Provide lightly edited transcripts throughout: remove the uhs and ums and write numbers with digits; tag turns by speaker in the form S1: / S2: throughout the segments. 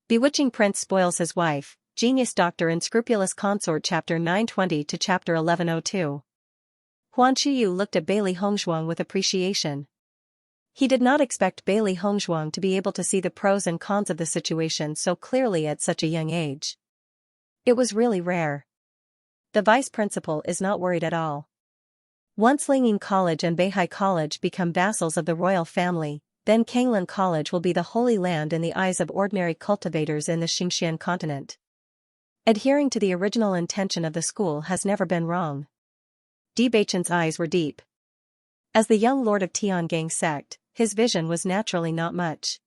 S1: Bewitching Prince Spoils His Wife, Genius Doctor Unscrupulous Consort Chapter 920 to Chapter 1102. Huan Qiyu looked at Bailey Hongzhuang with appreciation. He did not expect Bailey Hongzhuang to be able to see the pros and cons of the situation so clearly at such a young age. It was really rare. The vice principal is not worried at all. Once Lingyin College and Beihai College become vassals of the royal family, then Kanglan College will be the holy land in the eyes of ordinary cultivators in the Xianxia continent. Adhering to the original intention of the school has never been wrong. Bewitching's eyes were deep. As the young lord of Tiangang sect, his vision was naturally not much.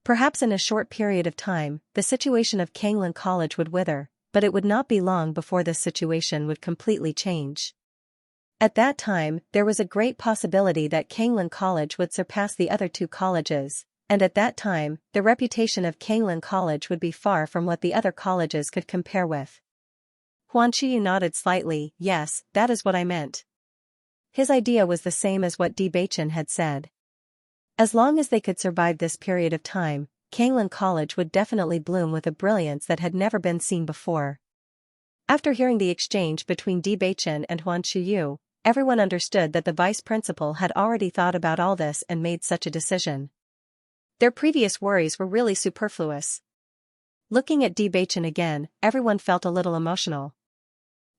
S1: Perhaps in a short period of time, the situation of Kanglan College would wither, but it would not be long before this situation would completely change. At that time, there was a great possibility that Kanglan College would surpass the other two colleges, and at that time, the reputation of Kanglan College would be far from what the other colleges could compare with. Huan Qiyu nodded slightly. Yes, that is what I meant. His idea was the same as what Bewitching had said. As long as they could survive this period of time, Kanglan College would definitely bloom with a brilliance that had never been seen before. After hearing the exchange between Bewitching and Huan Qiyu, everyone understood that the vice principal had already thought about all this and made such a decision. Their previous worries were really superfluous. Looking at Bewitching again, everyone felt a little emotional.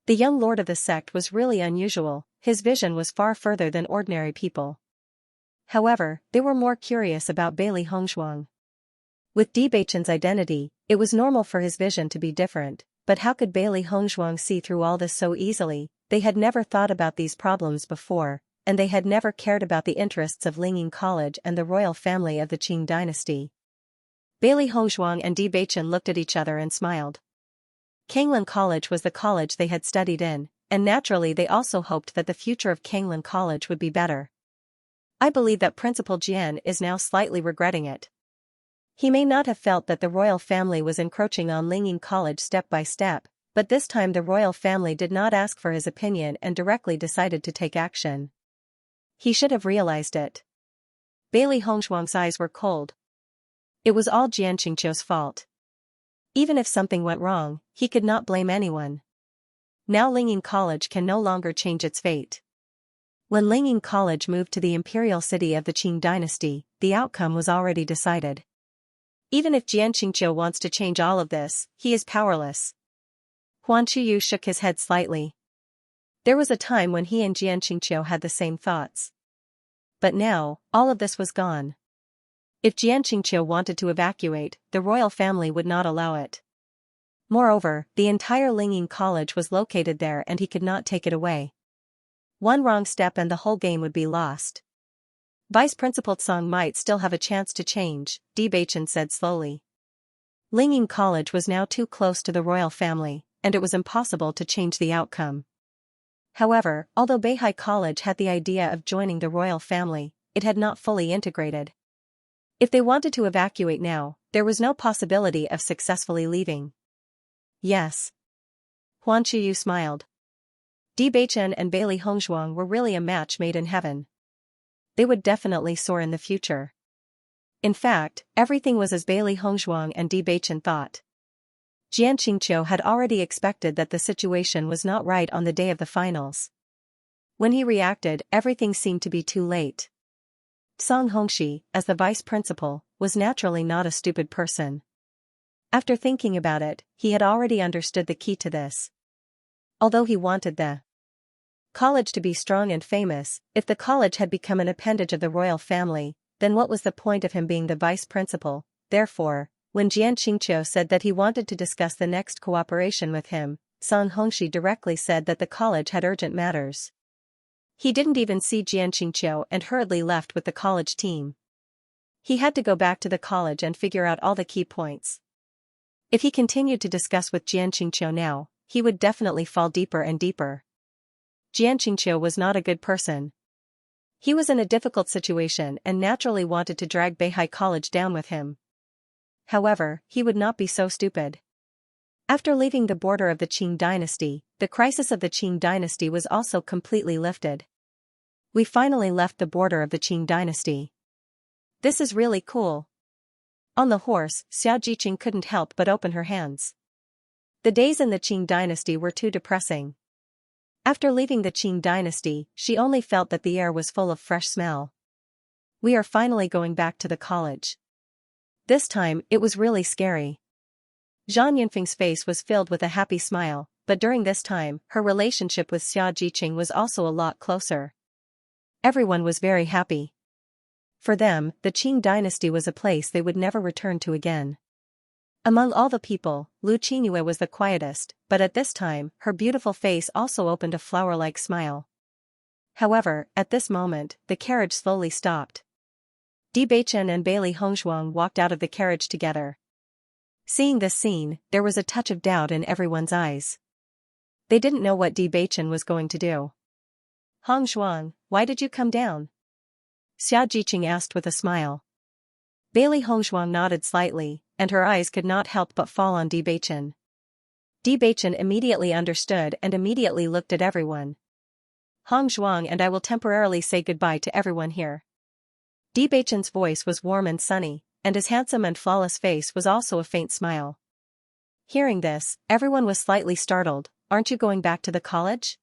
S1: The young lord of the sect was really unusual, his vision was far further than ordinary people. However, they were more curious about Bailey Hongzhuang. With Bewitching's identity, it was normal for his vision to be different, but how could Bailey Hongzhuang see through all this so easily? They had never thought about these problems before, and they had never cared about the interests of Lingyin College and the royal family of the Qing dynasty. Bailey Hongzhuang and Bewitching looked at each other and smiled. Kanglan College was the college they had studied in, and naturally they also hoped that the future of Kanglan College would be better. I believe that Principal Jian is now slightly regretting it. He may not have felt that the royal family was encroaching on Lingyin College step by step, but this time the royal family did not ask for his opinion and directly decided to take action. He should have realized it. Bailey Hongzhuang's eyes were cold. It was all Xianxia's fault. Even if something went wrong, he could not blame anyone. Now Lingyin College can no longer change its fate. When Lingyin College moved to the imperial city of the Qing dynasty, the outcome was already decided. Even if Xianxia wants to change all of this, he is powerless. Huan Qiyu shook his head slightly. There was a time when he and Xianxia had the same thoughts. But now, all of this was gone. If Xianxia wanted to evacuate, the royal family would not allow it. Moreover, the entire Lingyin College was located there and he could not take it away. One wrong step and the whole game would be lost. Vice Principal Tsang might still have a chance to change, Bewitching said slowly. Lingyin College was now too close to the royal family, and it was impossible to change the outcome. However, although Beihai College had the idea of joining the royal family, it had not fully integrated. If they wanted to evacuate now, there was no possibility of successfully leaving. Yes. Huan Qiyu smiled. Bewitching and Bailey Hongzhuang were really a match made in heaven. They would definitely soar in the future. In fact, everything was as Bailey Hongzhuang and Bewitching thought. Xianxia had already expected that the situation was not right on the day of the finals. When he reacted, everything seemed to be too late. Song Hongxi, as the vice principal, was naturally not a stupid person. After thinking about it, he had already understood the key to this. Although he wanted the college to be strong and famous, if the college had become an appendage of the royal family, then what was the point of him being the vice principal? Therefore, when Xianxia said that he wanted to discuss the next cooperation with him, Song Hongxi directly said that the college had urgent matters. He didn't even see Xianxia and hurriedly left with the college team. He had to go back to the college and figure out all the key points. If he continued to discuss with Xianxia now, he would definitely fall deeper and deeper. Xianxia was not a good person. He was in a difficult situation and naturally wanted to drag Beihai College down with him. However, he would not be so stupid. After leaving the border of the Qing dynasty, the crisis of the Qing dynasty was also completely lifted. We finally left the border of the Qing dynasty. This is really cool. On the horse, Xiaojiqing couldn't help but open her hands. The days in the Qing dynasty were too depressing. After leaving the Qing dynasty, she only felt that the air was full of fresh smell. We are finally going back to the college. This time, it was really scary. Zhang Yunfeng's face was filled with a happy smile, but during this time, her relationship with Xiaojiqing was also a lot closer. Everyone was very happy. For them, the Qing dynasty was a place they would never return to again. Among all the people, Lu Qingyue was the quietest, but at this time, her beautiful face also opened a flower-like smile. However, at this moment, the carriage slowly stopped. Bewitching and Bailey Hongzhuang walked out of the carriage together. Seeing this scene, there was a touch of doubt in everyone's eyes. They didn't know what Bewitching was going to do. "Hongzhuang, why did you come down?" Xiaojiqing asked with a smile. Bailey Hongzhuang nodded slightly, and her eyes could not help but fall on Bewitching. Bewitching immediately understood and immediately looked at everyone. "Hongzhuang and I will temporarily say goodbye to everyone here." Bewitching's voice was warm and sunny, and his handsome and flawless face was also a faint smile. Hearing this, everyone was slightly startled. "Aren't you going back to the college?"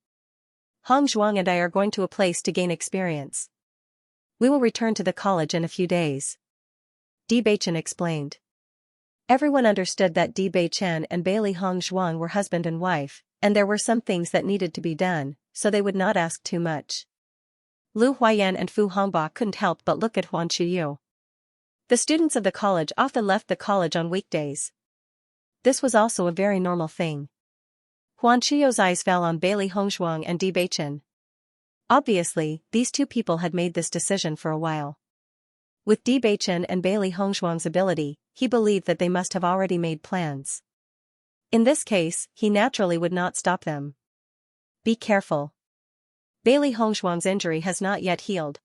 S1: "Hongzhuang and I are going to a place to gain experience. We will return to the college in a few days," Bewitching explained. Everyone understood that Bewitching and Bailey Hongzhuang were husband and wife, and there were some things that needed to be done, so they would not ask too much. Lu Huayan and Fu Hongba couldn't help but look at Huan Chuyu. The students of the college often left the college on weekdays. This was also a very normal thing. Huan Chuyu's eyes fell on Bailey Hongzhuang and Bewitching. Obviously, these two people had made this decision for a while. With Bewitching and Bailey Hongzhuang's ability, he believed that they must have already made plans. In this case, he naturally would not stop them. "Be careful. Bailey Hongzhuang's injury has not yet healed.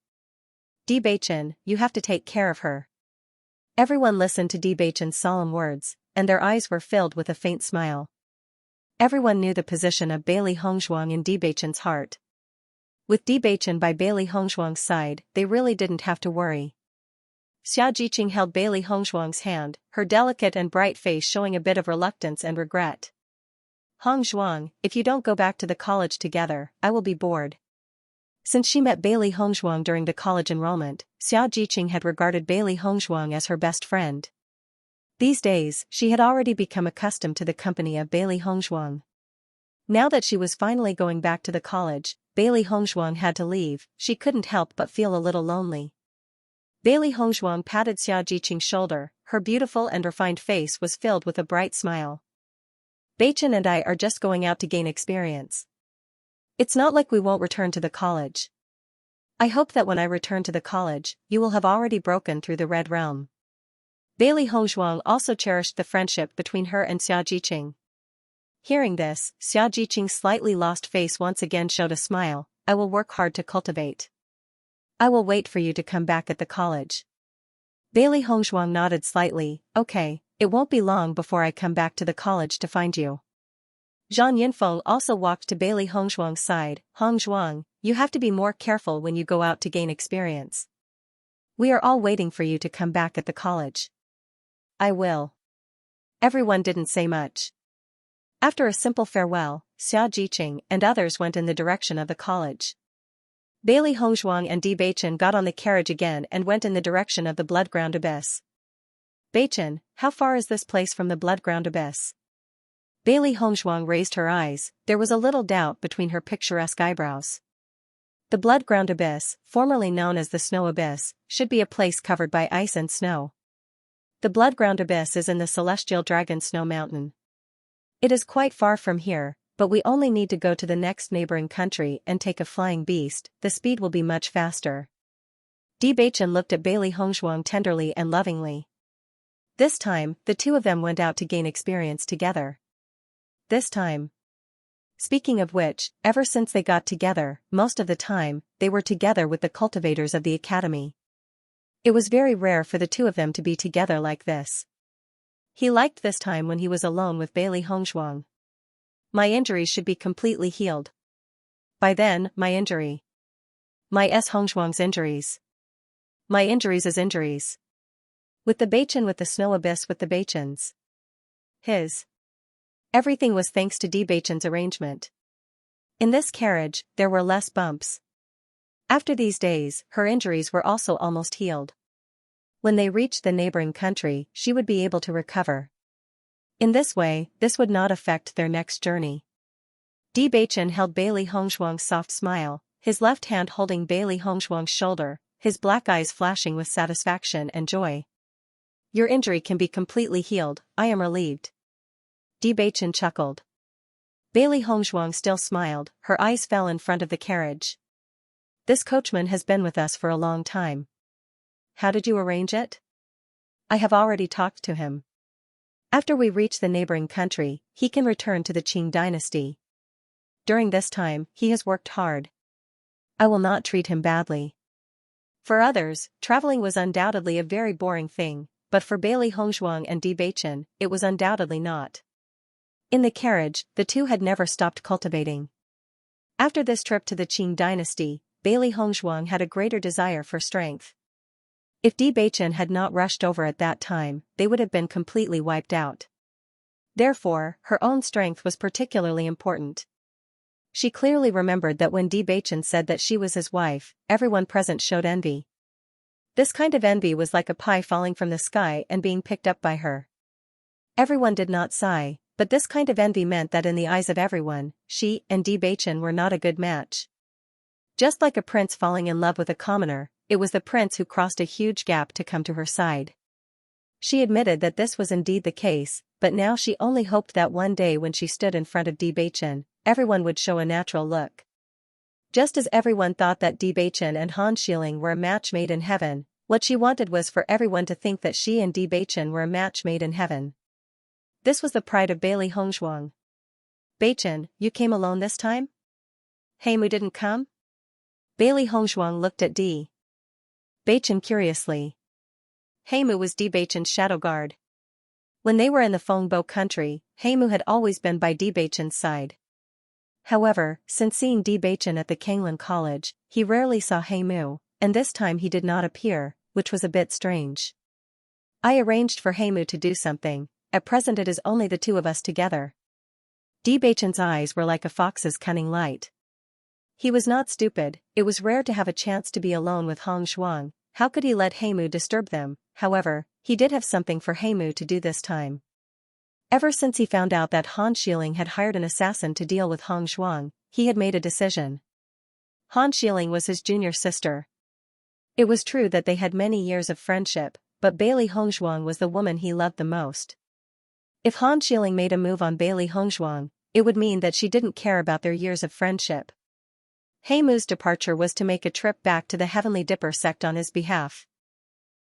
S1: Bewitching, you have to take care of her." Everyone listened to Bewitching's solemn words, and their eyes were filled with a faint smile. Everyone knew the position of Bailey Hongzhuang in Bewitching's heart. With Bewitching by Bailey Hongzhuang's side, they really didn't have to worry. Xiaojiqing held Bailey Hongzhuang's hand, her delicate and bright face showing a bit of reluctance and regret. "Hongzhuang, if you don't go back to the college together, I will be bored." Since she met Bailey Hongzhuang during the college enrollment, Xiaojiqing had regarded Bailey Hongzhuang as her best friend. These days, she had already become accustomed to the company of Bailey Hongzhuang. Now that she was finally going back to the college, Bailey Hongzhuang had to leave. She couldn't help but feel a little lonely. Bailey Hongzhuang patted Xiaojiqing's shoulder, her beautiful and refined face was filled with a bright smile. "Beichin and I are just going out to gain experience. It's not like we won't return to the college. I hope that when I return to the college, you will have already broken through the Red Realm." Bailey Hongzhuang also cherished the friendship between her and Xiaojiqing. Hearing this, Xiaojiqing's slightly lost face once again showed a smile. "I will work hard to cultivate. I will wait for you to come back at the college." Bailey Hongzhuang nodded slightly. "Okay, it won't be long before I come back to the college to find you." Zhang Yunfeng also walked to Bailey Hongzhuang's side. "Hongzhuang, you have to be more careful when you go out to gain experience. We are all waiting for you to come back at the college." "I will." Everyone didn't say much. After a simple farewell, Xiaojiqing and others went in the direction of the college. Bailey Hongzhuang and Bewitching got on the carriage again and went in the direction of the blood-ground abyss. "Beichin, how far is this place from the blood-ground abyss?" Bailey Hongzhuang raised her eyes. There was a little doubt between her picturesque eyebrows. The blood-ground abyss, formerly known as the snow abyss, should be a place covered by ice and snow. The blood-ground abyss is in the celestial dragon snow mountain. It is quite far from here, but we only need to go to the next neighboring country and take a flying beast. The speed will be much faster. Bewitching looked at Bailey Hongzhuang tenderly and lovingly. This time, the two of them went out to gain experience together. This time. Speaking of which, ever since they got together, most of the time, they were together with the cultivators of the academy. It was very rare for the two of them to be together like this. He liked this time when he was alone with Bailey Hongzhuang. "My injuries should be completely healed. By then, my Hongzhuang's injuries. My injuries is injuries. With the Bachan with the snow abyss with the Bachans. His. Everything was thanks to D. Bachan's arrangement. In this carriage, there were less bumps. After these days, her injuries were also almost healed. When they reached the neighboring country, she would be able to recover. In this way, this would not affect their next journey. D. Bachan held Bailey Hongshuang's soft smile, his left hand holding Bailey Hongshuang's shoulder, his black eyes flashing with satisfaction and joy. Your injury can be completely healed, I am relieved. D. Bachan chuckled. Bailey Hongshuang still smiled, her eyes fell in front of the carriage. This coachman has been with us for a long time. How did you arrange it? I have already talked to him. After we reach the neighboring country, he can return to the Qing dynasty. During this time, he has worked hard. I will not treat him badly. For others, traveling was undoubtedly a very boring thing, but for Bailey Hongshuang and D. Bachan, it was undoubtedly not. In the carriage, the two had never stopped cultivating. After this trip to the Qing dynasty, Bailey Hongshuang had a greater desire for strength. If D. Bachan had not rushed over at that time, they would have been completely wiped out. Therefore, her own strength was particularly important. She clearly remembered that when D. Bachan said that she was his wife, everyone present showed envy. This kind of envy was like a pie falling from the sky and being picked up by her. Everyone did not sigh, but this kind of envy meant that in the eyes of everyone, she and D. Bachan were not a good match. Just like a prince falling in love with a commoner, it was the prince who crossed a huge gap to come to her side. She admitted that this was indeed the case, but now she only hoped that one day when she stood in front of D. Bachan, everyone would show a natural look. Just as everyone thought that D. Bachan and Han Xiling were a match made in heaven, what she wanted was for everyone to think that she and D. Bachan were a match made in heaven. This was the pride of Bailey Hongshuang. Bachan, you came alone this time? Heimu didn't come? Bailey Hongshuang looked at D. Bachan curiously. Heimu was D. Bachan's shadow guard. When they were in the Fengbo country, Heimu had always been by D. Bachan's side. However, since seeing D. Bachan at the Kanglan College, he rarely saw Heimu, and this time he did not appear, which was a bit strange. I arranged for Heimu to do something, at present it is only the two of us together. D. Bachan's eyes were like a fox's cunning light. He was not stupid, it was rare to have a chance to be alone with Hong Shuang, how could he let Heimu disturb them? However, he did have something for Heimu to do this time. Ever since he found out that Han Xiling had hired an assassin to deal with Hong Shuang, he had made a decision. Han Xiling was his junior sister. It was true that they had many years of friendship, but Bailey Hongshuang was the woman he loved the most. If Han Xiling made a move on Bailey Hongshuang, it would mean that she didn't care about their years of friendship. Heimu's departure was to make a trip back to the Heavenly Dipper sect on his behalf.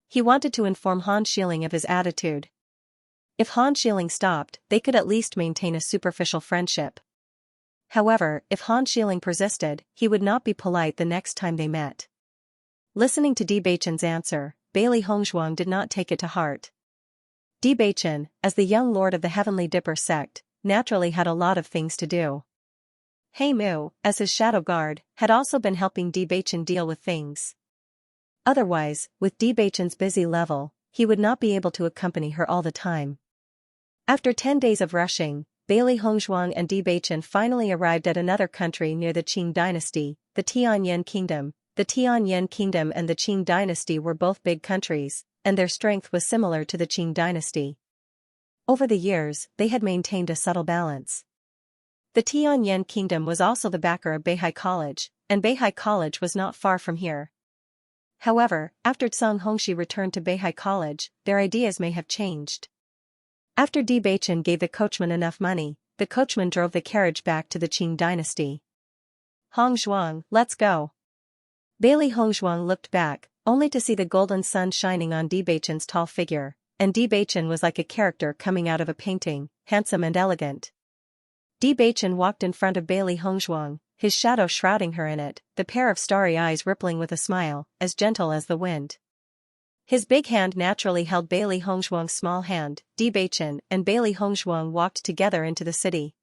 S1: He wanted to inform Han Xiling of his attitude. If Han Xiling stopped, they could at least maintain a superficial friendship. However, if Han Xiling persisted, he would not be polite the next time they met. Listening to D. Bachan's answer, Bailey Hongshuang did not take it to heart. D. Bachan, as the young lord of the Heavenly Dipper sect, naturally had a lot of things to do. Heimu, as his shadow guard, had also been helping D. Bachan deal with things. Otherwise, with D. Bachan's busy level, he would not be able to accompany her all the time. After 10 days of rushing, Bailey Hongshuang and D. Bachan finally arrived at another country near the Qing dynasty, the Tianyan kingdom. The Tianyan kingdom and the Qing dynasty were both big countries, and their strength was similar to the Qing dynasty. Over the years, they had maintained a subtle balance. The Tianyan kingdom was also the backer of Beihai College, and Beihai College was not far from here. However, after Tsang Hongxi returned to Beihai College, their ideas may have changed. After D. Bachan gave the coachman enough money, the coachman drove the carriage back to the Qing dynasty. Hong Zhuang, let's go. Bailey Hongshuang looked back, only to see the golden sun shining on D. Bachan's tall figure, and D. Bachan was like a character coming out of a painting, handsome and elegant. D. Bachan walked in front of Bailey Hongshuang, his shadow shrouding her in it, the pair of starry eyes rippling with a smile, as gentle as the wind. His big hand naturally held Bailey Hongshuang's small hand. D. Bachan and Bailey Hongshuang walked together into the city.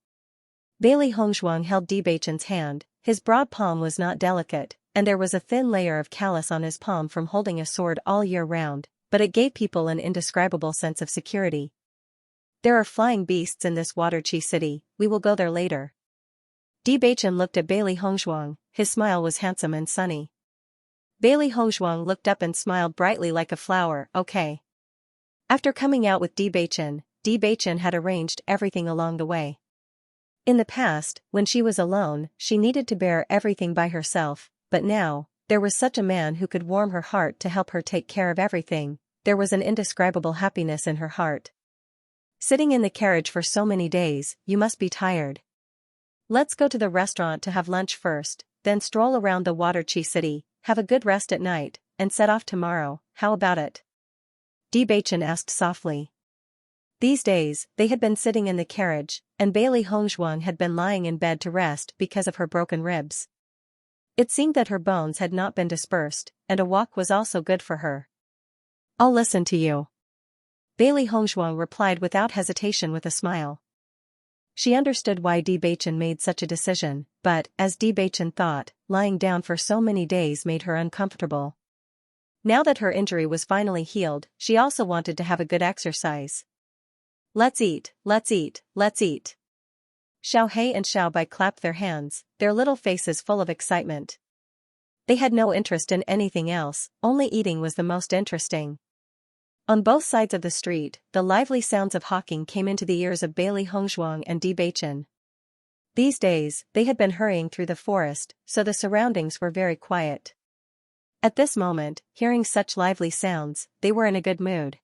S1: Bailey Hongshuang held D. Bachan's hand, his broad palm was not delicate, and there was a thin layer of callus on his palm from holding a sword all year round, but it gave people an indescribable sense of security. There are flying beasts in this water-chi city, we will go there later. Bewitching looked at Bailey Hongzhuang, his smile was handsome and sunny. Bailey Hongzhuang looked up and smiled brightly like a flower, okay. After coming out with Bewitching had arranged everything along the way. In the past, when she was alone, she needed to bear everything by herself, but now, there was such a man who could warm her heart to help her take care of everything. There was an indescribable happiness in her heart. Sitting in the carriage for so many days, you must be tired. Let's go to the restaurant to have lunch first, then stroll around the water-chi city, have a good rest at night, and set off tomorrow, how about it? Bewitching asked softly. These days, they had been sitting in the carriage, and Bailey Hongzhuang had been lying in bed to rest because of her broken ribs. It seemed that her bones had not been dispersed, and a walk was also good for her. I'll listen to you. Bailey Hongzhuang replied without hesitation with a smile. She understood why Bewitching made such a decision, but, as Bewitching thought, lying down for so many days made her uncomfortable. Now that her injury was finally healed, she also wanted to have a good exercise. Let's eat, let's eat, let's eat. Xiaohe and Xiaobai clapped their hands, their little faces full of excitement. They had no interest in anything else, only eating was the most interesting. On both sides of the street, the lively sounds of hawking came into the ears of Bailey Hongzhuang and Bewitching. These days, they had been hurrying through the forest, so the surroundings were very quiet. At this moment, hearing such lively sounds, they were in a good mood.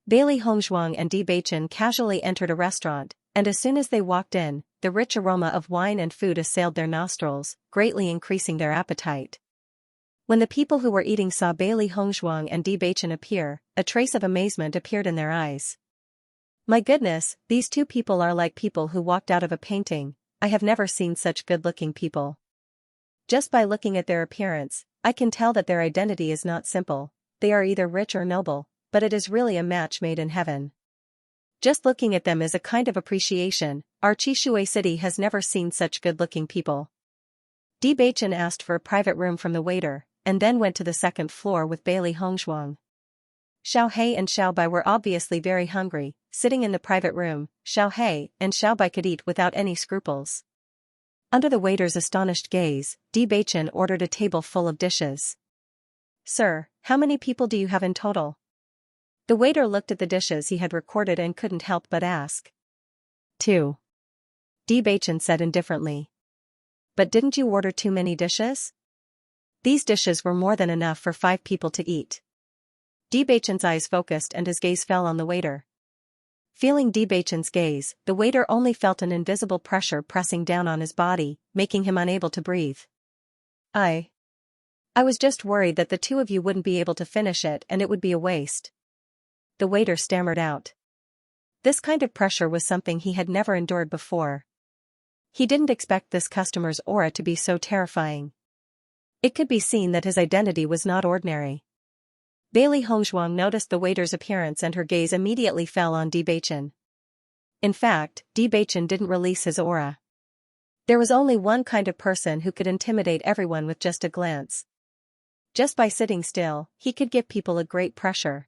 S1: Bailey Hongzhuang and Bewitching casually entered a restaurant, and as soon as they walked in, the rich aroma of wine and food assailed their nostrils, greatly increasing their appetite. When the people who were eating saw Bailey Hongzhuang and Bewitching appear, a trace of amazement appeared in their eyes. My goodness, these two people are like people who walked out of a painting. I have never seen such good-looking people. Just by looking at their appearance, I can tell that their identity is not simple, they are either rich or noble, but it is really a match made in heaven. Just looking at them is a kind of appreciation. Our Chishui city has never seen such good-looking people. Bewitching asked for a private room from the waiter, and then went to the second floor with Bailey Hongzhuang. Xiaohe and Xiaobai were obviously very hungry, sitting in the private room. Xiaohe and Xiaobai could eat without any scruples. Under the waiter's astonished gaze, Bewitching ordered a table full of dishes. Sir, how many people do you have in total? The waiter looked at the dishes he had recorded and couldn't help but ask. 2. Bewitching said indifferently. But didn't you order too many dishes? These dishes were more than enough for 5 people to eat. Bewitching's eyes focused and his gaze fell on the waiter. Feeling Bewitching's gaze, the waiter only felt an invisible pressure pressing down on his body, making him unable to breathe. I was just worried that the two of you wouldn't be able to finish it and it would be a waste. The waiter stammered out. This kind of pressure was something he had never endured before. He didn't expect this customer's aura to be so terrifying. It could be seen that his identity was not ordinary. Bailey Hongzhuang noticed the waiter's appearance and her gaze immediately fell on Bewitching. In fact, Bewitching didn't release his aura. There was only one kind of person who could intimidate everyone with just a glance. Just by sitting still, he could give people a great pressure.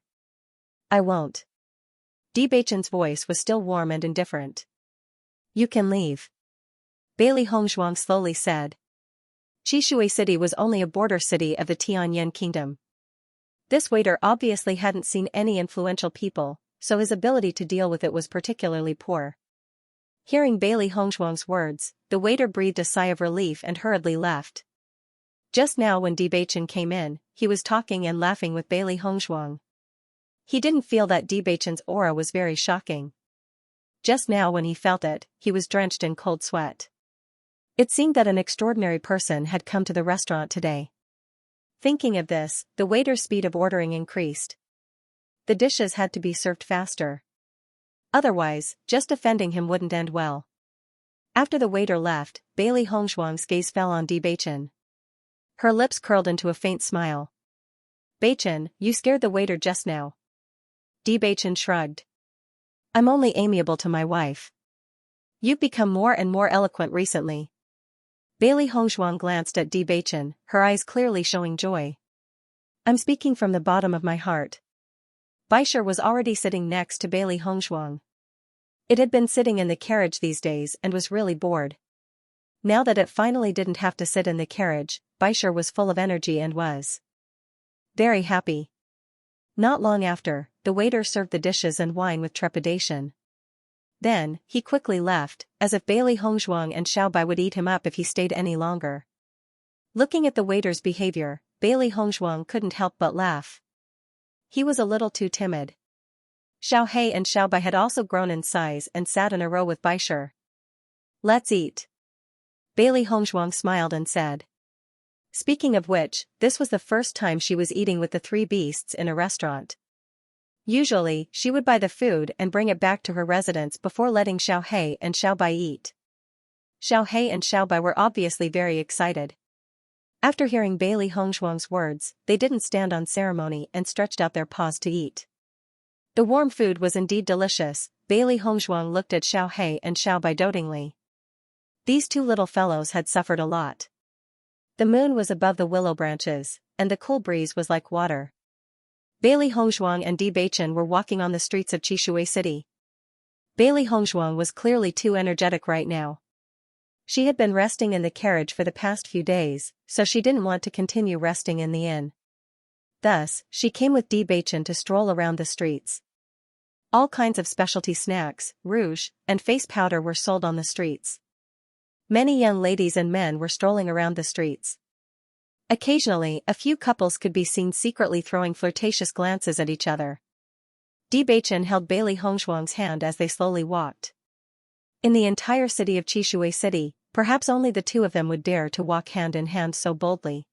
S1: I won't. Bewitching's voice was still warm and indifferent. You can leave. Bailey Hongzhuang slowly said. Chishui City was only a border city of the Tianyan Kingdom. This waiter obviously hadn't seen any influential people, so his ability to deal with it was particularly poor. Hearing Bailey Hongzhuang's words, the waiter breathed a sigh of relief and hurriedly left. Just now when Bewitching came in, he was talking and laughing with Bailey Hongzhuang. He didn't feel that Bewitching's aura was very shocking. Just now when he felt it, he was drenched in cold sweat. It seemed that an extraordinary person had come to the restaurant today. Thinking of this, the waiter's speed of ordering increased. The dishes had to be served faster. Otherwise, just offending him wouldn't end well. After the waiter left, Bailey Hongzhuang's gaze fell on Bewitching. Her lips curled into a faint smile. Bewitching, you scared the waiter just now. Bewitching shrugged. I'm only amiable to my wife. You've become more and more eloquent recently. Bailey Hongzhuang glanced at Bewitching, her eyes clearly showing joy. I'm speaking from the bottom of my heart. Baisher was already sitting next to Bailey Hongshuang. It had been sitting in the carriage these days and was really bored. Now that it finally didn't have to sit in the carriage, Baisher was full of energy and was very happy. Not long after, the waiter served the dishes and wine with trepidation. Then, he quickly left, as if Bailey Hongshuang and Xiaobai would eat him up if he stayed any longer. Looking at the waiter's behavior, Bailey Hongshuang couldn't help but laugh. He was a little too timid. Xiao He and Xiaobai had also grown in size and sat in a row with Baisher. "Let's eat." Bailey Hongshuang smiled and said. Speaking of which, this was the first time she was eating with the three beasts in a restaurant. Usually, she would buy the food and bring it back to her residence before letting Xiao He and Xiaobai eat. Xiao He and Xiaobai were obviously very excited. After hearing Bailey Hongshuang's words, they didn't stand on ceremony and stretched out their paws to eat. The warm food was indeed delicious. Bailey Hongshuang looked at Xiao He and Xiaobai dotingly. These two little fellows had suffered a lot. The moon was above the willow branches, and the cool breeze was like water. Bailey Hongshuang and Bewitching were walking on the streets of Qishui City. Bailey Hongshuang was clearly too energetic right now. She had been resting in the carriage for the past few days, so she didn't want to continue resting in the inn. Thus, she came with Bewitching to stroll around the streets. All kinds of specialty snacks, rouge, and face powder were sold on the streets. Many young ladies and men were strolling around the streets. Occasionally, a few couples could be seen secretly throwing flirtatious glances at each other. Bewitching held Bailey Hongshuang's hand as they slowly walked. In the entire city of Qishui City, perhaps only the two of them would dare to walk hand in hand so boldly.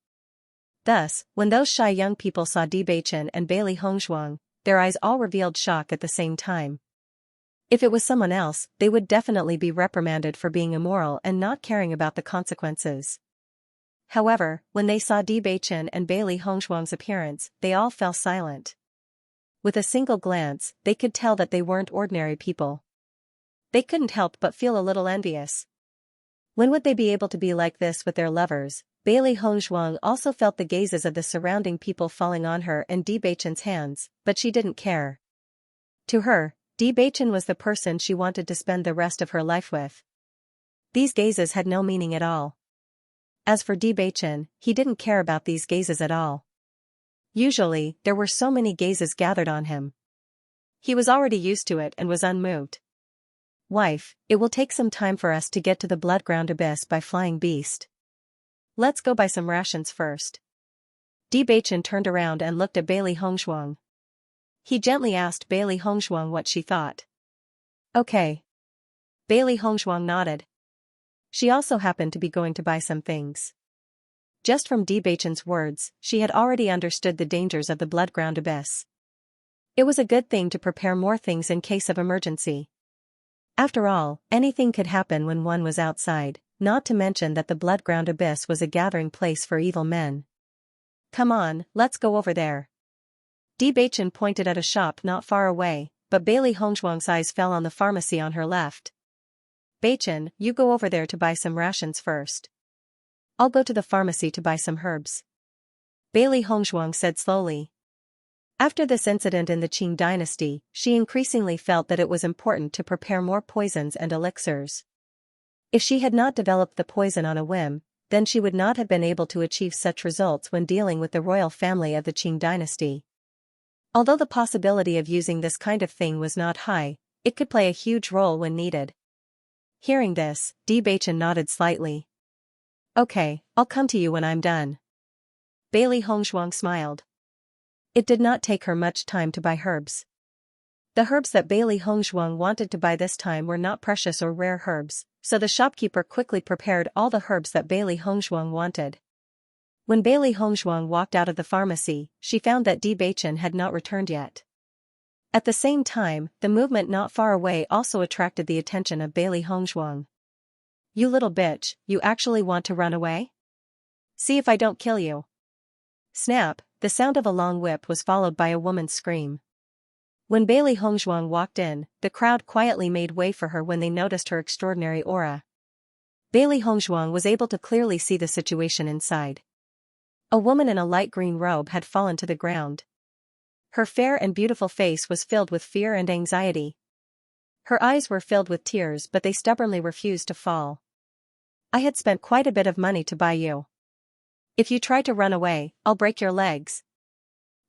S1: Thus, when those shy young people saw Bewitching and Bailey Hongshuang, their eyes all revealed shock at the same time. If it was someone else, they would definitely be reprimanded for being immoral and not caring about the consequences. However, when they saw Bewitching and Bailey Hongshuang's appearance, they all fell silent. With a single glance, they could tell that they weren't ordinary people. They couldn't help but feel a little envious. When would they be able to be like this with their lovers? Bailey Hongshuang also felt the gazes of the surrounding people falling on her and Bewitching's hands, but she didn't care. To her, Bewitching was the person she wanted to spend the rest of her life with. These gazes had no meaning at all. As for Bewitching, he didn't care about these gazes at all. Usually, there were so many gazes gathered on him. He was already used to it and was unmoved. "Wife, it will take some time for us to get to the blood-ground abyss by flying beast. Let's go buy some rations first." Bewitching turned around and looked at Bailey Hongshuang. He gently asked Bailey Hongshuang what she thought. "Okay." Bailey Hongshuang nodded. She also happened to be going to buy some things. Just from Bewitching's words, she had already understood the dangers of the blood-ground abyss. It was a good thing to prepare more things in case of emergency. After all, anything could happen when one was outside, not to mention that the blood-ground abyss was a gathering place for evil men. "Come on, let's go over there." Bewitching pointed at a shop not far away, but Bailey Hongshuang's eyes fell on the pharmacy on her left. "Bewitching, you go over there to buy some rations first. I'll go to the pharmacy to buy some herbs," Bailey Hongshuang said slowly. After this incident in the Qing dynasty, she increasingly felt that it was important to prepare more poisons and elixirs. If she had not developed the poison on a whim, then she would not have been able to achieve such results when dealing with the royal family of the Qing dynasty. Although the possibility of using this kind of thing was not high, it could play a huge role when needed. Hearing this, Bewitching nodded slightly. "Okay, I'll come to you when I'm done." Bailey Hongshuang smiled. It did not take her much time to buy herbs. The herbs that Bailey Hongshuang wanted to buy this time were not precious or rare herbs, so the shopkeeper quickly prepared all the herbs that Bailey Hongshuang wanted. When Bailey Hongshuang walked out of the pharmacy, she found that Bewitching had not returned yet. At the same time, the movement not far away also attracted the attention of Bailey Hongshuang. "You little bitch, you actually want to run away? See if I don't kill you." Snap, the sound of a long whip was followed by a woman's scream. When Bailey Hongshuang walked in, the crowd quietly made way for her when they noticed her extraordinary aura. Bailey Hongshuang was able to clearly see the situation inside. A woman in a light green robe had fallen to the ground. Her fair and beautiful face was filled with fear and anxiety. Her eyes were filled with tears, but they stubbornly refused to fall. I had spent quite a bit of money to buy you. If you try to run away, I'll break your legs.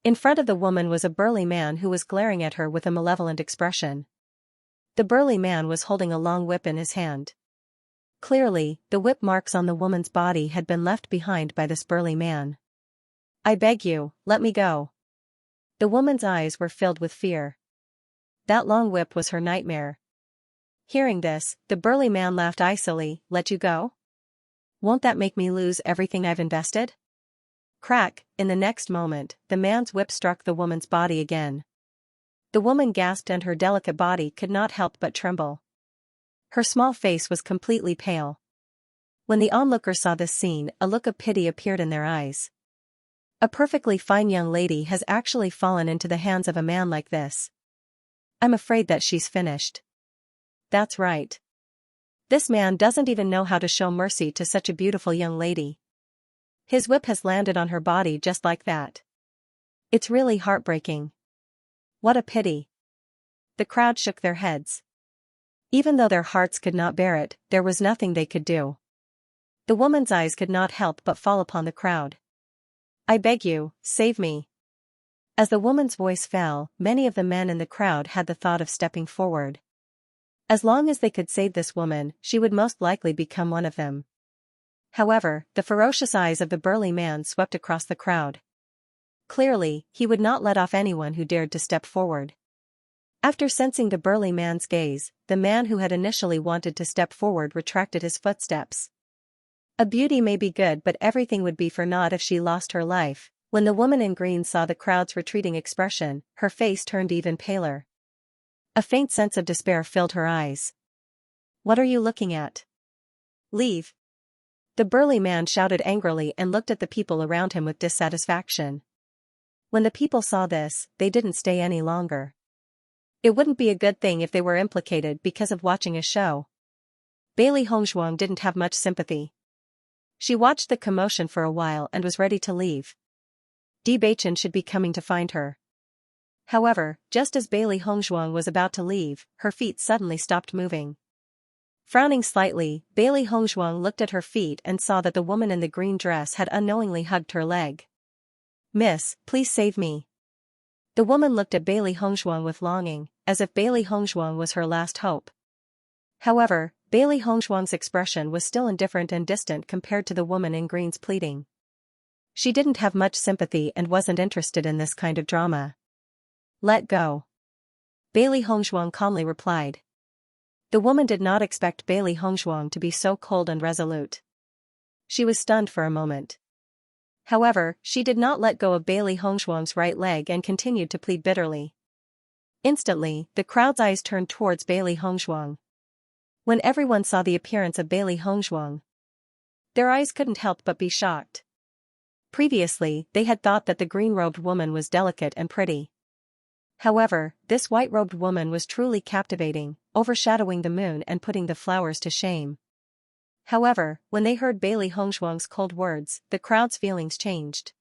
S1: In front of the woman was a burly man who was glaring at her with a malevolent expression. The burly man was holding a long whip in his hand. Clearly, the whip marks on the woman's body had been left behind by this burly man. I beg you, let me go. The woman's eyes were filled with fear. That long whip was her nightmare. Hearing this, the burly man laughed icily. Let you go? Won't that make me lose everything I've invested? Crack, in the next moment, the man's whip struck the woman's body again. The woman gasped and her delicate body could not help but tremble. Her small face was completely pale. When the onlookers saw this scene, a look of pity appeared in their eyes. A perfectly fine young lady has actually fallen into the hands of a man like this. I'm afraid that she's finished. That's right. This man doesn't even know how to show mercy to such a beautiful young lady. His whip has landed on her body just like that. It's really heartbreaking. What a pity. The crowd shook their heads. Even though their hearts could not bear it, there was nothing they could do. The woman's eyes could not help but fall upon the crowd. I beg you, save me. As the woman's voice fell, many of the men in the crowd had the thought of stepping forward. As long as they could save this woman, she would most likely become one of them. However, the ferocious eyes of the burly man swept across the crowd. Clearly, he would not let off anyone who dared to step forward. After sensing the burly man's gaze, the man who had initially wanted to step forward retracted his footsteps. A beauty may be good, but everything would be for naught if she lost her life. When the woman in green saw the crowd's retreating expression, her face turned even paler. A faint sense of despair filled her eyes. What are you looking at? Leave. The burly man shouted angrily and looked at the people around him with dissatisfaction. When the people saw this, they didn't stay any longer. It wouldn't be a good thing if they were implicated because of watching a show. Bailey Hongzhuang didn't have much sympathy. She watched the commotion for a while and was ready to leave. Bewitching should be coming to find her. However, just as Bailey Hongzhuang was about to leave, her feet suddenly stopped moving. Frowning slightly, Bailey Hongzhuang looked at her feet and saw that the woman in the green dress had unknowingly hugged her leg. Miss, please save me. The woman looked at Bailey Hongzhuang with longing, as if Bailey Hongzhuang was her last hope. However, Bailey Hongzhuang's expression was still indifferent and distant compared to the woman in green's pleading. She didn't have much sympathy and wasn't interested in this kind of drama. Let go. Bailey Hongzhuang calmly replied. The woman did not expect Bailey Hongzhuang to be so cold and resolute. She was stunned for a moment. However, she did not let go of Bailey Hongzhuang's right leg and continued to plead bitterly. Instantly, the crowd's eyes turned towards Bailey Hongzhuang. When everyone saw the appearance of Bailey Hongzhuang, their eyes couldn't help but be shocked. Previously, they had thought that the green-robed woman was delicate and pretty. However, this white-robed woman was truly captivating, overshadowing the moon and putting the flowers to shame. However, when they heard Bailey Hongzhuang's cold words, the crowd's feelings changed.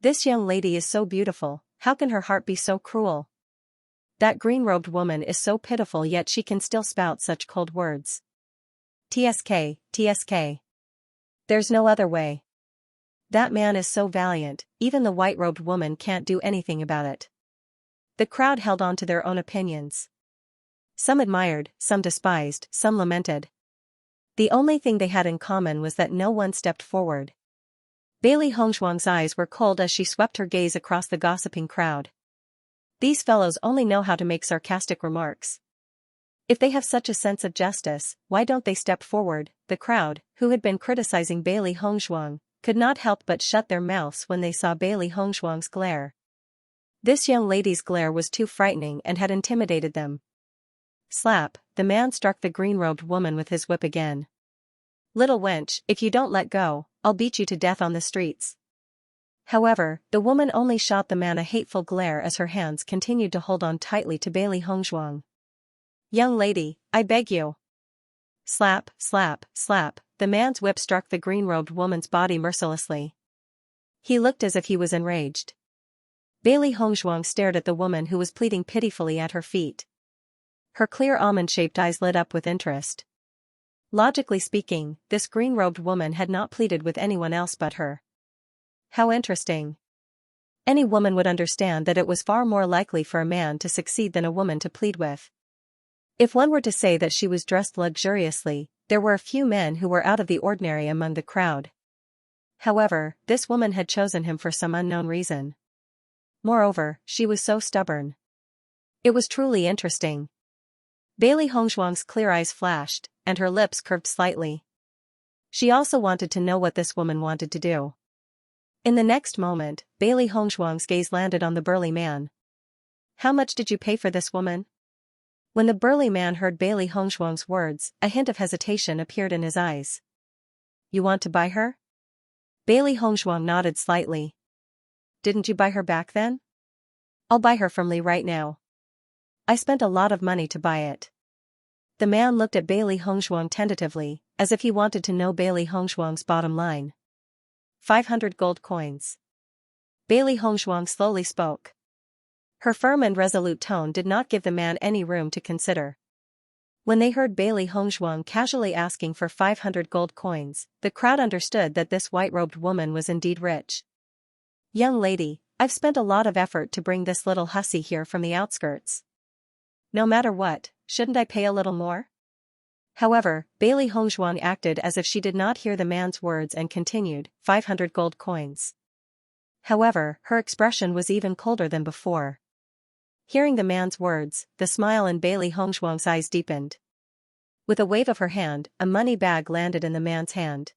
S1: This young lady is so beautiful, how can her heart be so cruel? That green-robed woman is so pitiful, yet she can still spout such cold words. TSK, TSK. There's no other way. That man is so valiant, even the white-robed woman can't do anything about it. The crowd held on to their own opinions. Some admired, some despised, some lamented. The only thing they had in common was that no one stepped forward. Bailey Hongzhuang's eyes were cold as she swept her gaze across the gossiping crowd. These fellows only know how to make sarcastic remarks. If they have such a sense of justice, why don't they step forward? The crowd, who had been criticizing Bailey Hongzhuang, could not help but shut their mouths when they saw Bailey Hongzhuang's glare. This young lady's glare was too frightening and had intimidated them. Slap, the man struck the green-robed woman with his whip again. Little wench, if you don't let go, I'll beat you to death on the streets. However, the woman only shot the man a hateful glare as her hands continued to hold on tightly to Bailey Hongzhuang. Young lady, I beg you. Slap, slap, slap, the man's whip struck the green-robed woman's body mercilessly. He looked as if he was enraged. Bailey Hongzhuang stared at the woman who was pleading pitifully at her feet. Her clear almond-shaped eyes lit up with interest. Logically speaking, this green-robed woman had not pleaded with anyone else but her. How interesting. Any woman would understand that it was far more likely for a man to succeed than a woman to plead with. If one were to say that she was dressed luxuriously, there were a few men who were out of the ordinary among the crowd. However, this woman had chosen him for some unknown reason. Moreover, she was so stubborn. It was truly interesting. Bailey Hongzhuang's clear eyes flashed, and her lips curved slightly. She also wanted to know what this woman wanted to do. In the next moment, Bailey Hongzhuang's gaze landed on the burly man. How much did you pay for this woman? When the burly man heard Bailey Hongzhuang's words, a hint of hesitation appeared in his eyes. You want to buy her? Bailey Hongzhuang nodded slightly. Didn't you buy her back then? I'll buy her from Li right now. I spent a lot of money to buy it. The man looked at Bailey Hongzhuang tentatively, as if he wanted to know Bailey Hongzhuang's bottom line. 500 gold coins. Bailey Hongzhuang slowly spoke. Her firm and resolute tone did not give the man any room to consider. When they heard Bailey Hongzhuang casually asking for 500 gold coins, the crowd understood that this white-robed woman was indeed rich. Young lady, I've spent a lot of effort to bring this little hussy here from the outskirts. No matter what, shouldn't I pay a little more? However, Bailey Hongzhuang acted as if she did not hear the man's words and continued, 500 gold coins. However, her expression was even colder than before. Hearing the man's words, the smile in Bailey Hongzhuang's eyes deepened. With a wave of her hand, a money bag landed in the man's hand.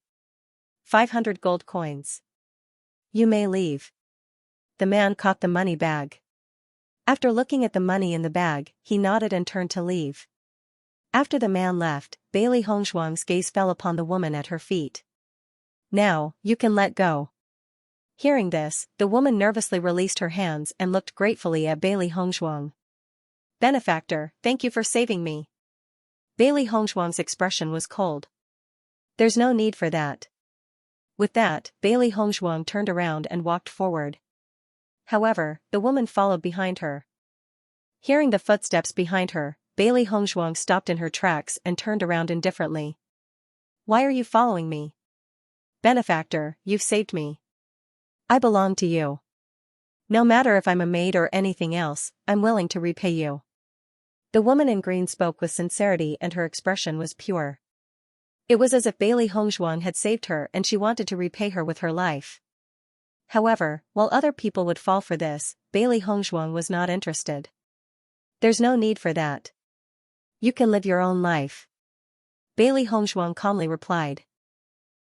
S1: 500 gold coins. You may leave. The man caught the money bag. After looking at the money in the bag, he nodded and turned to leave. After the man left, Bailey Hongzhuang's gaze fell upon the woman at her feet. Now, you can let go. Hearing this, the woman nervously released her hands and looked gratefully at Bailey Hongzhuang. Benefactor, thank you for saving me. Bailey Hongzhuang's expression was cold. There's no need for that. With that, Bailey Hongzhuang turned around and walked forward. However, the woman followed behind her. Hearing the footsteps behind her, Bailey Hongzhuang stopped in her tracks and turned around indifferently. Why are you following me? Benefactor, you've saved me. I belong to you. No matter if I'm a maid or anything else, I'm willing to repay you. The woman in green spoke with sincerity and her expression was pure. It was as if Bailey Hongzhuang had saved her and she wanted to repay her with her life. However, while other people would fall for this, Bailey Hongzhuang was not interested. There's no need for that. You can live your own life. Bailey Hongzhuang calmly replied.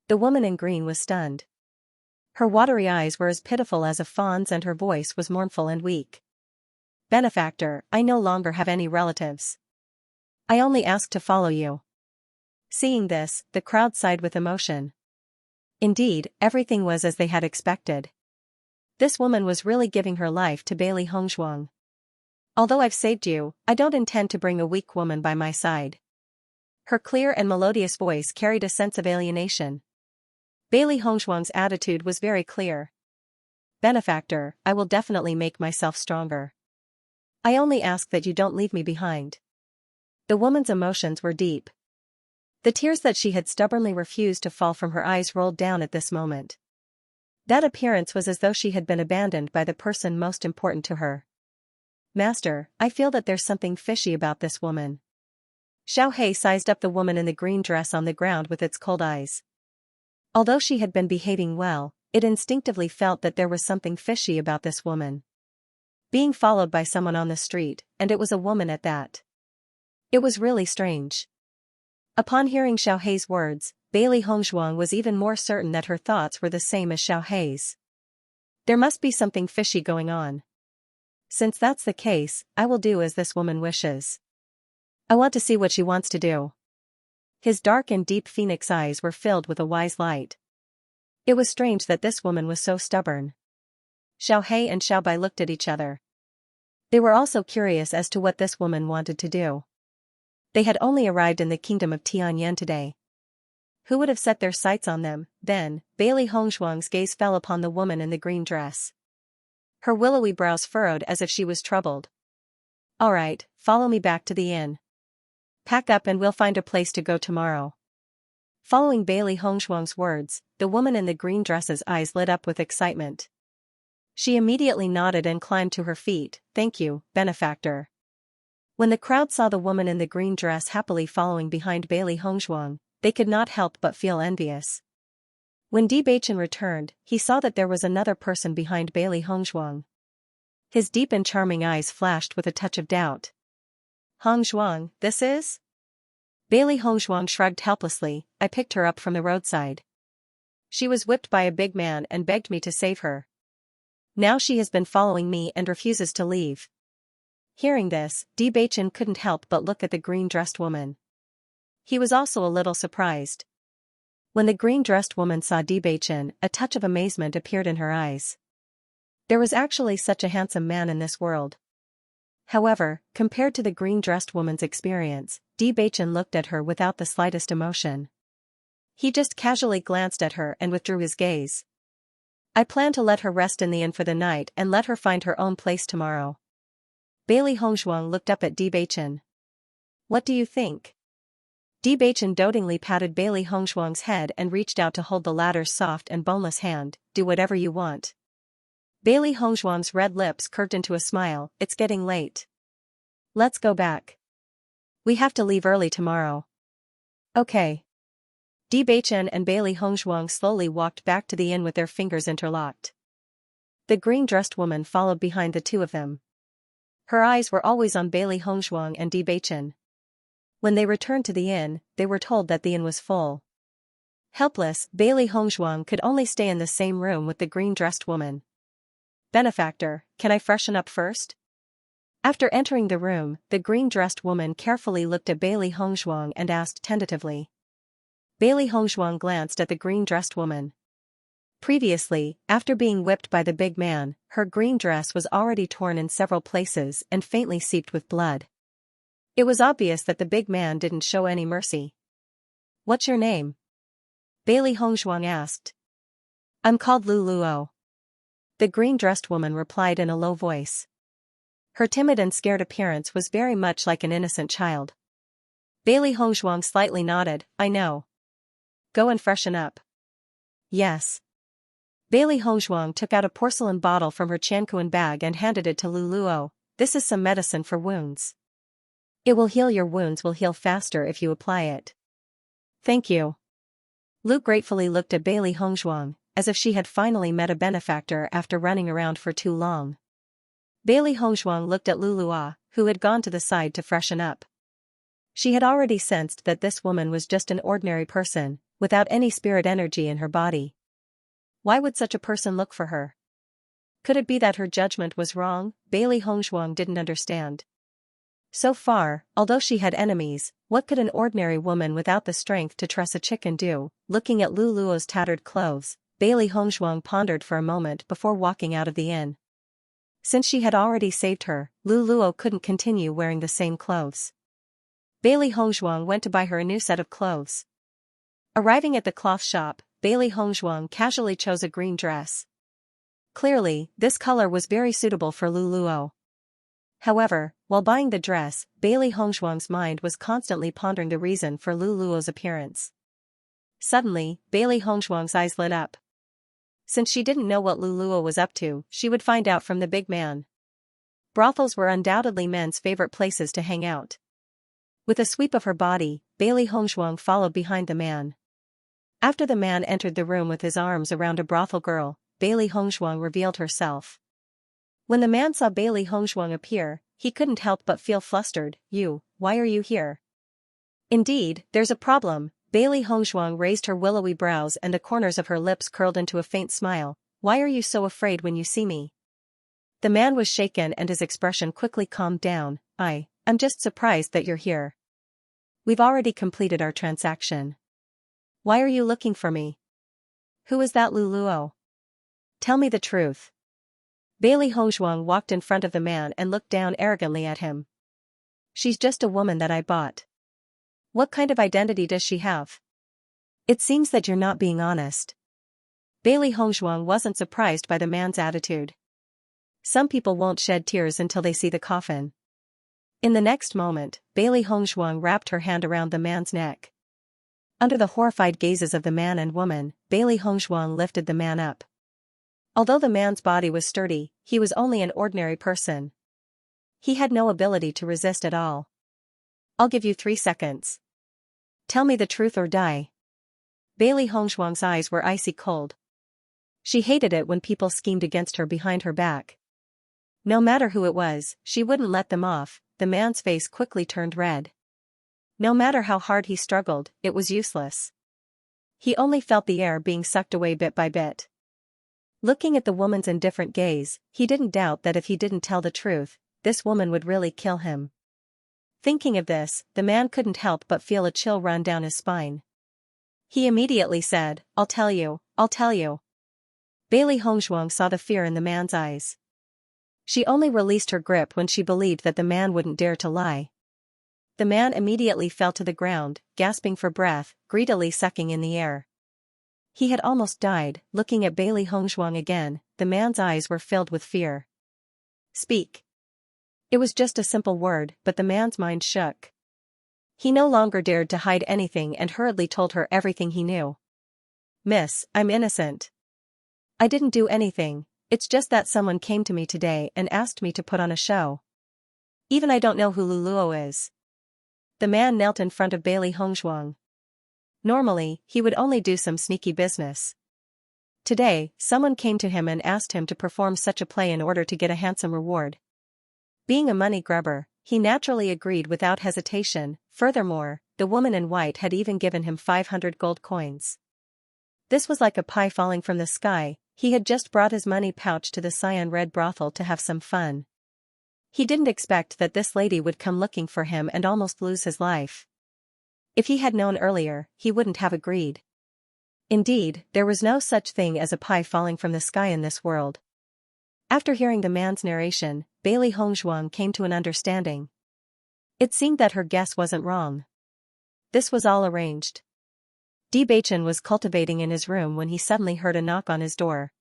S1: The woman in green was stunned. Her watery eyes were as pitiful as a fawn's and her voice was mournful and weak. Benefactor, I no longer have any relatives. I only ask to follow you. Seeing this, the crowd sighed with emotion. Indeed, everything was as they had expected. This woman was really giving her life to Bailey Hongzhuang. Although I've saved you, I don't intend to bring a weak woman by my side. Her clear and melodious voice carried a sense of alienation. Bailey Hongzhuang's attitude was very clear. Benefactor, I will definitely make myself stronger. I only ask that you don't leave me behind. The woman's emotions were deep. The tears that she had stubbornly refused to fall from her eyes rolled down at this moment. That appearance was as though she had been abandoned by the person most important to her. Master, I feel that there's something fishy about this woman. Xiaohe sized up the woman in the green dress on the ground with its cold eyes. Although she had been behaving well, it instinctively felt that there was something fishy about this woman. Being followed by someone on the street, and it was a woman at that. It was really strange. Upon hearing Xiaohe's words, Bailey Hongzhuang was even more certain that her thoughts were the same as Xiaohe's. There must be something fishy going on. Since that's the case, I will do as this woman wishes. I want to see what she wants to do. His dark and deep phoenix eyes were filled with a wise light. It was strange that this woman was so stubborn. Xiaohe and Xiaobai looked at each other. They were also curious as to what this woman wanted to do. They had only arrived in the kingdom of Tianyan today. Who would have set their sights on them? Then, Bailey Hongzhuang's gaze fell upon the woman in the green dress. Her willowy brows furrowed as if she was troubled. All right, follow me back to the inn. Pack up and we'll find a place to go tomorrow. Following Bailey Hongshuang's words, the woman in the green dress's eyes lit up with excitement. She immediately nodded and climbed to her feet. Thank you, benefactor. When the crowd saw the woman in the green dress happily following behind Bailey Hongshuang, they could not help but feel envious. When Bewitching returned, he saw that there was another person behind Bailey Hongshuang. His deep and charming eyes flashed with a touch of doubt. Hongshuang, this is? Bailey Hongshuang shrugged helplessly. I picked her up from the roadside. She was whipped by a big man and begged me to save her. Now she has been following me and refuses to leave. Hearing this, Bewitching couldn't help but look at the green-dressed woman. He was also a little surprised. When the green-dressed woman saw Bewitching, a touch of amazement appeared in her eyes. There was actually such a handsome man in this world. However, compared to the green-dressed woman's experience, Bewitching looked at her without the slightest emotion. He just casually glanced at her and withdrew his gaze. I plan to let her rest in the inn for the night and let her find her own place tomorrow. Bailey Hongshuang looked up at Bewitching. What do you think? Bewitching dotingly patted Bailey Hongshuang's head and reached out to hold the latter's soft and boneless hand. Do whatever you want. Bailey Hongshuang's red lips curved into a smile. It's getting late. Let's go back. We have to leave early tomorrow. Okay. Bewitching and Bailey Hongshuang slowly walked back to the inn with their fingers interlocked. The green-dressed woman followed behind the two of them. Her eyes were always on Bailey Hongshuang and Bewitching. When they returned to the inn, they were told that the inn was full. Helpless, Bailey Hongshuang could only stay in the same room with the green-dressed woman. Benefactor, can I freshen up first? After entering the room, the green-dressed woman carefully looked at Bailey Hongshuang and asked tentatively. Bailey Hongshuang glanced at the green-dressed woman. Previously, after being whipped by the big man, her green dress was already torn in several places and faintly seeped with blood. It was obvious that the big man didn't show any mercy. What's your name? Bailey Hongshuang asked. I'm called Lu Luo. The green-dressed woman replied in a low voice. Her timid and scared appearance was very much like an innocent child. Bailey Hongshuang slightly nodded. I know. Go and freshen up. Yes. Bailey Hongshuang took out a porcelain bottle from her Xianxia bag and handed it to Lu Luo. This is some medicine for wounds. It will heal your wounds will heal faster if you apply it. Thank you. Lu gratefully looked at Bailey Hongshuang, as if she had finally met a benefactor after running around for too long. Bailey Hongshuang looked at Lu Luo, who had gone to the side to freshen up. She had already sensed that this woman was just an ordinary person, without any spirit energy in her body. Why would such a person look for her? Could it be that her judgment was wrong? Bailey Hongshuang didn't understand. So far, although she had enemies, what could an ordinary woman without the strength to truss a chicken do? Looking at Lu Luo's tattered clothes, Bailey Hongshuang pondered for a moment before walking out of the inn. Since she had already saved her, Lu Luo couldn't continue wearing the same clothes. Bailey Hongshuang went to buy her a new set of clothes. Arriving at the cloth shop, Bailey Hongshuang casually chose a green dress. Clearly, this color was very suitable for Lu Luo. However, while buying the dress, Bailey Hongshuang's mind was constantly pondering the reason for Lu Luo's appearance. Suddenly, Bailey Hongshuang's eyes lit up. Since she didn't know what Lu Luo was up to, she would find out from the big man. Brothels were undoubtedly men's favorite places to hang out. With a sweep of her body, Bailey Hongshuang followed behind the man. After the man entered the room with his arms around a brothel girl, Bailey Hongshuang revealed herself. When the man saw Bailey Hongshuang appear, he couldn't help but feel flustered. Why are you here? Indeed, there's a problem. Bailey Hongshuang raised her willowy brows and the corners of her lips curled into a faint smile. Why are you so afraid when you see me? The man was shaken and his expression quickly calmed down. I'm just surprised that you're here. We've already completed our transaction. Why are you looking for me? Who is that Lu Luo? Tell me the truth. Bailey Hongshuang walked in front of the man and looked down arrogantly at him. She's just a woman that I bought. What kind of identity does she have? It seems that you're not being honest. Bailey Hongshuang wasn't surprised by the man's attitude. Some people won't shed tears until they see the coffin. In the next moment, Bailey Hongzhuang wrapped her hand around the man's neck. Under the horrified gazes of the man and woman, Bailey Hongzhuang lifted the man up. Although the man's body was sturdy, he was only an ordinary person. He had no ability to resist at all. "I'll give you 3 seconds. Tell me the truth or die." Bailey Hongzhuang's eyes were icy cold. She hated it when people schemed against her behind her back. No matter who it was, she wouldn't let them off. The man's face quickly turned red. No matter how hard he struggled, it was useless. He only felt the air being sucked away bit by bit. Looking at the woman's indifferent gaze, he didn't doubt that if he didn't tell the truth, this woman would really kill him. Thinking of this, the man couldn't help but feel a chill run down his spine. He immediately said, I'll tell you, I'll tell you." Bailey Hongzhuang saw the fear in the man's eyes. She only released her grip when she believed that the man wouldn't dare to lie. The man immediately fell to the ground, gasping for breath, greedily sucking in the air. He had almost died. Looking at Bailey Hongzhuang again, the man's eyes were filled with fear. "Speak." It was just a simple word, but the man's mind shook. He no longer dared to hide anything and hurriedly told her everything he knew. "Miss, I'm innocent. I didn't do anything. It's just that someone came to me today and asked me to put on a show. Even I don't know who Luluo is." The man knelt in front of Bailey Hongzhuang. Normally, he would only do some sneaky business. Today, someone came to him and asked him to perform such a play in order to get a handsome reward. Being a money grubber, he naturally agreed without hesitation. Furthermore, the woman in white had even given him 500 gold coins. This was like a pie falling from the sky. He had just brought his money pouch to the cyan red brothel to have some fun. He didn't expect that this lady would come looking for him and almost lose his life. If he had known earlier, he wouldn't have agreed. Indeed, there was no such thing as a pie falling from the sky in this world. After hearing the man's narration, Bailey Hongzhuang came to an understanding. It seemed that her guess wasn't wrong. This was all arranged. Bewitching was cultivating in his room when he suddenly heard a knock on his door.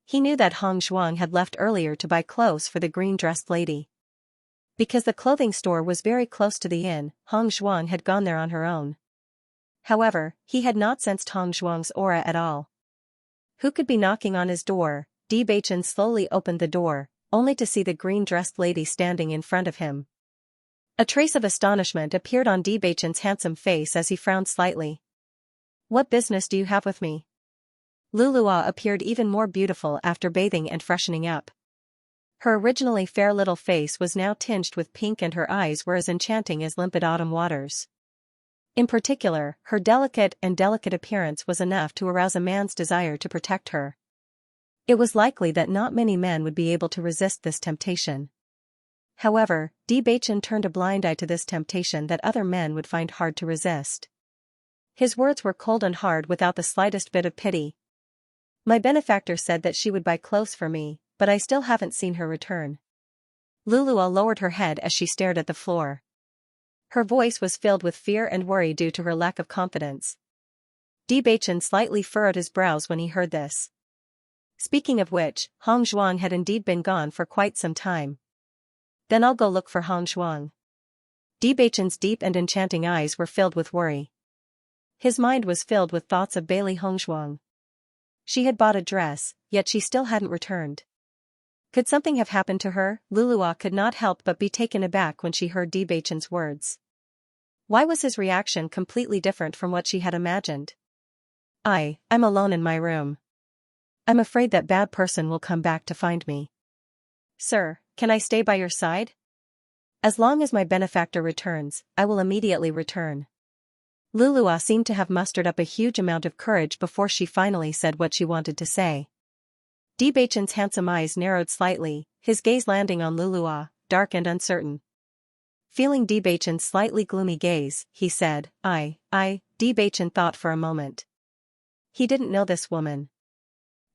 S1: He knew that Hongzhuang had left earlier to buy clothes for the green-dressed lady. Because the clothing store was very close to the inn, Hongzhuang had gone there on her own. However, he had not sensed Hongzhuang's aura at all. Who could be knocking on his door? Bewitching slowly opened the door, only to see the green-dressed lady standing in front of him. A trace of astonishment appeared on Bewitching's handsome face as he frowned slightly. "What business do you have with me?" Luluo appeared even more beautiful after bathing and freshening up. Her originally fair little face was now tinged with pink and her eyes were as enchanting as limpid autumn waters. In particular, her delicate appearance was enough to arouse a man's desire to protect her. It was likely that not many men would be able to resist this temptation. However, Bewitching turned a blind eye to this temptation that other men would find hard to resist. His words were cold and hard without the slightest bit of pity. "My benefactor said that she would buy clothes for me, but I still haven't seen her return." Luluo lowered her head as she stared at the floor. Her voice was filled with fear and worry due to her lack of confidence. Bewitching slightly furrowed his brows when he heard this. Speaking of which, Hongzhuang had indeed been gone for quite some time. "Then I'll go look for Hongzhuang." Bewitching's deep and enchanting eyes were filled with worry. His mind was filled with thoughts of Bailey Hongzhuang. She had bought a dress, yet she still hadn't returned. Could something have happened to her? Luluo could not help but be taken aback when she heard Bewitching's words. Why was his reaction completely different from what she had imagined? I'm alone in my room. I'm afraid that bad person will come back to find me." "Sir, can I stay by your side?" "As long as my benefactor returns, I will immediately return." Luluo seemed to have mustered up a huge amount of courage before she finally said what she wanted to say. Bewitching's handsome eyes narrowed slightly, his gaze landing on Luluo, dark and uncertain. Feeling Bewitching's slightly gloomy gaze, he said, Bewitching thought for a moment. He didn't know this woman.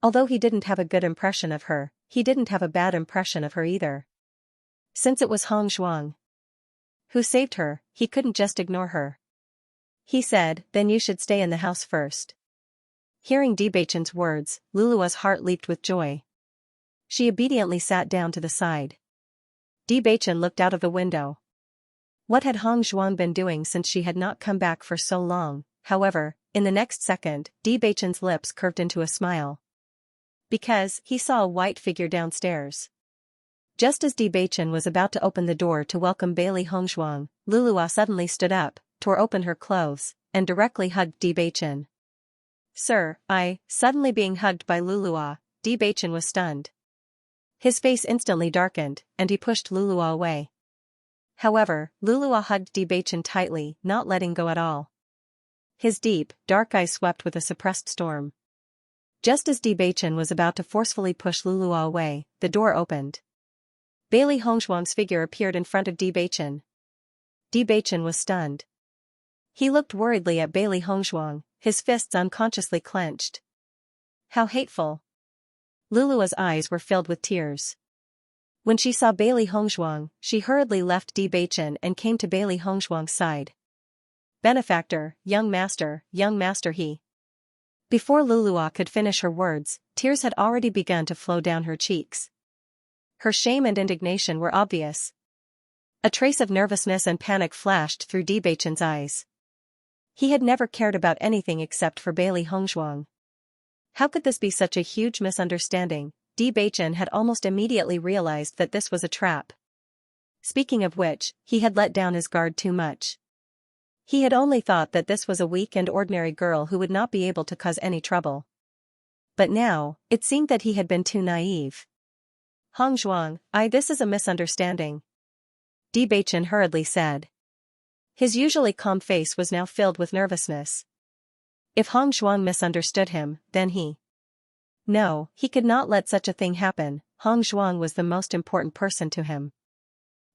S1: Although he didn't have a good impression of her, he didn't have a bad impression of her either. Since it was Hongzhuang who saved her, he couldn't just ignore her. He said, "Then you should stay in the house first." Hearing Bewitching's words, Luluo's heart leaped with joy. She obediently sat down to the side. Bewitching looked out of the window. What had Hong Zhuang been doing since she had not come back for so long? However, in the next second, Bewitching's lips curved into a smile. Because he saw a white figure downstairs. Just as Bewitching was about to open the door to welcome Bailey Hongzhuang, Lulua suddenly stood up, tore open her clothes, and directly hugged Bewitching. Sir, suddenly being hugged by Lulua, Bewitching was stunned. His face instantly darkened, and he pushed Lulua away. However, Lulua hugged Bewitching tightly, not letting go at all. His deep, dark eyes swept with a suppressed storm. Just as Bewitching was about to forcefully push Lulua away, the door opened. Bailey Hongzhuang's figure appeared in front of Bewitching. Bewitching was stunned. He looked worriedly at Bailey Hongzhuang, his fists unconsciously clenched. How hateful. Lulua's eyes were filled with tears. When she saw Bailey Hongzhuang, she hurriedly left Bewitching and came to Bailey Hongzhuang's side. Benefactor, young master he. Before Lulua could finish her words, tears had already begun to flow down her cheeks. Her shame and indignation were obvious. A trace of nervousness and panic flashed through Bewitching's eyes. He had never cared about anything except for Bailey Hongzhuang. How could this be such a huge misunderstanding? Bewitching had almost immediately realized that this was a trap. Speaking of which, he had let down his guard too much. He had only thought that this was a weak and ordinary girl who would not be able to cause any trouble. But now, it seemed that he had been too naive. Hongzhuang, this is a misunderstanding. Bewitching hurriedly said. His usually calm face was now filled with nervousness. If Hongzhuang misunderstood him, then he. No, he could not let such a thing happen. Hongzhuang was the most important person to him.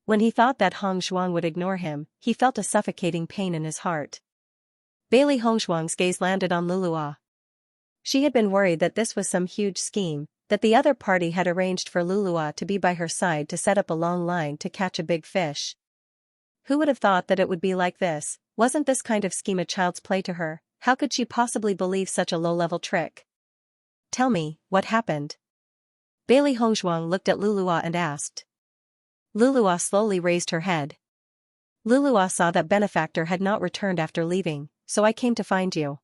S1: When he thought that Hongzhuang would ignore him, he felt a suffocating pain in his heart. Bailey Hongzhuang's gaze landed on Lulua. She had been worried that this was some huge scheme, that the other party had arranged for Lulua to be by her side to set up a long line to catch a big fish. Who would have thought that it would be like this? Wasn't this kind of scheme a child's play to her? How could she possibly believe such a low-level trick? Tell me, what happened? Bailey Hongzhuang looked at Lulua and asked. Lulua slowly raised her head. Lulua saw that Benefactor had not returned after leaving, so I came to find you.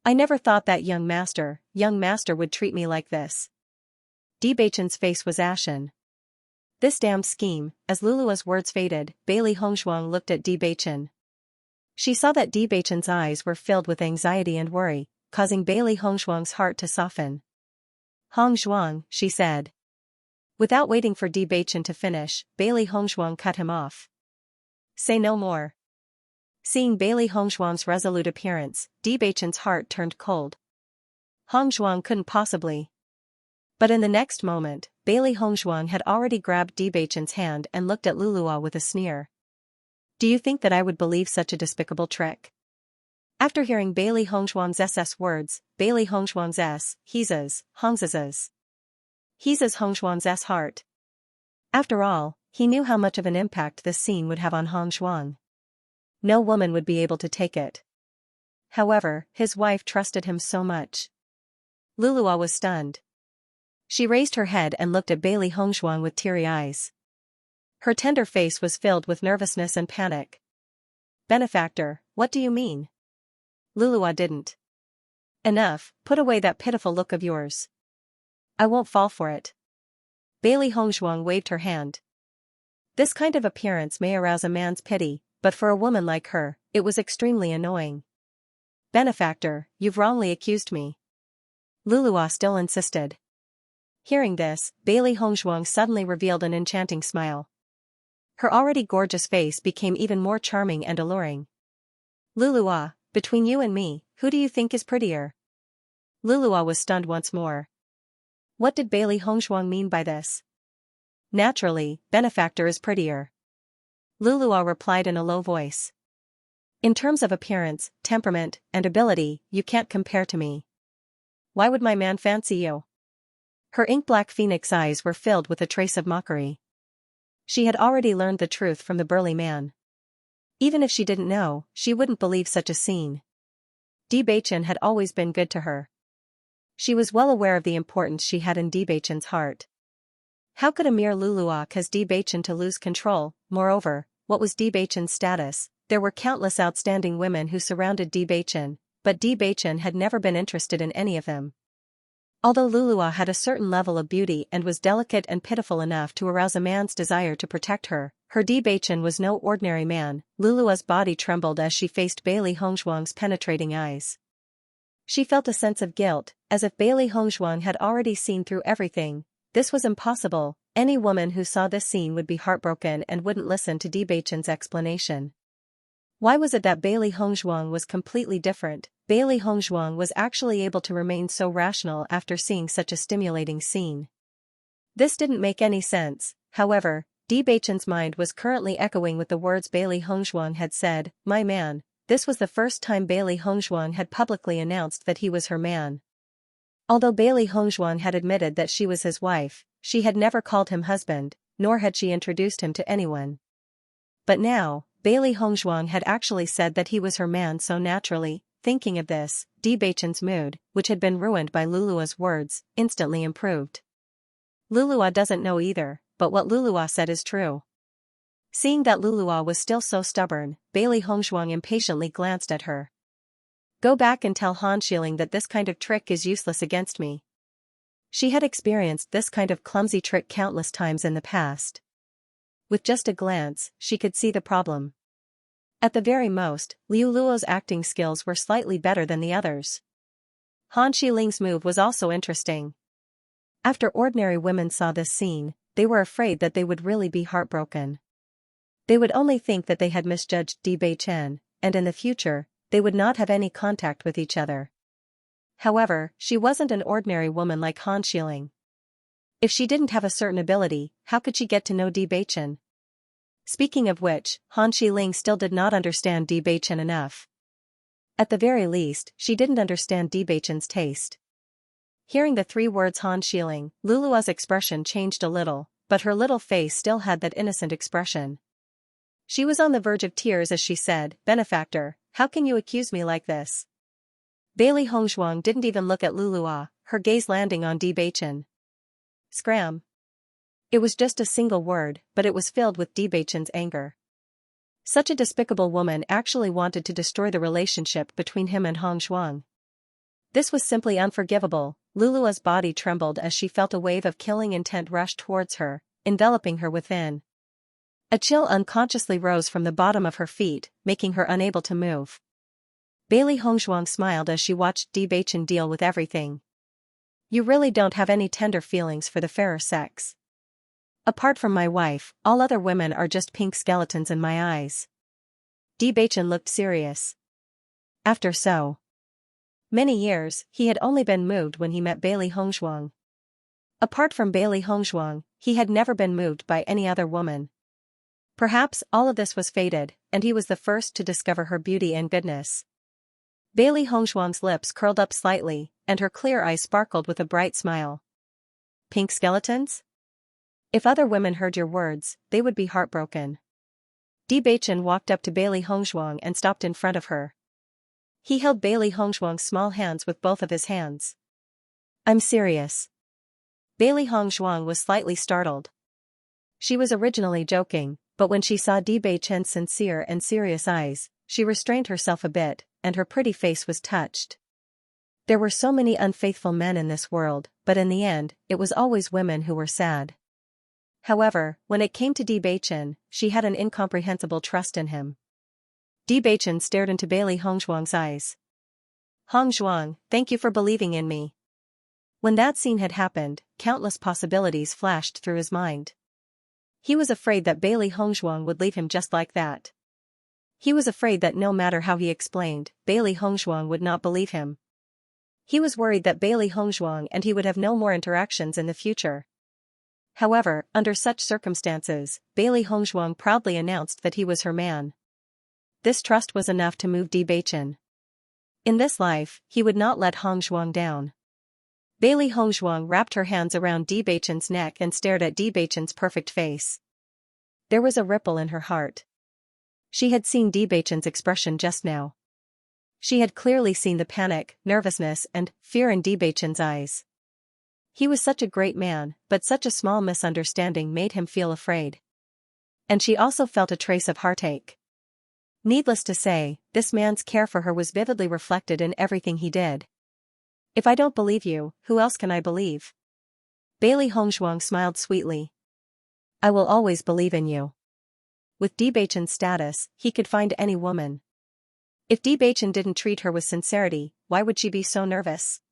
S1: I never thought that young master would treat me like this. Bewitching's face was ashen. This damned scheme. As Lulua's words faded, Bailey Hongzhuang looked at Bewitching. She saw that Bewitching's eyes were filled with anxiety and worry, causing Bailey Hongzhuang's heart to soften. Hongzhuang, she said. Without waiting for Bewitching to finish, Bailey Hongzhuang cut him off. Say no more. Seeing Bailey Hongzhuang's resolute appearance, Bewitching's heart turned cold. Hongzhuang couldn't possibly. But in the next moment, Bailey Hongzhuang had already grabbed Bewitching's hand and looked at Lulua with a sneer. Do you think that I would believe such a despicable trick? After hearing Bailey Hongzhuang's words, Bailey Hongzhuang's Hongz's Hongzhuang's heart. After all, he knew how much of an impact this scene would have on Hongzhuang. No woman would be able to take it. However, his wife trusted him so much. Lulua was stunned. She raised her head and looked at Bailey Hongzhuang with teary eyes. Her tender face was filled with nervousness and panic. Benefactor, what do you mean? Lulua didn't. Enough, put away that pitiful look of yours. I won't fall for it. Bailey Hongzhuang waved her hand. This kind of appearance may arouse a man's pity, but for a woman like her, it was extremely annoying. Benefactor, you've wrongly accused me. Lulua still insisted. Hearing this, Bailey Hongzhuang suddenly revealed an enchanting smile. Her already gorgeous face became even more charming and alluring. Lulua, between you and me, who do you think is prettier? Lulua was stunned once more. What did Bailey Hongzhuang mean by this? Naturally, Benefactor is prettier. Lulua replied in a low voice. In terms of appearance, temperament, and ability, you can't compare to me. Why would my man fancy you? Her ink-black phoenix eyes were filled with a trace of mockery. She had already learned the truth from the burly man. Even if she didn't know, she wouldn't believe such a scene. Bewitching had always been good to her. She was well aware of the importance she had in Bewitching's heart. How could a mere Lulua cause Bewitching to lose control? Moreover, what was Bewitching's status? There were countless outstanding women who surrounded Bewitching, but Bewitching had never been interested in any of them. Although Lulua had a certain level of beauty and was delicate and pitiful enough to arouse a man's desire to protect her, her Bewitching was no ordinary man. Lulua's body trembled as she faced Bailey Hongzhuang's penetrating eyes. She felt a sense of guilt, as if Bailey Hongzhuang had already seen through everything. This was impossible. Any woman who saw this scene would be heartbroken and wouldn't listen to Bewitching's explanation. Why was it that Bailey Hongzhuang was completely different? Bailey Hongzhuang was actually able to remain so rational after seeing such a stimulating scene. This didn't make any sense. However, Bewitching's mind was currently echoing with the words Bailey Hongzhuang had said, "My man." This was the first time Bailey Hongzhuang had publicly announced that he was her man. Although Bailey Hongzhuang had admitted that she was his wife, she had never called him husband, nor had she introduced him to anyone. But now, Bailey Hongzhuang had actually said that he was her man so naturally. Thinking of this, Bewitching's mood, which had been ruined by Lulua's words, instantly improved. Lulua doesn't know either, but what Lulua said is true. Seeing that Lulua was still so stubborn, Bailey Hongzhuang impatiently glanced at her. "Go back and tell Han Xiling that this kind of trick is useless against me." She had experienced this kind of clumsy trick countless times in the past. With just a glance, she could see the problem. At the very most, Liu Luo's acting skills were slightly better than the others. Han Xiling's move was also interesting. After ordinary women saw this scene, they were afraid that they would really be heartbroken. They would only think that they had misjudged Bewitching, and in the future, they would not have any contact with each other. However, she wasn't an ordinary woman like Han Xiling. If she didn't have a certain ability, how could she get to know Bewitching? Speaking of which, Han Xiling still did not understand Bewitching enough. At the very least, she didn't understand Bewitching's taste. Hearing the 3 words Han Xiling, Lulua's expression changed a little, but her little face still had that innocent expression. She was on the verge of tears as she said, "Benefactor, how can you accuse me like this?" Bailey Hongzhuang didn't even look at Lulua, her gaze landing on Bewitching. "Scram." It was just a single word, but it was filled with Bewitching's anger. Such a despicable woman actually wanted to destroy the relationship between him and Hongzhuang. This was simply unforgivable. Lulua's body trembled as she felt a wave of killing intent rush towards her, enveloping her within. A chill unconsciously rose from the bottom of her feet, making her unable to move. Bailey Hongzhuang smiled as she watched Bewitching deal with everything. "You really don't have any tender feelings for the fairer sex. Apart from my wife, all other women are just pink skeletons in my eyes." Bewitching looked serious. After so many years, he had only been moved when he met Bailey Hongzhuang. Apart from Bailey Hongzhuang, he had never been moved by any other woman. Perhaps all of this was fated, and he was the first to discover her beauty and goodness. Bailey Hongzhuang's lips curled up slightly, and her clear eyes sparkled with a bright smile. "Pink skeletons? If other women heard your words, they would be heartbroken." Bewitching walked up to Bailey Hongzhuang and stopped in front of her. He held Bailey Hongzhuang's small hands with both of his hands. "I'm serious." Bailey Hongzhuang was slightly startled. She was originally joking, but when she saw Bewitching's sincere and serious eyes, she restrained herself a bit, and her pretty face was touched. There were so many unfaithful men in this world, but in the end, it was always women who were sad. However, when it came to Bewitching, she had an incomprehensible trust in him. Bewitching stared into Bailey Hongzhuang's eyes. "Hongzhuang, thank you for believing in me." When that scene had happened, countless possibilities flashed through his mind. He was afraid that Bailey Hongzhuang would leave him just like that. He was afraid that no matter how he explained, Bailey Hongzhuang would not believe him. He was worried that Bailey Hongzhuang and he would have no more interactions in the future. However, under such circumstances, Bailey Hongzhuang proudly announced that he was her man. This trust was enough to move Bewitching. In this life, he would not let Hongzhuang down. Bailey Hongzhuang wrapped her hands around Bewitching's neck and stared at Bewitching's perfect face. There was a ripple in her heart. She had seen Bewitching's expression just now. She had clearly seen the panic, nervousness and fear in Bewitching's eyes. He was such a great man, but such a small misunderstanding made him feel afraid. And she also felt a trace of heartache. Needless to say, this man's care for her was vividly reflected in everything he did. If I don't believe you, who else can I believe? Bailey Hongzhuang smiled sweetly. I will always believe in you. With Debachen's status, he could find any woman. If Debachen didn't treat her with sincerity, why would she be so nervous?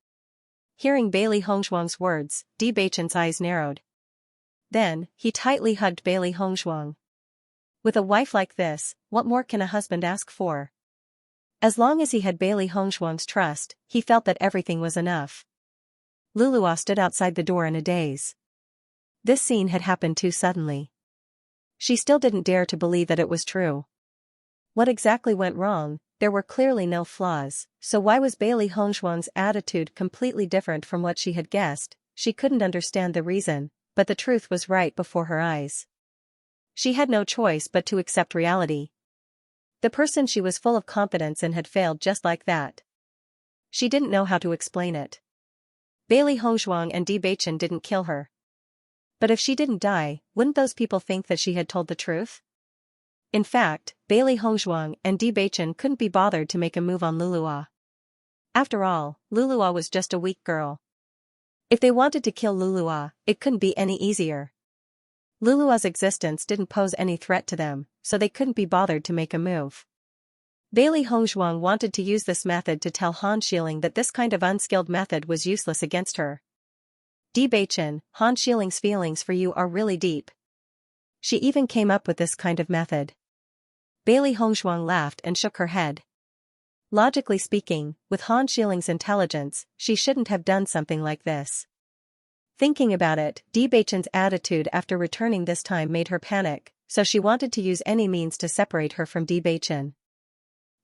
S1: Hearing Bailey Hongzhuang's words, Debachen's eyes narrowed. Then, he tightly hugged Bailey Hongzhuang. With a wife like this, what more can a husband ask for? As long as he had Bailey Hongzhuang's trust, he felt that everything was enough. Luluwa stood outside the door in a daze. This scene had happened too suddenly. She still didn't dare to believe that it was true. What exactly went wrong? There were clearly no flaws, so why was Bailey Hongzhuang's attitude completely different from what she had guessed? She couldn't understand the reason, but the truth was right before her eyes. She had no choice but to accept reality. The person she was full of confidence in had failed just like that. She didn't know how to explain it. Bailey Hongzhuang and Debachen didn't kill her. But if she didn't die, wouldn't those people think that she had told the truth? In fact, Bailey Hongzhuang and Debachen couldn't be bothered to make a move on Luluwa. After all, Luluwa was just a weak girl. If they wanted to kill Luluwa, it couldn't be any easier. Luluwa's existence didn't pose any threat to them, so they couldn't be bothered to make a move. Bailey Hongzhuang wanted to use this method to tell Han Xiling that this kind of unskilled method was useless against her. Debachen, Han Xiling's feelings for you are really deep. She even came up with this kind of method. Bailey Hongzhuang laughed and shook her head. Logically speaking, with Han Xiling's intelligence, she shouldn't have done something like this. Thinking about it, Debachen's attitude after returning this time made her panic, so she wanted to use any means to separate her from Debachen.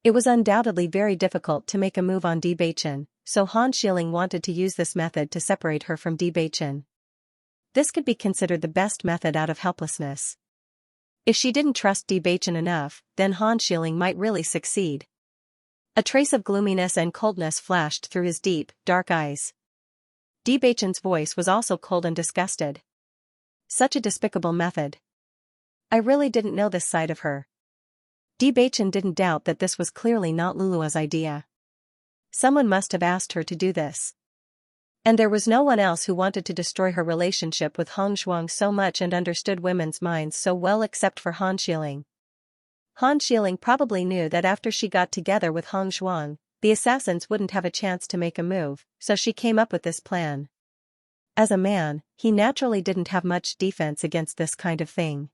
S1: It was undoubtedly very difficult to make a move on Debachen, so Han Xiling wanted to use this method to separate her from Debachen. This could be considered the best method out of helplessness. If she didn't trust Debachen enough, then Han Xiling might really succeed. A trace of gloominess and coldness flashed through his deep, dark eyes. Debachen's voice was also cold and disgusted. Such a despicable method. I really didn't know this side of her. Debachen didn't doubt that this was clearly not Lulua's idea. Someone must have asked her to do this. And there was no one else who wanted to destroy her relationship with Hongzhuang so much and understood women's minds so well except for Han Xiling. Han Xiling probably knew that after she got together with Hongzhuang, the assassins wouldn't have a chance to make a move, so she came up with this plan. As a man, he naturally didn't have much defense against this kind of thing.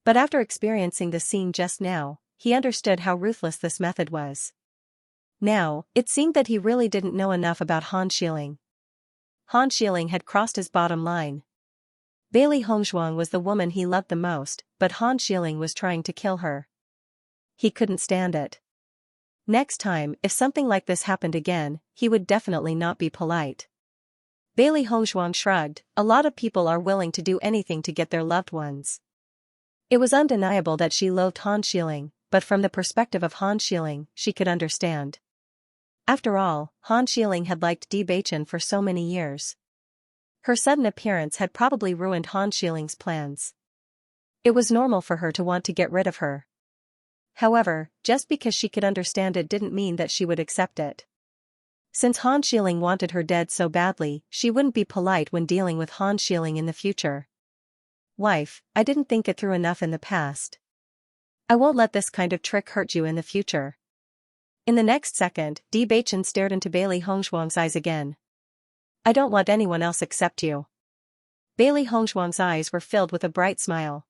S1: But after experiencing the scene just now, he understood how ruthless this method was. Now, it seemed that he really didn't know enough about Han Xiling. Han Xiling had crossed his bottom line. Bailey Hongzhuang was the woman he loved the most, but Han Xiling was trying to kill her. He couldn't stand it. Next time, if something like this happened again, he would definitely not be polite. Bailey Hongzhuang shrugged. A lot of people are willing to do anything to get their loved ones. It was undeniable that she loathed Han Xiling, but from the perspective of Han Xiling, she could understand. After all, Han Xiling had liked Debachen for so many years. Her sudden appearance had probably ruined Han Xiling's plans. It was normal for her to want to get rid of her. However, just because she could understand it didn't mean that she would accept it. Since Han Xiling wanted her dead so badly, she wouldn't be polite when dealing with Han Xiling in the future. Wife, I didn't think it through enough in the past. I won't let this kind of trick hurt you in the future. In the next second, Debachen stared into Bailey Hongzhuang's eyes again. I don't want anyone else except you. Bailey Hongzhuang's eyes were filled with a bright smile.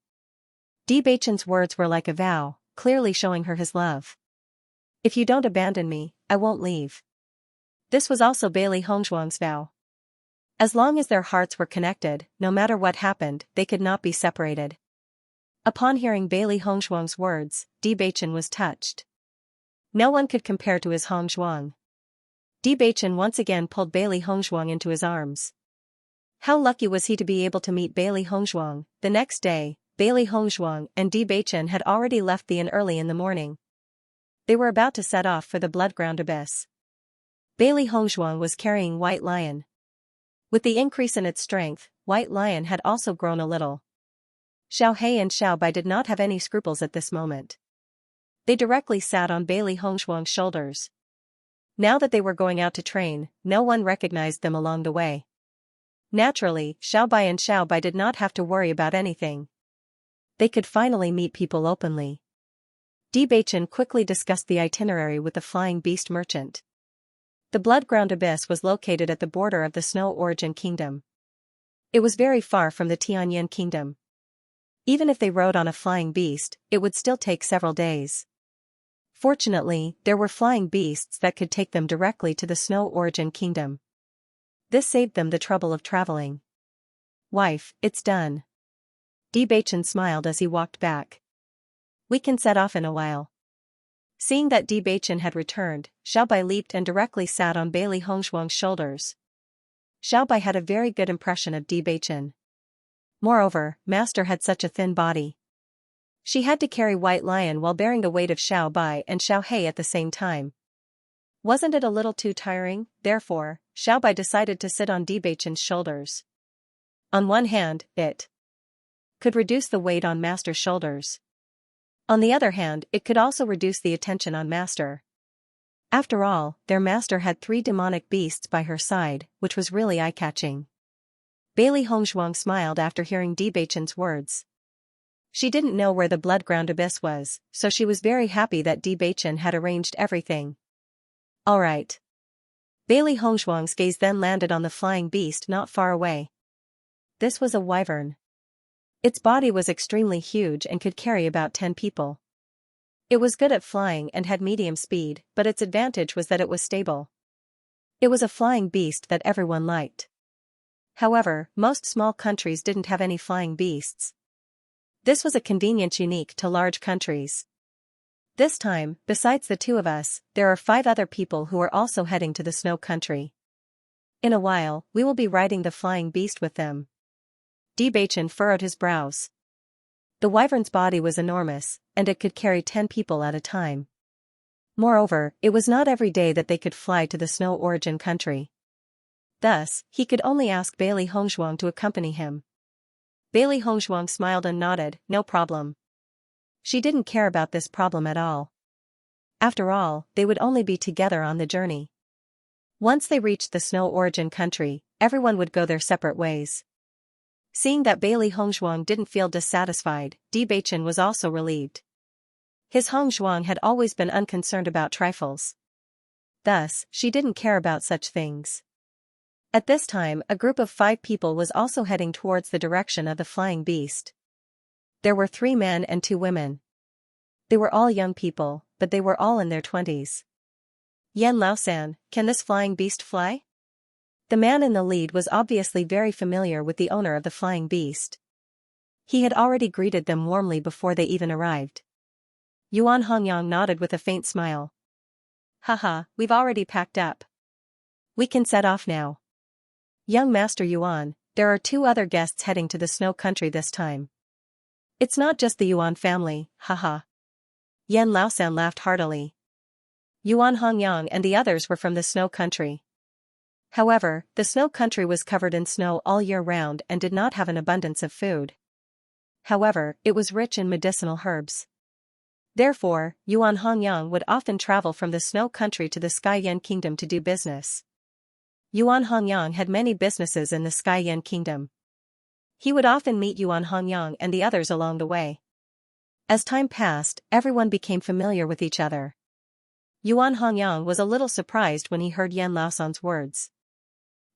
S1: Debachen's words were like a vow, clearly showing her his love. If you don't abandon me, I won't leave. This was also Bailey Hongzhuang's vow. As long as their hearts were connected, no matter what happened, they could not be separated. Upon hearing Bailey Hongzhuang's words, Debachen was touched. No one could compare to his Hongzhuang. Debachen once again pulled Bailey Hongzhuang into his arms. How lucky was he to be able to meet Bailey Hongzhuang? The next day, Bailey Hongzhuang and Debachen had already left the inn early in the morning. They were about to set off for the Bloodground Abyss. Bailey Hongzhuang was carrying White Lion. With the increase in its strength, White Lion had also grown a little. Xiao He and Xiao Bai did not have any scruples at this moment. They directly sat on Bailey Hongshuang's shoulders. Now that they were going out to train, no one recognized them along the way. Naturally, Xiao Bai and Xiao Bai did not have to worry about anything. They could finally meet people openly. Bewitching quickly discussed the itinerary with the flying beast merchant. The blood-ground abyss was located at the border of the Snow Origin Kingdom. It was very far from the Tianyan Kingdom. Even if they rode on a flying beast, it would still take several days. Fortunately, there were flying beasts that could take them directly to the Snow Origin Kingdom. This saved them the trouble of traveling. "Wife, it's done." Bewitching smiled as he walked back. "We can set off in a while." Seeing that Bewitching had returned, Xiao Bai leaped and directly sat on Bailey Hongshuang's shoulders. Xiao Bai had a very good impression of Bewitching. Moreover, Master had such a thin body. She had to carry White Lion while bearing the weight of Xiao Bai and Xiao He at the same time. Wasn't it a little too tiring? Therefore, Xiao Bai decided to sit on Bewitching's shoulders. On one hand, it could reduce the weight on Master's shoulders. On the other hand, it could also reduce the attention on Master. After all, their Master had 3 demonic beasts by her side, which was really eye-catching. Bailey Hongshuang smiled after hearing Bewitching's words. She didn't know where the blood-ground abyss was, so she was very happy that Bewitching had arranged everything. All right. Bailey Hongshuang's gaze then landed on the flying beast not far away. This was a wyvern. Its body was extremely huge and could carry about 10 people. It was good at flying and had medium speed, but its advantage was that it was stable. It was a flying beast that everyone liked. However, most small countries didn't have any flying beasts. This was a convenience unique to large countries. This time, besides the 2 of us, there are 5 other people who are also heading to the snow country. In a while, we will be riding the flying beast with them. Bewitching furrowed his brows. The wyvern's body was enormous, and it could carry 10 people at a time. Moreover, it was not every day that they could fly to the Snow Origin country. Thus, he could only ask Bailey Hongshuang to accompany him. Bailey Hongshuang smiled and nodded, no problem. She didn't care about this problem at all. After all, they would only be together on the journey. Once they reached the Snow Origin country, everyone would go their separate ways. Seeing that Bailey Hongshuang didn't feel dissatisfied, Bewitching was also relieved. His Hongshuang had always been unconcerned about trifles. Thus, she didn't care about such things. At this time, a group of 5 people was also heading towards the direction of the flying beast. There were 3 men and 2 women. They were all young people, but they were all in their 20s. "Yan Laosan, can this flying beast fly?" The man in the lead was obviously very familiar with the owner of the flying beast. He had already greeted them warmly before they even arrived. Yuan Hongyang nodded with a faint smile. "Haha, we've already packed up. We can set off now." "Young Master Yuan, there are 2 other guests heading to the snow country this time. It's not just the Yuan family, haha." Yan Laosan laughed heartily. Yuan Hongyang and the others were from the snow country. However, the snow country was covered in snow all year round and did not have an abundance of food. However, it was rich in medicinal herbs. Therefore, Yuan Hongyang would often travel from the snow country to the Skyyan Kingdom to do business. Yuan Hongyang had many businesses in the Skyyan Kingdom. He would often meet Yuan Hongyang and the others along the way. As time passed, everyone became familiar with each other. Yuan Hongyang was a little surprised when he heard Yan Laosan's words.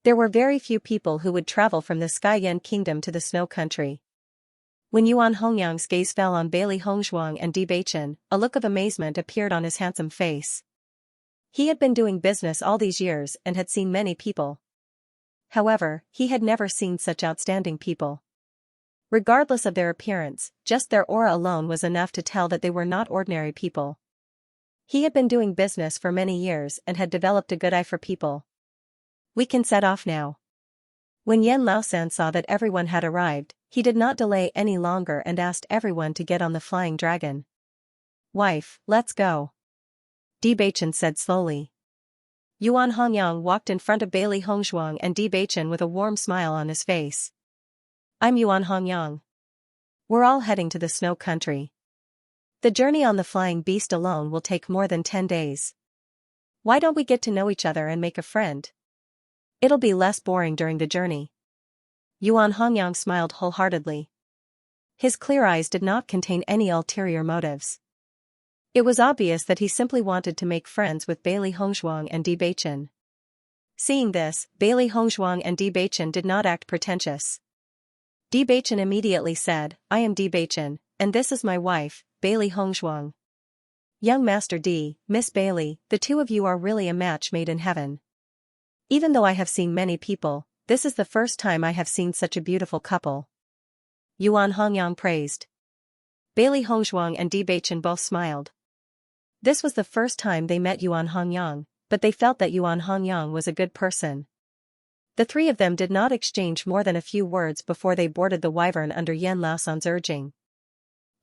S1: There were very few people who would travel from the Skyyan Kingdom to the snow country. When Yuan Hongyang's gaze fell on Bailey Hongshuang and Bewitching, a look of amazement appeared on his handsome face. He had been doing business all these years and had seen many people. However, he had never seen such outstanding people. Regardless of their appearance, just their aura alone was enough to tell that they were not ordinary people. He had been doing business for many years and had developed a good eye for people. "We can set off now." When Yan Laosan saw that everyone had arrived, he did not delay any longer and asked everyone to get on the flying dragon. "Wife, let's go," Bewitching said slowly. Yuan Hongyang walked in front of Bailey Hongzhuang and Di Beichen with a warm smile on his face. I'm Yuan Hongyang. We're all heading to the snow country. The journey on the flying beast alone will take more than 10 days. Why don't we get to know each other and make a friend? It'll be less boring during the journey. Yuan Hongyang smiled wholeheartedly. His clear eyes did not contain any ulterior motives. It was obvious that he simply wanted to make friends with Bailey Hongzhuang and Di Beichen. Seeing this, Bailey Hongzhuang and Di Beichen did not act pretentious. Di Beichen immediately said, I am Di Beichen, and this is my wife, Bailey Hongzhuang. Young Master Di, Miss Bailey, the two of you are really a match made in heaven. Even though I have seen many people, this is the first time I have seen such a beautiful couple. Yuan Hongyang praised. Bailey Hongzhuang and Di Beichen both smiled. This was the first time they met Yuan Hongyang, but they felt that Yuan Hongyang was a good person. The three of them did not exchange more than a few words before they boarded the wyvern under Yan Laosan's urging.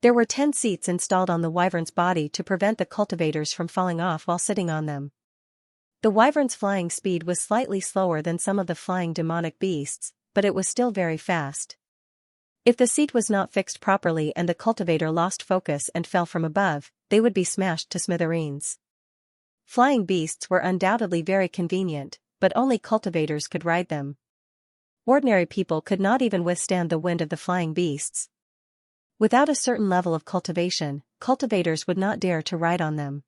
S1: There were 10 seats installed on the wyvern's body to prevent the cultivators from falling off while sitting on them. The wyvern's flying speed was slightly slower than some of the flying demonic beasts, but it was still very fast. If the seat was not fixed properly and the cultivator lost focus and fell from above, they would be smashed to smithereens. Flying beasts were undoubtedly very convenient, but only cultivators could ride them. Ordinary people could not even withstand the wind of the flying beasts. Without a certain level of cultivation, cultivators would not dare to ride on them.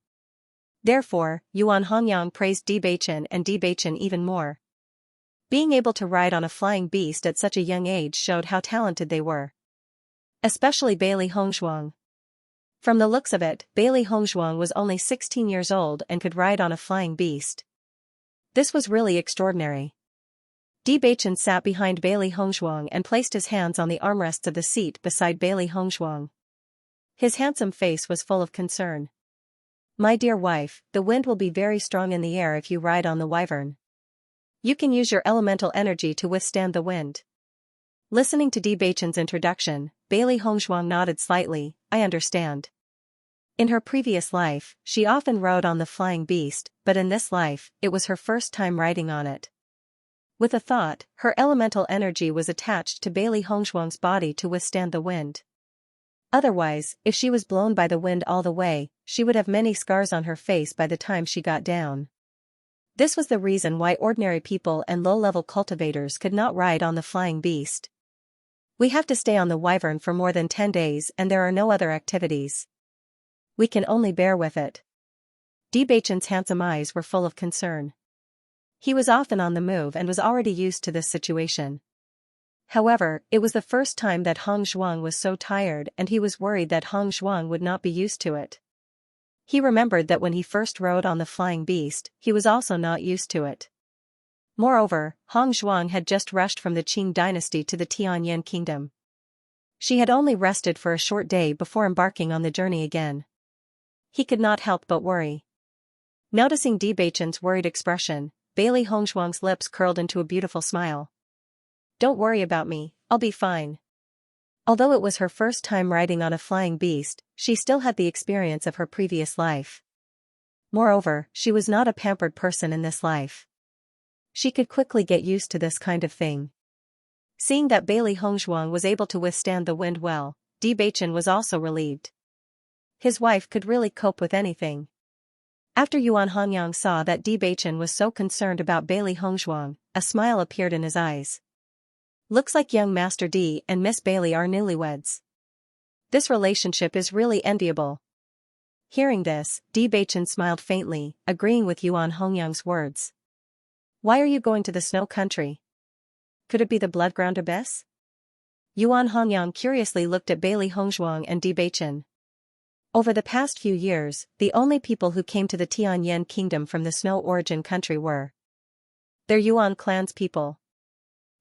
S1: Therefore, Yuan Hongyang praised Di Beichen and Di Beichen even more. Being able to ride on a flying beast at such a young age showed how talented they were. Especially Bailey Hongzhuang. From the looks of it, Bailey Hongzhuang was only 16 years old and could ride on a flying beast. This was really extraordinary. Di Beichen sat behind Bailey Hongzhuang and placed his hands on the armrests of the seat beside Bailey Hongzhuang. His handsome face was full of concern. My dear wife, the wind will be very strong in the air if you ride on the wyvern. You can use your elemental energy to withstand the wind. Listening to Di Beichen's introduction, Bailey Hongzhuang nodded slightly, I understand. In her previous life, she often rode on the flying beast, but in this life, it was her first time riding on it. With a thought, her elemental energy was attached to Bailey Hongzhuang's body to withstand the wind. Otherwise, if she was blown by the wind all the way, she would have many scars on her face by the time she got down. This was the reason why ordinary people and low-level cultivators could not ride on the flying beast. We have to stay on the wyvern for more than 10 days and there are no other activities. We can only bear with it. Di Beichen's handsome eyes were full of concern. He was often on the move and was already used to this situation. However, it was the first time that Hongzhuang was so tired and he was worried that Hongzhuang would not be used to it. He remembered that when he first rode on the flying beast, he was also not used to it. Moreover, Hongzhuang had just rushed from the Qing dynasty to the Tianyan kingdom. She had only rested for a short day before embarking on the journey again. He could not help but worry. Noticing Di Beichen's worried expression, Bailey Hongzhuang's lips curled into a beautiful smile. Don't worry about me, I'll be fine. Although it was her first time riding on a flying beast, she still had the experience of her previous life. Moreover, she was not a pampered person in this life. She could quickly get used to this kind of thing. Seeing that Bailey Hongzhuang was able to withstand the wind well, Di Beichen was also relieved. His wife could really cope with anything. After Yuan Hongyang saw that Di Beichen was so concerned about Bailey Hongzhuang, a smile appeared in his eyes. Looks like young Master Di and Miss Bailey are newlyweds. This relationship is really enviable. Hearing this, Di Beichen smiled faintly, agreeing with Yuan Hongyang's words. Why are you going to the snow country? Could it be the blood-ground abyss? Yuan Hongyang curiously looked at Bailey Hongzhuang and Di Beichen. Over the past few years, the only people who came to the Tianyan kingdom from the snow origin country were their Yuan clan's people.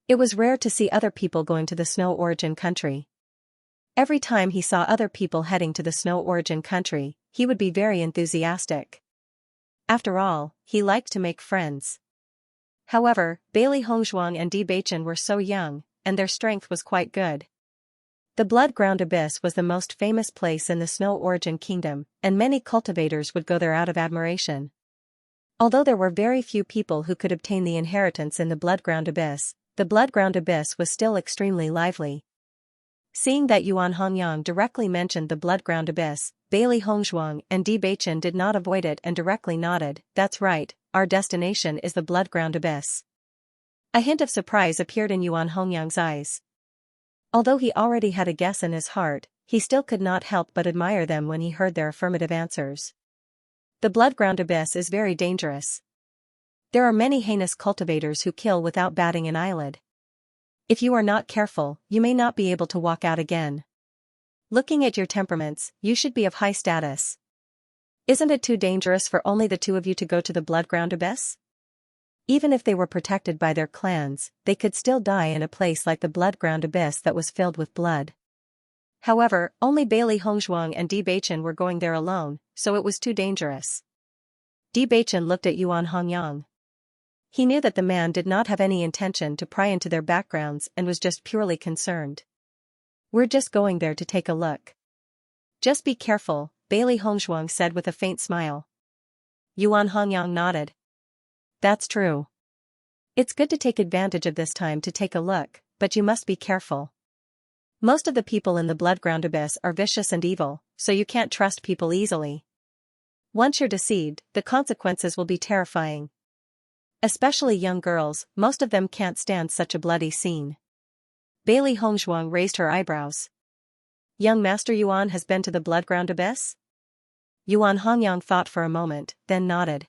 S1: It was rare to see other people going to the snow origin country. Every time he saw other people heading to the snow origin country, he would be very enthusiastic. After all, he liked to make friends. However, Bailey Hongzhuang and Di Beichen were so young, and their strength was quite good. The blood-ground abyss was the most famous place in the snow origin kingdom, and many cultivators would go there out of admiration. Although there were very few people who could obtain the inheritance in the blood-ground abyss, the blood-ground abyss was still extremely lively. Seeing that Yuan Hongyang directly mentioned the blood-ground abyss, Bailey Hongzhuang and Di Beichen did not avoid it and directly nodded. "That's right, our destination is the blood-ground abyss." A hint of surprise appeared in Yuan Hongyang's eyes. Although he already had a guess in his heart, he still could not help but admire them when he heard their affirmative answers. The blood-ground abyss is very dangerous. There are many heinous cultivators who kill without batting an eyelid. If you are not careful, you may not be able to walk out again. Looking at your temperaments, you should be of high status. Isn't it too dangerous for only the two of you to go to the blood-ground abyss? Even if they were protected by their clans, they could still die in a place like the blood-ground abyss that was filled with blood. However, only Bailey Hongzhuang and Di Beichen were going there alone, so it was too dangerous. Di Beichen looked at Yuan Hongyang. He knew that the man did not have any intention to pry into their backgrounds and was just purely concerned. "We're just going there to take a look." "Just be careful," Bailey Hongzhuang said with a faint smile. Yuan Hongyang nodded. "That's true. It's good to take advantage of this time to take a look, but you must be careful. Most of the people in the blood-ground abyss are vicious and evil, so you can't trust people easily. Once you're deceived, the consequences will be terrifying. Especially young girls, most of them can't stand such a bloody scene." Bailey Hongzhuang raised her eyebrows. "Young Master Yuan has been to the blood-ground abyss?" Yuan Hongyang thought for a moment, then nodded.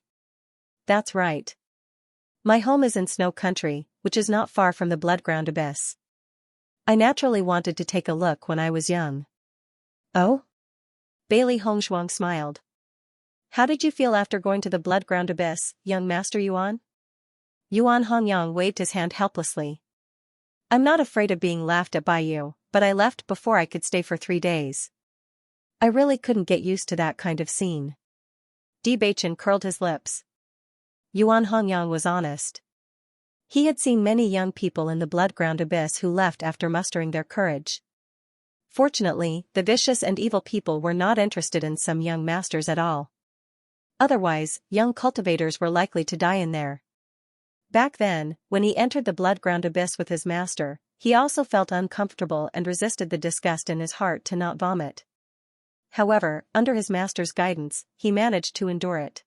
S1: "That's right. My home is in Snow Country, which is not far from the blood-ground abyss. I naturally wanted to take a look when I was young." "Oh?" Bailey Hongzhuang smiled. "How did you feel after going to the blood-ground abyss, young Master Yuan?" Yuan Hongyang waved his hand helplessly. "I'm not afraid of being laughed at by you, but I left before I could stay for 3 days. I really couldn't get used to that kind of scene." Di Beichen curled his lips. Yuan Hongyang was honest. He had seen many young people in the blood-ground abyss who left after mustering their courage. Fortunately, the vicious and evil people were not interested in some young masters at all. Otherwise, young cultivators were likely to die in there. Back then, when he entered the blood-ground abyss with his master, he also felt uncomfortable and resisted the disgust in his heart to not vomit. However, under his master's guidance, he managed to endure it.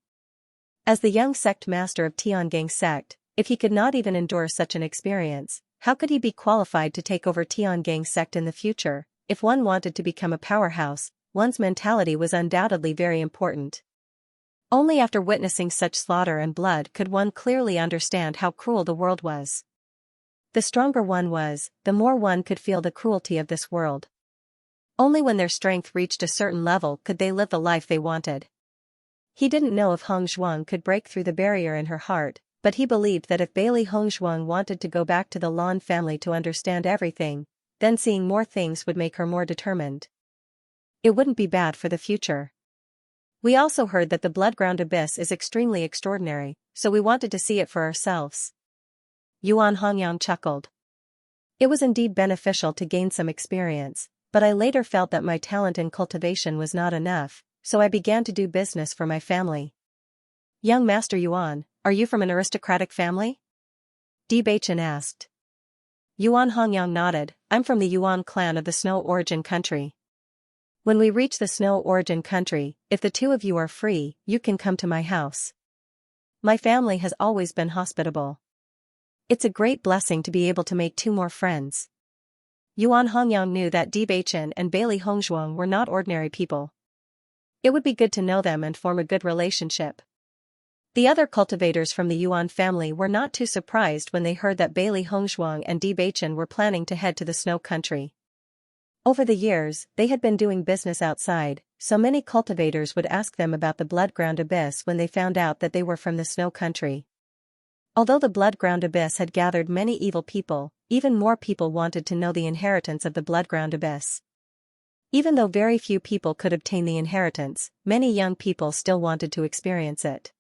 S1: As the young sect master of Tiangang sect, if he could not even endure such an experience, how could he be qualified to take over Tiangang sect in the future? If one wanted to become a powerhouse, one's mentality was undoubtedly very important. Only after witnessing such slaughter and blood could one clearly understand how cruel the world was. The stronger one was, the more one could feel the cruelty of this world. Only when their strength reached a certain level could they live the life they wanted. He didn't know if Hongzhuang could break through the barrier in her heart, but he believed that if Bailey Hongzhuang wanted to go back to the Lan family to understand everything, then seeing more things would make her more determined. It wouldn't be bad for the future. "We also heard that the blood-ground abyss is extremely extraordinary, so we wanted to see it for ourselves." Yuan Hongyang chuckled. "It was indeed beneficial to gain some experience, but I later felt that my talent in cultivation was not enough, so I began to do business for my family." "Young Master Yuan, are you from an aristocratic family?" Di Beichen asked. Yuan Hongyang nodded. "I'm from the Yuan clan of the Snow Origin Country. When we reach the Snow Origin Country, if the two of you are free, you can come to my house. My family has always been hospitable. It's a great blessing to be able to make 2 more friends." Yuan Hongyang knew that Di Beichen and Bailey Hongzhuang were not ordinary people. It would be good to know them and form a good relationship. The other cultivators from the Yuan family were not too surprised when they heard that Bailey Hongzhuang and Di Beichen were planning to head to the Snow Country. Over the years, they had been doing business outside, so many cultivators would ask them about the blood-ground abyss when they found out that they were from the Snow Country. Although the blood-ground abyss had gathered many evil people, even more people wanted to know the inheritance of the blood-ground abyss. Even though very few people could obtain the inheritance, many young people still wanted to experience it.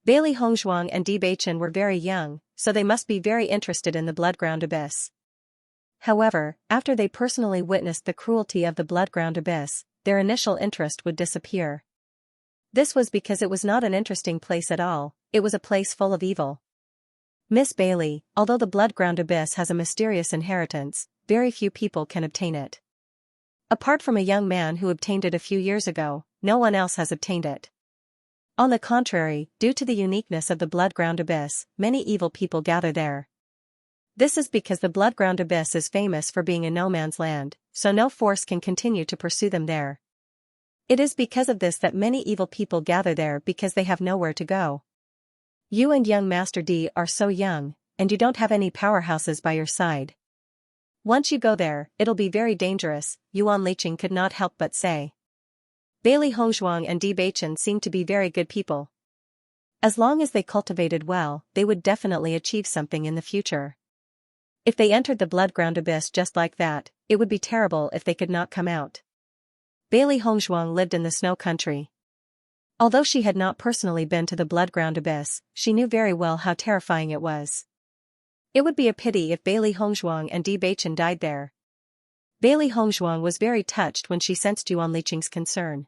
S1: Bailey Hongzhuang and Di Beichen were very young, so they must be very interested in the blood-ground abyss. However, after they personally witnessed the cruelty of the blood-ground abyss, their initial interest would disappear. This was because it was not an interesting place at all, it was a place full of evil. Miss Bailey, although the blood-ground abyss has a mysterious inheritance, very few people can obtain it. Apart from a young man who obtained it a few years ago, no one else has obtained it. On the contrary, due to the uniqueness of the blood-ground abyss, many evil people gather there. This is because the blood-ground abyss is famous for being a no-man's land, so no force can continue to pursue them there. It is because of this that many evil people gather there because they have nowhere to go. You and young Master D are so young, and you don't have any powerhouses by your side. Once you go there, it'll be very dangerous, Yuan Liqing could not help but say. Bailey Hongzhuang and Bewitching seemed to be very good people. As long as they cultivated well, they would definitely achieve something in the future. If they entered the blood-ground abyss just like that, it would be terrible if they could not come out. Bailey Hongzhuang lived in the snow country. Although she had not personally been to the blood-ground abyss, she knew very well how terrifying it was. It would be a pity if Bailey Hongzhuang and Bewitching died there. Bailey Hongzhuang was very touched when she sensed Yuan Liqing's concern.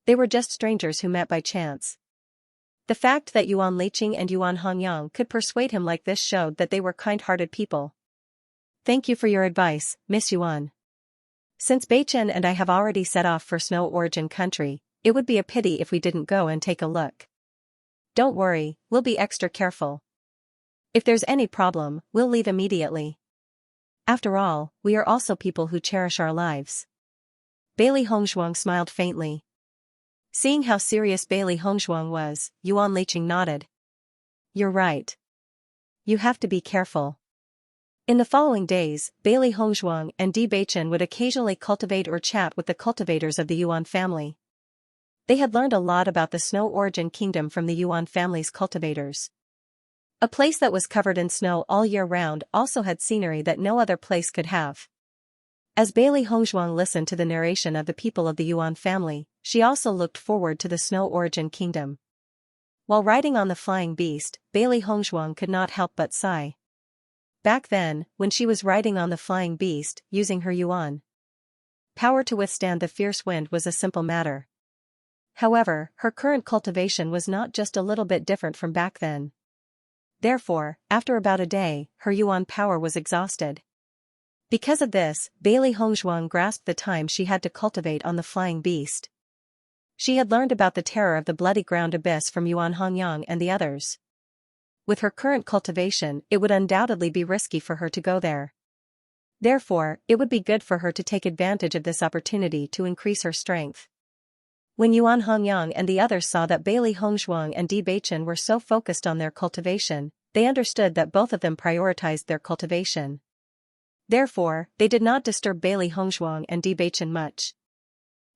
S1: They were just strangers who met by chance. The fact that Yuan Liqing and Yuan Hongyang could persuade him like this showed that they were kind-hearted people. Thank you for your advice, Miss Yuan. Since Beichen and I have already set off for Snow Origin Country, it would be a pity if we didn't go and take a look. Don't worry, we'll be extra careful. If there's any problem, we'll leave immediately. After all, we are also people who cherish our lives. Bailey Hongzhuang smiled faintly. Seeing how serious Bailey Hongzhuang was, Yuan Liqing nodded. You're right. You have to be careful. In the following days, Bailey Hongzhuang and Bewitching would occasionally cultivate or chat with the cultivators of the Yuan family. They had learned a lot about the Snow Origin Kingdom from the Yuan family's cultivators. A place that was covered in snow all year round also had scenery that no other place could have. As Bailey Hongzhuang listened to the narration of the people of the Yuan family, she also looked forward to the Snow Origin Kingdom. While riding on the flying beast, Bailey Hongzhuang could not help but sigh. Back then, when she was riding on the flying beast, using her yuan power to withstand the fierce wind was a simple matter. However, her current cultivation was not just a little bit different from back then. Therefore, after about a day, her yuan power was exhausted. Because of this, Bailey Hongzhuang grasped the time she had to cultivate on the flying beast. She had learned about the terror of the bloody ground abyss from Yuan Hongyang and the others. With her current cultivation, it would undoubtedly be risky for her to go there. Therefore, it would be good for her to take advantage of this opportunity to increase her strength. When Yuan Hongyang and the others saw that Bailey Hongzhuang and Bewitching were so focused on their cultivation, they understood that both of them prioritized their cultivation. Therefore, they did not disturb Bailey Hongzhuang and Bewitching much.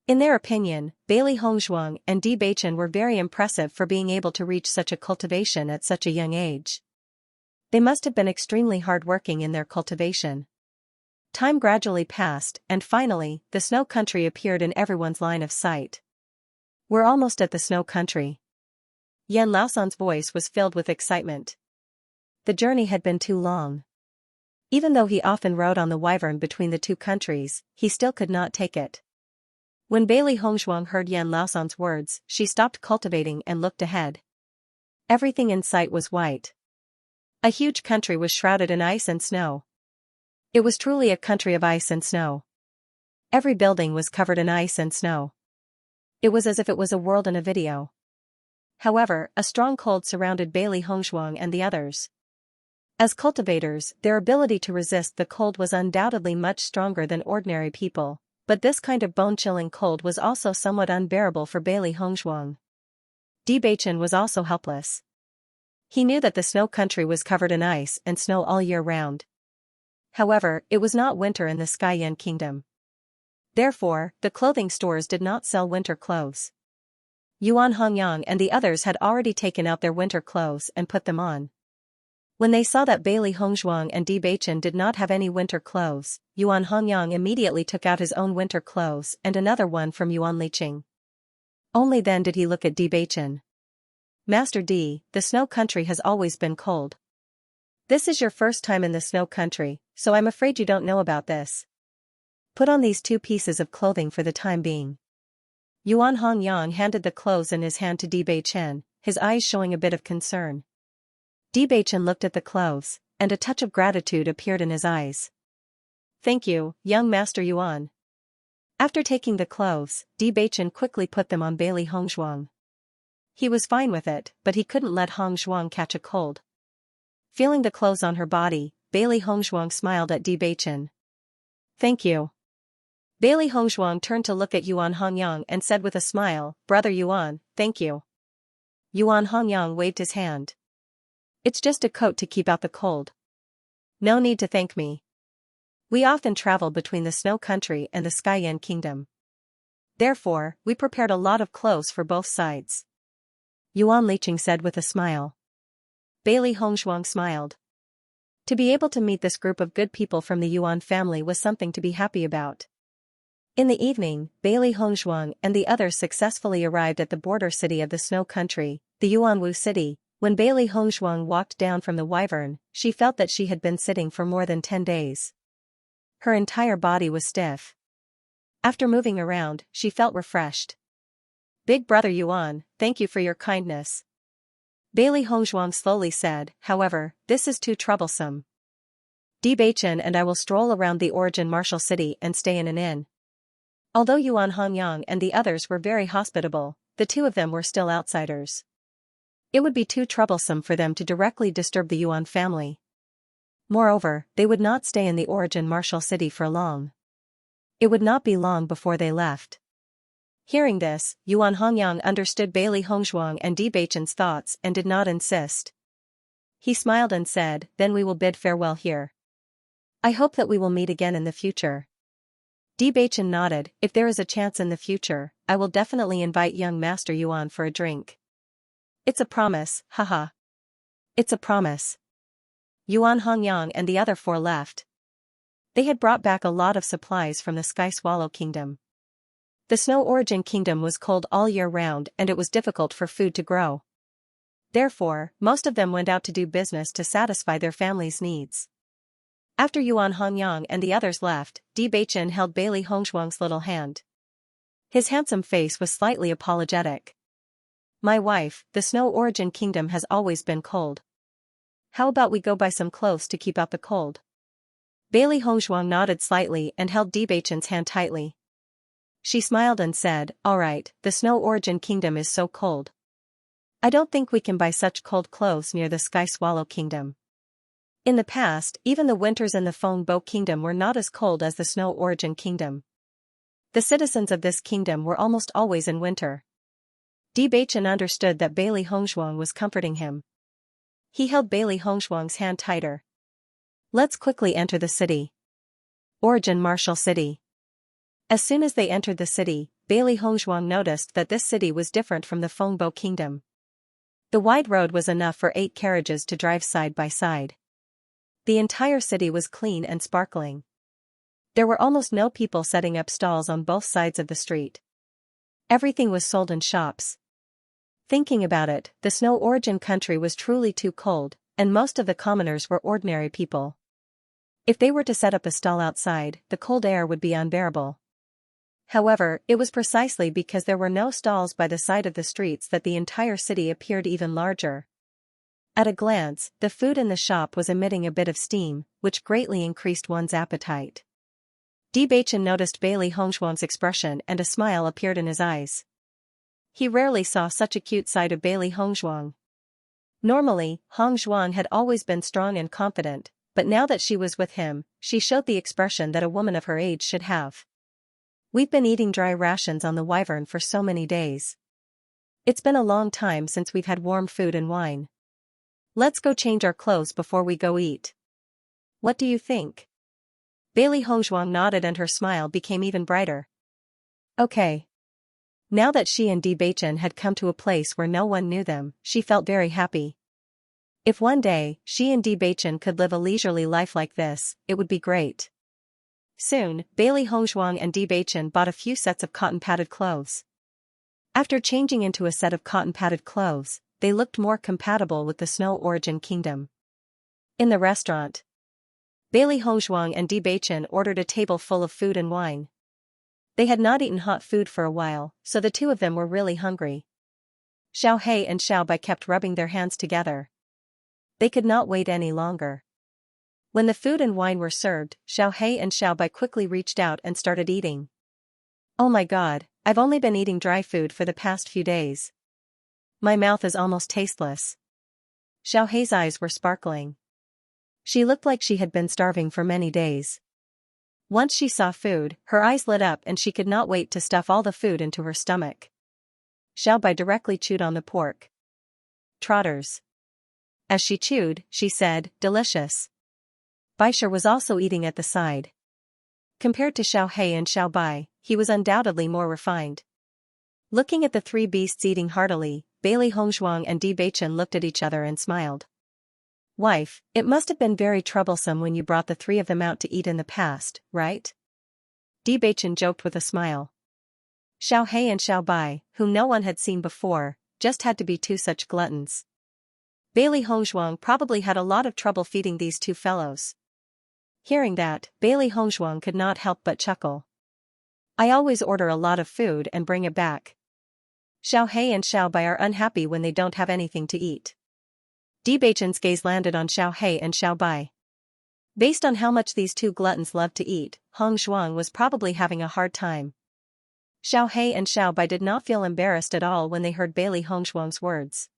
S1: In their opinion, Bailey Hongzhuang and Bewitching were very impressive for being able to reach such a cultivation at such a young age. They must have been extremely hard-working in their cultivation. Time gradually passed, and finally, the snow country appeared in everyone's line of sight. We're almost at the snow country. Yan Laosan's voice was filled with excitement. The journey had been too long. Even though he often rode on the wyvern between the two countries, he still could not take it. When Bailey Hongzhuang heard Yan Laosan's words, she stopped cultivating and looked ahead. Everything in sight was white. A huge country was shrouded in ice and snow. It was truly a country of ice and snow. Every building was covered in ice and snow. It was as if it was a world in a video. However, a strong cold surrounded Bailey Hongzhuang and the others. As cultivators, their ability to resist the cold was undoubtedly much stronger than ordinary people, but this kind of bone-chilling cold was also somewhat unbearable for Bailey Hongzhuang. Bewitching was also helpless. He knew that the snow country was covered in ice and snow all year round. However, it was not winter in the Skyyan Kingdom. Therefore, the clothing stores did not sell winter clothes. Yuan Hongyang and the others had already taken out their winter clothes and put them on. When they saw that Bailey Hongzhuang and Bewitching did not have any winter clothes, Yuan Hongyang immediately took out his own winter clothes and another one from Yuan Liqing. Only then did he look at Bewitching. Master D, the snow country has always been cold. This is your first time in the snow country, so I'm afraid you don't know about this. Put on these two pieces of clothing for the time being. Yuan Hongyang handed the clothes in his hand to Di Beichen, his eyes showing a bit of concern. Di Beichen looked at the clothes, and a touch of gratitude appeared in his eyes. Thank you, young Master Yuan. After taking the clothes, Di Beichen quickly put them on Bailey Hongshuang. He was fine with it, but he couldn't let Hongshuang catch a cold. Feeling the clothes on her body, Bailey Hongshuang smiled at Di Beichen. Thank you. Bailey Hongshuang turned to look at Yuan Hongyang and said with a smile, Brother Yuan, thank you. Yuan Hongyang waved his hand. It's just a coat to keep out the cold. No need to thank me. We often travel between the Snow Country and the Xianxia Kingdom. Therefore, we prepared a lot of clothes for both sides. Yuan Liqing said with a smile. Bailey Hongshuang smiled. To be able to meet this group of good people from the Yuan family was something to be happy about. In the evening, Bailey Hongshuang and the others successfully arrived at the border city of the Snow Country, the Yuanwu city. When Bailey Hongshuang walked down from the wyvern, she felt that she had been sitting for more than 10 days. Her entire body was stiff. After moving around, she felt refreshed. Big brother Yuan, thank you for your kindness. Bailey Hongshuang slowly said, however, this is too troublesome. Di Beichen and I will stroll around the origin martial city and stay in an inn. Although Yuan Hongyang and the others were very hospitable, the two of them were still outsiders. It would be too troublesome for them to directly disturb the Yuan family. Moreover, they would not stay in the origin martial city for long. It would not be long before they left. Hearing this, Yuan Hongyang understood Bailey Hongshuang and Di Beichen's thoughts and did not insist. He smiled and said, then we will bid farewell here. I hope that we will meet again in the future. Di Beichen nodded, if there is a chance in the future, I will definitely invite young Master Yuan for a drink. It's a promise, haha. It's a promise. Yuan Hongyang and the other four left. They had brought back a lot of supplies from the Sky Swallow Kingdom. The Snow Origin Kingdom was cold all year round and it was difficult for food to grow. Therefore, most of them went out to do business to satisfy their family's needs. After Yuan Hongyang and the others left, Di Beichen held Bailey Hongshuang's little hand. His handsome face was slightly apologetic. My wife, the Snow Origin Kingdom has always been cold. How about we go buy some clothes to keep out the cold? Bailey Hongshuang nodded slightly and held Di Beichen's hand tightly. She smiled and said, all right, the Snow Origin Kingdom is so cold. I don't think we can buy such cold clothes near the Sky Swallow Kingdom. In the past, even the winters in the Feng Bo Kingdom were not as cold as the Snow Origin Kingdom. The citizens of this kingdom were almost always in winter. Di Beichen understood that Bailey Hongshuang was comforting him. He held Bailey Hongshuang's hand tighter. Let's quickly enter the city. Origin Martial City. As soon as they entered the city, Bailey Hongshuang noticed that this city was different from the Feng Bo Kingdom. The wide road was enough for 8 carriages to drive side by side. The entire city was clean and sparkling. There were almost no people setting up stalls on both sides of the street. Everything was sold in shops. Thinking about it, the Snow Origin country was truly too cold, and most of the commoners were ordinary people. If they were to set up a stall outside, the cold air would be unbearable. However, it was precisely because there were no stalls by the side of the streets that the entire city appeared even larger. At a glance, the food in the shop was emitting a bit of steam, which greatly increased one's appetite. Di Beichen noticed Bailey Hongshuang's expression and a smile appeared in his eyes. He rarely saw such a cute side of Bailey Hongshuang. Normally, Hongshuang had always been strong and confident, but now that she was with him, she showed the expression that a woman of her age should have. We've been eating dry rations on the wyvern for so many days. It's been a long time since we've had warm food and wine. Let's go change our clothes before we go eat. What do you think? Bailey Hongshuang nodded and her smile became even brighter. Okay. Now that she and Di Beichen had come to a place where no one knew them, she felt very happy. If one day, she and Di Beichen could live a leisurely life like this, it would be great. Soon, Bailey Hongshuang and Di Beichen bought a few sets of cotton-padded clothes. After changing into a set of cotton-padded clothes, they looked more compatible with the Snow Origin Kingdom. In the restaurant, Bailey Hongshuang and Di Beichen ordered a table full of food and wine. They had not eaten hot food for a while, so the two of them were really hungry. Xiao He and Xiao Bai kept rubbing their hands together. They could not wait any longer. When the food and wine were served, Xiao He and Xiao Bai quickly reached out and started eating. Oh my god, I've only been eating dry food for the past few days. My mouth is almost tasteless. Xiao He's eyes were sparkling. She looked like she had been starving for many days. Once she saw food, her eyes lit up and she could not wait to stuff all the food into her stomach. Xiao Bai directly chewed on the pork. Trotters. As she chewed, she said, delicious. Baisha was also eating at the side. Compared to Xiao He and Xiao Bai, he was undoubtedly more refined. Looking at the three beasts eating heartily, Bailey Hongzhuang and Di Beichen looked at each other and smiled. Wife, it must have been very troublesome when you brought the three of them out to eat in the past, right? Di Beichen joked with a smile. Xiao He and Xiao Bai, whom no one had seen before, just had to be two such gluttons. Bailey Hongzhuang probably had a lot of trouble feeding these two fellows. Hearing that, Bailey Hongzhuang could not help but chuckle. I always order a lot of food and bring it back. Xiao He and Xiao Bai are unhappy when they don't have anything to eat. Di Beichen's gaze landed on Xiao He and Xiao Bai. Based on how much these two gluttons loved to eat, Hongzhuang was probably having a hard time. Xiao He and Xiao Bai did not feel embarrassed at all when they heard Bailey Hongzhuang's words.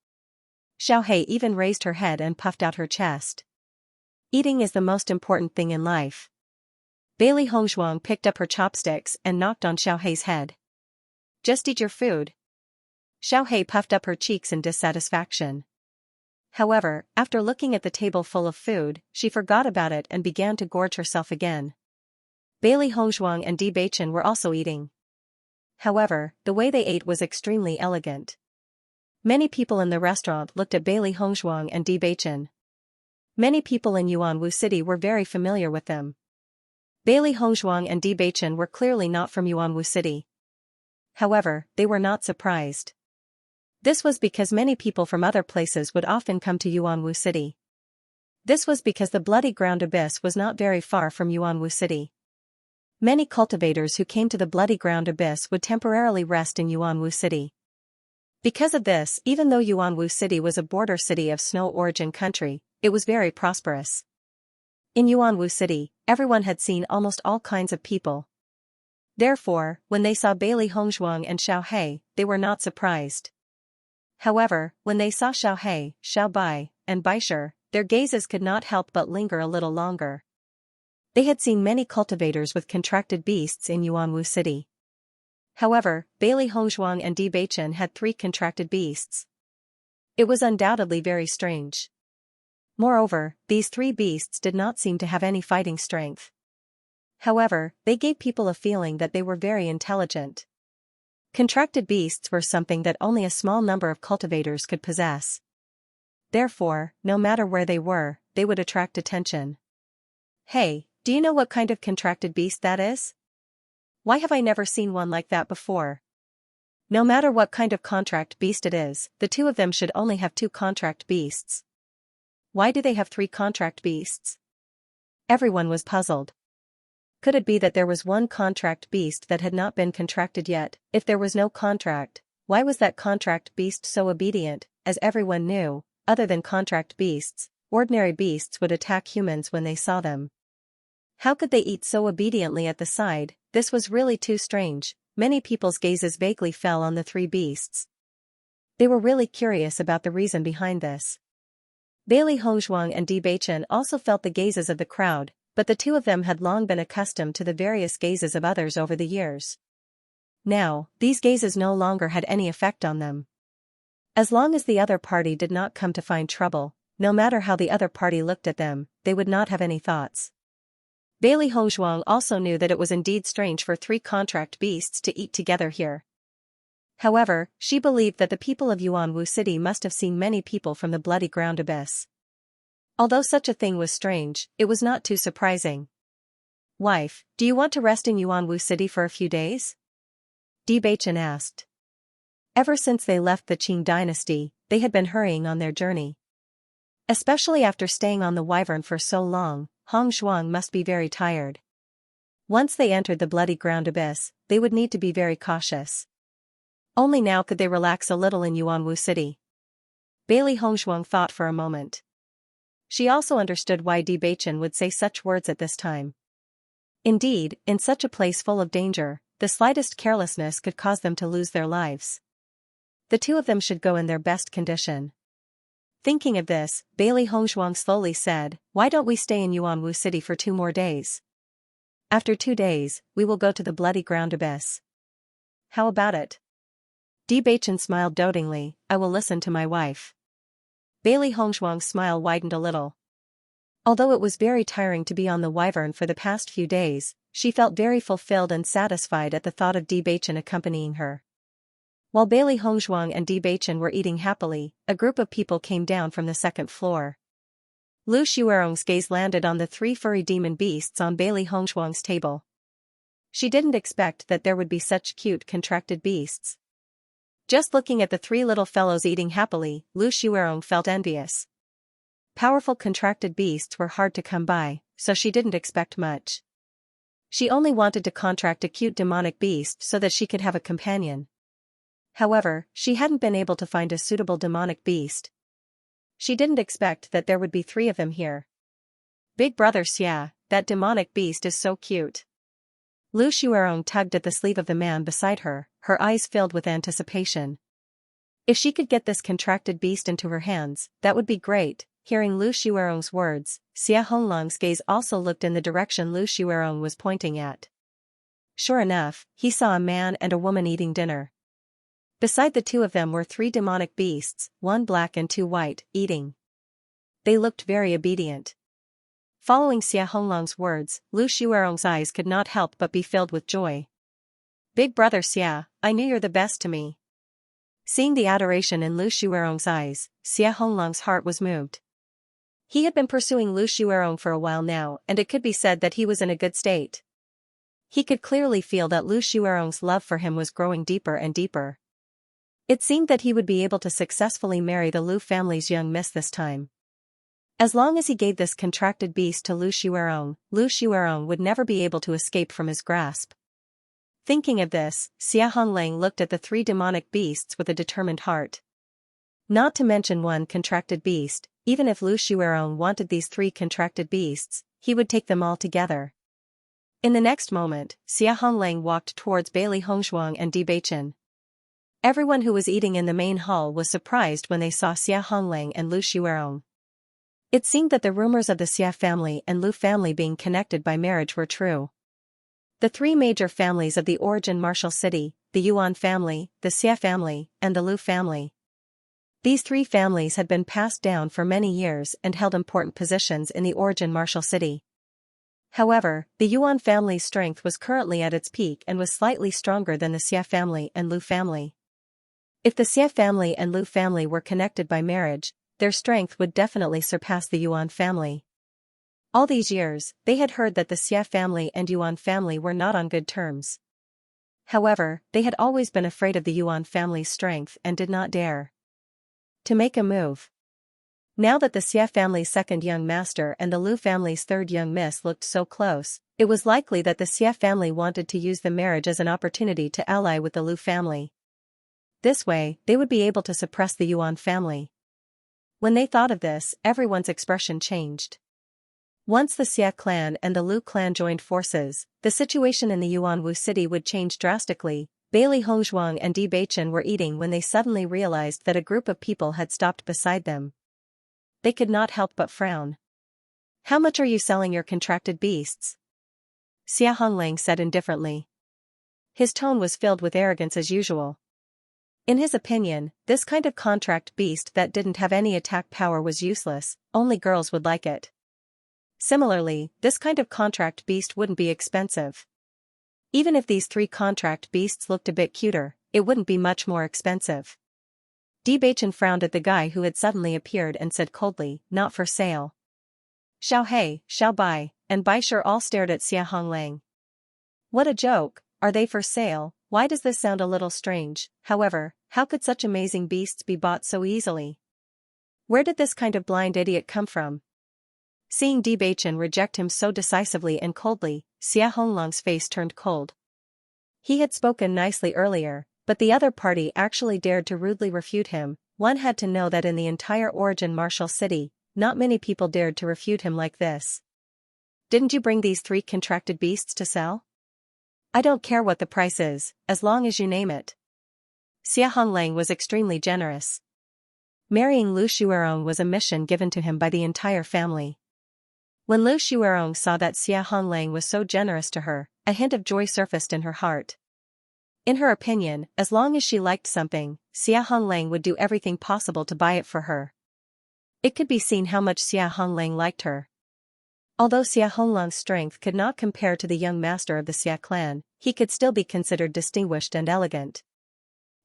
S1: Xiao He even raised her head and puffed out her chest. Eating is the most important thing in life. Bailey Hongzhuang picked up her chopsticks and knocked on Xiao He's head. Just eat your food. Xiao He puffed up her cheeks in dissatisfaction. However, after looking at the table full of food, she forgot about it and began to gorge herself again. Bailey Hongzhuang and Di Beichen were also eating. However, the way they ate was extremely elegant. Many people in the restaurant looked at Bailey Hongzhuang and Di Beichen. Many people in Yuanwu City were very familiar with them. Bailey Hongzhuang and Di Beichen were clearly not from Yuanwu City. However, they were not surprised. This was because many people from other places would often come to Yuanwu City. This was because the Bloody Ground Abyss was not very far from Yuanwu City. Many cultivators who came to the Bloody Ground Abyss would temporarily rest in Yuanwu City. Because of this, even though Yuanwu City was a border city of Snow Origin country, it was very prosperous. In Yuanwu City, everyone had seen almost all kinds of people. Therefore, when they saw Bailey Hongzhuang and Xiao He, they were not surprised. However, when they saw Xiao He, Xiao Bai, and Baisha, their gazes could not help but linger a little longer. They had seen many cultivators with contracted beasts in Yuanwu City. However, Bailey Hongzhuang and Di Beichen had 3 contracted beasts. It was undoubtedly very strange. Moreover, these 3 beasts did not seem to have any fighting strength. However, they gave people a feeling that they were very intelligent. Contracted beasts were something that only a small number of cultivators could possess. Therefore, no matter where they were, they would attract attention. Hey, do you know what kind of contracted beast that is? Why have I never seen one like that before? No matter what kind of contract beast it is, the two of them should only have 2 contract beasts. Why do they have 3 contract beasts? Everyone was puzzled. Could it be that there was one contract beast that had not been contracted yet? If there was no contract, why was that contract beast so obedient? As everyone knew, other than contract beasts, ordinary beasts would attack humans when they saw them. How could they eat so obediently at the side? This was really too strange. Many people's gazes vaguely fell on the 3 beasts. They were really curious about the reason behind this. Bailey Hongzhuang and Di Beichen also felt the gazes of the crowd, but the two of them had long been accustomed to the various gazes of others over the years. Now, these gazes no longer had any effect on them. As long as the other party did not come to find trouble, no matter how the other party looked at them, they would not have any thoughts. Bailey Hongzhuang also knew that it was indeed strange for 3 contract beasts to eat together here. However, she believed that the people of Yuanwu City must have seen many people from the Bloody Ground Abyss. Although such a thing was strange, it was not too surprising. Wife, do you want to rest in Yuanwu City for a few days? Di Beichen asked. Ever since they left the Qing dynasty, they had been hurrying on their journey. Especially after staying on the Wyvern for so long, Hongzhuang must be very tired. Once they entered the Bloody Ground Abyss, they would need to be very cautious. Only now could they relax a little in Yuanwu City. Bailey Hongzhuang thought for a moment. She also understood why Bewitching would say such words at this time. Indeed, in such a place full of danger, the slightest carelessness could cause them to lose their lives. The two of them should go in their best condition. Thinking of this, Bailey Hongzhuang slowly said, "Why don't we stay in Yuanwu City for 2 more days? After 2 days, we will go to the bloody ground abyss. How about it?" Bewitching smiled dotingly. "I will listen to my wife." Bailey Hongzhuang's smile widened a little. Although it was very tiring to be on the wyvern for the past few days, she felt very fulfilled and satisfied at the thought of Bewitching accompanying her. While Bailey Hongzhuang and Bewitching were eating happily, a group of people came down from the 2nd floor. Lu Xuerong's gaze landed on the 3 furry demon beasts on Bailey Hongzhuang's table. She didn't expect that there would be such cute contracted beasts. Just looking at the 3 little fellows eating happily, Lu Xuerong felt envious. Powerful contracted beasts were hard to come by, so she didn't expect much. She only wanted to contract a cute demonic beast so that she could have a companion. However, she hadn't been able to find a suitable demonic beast. She didn't expect that there would be 3 of them here. "Big brother Xia, that demonic beast is so cute." Lu Xuerong tugged at the sleeve of the man beside her, her eyes filled with anticipation. If she could get this contracted beast into her hands, that would be great. Hearing Lu Xuerong's words, Xia Honglang's gaze also looked in the direction Lu Xuerong was pointing at. Sure enough, he saw a man and a woman eating dinner. Beside the 2 of them were 3 demonic beasts, 1 black and 2 white, eating. They looked very obedient. Following Xia Honglang's words, Lu Xuerong's eyes could not help but be filled with joy. "Big brother Xia, I knew you're the best to me." Seeing the adoration in Lu Xuerong's eyes, Xia Honglang's heart was moved. He had been pursuing Lu Xuerong for a while now, and it could be said that he was in a good state. He could clearly feel that Lu Xuerong's love for him was growing deeper and deeper. It seemed that he would be able to successfully marry the Lu family's young miss this time. As long as he gave this contracted beast to Lu Xuerong would never be able to escape from his grasp. Thinking of this, Xia Honglang looked at the 3 demonic beasts with a determined heart. Not to mention 1 contracted beast, even if Lu Xuerong wanted these 3 contracted beasts, he would take them all together. In the next moment, Xia Honglang walked towards Bailey Hongzhuang and Bewitching. Everyone who was eating in the main hall was surprised when they saw Xia Honglang and Lu Xuerong. It seemed that the rumors of the Xia family and Lu family being connected by marriage were true. The 3 major families of the origin martial city, the Yuan family, the Xia family, and the Lu family. These 3 families had been passed down for many years and held important positions in the origin martial city. However, the Yuan family's strength was currently at its peak and was slightly stronger than the Xia family and Lu family. If the Xia family and Lu family were connected by marriage, their strength would definitely surpass the Yuan family. All these years, they had heard that the Xia family and Yuan family were not on good terms. However, they had always been afraid of the Yuan family's strength and did not dare to make a move. Now that the Xia family's 2nd young master and the Lu family's 3rd young miss looked so close, it was likely that the Xia family wanted to use the marriage as an opportunity to ally with the Lu family. This way, they would be able to suppress the Yuan family. When they thought of this, everyone's expression changed. Once the Xia clan and the Lu clan joined forces, the situation in the Yuanwu city would change drastically. Bailey Hongzhuang and Bewitching were eating when they suddenly realized that a group of people had stopped beside them. They could not help but frown. "How much are you selling your contracted beasts?" Xia Honglang said indifferently. His tone was filled with arrogance as usual. In his opinion, this kind of contract beast that didn't have any attack power was useless, only girls would like it. Similarly, this kind of contract beast wouldn't be expensive. Even if these 3 contract beasts looked a bit cuter, it wouldn't be much more expensive. Bewitching frowned at the guy who had suddenly appeared and said coldly, "Not for sale." Xiao Hei, Xiao Bai, and Bai Shi all stared at Xia Honglang. What a joke, are they for sale? Why does this sound a little strange? However, how could such amazing beasts be bought so easily? Where did this kind of blind idiot come from? Seeing Bewitching reject him so decisively and coldly, Xia Honglang's face turned cold. He had spoken nicely earlier, but the other party actually dared to rudely refute him. One had to know that in the entire Origin Martial City, not many people dared to refute him like this. Didn't you bring these 3 contracted beasts to sell? I don't care what the price is, as long as you name it. Xia Honglang was extremely generous. Marrying Lu Xuerong was a mission given to him by the entire family. When Lu Xuerong saw that Xia Honglang was so generous to her, a hint of joy surfaced in her heart. In her opinion, as long as she liked something, Xia Honglang would do everything possible to buy it for her. It could be seen how much Xia Honglang liked her. Although Xia Honglang's strength could not compare to the young master of the Xia clan, he could still be considered distinguished and elegant.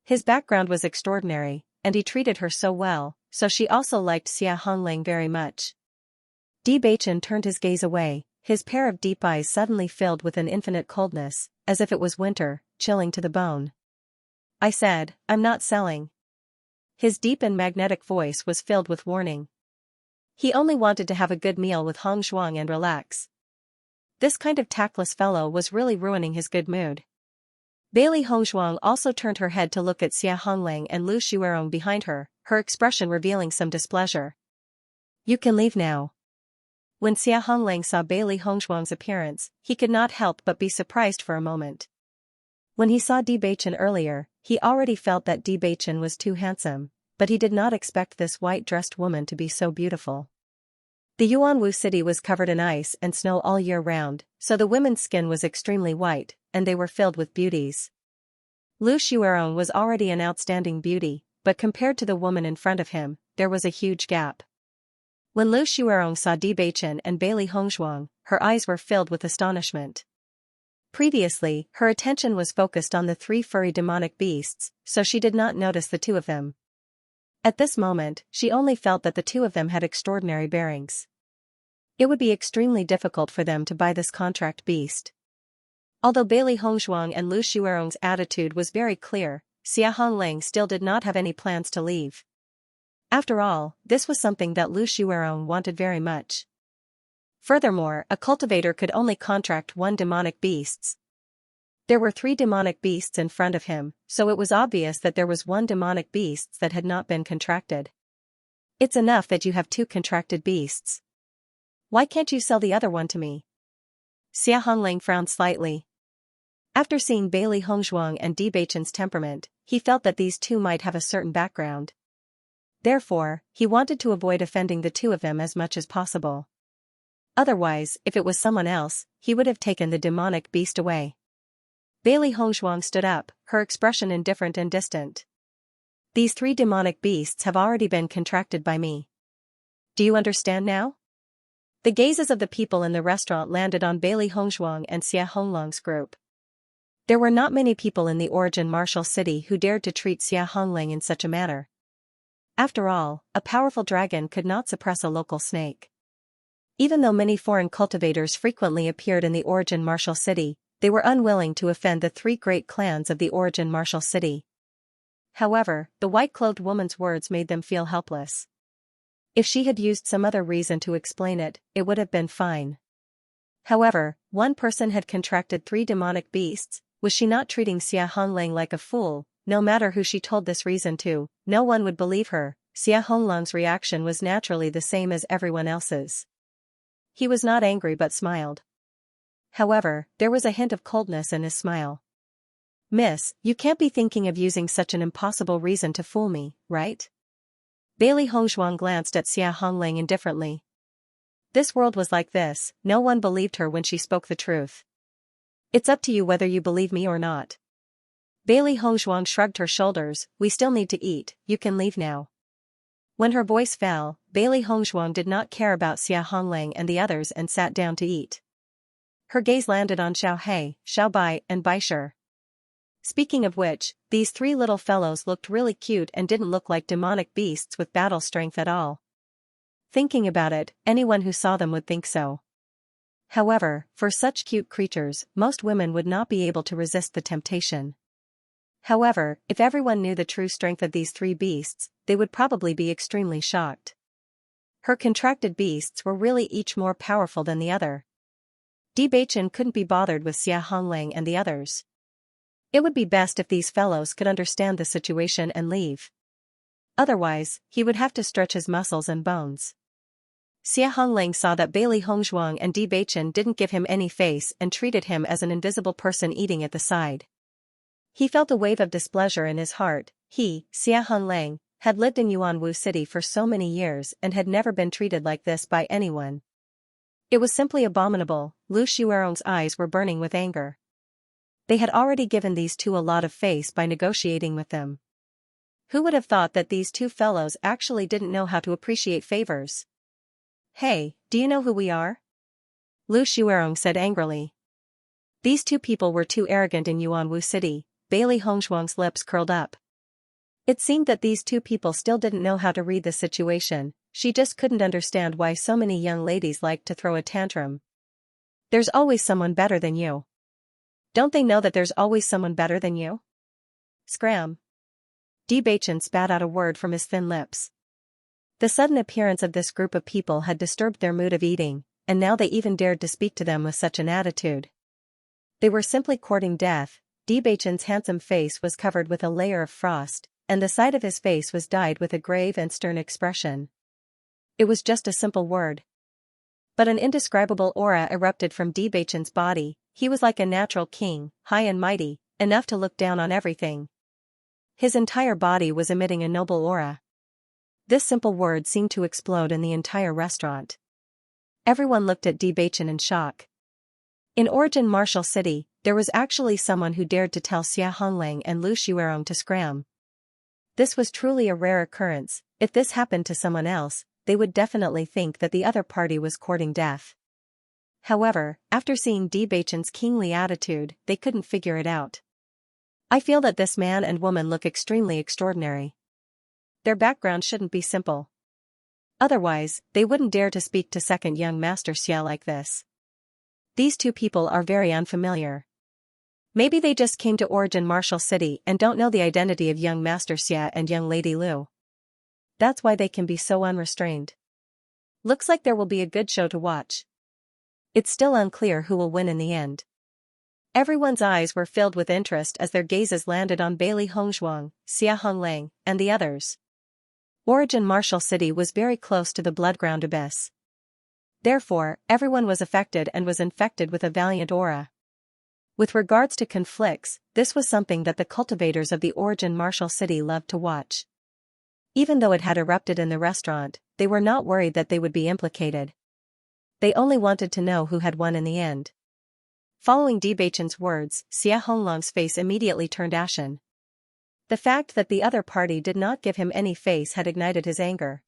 S1: His background was extraordinary, and he treated her so well, so she also liked Xia Honglang very much. Bewitching turned his gaze away, his pair of deep eyes suddenly filled with an infinite coldness, as if it was winter, chilling to the bone. I said, I'm not selling. His deep and magnetic voice was filled with warning. He only wanted to have a good meal with Hong Zhuang and relax. This kind of tactless fellow was really ruining his good mood. Bailey Hongzhuang also turned her head to look at Xia Honglang and Lu Xuerong behind her, her expression revealing some displeasure. You can leave now. When Xia Honglang saw Bailey Hongzhuang's appearance, he could not help but be surprised for a moment. When he saw Bewitching earlier, he already felt that Bewitching was too handsome, but he did not expect this white-dressed woman to be so beautiful. The Yuanwu city was covered in ice and snow all year round, so the women's skin was extremely white, and they were filled with beauties. Lu Xuerong was already an outstanding beauty, but compared to the woman in front of him, there was a huge gap. When Lu Xuerong saw Bewitching and Bailey Hongzhuang, her eyes were filled with astonishment. Previously, her attention was focused on the 3 furry demonic beasts, so she did not notice the 2 of them. At this moment, she only felt that the 2 of them had extraordinary bearings. It would be extremely difficult for them to buy this contract beast. Although Bailey Hongzhuang and Lu Xuerong's attitude was very clear, Xia Honglang still did not have any plans to leave. After all, this was something that Lu Xuerong wanted very much. Furthermore, a cultivator could only contract 1 demonic beasts. There were 3 demonic beasts in front of him, so it was obvious that there was 1 demonic beast that had not been contracted. It's enough that you have 2 contracted beasts. Why can't you sell the other one to me? Xia Honglang frowned slightly. After seeing Bailey Hongzhuang and Bewitching's temperament, he felt that these 2 might have a certain background. Therefore, he wanted to avoid offending the 2 of them as much as possible. Otherwise, if it was someone else, he would have taken the demonic beast away. Bailey Hongzhuang stood up, her expression indifferent and distant. These 3 demonic beasts have already been contracted by me. Do you understand now? The gazes of the people in the restaurant landed on Bailey Hongzhuang and Xia Honglang's group. There were not many people in the Origin Martial City who dared to treat Xia Honglang in such a manner. After all, a powerful dragon could not suppress a local snake. Even though many foreign cultivators frequently appeared in the Origin Martial City, they were unwilling to offend the 3 great clans of the Origin Martial City. However, the white-clothed woman's words made them feel helpless. If she had used some other reason to explain it, it would have been fine. However, one person had contracted 3 demonic beasts. Was she not treating Xia Honglang like a fool? No matter who she told this reason to, no one would believe her. Xia Honglang's reaction was naturally the same as everyone else's. He was not angry but smiled. However, there was a hint of coldness in his smile. Miss, you can't be thinking of using such an impossible reason to fool me, right? Bailey Hongzhuang glanced at Xia Honglang indifferently. This world was like this, no one believed her when she spoke the truth. It's up to you whether you believe me or not. Bailey Hongzhuang shrugged her shoulders. We still need to eat, you can leave now. When her voice fell, Bailey Hongzhuang did not care about Xia Honglang and the others and sat down to eat. Her gaze landed on Xiao He, Xiao Bai, and Bai Shi. Speaking of which, these 3 little fellows looked really cute and didn't look like demonic beasts with battle strength at all. Thinking about it, anyone who saw them would think so. However, for such cute creatures, most women would not be able to resist the temptation. However, if everyone knew the true strength of these 3 beasts, they would probably be extremely shocked. Her contracted beasts were really each more powerful than the other. Bewitching couldn't be bothered with Xia Honglang and the others. It would be best if these fellows could understand the situation and leave. Otherwise, he would have to stretch his muscles and bones. Xia Hongling saw that Bailey Hongzhuang and Bewitching didn't give him any face and treated him as an invisible person eating at the side. He felt a wave of displeasure in his heart. He, Xia Hongling, had lived in Yuanwu City for so many years and had never been treated like this by anyone. It was simply abominable. Lu Xuerong's eyes were burning with anger. They had already given these two a lot of face by negotiating with them. Who would have thought that these two fellows actually didn't know how to appreciate favors? Hey, do you know who we are? Lu Xuerong said angrily. These two people were too arrogant in Yuanwu City. Bailey Hongzhuang's lips curled up. It seemed that these two people still didn't know how to read the situation. She just couldn't understand why so many young ladies liked to throw a tantrum. There's always someone better than you. Don't they know that there's always someone better than you? Scram. Bewitching spat out a word from his thin lips. The sudden appearance of this group of people had disturbed their mood of eating, and now they even dared to speak to them with such an attitude. They were simply courting death. Bewitching's handsome face was covered with a layer of frost, and the side of his face was dyed with a grave and stern expression. It was just a simple word. But an indescribable aura erupted from Bewitching's body. He was like a natural king, high and mighty, enough to look down on everything. His entire body was emitting a noble aura. This simple word seemed to explode in the entire restaurant. Everyone looked at Bewitching in shock. In Origin Martial City, there was actually someone who dared to tell Xia Hongling and Lu Xuerong to scram. This was truly a rare occurrence. If this happened to someone else, they would definitely think that the other party was courting death. However, after seeing Bewitching's kingly attitude, they couldn't figure it out. I feel that this man and woman look extremely extraordinary. Their background shouldn't be simple. Otherwise, they wouldn't dare to speak to second young Master Xia like this. These two people are very unfamiliar. Maybe they just came to Origin Martial City and don't know the identity of young Master Xia and young Lady Lu. That's why they can be so unrestrained. Looks like there will be a good show to watch. It's still unclear who will win in the end. Everyone's eyes were filled with interest as their gazes landed on Bailey Hongzhuang, Xia Hongling, and the others. Origin Martial City was very close to the Bloodground Abyss. Therefore, everyone was affected and was infected with a valiant aura. With regards to conflicts, this was something that the cultivators of the Origin Martial City loved to watch. Even though it had erupted in the restaurant, they were not worried that they would be implicated. They only wanted to know who had won in the end. Following Bewitching's words, Xia Honglong's face immediately turned ashen. The fact that the other party did not give him any face had ignited his anger.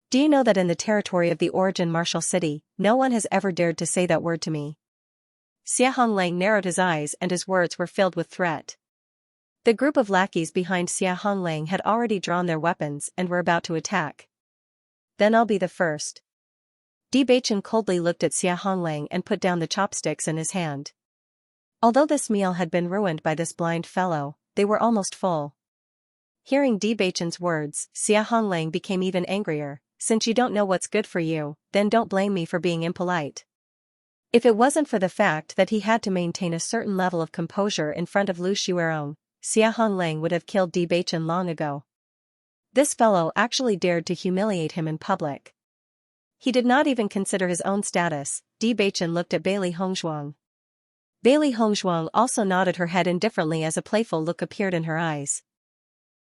S1: Do you know that in the territory of the Origin Martial City, no one has ever dared to say that word to me? Xia Hongling narrowed his eyes and his words were filled with threat. The group of lackeys behind Xia Hongling had already drawn their weapons and were about to attack. Then I'll be the first. Bewitching coldly looked at Xia Hongling and put down the chopsticks in his hand. Although this meal had been ruined by this blind fellow, they were almost full. Hearing Bewitching's words, Xia Hongling became even angrier. Since you don't know what's good for you, then don't blame me for being impolite. If it wasn't for the fact that he had to maintain a certain level of composure in front of Lu Xuerong, Xia Hongling would have killed Bewitching long ago. This fellow actually dared to humiliate him in public. He did not even consider his own status. Bewitching looked at Bailey Hongzhuang. Bailey Hongzhuang also nodded her head indifferently as a playful look appeared in her eyes.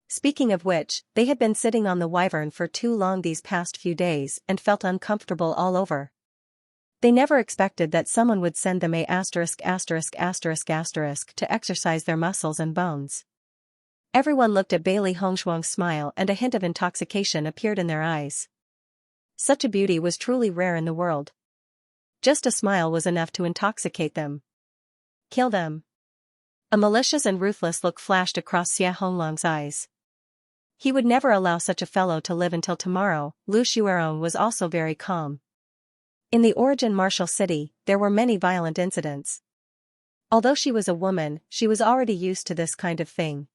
S1: Speaking of which, they had been sitting on the wyvern for too long these past few days and felt uncomfortable all over. They never expected that someone would send them to exercise their muscles and bones. Everyone looked at Bailey Hongzhuang's smile and a hint of intoxication appeared in their eyes. Such a beauty was truly rare in the world. Just a smile was enough to intoxicate them. Kill them. A malicious and ruthless look flashed across Xia Honglong's eyes. He would never allow such a fellow to live until tomorrow. Lu Xuerong was also very calm. In the Origin Martial City, there were many violent incidents. Although she was a woman, she was already used to this kind of thing.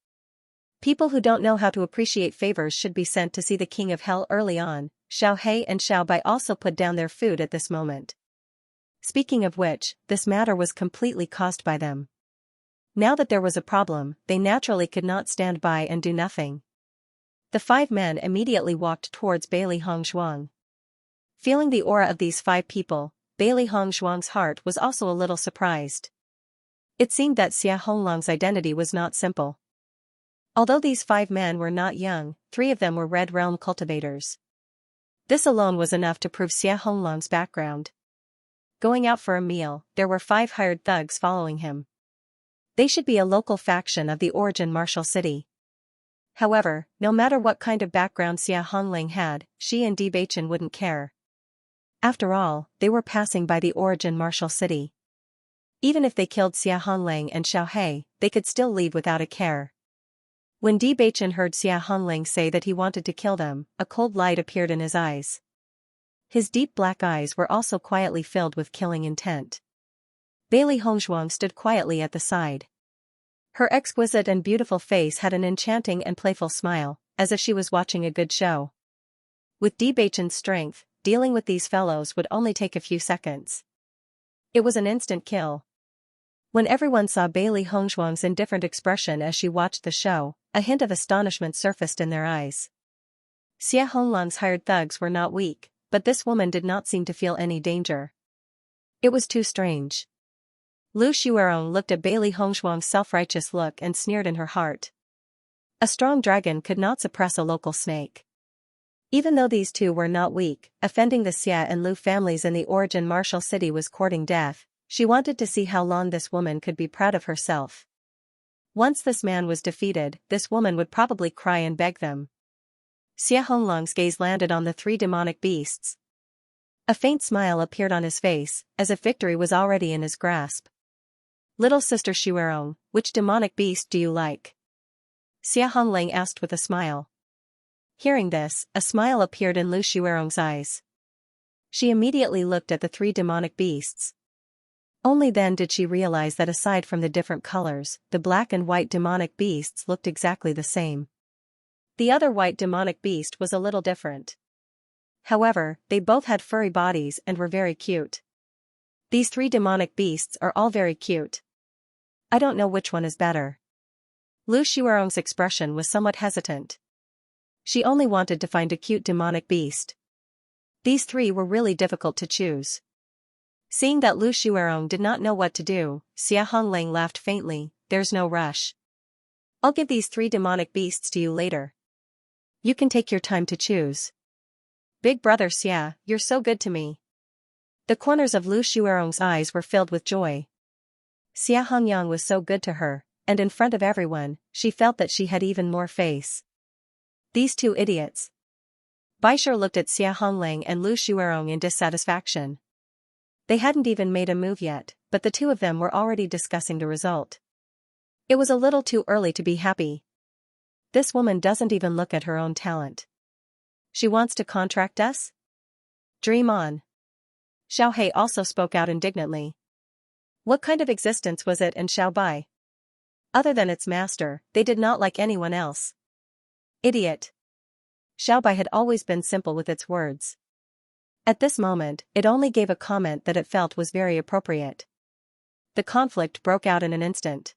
S1: People who don't know how to appreciate favors should be sent to see the King of Hell early on. Xiao He and Xiao Bai also put down their food at this moment. Speaking of which, this matter was completely caused by them. Now that there was a problem, they naturally could not stand by and do nothing. The 5 men immediately walked towards Bailey Hongzhuang. Feeling the aura of these 5 people, Bailey Hongzhuang's heart was also a little surprised. It seemed that Xia Honglang's identity was not simple. Although these 5 men were not young, 3 of them were Red Realm cultivators. This alone was enough to prove Xia Honglang's background. Going out for a meal, there were 5 hired thugs following him. They should be a local faction of the Origin Martial City. However, no matter what kind of background Xia Honglang had, she and Bewitching wouldn't care. After all, they were passing by the Origin Martial City. Even if they killed Xia Honglang and Xiaohei, they could still leave without a care. When Bewitching heard Xia Honglang say that he wanted to kill them, a cold light appeared in his eyes. His deep black eyes were also quietly filled with killing intent. Bailey Hongzhuang stood quietly at the side. Her exquisite and beautiful face had an enchanting and playful smile, as if she was watching a good show. With Bewitching's strength, dealing with these fellows would only take a few seconds. It was an instant kill. When everyone saw Bailey Hongzhuang's indifferent expression as she watched the show, a hint of astonishment surfaced in their eyes. Xia Honglang's hired thugs were not weak, but this woman did not seem to feel any danger. It was too strange. Lu Xuerong looked at Bailey Hongzhuang's self-righteous look and sneered in her heart. A strong dragon could not suppress a local snake. Even though these 2 were not weak, offending the Xia and Lu families in the Origin Martial City was courting death. She wanted to see how long this woman could be proud of herself. Once this man was defeated, this woman would probably cry and beg them. Xia Honglang's gaze landed on the 3 demonic beasts. A faint smile appeared on his face, as if victory was already in his grasp. Little sister Xuerong, which demonic beast do you like? Xia Honglang asked with a smile. Hearing this, a smile appeared in Lu Xuerong's eyes. She immediately looked at the 3 demonic beasts. Only then did she realize that aside from the different colors, the black and white demonic beasts looked exactly the same. The other white demonic beast was a little different. However, they both had furry bodies and were very cute. These 3 demonic beasts are all very cute. I don't know which one is better. Lu Xuerong's expression was somewhat hesitant. She only wanted to find a cute demonic beast. These 3 were really difficult to choose. Seeing that Lu Xuerong did not know what to do, Xia Honglang laughed faintly. There's no rush. I'll give these 3 demonic beasts to you later. You can take your time to choose. Big brother Xia, you're so good to me. The corners of Lu Xuerong's eyes were filled with joy. Xia Hongyang was so good to her, and in front of everyone, she felt that she had even more face. These 2 idiots. Baisher looked at Xia Honglang and Lu Xuerong in dissatisfaction. They hadn't even made a move yet, but the 2 of them were already discussing the result. It was a little too early to be happy. This woman doesn't even look at her own talent. She wants to contract us? Dream on. Xiaohei also spoke out indignantly. What kind of existence was it in Xiaobai? Other than its master, they did not like anyone else. Idiot. Xiaobai had always been simple with its words. At this moment, it only gave a comment that it felt was very appropriate. The conflict broke out in an instant.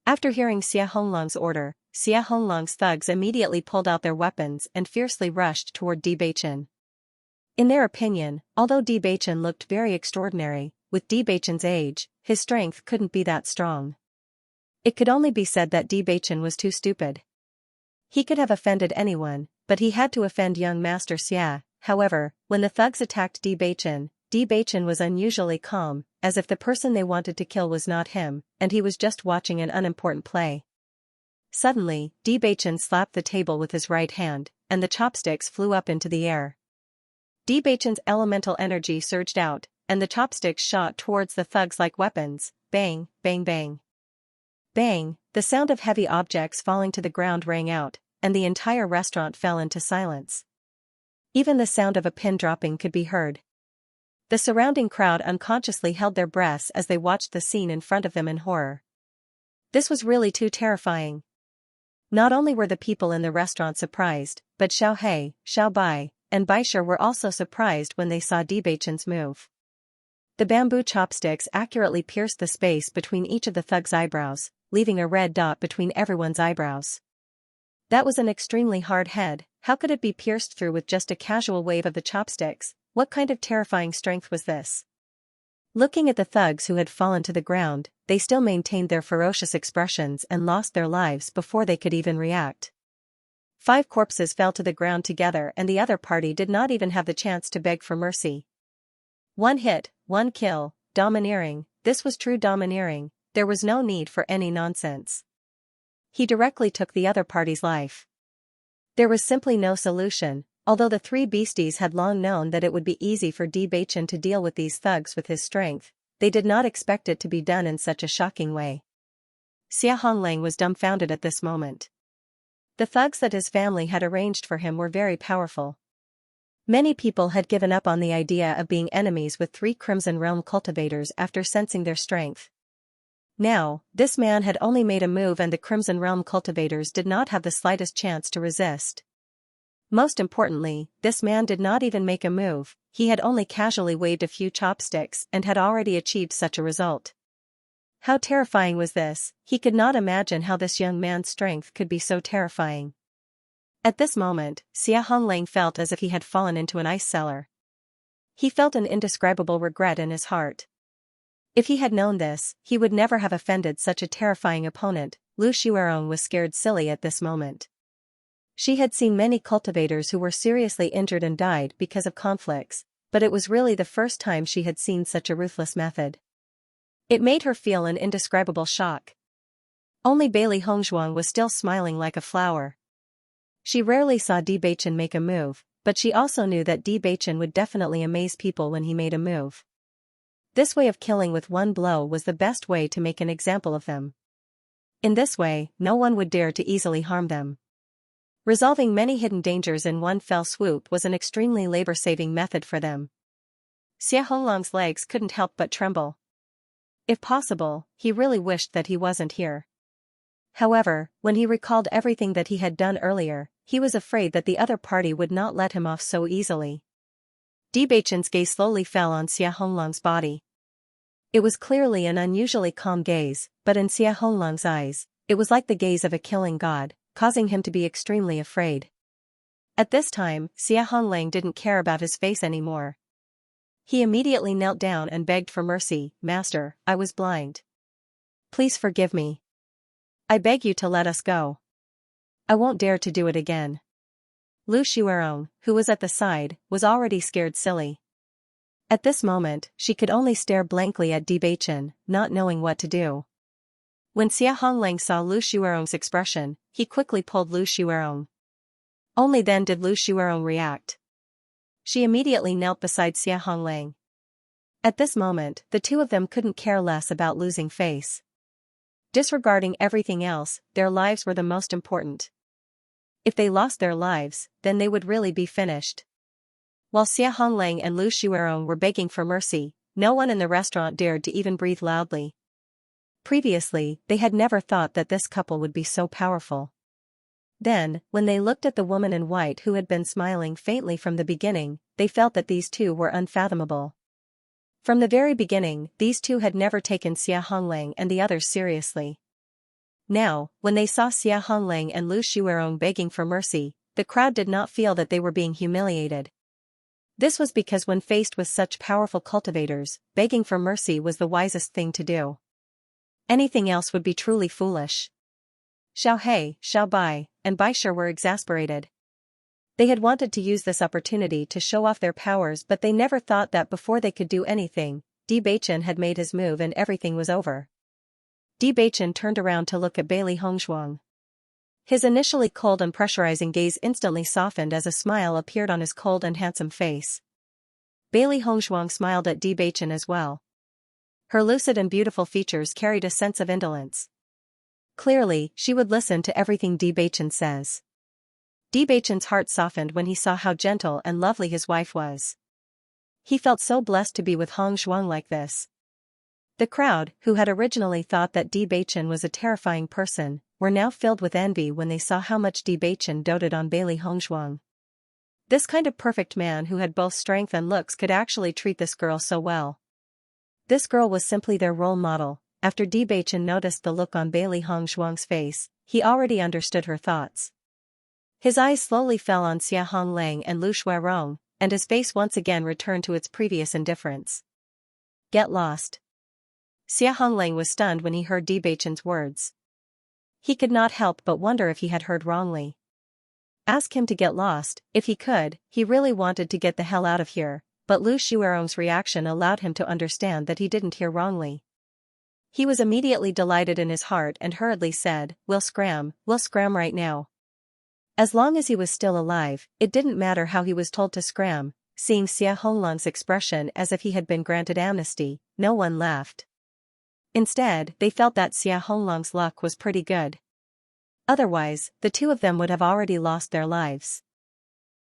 S1: After hearing Xia Honglang's order, Xia Honglang's thugs immediately pulled out their weapons and fiercely rushed toward Bewitching. In their opinion, although Bewitching looked very extraordinary, with Bewitching's age, his strength couldn't be that strong. It could only be said that Bewitching was too stupid. He could have offended anyone, but he had to offend young Master Xia. However, when the thugs attacked Bewitching was unusually calm, as if the person they wanted to kill was not him, and he was just watching an unimportant play. Suddenly, Bewitching slapped the table with his right hand, and the chopsticks flew up into the air. Bewitching's elemental energy surged out, and the chopsticks shot towards the thugs like weapons. Bang, bang, bang. Bang, the sound of heavy objects falling to the ground rang out, and the entire restaurant fell into silence. Even the sound of a pin dropping could be heard. The surrounding crowd unconsciously held their breaths as they watched the scene in front of them in horror. This was really too terrifying. Not only were the people in the restaurant surprised, but Xiaohei, Xiaobai, and Baisher were also surprised when they saw Bewitching's move. The bamboo chopsticks accurately pierced the space between each of the thug's eyebrows, leaving a red dot between everyone's eyebrows. That was an extremely hard head. How could it be pierced through with just a casual wave of the chopsticks? What kind of terrifying strength was this? Looking at the thugs who had fallen to the ground, they still maintained their ferocious expressions and lost their lives before they could even react. 5 corpses fell to the ground together and the other party did not even have the chance to beg for mercy. 1 hit, 1 kill, domineering. This was true domineering. There was no need for any nonsense. He directly took the other party's life. There was simply no solution. Although the 3 beasties had long known that it would be easy for Bewitching to deal with these thugs with his strength, they did not expect it to be done in such a shocking way. Xianxia was dumbfounded at this moment. The thugs that his family had arranged for him were very powerful. Many people had given up on the idea of being enemies with 3 Crimson Realm cultivators after sensing their strength. Now, this man had only made a move and the Crimson Realm cultivators did not have the slightest chance to resist. Most importantly, this man did not even make a move, he had only casually waved a few chopsticks and had already achieved such a result. How terrifying was this? He could not imagine how this young man's strength could be so terrifying. At this moment, Xianxia felt as if he had fallen into an ice cellar. He felt an indescribable regret in his heart. If he had known this, he would never have offended such a terrifying opponent. Lu Xiaorong was scared silly at this moment. She had seen many cultivators who were seriously injured and died because of conflicts, but it was really the first time she had seen such a ruthless method. It made her feel an indescribable shock. Only Bailey Hongzhuang was still smiling like a flower. She rarely saw Bewitching make a move, but she also knew that Bewitching would definitely amaze people when he made a move. This way of killing with 1 blow was the best way to make an example of them. In this way, no one would dare to easily harm them. Resolving many hidden dangers in 1 fell swoop was an extremely labor-saving method for them. Xianxia's legs couldn't help but tremble. If possible, he really wished that he wasn't here. However, when he recalled everything that he had done earlier, he was afraid that the other party would not let him off so easily. Bewitching's gaze slowly fell on Xianxia's body. It was clearly an unusually calm gaze, but in Xianxia's eyes, it was like the gaze of a killing god, causing him to be extremely afraid. At this time, Xianxia didn't care about his face anymore. He immediately knelt down and begged for mercy. "Master, I was blind. Please forgive me. I beg you to let us go. I won't dare to do it again." Lu Xiaorong, who was at the side, was already scared silly. At this moment, she could only stare blankly at Bewitching, not knowing what to do. When Xianxia saw Lu Xiaorong's expression, he quickly pulled Lu Xiaorong. Only then did Lu Xiaorong react. She immediately knelt beside Xianxia. At this moment, the 2 of them couldn't care less about losing face. Disregarding everything else, their lives were the most important. If they lost their lives, then they would really be finished. While Xianxia and Lu Xiaorong were begging for mercy, no one in the restaurant dared to even breathe loudly. Previously, they had never thought that this couple would be so powerful. Then, when they looked at the woman in white who had been smiling faintly from the beginning, they felt that these 2 were unfathomable. From the very beginning, these 2 had never taken Xianxia and the others seriously. Now, when they saw Xianxia and Lu Xiaorong begging for mercy, the crowd did not feel that they were being humiliated. This was because when faced with such powerful cultivators, begging for mercy was the wisest thing to do. Anything else would be truly foolish. Xiao He, Xiao Bai, and Bai Shi were exasperated. They had wanted to use this opportunity to show off their powers, but they never thought that before they could do anything, Bewitching had made his move and everything was over. Bewitching turned around to look at Bailey Hongzhuang. His initially cold and pressurizing gaze instantly softened as a smile appeared on his cold and handsome face. Bailey Hongzhuang smiled at Bewitching as well. Her lucid and beautiful features carried a sense of indolence. Clearly, she would listen to everything Bewitching says. Bewitching's heart softened when he saw how gentle and lovely his wife was. He felt so blessed to be with Hongzhuang like this. The crowd, who had originally thought that Bewitching was a terrifying person, were now filled with envy when they saw how much Bewitching doted on Bailey Hongzhuang. This kind of perfect man who had both strength and looks could actually treat this girl so well. This girl was simply their role model. After Bewitching noticed the look on Bailey Hongshuang's face, he already understood her thoughts. His eyes slowly fell on Xia Honglang and Lu Shuirong, and his face once again returned to its previous indifference. Get lost. Xia Honglang was stunned when he heard Bewitching's words. He could not help but wonder if he had heard wrongly. Ask him to get lost, if he could. He really wanted to get the hell out of here, but Lu Shuirong's reaction allowed him to understand that he didn't hear wrongly. He was immediately delighted in his heart and hurriedly said, we'll scram right now. As long as he was still alive, it didn't matter how he was told to scram. Seeing Xia Honglang's expression as if he had been granted amnesty, no one laughed. Instead, they felt that Xia Honglang's luck was pretty good. Otherwise, the two of them would have already lost their lives.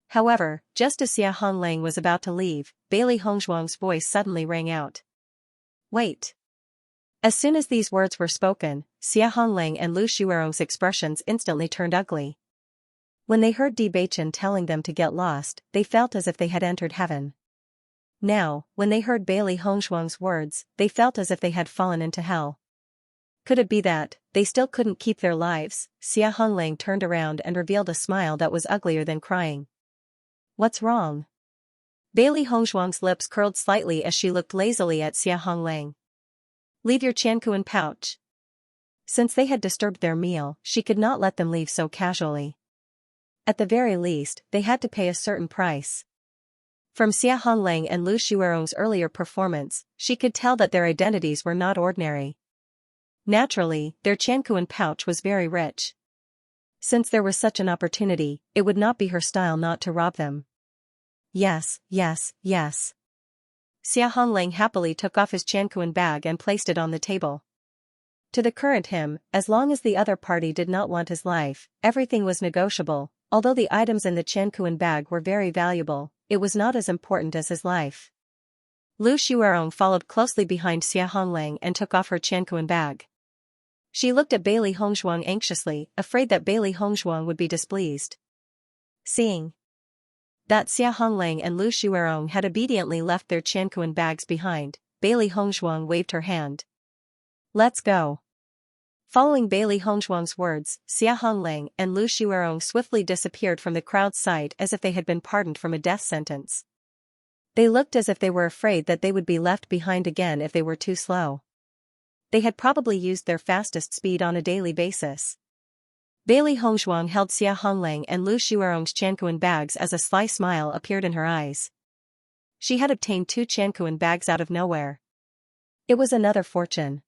S1: However, just as Xia Honglang was about to leave, Bailey Hongshuang's voice suddenly rang out. Wait. As soon as these words were spoken, Xia Honglang and Lu Shuirong's expressions instantly turned ugly. When they heard Bewitching telling them to get lost, they felt as if they had entered heaven. Now, when they heard Bailey Hongshuang's words, they felt as if they had fallen into hell. Could it be that they still couldn't keep their lives? Xia Honglang turned around and revealed a smile that was uglier than crying. What's wrong? Bailey Hongshuang's lips curled slightly as she looked lazily at Xia Honglang. Leave your Qianquan pouch. Since they had disturbed their meal, she could not let them leave so casually. At the very least, they had to pay a certain price. From Xia Honglang and Lu Shuirong's earlier performance, she could tell that their identities were not ordinary. Naturally, their Qianquan pouch was very rich. Since there was such an opportunity, it would not be her style not to rob them. Yes. Xia Honglang happily took off his Qianquan bag and placed it on the table. To the current him, as long as the other party did not want his life, everything was negotiable. Although the items in the Qianquan bag were very valuable, it was not as important as his life. Lu Shuirong followed closely behind Xia Honglang and took off her Qianquan bag. She looked at Bailey Hongshuang anxiously, afraid that Bailey Hongshuang would be displeased. Seeing that Xia Honglang and Lu Shuirong had obediently left their Qianquan bags behind, Bailey Hongshuang waved her hand. Let's go. Following Bailey Hongshuang's words, Xia Honglang and Lu Shuirong swiftly disappeared from the crowd's sight as if they had been pardoned from a death sentence. They looked as if they were afraid that they would be left behind again if they were too slow. They had probably used their fastest speed on a daily basis. Bailey Hongshuang held Xia Honglang and Lu Shuirong's Qianquan bags as a sly smile appeared in her eyes. She had obtained 2 Qianquan bags out of nowhere. It was another fortune.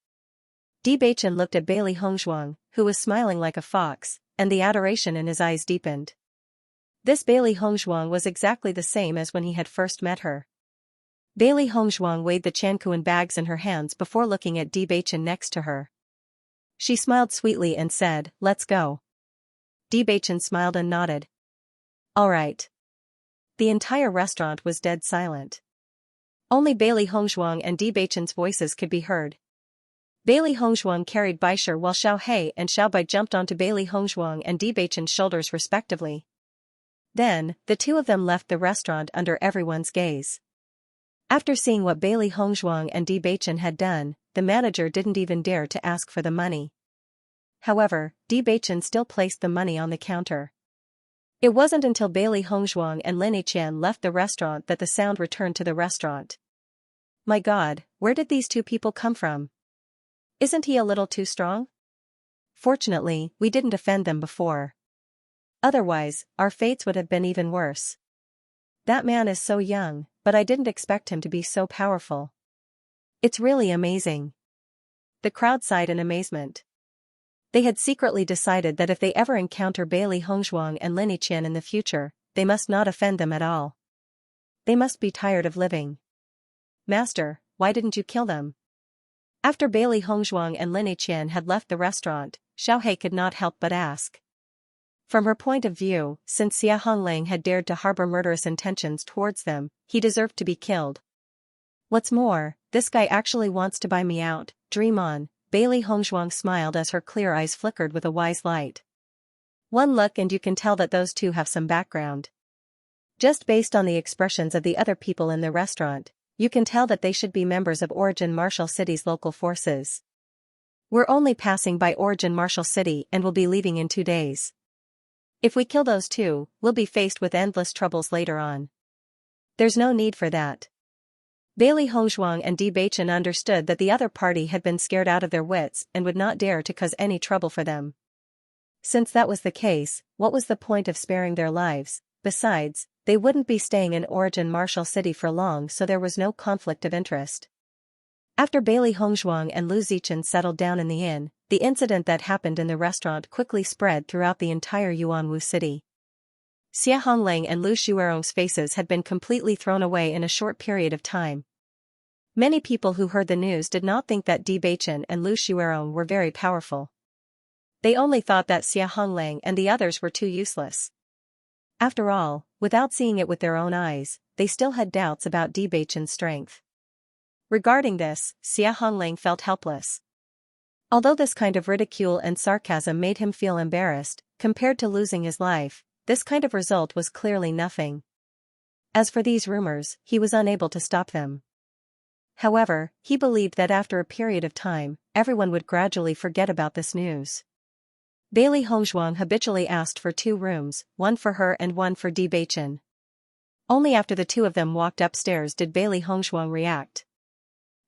S1: Bewitching looked at Bailey Hongshuang, who was smiling like a fox, and the adoration in his eyes deepened. This Bailey Hongshuang was exactly the same as when he had first met her. Bailey Hongshuang weighed the Qianquan bags in her hands before looking at Bewitching next to her. She smiled sweetly and said, "Let's go." Bewitching smiled and nodded. All right. The entire restaurant was dead silent. Only Bailey Hongshuang and Bewitching's voices could be heard. Bailey Hongshuang carried Baisher while Xiao He and Xiao Bai jumped onto Bailey Hongshuang and Bewitching's shoulders respectively. Then, the two of them left the restaurant under everyone's gaze. After seeing what Bailey Hongshuang and Bewitching had done, the manager didn't even dare to ask for the money. However, Bewitching still placed the money on the counter. It wasn't until Bailey Hongshuang and Lin Yiqian left the restaurant that the sound returned to the restaurant. My God, where did these two people come from? Isn't he a little too strong? Fortunately, we didn't offend them before. Otherwise, our fates would have been even worse. That man is so young, but I didn't expect him to be so powerful. It's really amazing. The crowd sighed in amazement. They had secretly decided that if they ever encounter Bailey Hongshuang and Lin Yiqian in the future, they must not offend them at all. They must be tired of living. Master, why didn't you kill them? After Bailey Hongshuang and Lin Yiqian had left the restaurant, Xiao He could not help but ask. From her point of view, since Xia Honglang had dared to harbor murderous intentions towards them, he deserved to be killed. What's more, this guy actually wants to buy me out. Dream on, Bailey Hongshuang smiled as her clear eyes flickered with a wise light. One look and you can tell that those two have some background. Just based on the expressions of the other people in the restaurant, You can tell that they should be members of Origin Marshall City's local forces. We're only passing by Origin Marshall City and will be leaving in 2 days. If we kill those two, we'll be faced with endless troubles later on. There's no need for that. Bailey Hongzhuang and Bewitching understood that the other party had been scared out of their wits and would not dare to cause any trouble for them. Since that was the case, what was the point of sparing their lives? Besides, they wouldn't be staying in Origin Marshall City for long, so there was no conflict of interest. After Bailey Hongzhuang and Lu Zichen settled down in the inn, the incident that happened in the restaurant quickly spread throughout the entire Yuanwu city. Xia Hongling and Lu Shuerong's faces had been completely thrown away in a short period of time. Many people who heard the news did not think that Bewitching and Lu Shuerong were very powerful. They only thought that Xia Hongling and the others were too useless. After all, without seeing it with their own eyes, they still had doubts about Bewitching's strength. Regarding this, Xia Hongling felt helpless. Although this kind of ridicule and sarcasm made him feel embarrassed, compared to losing his life, this kind of result was clearly nothing. As for these rumors, he was unable to stop them. However, he believed that after a period of time, everyone would gradually forget about this news. Bailey Hongzhuang habitually asked for 2 rooms, one for her and one for Bewitching. Only after the two of them walked upstairs did Bailey Hongzhuang react.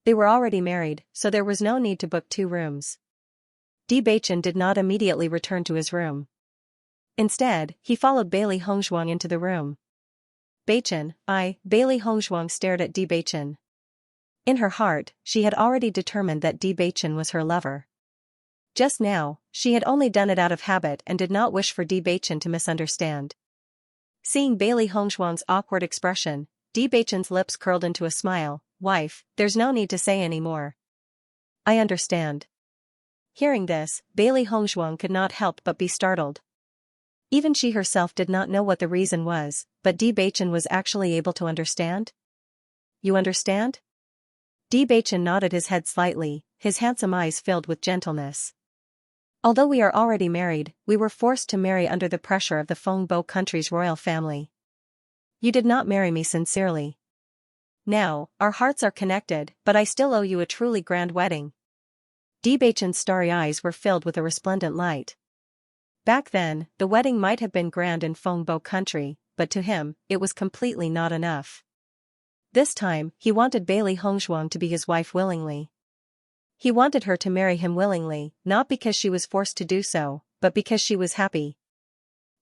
S1: They were already married, so there was no need to book 2 rooms. Bewitching did not immediately return to his room. Instead, he followed Bailey Hongzhuang into the room. Bailey Hongzhuang stared at Bewitching. In her heart, she had already determined that Bewitching was her lover. Just now, she had only done it out of habit and did not wish for Bewitching to misunderstand. Seeing Bailey Hongzhuang's awkward expression, Bewitching's lips curled into a smile. "Wife, there's no need to say any more. I understand." Hearing this, Bailey Hongzhuang could not help but be startled. Even she herself did not know what the reason was, but Bewitching was actually able to understand. "You understand?" Bewitching nodded his head slightly, his handsome eyes filled with gentleness. "Although we are already married, we were forced to marry under the pressure of the Fengbo country's royal family. You did not marry me sincerely. Now, our hearts are connected, but I still owe you a truly grand wedding." Bewitching's starry eyes were filled with a resplendent light. Back then, the wedding might have been grand in Fengbo country, but to him, it was completely not enough. This time, he wanted Bailey Hongzhuang to be his wife willingly. He wanted her to marry him willingly, not because she was forced to do so, but because she was happy.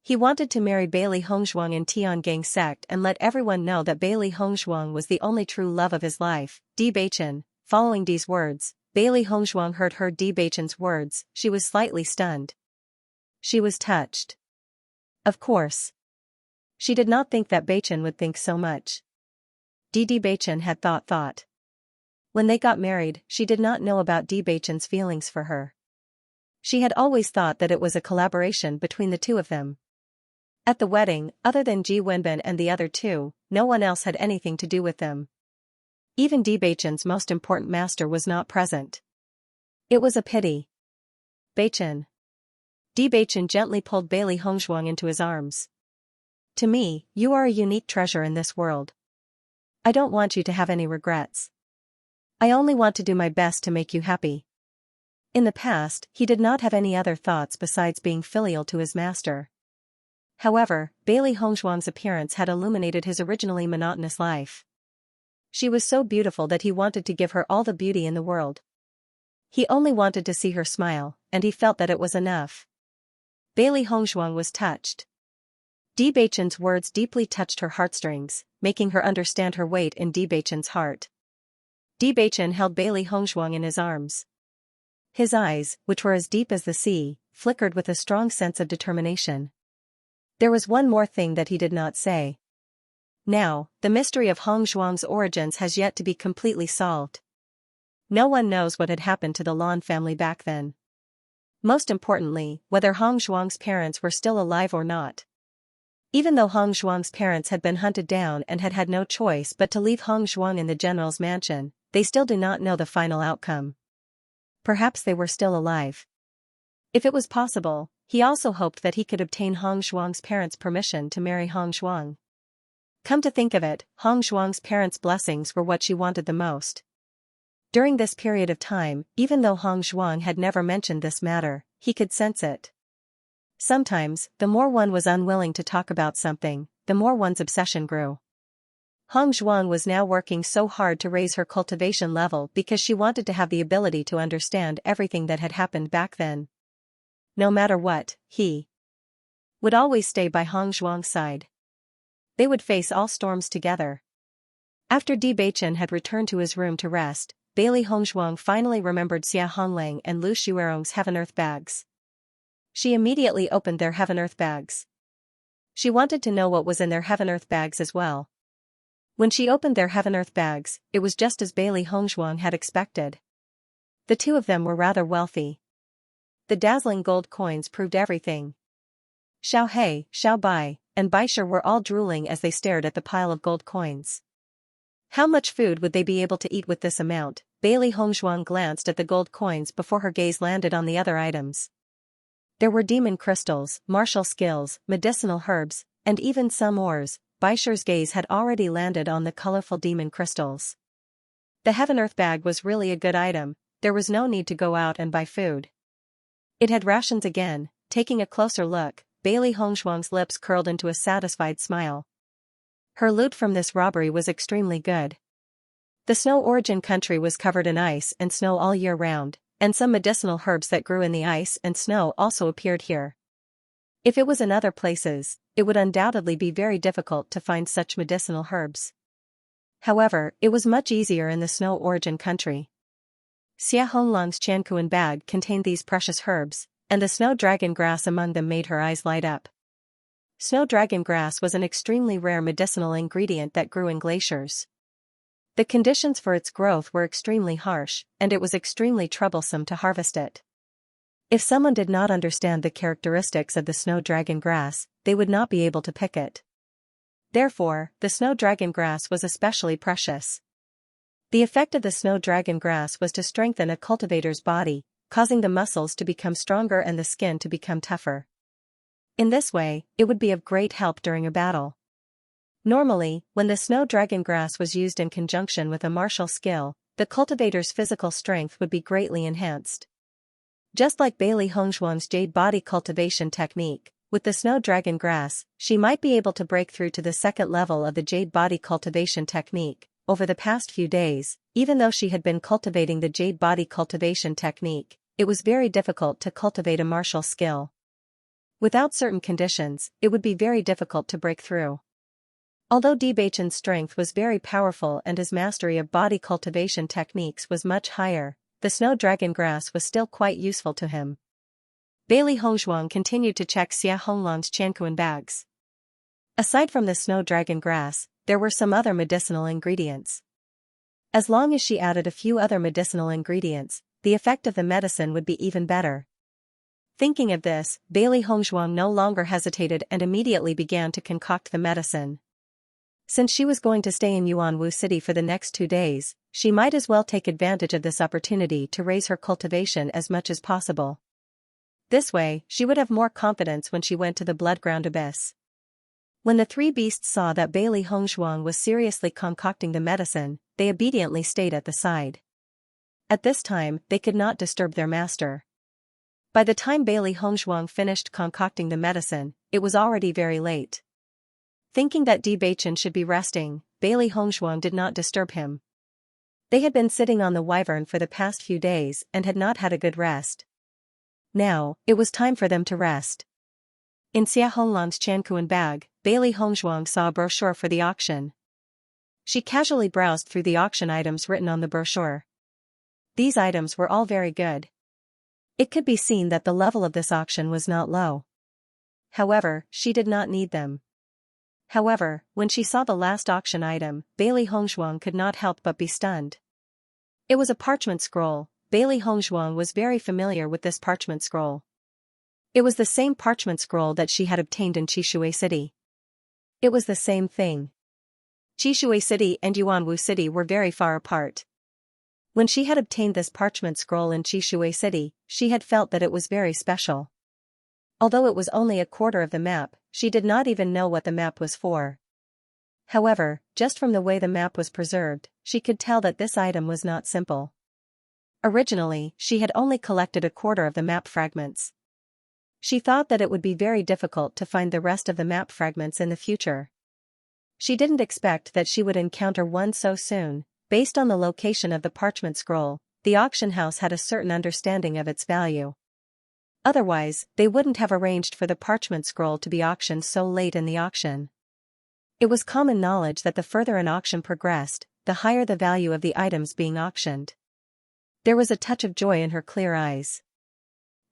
S1: He wanted to marry Bailey Hongzhuang in Tiangang sect and let everyone know that Bailey Hongzhuang was the only true love of his life. Bewitching, following these words, Bailey Hongzhuang heard Bewitching's words. She was slightly stunned. She was touched. Of course. She did not think that Bewitching would think so much. Bewitching had thought. When they got married, she did not know about Bewitching's feelings for her. She had always thought that it was a collaboration between the two of them. At the wedding, other than Ji Wenbin and the other two, no one else had anything to do with them. Even Bewitching's most important master was not present. It was a pity. Bewitching gently pulled Bailey Hongzhuang into his arms. "To me, you are a unique treasure in this world. I don't want you to have any regrets. I only want to do my best to make you happy." In the past, he did not have any other thoughts besides being filial to his master. However, Bailey Hongzhuang's appearance had illuminated his originally monotonous life. She was so beautiful that he wanted to give her all the beauty in the world. He only wanted to see her smile, and he felt that it was enough. Bailey Hongzhuang was touched. Bewitching's words deeply touched her heartstrings, making her understand her weight in Bewitching's heart. Bewitching held Bailey Hongzhuang in his arms. His eyes, which were as deep as the sea, flickered with a strong sense of determination. There was one more thing that he did not say. Now, the mystery of Hongzhuang's origins has yet to be completely solved. No one knows what had happened to the Lan family back then. Most importantly, whether Hongzhuang's parents were still alive or not. Even though Hongzhuang's parents had been hunted down and had had no choice but to leave Hongzhuang in the general's mansion, they still do not know the final outcome. Perhaps they were still alive. If it was possible, he also hoped that he could obtain Hongzhuang's parents' permission to marry Hongzhuang. Come to think of it, Hong Zhuang's parents' blessings were what she wanted the most. During this period of time, even though Hong Zhuang had never mentioned this matter, he could sense it. Sometimes, the more one was unwilling to talk about something, the more one's obsession grew. Hong Zhuang was now working so hard to raise her cultivation level because she wanted to have the ability to understand everything that had happened back then. No matter what, he would always stay by Hong Zhuang's side. They would face all storms together. After Bewitching had returned to his room to rest, Bailey Hongzhuang finally remembered Xia Honglang and Lu Xuerong's heaven-earth bags. She immediately opened their heaven-earth bags. She wanted to know what was in their heaven-earth bags as well. When she opened their heaven-earth bags, it was just as Bailey Hongzhuang had expected. The two of them were rather wealthy. The dazzling gold coins proved everything. Xiao He, Xiao Bai, and Baisher were all drooling as they stared at the pile of gold coins. How much food would they be able to eat with this amount? Bailey Hongzhuang glanced at the gold coins before her gaze landed on the other items. There were demon crystals, martial skills, medicinal herbs, and even some ores. Baisher's gaze had already landed on the colorful demon crystals. The heaven-earth bag was really a good item, there was no need to go out and buy food. It had rations again. Taking a closer look, Bailey Hongzhuang's lips curled into a satisfied smile. Her loot from this robbery was extremely good. The snow origin country was covered in ice and snow all year round, and some medicinal herbs that grew in the ice and snow also appeared here. If it was in other places, it would undoubtedly be very difficult to find such medicinal herbs. However, it was much easier in the snow origin country. Xia Honglang's Qianquan bag contained these precious herbs, and the snow dragon grass among them made her eyes light up. Snow dragon grass was an extremely rare medicinal ingredient that grew in glaciers. The conditions for its growth were extremely harsh, and it was extremely troublesome to harvest it. If someone did not understand the characteristics of the snow dragon grass, they would not be able to pick it. Therefore, the snow dragon grass was especially precious. The effect of the snow dragon grass was to strengthen a cultivator's body, causing the muscles to become stronger and the skin to become tougher. In this way, it would be of great help during a battle. Normally, when the snow dragon grass was used in conjunction with a martial skill, the cultivator's physical strength would be greatly enhanced. Just like Bailey Hongzhuang's jade body cultivation technique, with the snow dragon grass, she might be able to break through to the second level of the jade body cultivation technique. Over the past few days, even though she had been cultivating the jade body cultivation technique, it was very difficult to cultivate a martial skill. Without certain conditions, it would be very difficult to break through. Although Debachen's strength was very powerful and his mastery of body cultivation techniques was much higher, the snow dragon grass was still quite useful to him. Bailey Hongzhuang continued to check Xia Honglang's Qianquan bags. Aside from the snow dragon grass, there were some other medicinal ingredients. As long as she added a few other medicinal ingredients, the effect of the medicine would be even better. Thinking of this, Bailey Hongzhuang no longer hesitated and immediately began to concoct the medicine. Since she was going to stay in Yuanwu City for the next 2 days, she might as well take advantage of this opportunity to raise her cultivation as much as possible. This way, she would have more confidence when she went to the Bloodground Abyss. When the three beasts saw that Bailey Hongzhuang was seriously concocting the medicine, they obediently stayed at the side. At this time, they could not disturb their master. By the time Bailey Hongzhuang finished concocting the medicine, it was already very late. Thinking that Debacchen should be resting, Bailey Hongzhuang did not disturb him. They had been sitting on the wyvern for the past few days and had not had a good rest. Now, it was time for them to rest. In Xia Honglang's Qianquan bag, Bailey Hongzhuang saw a brochure for the auction. She casually browsed through the auction items written on the brochure. These items were all very good. It could be seen that the level of this auction was not low. However, she did not need them. However, when she saw the last auction item, Bailey Hongzhuang could not help but be stunned. It was a parchment scroll. Bailey Hongzhuang was very familiar with this parchment scroll. It was the same parchment scroll that she had obtained in Qishui City. It was the same thing. Qishui City and Yuanwu City were very far apart. When she had obtained this parchment scroll in Qishui City, she had felt that it was very special. Although it was only a quarter of the map, she did not even know what the map was for. However, just from the way the map was preserved, she could tell that this item was not simple. Originally, she had only collected a quarter of the map fragments. She thought that it would be very difficult to find the rest of the map fragments in the future. She didn't expect that she would encounter one so soon. Based on the location of the parchment scroll, the auction house had a certain understanding of its value. Otherwise, they wouldn't have arranged for the parchment scroll to be auctioned so late in the auction. It was common knowledge that the further an auction progressed, the higher the value of the items being auctioned. There was a touch of joy in her clear eyes.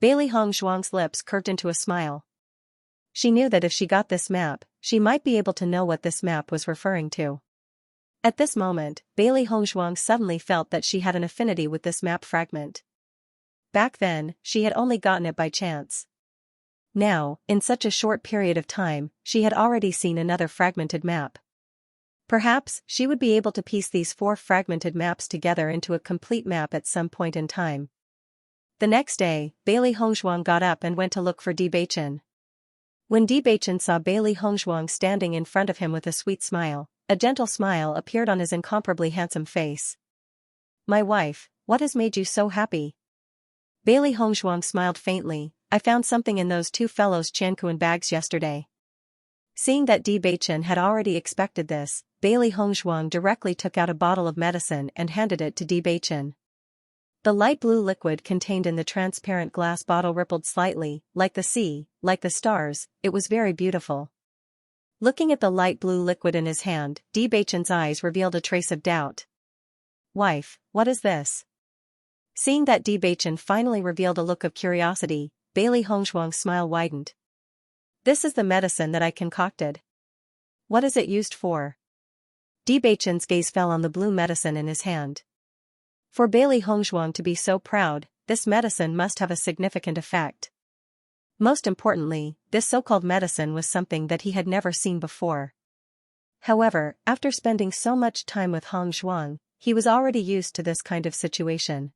S1: Bailey Hongzhuang's lips curved into a smile. She knew that if she got this map, she might be able to know what this map was referring to. At this moment, Bailey Hongzhuang suddenly felt that she had an affinity with this map fragment. Back then, she had only gotten it by chance. Now, in such a short period of time, she had already seen another fragmented map. Perhaps, she would be able to piece these 4 fragmented maps together into a complete map at some point in time. The next day, Bailey Hongzhuang got up and went to look for Bewitching. When Bewitching saw Bailey Hongzhuang standing in front of him with a sweet smile, a gentle smile appeared on his incomparably handsome face. "My wife, what has made you so happy?" Bailey Hongzhuang smiled faintly. "I found something in those 2 fellows' Xianxia bags yesterday." Seeing that Bewitching had already expected this, Bailey Hongzhuang directly took out a bottle of medicine and handed it to Bewitching. The light blue liquid contained in the transparent glass bottle rippled slightly, like the sea, like the stars. It was very beautiful. Looking at the light blue liquid in his hand, Bewitching's eyes revealed a trace of doubt. "Wife, what is this?" Seeing that Bewitching finally revealed a look of curiosity, Bailey Hongzhuang's smile widened. "This is the medicine that I concocted." "What is it used for?" Bewitching's gaze fell on the blue medicine in his hand. For Bailey Hongzhuang to be so proud, this medicine must have a significant effect. Most importantly, this so-called medicine was something that he had never seen before. However, after spending so much time with Hongzhuang, he was already used to this kind of situation.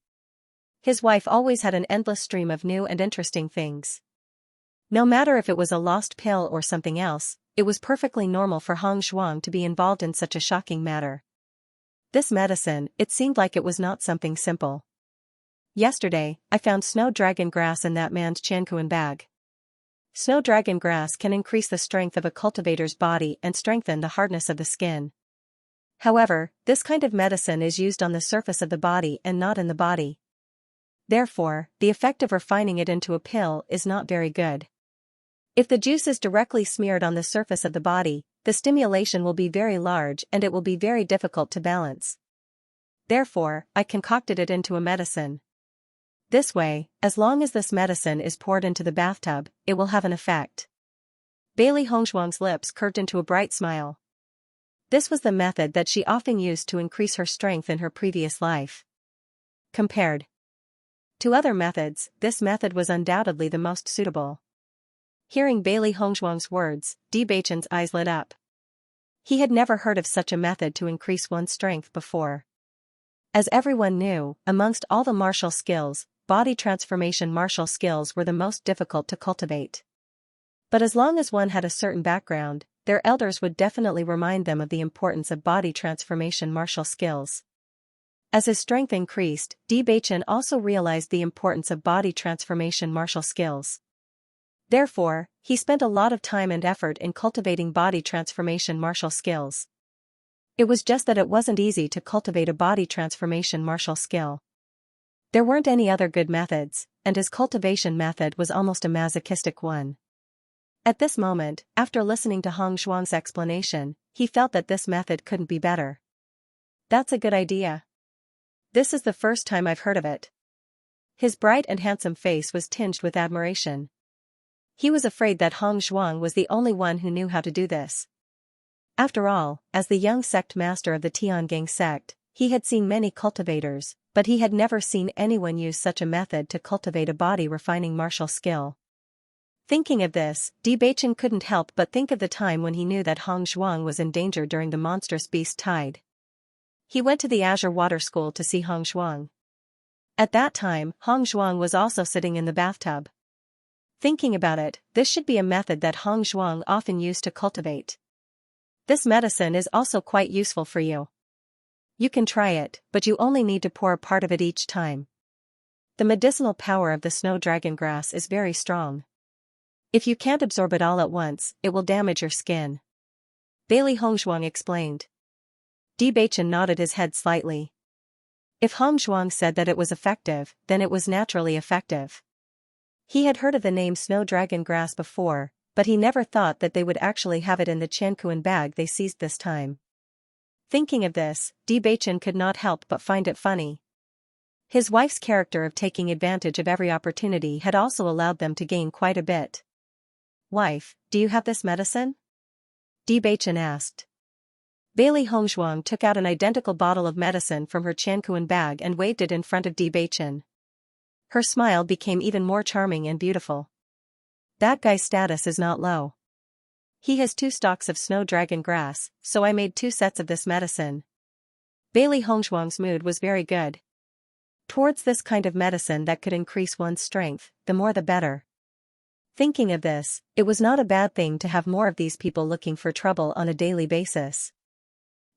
S1: His wife always had an endless stream of new and interesting things. No matter if it was a lost pill or something else, it was perfectly normal for Hongzhuang to be involved in such a shocking matter. This medicine, it seemed like it was not something simple. "Yesterday, I found snow dragon grass in that man's Xianxia bag." Snow dragon grass can increase the strength of a cultivator's body and strengthen the hardness of the skin. However, this kind of medicine is used on the surface of the body and not in the body. Therefore, the effect of refining it into a pill is not very good. If the juice is directly smeared on the surface of the body, the stimulation will be very large and it will be very difficult to balance. Therefore, I concocted it into a medicine. This way, as long as this medicine is poured into the bathtub, it will have an effect. Bailey Hongzhuang's lips curved into a bright smile. This was the method that she often used to increase her strength in her previous life. Compared to other methods, this method was undoubtedly the most suitable. Hearing Bailey Hongzhuang's words, Bewitching's eyes lit up. He had never heard of such a method to increase one's strength before. As everyone knew, amongst all the martial skills, body transformation martial skills were the most difficult to cultivate. But as long as one had a certain background, their elders would definitely remind them of the importance of body transformation martial skills. As his strength increased, Bewitching also realized the importance of body transformation martial skills. Therefore, he spent a lot of time and effort in cultivating body transformation martial skills. It was just that it wasn't easy to cultivate a body transformation martial skill. There weren't any other good methods, and his cultivation method was almost a masochistic one. At this moment, after listening to Hongzhuang's explanation, he felt that this method couldn't be better. "That's a good idea. This is the first time I've heard of it." His bright and handsome face was tinged with admiration. He was afraid that Hongzhuang was the only one who knew how to do this. After all, as the young sect master of the Tiangang sect, he had seen many cultivators, but he had never seen anyone use such a method to cultivate a body-refining martial skill. Thinking of this, Bewitching couldn't help but think of the time when he knew that Hongzhuang was in danger during the monstrous beast tide. He went to the Azure Water School to see Hongzhuang. At that time, Hongzhuang was also sitting in the bathtub. Thinking about it, this should be a method that Hongzhuang often used to cultivate. This medicine is also quite useful for you. You can try it, but you only need to pour a part of it each time. The medicinal power of the snow dragon grass is very strong. If you can't absorb it all at once, it will damage your skin. Bailey Hongzhuang explained. Bewitching nodded his head slightly. If Hongzhuang said that it was effective, then it was naturally effective. He had heard of the name snow dragon grass before, but he never thought that they would actually have it in the Qianquan bag they seized this time. Thinking of this, Bewitching could not help but find it funny. His wife's character of taking advantage of every opportunity had also allowed them to gain quite a bit. Wife, do you have this medicine? Bewitching asked. Bailey Hongzhuang took out an identical bottle of medicine from her Qianquan bag and waved it in front of Bewitching. Her smile became even more charming and beautiful. That guy's status is not low. He has 2 stalks of snow dragon grass, so I made 2 sets of this medicine. Bailey Hongzhuang's mood was very good. Towards this kind of medicine that could increase one's strength, the more the better. Thinking of this, it was not a bad thing to have more of these people looking for trouble on a daily basis.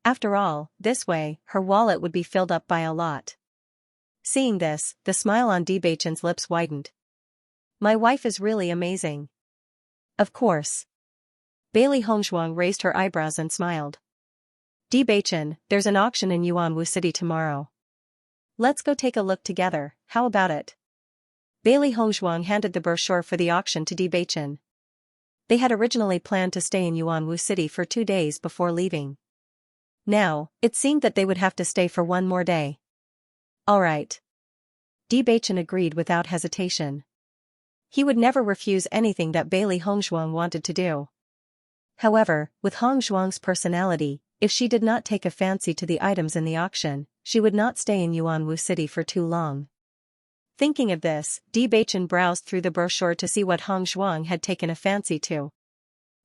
S1: After all, this way, her wallet would be filled up by a lot. Seeing this, the smile on Bewitching's lips widened. My wife is really amazing. Of course. Bailey Hongzhuang raised her eyebrows and smiled. Bewitching, there's an auction in Yuanwu City tomorrow. Let's go take a look together, how about it? Bailey Hongzhuang handed the brochure for the auction to Bewitching. They had originally planned to stay in Yuanwu City for 2 days before leaving. Now, it seemed that they would have to stay for 1 more day. All right. Bewitching agreed without hesitation. He would never refuse anything that Bailey Hongzhuang wanted to do. However, with Hongzhuang's personality, if she did not take a fancy to the items in the auction, she would not stay in Yuanwu City for too long. Thinking of this, Bewitching browsed through the brochure to see what Hongzhuang had taken a fancy to.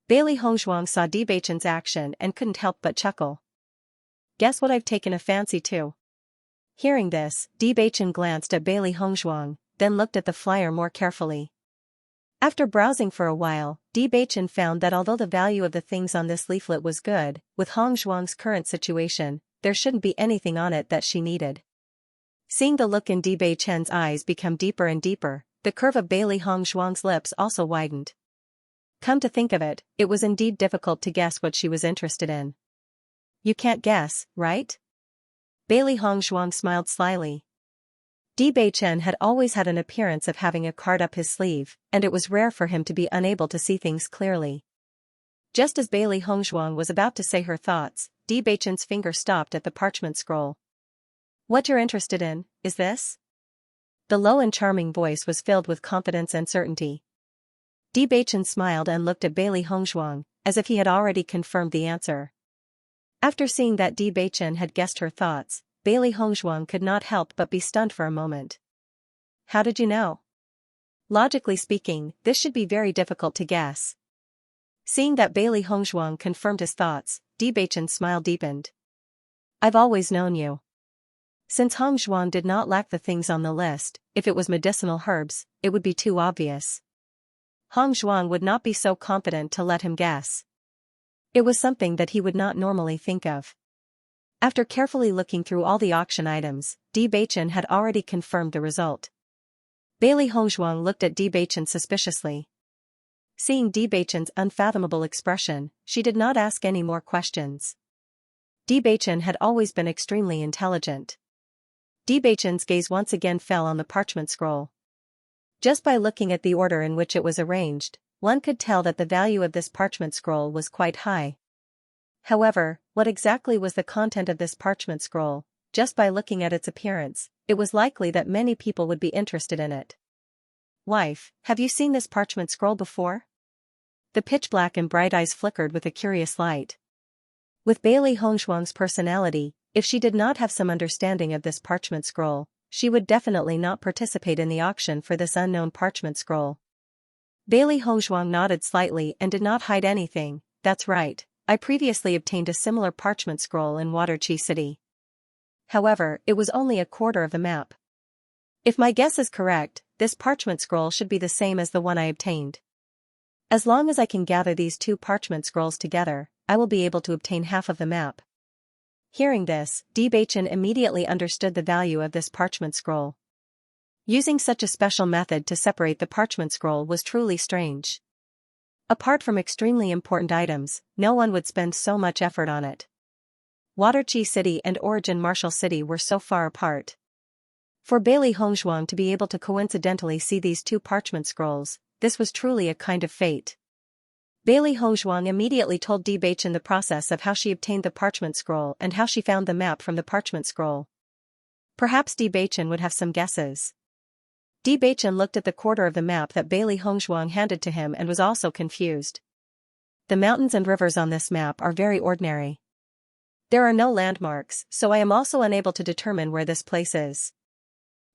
S1: Bailey Hongzhuang saw Bewitching's action and couldn't help but chuckle. Guess what I've taken a fancy to? Hearing this, Bewitching glanced at Bailey Hongzhuang, then looked at the flyer more carefully. After browsing for a while, Bewitching found that although the value of the things on this leaflet was good, with Hongzhuang's current situation, there shouldn't be anything on it that she needed. Seeing the look in Bewitching's eyes become deeper and deeper, the curve of Bailey Hongzhuang's lips also widened. Come to think of it, it was indeed difficult to guess what she was interested in. You can't guess, right? Bailey Hongzhuang smiled slyly. Bewitching had always had an appearance of having a card up his sleeve, and it was rare for him to be unable to see things clearly. Just as Bailey Hongzhuang was about to say her thoughts, Bewitching's finger stopped at the parchment scroll. What you're interested in, is this? The low and charming voice was filled with confidence and certainty. Bewitching smiled and looked at Bailey Hongzhuang, as if he had already confirmed the answer. After seeing that Bewitching had guessed her thoughts, Bailey Hongzhuang could not help but be stunned for a moment. How did you know? Logically speaking, this should be very difficult to guess. Seeing that Bailey Hongzhuang confirmed his thoughts, Bewitching's smile deepened. I've always known you. Since Hongzhuang did not lack the things on the list, if it was medicinal herbs, it would be too obvious. Hongzhuang would not be so confident to let him guess. It was something that he would not normally think of. After carefully looking through all the auction items, Bewitching had already confirmed the result. Bailey Hongzhuang looked at Bewitching suspiciously. Seeing Bewitching's unfathomable expression, she did not ask any more questions. Bewitching had always been extremely intelligent. Bewitching's gaze once again fell on the parchment scroll. Just by looking at the order in which it was arranged, one could tell that the value of this parchment scroll was quite high. However, what exactly was the content of this parchment scroll? Just by looking at its appearance, it was likely that many people would be interested in it. Wife, have you seen this parchment scroll before? The pitch-black and bright eyes flickered with a curious light. With Bailey Hongzhuang's personality, if she did not have some understanding of this parchment scroll, she would definitely not participate in the auction for this unknown parchment scroll. Bailey Hongzhuang nodded slightly and did not hide anything. That's right, I previously obtained a similar parchment scroll in Waterqi City. However, it was only a quarter of the map. If my guess is correct, this parchment scroll should be the same as the one I obtained. As long as I can gather these 2 parchment scrolls together, I will be able to obtain half of the map. Hearing this, Bewitching immediately understood the value of this parchment scroll. Using such a special method to separate the parchment scroll was truly strange. Apart from extremely important items, no one would spend so much effort on it. Waterqi City and Origin Martial City were so far apart. For Bailey Hongzhuang to be able to coincidentally see these two parchment scrolls, this was truly a kind of fate. Bailey Hongzhuang immediately told Bewitching the process of how she obtained the parchment scroll and how she found the map from the parchment scroll. Perhaps Bewitching would have some guesses. Bewitching looked at the quarter of the map that Bailey Hongzhuang handed to him and was also confused. The mountains and rivers on this map are very ordinary. There are no landmarks, so I am also unable to determine where this place is.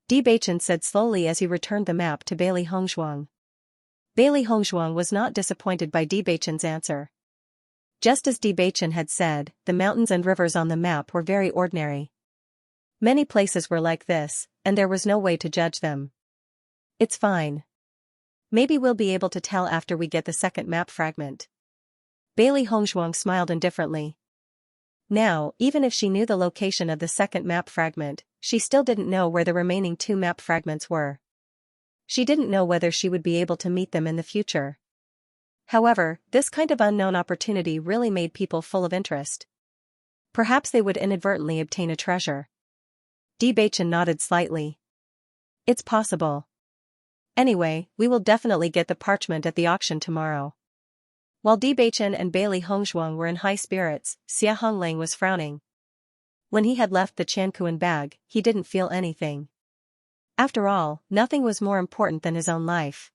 S1: Bewitching said slowly as he returned the map to Bailey Hongzhuang. Bailey Hongzhuang was not disappointed by Bewitching's answer. Just as Bewitching had said, the mountains and rivers on the map were very ordinary. Many places were like this, and there was no way to judge them. It's fine. Maybe we'll be able to tell after we get the second map fragment. Bailey Hongzhuang smiled indifferently. Now, even if she knew the location of the second map fragment, she still didn't know where the remaining two map fragments were. She didn't know whether she would be able to meet them in the future. However, this kind of unknown opportunity really made people full of interest. Perhaps they would inadvertently obtain a treasure. Bewitching nodded slightly. It's possible. Anyway, we will definitely get the parchment at the auction tomorrow. While Bewitching and Bailey Hongzhuang were in high spirits, Xia Honglang was frowning. When he had left the Qianquan bag, he didn't feel anything. After all, nothing was more important than his own life.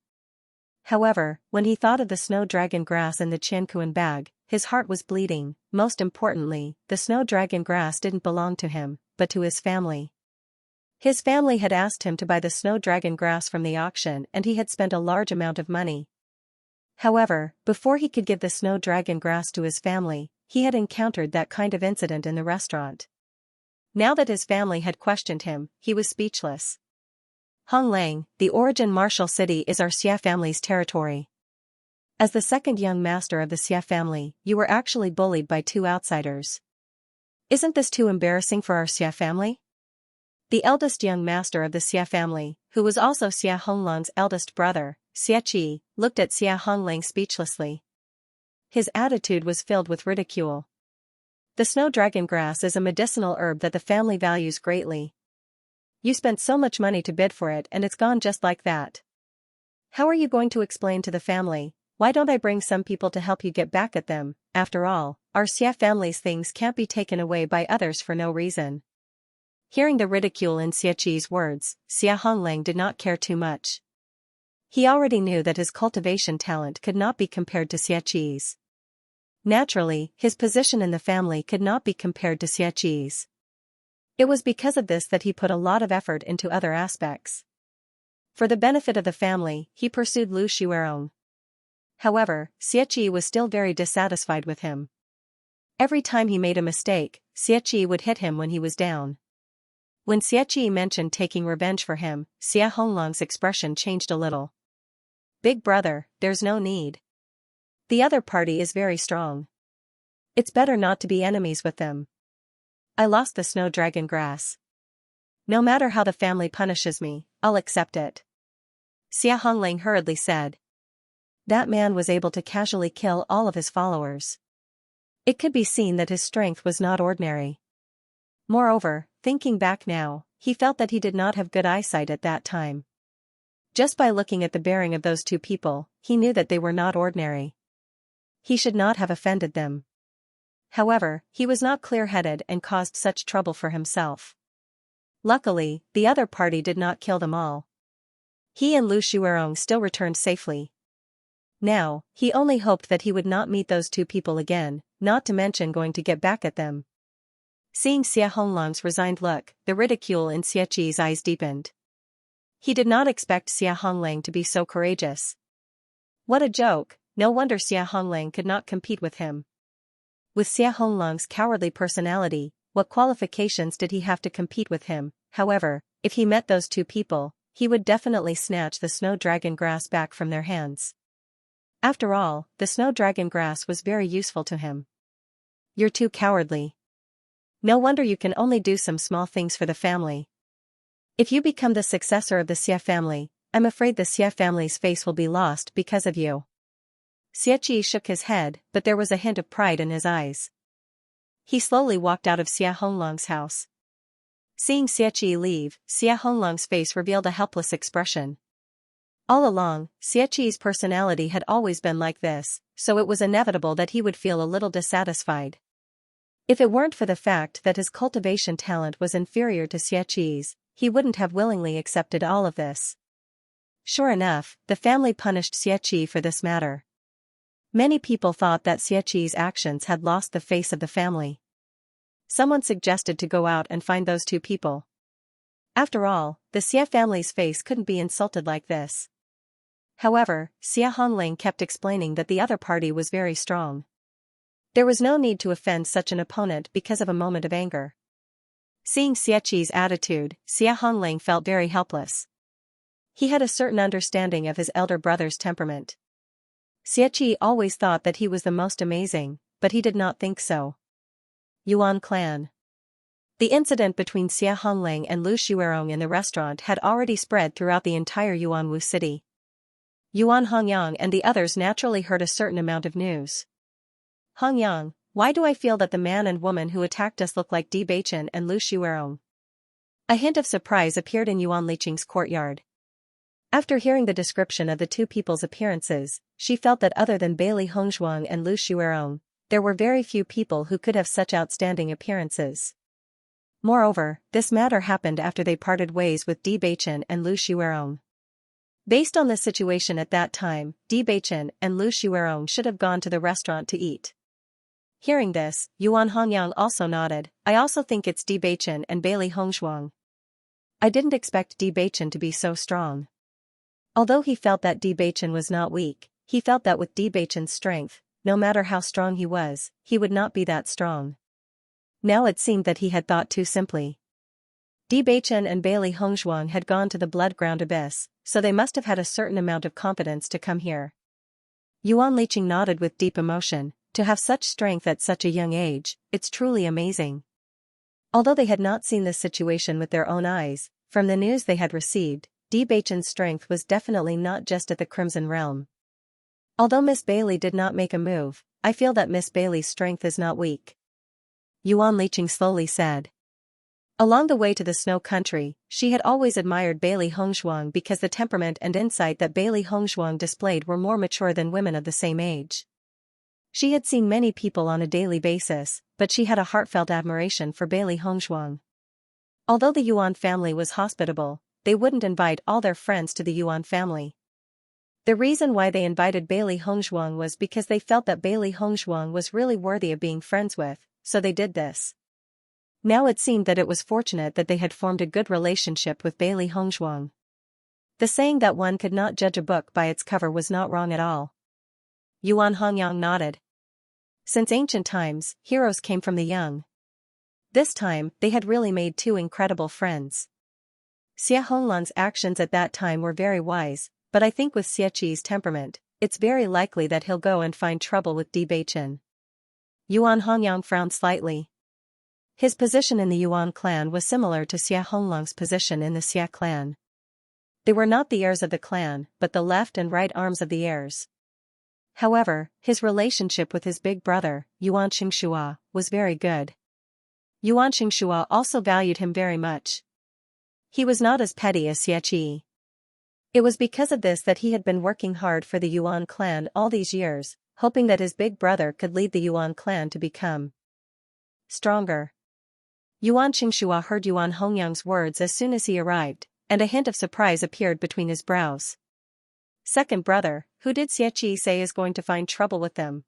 S1: However, when he thought of the snow dragon grass in the Qianquan bag, his heart was bleeding. Most importantly, the snow dragon grass didn't belong to him, but to his family. His family had asked him to buy the snow dragon grass from the auction and he had spent a large amount of money. However, before he could give the snow dragon grass to his family, he had encountered that kind of incident in the restaurant. Now that his family had questioned him, he was speechless. Honglang, the Origin Martial City is our Xia family's territory. As the second young master of the Xia family, you were actually bullied by two outsiders. Isn't this too embarrassing for our Xia family? The eldest young master of the Xia family, who was also Xia Honglang's eldest brother, Xiaqi, looked at Xia Honglang speechlessly. His attitude was filled with ridicule. The snow dragon grass is a medicinal herb that the family values greatly. You spent so much money to bid for it and it's gone just like that. How are you going to explain to the family? Why don't I bring some people to help you get back at them? After all, our Xia family's things can't be taken away by others for no reason. Hearing the ridicule in Xiaqi's words, Xia Honglang did not care too much. He already knew that his cultivation talent could not be compared to Xiaqi's. Naturally, his position in the family could not be compared to Xiaqi's. It was because of this that he put a lot of effort into other aspects. For the benefit of the family, he pursued Lu Xuerong. However, Xiaqi was still very dissatisfied with him. Every time he made a mistake, Xiaqi would hit him when he was down. When Xiaqi mentioned taking revenge for him, Xia Honglang's expression changed a little. Big brother, there's no need. The other party is very strong. It's better not to be enemies with them. I lost the snow dragon grass. No matter how the family punishes me, I'll accept it. Xia Honglang hurriedly said. That man was able to casually kill all of his followers. It could be seen that his strength was not ordinary. Moreover, thinking back now, he felt that he did not have good eyesight at that time. Just by looking at the bearing of those two people, he knew that they were not ordinary. He should not have offended them. However, he was not clear-headed and caused such trouble for himself. Luckily, the other party did not kill them all. He and Lu Xuerong still returned safely. Now, he only hoped that he would not meet those two people again, not to mention going to get back at them. Seeing Xia Honglang's resigned look, the ridicule in Xiaqi's eyes deepened. He did not expect Xia Honglang to be so courageous. What a joke, no wonder Xia Honglang could not compete with him. With Xia Honglang's cowardly personality, what qualifications did he have to compete with him? However, if he met those two people, he would definitely snatch the snow dragon grass back from their hands. After all, the snow dragon grass was very useful to him. You're too cowardly. No wonder you can only do some small things for the family. If you become the successor of the Xia family, I'm afraid the Xia family's face will be lost because of you. Xiachi shook his head, but there was a hint of pride in his eyes. He slowly walked out of Xia Honglong's house. Seeing Xiachi leave, Xia Honglong's face revealed a helpless expression. All along, Xiachi's personality had always been like this, so it was inevitable that he would feel a little dissatisfied. If it weren't for the fact that his cultivation talent was inferior to Xiachi's, he wouldn't have willingly accepted all of this. Sure enough, the family punished Xiachi for this matter. Many people thought that Xiachi's actions had lost the face of the family. Someone suggested to go out and find those two people. After all, the Xia family's face couldn't be insulted like this. However, Xia Hongling kept explaining that the other party was very strong. There was no need to offend such an opponent because of a moment of anger. Seeing Xiachi's attitude, Xia Hongling felt very helpless. He had a certain understanding of his elder brother's temperament. Xiachi always thought that he was the most amazing, but he did not think so. Yuan clan. The incident between Xia Hongling and Lu Xuerong in the restaurant had already spread throughout the entire Yuanwu city. Yuan Hongyang and the others naturally heard a certain amount of news. Hongyang, why do I feel that the man and woman who attacked us look like Bewitching and Lu Xuerong? A hint of surprise appeared in Yuan Liqing's courtyard. After hearing the description of the two people's appearances, she felt that other than Bailey Hongzhuang and Lu Xuerong, there were very few people who could have such outstanding appearances. Moreover, this matter happened after they parted ways with Di Beichen and Lu Xuerong. Based on the situation at that time, Di Beichen and Lu Xuerong should have gone to the restaurant to eat. Hearing this, Yuan Hongyang also nodded. I also think it's Di Beichen and Bailey Hongzhuang. I didn't expect Di Beichen to be so strong. Although he felt that Di Beichen was not weak, he felt that with Di Beichen's strength, no matter how strong he was, he would not be that strong. Now it seemed that he had thought too simply. Di Beichen and Bailey Hongzhuang had gone to the blood-ground abyss, so they must have had a certain amount of competence to come here. Yuan Liqing nodded with deep emotion. To have such strength at such a young age, it's truly amazing. Although they had not seen this situation with their own eyes, from the news they had received, Di Beichen's strength was definitely not just at the Crimson Realm. Although Miss Bailey did not make a move, I feel that Miss Bailey's strength is not weak. Yuan Liqing slowly said. Along the way to the snow country, she had always admired Bailey Hongzhuang because the temperament and insight that Bailey Hongzhuang displayed were more mature than women of the same age. She had seen many people on a daily basis, but she had a heartfelt admiration for Bailey Hongzhuang. Although the Yuan family was hospitable, they wouldn't invite all their friends to the Yuan family. The reason why they invited Bailey Hongzhuang was because they felt that Bailey Hongzhuang was really worthy of being friends with, so they did this. Now it seemed that it was fortunate that they had formed a good relationship with Bailey Hongzhuang. The saying that one could not judge a book by its cover was not wrong at all. Yuan Hongyang nodded. Since ancient times, heroes came from the young. This time, they had really made two incredible friends. Xia Honglang's actions at that time were very wise, but I think with Xiaqi's temperament, it's very likely that he'll go and find trouble with Di Beichen. Yuan Hongyang frowned slightly. His position in the Yuan clan was similar to Xia Honglang's position in the Xia clan. They were not the heirs of the clan, but the left and right arms of the heirs. However, his relationship with his big brother, Yuan Xianxia, was very good. Yuan Xianxia also valued him very much. He was not as petty as Xiaqi. It was because of this that he had been working hard for the Yuan clan all these years, hoping that his big brother could lead the Yuan clan to become stronger. Yuan Xianxia heard Yuan Hongyang's words as soon as he arrived, and a hint of surprise appeared between his brows. Second brother, who did Xiaqi say is going to find trouble with them?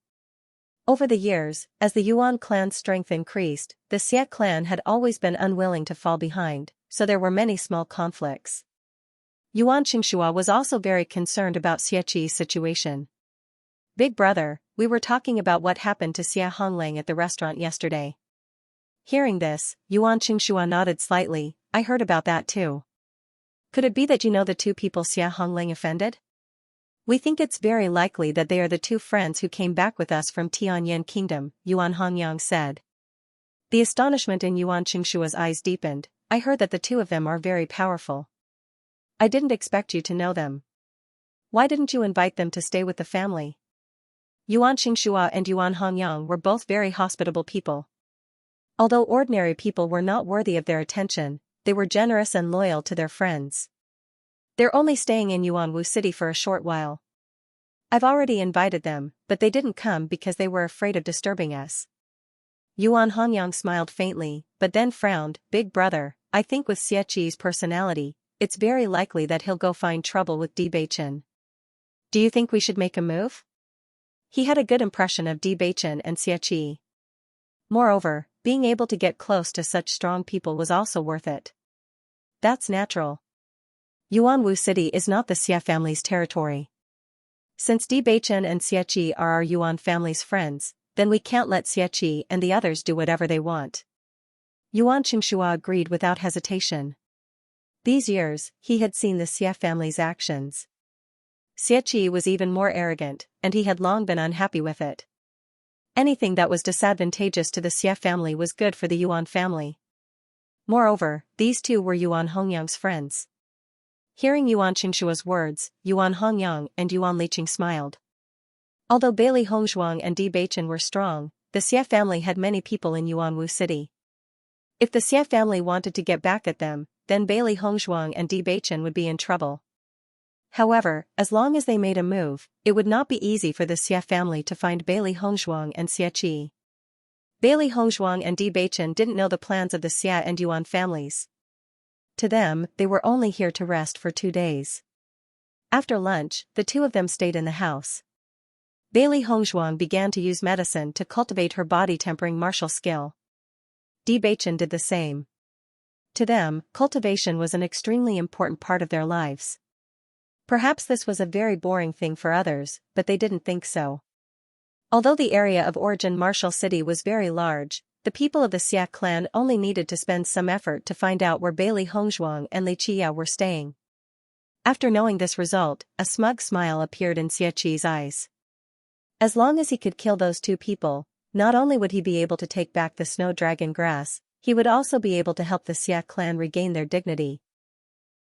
S1: Over the years, as the Yuan clan's strength increased, the Xia clan had always been unwilling to fall behind, so there were many small conflicts. Yuan Xianxia was also very concerned about Xiaqi's situation. Big brother, we were talking about what happened to Xia Hongling at the restaurant yesterday. Hearing this, Yuan Xianxia nodded slightly. I heard about that too. Could it be that you know the two people Xia Hongling offended? We think it's very likely that they are the two friends who came back with us from Tianyin Kingdom, Yuan Hongyang said. The astonishment in Yuan Xingshua's eyes deepened. I heard that the two of them are very powerful. I didn't expect you to know them. Why didn't you invite them to stay with the family? Yuan Xingshua and Yuan Hongyang were both very hospitable people. Although ordinary people were not worthy of their attention, they were generous and loyal to their friends. They're only staying in Yuanwu City for a short while. I've already invited them, but they didn't come because they were afraid of disturbing us. Yuan Hongyang smiled faintly, but then frowned. Big brother, I think with Xieqi's personality, it's very likely that he'll go find trouble with Bewitching. Do you think we should make a move? He had a good impression of Bewitching and Xieqi. Moreover, being able to get close to such strong people was also worth it. That's natural. Yuanwu City is not the Xia family's territory. Since Bewitching and Xieqi are our Yuan family's friends, then we can't let Xieqi and the others do whatever they want. Yuan Xingshua agreed without hesitation. These years, he had seen the Xia family's actions. Xieqi was even more arrogant, and he had long been unhappy with it. Anything that was disadvantageous to the Xia family was good for the Yuan family. Moreover, these two were Yuan Hongyang's friends. Hearing Yuan Xingshua's words, Yuan Hongyang and Yuan Liqing smiled. Although Bailey Hongzhuang and Bewitching were strong, the Xia family had many people in Yuanwu City. If the Xia family wanted to get back at them, then Bailey Hongzhuang and Bewitching would be in trouble. However, as long as they made a move, it would not be easy for the Xia family to find Bailey Hongzhuang and Xieqi. Bailey Hongzhuang and Bewitching didn't know the plans of the Xia and Yuan families. To them, they were only here to rest for 2 days. After lunch, the two of them stayed in the house. Bailey Hongzhuang began to use medicine to cultivate her body-tempering martial skill. Bewitching did the same. To them, cultivation was an extremely important part of their lives. Perhaps this was a very boring thing for others, but they didn't think so. Although the area of origin Martial City was very large, the people of the Xia clan only needed to spend some effort to find out where Bailey Hongzhuang and Li Qia were staying. After knowing this result, a smug smile appeared in Xieqi's eyes. As long as he could kill those two people, not only would he be able to take back the snow dragon grass, he would also be able to help the Xia clan regain their dignity.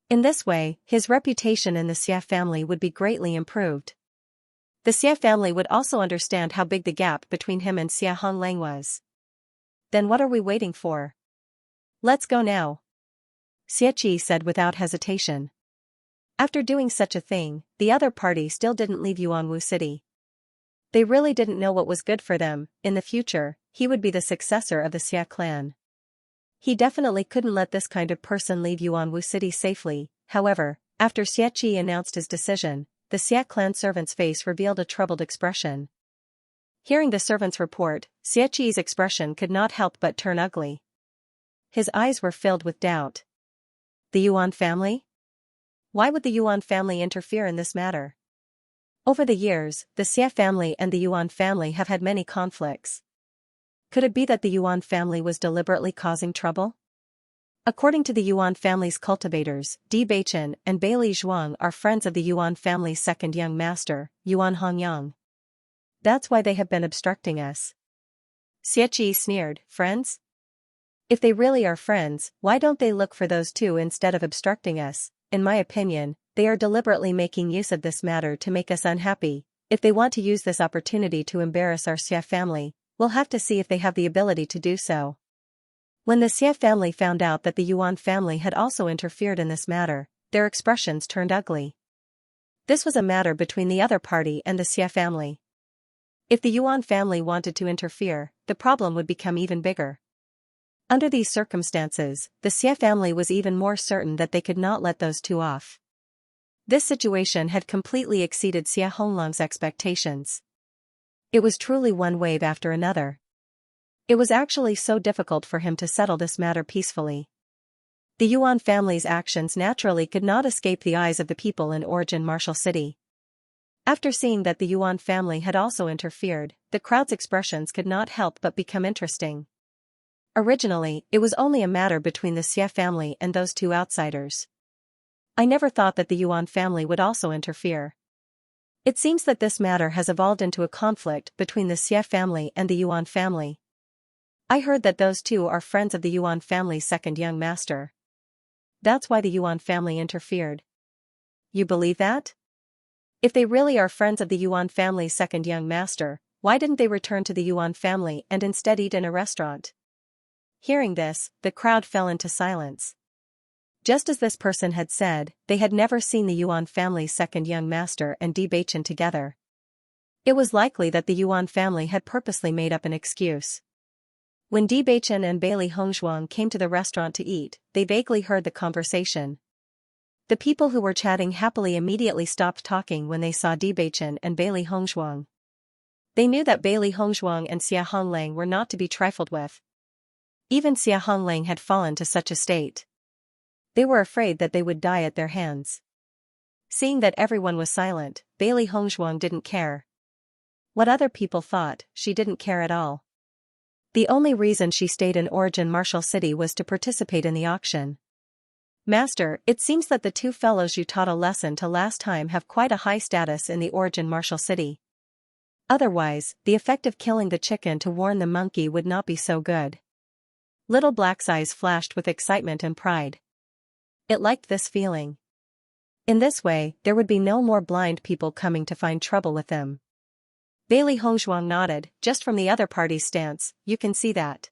S1: In this way, his reputation in the Xia family would be greatly improved. The Xia family would also understand how big the gap between him and Xia Honglang was. Then what are we waiting for? Let's go now, Xieqi said without hesitation. After doing such a thing, the other party still didn't leave Yuanwu City. They really didn't know what was good for them. In the future, he would be the successor of the Xia clan. He definitely couldn't let this kind of person leave Yuanwu City safely. However, after Xieqi announced his decision, the Xia clan servant's face revealed a troubled expression. Hearing the servant's report, Xieqi's expression could not help but turn ugly. His eyes were filled with doubt. The Yuan family? Why would the Yuan family interfere in this matter? Over the years, the Xia family and the Yuan family have had many conflicts. Could it be that the Yuan family was deliberately causing trouble? According to the Yuan family's cultivators, Bewitching and Bailey Zhuang are friends of the Yuan family's second young master, Yuan Hongyang. That's why they have been obstructing us. Xieqi sneered. Friends? If they really are friends, why don't they look for those two instead of obstructing us? In my opinion, they are deliberately making use of this matter to make us unhappy. If they want to use this opportunity to embarrass our Xia family, we'll have to see if they have the ability to do so. When the Xia family found out that the Yuan family had also interfered in this matter, their expressions turned ugly. This was a matter between the other party and the Xia family. If the Yuan family wanted to interfere, the problem would become even bigger. Under these circumstances, the Xia family was even more certain that they could not let those two off. This situation had completely exceeded Xia Honglang's expectations. It was truly one wave after another. It was actually so difficult for him to settle this matter peacefully. The Yuan family's actions naturally could not escape the eyes of the people in Origin Martial City. After seeing that the Yuan family had also interfered, the crowd's expressions could not help but become interesting. Originally, it was only a matter between the Xia family and those two outsiders. I never thought that the Yuan family would also interfere. It seems that this matter has evolved into a conflict between the Xie family and the Yuan family. I heard that those two are friends of the Yuan family's second young master. That's why the Yuan family interfered. You believe that? If they really are friends of the Yuan family's second young master, why didn't they return to the Yuan family and instead eat in a restaurant? Hearing this, the crowd fell into silence. Just as this person had said, they had never seen the Yuan family's second young master and Bewitching together. It was likely that the Yuan family had purposely made up an excuse. When Bewitching and Bailey Hongzhuang came to the restaurant to eat, they vaguely heard the conversation. The people who were chatting happily immediately stopped talking when they saw Bewitching and Bailey Hongzhuang. They knew that Bailey Hongzhuang and Xia Honglang were not to be trifled with. Even Xia Honglang had fallen to such a state. They were afraid that they would die at their hands. Seeing that everyone was silent, Bailey Hongzhuang didn't care. What other people thought, she didn't care at all. The only reason she stayed in Origin Martial City was to participate in the auction. Master, it seems that the two fellows you taught a lesson to last time have quite a high status in the Origin Martial City. Otherwise, the effect of killing the chicken to warn the monkey would not be so good. Little Black's eyes flashed with excitement and pride. It liked this feeling. In this way, there would be no more blind people coming to find trouble with them. Bailey Hongzhuang nodded. Just from the other party's stance, you can see that.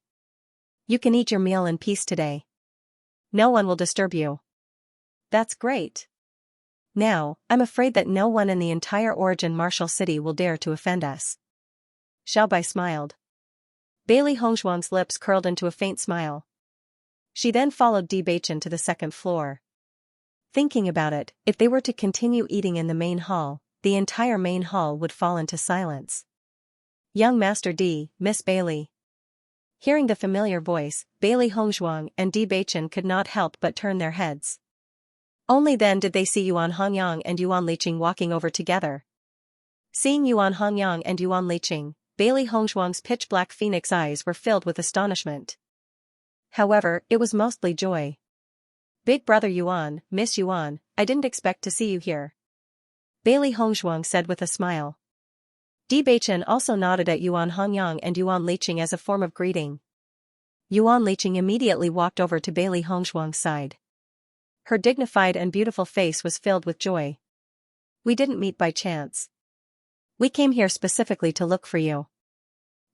S1: You can eat your meal in peace today. No one will disturb you. That's great. Now, I'm afraid that no one in the entire Origin Martial City will dare to offend us. Xiaobai smiled. Bailey Hongzhuang's lips curled into a faint smile. She then followed Bewitching to the second floor. Thinking about it, if they were to continue eating in the main hall, the entire main hall would fall into silence. Young Master D, Miss Bailey. Hearing the familiar voice, Bailey Hongzhuang and Bewitching could not help but turn their heads. Only then did they see Yuan Hongyang and Yuan Liqing walking over together. Seeing Yuan Hongyang and Yuan Liqing, Bailey Hongzhuang's pitch-black phoenix eyes were filled with astonishment. However, it was mostly joy. Big brother Yuan, Miss Yuan, I didn't expect to see you here. Bailey Hongzhuang said with a smile. Bewitching also nodded at Yuan Hongyang and Yuan Liqing as a form of greeting. Yuan Liqing immediately walked over to Bailey Hongzhuang's side. Her dignified and beautiful face was filled with joy. We didn't meet by chance. We came here specifically to look for you.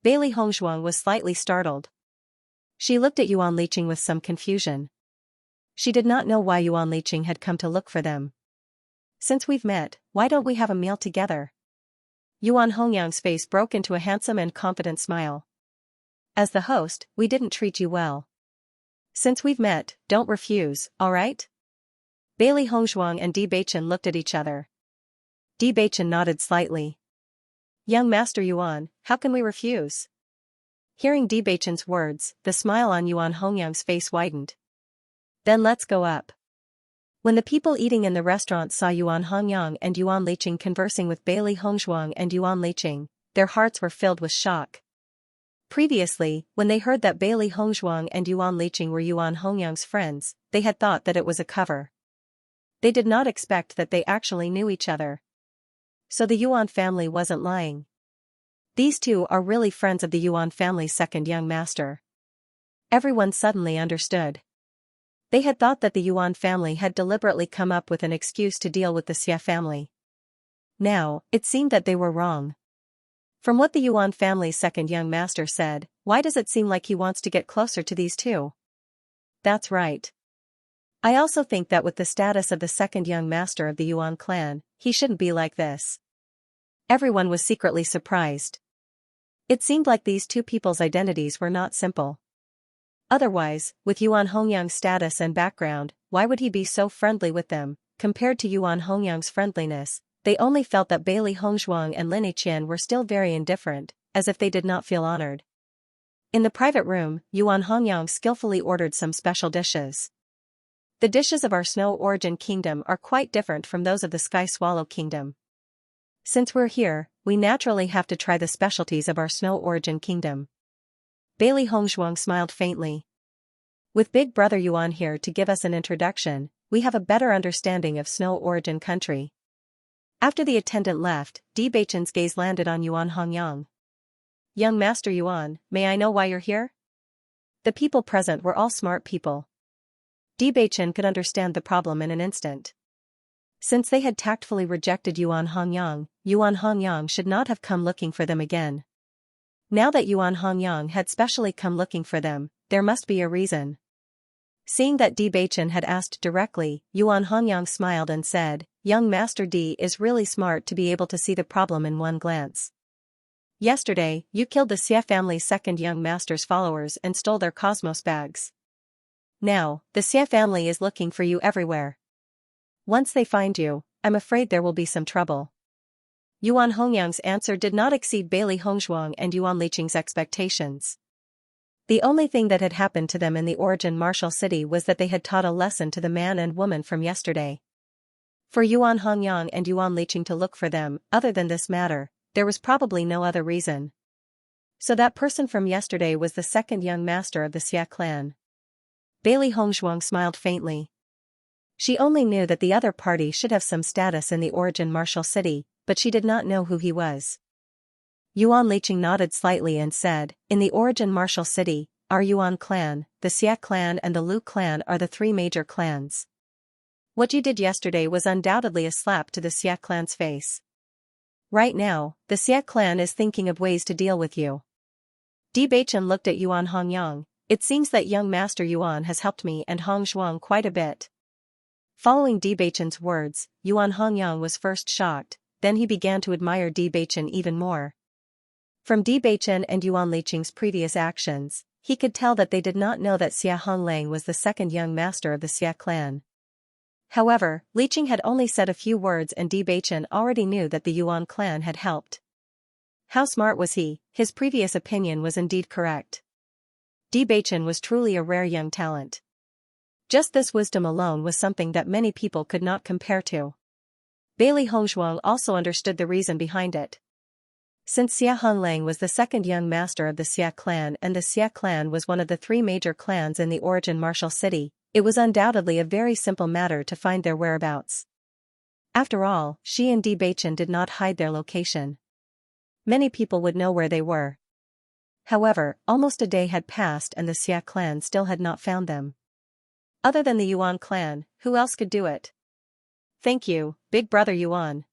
S1: Bailey Hongzhuang was slightly startled. She looked at Yuan Liqing with some confusion. She did not know why Yuan Liqing had come to look for them. Since we've met, why don't we have a meal together? Yuan Hongyang's face broke into a handsome and confident smile. As the host, we didn't treat you well. Since we've met, don't refuse, alright? Bailey Hongzhuang and Bewitching looked at each other. Bewitching nodded slightly. Young Master Yuan, how can we refuse? Hearing Bewitching's words, the smile on Yuan Hongyang's face widened. Then let's go up. When the people eating in the restaurant saw Yuan Hongyang and Yuan Liqing conversing with Bailey Hongzhuang and Yuan Liqing, their hearts were filled with shock. Previously, when they heard that Bailey Hongzhuang and Yuan Liqing were Yuan Hongyang's friends, they had thought that it was a cover. They did not expect that they actually knew each other. So the Yuan family wasn't lying. These two are really friends of the Yuan family's second young master. Everyone suddenly understood. They had thought that the Yuan family had deliberately come up with an excuse to deal with the Xie family. Now, it seemed that they were wrong. From what the Yuan family's second young master said, why does it seem like he wants to get closer to these two? That's right. I also think that with the status of the second young master of the Yuan clan, he shouldn't be like this. Everyone was secretly surprised. It seemed like these two people's identities were not simple. Otherwise, with Yuan Hongyang's status and background, why would he be so friendly with them? Compared to Yuan Hongyang's friendliness, they only felt that Bailey Hongzhuang and Lin Yiqian were still very indifferent, as if they did not feel honored. In the private room, Yuan Hongyang skillfully ordered some special dishes. The dishes of our Snow Origin Kingdom are quite different from those of the Sky Swallow Kingdom. Since we're here, we naturally have to try the specialties of our Snow Origin Kingdom. Bailey Hongzhuang smiled faintly. With Big Brother Yuan here to give us an introduction, we have a better understanding of Snow Origin Country. After the attendant left, Bewitching's gaze landed on Yuan Hongyang. "Young Master Yuan, may I know why you're here?" The people present were all smart people. Bewitching could understand the problem in an instant. Since they had tactfully rejected Yuan Hongyang should not have come looking for them again. Now that Yuan Hongyang had specially come looking for them, there must be a reason. Seeing that Bewitching had asked directly, Yuan Hongyang smiled and said, "Young Master D is really smart to be able to see the problem in one glance. Yesterday, you killed the Xia family's second young master's followers and stole their cosmos bags. Now, the Xia family is looking for you everywhere. Once they find you, I'm afraid there will be some trouble." Yuan Hongyang's answer did not exceed Bailey Hongzhuang and Yuan Liqing's expectations. The only thing that had happened to them in the origin martial city was that they had taught a lesson to the man and woman from yesterday. For Yuan Hongyang and Yuan Liqing to look for them, other than this matter, there was probably no other reason. So that person from yesterday was the second young master of the Xia clan. Bailey Hongzhuang smiled faintly. She only knew that the other party should have some status in the origin martial city, but she did not know who he was. Yuan Liqing nodded slightly and said, "In the origin martial city, our Yuan clan, the Xia clan and the Lu clan are the three major clans. What you did yesterday was undoubtedly a slap to the Xia clan's face. Right now, the Xia clan is thinking of ways to deal with you." Bewitching looked at Yuan Hongyang. "It seems that young Master Yuan has helped me and Hongzhuang quite a bit." Following Bewitching's words, Yuan Hongyang was first shocked, then he began to admire Bewitching even more. From Bewitching and Yuan Liqing's previous actions, he could tell that they did not know that Xia Honglang was the second young master of the Xia clan. However, Liqing had only said a few words and Bewitching already knew that the Yuan clan had helped. How smart was he? His previous opinion was indeed correct. Bewitching was truly a rare young talent. Just this wisdom alone was something that many people could not compare to. Bailey Hongzhuang also understood the reason behind it. Since Xia Honglang was the second young master of the Xia clan and the Xia clan was one of the three major clans in the origin martial city, it was undoubtedly a very simple matter to find their whereabouts. After all, she and Bewitching did not hide their location. Many people would know where they were. However, almost a day had passed and the Xia clan still had not found them. Other than the Yuan clan, who else could do it? "Thank you, big brother Yuan."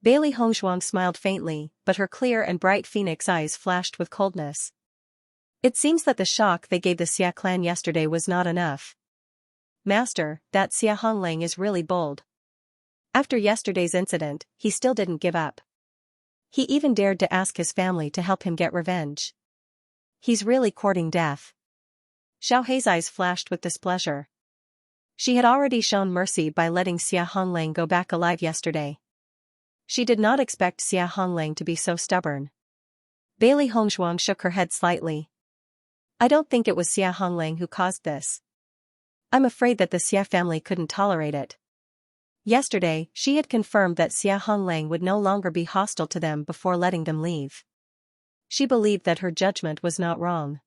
S1: Bailey Hongzhuang smiled faintly, but her clear and bright phoenix eyes flashed with coldness. It seems that the shock they gave the Xia clan yesterday was not enough. "Master, that Xia Honglang is really bold. After yesterday's incident, he still didn't give up. He even dared to ask his family to help him get revenge. He's really courting death." Xiao Hei's eyes flashed with displeasure. She had already shown mercy by letting Xia Honglang go back alive yesterday. She did not expect Xia Honglang to be so stubborn. Bailey Hongzhuang shook her head slightly. "I don't think it was Xia Honglang who caused this. I'm afraid that the Xia family couldn't tolerate it. Yesterday, she had confirmed that Xia Honglang would no longer be hostile to them before letting them leave. She believed that her judgment was not wrong.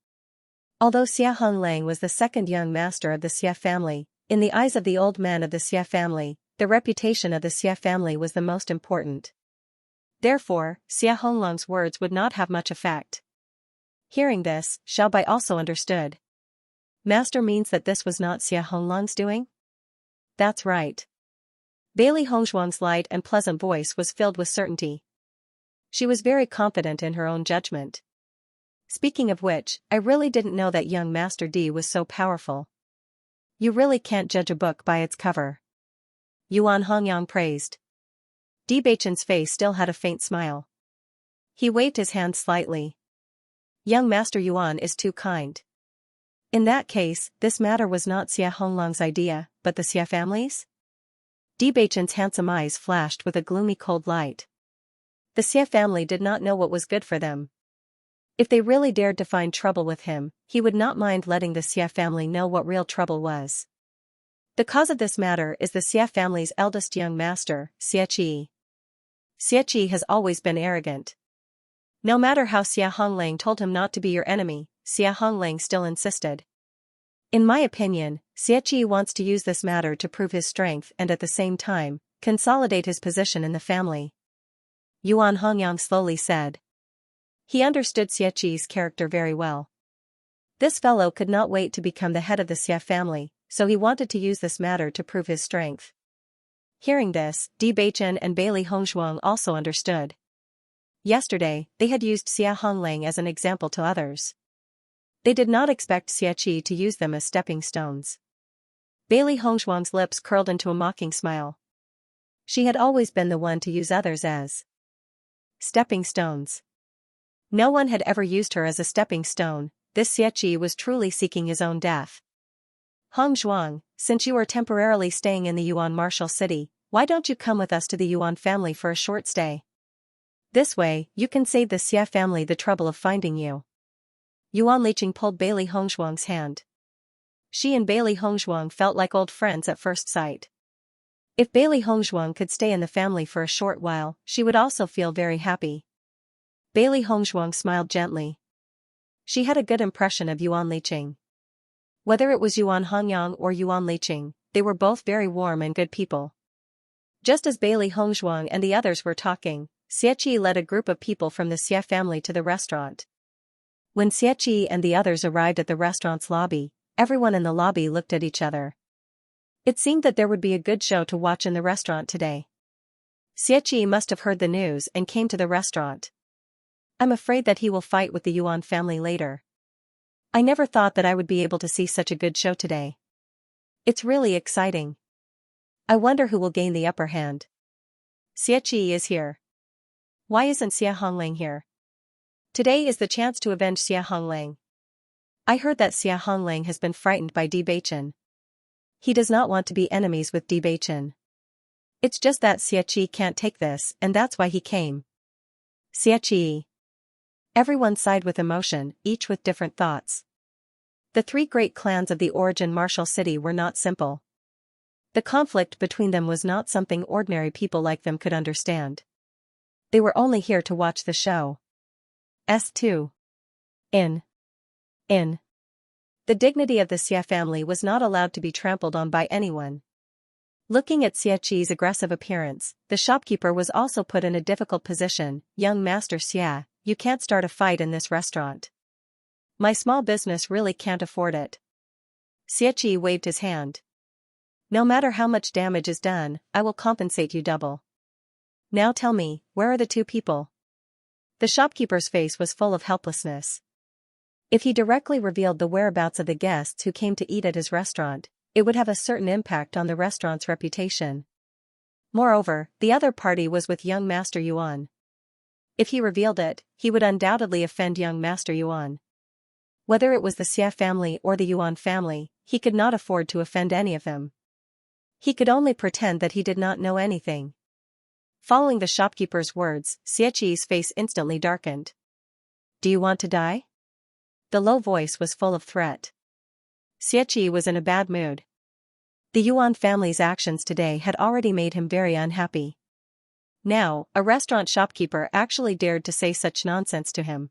S1: Although Xia Honglang was the second young master of the Xia family, in the eyes of the old man of the Xia family, the reputation of the Xia family was the most important. Therefore, Xia Honglang's words would not have much effect. Hearing this, Xiao Bai also understood. Master means that this was not Xia Honglang's doing? That's right. Bailey Hongzhuang's light and pleasant voice was filled with certainty. She was very confident in her own judgment. Speaking of which, I really didn't know that young Master D was so powerful. You really can't judge a book by its cover. Yuan Hongyang praised. Bewitching's face still had a faint smile. He waved his hand slightly. Young Master Yuan is too kind. In that case, this matter was not Xia Honglang's idea, but the Xia family's? Bewitching's handsome eyes flashed with a gloomy cold light. The Xia family did not know what was good for them. If they really dared to find trouble with him, he would not mind letting the Xia family know what real trouble was. The cause of this matter is the Xia family's eldest young master, Xianxia. Xianxia has always been arrogant. No matter how Xia Honglang told him not to be your enemy, Xia Honglang still insisted. In my opinion, Xianxia wants to use this matter to prove his strength and at the same time, consolidate his position in the family. Yuan Hongyang slowly said. He understood Xiaqi's character very well. This fellow could not wait to become the head of the Xia family, so he wanted to use this matter to prove his strength. Hearing this, Bewitching and Bailey Hongshuang also understood. Yesterday, they had used Xia Honglang as an example to others. They did not expect Xiaqi to use them as stepping stones. Bailey Hongshuang's lips curled into a mocking smile. She had always been the one to use others as stepping stones. No one had ever used her as a stepping stone. This Xiaqi was truly seeking his own death. Hongshuang, since you are temporarily staying in the Yuan Martial City, why don't you come with us to the Yuan family for a short stay? This way, you can save the Xia family the trouble of finding you. Yuan Liqing pulled Bailey Hongshuang's hand. She and Bailey Hongshuang felt like old friends at first sight. If Bailey Hongshuang could stay in the family for a short while, she would also feel very happy. Bailey Hongshuang smiled gently. She had a good impression of Yuan Liqing. Whether it was Yuan Hongyang or Yuan Liqing, they were both very warm and good people. Just as Bailey Hongshuang and the others were talking, Xiaqi led a group of people from the Xia family to the restaurant. When Xiaqi and the others arrived at the restaurant's lobby, everyone in the lobby looked at each other. It seemed that there would be a good show to watch in the restaurant today. Xiaqi must have heard the news and came to the restaurant. I'm afraid that he will fight with the Yuan family later. I never thought that I would be able to see such a good show today. It's really exciting. I wonder who will gain the upper hand. Xiaqi is here. Why isn't Xia Honglang here? Today is the chance to avenge Xia Honglang. I heard that Xia Honglang has been frightened by Bewitching. He does not want to be enemies with Bewitching. It's just that Xiaqi can't take this, and that's why he came. Xiaqi. Everyone sighed with emotion, each with different thoughts. The three great clans of the Origin Martial City were not simple. The conflict between them was not something ordinary people like them could understand. They were only here to watch the show. S2. In. The dignity of the Xia family was not allowed to be trampled on by anyone. Looking at Xiaqi's aggressive appearance, the shopkeeper was also put in a difficult position. Young Master Xia, you can't start a fight in this restaurant. My small business really can't afford it. Xiaqi waved his hand. No matter how much damage is done, I will compensate you double. Now tell me, where are the two people? The shopkeeper's face was full of helplessness. If he directly revealed the whereabouts of the guests who came to eat at his restaurant, it would have a certain impact on the restaurant's reputation. Moreover, the other party was with young Master Yuan. If he revealed it, he would undoubtedly offend young Master Yuan. Whether it was the Xia family or the Yuan family, he could not afford to offend any of them. He could only pretend that he did not know anything. Following the shopkeeper's words, Xiaqi's face instantly darkened. Do you want to die? The low voice was full of threat. Xiaqi was in a bad mood. The Yuan family's actions today had already made him very unhappy. Now, a restaurant shopkeeper actually dared to say such nonsense to him.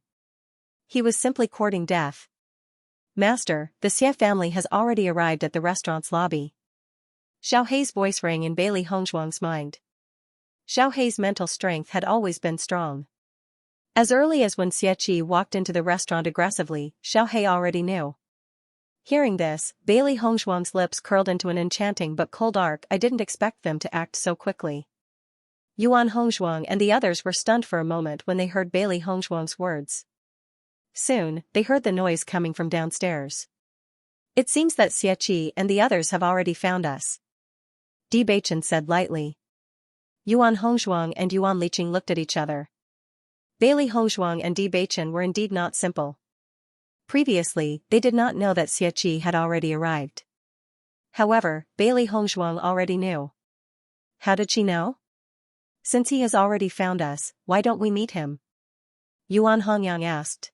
S1: He was simply courting death. Master, the Xia family has already arrived at the restaurant's lobby. Xiao Hei's voice rang in Bailey Hongshuang's mind. Xiao Hei's mental strength had always been strong. As early as when Xiaqi walked into the restaurant aggressively, Xiao Hei already knew. Hearing this, Bailey Hongshuang's lips curled into an enchanting but cold arc. I didn't expect them to act so quickly. Yuan Hongshuang and the others were stunned for a moment when they heard Bailey Hongshuang's words. Soon, they heard the noise coming from downstairs. It seems that Xiaqi and the others have already found us. Bewitching said lightly. Yuan Hongshuang and Yuan Liqing looked at each other. Bailey Hongshuang and Bewitching were indeed not simple. Previously, they did not know that Xiaqi had already arrived. However, Bailey Hongshuang already knew. How did she know? Since he has already found us, why don't we meet him? Yuan Hongyang asked.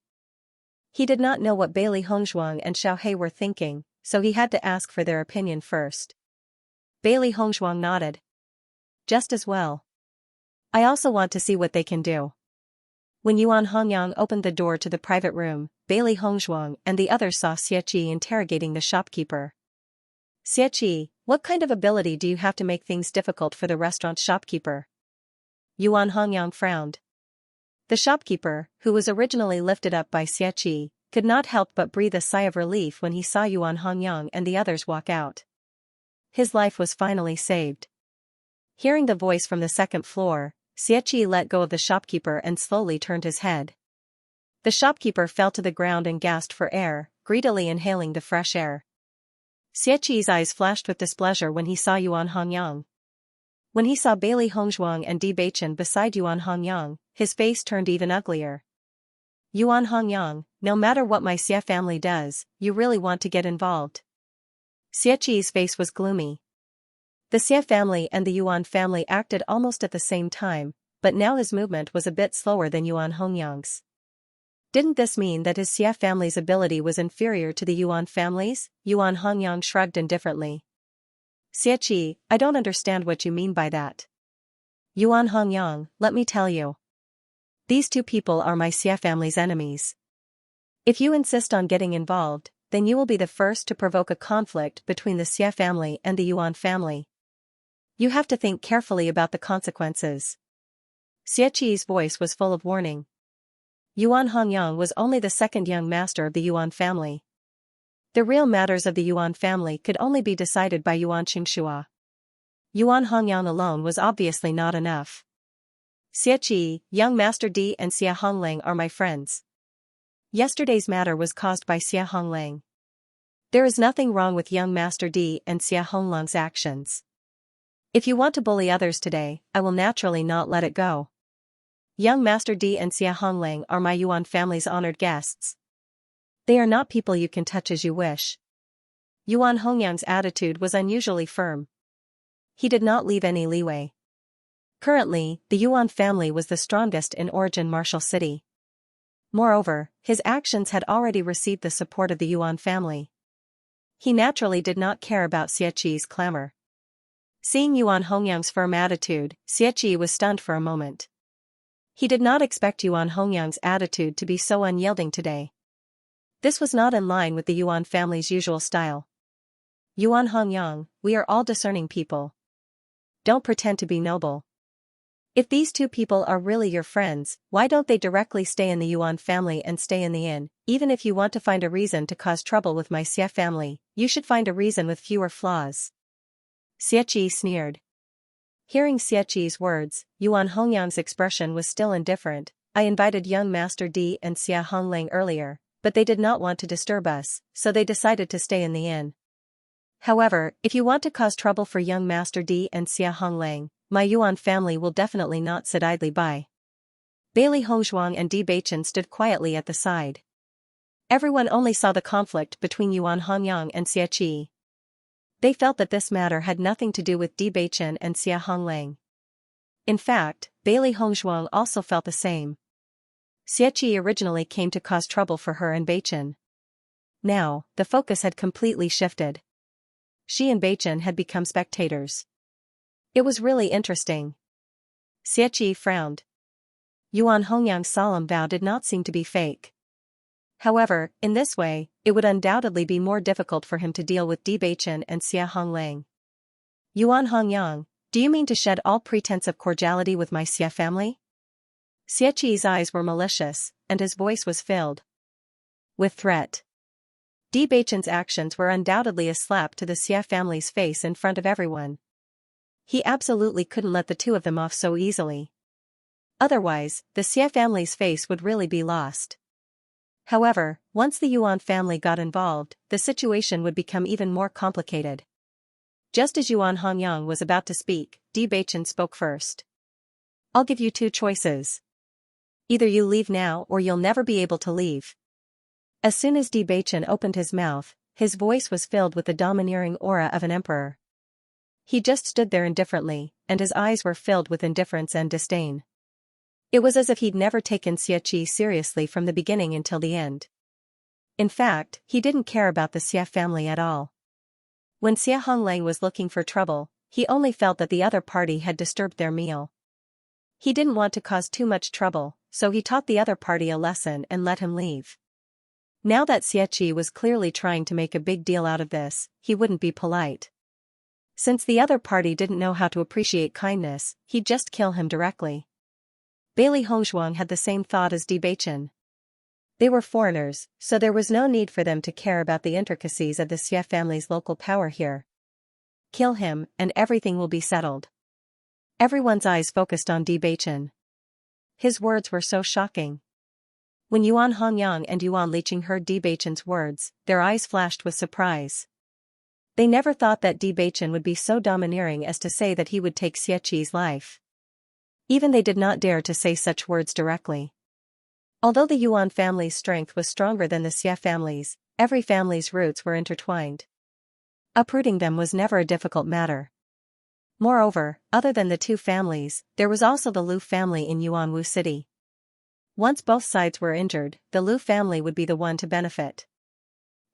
S1: He did not know what Bailey Hongshuang and Xiao Hei were thinking, so he had to ask for their opinion first. Bailey Hongshuang nodded. Just as well. I also want to see what they can do. When Yuan Hongyang opened the door to the private room, Bailey Hongshuang and the others saw Xiaqi interrogating the shopkeeper. Xiaqi, What kind of ability do you have to make things difficult for the restaurant shopkeeper? Yuan Hongyang frowned. The shopkeeper, who was originally lifted up by Xianxia, could not help but breathe a sigh of relief when he saw Yuan Hongyang and the others walk out. His life was finally saved. Hearing the voice from the second floor, Xianxia let go of the shopkeeper and slowly turned his head. The shopkeeper fell to the ground and gasped for air, greedily inhaling the fresh air. Xianxia's eyes flashed with displeasure when he saw Yuan Hongyang. When he saw Bailey Hongzhuang and Bewitching beside Yuan Hongyang, his face turned even uglier. Yuan Hongyang, no matter what my Xia family does, you really want to get involved. Xianxia's face was gloomy. The Xia family and the Yuan family acted almost at the same time, but now his movement was a bit slower than Yuan Hongyang's. Didn't this mean that his Xia family's ability was inferior to the Yuan family's? Yuan Hongyang shrugged indifferently. Xianxia, I don't understand what you mean by that. Yuan Hongyang, let me tell you. These two people are my Xia family's enemies. If you insist on getting involved, then you will be the first to provoke a conflict between the Xia family and the Yuan family. You have to think carefully about the consequences. Xianxia's voice was full of warning. Yuan Hongyang was only the second young master of the Yuan family. The real matters of the Yuan family could only be decided by Yuan Xianxia. Yuan Hongyang alone was obviously not enough. Xianxia, young master Di and Xia Honglang are my friends. Yesterday's matter was caused by Xia Honglang. There is nothing wrong with young master Di and Xia Honglang's actions. If you want to bully others today, I will naturally not let it go. Young master Di and Xia Honglang are my Yuan family's honored guests. They are not people you can touch as you wish. Yuan Hongyang's attitude was unusually firm. He did not leave any leeway. Currently, the Yuan family was the strongest in Origin Martial City. Moreover, his actions had already received the support of the Yuan family. He naturally did not care about Xianxia's clamor. Seeing Yuan Hongyang's firm attitude, Xianxia was stunned for a moment. He did not expect Yuan Hongyang's attitude to be so unyielding today. This was not in line with the Yuan family's usual style. Yuan Hongyang, we are all discerning people. Don't pretend to be noble. If these two people are really your friends, why don't they directly stay in the Yuan family and stay in the inn? Even if you want to find a reason to cause trouble with my Xia family, you should find a reason with fewer flaws. Xianxia sneered. Hearing Xianxia's words, Yuan Hongyang's expression was still indifferent. I invited young master Di and Xia Honglang earlier, but they did not want to disturb us, so they decided to stay in the inn. However, if you want to cause trouble for young master Di and Xia Honglang, my Yuan family will definitely not sit idly by. Bailey Hongzhuang and Bewitching stood quietly at the side. Everyone only saw the conflict between Yuan Hongyang and Xianxia. They felt that this matter had nothing to do with Bewitching and Xia Honglang. In fact, Bailey Hongzhuang also felt the same. Xianxia originally came to cause trouble for her and Bewitching. Now, the focus had completely shifted. She and Bewitching had become spectators. It was really interesting. Xianxia frowned. Yuan Hongyang's solemn vow did not seem to be fake. However, in this way, it would undoubtedly be more difficult for him to deal with Bewitching and Xia Honglang. Yuan Hongyang, do you mean to shed all pretense of cordiality with my Xia family? Xianxia's eyes were malicious, and his voice was filled with threat. Bewitching's actions were undoubtedly a slap to the Xia family's face in front of everyone. He absolutely couldn't let the two of them off so easily. Otherwise, the Xia family's face would really be lost. However, once the Yuan family got involved, the situation would become even more complicated. Just as Yuan Hongyang was about to speak, Bewitching spoke first. I'll give you two choices. Either you leave now or you'll never be able to leave. As soon as Bewitching opened his mouth, his voice was filled with the domineering aura of an emperor. He just stood there indifferently, and his eyes were filled with indifference and disdain. It was as if he'd never taken Xianxia seriously from the beginning until the end. In fact, he didn't care about the Xia family at all. When Xia Honglang was looking for trouble, he only felt that the other party had disturbed their meal. He didn't want to cause too much trouble, so he taught the other party a lesson and let him leave. Now that Xianxia was clearly trying to make a big deal out of this, he wouldn't be polite. Since the other party didn't know how to appreciate kindness, he'd just kill him directly. Bailey Hongzhuang had the same thought as Bewitching. They were foreigners, so there was no need for them to care about the intricacies of the Xie family's local power here. Kill him, and everything will be settled. Everyone's eyes focused on Bewitching. His words were so shocking. When Yuan Hongyang and Yuan Liqing heard Bewitching's words, their eyes flashed with surprise. They never thought that Bewitching would be so domineering as to say that he would take Xiaqi's life. Even they did not dare to say such words directly. Although the Yuan family's strength was stronger than the Xie family's, every family's roots were intertwined. Uprooting them was never a difficult matter. Moreover, other than the two families, there was also the Lu family in Yuanwu City. Once both sides were injured, the Lu family would be the one to benefit.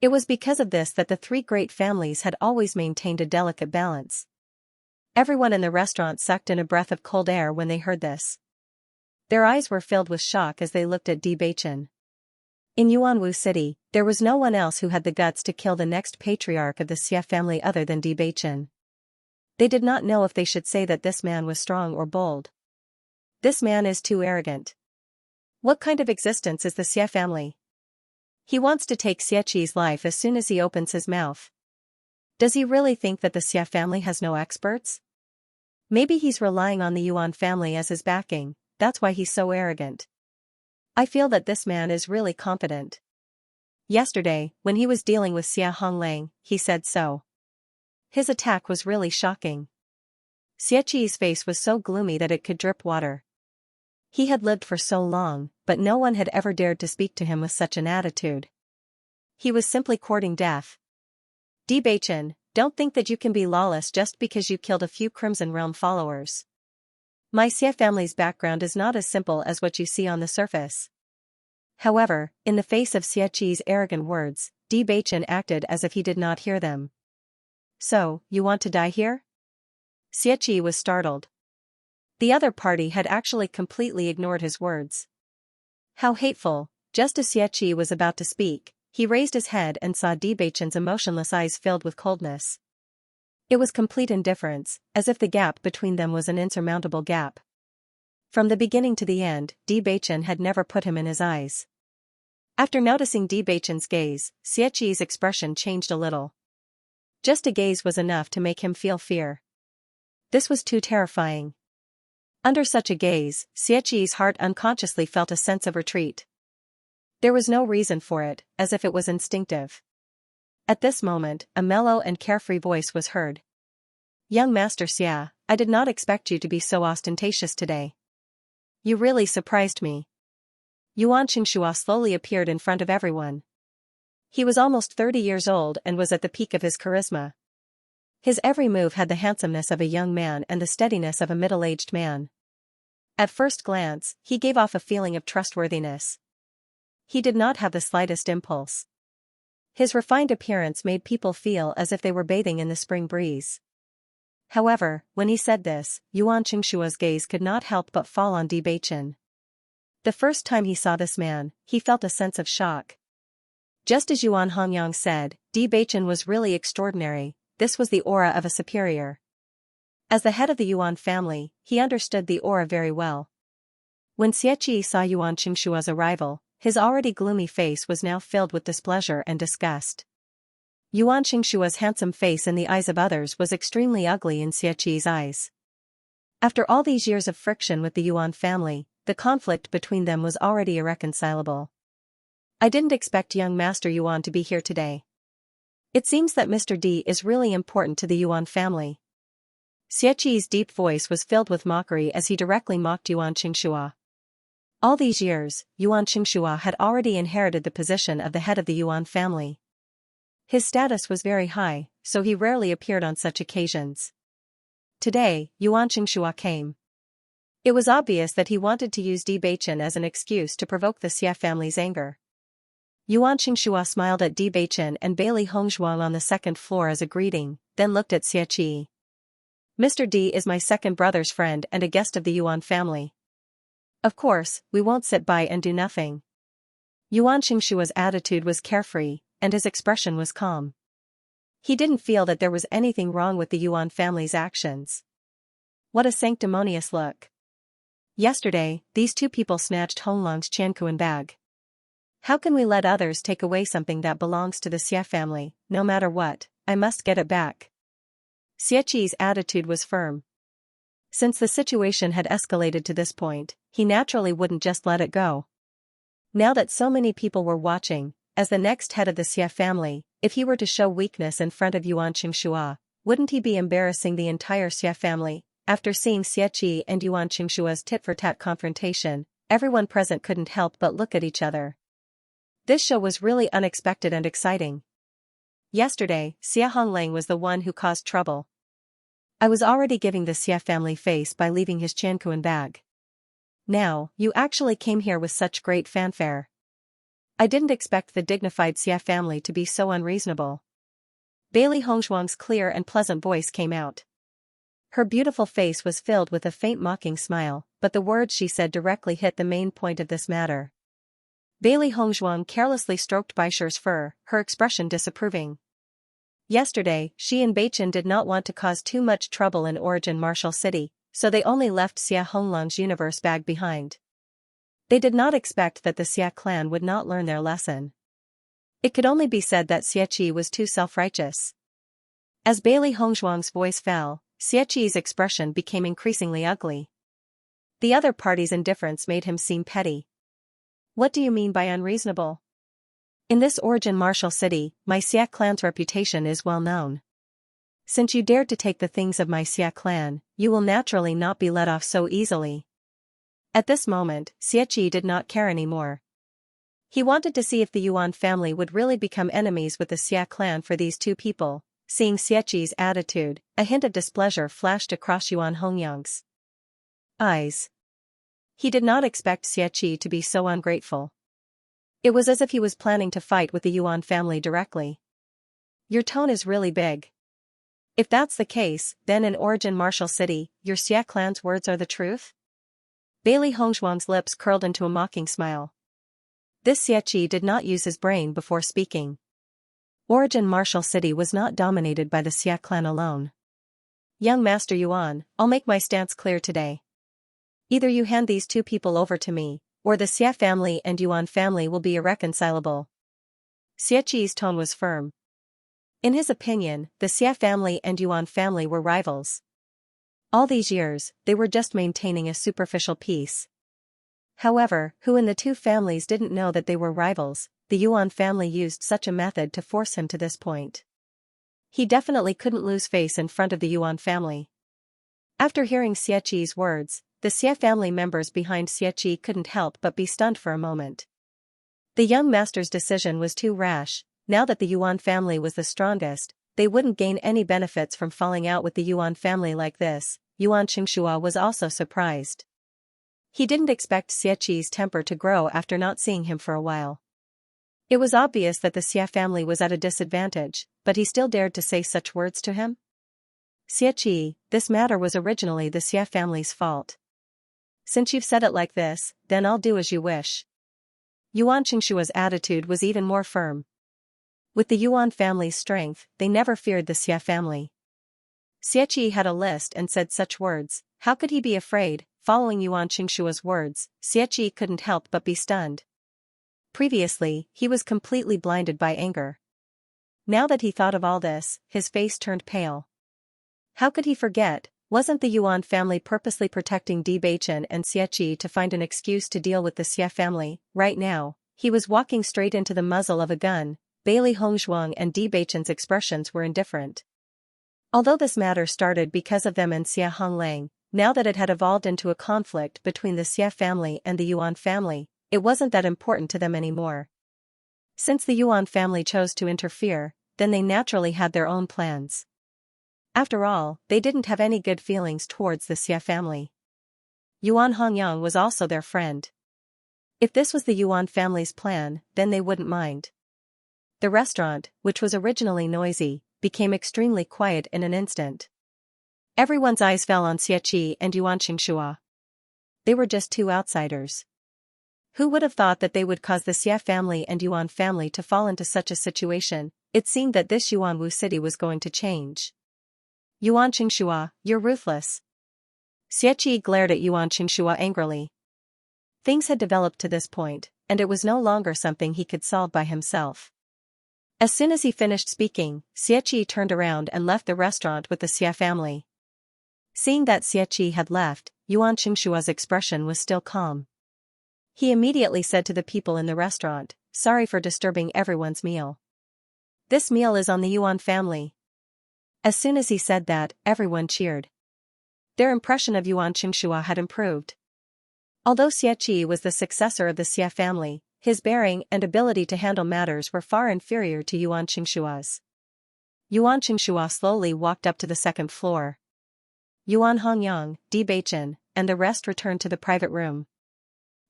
S1: It was because of this that the three great families had always maintained a delicate balance. Everyone in the restaurant sucked in a breath of cold air when they heard this. Their eyes were filled with shock as they looked at Bewitching. In Yuanwu City, there was no one else who had the guts to kill the next patriarch of the Xie family other than Bewitching. They did not know if they should say that this man was strong or bold. This man is too arrogant. What kind of existence is the Xie family? He wants to take Xiaqi's life as soon as he opens his mouth. Does he really think that the Xie family has no experts? Maybe he's relying on the Yuan family as his backing, that's why he's so arrogant. I feel that this man is really confident. Yesterday, when he was dealing with Xia Honglang, he said so. His attack was really shocking. Xiaqi's face was so gloomy that it could drip water. He had lived for so long, but no one had ever dared to speak to him with such an attitude. He was simply courting death. Bewitching, don't think that you can be lawless just because you killed a few Crimson Realm followers. My Xie family's background is not as simple as what you see on the surface. However, in the face of Xiaqi's arrogant words, Bewitching acted as if he did not hear them. So, you want to die here? Xiaqi was startled. The other party had actually completely ignored his words. How hateful! Just as Xiaqi was about to speak, he raised his head and saw Bewitching's emotionless eyes filled with coldness. It was complete indifference, as if the gap between them was an insurmountable gap. From the beginning to the end, Bewitching had never put him in his eyes. After noticing Bewitching's gaze, Xiaqi's expression changed a little. Just a gaze was enough to make him feel fear. This was too terrifying. Under such a gaze, Xiaqi's heart unconsciously felt a sense of retreat. There was no reason for it, as if it was instinctive. At this moment, a mellow and carefree voice was heard. Young Master Xia, I did not expect you to be so ostentatious today. You really surprised me. Yuan Qingxua slowly appeared in front of everyone. He was almost 30 years old and was at the peak of his charisma. His every move had the handsomeness of a young man and the steadiness of a middle-aged man. At first glance, he gave off a feeling of trustworthiness. He did not have the slightest impulse. His refined appearance made people feel as if they were bathing in the spring breeze. However, when he said this, Yuan Qingxua's gaze could not help but fall on Bewitching. The first time he saw this man, he felt a sense of shock. Just as Yuan Hongyang said, Bewitching was really extraordinary. This was the aura of a superior. As the head of the Yuan family, he understood the aura very well. When Xiaqi saw Yuan Qingxua's arrival, his already gloomy face was now filled with displeasure and disgust. Yuan Qingxua's handsome face in the eyes of others was extremely ugly in Xiaqi's eyes. After all these years of friction with the Yuan family, the conflict between them was already irreconcilable. I didn't expect young Master Yuan to be here today. It seems that Mr. D is really important to the Yuan family. Xiaqi's deep voice was filled with mockery as he directly mocked Yuan Qingxua. All these years, Yuan Qingxua had already inherited the position of the head of the Yuan family. His status was very high, so he rarely appeared on such occasions. Today, Yuan Qingxua came. It was obvious that he wanted to use Bewitching as an excuse to provoke the Xie family's anger. Yuan Qingxua smiled at Bewitching and Bailey Hongzhuang on the second floor as a greeting, then looked at Xiaqi. Mr. D is my second brother's friend and a guest of the Yuan family. Of course, we won't sit by and do nothing. Yuan Qingxua's attitude was carefree, and his expression was calm. He didn't feel that there was anything wrong with the Yuan family's actions. What a sanctimonious look. Yesterday, these two people snatched Honglong's Qianquan bag. How can we let others take away something that belongs to the Xia family? No matter what, I must get it back. Xieqi's attitude was firm. Since the situation had escalated to this point, he naturally wouldn't just let it go. Now that so many people were watching, as the next head of the Xia family, if he were to show weakness in front of Yuan Xingshuo, wouldn't he be embarrassing the entire Xia family? After seeing Xieqi and Yuan Xingshuo's tit-for-tat confrontation, everyone present couldn't help but look at each other. This show was really unexpected and exciting. Yesterday, Xia Honglang was the one who caused trouble. I was already giving the Xia family face by leaving his Qianquan bag. Now, you actually came here with such great fanfare. I didn't expect the dignified Xia family to be so unreasonable. Bailey Hongshuang's clear and pleasant voice came out. Her beautiful face was filled with a faint mocking smile, but the words she said directly hit the main point of this matter. Bailey Hongshuang carelessly stroked Baisher's fur, her expression disapproving. Yesterday, she and Beichen did not want to cause too much trouble in Origin Martial City, so they only left Xia Honglang's universe bag behind. They did not expect that the Xia clan would not learn their lesson. It could only be said that Xieqi was too self-righteous. As Bailey Hongshuang's voice fell, Xieqi's expression became increasingly ugly. The other party's indifference made him seem petty. What do you mean by unreasonable? In this Origin Martial City, my Xia clan's reputation is well known. Since you dared to take the things of my Xia clan, you will naturally not be let off so easily. At this moment, Xieqi did not care anymore. He wanted to see if the Yuan family would really become enemies with the Xia clan for these two people. Seeing Xieqi's attitude, a hint of displeasure flashed across Yuan Hongyang's eyes. He did not expect Xieqi to be so ungrateful. It was as if he was planning to fight with the Yuan family directly. Your tone is really big. If that's the case, then in Origin Martial City, your Xia clan's words are the truth? Bailey Hongshuang's lips curled into a mocking smile. This Xieqi did not use his brain before speaking. Origin Martial City was not dominated by the Xia clan alone. Young Master Yuan, I'll make my stance clear today. Either you hand these two people over to me, or the Xia family and Yuan family will be irreconcilable. Xieqi's tone was firm. In his opinion, the Xia family and Yuan family were rivals. All these years, they were just maintaining a superficial peace. However, who in the two families didn't know that they were rivals? The Yuan family used such a method to force him to this point. He definitely couldn't lose face in front of the Yuan family. After hearing Xieqi's words, the Xia family members behind Xieqi couldn't help but be stunned for a moment. The young master's decision was too rash. Now that the Yuan family was the strongest, they wouldn't gain any benefits from falling out with the Yuan family like this. Yuan Xingshuo was also surprised. He didn't expect Xieqi's temper to grow after not seeing him for a while. It was obvious that the Xia family was at a disadvantage, but he still dared to say such words to him? Xieqi, this matter was originally the Xia family's fault. Since you've said it like this, then I'll do as you wish. Yuan Xingshuo's attitude was even more firm. With the Yuan family's strength, they never feared the Xia family. Xieqi had a list and said such words. How could he be afraid? Following Yuan Xingshuo's words, Xieqi couldn't help but be stunned. Previously, he was completely blinded by anger. Now that he thought of all this, his face turned pale. How could he forget? Wasn't the Yuan family purposely protecting Di Beichen and Xieqi to find an excuse to deal with the Xia family? Right now, he was walking straight into the muzzle of a gun. Bailey Hongshuang and Di Beichen's expressions were indifferent. Although this matter started because of them and Xia Honglang, now that it had evolved into a conflict between the Xia family and the Yuan family, it wasn't that important to them anymore. Since the Yuan family chose to interfere, then they naturally had their own plans. After all, they didn't have any good feelings towards the Xia family. Yuan Hongyang was also their friend. If this was the Yuan family's plan, then they wouldn't mind. The restaurant, which was originally noisy, became extremely quiet in an instant. Everyone's eyes fell on Xieqi and Yuan Xingshuo. They were just two outsiders. Who would have thought that they would cause the Xia family and Yuan family to fall into such a situation? it seemed that this Yuanwu city was going to change. Yuan Qingxua, you're ruthless. Xie glared at Yuan Qingxua angrily. Things had developed to this point, and it was no longer something he could solve by himself. As soon as he finished speaking, Xie turned around and left the restaurant with the Xie family. Seeing that Xie had left, Yuan Qingxua's expression was still calm. He immediately said to the people in the restaurant, "Sorry for disturbing everyone's meal. This meal is on the Yuan family." As soon as he said that, everyone cheered. Their impression of Yuan Qingxua had improved. Although Xie was the successor of the Xie family, his bearing and ability to handle matters were far inferior to Yuan Qingxua's. Yuan Qingxua slowly walked up to the second floor. Yuan Hongyang, Bewitching, and the rest returned to the private room.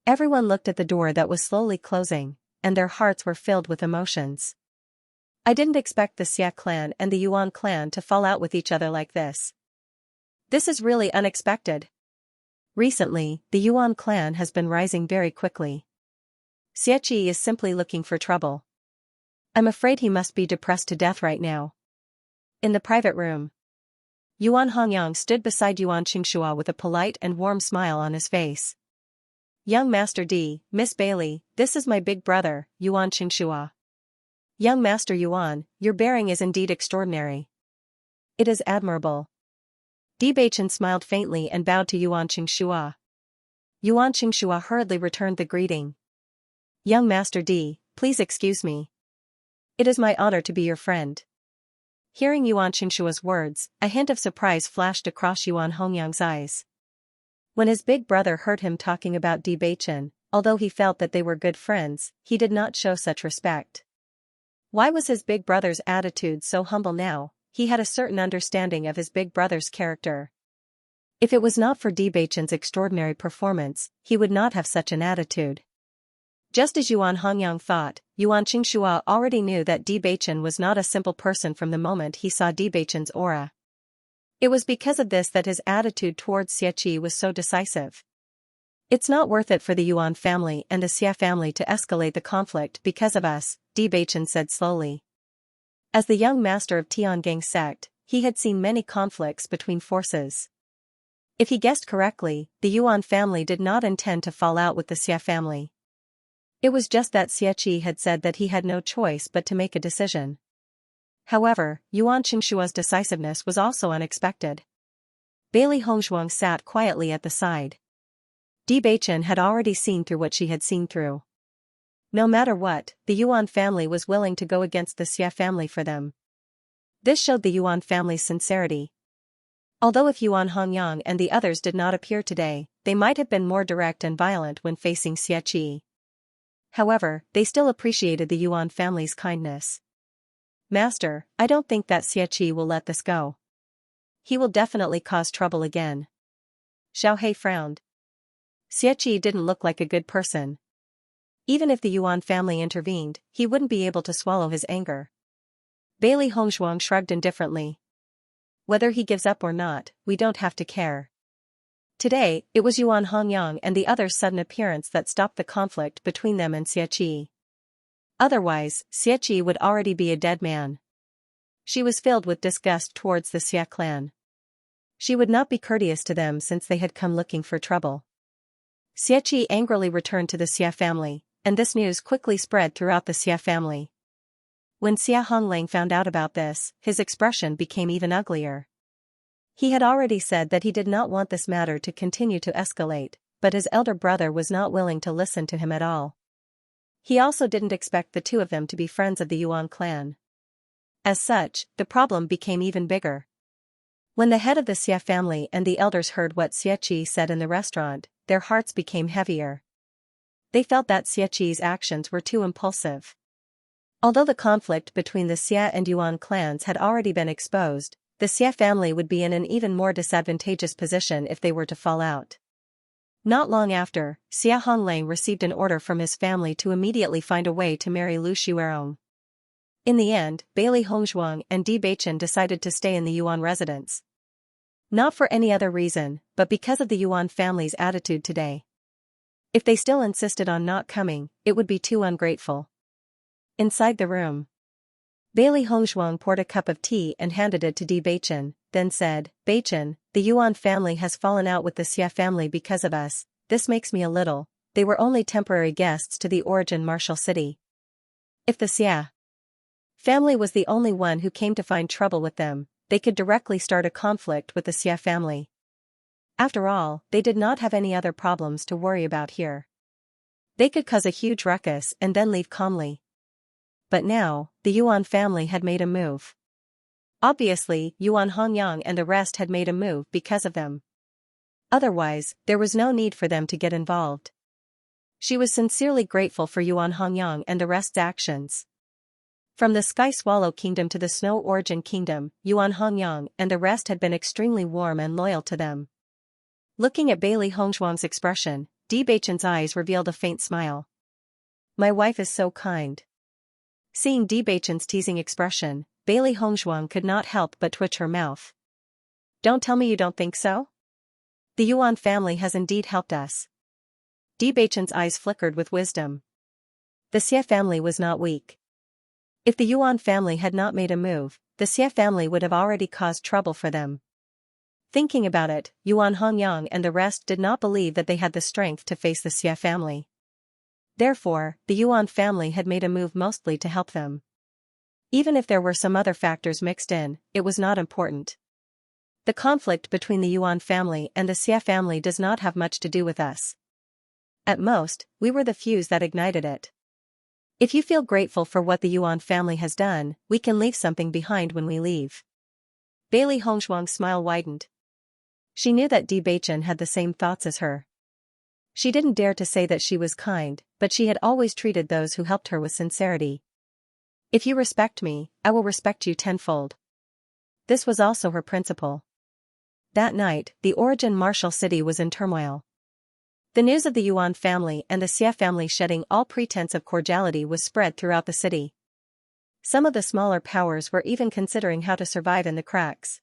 S1: Everyone looked at the door that was slowly closing, and their hearts were filled with emotions. I didn't expect the Xie clan and the Yuan clan to fall out with each other like this. This is really unexpected. Recently, the Yuan clan has been rising very quickly. Xie is simply looking for trouble. I'm afraid he must be depressed to death right now. In the private room, Yuan Hongyang stood beside Yuan Qingxua with a polite and warm smile on his face. "Young Master D, Miss Bailey, this is my big brother, Yuan Qingxua. Young Master Yuan, your bearing is indeed extraordinary. It is admirable." Bewitching smiled faintly and bowed to Yuan Qingxua. Yuan Qingxua hurriedly returned the greeting. "Young Master D, please excuse me. It is my honor to be your friend." Hearing Yuan Qingxua's words, a hint of surprise flashed across Yuan Hongyang's eyes. When his big brother heard him talking about Bewitching, although he felt that they were good friends, he did not show such respect. Why was his big brother's attitude so humble now? He had a certain understanding of his big brother's character. If it was not for Bewitching's extraordinary performance, he would not have such an attitude. Just as Yuan Hongyang thought, Yuan Qingxua already knew that Bewitching was not a simple person from the moment he saw Bewitching's aura. It was because of this that his attitude towards Xie was so decisive. "It's not worth it for the Yuan family and the Xie family to escalate the conflict because of us," Bewitching said slowly. As the young master of Tiangang sect, he had seen many conflicts between forces. If he guessed correctly, the Yuan family did not intend to fall out with the Xie family. It was just that Xie had said that he had no choice but to make a decision. However, Yuan Qingxua's decisiveness was also unexpected. Bailey Hongzhuang sat quietly at the side. Bewitching had already seen through what she had seen through. No matter what, the Yuan family was willing to go against the Xie family for them. This showed the Yuan family's sincerity. Although if Yuan Hongyang and the others did not appear today, they might have been more direct and violent when facing Xie. However, they still appreciated the Yuan family's kindness. "Master, I don't think that Xie will let this go. He will definitely cause trouble again." Xiao He frowned. Xie didn't look like a good person. Even if the Yuan family intervened, he wouldn't be able to swallow his anger. Bailey Hongzhuang shrugged indifferently. "Whether he gives up or not, we don't have to care." Today, it was Yuan Hongyang and the others' sudden appearance that stopped the conflict between them and Xie. Otherwise, Xie would already be a dead man. She was filled with disgust towards the Xie clan. She would not be courteous to them since they had come looking for trouble. Xie angrily returned to the Xie family, and this news quickly spread throughout the Xie family. When Xie Honglang found out about this, his expression became even uglier. He had already said that he did not want this matter to continue to escalate, but his elder brother was not willing to listen to him at all. He also didn't expect the two of them to be friends of the Yuan clan. As such, the problem became even bigger. When the head of the Xie family and the elders heard what Xie said in the restaurant, their hearts became heavier. They felt that Xie's actions were too impulsive. Although the conflict between the Xie and Yuan clans had already been exposed, the Xie family would be in an even more disadvantageous position if they were to fall out. Not long after, Xie Honglang received an order from his family to immediately find a way to marry Lu Xuerong. In the end, Bailey Hongzhuang and Bewitching decided to stay in the Yuan residence. Not for any other reason, but because of the Yuan family's attitude today. If they still insisted on not coming, it would be too ungrateful. Inside the room, Bailey Hongzhuang poured a cup of tea and handed it to Bewitching, then said, Beichen, the Yuan family has fallen out with the Xia family because of us. This makes me a little. They were only temporary guests to the origin martial city. If the Xia family was the only one who came to find trouble with them, they could directly start a conflict with the Xia family. After all, they did not have any other problems to worry about here. They could cause a huge ruckus and then leave calmly. But now, the Yuan family had made a move. Obviously, Yuan Hongyang and the rest had made a move because of them. Otherwise, there was no need for them to get involved. She was sincerely grateful for Yuan Hongyang and the rest's actions. From the Sky Swallow Kingdom to the Snow Origin Kingdom, Yuan Hongyang and the rest had been extremely warm and loyal to them. Looking at Bailey Hongzhuang's expression, Bewitching's eyes revealed a faint smile. My wife is so kind. Seeing Bewitching's teasing expression, Bailey Hongzhuang could not help but twitch her mouth. Don't tell me you don't think so? The Yuan family has indeed helped us. Bewitching's eyes flickered with wisdom. The Xia family was not weak. If the Yuan family had not made a move, the Xia family would have already caused trouble for them. Thinking about it, Yuan Hongyang and the rest did not believe that they had the strength to face the Xia family. Therefore, the Yuan family had made a move mostly to help them. Even if there were some other factors mixed in, it was not important. The conflict between the Yuan family and the Xia family does not have much to do with us. At most, we were the fuse that ignited it. If you feel grateful for what the Yuan family has done, we can leave something behind when we leave. Bailey Hongzhuang's smile widened. She knew that Bewitching had the same thoughts as her. She didn't dare to say that she was kind, but she had always treated those who helped her with sincerity. If you respect me, I will respect you tenfold. This was also her principle. That night, the origin martial city was in turmoil. The news of the Yuan family and the Xia family shedding all pretense of cordiality was spread throughout the city. Some of the smaller powers were even considering how to survive in the cracks.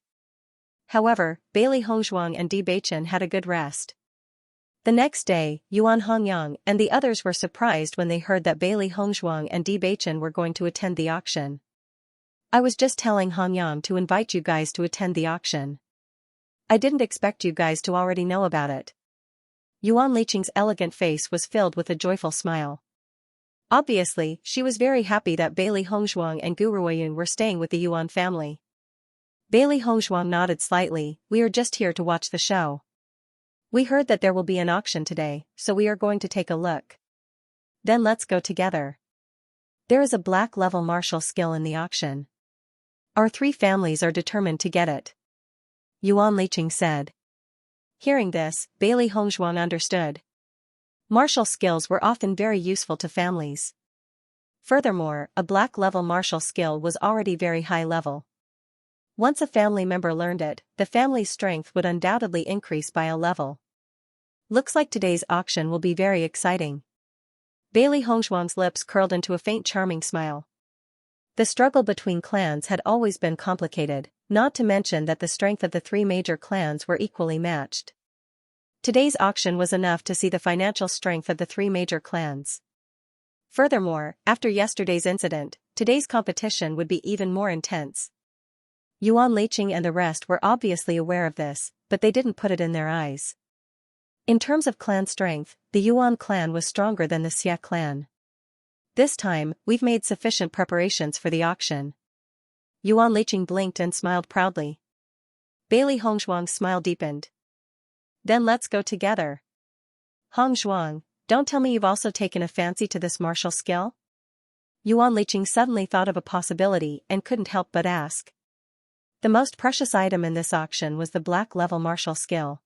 S1: However, Bailey Hongzhuang and Bewitching had a good rest. The next day, Yuan Hongyang and the others were surprised when they heard that Bailey Hongzhuang and Bewitching were going to attend the auction. I was just telling Hongyang to invite you guys to attend the auction. I didn't expect you guys to already know about it. Yuan Liqing's elegant face was filled with a joyful smile. Obviously, she was very happy that Bailey Hongzhuang and Gu Ruoyun were staying with the Yuan family. Bailey Hongzhuang nodded slightly. We are just here to watch the show. We heard that there will be an auction today, so we are going to take a look. Then let's go together. There is a black level martial skill in the auction. Our three families are determined to get it. Yuan Liqing said. Hearing this, Bailey Hongzhuang understood. Martial skills were often very useful to families. Furthermore, a black level martial skill was already very high level. Once a family member learned it, the family's strength would undoubtedly increase by a level. Looks like today's auction will be very exciting. Bailey Hongzhuang's lips curled into a faint charming smile. The struggle between clans had always been complicated, not to mention that the strength of the three major clans were equally matched. Today's auction was enough to see the financial strength of the three major clans. Furthermore, after yesterday's incident, today's competition would be even more intense. Yuan Liqing and the rest were obviously aware of this, but they didn't put it in their eyes. In terms of clan strength, the Yuan clan was stronger than the Xia clan. This time, we've made sufficient preparations for the auction. Yuan Liqing blinked and smiled proudly. Bailey Hongzhuang's smile deepened. Then let's go together. Hongzhuang, don't tell me you've also taken a fancy to this martial skill? Yuan Liqing suddenly thought of a possibility and couldn't help but ask. The most precious item in this auction was the black level martial skill.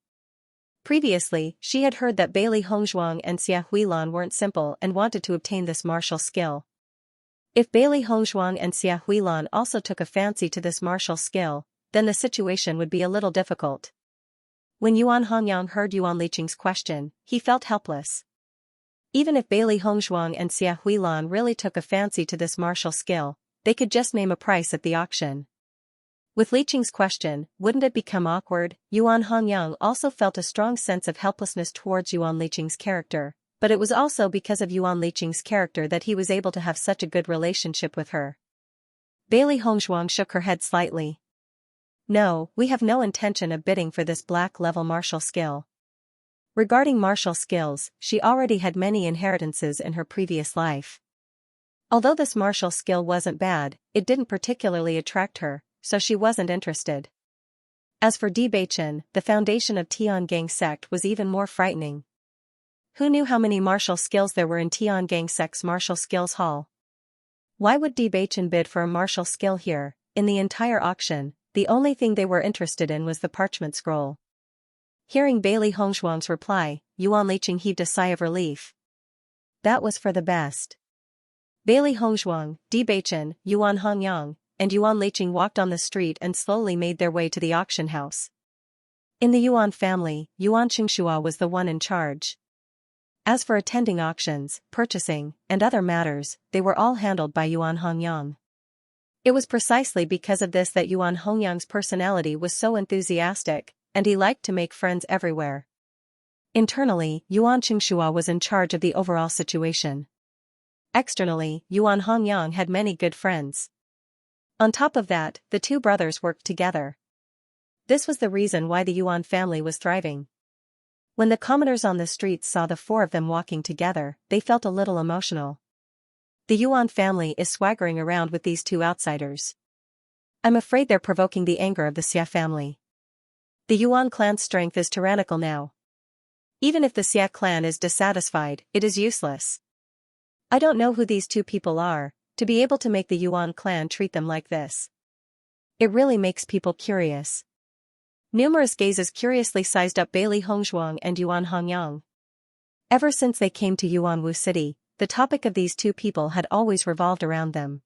S1: Previously, she had heard that Bailey Hongzhuang and Xia Huilan weren't simple and wanted to obtain this martial skill. If Bailey Hongzhuang and Xia Huilan also took a fancy to this martial skill, then the situation would be a little difficult. When Yuan Hongyang heard Yuan Liqing's question, he felt helpless. Even if Bailey Hongzhuang and Xia Huilan really took a fancy to this martial skill, they could just name a price at the auction. With Liqing's question, wouldn't it become awkward? Yuan Hongyang also felt a strong sense of helplessness towards Yuan Liqing's character, but it was also because of Yuan Liqing's character that he was able to have such a good relationship with her. Bailey Hongzhuang shook her head slightly. No, we have no intention of bidding for this black-level martial skill. Regarding martial skills, she already had many inheritances in her previous life. Although this martial skill wasn't bad, it didn't particularly attract her, so she wasn't interested. As for Bewitching, the foundation of Tiangang sect was even more frightening. Who knew how many martial skills there were in Tiangang sect's martial skills hall? Why would Bewitching bid for a martial skill here? In the entire auction, the only thing they were interested in was the parchment scroll. Hearing Bailey Hongzhuang's reply, Yuan Liqing heaved a sigh of relief. That was for the best. Bailey Hongzhuang, Bewitching, Yuan Hongyang, and Yuan Liqing walked on the street and slowly made their way to the auction house. In the Yuan family, Yuan Xianxia was the one in charge. As for attending auctions, purchasing, and other matters, they were all handled by Yuan Hongyang. It was precisely because of this that Yuan Hongyang's personality was so enthusiastic, and he liked to make friends everywhere. Internally, Yuan Xianxia was in charge of the overall situation. Externally, Yuan Hongyang had many good friends. On top of that, the two brothers worked together. This was the reason why the Yuan family was thriving. When the commoners on the streets saw the four of them walking together, they felt a little emotional. The Yuan family is swaggering around with these two outsiders. I'm afraid they're provoking the anger of the Xia family. The Yuan clan's strength is tyrannical now. Even if the Xia clan is dissatisfied, it is useless. I don't know who these two people are, to be able to make the Yuan clan treat them like this. It really makes people curious. Numerous gazes curiously sized up Bailey Hongzhuang and Yuan Hongyang. Ever since they came to Yuanwu City, the topic of these two people had always revolved around them.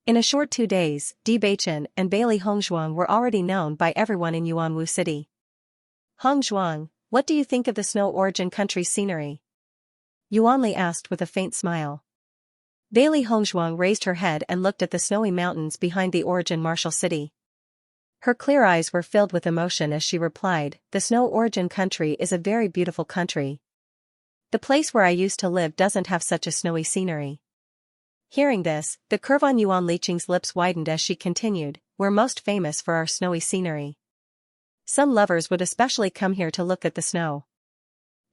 S1: In a short 2 days, Bewitching and Bailey Hongzhuang were already known by everyone in Yuanwu City. Hongzhuang, what do you think of the Snow Origin country scenery? Yuanli asked with a faint smile. Bailey Hongzhuang raised her head and looked at the snowy mountains behind the Origin martial city. Her clear eyes were filled with emotion as she replied, the Snow Origin country is a very beautiful country. The place where I used to live doesn't have such a snowy scenery. Hearing this, the curve on Yuan Liqing's lips widened as she continued, we're most famous for our snowy scenery. Some lovers would especially come here to look at the snow.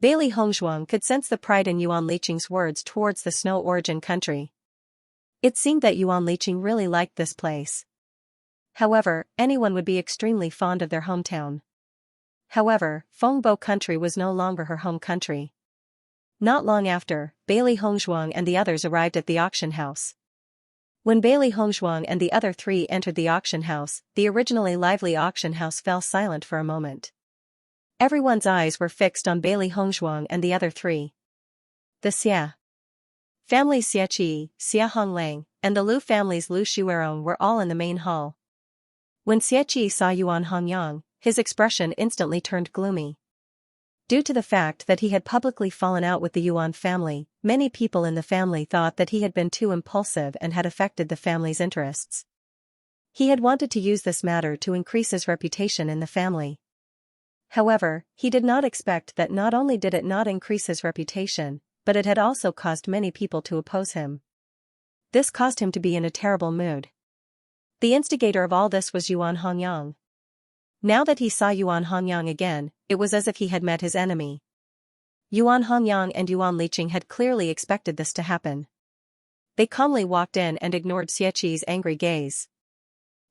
S1: Bailey Hongzhuang could sense the pride in Yuan Liqing's words towards the Snow Origin country. It seemed that Yuan Liqing really liked this place. However, anyone would be extremely fond of their hometown. However, Fengbo country was no longer her home country. Not long after, Bailey Hongzhuang and the others arrived at the auction house. When Bailey Hongzhuang and the other three entered the auction house, the originally lively auction house fell silent for a moment. Everyone's eyes were fixed on Bailey Hongzhuang and the other three. The Xia family Xiaqi, Xia Honglang, and the Lu family's Lu Shuerong were all in the main hall. When Xiaqi saw Yuan Hongyang, his expression instantly turned gloomy. Due to the fact that he had publicly fallen out with the Yuan family, many people in the family thought that he had been too impulsive and had affected the family's interests. He had wanted to use this matter to increase his reputation in the family. However, he did not expect that not only did it not increase his reputation, but it had also caused many people to oppose him. This caused him to be in a terrible mood. The instigator of all this was Yuan Hongyang. Now that he saw Yuan Hongyang again, it was as if he had met his enemy. Yuan Hongyang and Yuan Liqing had clearly expected this to happen. They calmly walked in and ignored Xiaqi's angry gaze.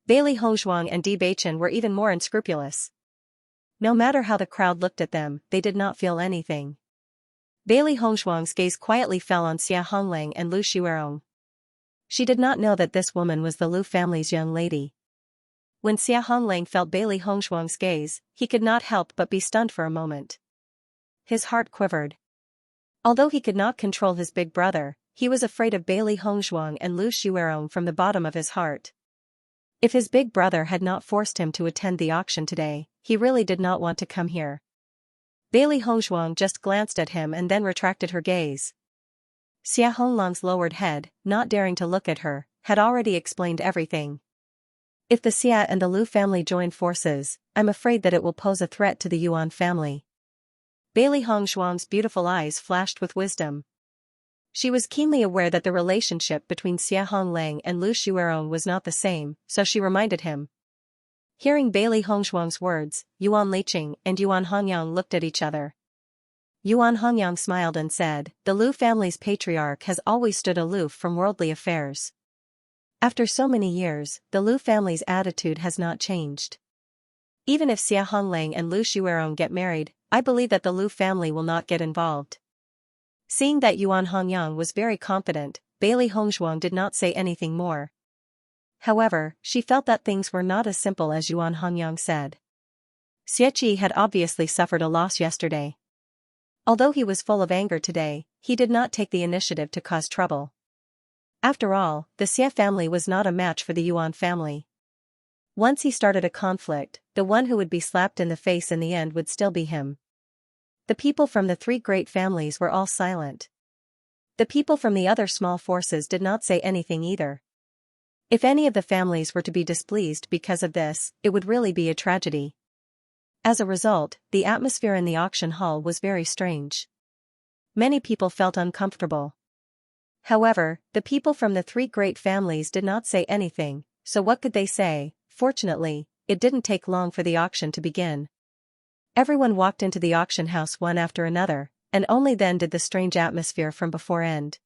S1: Bailey Hongzhuang and Bewitching were even more unscrupulous. No matter how the crowd looked at them, they did not feel anything. Bailey Hongzhuang's gaze quietly fell on Xia Honglang and Lu Shuerong. She did not know that this woman was the Lu family's young lady. When Xia Honglang felt Bailey Hongzhuang's gaze, he could not help but be stunned for a moment. His heart quivered. Although he could not control his big brother, he was afraid of Bailey Hongzhuang and Lu Shuerong from the bottom of his heart. If his big brother had not forced him to attend the auction today, he really did not want to come here. Bailey Hongzhuang just glanced at him and then retracted her gaze. Xia Honglang's lowered head, not daring to look at her, had already explained everything. If the Xia and the Lu family join forces, I'm afraid that it will pose a threat to the Yuan family. Bailey Hongzhuang's beautiful eyes flashed with wisdom. She was keenly aware that the relationship between Xia Honglang and Lu Xuerong was not the same, so she reminded him. Hearing Bailey Hongshuang's words, Yuan Liqing and Yuan Hongyang looked at each other. Yuan Hongyang smiled and said, "The Lu family's patriarch has always stood aloof from worldly affairs. After so many years, the Lu family's attitude has not changed. Even if Xia Honglang and Lu Xuerong get married, I believe that the Lu family will not get involved." Seeing that Yuan Hongyang was very confident, Bailey Hongshuang did not say anything more. However, she felt that things were not as simple as Yuan Hongyang said. Xianxia had obviously suffered a loss yesterday. Although he was full of anger today, he did not take the initiative to cause trouble. After all, the Xia family was not a match for the Yuan family. Once he started a conflict, the one who would be slapped in the face in the end would still be him. The people from the three great families were all silent. The people from the other small forces did not say anything either. If any of the families were to be displeased because of this, it would really be a tragedy. As a result, the atmosphere in the auction hall was very strange. Many people felt uncomfortable. However, the people from the three great families did not say anything, so what could they say? Fortunately, it didn't take long for the auction to begin. Everyone walked into the auction house one after another, and only then did the strange atmosphere from before end.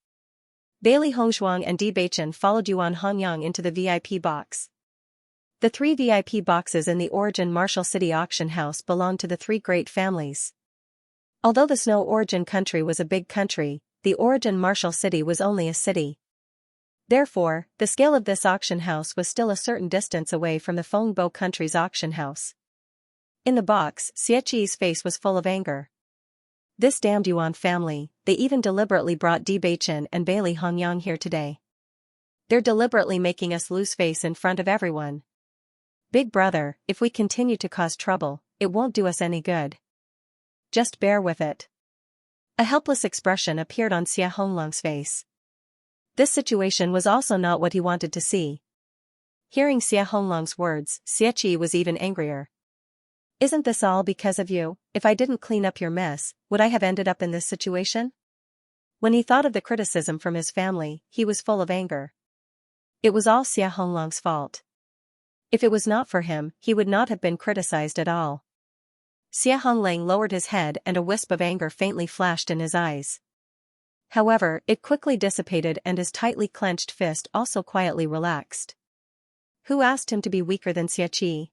S1: Bailey Hongshuang and Bewitching followed Yuan Hongyang into the VIP box. The three VIP boxes in the Origin Martial City auction house belonged to the three great families. Although the Snow Origin country was a big country, the Origin Martial City was only a city. Therefore, the scale of this auction house was still a certain distance away from the Fengbo country's auction house. In the box, Xianxia's face was full of anger. This damned Yuan family, they even deliberately brought Bewitching and Bailey Hongyang here today. They're deliberately making us lose face in front of everyone. Big brother, if we continue to cause trouble, it won't do us any good. Just bear with it. A helpless expression appeared on Xia Honglang's face. This situation was also not what he wanted to see. Hearing Xia Honglang's words, Xianxia was even angrier. "Isn't this all because of you? If I didn't clean up your mess, would I have ended up in this situation?" When he thought of the criticism from his family, he was full of anger. It was all Xia Honglang's fault. If it was not for him, he would not have been criticized at all. Xia Honglang lowered his head and a wisp of anger faintly flashed in his eyes. However, it quickly dissipated and his tightly clenched fist also quietly relaxed. Who asked him to be weaker than Xianxia?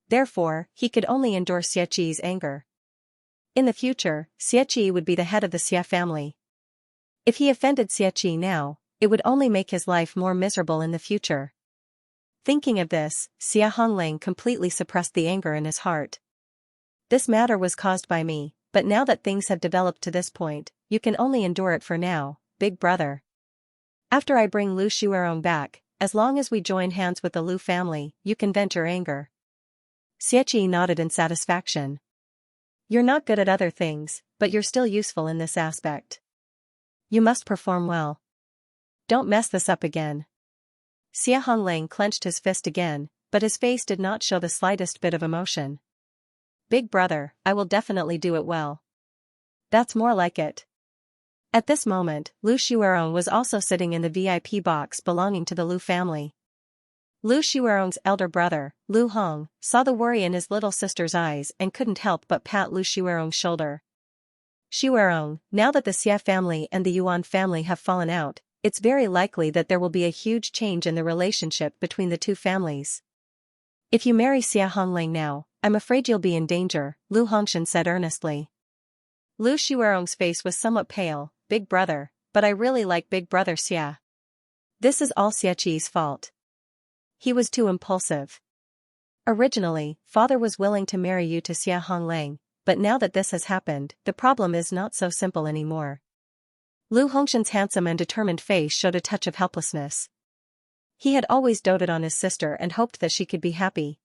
S1: Therefore, he could only endure Xianxia's anger. In the future, Xianxia would be the head of the Xia family. If he offended Xianxia now, it would only make his life more miserable in the future. Thinking of this, Xia Honglang completely suppressed the anger in his heart. "This matter was caused by me, but now that things have developed to this point, you can only endure it for now, big brother. After I bring Lu Xuerong back, as long as we join hands with the Lu family, you can vent your anger." Xianxia nodded in satisfaction. "You're not good at other things, but you're still useful in this aspect. You must perform well. Don't mess this up again." Xia Honglang clenched his fist again, but his face did not show the slightest bit of emotion. "Big brother, I will definitely do it well." "That's more like it." At this moment, Lu Xuerong was also sitting in the VIP box belonging to the Lu family. Lu Xuerong's elder brother, Lu Hong, saw the worry in his little sister's eyes and couldn't help but pat Lu Xuerong's shoulder. "Xuerong, now that the Xia family and the Yuan family have fallen out, it's very likely that there will be a huge change in the relationship between the two families. If you marry Xia Honglang now, I'm afraid you'll be in danger," Lu Hongshan said earnestly. Lu Xuerong's face was somewhat pale. "Big brother, but I really like big brother Xia. This is all Xianxia's fault. He was too impulsive. Originally, father was willing to marry you to Xia Honglang, but now that this has happened, the problem is not so simple anymore." Lu Hongshan's handsome and determined face showed a touch of helplessness. He had always doted on his sister and hoped that she could be happy.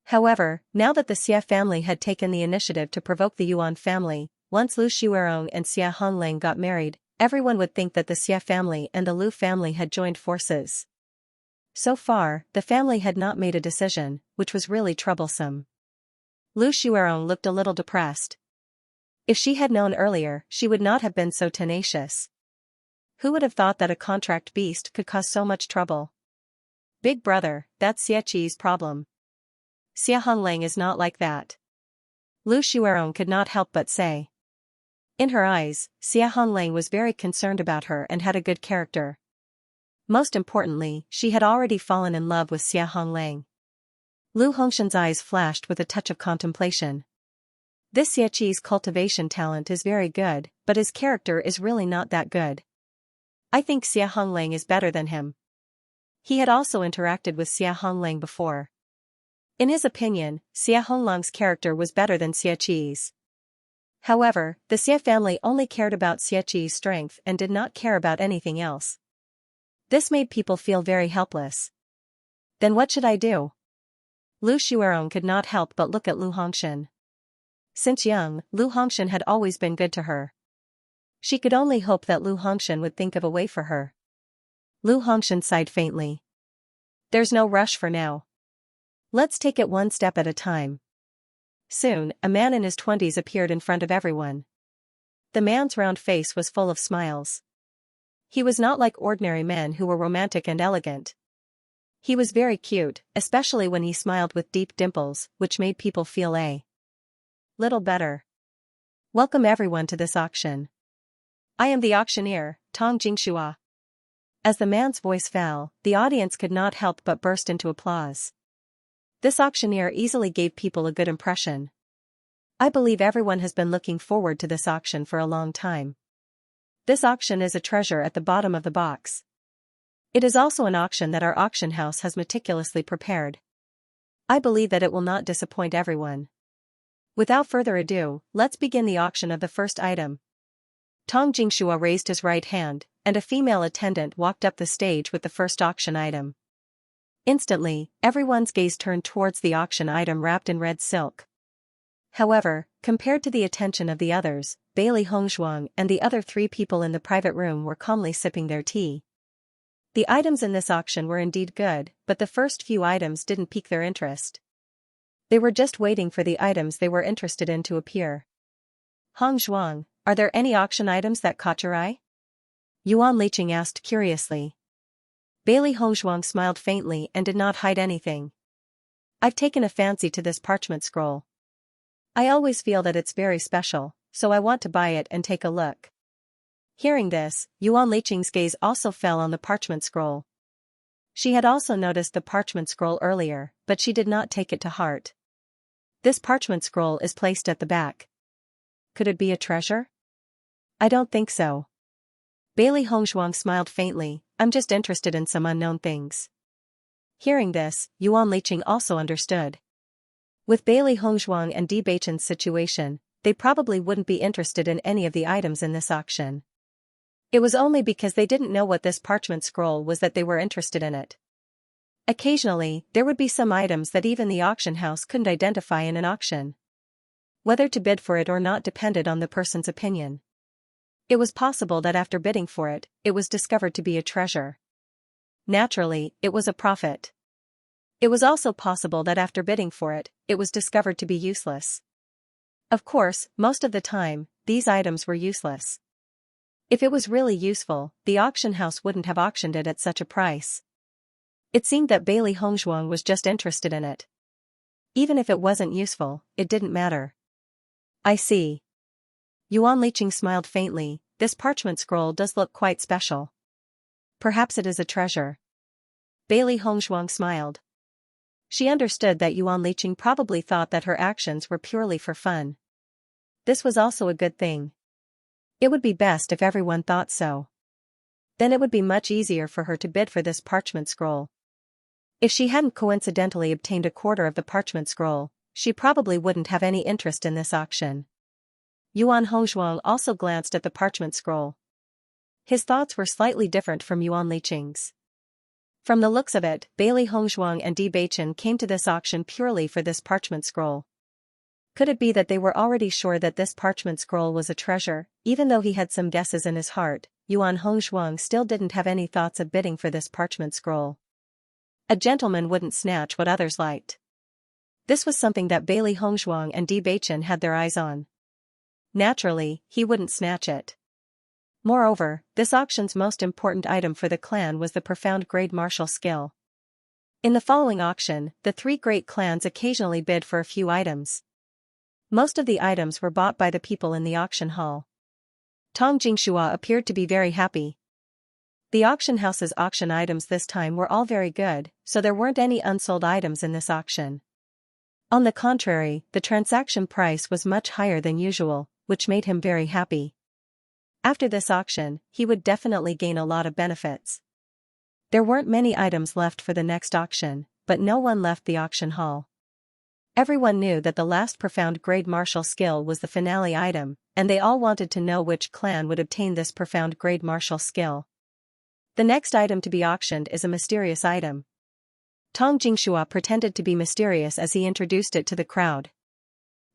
S1: However, now that the Xia family had taken the initiative to provoke the Yuan family, once Lu Xuerong and Xia Honglang got married, everyone would think that the Xia family and the Lu family had joined forces. So far, the family had not made a decision, which was really troublesome. Lu Xuerong looked a little depressed. If she had known earlier, she would not have been so tenacious. Who would have thought that a contract beast could cause so much trouble? Big brother, that's Xieqi's problem. Xia Honglang is not like that. Lu Xuerong could not help but say. In her eyes, Xia Honglang was very concerned about her and had a good character. Most importantly, she had already fallen in love with Xia Honglang. Lu Hongshan's eyes flashed with a touch of contemplation. This Xieqi's cultivation talent is very good, but his character is really not that good. I think Xia Honglang is better than him. He had also interacted with Xia Honglang before. In his opinion, Xia Honglang's character was better than Xieqi's. However, the Xie family only cared about Xieqi's strength and did not care about anything else. This made people feel very helpless. Then what should I do? Lu Xuerong could not help but look at Lu Hongshan. Since young, Lu Hongshan had always been good to her. She could only hope that Lu Hongshan would think of a way for her. Lu Hongshan sighed faintly. There's no rush for now. Let's take it one step at a time. Soon, a man in his 20s appeared in front of everyone. The man's round face was full of smiles. He was not like ordinary men who were romantic and elegant. He was very cute, especially when he smiled with deep dimples, which made people feel a little better. Welcome everyone to this auction. I am the auctioneer, Tong Jingxua. As the man's voice fell, the audience could not help but burst into applause. This auctioneer easily gave people a good impression. I believe everyone has been looking forward to this auction for a long time. This auction is a treasure at the bottom of the box. It is also an auction that our auction house has meticulously prepared. I believe that it will not disappoint everyone. Without further ado, let's begin the auction of the first item. Tong Jingxua raised his right hand, and a female attendant walked up the stage with the first auction item. Instantly, everyone's gaze turned towards the auction item wrapped in red silk. However, compared to the attention of the others, Bailey Hongshuang and the other 3 people in the private room were calmly sipping their tea. The items in this auction were indeed good, but the first few items didn't pique their interest. They were just waiting for the items they were interested in to appear. Hongshuang, are there any auction items that caught your eye? Yuan Liqing asked curiously. Bailey Hongshuang smiled faintly and did not hide anything. I've taken a fancy to this parchment scroll. I always feel that it's very special, so I want to buy it and take a look. Hearing this, Yuan Liqing's gaze also fell on the parchment scroll. She had also noticed the parchment scroll earlier, but she did not take it to heart. This parchment scroll is placed at the back. Could it be a treasure? I don't think so. Bailey Hongshuang smiled faintly. I'm just interested in some unknown things. Hearing this, Yuan Liqing also understood. With Bailey Hongshuang and Bewitching's situation, they probably wouldn't be interested in any of the items in this auction. It was only because they didn't know what this parchment scroll was that they were interested in it. Occasionally, there would be some items that even the auction house couldn't identify in an auction. Whether to bid for it or not depended on the person's opinion. It was possible that after bidding for it, it was discovered to be a treasure. Naturally, it was a profit. It was also possible that after bidding for it, it was discovered to be useless. Of course, most of the time, these items were useless. If it was really useful, the auction house wouldn't have auctioned it at such a price. It seemed that Bailey Hongshuang was just interested in it. Even if it wasn't useful, it didn't matter. I see. Yuan Liqing smiled faintly. This parchment scroll does look quite special. Perhaps it is a treasure. Bailey Hongshuang smiled. She understood that Yuan Liqing probably thought that her actions were purely for fun. This was also a good thing. It would be best if everyone thought so. Then it would be much easier for her to bid for this parchment scroll. If she hadn't coincidentally obtained a quarter of the parchment scroll, she probably wouldn't have any interest in this auction. Yuan Hongshuang also glanced at the parchment scroll. His thoughts were slightly different from Yuan Liqing's. From the looks of it, Bailey Hongshuang and Bewitching came to this auction purely for this parchment scroll. Could it be that they were already sure that this parchment scroll was a treasure? Even though he had some guesses in his heart, Yuan Hongshuang still didn't have any thoughts of bidding for this parchment scroll. A gentleman wouldn't snatch what others liked. This was something that Bailey Hongshuang and Bewitching had their eyes on. Naturally, he wouldn't snatch it. Moreover, this auction's most important item for the clan was the profound grade martial skill. In the following auction, the three great clans occasionally bid for a few items. Most of the items were bought by the people in the auction hall. Tong Jingxua appeared to be very happy. The auction house's auction items this time were all very good, so there weren't any unsold items in this auction. On the contrary, the transaction price was much higher than usual, which made him very happy. After this auction, he would definitely gain a lot of benefits. There weren't many items left for the next auction, but no one left the auction hall. Everyone knew that the last profound grade martial skill was the finale item, and they all wanted to know which clan would obtain this profound grade martial skill. The next item to be auctioned is a mysterious item. Tong Jingxua pretended to be mysterious as he introduced it to the crowd.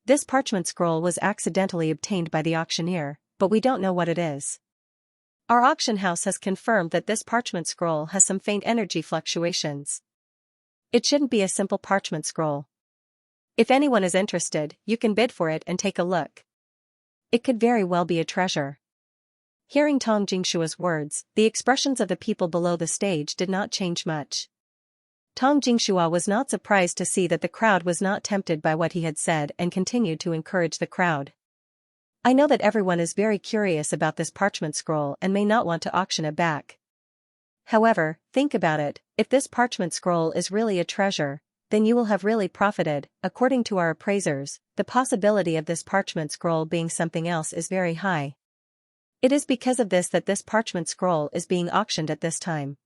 S1: This parchment scroll was accidentally obtained by the auctioneer, but we don't know what it is. Our auction house has confirmed that this parchment scroll has some faint energy fluctuations. It shouldn't be a simple parchment scroll. If anyone is interested, you can bid for it and take a look. It could very well be a treasure. Hearing Tong Jingshua's words, the expressions of the people below the stage did not change much. Tong Jingxua was not surprised to see that the crowd was not tempted by what he had said and continued to encourage the crowd. I know that everyone is very curious about this parchment scroll and may not want to auction it back. However, think about it, if this parchment scroll is really a treasure, then you will have really profited. According to our appraisers, the possibility of this parchment scroll being something else is very high. It is because of this that this parchment scroll is being auctioned at this time.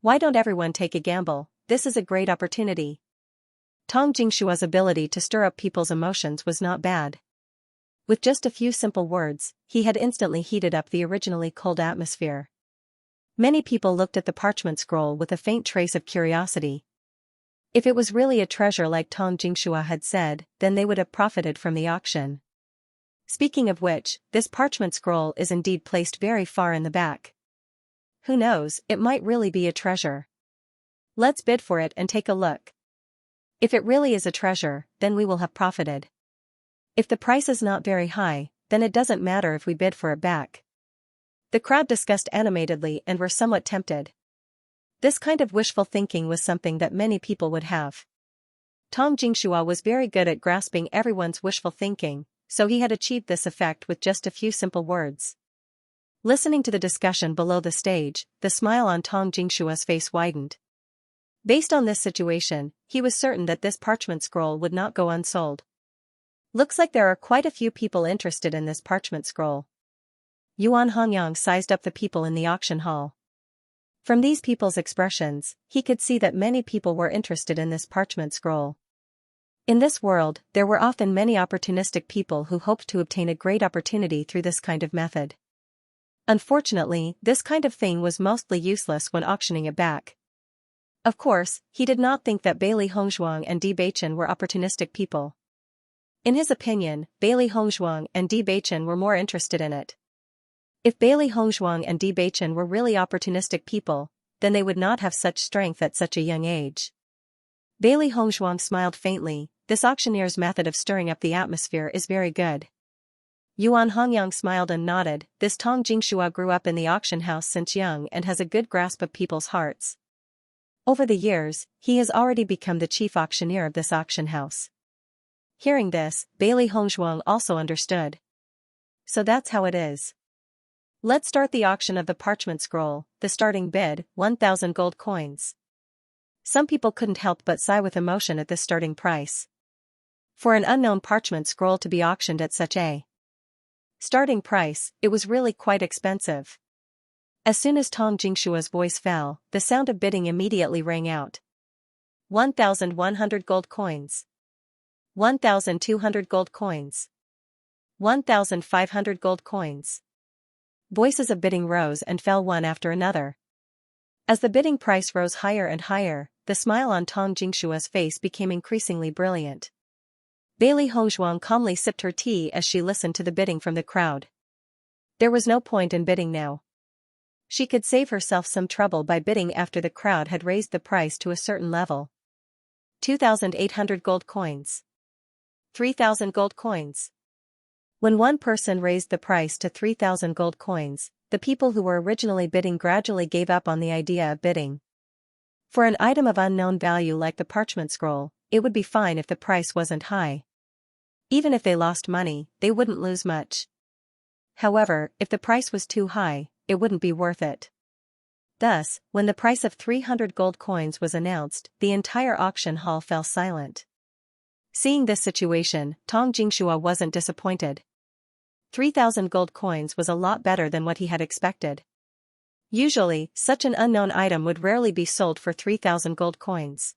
S1: Why don't everyone take a gamble? This is a great opportunity. Tong Jingshua's ability to stir up people's emotions was not bad. With just a few simple words, he had instantly heated up the originally cold atmosphere. Many people looked at the parchment scroll with a faint trace of curiosity. If it was really a treasure like Tong Jingxua had said, then they would have profited from the auction. Speaking of which, this parchment scroll is indeed placed very far in the back. Who knows, it might really be a treasure. Let's bid for it and take a look. If it really is a treasure, then we will have profited. If the price is not very high, then it doesn't matter if we bid for it back. The crowd discussed animatedly and were somewhat tempted. This kind of wishful thinking was something that many people would have. Tong Jingxua was very good at grasping everyone's wishful thinking, so he had achieved this effect with just a few simple words. Listening to the discussion below the stage, the smile on Tong Jingshua's face widened. Based on this situation, he was certain that this parchment scroll would not go unsold. Looks like there are quite a few people interested in this parchment scroll. Yuan Hongyang sized up the people in the auction hall. From these people's expressions, he could see that many people were interested in this parchment scroll. In this world, there were often many opportunistic people who hoped to obtain a great opportunity through this kind of method. Unfortunately, this kind of thing was mostly useless when auctioning it back. Of course, he did not think that Bailey Hongzhuang and Di Beichen were opportunistic people. In his opinion, Bailey Hongzhuang and Di Beichen were more interested in it. If Bailey Hongzhuang and Di Beichen were really opportunistic people, then they would not have such strength at such a young age. Bailey Hongzhuang smiled faintly. This auctioneer's method of stirring up the atmosphere is very good. Yuan Hongyang smiled and nodded. This Tong Jingxua grew up in the auction house since young and has a good grasp of people's hearts. Over the years, he has already become the chief auctioneer of this auction house. Hearing this, Bailey Hongzhuang also understood. So that's how it is. Let's start the auction of the parchment scroll. The starting bid, 1,000 gold coins. Some people couldn't help but sigh with emotion at this starting price. For an unknown parchment scroll to be auctioned at such a starting price, it was really quite expensive. As soon as Tong Jingshua's voice fell, the sound of bidding immediately rang out. 1,100 gold coins. 1,200 gold coins. 1,500 gold coins. Voices of bidding rose and fell one after another. As the bidding price rose higher and higher, the smile on Tong Jingshua's face became increasingly brilliant. Bailey Hongzhuang calmly sipped her tea as she listened to the bidding from the crowd. There was no point in bidding now. She could save herself some trouble by bidding after the crowd had raised the price to a certain level. 2,800 gold coins. 3,000 gold coins. When one person raised the price to 3,000 gold coins, the people who were originally bidding gradually gave up on the idea of bidding. For an item of unknown value like the parchment scroll, it would be fine if the price wasn't high. Even if they lost money, they wouldn't lose much. However, if the price was too high, it wouldn't be worth it. Thus, when the price of 300 gold coins was announced, the entire auction hall fell silent. Seeing this situation, Tong Jingxua wasn't disappointed. 3,000 gold coins was a lot better than what he had expected. Usually, such an unknown item would rarely be sold for 3,000 gold coins.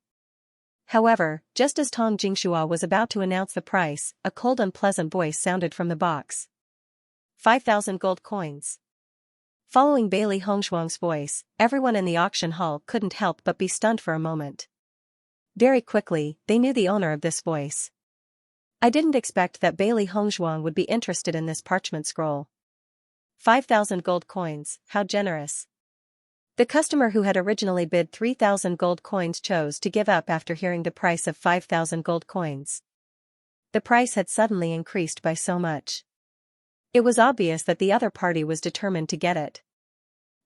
S1: However, just as Tong Jingxua was about to announce the price, a cold unpleasant voice sounded from the box. 5,000 gold coins. Following Bailey Hongshuang's voice, everyone in the auction hall couldn't help but be stunned for a moment. Very quickly, they knew the owner of this voice. I didn't expect that Bailey Hongshuang would be interested in this parchment scroll. 5,000 gold coins, how generous. The customer who had originally bid 3,000 gold coins chose to give up after hearing the price of 5,000 gold coins. The price had suddenly increased by so much. It was obvious that the other party was determined to get it.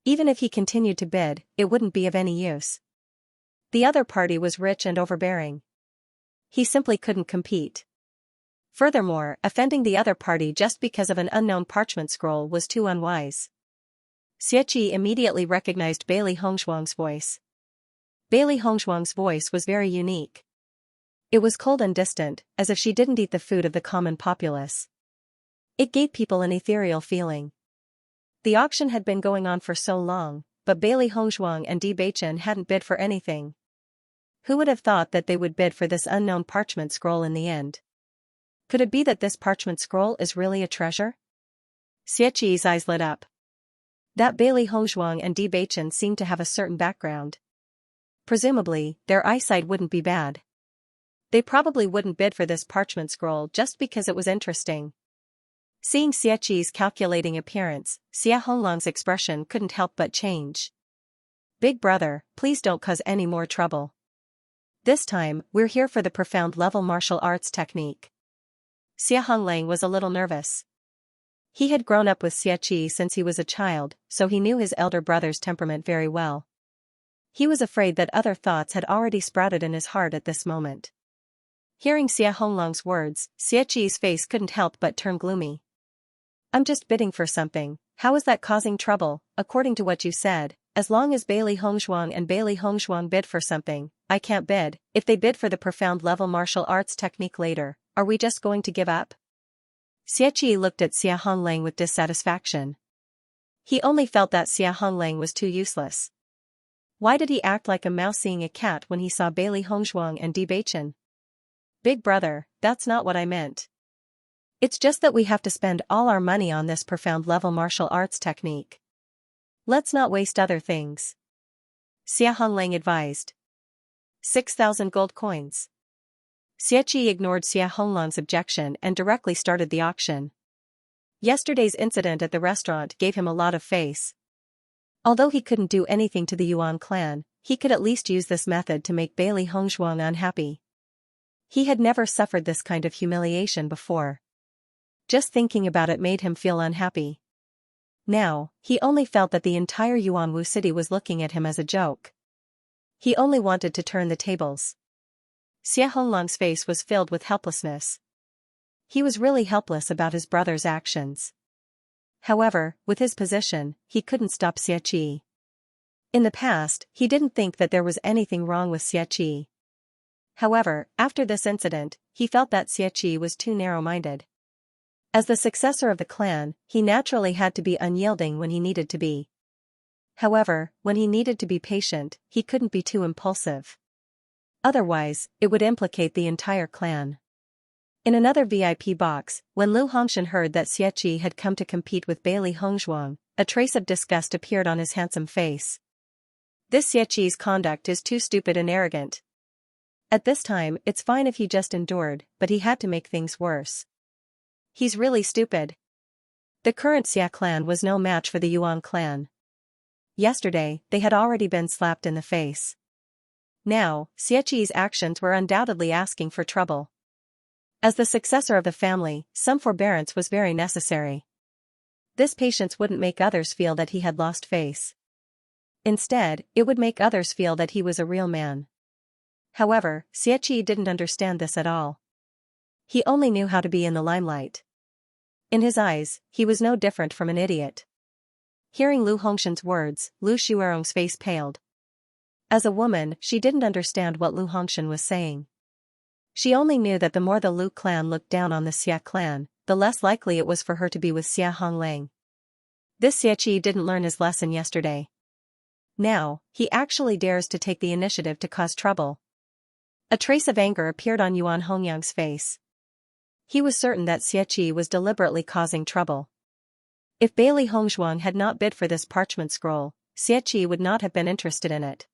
S1: Even if he continued to bid, it wouldn't be of any use. The other party was rich and overbearing. He simply couldn't compete. Furthermore, offending the other party just because of an unknown parchment scroll was too unwise. Xianxia immediately recognized Bailey Hongshuang's voice. Bailey Hongshuang's voice was very unique. It was cold and distant, as if she didn't eat the food of the common populace. It gave people an ethereal feeling. The auction had been going on for so long, but Bailey Hongshuang and Bewitching hadn't bid for anything. Who would have thought that they would bid for this unknown parchment scroll in the end? Could it be that this parchment scroll is really a treasure? Xianxia's eyes lit up. That Bailey Hongshuang and Bewitching seemed to have a certain background. Presumably, their eyesight wouldn't be bad. They probably wouldn't bid for this parchment scroll just because it was interesting. Seeing Xianxia's calculating appearance, Xia Honglang's expression couldn't help but change. Big brother, please don't cause any more trouble. This time, we're here for the profound level martial arts technique. Xia Honglang was a little nervous. He had grown up with Xianxia since he was a child, so he knew his elder brother's temperament very well. He was afraid that other thoughts had already sprouted in his heart at this moment. Hearing Xia Honglang's words, Xianxia's face couldn't help but turn gloomy. I'm just bidding for something, how is that causing trouble? According to what you said, as long as Bailey Hongshuang and Bailey Hongshuang bid for something, I can't bid. If they bid for the profound level martial arts technique later, are we just going to give up? Xianxia looked at Xia Honglang with dissatisfaction. He only felt that Xia Honglang was too useless. Why did he act like a mouse seeing a cat when he saw Bailey Hongshuang and Bewitching? Big brother, that's not what I meant. It's just that we have to spend all our money on this profound level martial arts technique. Let's not waste other things. Xia Honglang advised. 6,000 gold coins. Xianxia ignored Xia Honglang's objection and directly started the auction. Yesterday's incident at the restaurant gave him a lot of face. Although he couldn't do anything to the Yuan clan, he could at least use this method to make Bailey Hongshuang unhappy. He had never suffered this kind of humiliation before. Just thinking about it made him feel unhappy. Now, he only felt that the entire Yuanwu city was looking at him as a joke. He only wanted to turn the tables. Xia Honglang's face was filled with helplessness. He was really helpless about his brother's actions. However, with his position, he couldn't stop Xianxia. In the past, he didn't think that there was anything wrong with Xianxia. However, after this incident, he felt that Xianxia was too narrow-minded. As the successor of the clan, he naturally had to be unyielding when he needed to be. However, when he needed to be patient, he couldn't be too impulsive. Otherwise, it would implicate the entire clan. In another VIP box, when Lu Hongshan heard that Xianxia had come to compete with Bailey Hongshuang, a trace of disgust appeared on his handsome face. This Xianxia's conduct is too stupid and arrogant. At this time, it's fine if he just endured, but he had to make things worse. He's really stupid. The current Xia clan was no match for the Yuan clan. Yesterday, they had already been slapped in the face. Now, Xianxia's actions were undoubtedly asking for trouble. As the successor of the family, some forbearance was very necessary. This patience wouldn't make others feel that he had lost face. Instead, it would make others feel that he was a real man. However, Xianxia didn't understand this at all. He only knew how to be in the limelight. In his eyes, he was no different from an idiot. Hearing Lu Hongshan's words, Lu Xuerong's face paled. As a woman, she didn't understand what Lu Hongshan was saying. She only knew that the more the Lu clan looked down on the Xia clan, the less likely it was for her to be with Xia Honglang. This Xianxia didn't learn his lesson yesterday. Now, he actually dares to take the initiative to cause trouble. A trace of anger appeared on Yuan Hongyang's face. He was certain that Xianxia was deliberately causing trouble. If Bailey Hongzhuang had not bid for this parchment scroll, Xianxia would not have been interested in it.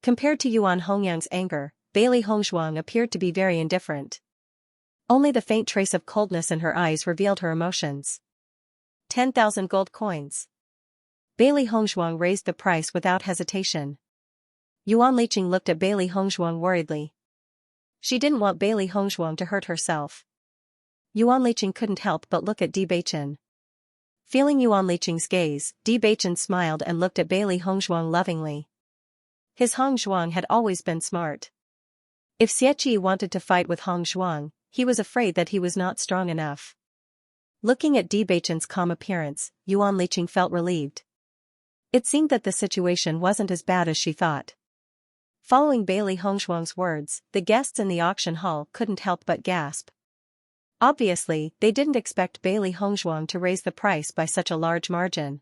S1: Compared to Yuan Hongyang's anger, Bailey Hongzhuang appeared to be very indifferent. Only the faint trace of coldness in her eyes revealed her emotions. 10,000 gold coins. Bailey Hongzhuang raised the price without hesitation. Yuan Liqing looked at Bailey Hongzhuang worriedly. She didn't want Bailey Hongzhuang to hurt herself. Yuan Liqing couldn't help but look at Bewitching. Feeling Yuan Liqing's gaze, Bewitching smiled and looked at Bailey Hongzhuang lovingly. His Hongzhuang had always been smart. If Xianxia wanted to fight with Hongzhuang, he was afraid that he was not strong enough. Looking at Bewitching's calm appearance, Yuan Liqing felt relieved. It seemed that the situation wasn't as bad as she thought. Following Bailey Hongzhuang's words, the guests in the auction hall couldn't help but gasp. Obviously, they didn't expect Bailey Hongzhuang to raise the price by such a large margin.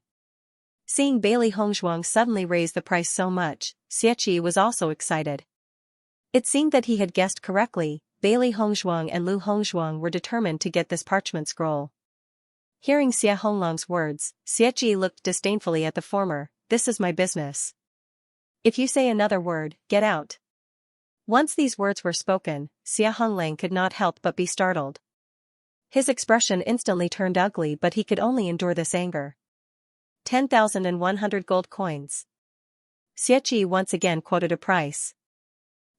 S1: Seeing Bailey Hongzhuang suddenly raise the price so much, Xianxia was also excited. It seemed that he had guessed correctly. Bailey Hongzhuang and Lu Hongzhuang were determined to get this parchment scroll. Hearing Xia Honglang's words, Xianxia looked disdainfully at the former. This is my business. If you say another word, get out. Once these words were spoken, Xia Honglang could not help but be startled. His expression instantly turned ugly, but he could only endure this anger. 10,100 gold coins. Xianxia once again quoted a price.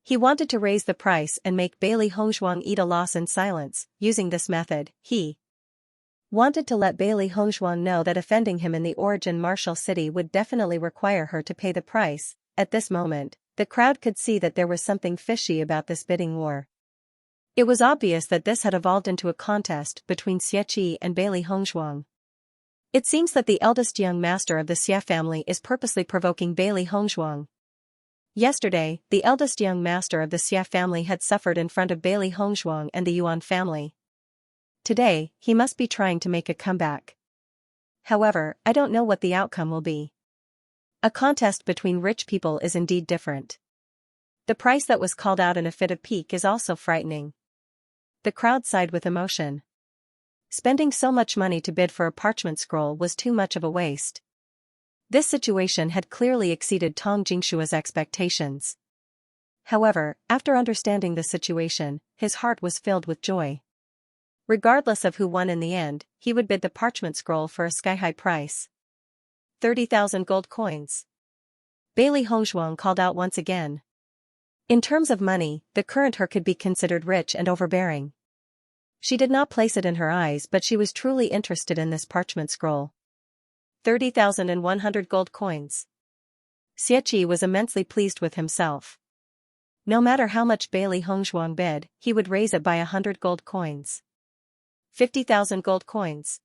S1: He wanted to raise the price and make Bailey Hongzhuang eat a loss in silence. Using this method, he wanted to let Bailey Hongzhuang know that offending him in the origin martial city would definitely require her to pay the price. At this moment, the crowd could see that there was something fishy about this bidding war. It was obvious that this had evolved into a contest between Xianxia and Bailey Hongzhuang. It seems that the eldest young master of the Xia family is purposely provoking Bailey Hongzhuang. Yesterday, the eldest young master of the Xia family had suffered in front of Bailey Hongzhuang and the Yuan family. Today, he must be trying to make a comeback. However, I don't know what the outcome will be. A contest between rich people is indeed different. The price that was called out in a fit of pique is also frightening. The crowd sighed with emotion. Spending so much money to bid for a parchment scroll was too much of a waste. This situation had clearly exceeded Tong Jingshua's expectations. However, after understanding the situation, his heart was filled with joy. Regardless of who won in the end, he would bid the parchment scroll for a sky-high price. 30,000 gold coins. Bailey Hongzhuang called out once again. In terms of money, the current her could be considered rich and overbearing. She did not place it in her eyes, but she was truly interested in this parchment scroll. 30,100 gold coins. Xianxia was immensely pleased with himself. No matter how much Bailey Hongzhuang bid, he would raise it by 100 gold coins. 50,000 gold coins.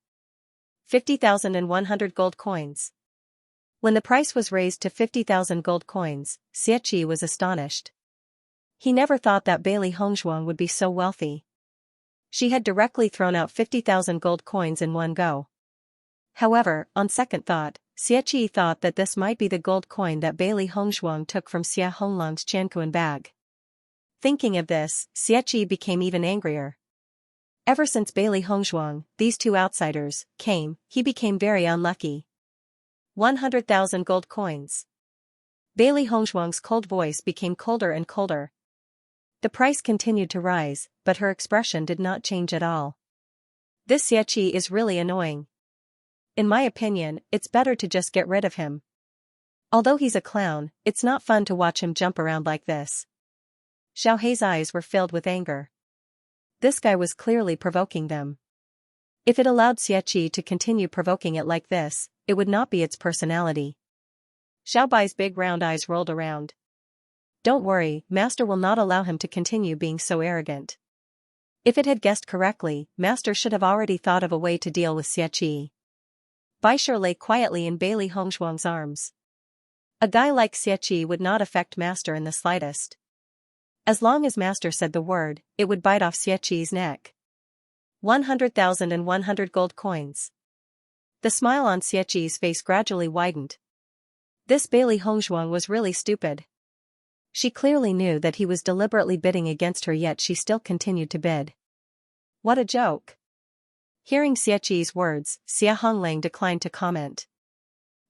S1: 50,100 gold coins. When the price was raised to 50,000 gold coins, Xianxia was astonished. He never thought that Bailey Hongzhuang would be so wealthy. She had directly thrown out 50,000 gold coins in one go. However, on second thought, Xianxia thought that this might be the gold coin that Bailey Hongzhuang took from Xia Honglang's Qianquan bag. Thinking of this, Xianxia became even angrier. Ever since Bailey Hongzhuang, these two outsiders, came, he became very unlucky. 100,000 gold coins. Bailey Hongzhuang's cold voice became colder and colder. The price continued to rise, but her expression did not change at all. This Xianxia is really annoying. In my opinion, it's better to just get rid of him. Although he's a clown, it's not fun to watch him jump around like this. Xiao Hei's eyes were filled with anger. This guy was clearly provoking them. If it allowed Xiaoqi to continue provoking it like this, it would not be its personality. Xiaobai's big round eyes rolled around. Don't worry, Master will not allow him to continue being so arrogant. If it had guessed correctly, Master should have already thought of a way to deal with Xiaoqi. Baisher lay quietly in Bailey Hongshuang's arms. A guy like Xiaoqi would not affect Master in the slightest. As long as Master said the word, it would bite off Xiaoqi's neck. 100,100 gold coins. The smile on Xiaoqi's face gradually widened. This Bailey Hongshuang was really stupid. She clearly knew that he was deliberately bidding against her, yet she still continued to bid. What a joke. Hearing Xiaoqi's words, Xia Honglang declined to comment.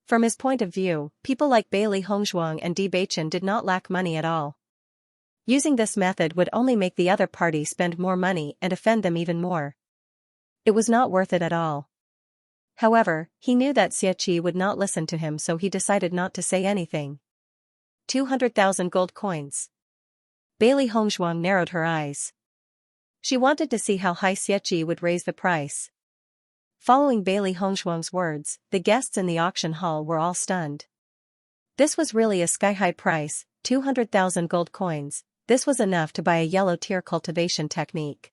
S1: From his point of view, people like Bailey Hongshuang and Bewitching did not lack money at all. Using this method would only make the other party spend more money and offend them even more. It was not worth it at all. However, he knew that Xiaoqi would not listen to him, so he decided not to say anything. 200,000 gold coins. Bailey Hongshuang narrowed her eyes. She wanted to see how high Xiaoqi would raise the price. Following Bailey Hongshuang's words, the guests in the auction hall were all stunned. This was really a sky-high price, 200,000 gold coins. This was enough to buy a yellow-tier cultivation technique.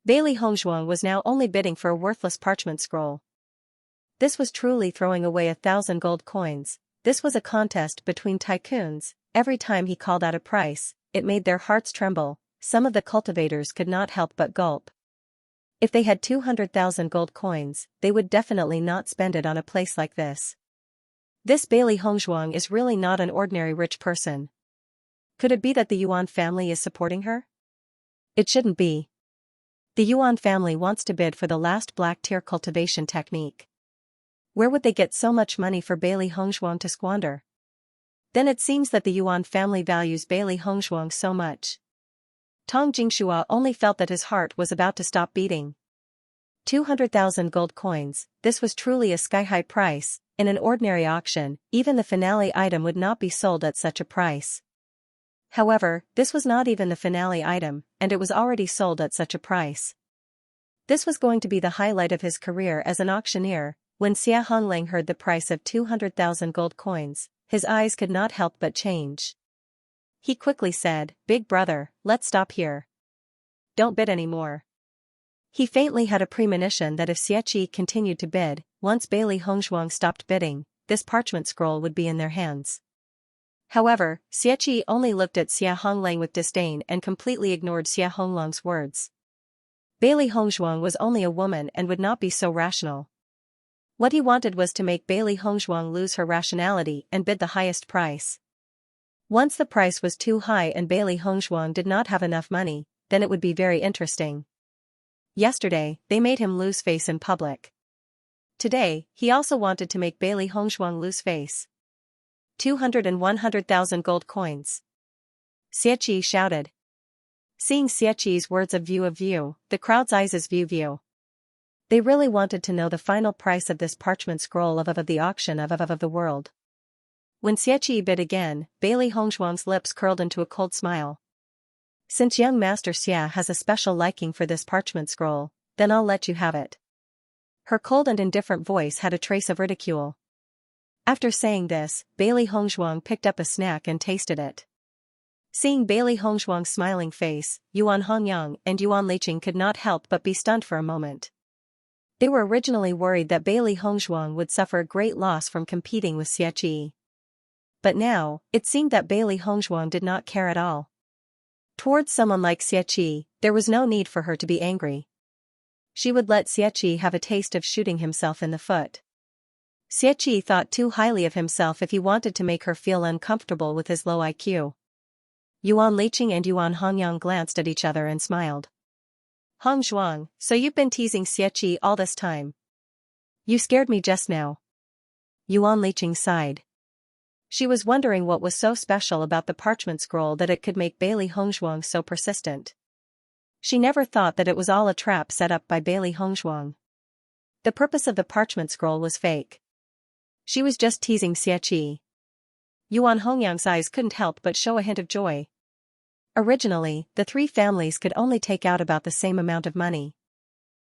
S1: Bailey Hongshuang was now only bidding for a worthless parchment scroll. This was truly throwing away 1,000 gold coins. This was a contest between tycoons. Every time he called out a price, it made their hearts tremble. Some of the cultivators could not help but gulp. If they had 200,000 gold coins, they would definitely not spend it on a place like this. This Bailey Hongshuang is really not an ordinary rich person. Could it be that the Yuan family is supporting her? It shouldn't be. The Yuan family wants to bid for the last black tier cultivation technique. Where would they get so much money for Bailey Hongshuang to squander? Then it seems that the Yuan family values Bailey Hongshuang so much. Tong Jingshua only felt that his heart was about to stop beating. 200,000 gold coins, this was truly a sky-high price. In an ordinary auction, even the finale item would not be sold at such a price. However, this was not even the finale item, and it was already sold at such a price. This was going to be the highlight of his career as an auctioneer. When Xia Honglang heard the price of 200,000 gold coins, his eyes could not help but change. He quickly said, "Big brother, let's stop here. Don't bid anymore." He faintly had a premonition that if Xiaoqi continued to bid, once Bailey Hongshuang stopped bidding, this parchment scroll would be in their hands. However, Xiaoqi only looked at Xia Honglang with disdain and completely ignored Xia Honglang's words. Bailey Hongshuang was only a woman and would not be so rational. What he wanted was to make Bailey Hongshuang lose her rationality and bid the highest price. Once the price was too high and Bailey Hongshuang did not have enough money, then it would be very interesting. Yesterday, they made him lose face in public. Today, he also wanted to make Bailey Hongshuang lose face. 200 and 100,000 gold coins. Xiaoqi shouted. Seeing Xiaoqi's words of view, the crowd's eyes as view. They really wanted to know the final price of this parchment scroll of the auction of the world. When Xiaoqi bid again, Bailey Hongshuang's lips curled into a cold smile. Since young Master Xia has a special liking for this parchment scroll, then I'll let you have it. Her cold and indifferent voice had a trace of ridicule. After saying this, Bailey Hongshuang picked up a snack and tasted it. Seeing Bailey Hongshuang's smiling face, Yuan Hongyang and Yuan Liqing could not help but be stunned for a moment. They were originally worried that Bailey Hongshuang would suffer a great loss from competing with Xiaoqi. But now, it seemed that Bailey Hongshuang did not care at all. Towards someone like Xiaoqi, there was no need for her to be angry. She would let Xiaoqi have a taste of shooting himself in the foot. Xiaoqi thought too highly of himself if he wanted to make her feel uncomfortable with his low IQ. Yuan Liqing and Yuan Hongyang glanced at each other and smiled. Hongshuang, so you've been teasing Xiaoqi all this time. You scared me just now. Yuan Liqing sighed. She was wondering what was so special about the parchment scroll that it could make Bailey Hongshuang so persistent. She never thought that it was all a trap set up by Bailey Hongshuang. The purpose of the parchment scroll was fake. She was just teasing Xiaoqi. Yuan Hongyang's eyes couldn't help but show a hint of joy. Originally, the three families could only take out about the same amount of money.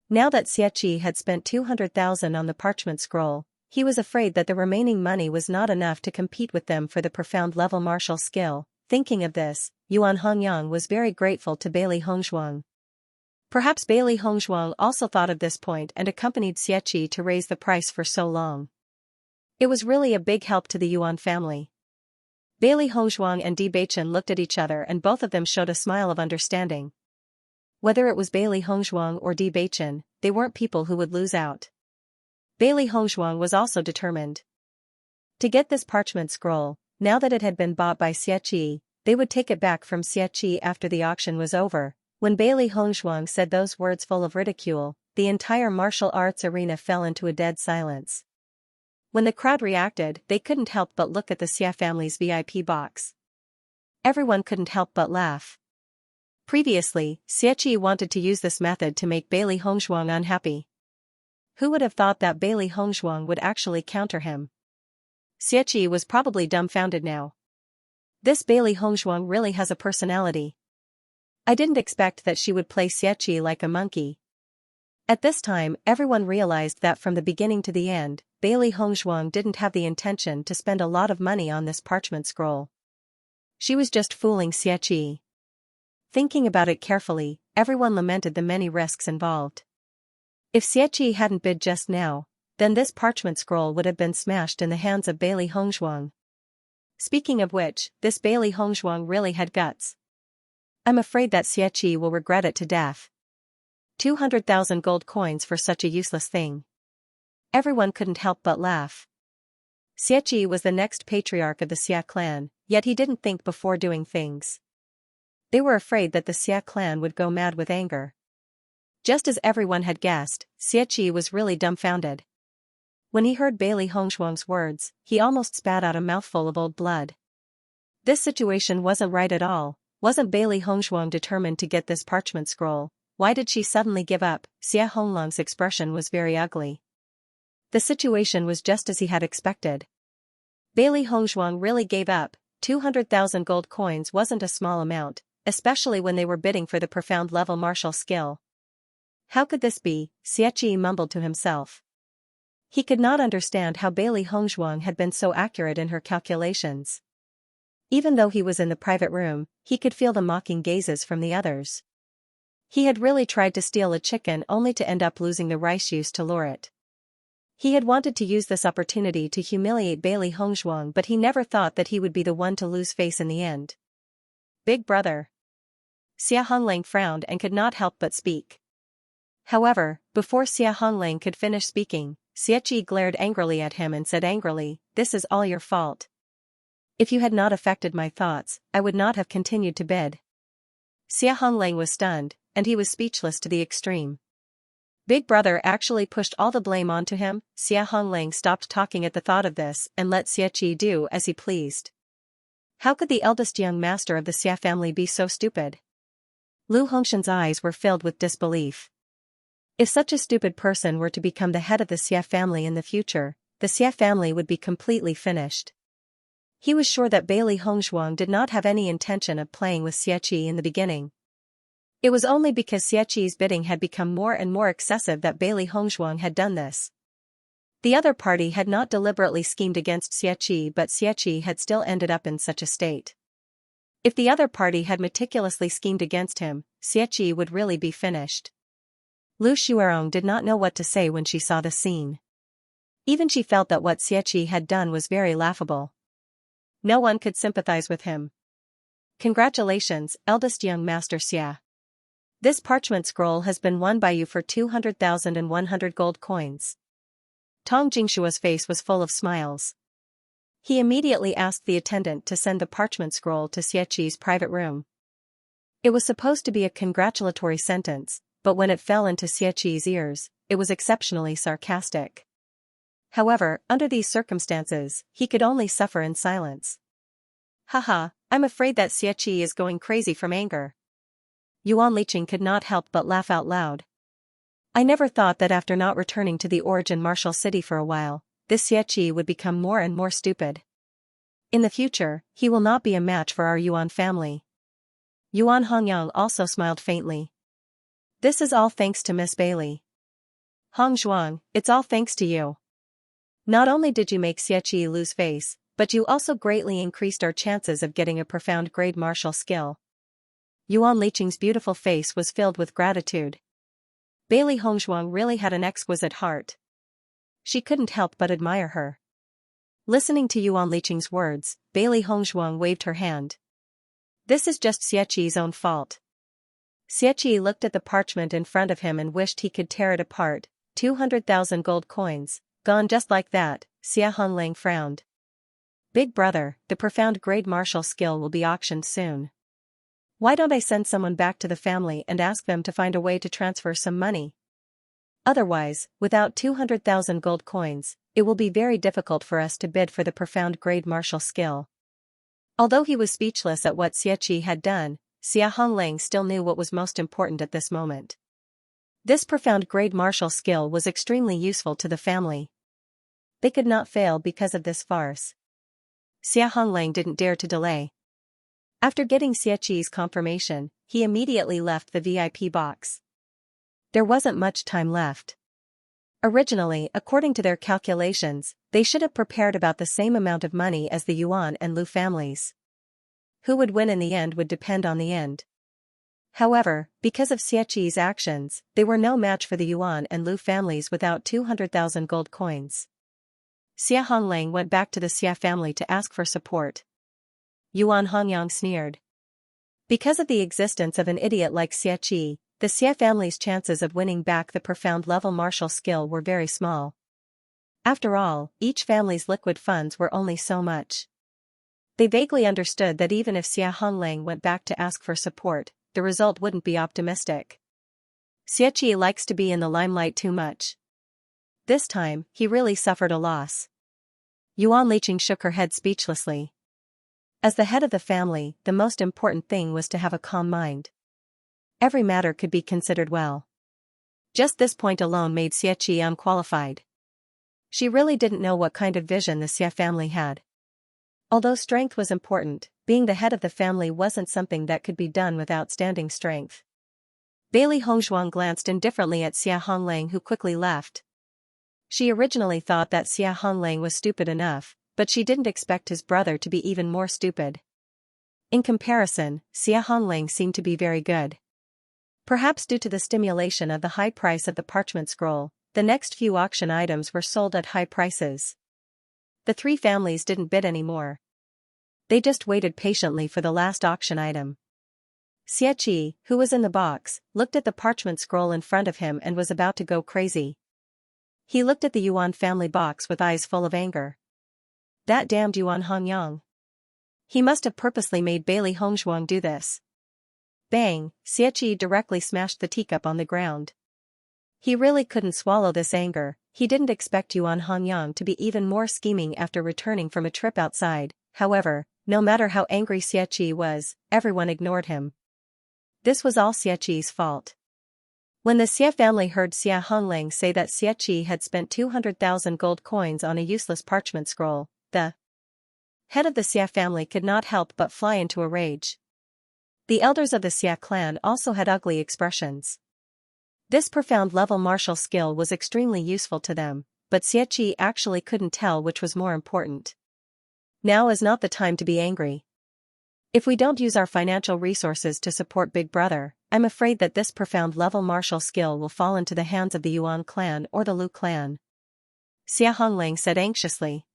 S1: Now that Xianxia had spent 200,000 on the parchment scroll, he was afraid that the remaining money was not enough to compete with them for the profound level martial skill. Thinking of this, Yuan Hongyang was very grateful to Bailey Hongshuang. Perhaps Bailey Hongshuang also thought of this point and accompanied Xianxia to raise the price for so long. It was really a big help to the Yuan family. Bailey Hongshuang and Bewitching looked at each other and both of them showed a smile of understanding. Whether it was Bailey Hongshuang or Bewitching, they weren't people who would lose out. Bailey Hongshuang was also determined to get this parchment scroll. Now that it had been bought by Xianxia, they would take it back from Xianxia after the auction was over. When Bailey Hongshuang said those words full of ridicule, the entire martial arts arena fell into a dead silence. When the crowd reacted, they couldn't help but look at the Xia family's VIP box. Everyone couldn't help but laugh. Previously, Xianxia wanted to use this method to make Bailey Hongshuang unhappy. Who would have thought that Bailey Hongshuang would actually counter him? Xianxia was probably dumbfounded now. This Bailey Hongshuang really has a personality. I didn't expect that she would play Xianxia like a monkey. At this time, everyone realized that from the beginning to the end, Bailey Hongshuang didn't have the intention to spend a lot of money on this parchment scroll. She was just fooling Xianxia. Thinking about it carefully, everyone lamented the many risks involved. If Xianxia hadn't bid just now, then this parchment scroll would have been smashed in the hands of Bailey Hongshuang. Speaking of which, this Bailey Hongshuang really had guts. I'm afraid that Xianxia will regret it to death. 200,000 gold coins for such a useless thing. Everyone couldn't help but laugh. Xianxia was the next patriarch of the Xia clan, yet he didn't think before doing things. They were afraid that the Xia clan would go mad with anger. Just as everyone had guessed, Xianxia was really dumbfounded. When he heard Bailey Hongshuang's words, he almost spat out a mouthful of old blood. This situation wasn't right at all. Wasn't Bailey Hongshuang determined to get this parchment scroll? Why did she suddenly give up? Xia Honglang's expression was very ugly. The situation was just as he had expected. Bailey Hongshuang really gave up. 200,000 gold coins wasn't a small amount, especially when they were bidding for the profound level martial skill. How could this be? Xianxia mumbled to himself. He could not understand how Bailey Hongshuang had been so accurate in her calculations. Even though he was in the private room, he could feel the mocking gazes from the others. He had really tried to steal a chicken only to end up losing the rice used to lure it. He had wanted to use this opportunity to humiliate Bailey Hongshuang, but he never thought that he would be the one to lose face in the end. Big brother. Xia Honglang frowned and could not help but speak. However, before Xia Honglang could finish speaking, Xianxia glared angrily at him and said angrily, "This is all your fault. If you had not affected my thoughts, I would not have continued to bid." Xia Honglang was stunned, and he was speechless to the extreme. Big brother actually pushed all the blame onto him. Xia Honglang stopped talking at the thought of this and let Xianxia do as he pleased. How could the eldest young master of the Xia family be so stupid? Lu Hongshan's eyes were filled with disbelief. If such a stupid person were to become the head of the Xia family in the future, the Xia family would be completely finished. He was sure that Bailey Hongshuang did not have any intention of playing with Xianxia in the beginning. It was only because Xianxia's bidding had become more and more excessive that Bailey Hongshuang had done this. The other party had not deliberately schemed against Xianxia, but Xianxia had still ended up in such a state. If the other party had meticulously schemed against him, Xianxia would really be finished. Lu Shuerong did not know what to say when she saw the scene. Even she felt that what Xianxia had done was very laughable. No one could sympathize with him. Congratulations, eldest young master Xia. This parchment scroll has been won by you for 200,100 gold coins. Tong Jingshua's face was full of smiles. He immediately asked the attendant to send the parchment scroll to Xianxia's private room. It was supposed to be a congratulatory sentence, but when it fell into Xianxia's ears, it was exceptionally sarcastic. However, under these circumstances, he could only suffer in silence. Haha, I'm afraid that Xianxia is going crazy from anger. Yuan Liqing could not help but laugh out loud. I never thought that after not returning to the origin martial city for a while, this Xianxia would become more and more stupid. In the future, he will not be a match for our Yuan family. Yuan Hongyang also smiled faintly. This is all thanks to Miss Bailey. Hong Zhuang, it's all thanks to you. Not only did you make Xieqi lose face, but you also greatly increased our chances of getting a profound grade martial skill. Yuan Liqing's beautiful face was filled with gratitude. Bailey Hongzhuang really had an exquisite heart. She couldn't help but admire her. Listening to Yuan Liqing's words, Bailey Hongzhuang waved her hand. This is just Xieqi's own fault. Xieqi looked at the parchment in front of him and wished he could tear it apart. 200,000 gold coins, gone just like that. Xia Honglang frowned. Big brother, the profound grade martial skill will be auctioned soon. Why don't I send someone back to the family and ask them to find a way to transfer some money? Otherwise, without 200,000 gold coins, it will be very difficult for us to bid for the profound grade martial skill. Although he was speechless at what Xieqi had done, Xia Honglang still knew what was most important at this moment. This profound grade martial skill was extremely useful to the family. They could not fail because of this farce. Xia Honglang didn't dare to delay. After getting Xieqi's confirmation, he immediately left the VIP box. There wasn't much time left. Originally, according to their calculations, they should have prepared about the same amount of money as the Yuan and Lu families. Who would win in the end would depend on the end. However, because of Xieqi's actions, they were no match for the Yuan and Lu families without 200,000 gold coins. Xia Honglang went back to the Xia family to ask for support. Yuan Hongyang sneered. Because of the existence of an idiot like Xieqi, the Xia family's chances of winning back the profound level martial skill were very small. After all, each family's liquid funds were only so much. They vaguely understood that even if Xia Honglang went back to ask for support, the result wouldn't be optimistic. Xieqi likes to be in the limelight too much. This time, he really suffered a loss. Yuan Liqing shook her head speechlessly. As the head of the family, the most important thing was to have a calm mind. Every matter could be considered well. Just this point alone made Xieqi unqualified. She really didn't know what kind of vision the Xia family had. Although strength was important, being the head of the family wasn't something that could be done with outstanding strength. Bailey Hongzhuang glanced indifferently at Xia Honglang, who quickly left. She originally thought that Xia Honglang was stupid enough, but she didn't expect his brother to be even more stupid. In comparison, Xia Honglang seemed to be very good. Perhaps due to the stimulation of the high price of the parchment scroll, the next few auction items were sold at high prices. The three families didn't bid anymore. They just waited patiently for the last auction item. Xieqi, who was in the box, looked at the parchment scroll in front of him and was about to go crazy. He looked at the Yuan family box with eyes full of anger. That damned Yuan Hongyang. He must have purposely made Bailey Hongzhuang do this. Bang, Xieqi directly smashed the teacup on the ground. He really couldn't swallow this anger. He didn't expect Yuan Hongyang to be even more scheming after returning from a trip outside. However, no matter how angry Xieqi was, everyone ignored him. This was all Xieqi's fault. When the Xia family heard Xia Honglang say that Xieqi had spent 200,000 gold coins on a useless parchment scroll, the head of the Xia family could not help but fly into a rage. The elders of the Xia clan also had ugly expressions. This profound level martial skill was extremely useful to them, but Xieqi actually couldn't tell which was more important. Now is not the time to be angry. If we don't use our financial resources to support Big Brother, I'm afraid that this profound level martial skill will fall into the hands of the Yuan clan or the Lu clan. Xia Honglang said anxiously.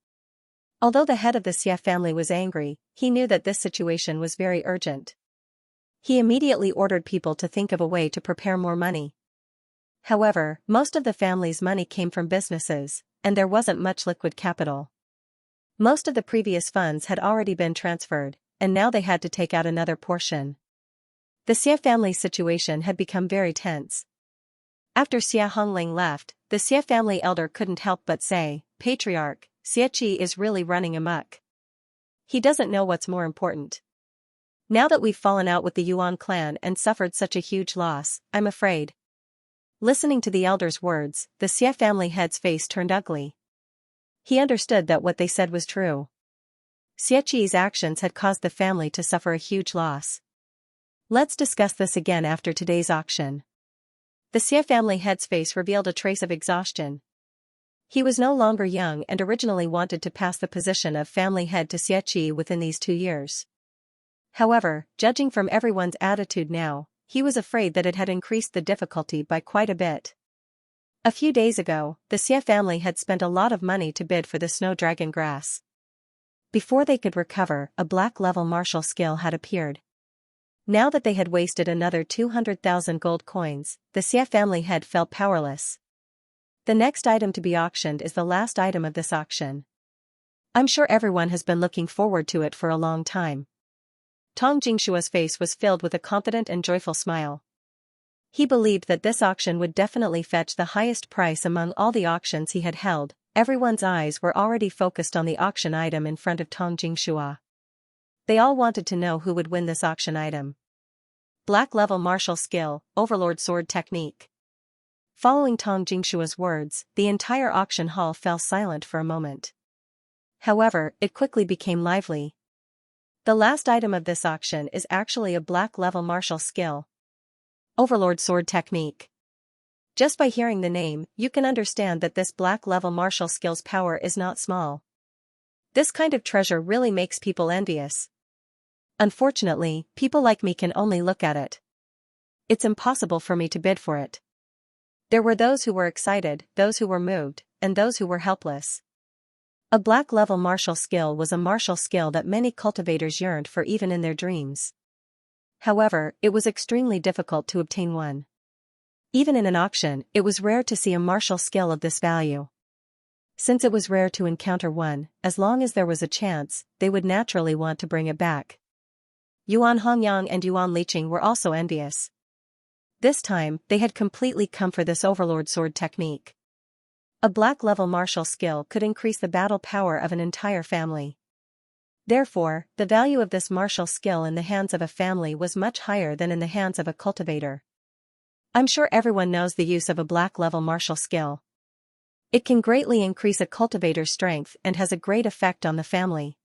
S1: Although the head of the Xia family was angry, he knew that this situation was very urgent. He immediately ordered people to think of a way to prepare more money. However, most of the family's money came from businesses, and there wasn't much liquid capital. Most of the previous funds had already been transferred, and now they had to take out another portion. The Xia family's situation had become very tense. After Xia Honglang left, the Xia family elder couldn't help but say, "Patriarch, Xieqi is really running amok. He doesn't know what's more important. Now that we've fallen out with the Yuan clan and suffered such a huge loss, I'm afraid." Listening to the elder's words, the Xia family head's face turned ugly. He understood that what they said was true. Xieqi's actions had caused the family to suffer a huge loss. Let's discuss this again after today's auction. The Xie family head's face revealed a trace of exhaustion. He was no longer young and originally wanted to pass the position of family head to Xie within these 2 years. However, judging from everyone's attitude now, he was afraid that it had increased the difficulty by quite a bit. A few days ago, the Xie family had spent a lot of money to bid for the snow dragon grass. Before they could recover, a black-level martial skill had appeared. Now that they had wasted another 200,000 gold coins, the Xie family head felt powerless. The next item to be auctioned is the last item of this auction. I'm sure everyone has been looking forward to it for a long time. Tong Jingshua's face was filled with a confident and joyful smile. He believed that this auction would definitely fetch the highest price among all the auctions he had held. Everyone's eyes were already focused on the auction item in front of Tong Jingshua. They all wanted to know who would win this auction item. Black-level martial skill, Overlord sword technique. Following Tong Jingshua's words, the entire auction hall fell silent for a moment. However, it quickly became lively. The last item of this auction is actually a black-level martial skill. Overlord sword technique. Just by hearing the name, you can understand that this black-level martial skill's power is not small. This kind of treasure really makes people envious. Unfortunately, people like me can only look at it. It's impossible for me to bid for it. There were those who were excited, those who were moved, and those who were helpless. A black-level martial skill was a martial skill that many cultivators yearned for even in their dreams. However, it was extremely difficult to obtain one. Even in an auction, it was rare to see a martial skill of this value. Since it was rare to encounter one, as long as there was a chance, they would naturally want to bring it back. Yuan Hongyang and Yuan Liqing were also envious. This time, they had completely come for this overlord sword technique. A black-level martial skill could increase the battle power of an entire family. Therefore, the value of this martial skill in the hands of a family was much higher than in the hands of a cultivator. I'm sure everyone knows the use of a black-level martial skill. It can greatly increase a cultivator's strength and has a great effect on the family.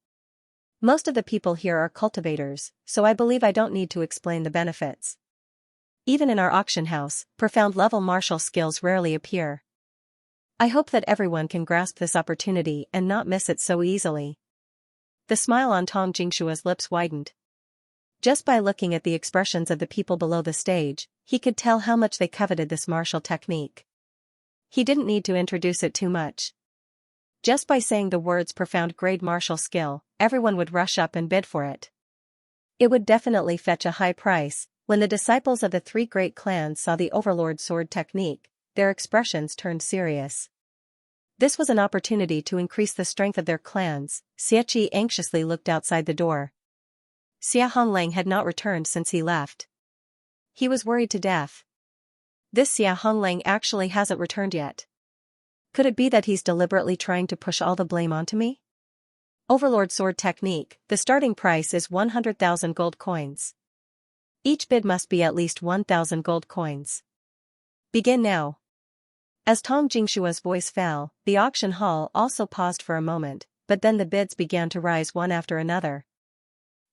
S1: Most of the people here are cultivators, so I believe I don't need to explain the benefits. Even in our auction house, profound-level martial skills rarely appear. I hope that everyone can grasp this opportunity and not miss it so easily. The smile on Tong Jingshua's lips widened. Just by looking at the expressions of the people below the stage, he could tell how much they coveted this martial technique. He didn't need to introduce it too much. Just by saying the words profound-grade martial skill, everyone would rush up and bid for it. It would definitely fetch a high price. When the disciples of the 3 great clans saw the overlord sword technique, their expressions turned serious. This was an opportunity to increase the strength of their clans. Xianxia anxiously looked outside the door. Xia Honglang had not returned since he left. He was worried to death. This Xia Honglang actually hasn't returned yet. Could it be that he's deliberately trying to push all the blame onto me? Overlord sword technique, the starting price is 100,000 gold coins. Each bid must be at least 1,000 gold coins. Begin now. As Tong Jingshua's voice fell, the auction hall also paused for a moment, but then the bids began to rise one after another.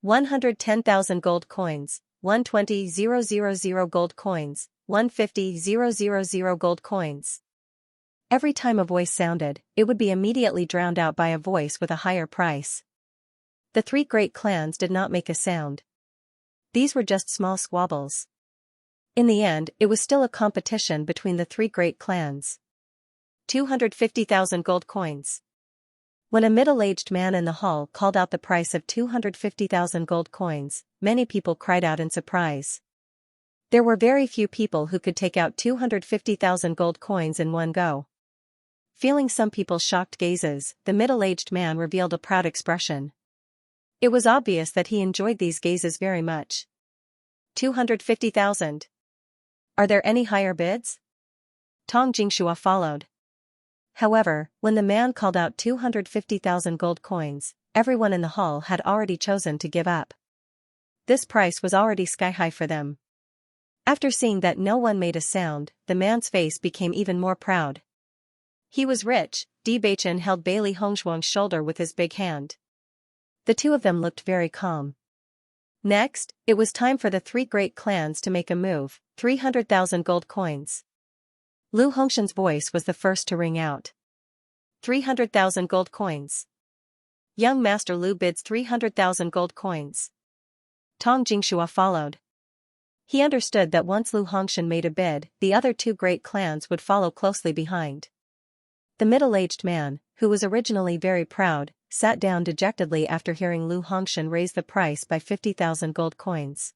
S1: 110,000 gold coins, 120,000 gold coins, 150,000 gold coins. Every time a voice sounded, it would be immediately drowned out by a voice with a higher price. The 3 great clans did not make a sound. These were just small squabbles. In the end, it was still a competition between the 3 great clans. 250,000 gold coins. When a middle-aged man in the hall called out the price of 250,000 gold coins, many people cried out in surprise. There were very few people who could take out 250,000 gold coins in one go. Feeling some people's shocked gazes, the middle-aged man revealed a proud expression. It was obvious that he enjoyed these gazes very much. 250,000. Are there any higher bids? Tong Jingshua followed. However, when the man called out 250,000 gold coins, everyone in the hall had already chosen to give up. This price was already sky-high for them. After seeing that no one made a sound, the man's face became even more proud. He was rich. Bewitching held Bailey Hongshuang's shoulder with his big hand. The two of them looked very calm. Next, it was time for the three great clans to make a move, 300,000 gold coins. Lu Hongshan's voice was the first to ring out. 300,000 gold coins. Young Master Lu bids 300,000 gold coins. Tong Jingxua followed. He understood that once Lu Hongshan made a bid, the other two great clans would follow closely behind. The middle-aged man, who was originally very proud, sat down dejectedly after hearing Lu Hongshan raise the price by 50,000 gold coins.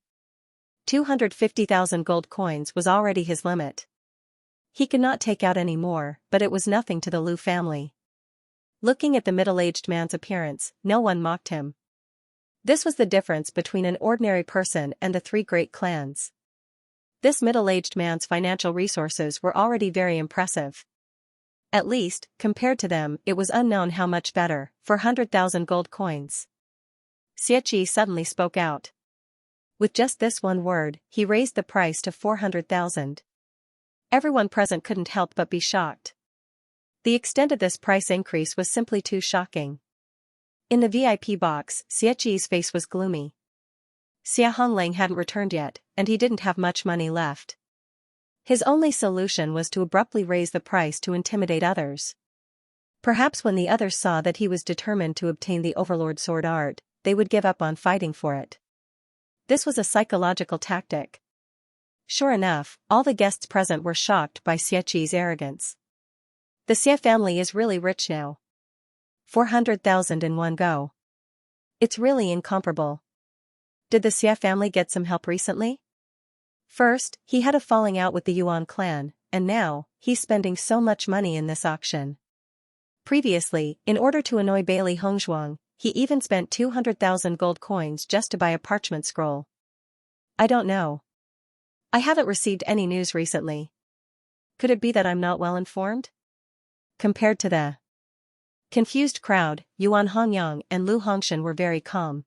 S1: 250,000 gold coins was already his limit. He could not take out any more, but it was nothing to the Lu family. Looking at the middle-aged man's appearance, no one mocked him. This was the difference between an ordinary person and the three great clans. This middle-aged man's financial resources were already very impressive. At least, compared to them, it was unknown how much better, 400,000 gold coins. Xianxia suddenly spoke out. With just this one word, he raised the price to 400,000. Everyone present couldn't help but be shocked. The extent of this price increase was simply too shocking. In the VIP box, Xianxia's face was gloomy. Xia Honglang hadn't returned yet, and he didn't have much money left. His only solution was to abruptly raise the price to intimidate others. Perhaps when the others saw that he was determined to obtain the Overlord sword art, they would give up on fighting for it. This was a psychological tactic. Sure enough, all the guests present were shocked by Xianxia's arrogance. The Xia family is really rich now. 400,000 in one go. It's really incomparable. Did the Xia family get some help recently? First, he had a falling out with the Yuan clan, and now, he's spending so much money in this auction. Previously, in order to annoy Bailey Hongzhuang, he even spent 200,000 gold coins just to buy a parchment scroll. I don't know. I haven't received any news recently. Could it be that I'm not well informed? Compared to the confused crowd, Yuan Hongyang and Lu Hongshan were very calm.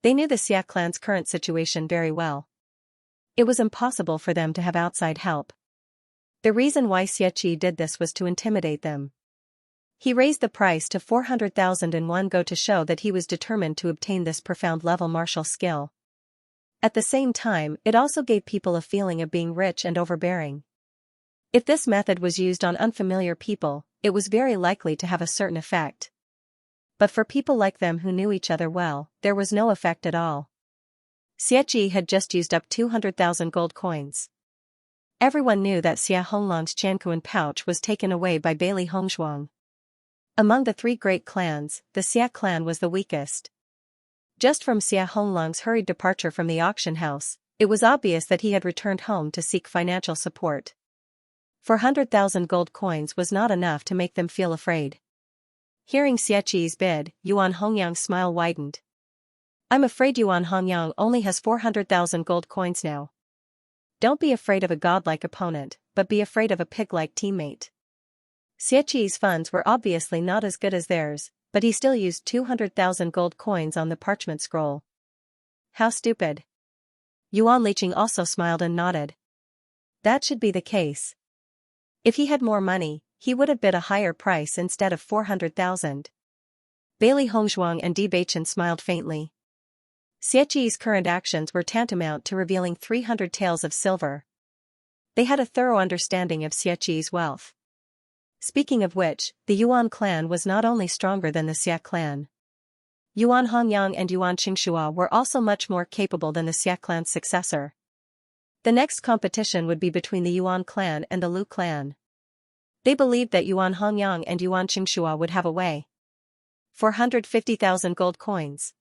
S1: They knew the Xia clan's current situation very well. It was impossible for them to have outside help. The reason why Xianxia did this was to intimidate them. He raised the price to 400,000 in one go to show that he was determined to obtain this profound level martial skill. At the same time, it also gave people a feeling of being rich and overbearing. If this method was used on unfamiliar people, it was very likely to have a certain effect. But for people like them who knew each other well, there was no effect at all. Xianxia had just used up 200,000 gold coins. Everyone knew that Xia Honglang's Chankuan pouch was taken away by Bailey Hongzhuang. Among the three great clans, the Xia clan was the weakest. Just from Xia Honglang's hurried departure from the auction house, it was obvious that he had returned home to seek financial support. 400,000 gold coins was not enough to make them feel afraid. Hearing Xianxia's bid, Yuan Hongyang's smile widened. I'm afraid Yuan Hongyang only has 400,000 gold coins now. Don't be afraid of a godlike opponent, but be afraid of a pig-like teammate. Xianxia's funds were obviously not as good as theirs, but he still used 200,000 gold coins on the parchment scroll. How stupid. Yuan Liqing also smiled and nodded. That should be the case. If he had more money, he would have bid a higher price instead of 400,000. Bailey Hongzhuang and Bewitching smiled faintly. Xianxia's current actions were tantamount to revealing 300 taels of silver. They had a thorough understanding of Xianxia's wealth. Speaking of which, the Yuan clan was not only stronger than the Xia clan. Yuan Hongyang and Yuan Qingxua were also much more capable than the Xia clan's successor. The next competition would be between the Yuan clan and the Lu clan. They believed that Yuan Hongyang and Yuan Qingxua would have a way. 450,000 gold coins.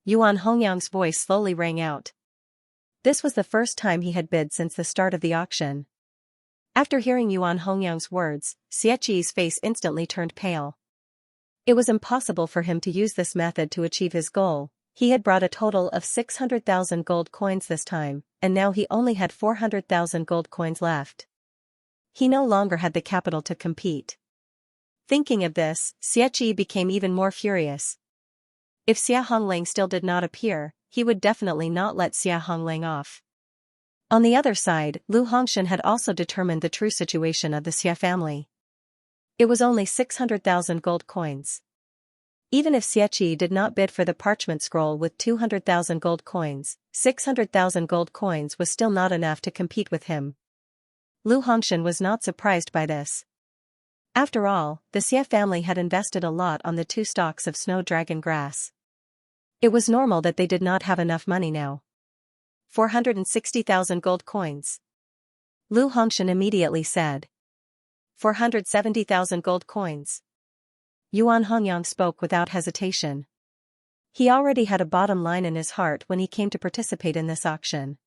S1: Yuan Hongyang's voice slowly rang out. This was the first time he had bid since the start of the auction. After hearing Yuan Hongyang's words, Xianxia's face instantly turned pale. It was impossible for him to use this method to achieve his goal. He had brought a total of 600,000 gold coins this time, and now he only had 400,000 gold coins left. He no longer had the capital to compete. Thinking of this, Xianxia became even more furious. If Xia Honglang still did not appear, he would definitely not let Xia Honglang off. On the other side, Lu Hongshan had also determined the true situation of the Xia family. It was only 600,000 gold coins. Even if Xianxia did not bid for the parchment scroll with 200,000 gold coins, 600,000 gold coins was still not enough to compete with him. Lu Hongxuan was not surprised by this. After all, the Xie family had invested a lot on the 2 stalks of snow dragon grass. It was normal that they did not have enough money now. 460,000 gold coins. Lu Hongxuan immediately said. 470,000 gold coins. Yuan Hongyang spoke without hesitation. He already had a bottom line in his heart when he came to participate in this auction.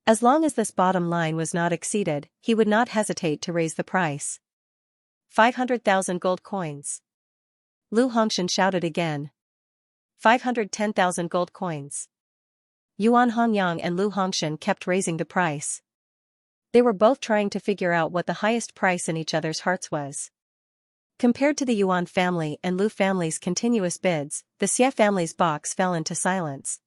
S1: As long as this bottom line was not exceeded, he would not hesitate to raise the price. 500,000 gold coins. Lu Hongxuan shouted again. 510,000 gold coins. Yuan Hongyang and Lu Hongxuan kept raising the price. They were both trying to figure out what the highest price in each other's hearts was. Compared to the Yuan family and Lu family's continuous bids, the Xie family's box fell into silence.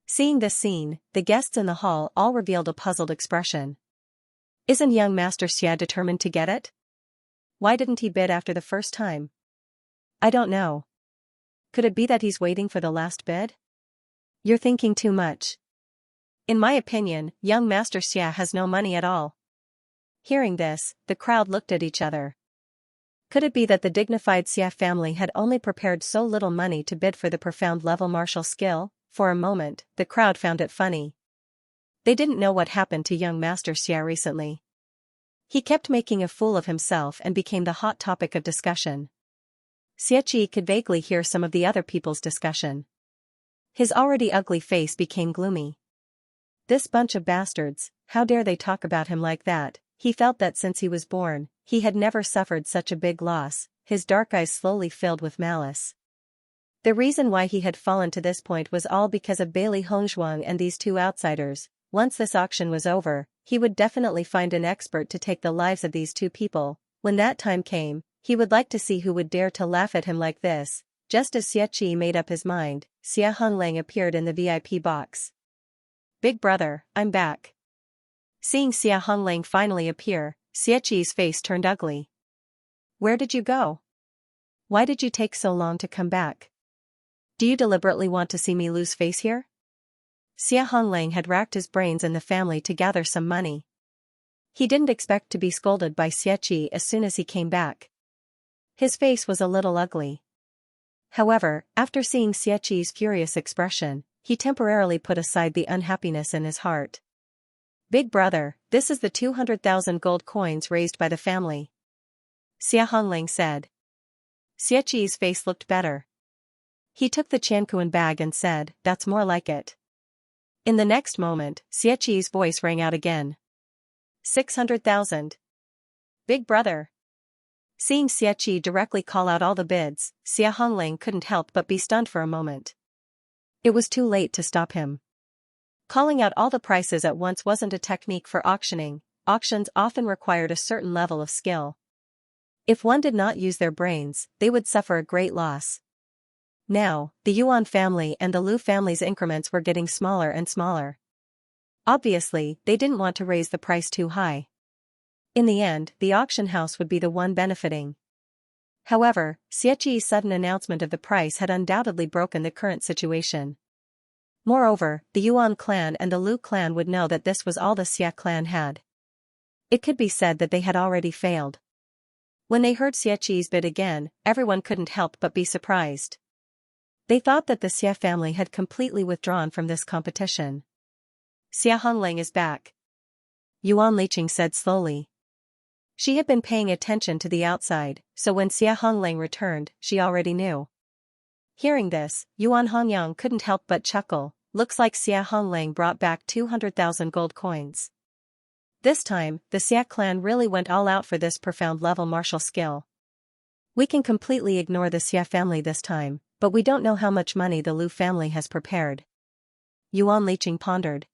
S1: Seeing this scene, the guests in the hall all revealed a puzzled expression. Isn't young Master Xia determined to get it? Why didn't he bid after the first time? I don't know. Could it be that he's waiting for the last bid? You're thinking too much. In my opinion, young Master Xia has no money at all. Hearing this, the crowd looked at each other. Could it be that the dignified Xia family had only prepared so little money to bid for the profound level martial skill? For a moment, the crowd found it funny. They didn't know what happened to young Master Xia recently. He kept making a fool of himself and became the hot topic of discussion. Xianxia could vaguely hear some of the other people's discussion. His already ugly face became gloomy. This bunch of bastards, how dare they talk about him like that? He felt that since he was born, he had never suffered such a big loss. His dark eyes slowly filled with malice. The reason why he had fallen to this point was all because of Bailey Hongzhuang and these 2 outsiders. Once this auction was over, he would definitely find an expert to take the lives of these 2 people. When that time came, he would like to see who would dare to laugh at him like this. Just as Xianxia made up his mind, Xia Honglang appeared in the VIP box. Big brother, I'm back. Seeing Xia Honglang finally appear, Xianxia's face turned ugly. Where did you go? Why did you take so long to come back? Do you deliberately want to see me lose face here? Xia Honglang had racked his brains in the family to gather some money. He didn't expect to be scolded by Xianxia as soon as he came back. His face was a little ugly. However, after seeing Xianxia's furious expression, he temporarily put aside the unhappiness in his heart. Big brother, this is the 200,000 gold coins raised by the family. Xia Honglang said. Xianxia's face looked better. He took the Qianquan bag and said, that's more like it. In the next moment, Xianxia's voice rang out again. 600,000. Big brother. Seeing Xianxia directly call out all the bids, Xia Honglang couldn't help but be stunned for a moment. It was too late to stop him. Calling out all the prices at once wasn't a technique for auctioning. Auctions often required a certain level of skill. If one did not use their brains, they would suffer a great loss. Now, the Yuan family and the Lu family's increments were getting smaller and smaller. Obviously, they didn't want to raise the price too high. In the end, the auction house would be the one benefiting. However, Xianxia's sudden announcement of the price had undoubtedly broken the current situation. Moreover, the Yuan clan and the Lu clan would know that this was all the Xia clan had. It could be said that they had already failed. When they heard Xianxia's bid again, everyone couldn't help but be surprised. They thought that the Xia family had completely withdrawn from this competition. Xia Honglang is back. Yuan Liqing said slowly. She had been paying attention to the outside, so when Xia Honglang returned, she already knew. Hearing this, Yuan Hongyang couldn't help but chuckle. Looks like Xia Honglang brought back 200,000 gold coins. This time, the Xia clan really went all out for this profound level martial skill. We can completely ignore the Xia family this time, but we don't know how much money the Lu family has prepared. Yuan Liqing pondered.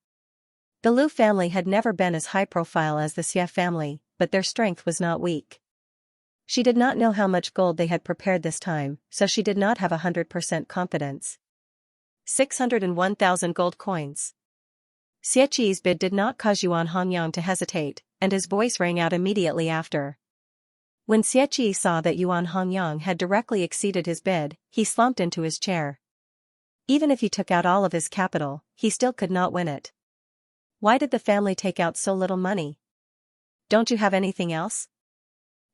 S1: The Lu family had never been as high profile as the Xia family, but their strength was not weak. She did not know how much gold they had prepared this time, so she did not have 100% confidence. 601,000 gold coins. Xianxia's bid did not cause Yuan Hongyang to hesitate, and his voice rang out immediately after. When Xianxia saw that Yuan Hongyang had directly exceeded his bid, he slumped into his chair. Even if he took out all of his capital, he still could not win it. Why did the family take out so little money? Don't you have anything else?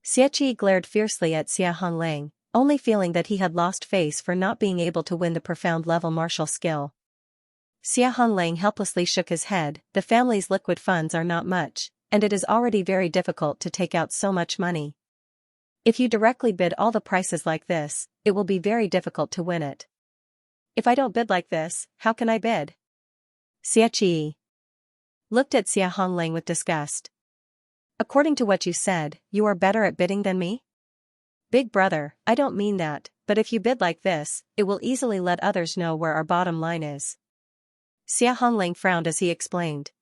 S1: Xianxia glared fiercely at Xia Honglang, only feeling that he had lost face for not being able to win the profound level martial skill. Xia Honglang helplessly shook his head. The family's liquid funds are not much, and it is already very difficult to take out so much money. If you directly bid all the prices like this, it will be very difficult to win it. If I don't bid like this, how can I bid? Xianxia looked at Xia Honglang with disgust. According to what you said, you are better at bidding than me? Big brother, I don't mean that, but if you bid like this, it will easily let others know where our bottom line is. Xia Honglang frowned as he explained.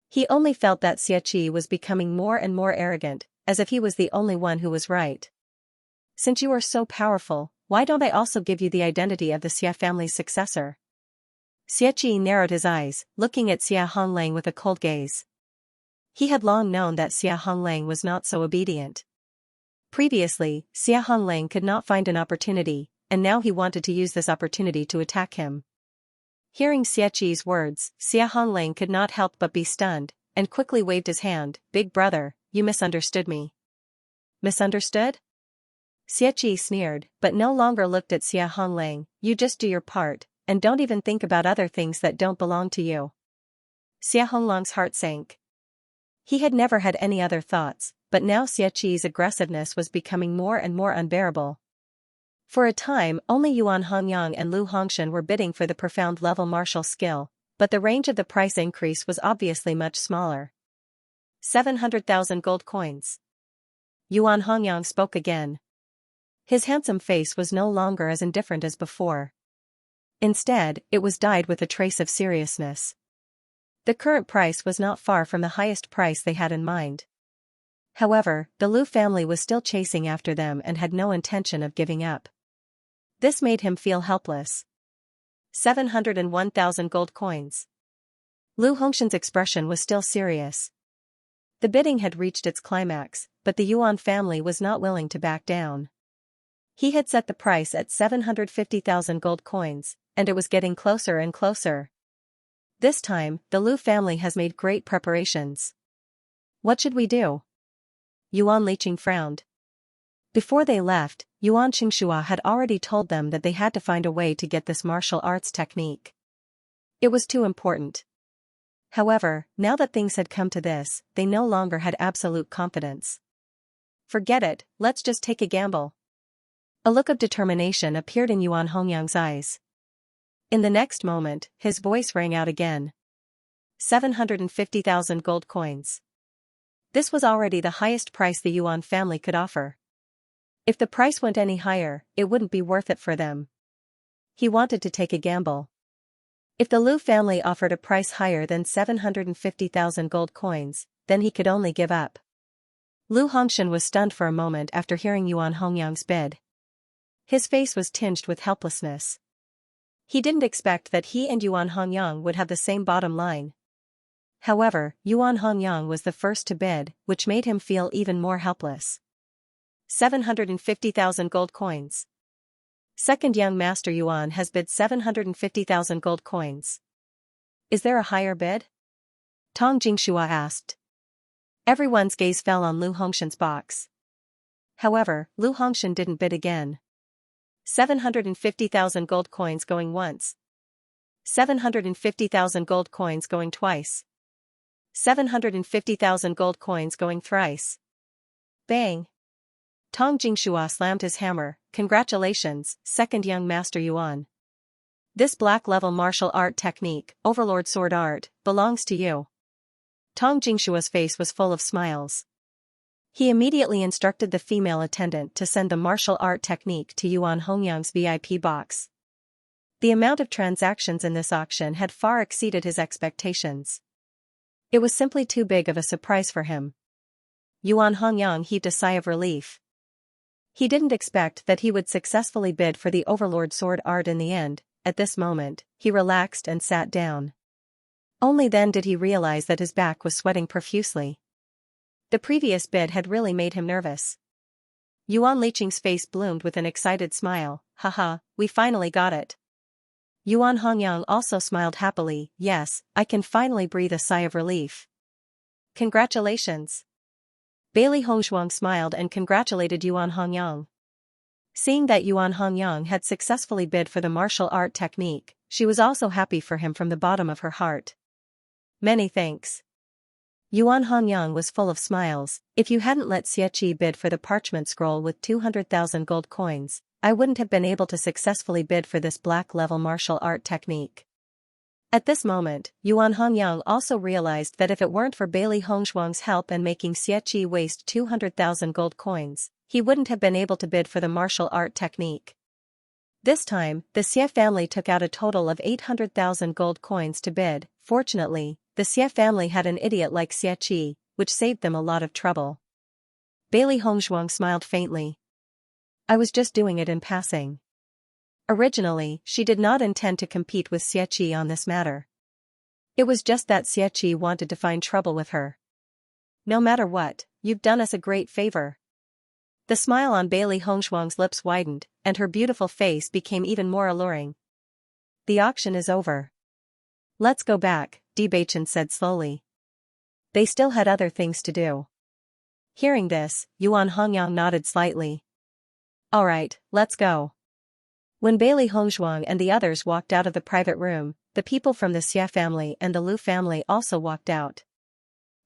S1: He only felt that Xianxia was becoming more and more arrogant, as if he was the only one who was right. Since you are so powerful, why don't I also give you the identity of the Xia family's successor? Xianxia narrowed his eyes, looking at Xia Honglang with a cold gaze. He had long known that Xia Honglang was not so obedient. Previously, Xia Honglang could not find an opportunity, and now he wanted to use this opportunity to attack him. Hearing Xianxia's words, Xia Honglang could not help but be stunned, and quickly waved his hand. Big brother, you misunderstood me. Misunderstood? Xianxia sneered, but no longer looked at Xia Honglang. You just do your part, and don't even think about other things that don't belong to you. Xia Honglang's heart sank. He had never had any other thoughts, but now Xianxia's aggressiveness was becoming more and more unbearable. For a time, only Yuan Hongyang and Lu Hongshan were bidding for the profound level martial skill, but the range of the price increase was obviously much smaller. 700,000 gold coins. Yuan Hongyang spoke again. His handsome face was no longer as indifferent as before. Instead, it was dyed with a trace of seriousness. The current price was not far from the highest price they had in mind. However, the Lu family was still chasing after them and had no intention of giving up. This made him feel helpless. 701,000 gold coins. Lu Hongshan's expression was still serious. The bidding had reached its climax, but the Yuan family was not willing to back down. He had set the price at 750,000 gold coins, and it was getting closer and closer. This time, the Lu family has made great preparations. What should we do? Yuan Liqing frowned. Before they left, Yuan Qingxua had already told them that they had to find a way to get this martial arts technique. It was too important. However, now that things had come to this, they no longer had absolute confidence. Forget it, let's just take a gamble. A look of determination appeared in Yuan Hongyang's eyes. In the next moment, his voice rang out again. 750,000 gold coins. This was already the highest price the Yuan family could offer. If the price went any higher, it wouldn't be worth it for them. He wanted to take a gamble. If the Lu family offered a price higher than 750,000 gold coins, then he could only give up. Lu Hongshan was stunned for a moment after hearing Yuan Hongyang's bid. His face was tinged with helplessness. He didn't expect that he and Yuan Hongyang would have the same bottom line. However, Yuan Hongyang was the first to bid, which made him feel even more helpless. 750,000 gold coins. Second young master Yuan has bid 750,000 gold coins. Is there a higher bid? Tong Jingxua asked. Everyone's gaze fell on Lu Hongshan's box. However, Lu Hongshan didn't bid again. 750,000 gold coins going once. 750,000 gold coins going twice. 750,000 gold coins going thrice. Bang! Tong Jingxua slammed his hammer. Congratulations, second young master Yuan. This black-level martial art technique, Overlord Sword Art, belongs to you. Tong Jingxua's face was full of smiles. He immediately instructed the female attendant to send the martial art technique to Yuan Hongyang's VIP box. The amount of transactions in this auction had far exceeded his expectations. It was simply too big of a surprise for him. Yuan Hongyang heaved a sigh of relief. He didn't expect that he would successfully bid for the Overlord Sword Art in the end. At this moment, he relaxed and sat down. Only then did he realize that his back was sweating profusely. The previous bid had really made him nervous. Yuan Liqing's face bloomed with an excited smile. Haha, we finally got it. Yuan Hongyang also smiled happily. Yes, I can finally breathe a sigh of relief. Congratulations. Bailey Hongshuang smiled and congratulated Yuan Hongyang. Seeing that Yuan Hongyang had successfully bid for the martial art technique, she was also happy for him from the bottom of her heart. Many thanks. Yuan Hongyang was full of smiles. If you hadn't let Xiaqi bid for the parchment scroll with 200,000 gold coins, I wouldn't have been able to successfully bid for this black-level martial art technique. At this moment, Yuan Hongyang also realized that if it weren't for Bailey Hongshuang's help and making Xiaqi waste 200,000 gold coins, he wouldn't have been able to bid for the martial art technique. This time, the Xie family took out a total of 800,000 gold coins to bid. Fortunately, the Xie family had an idiot like Xiaqi, which saved them a lot of trouble. Bailey Hongshuang smiled faintly. I was just doing it in passing. Originally, she did not intend to compete with Xiaqi on this matter. It was just that Xiaqi wanted to find trouble with her. No matter what, you've done us a great favor. The smile on Bailey Hongshuang's lips widened, and her beautiful face became even more alluring. The auction is over. Let's go back, Bewitching said slowly. They still had other things to do. Hearing this, Yuan Hongyang nodded slightly. Alright, let's go. When Bailey Hongshuang and the others walked out of the private room, the people from the Xia family and the Lu family also walked out.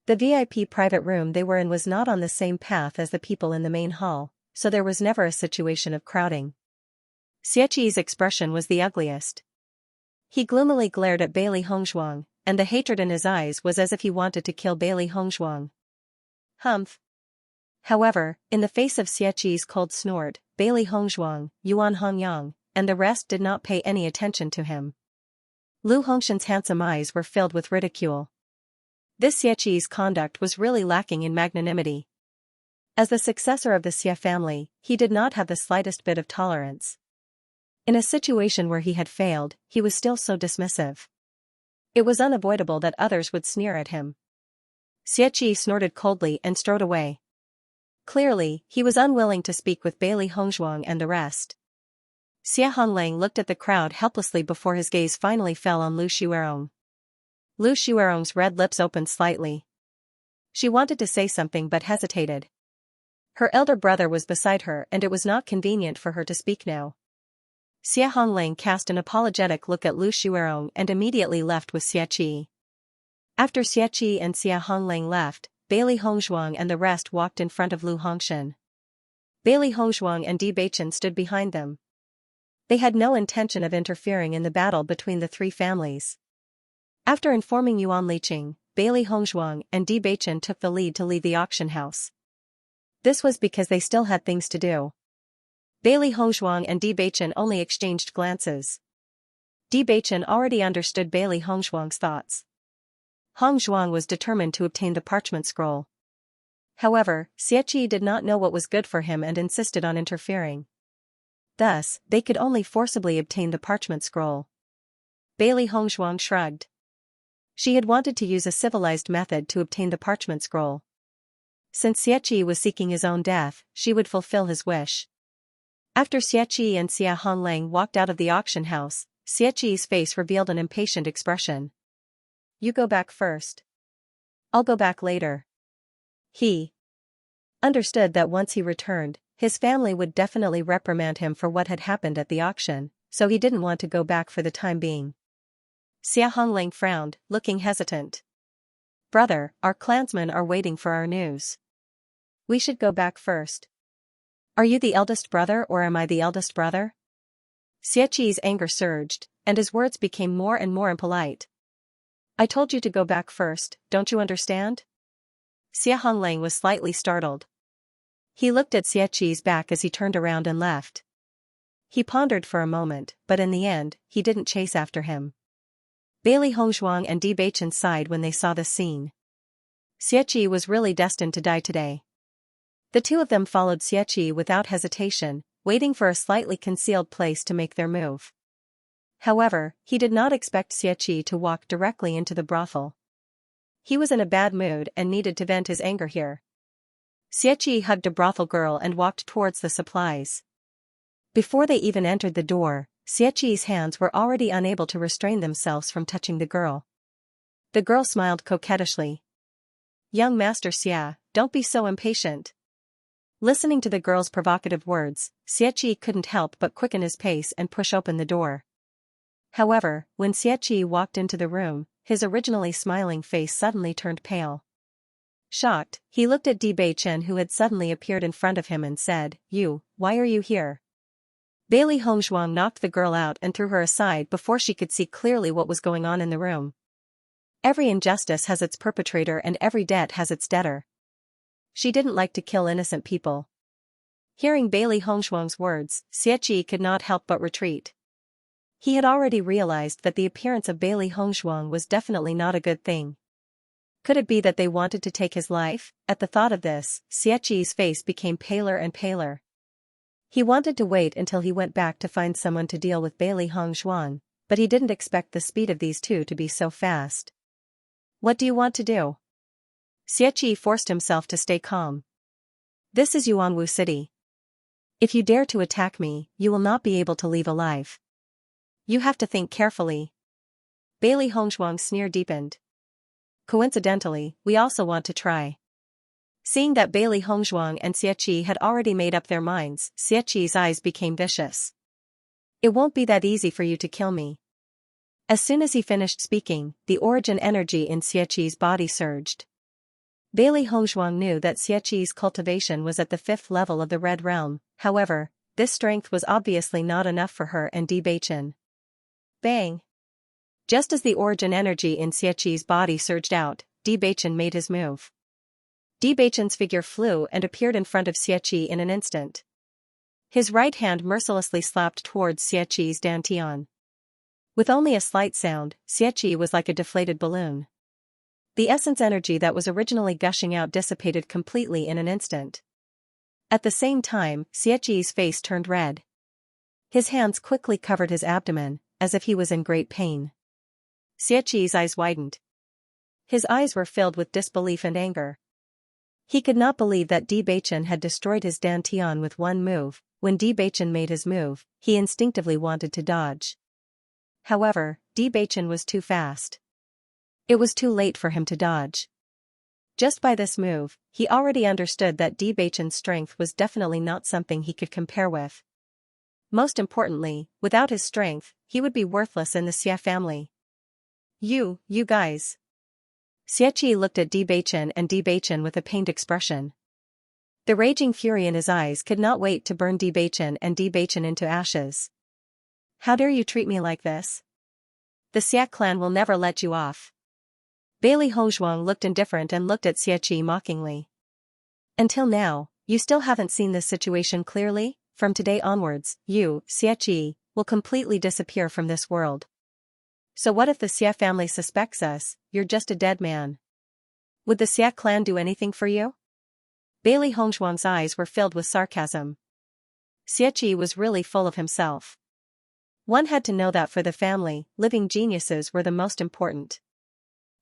S1: The VIP private room they were in was not on the same path as the people in the main hall, so there was never a situation of crowding. Xiaqi's expression was the ugliest. He gloomily glared at Bailey Hongshuang, and the hatred in his eyes was as if he wanted to kill Bailey Hongshuang. Humph. However, in the face of Xiaqi's cold snort, Bailey Hongshuang, Yuan Hongyang, and the rest did not pay any attention to him. Lu Hongshan's handsome eyes were filled with ridicule. This Xiaqi's conduct was really lacking in magnanimity. As the successor of the Xia family, he did not have the slightest bit of tolerance. In a situation where he had failed, he was still so dismissive. It was unavoidable that others would sneer at him. Xiaqi snorted coldly and strode away. Clearly, he was unwilling to speak with Bailey Hongshuang and the rest. Xia Honglang looked at the crowd helplessly before his gaze finally fell on Lu Xuerong. Lu Xuerong's red lips opened slightly. She wanted to say something but hesitated. Her elder brother was beside her and it was not convenient for her to speak now. Xia Honglang cast an apologetic look at Lu Xuerong and immediately left with Xiaqi. After Xiaqi and Xia Honglang left, Bailey Hongshuang and the rest walked in front of Lu Hongshan. Bailey Hongshuang and Bewitching stood behind them. They had no intention of interfering in the battle between the three families. After informing Yuan Liqing, Bailey Hongshuang and Bewitching took the lead to leave the auction house. This was because they still had things to do. Bailey Hongshuang and Bewitching only exchanged glances. Bewitching already understood Bailey Hongshuang's thoughts. Hongshuang was determined to obtain the parchment scroll. However, Xiaqi did not know what was good for him and insisted on interfering. Thus, they could only forcibly obtain the parchment scroll. Bailey Hongshuang shrugged. She had wanted to use a civilized method to obtain the parchment scroll. Since Xiaqi was seeking his own death, she would fulfill his wish. After Xiaqi and Xia Honglang walked out of the auction house, Xiaqi's face revealed an impatient expression. You go back first. I'll go back later. He understood that once he returned, his family would definitely reprimand him for what had happened at the auction, so he didn't want to go back for the time being. Xia Honglang frowned, looking hesitant. Brother, our clansmen are waiting for our news. We should go back first. Are you the eldest brother or am I the eldest brother? Xiaqi's anger surged, and his words became more and more impolite. I told you to go back first, don't you understand? Xia Honglang was slightly startled. He looked at Xiaqi's back as he turned around and left. He pondered for a moment, but in the end, he didn't chase after him. Bailey Hongshuang and Bewitching sighed when they saw this scene. Xiaqi was really destined to die today. The two of them followed Xiaqi without hesitation, waiting for a slightly concealed place to make their move. However, he did not expect Xiaqi to walk directly into the brothel. He was in a bad mood and needed to vent his anger here. Xiaoqi hugged a brothel girl and walked towards the supplies. Before they even entered the door, Xiaoqi's hands were already unable to restrain themselves from touching the girl. The girl smiled coquettishly. "Young Master Xia, don't be so impatient." Listening to the girl's provocative words, Xiaoqi couldn't help but quicken his pace and push open the door. However, when Xiaoqi walked into the room, his originally smiling face suddenly turned pale. Shocked, he looked at Bewitching, who had suddenly appeared in front of him, and said, Why are you here?" Bailey Hongzhuang knocked the girl out and threw her aside before she could see clearly what was going on in the room. Every injustice has its perpetrator and every debt has its debtor. She didn't like to kill innocent people. Hearing Bailey Hongzhuang's words, Xiaoqi could not help but retreat. He had already realized that the appearance of Bailey Hongzhuang was definitely not a good thing. Could it be that they wanted to take his life? At the thought of this, Xiaoqi's face became paler and paler. He wanted to wait until he went back to find someone to deal with Bailey Hongzhuang, but he didn't expect the speed of these two to be so fast. "What do you want to do?" Xiaoqi forced himself to stay calm. "This is Yuanwu City. If you dare to attack me, you will not be able to leave alive. You have to think carefully." Bailey Hongzhuang's sneer deepened. "Coincidentally, we also want to try." Seeing that Bailey Hongzhuang and Xiaoqi had already made up their minds, Xiaoqi's eyes became vicious. "It won't be that easy for you to kill me." As soon as he finished speaking, the origin energy in Xiaoqi's body surged. Bailey Hongzhuang knew that Xiaoqi's cultivation was at the 5th level of the Red Realm, however, this strength was obviously not enough for her and Bewitching. Bang! Just as the origin energy in Xiaoqi's body surged out, Bewitching made his move. Bewitching's figure flew and appeared in front of Xiaoqi in an instant. His right hand mercilessly slapped towards Xiaoqi's dantian. With only a slight sound, Xiaoqi was like a deflated balloon. The essence energy that was originally gushing out dissipated completely in an instant. At the same time, Xiaoqi's face turned red. His hands quickly covered his abdomen, as if he was in great pain. Xiaoqi's eyes widened. His eyes were filled with disbelief and anger. He could not believe that Bewitching had destroyed his dantian with one move. When Bewitching made his move, he instinctively wanted to dodge. However, Bewitching was too fast. It was too late for him to dodge. Just by this move, he already understood that Bewitching's strength was definitely not something he could compare with. Most importantly, without his strength, he would be worthless in the Xia family. You guys." Xiaoqi looked at Bewitching and Bewitching with a pained expression. The raging fury in his eyes could not wait to burn Bewitching and Bewitching into ashes. "How dare you treat me like this? The Xia clan will never let you off." Bailey Hongzhuang looked indifferent and looked at Xiaoqi mockingly. "Until now, you still haven't seen this situation clearly? From today onwards, you, Xiaoqi, will completely disappear from this world. So what if the Xia family suspects us? You're just a dead man. Would the Xia clan do anything for you?" Bailey Hongzhuang's eyes were filled with sarcasm. Xiaoqi was really full of himself. One had to know that for the family, living geniuses were the most important.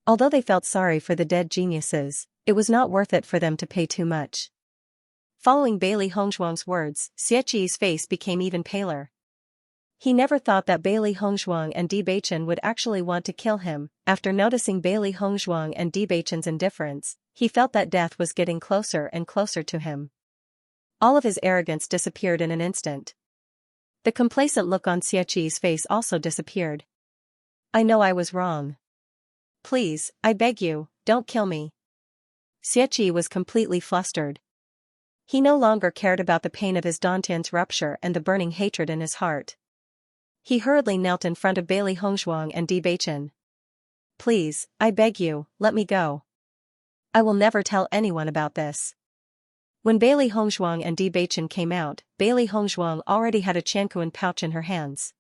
S1: Although they felt sorry for the dead geniuses, it was not worth it for them to pay too much. Following Bailey Hongzhuang's words, Xiaoqi's face became even paler. He never thought that Bailey Hongzhuang and Bewitching would actually want to kill him. After noticing Bailey Hongzhuang and Bewitching's indifference, he felt that death was getting closer and closer to him. All of his arrogance disappeared in an instant. The complacent look on Xiaoqi's face also disappeared. "I know I was wrong. Please, I beg you, don't kill me." Xiaoqi was completely flustered. He no longer cared about the pain of his dantian's rupture and the burning hatred in his heart. He hurriedly knelt in front of Bailey Hongzhuang and Bewitching. "Please, I beg you, let me go. I will never tell anyone about this." When Bailey Hongzhuang and Bewitching came out, Bailey Hongzhuang already had a Qianquan pouch in her hands.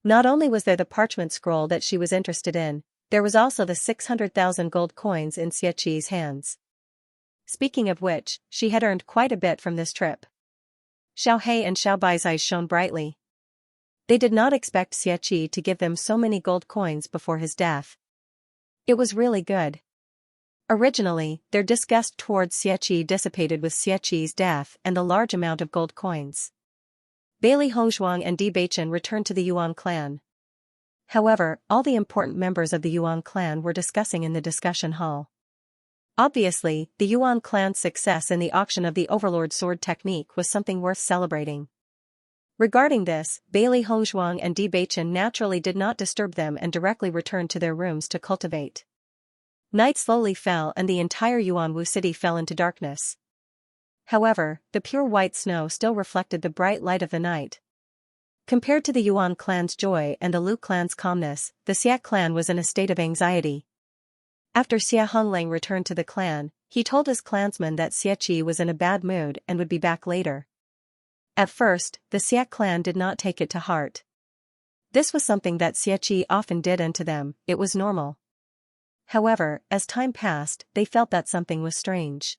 S1: Not only was there the parchment scroll that she was interested in, there was also the 600,000 gold coins in Xiaoqi's hands. Speaking of which, she had earned quite a bit from this trip. Xiao Hei and Xiao Bai's eyes shone brightly. They did not expect Xiaoqi to give them so many gold coins before his death. It was really good. Originally, their disgust towards Xiaoqi dissipated with Xiaoqi's death and the large amount of gold coins. Bailey Hongzhuang and Bewitching returned to the Yuan clan. However, all the important members of the Yuan clan were discussing in the discussion hall. Obviously, the Yuan clan's success in the auction of the Overlord sword technique was something worth celebrating. Regarding this, Bailey Hongzhuang and Bewitching naturally did not disturb them and directly returned to their rooms to cultivate. Night slowly fell and the entire Yuanwu city fell into darkness. However, the pure white snow still reflected the bright light of the night. Compared to the Yuan clan's joy and the Lu clan's calmness, the Xia clan was in a state of anxiety. After Xia Honglang returned to the clan, he told his clansmen that Xiaoqi was in a bad mood and would be back later. At first, the Xia clan did not take it to heart. This was something that Xiaoqi often did unto them, it was normal. However, as time passed, they felt that something was strange.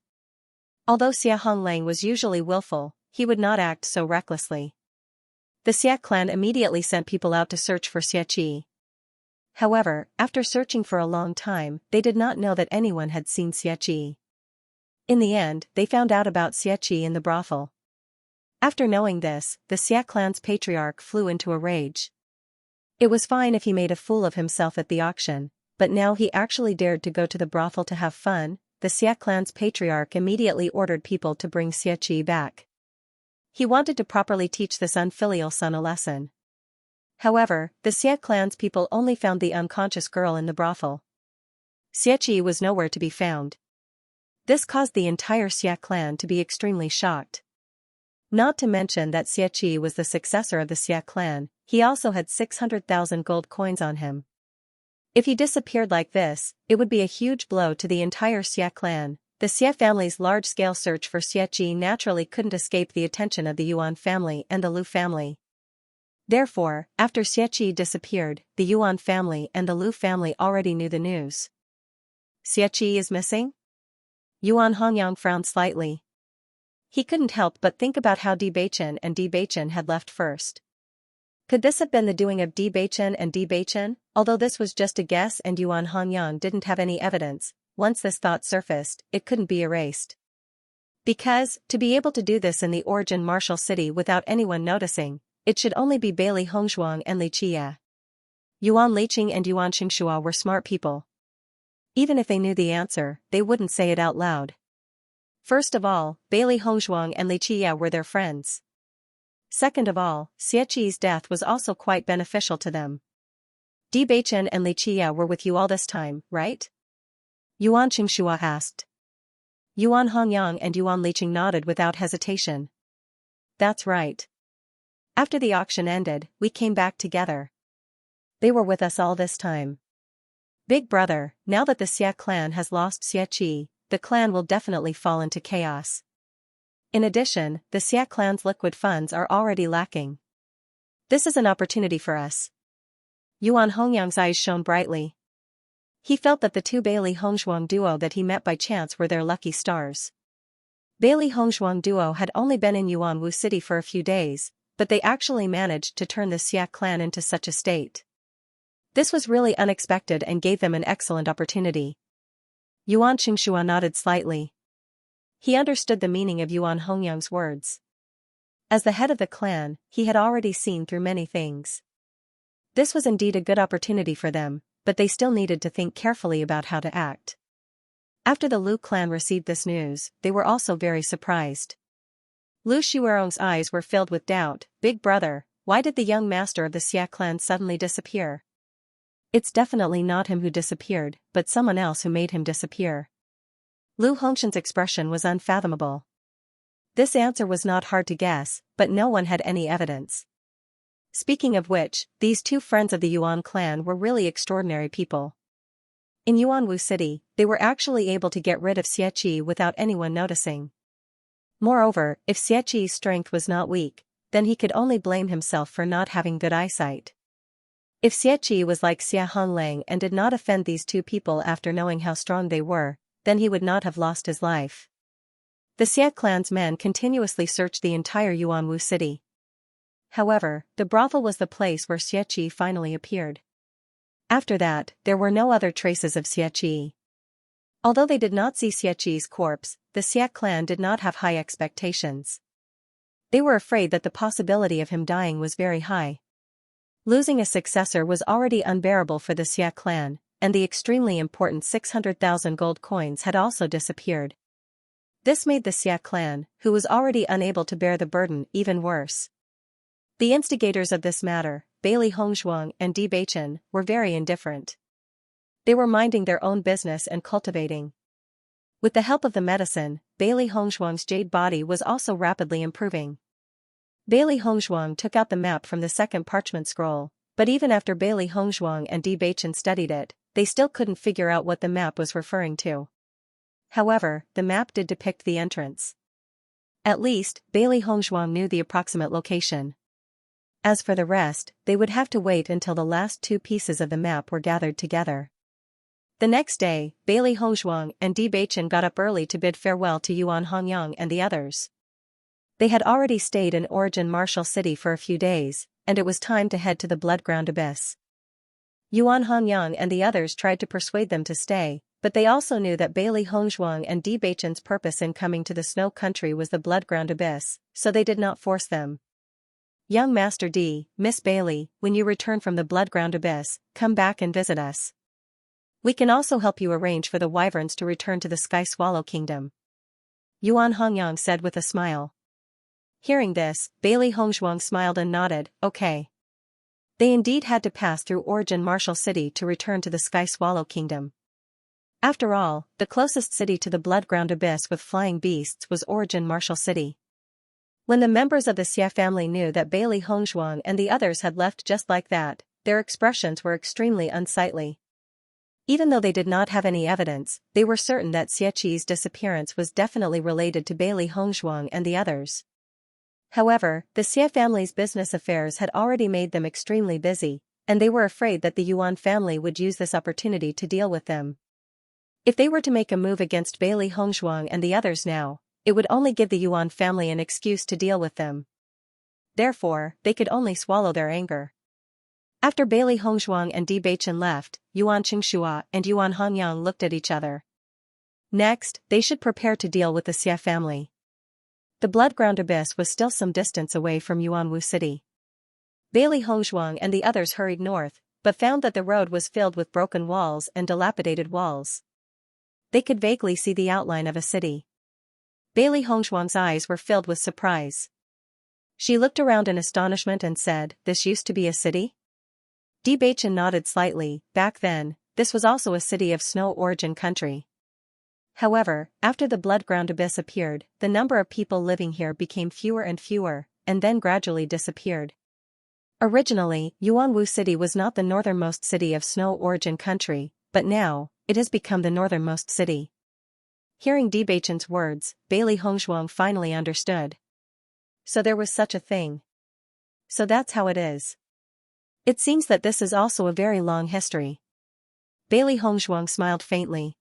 S1: Although Xia Honglang was usually willful, he would not act so recklessly. The Xia clan immediately sent people out to search for Xiaoqi. However, after searching for a long time, they did not know that anyone had seen Xiaoqi. In the end, they found out about Xiaoqi in the brothel. After knowing this, the Xia clan's patriarch flew into a rage. It was fine if he made a fool of himself at the auction, but now he actually dared to go to the brothel to have fun. The Xia clan's patriarch immediately ordered people to bring Xiaoqi back. He wanted to properly teach this unfilial son a lesson. However, the Xia clan's people only found the unconscious girl in the brothel. Xiaoqi was nowhere to be found. This caused the entire Xia clan to be extremely shocked. Not to mention that Xiaoqi was the successor of the Xia clan, he also had 600,000 gold coins on him. If he disappeared like this, it would be a huge blow to the entire Xia clan. The Xia family's large-scale search for Xiaoqi naturally couldn't escape the attention of the Yuan family and the Lu family. Therefore, after Xiaoqi disappeared, the Yuan family and the Lu family already knew the news. Xiaoqi is missing? Yuan Hongyang frowned slightly. He couldn't help but think about how Bewitching and Bewitching had left first. Could this have been the doing of Bewitching and Bewitching? Although this was just a guess and Yuan Hongyang didn't have any evidence, once this thought surfaced, it couldn't be erased. Because, to be able to do this in the origin martial city without anyone noticing, it should only be Bailey Hongzhuang and Xianxia. Yuan Liqing and Yuan Xianxia were smart people. Even if they knew the answer, they wouldn't say it out loud. First of all, Bailey Hongzhuang and Xianxia were their friends. Second of all, Xiaoqi's death was also quite beneficial to them. Bewitching and Xianxia were with you all this time, right? Yuan Xianxia asked. Yuan Hongyang and Yuan Liqing nodded without hesitation. That's right. After the auction ended, we came back together. They were with us all this time. Big brother, now that the Xia clan has lost Xiaoqi, the clan will definitely fall into chaos. In addition, the Xia clan's liquid funds are already lacking. This is an opportunity for us. Yuan Hongyang's eyes shone brightly. He felt that the two Bailey Hongzhuang duo that he met by chance were their lucky stars. Bailey Hongzhuang duo had only been in Yuanwu city for a few days, but they actually managed to turn the Xia clan into such a state. This was really unexpected and gave them an excellent opportunity. Yuan Xianxia nodded slightly. He understood the meaning of Yuan Hongyang's words. As the head of the clan, he had already seen through many things. This was indeed a good opportunity for them, but they still needed to think carefully about how to act. After the Lu clan received this news, they were also very surprised. Lu Xuerong's eyes were filled with doubt. Big brother, why did the young master of the Xia clan suddenly disappear? It's definitely not him who disappeared, but someone else who made him disappear. Lu Hongshan's expression was unfathomable. This answer was not hard to guess, but no one had any evidence. Speaking of which, these two friends of the Yuan clan were really extraordinary people. In Yuanwu city, they were actually able to get rid of Xiaoqi without anyone noticing. Moreover, if Xiaoqi's strength was not weak, then he could only blame himself for not having good eyesight. If Xiaoqi was like Xia Honglang and did not offend these two people after knowing how strong they were, then he would not have lost his life. The Xia clan's men continuously searched the entire Yuanwu city. However, the brothel was the place where Xiaoqi finally appeared. After that, there were no other traces of Xiaoqi. Although they did not see Xiaqi's corpse, the Xia clan did not have high expectations. They were afraid that the possibility of him dying was very high. Losing a successor was already unbearable for the Xia clan, and the extremely important 600,000 gold coins had also disappeared. This made the Xia clan, who was already unable to bear the burden, even worse. The instigators of this matter, Bailey Hongzhuang and Bewitching, were very indifferent. They were minding their own business and cultivating. With the help of the medicine, Bailey Hongzhuang's jade body was also rapidly improving. Bailey Hongzhuang took out the map from the second parchment scroll, but even after Bailey Hongzhuang and Bewitching studied it, they still couldn't figure out what the map was referring to. However, the map did depict the entrance. At least, Bailey Hongzhuang knew the approximate location. As for the rest, they would have to wait until the last two pieces of the map were gathered together. The next day, Bailey Hongzhuang and Bewitching got up early to bid farewell to Yuan Hongyang and the others. They had already stayed in Origin Martial City for a few days, and it was time to head to the Bloodground Abyss. Yuan Hongyang and the others tried to persuade them to stay, but they also knew that Bailey Hongzhuang and Bewitching's purpose in coming to the Snow Country was the Bloodground Abyss, so they did not force them. Young Master D, Miss Bailey, when you return from the Bloodground Abyss, come back and visit us. We can also help you arrange for the wyverns to return to the Sky Swallow Kingdom. Yuan Hongyang said with a smile. Hearing this, Bailey Hongzhuang smiled and nodded, okay. They indeed had to pass through Origin Martial City to return to the Sky Swallow Kingdom. After all, the closest city to the Bloodground Abyss with flying beasts was Origin Martial City. When the members of the Xia family knew that Bailey Hongzhuang and the others had left just like that, their expressions were extremely unsightly. Even though they did not have any evidence, they were certain that Xiaqi's disappearance was definitely related to Bailey Hongzhuang and the others. However, the Xia family's business affairs had already made them extremely busy, and they were afraid that the Yuan family would use this opportunity to deal with them. If they were to make a move against Bailey Hongzhuang and the others now, it would only give the Yuan family an excuse to deal with them. Therefore, they could only swallow their anger. After Bailey Hongzhuang and Bewitching left, Yuan Qingxua and Yuan Hongyang looked at each other. Next, they should prepare to deal with the Xia family. The Bloodground Abyss was still some distance away from Yuanwu City. Bailey Hongzhuang and the others hurried north, but found that the road was filled with broken walls and dilapidated walls. They could vaguely see the outline of a city. Bailey Hongzhuang's eyes were filled with surprise. She looked around in astonishment and said, "This used to be a city?" Bewitching nodded slightly. Back then, this was also a city of Snow Origin country. However, after the Bloodground Abyss appeared, the number of people living here became fewer and fewer, and then gradually disappeared. Originally, Yuanwu City was not the northernmost city of Snow Origin country, but now, it has become the northernmost city. Hearing Bewitching's words, Bailey Hongzhuang finally understood. So there was such a thing. So that's how it is. It seems that this is also a very long history. Bailey Hongzhuang smiled faintly.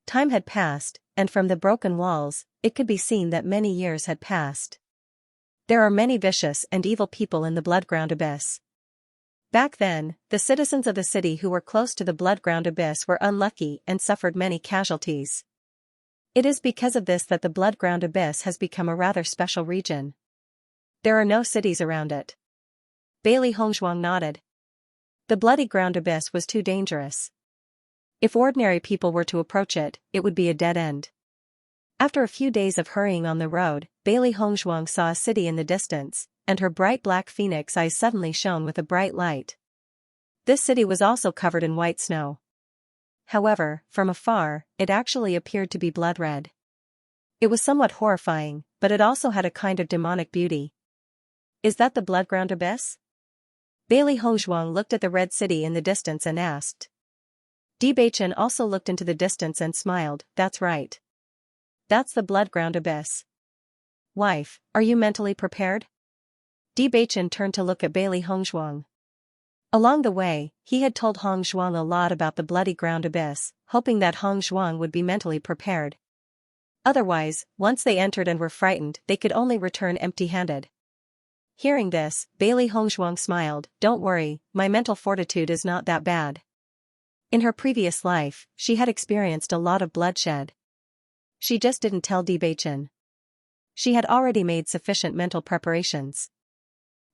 S1: Time had passed, and from the broken walls, it could be seen that many years had passed. There are many vicious and evil people in the Bloodground Abyss. Back then, the citizens of the city who were close to the Bloodground Abyss were unlucky and suffered many casualties. It is because of this that the Bloodground Abyss has become a rather special region. There are no cities around it. Bailey Hongzhuang nodded. The Bloody Ground Abyss was too dangerous. If ordinary people were to approach it, it would be a dead end. After a few days of hurrying on the road, Bailey Hongzhuang saw a city in the distance, and her bright black phoenix eyes suddenly shone with a bright light. This city was also covered in white snow. However, from afar, it actually appeared to be blood red. It was somewhat horrifying, but it also had a kind of demonic beauty. Is that the Bloodground Abyss? Bailey Hongzhuang looked at the red city in the distance and asked. Bewitching also looked into the distance and smiled. That's right. That's the Bloodground Abyss. Wife, are you mentally prepared? Bewitching turned to look at Bailey Hongzhuang. Along the way, he had told Hongzhuang a lot about the Bloody Ground Abyss, hoping that Hongzhuang would be mentally prepared. Otherwise, once they entered and were frightened, they could only return empty-handed. Hearing this, Bailey Hongzhuang smiled. Don't worry, my mental fortitude is not that bad. In her previous life, she had experienced a lot of bloodshed. She just didn't tell Bewitching. She had already made sufficient mental preparations.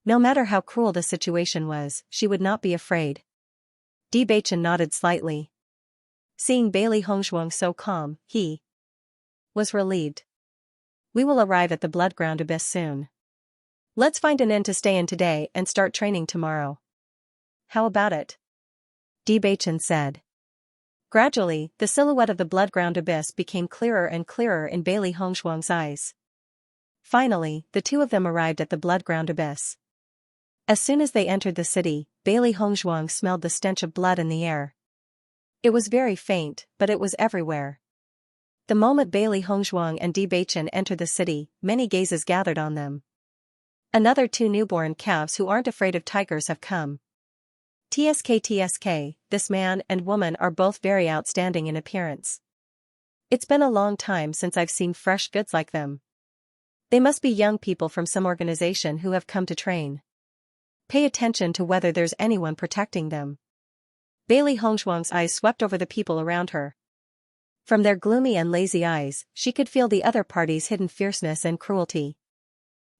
S1: No matter how cruel the situation was, she would not be afraid. Bewitching nodded slightly. Seeing Bailey Hongzhuang so calm, he was relieved. We will arrive at the Bloodground Abyss soon. Let's find an inn to stay in today and start training tomorrow. How about it? Bewitching said. Gradually, the silhouette of the Bloodground Abyss became clearer and clearer in Bailey Hongzhuang's eyes. Finally, the two of them arrived at the Bloodground Abyss. As soon as they entered the city, Bailey Hongzhuang smelled the stench of blood in the air. It was very faint, but it was everywhere. The moment Bailey Hongzhuang and Bewitching entered the city, many gazes gathered on them. Another two newborn calves who aren't afraid of tigers have come. TSK, this man and woman are both very outstanding in appearance. It's been a long time since I've seen fresh goods like them. They must be young people from some organization who have come to train. Pay attention to whether there's anyone protecting them. Bailey Hongzhuang's eyes swept over the people around her. From their gloomy and lazy eyes, she could feel the other party's hidden fierceness and cruelty.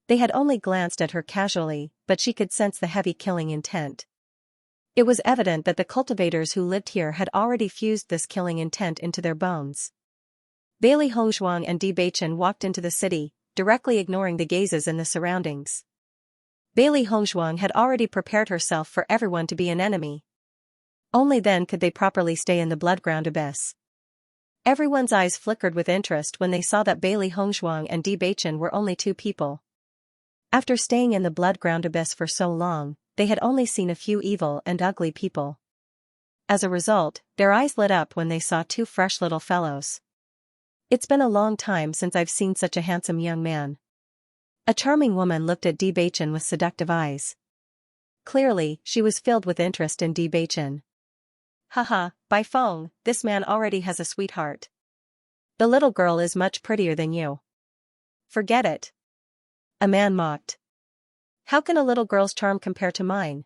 S1: They had only glanced at her casually, but she could sense the heavy killing intent. It was evident that the cultivators who lived here had already fused this killing intent into their bones. Bailey Hongzhuang and Bewitching walked into the city, directly ignoring the gazes in the surroundings. Bailey Hongzhuang had already prepared herself for everyone to be an enemy. Only then could they properly stay in the Bloodground Abyss. Everyone's eyes flickered with interest when they saw that Bailey Hongzhuang and Bewitching were only two people. After staying in the Bloodground Abyss for so long, they had only seen a few evil and ugly people. As a result, their eyes lit up when they saw two fresh little fellows. It's been a long time since I've seen such a handsome young man. A charming woman looked at Bewitching with seductive eyes. Clearly, she was filled with interest in Bewitching. Haha, Baifeng, this man already has a sweetheart. The little girl is much prettier than you. Forget it. A man mocked. How can a little girl's charm compare to mine?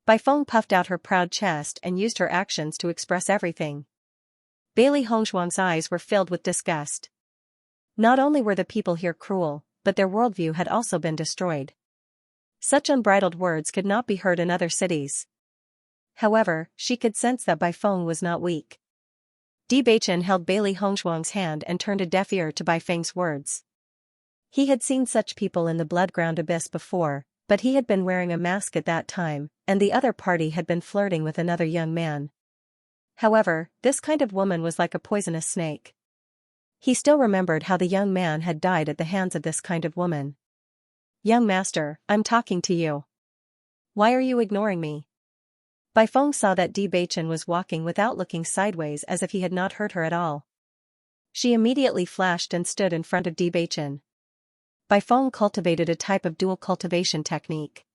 S1: Baifeng puffed out her proud chest and used her actions to express everything. Bailey Hongzhuang's eyes were filled with disgust. Not only were the people here cruel, but their worldview had also been destroyed. Such unbridled words could not be heard in other cities. However, she could sense that Baifeng was not weak. Bewitching held Bailey Hongzhuang's hand and turned a deaf ear to Baifeng's words. He had seen such people in the Bloodground Abyss before, but he had been wearing a mask at that time, and the other party had been flirting with another young man. However, this kind of woman was like a poisonous snake. He still remembered how the young man had died at the hands of this kind of woman. Young master, I'm talking to you. Why are you ignoring me? Baifeng saw that Bewitching was walking without looking sideways as if he had not heard her at all. She immediately flashed and stood in front of Bewitching. Baifeng cultivated a type of dual cultivation technique.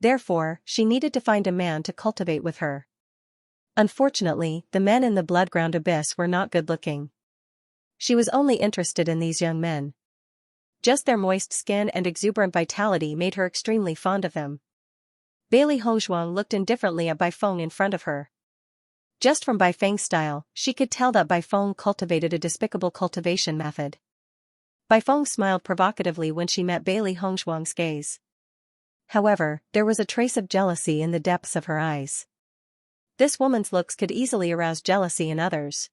S1: Therefore, she needed to find a man to cultivate with her. Unfortunately, the men in the Bloodground Abyss were not good-looking. She was only interested in these young men. Just their moist skin and exuberant vitality made her extremely fond of them. Bailey Hongzhuang looked indifferently at Baifeng in front of her. Just from Baifeng's style, she could tell that Baifeng cultivated a despicable cultivation method. Baifeng smiled provocatively when she met Bailey Hongzhuang's gaze. However, there was a trace of jealousy in the depths of her eyes. This woman's looks could easily arouse jealousy in others.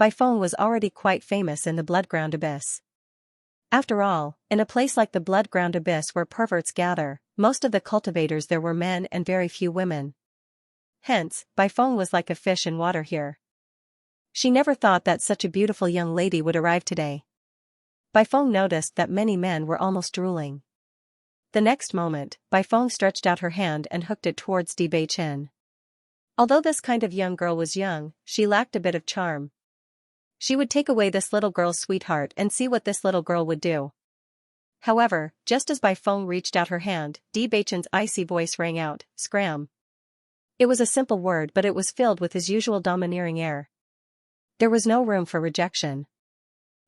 S1: Baifeng was already quite famous in the Bloodground Abyss. After all, in a place like the Bloodground Abyss where perverts gather, most of the cultivators there were men and very few women. Hence, Baifeng was like a fish in water here. She never thought that such a beautiful young lady would arrive today. Baifeng noticed that many men were almost drooling. The next moment, Baifeng stretched out her hand and hooked it towards Bewitching. Although this kind of young girl was young, she lacked a bit of charm. She would take away this little girl's sweetheart and see what this little girl would do. However, just as Baifeng reached out her hand, Bewitching's icy voice rang out, "Scram." It was a simple word, but it was filled with his usual domineering air. There was no room for rejection.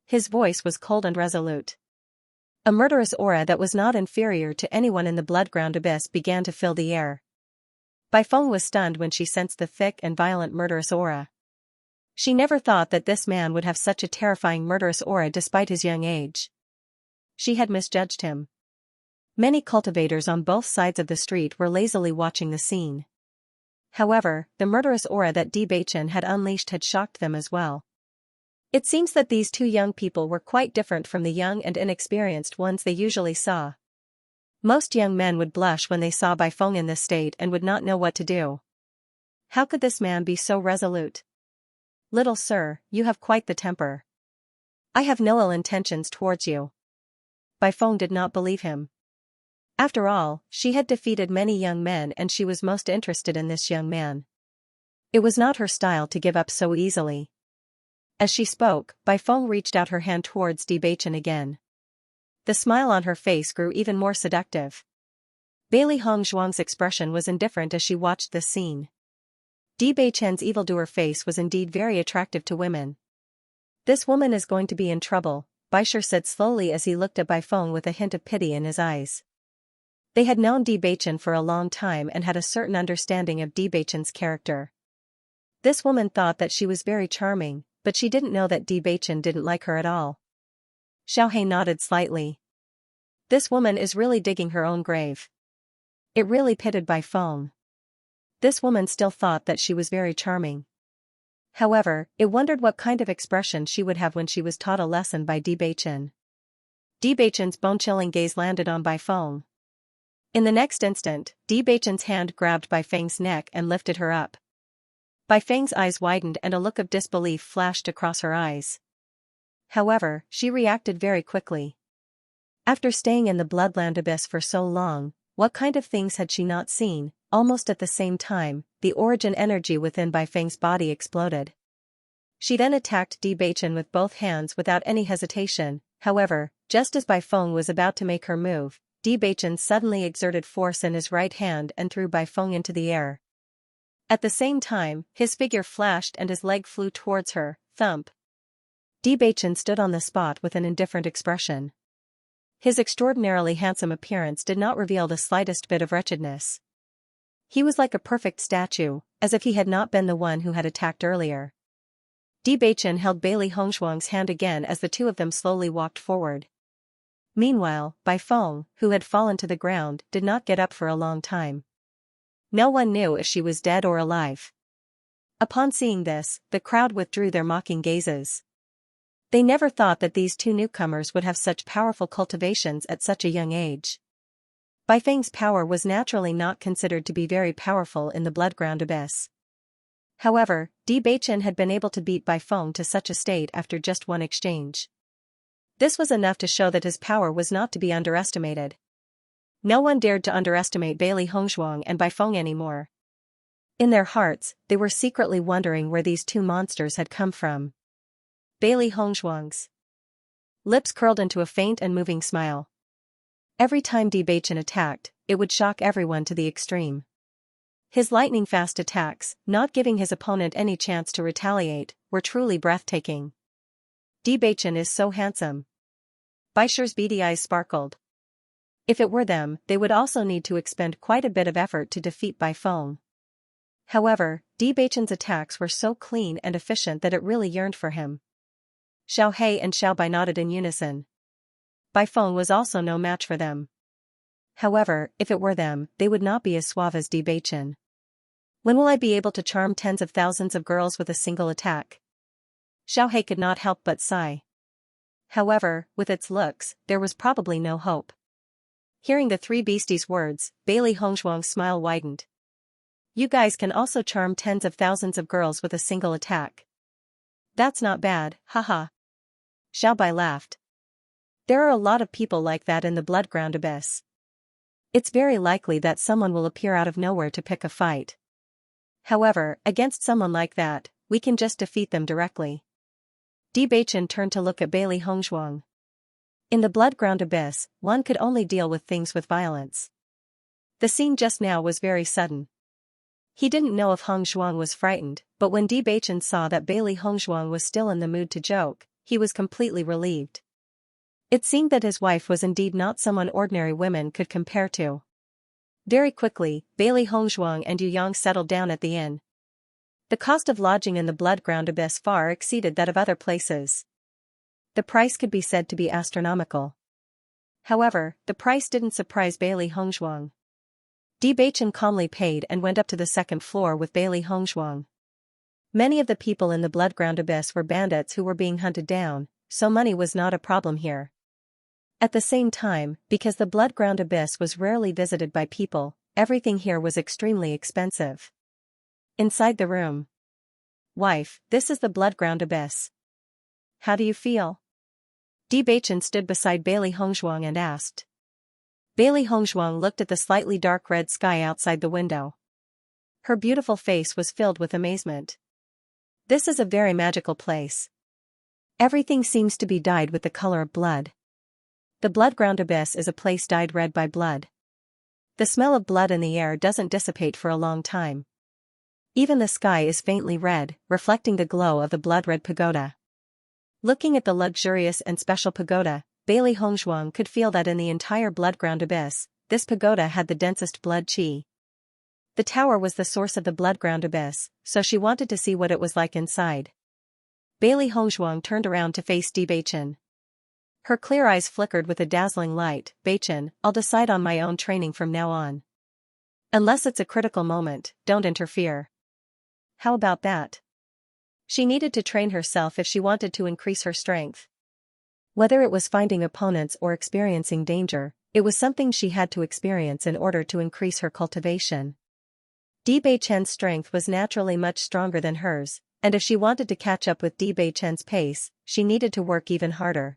S1: His voice was cold and resolute. A murderous aura that was not inferior to anyone in the Bloodground Abyss began to fill the air. Bai Feng was stunned when she sensed the thick and violent murderous aura. She never thought that this man would have such a terrifying murderous aura despite his young age. She had misjudged him. Many cultivators on both sides of the street were lazily watching the scene. However, the murderous aura that Bewitching had unleashed had shocked them as well. It seems that these two young people were quite different from the young and inexperienced ones they usually saw. Most young men would blush when they saw Bai Feng in this state and would not know what to do. How could this man be so resolute? Little sir, you have quite the temper. I have no ill intentions towards you. Bai Feng did not believe him. After all, she had defeated many young men and she was most interested in this young man. It was not her style to give up so easily. As she spoke, Bai Feng reached out her hand towards Bewitching again. The smile on her face grew even more seductive. Bailey Hongzhuang's expression was indifferent as she watched this scene. Bewitching's evildoer face was indeed very attractive to women. This woman is going to be in trouble, Baisher said slowly as he looked at Bai Feng with a hint of pity in his eyes. They had known Bewitching for a long time and had a certain understanding of Bewitching's character. This woman thought that she was very charming, but she didn't know that Bewitching didn't like her at all. Xiaohe nodded slightly. This woman is really digging her own grave. It really pitted Bai Feng. This woman still thought that she was very charming. However, it wondered what kind of expression she would have when she was taught a lesson by Bewitching. Bewitching's bone-chilling gaze landed on Bai Feng. In the next instant, Bewitching's hand grabbed Bai Feng's neck and lifted her up. Bai Feng's eyes widened and a look of disbelief flashed across her eyes. However, she reacted very quickly. After staying in the bloodland abyss for so long, what kind of things had she not seen? Almost at the same time, the origin energy within Bai Feng's body exploded. She then attacked Bewitching with both hands without any hesitation. However, just as Bai Feng was about to make her move, Bewitching suddenly exerted force in his right hand and threw Bai Feng into the air. At the same time, his figure flashed and his leg flew towards her, thump. Bewitching stood on the spot with an indifferent expression. His extraordinarily handsome appearance did not reveal the slightest bit of wretchedness. He was like a perfect statue, as if he had not been the one who had attacked earlier. Bewitching held Bailey Hongzhuang's hand again as the two of them slowly walked forward. Meanwhile, Bai Feng, who had fallen to the ground, did not get up for a long time. No one knew if she was dead or alive. Upon seeing this, the crowd withdrew their mocking gazes. They never thought that these two newcomers would have such powerful cultivations at such a young age. Bai Feng's power was naturally not considered to be very powerful in the bloodground abyss. However, Bewitching had been able to beat Bai Feng to such a state after just one exchange. This was enough to show that his power was not to be underestimated. No one dared to underestimate Bailey Hongzhuang and Bai Feng anymore. In their hearts, they were secretly wondering where these two monsters had come from. Bailey Hongzhuang's lips curled into a faint and moving smile. Every time Bewitching attacked, it would shock everyone to the extreme. His lightning-fast attacks, not giving his opponent any chance to retaliate, were truly breathtaking. Bewitching is so handsome. Baisher's beady eyes sparkled. If it were them, they would also need to expend quite a bit of effort to defeat Bai Feng. However, Bewitching's attacks were so clean and efficient that it really yearned for him. Xiaohe and Xiaobai nodded in unison. Bai Feng was also no match for them. However, if it were them, they would not be as suave as Bewitching. When will I be able to charm tens of thousands of girls with a single attack? Xiaohe could not help but sigh. However, with its looks, there was probably no hope. Hearing the three beasties' words, Bailey Hongzhuang's smile widened. You guys can also charm tens of thousands of girls with a single attack. That's not bad, haha. Xiaobai laughed. There are a lot of people like that in the bloodground abyss. It's very likely that someone will appear out of nowhere to pick a fight. However, against someone like that, we can just defeat them directly. Bewitching turned to look at Bailey Hongzhuang. In the bloodground abyss, one could only deal with things with violence. The scene just now was very sudden. He didn't know if Hongzhuang was frightened, but when Bewitching saw that Bailey Hongzhuang was still in the mood to joke, he was completely relieved. It seemed that his wife was indeed not someone ordinary women could compare to. Very quickly, Bailey Hongzhuang and Yu Yang settled down at the inn. The cost of lodging in the blood-ground abyss far exceeded that of other places. The price could be said to be astronomical. However, the price didn't surprise Bailey Hongzhuang. Bewitching calmly paid and went up to the second floor with Bailey Hongzhuang. Many of the people in the blood-ground abyss were bandits who were being hunted down, so money was not a problem here. At the same time, because the blood-ground abyss was rarely visited by people, everything here was extremely expensive. Inside the room. Wife, this is the blood-ground abyss. How do you feel? Bewitching stood beside Bailey Hongzhuang and asked. Bailey Hongzhuang looked at the slightly dark red sky outside the window. Her beautiful face was filled with amazement. This is a very magical place. Everything seems to be dyed with the color of blood. The blood-ground abyss is a place dyed red by blood. The smell of blood in the air doesn't dissipate for a long time. Even the sky is faintly red, reflecting the glow of the blood-red pagoda. Looking at the luxurious and special pagoda, Bailey Hongzhuang could feel that in the entire blood-ground abyss, this pagoda had the densest blood qi. The tower was the source of the blood-ground abyss, so she wanted to see what it was like inside. Bailey Hongzhuang turned around to face Bewitching. Her clear eyes flickered with a dazzling light. Bewitching, I'll decide on my own training from now on. Unless it's a critical moment, don't interfere. How about that? She needed to train herself if she wanted to increase her strength. Whether it was finding opponents or experiencing danger, it was something she had to experience in order to increase her cultivation. Bewitching's strength was naturally much stronger than hers, and if she wanted to catch up with Bewitching's pace, she needed to work even harder.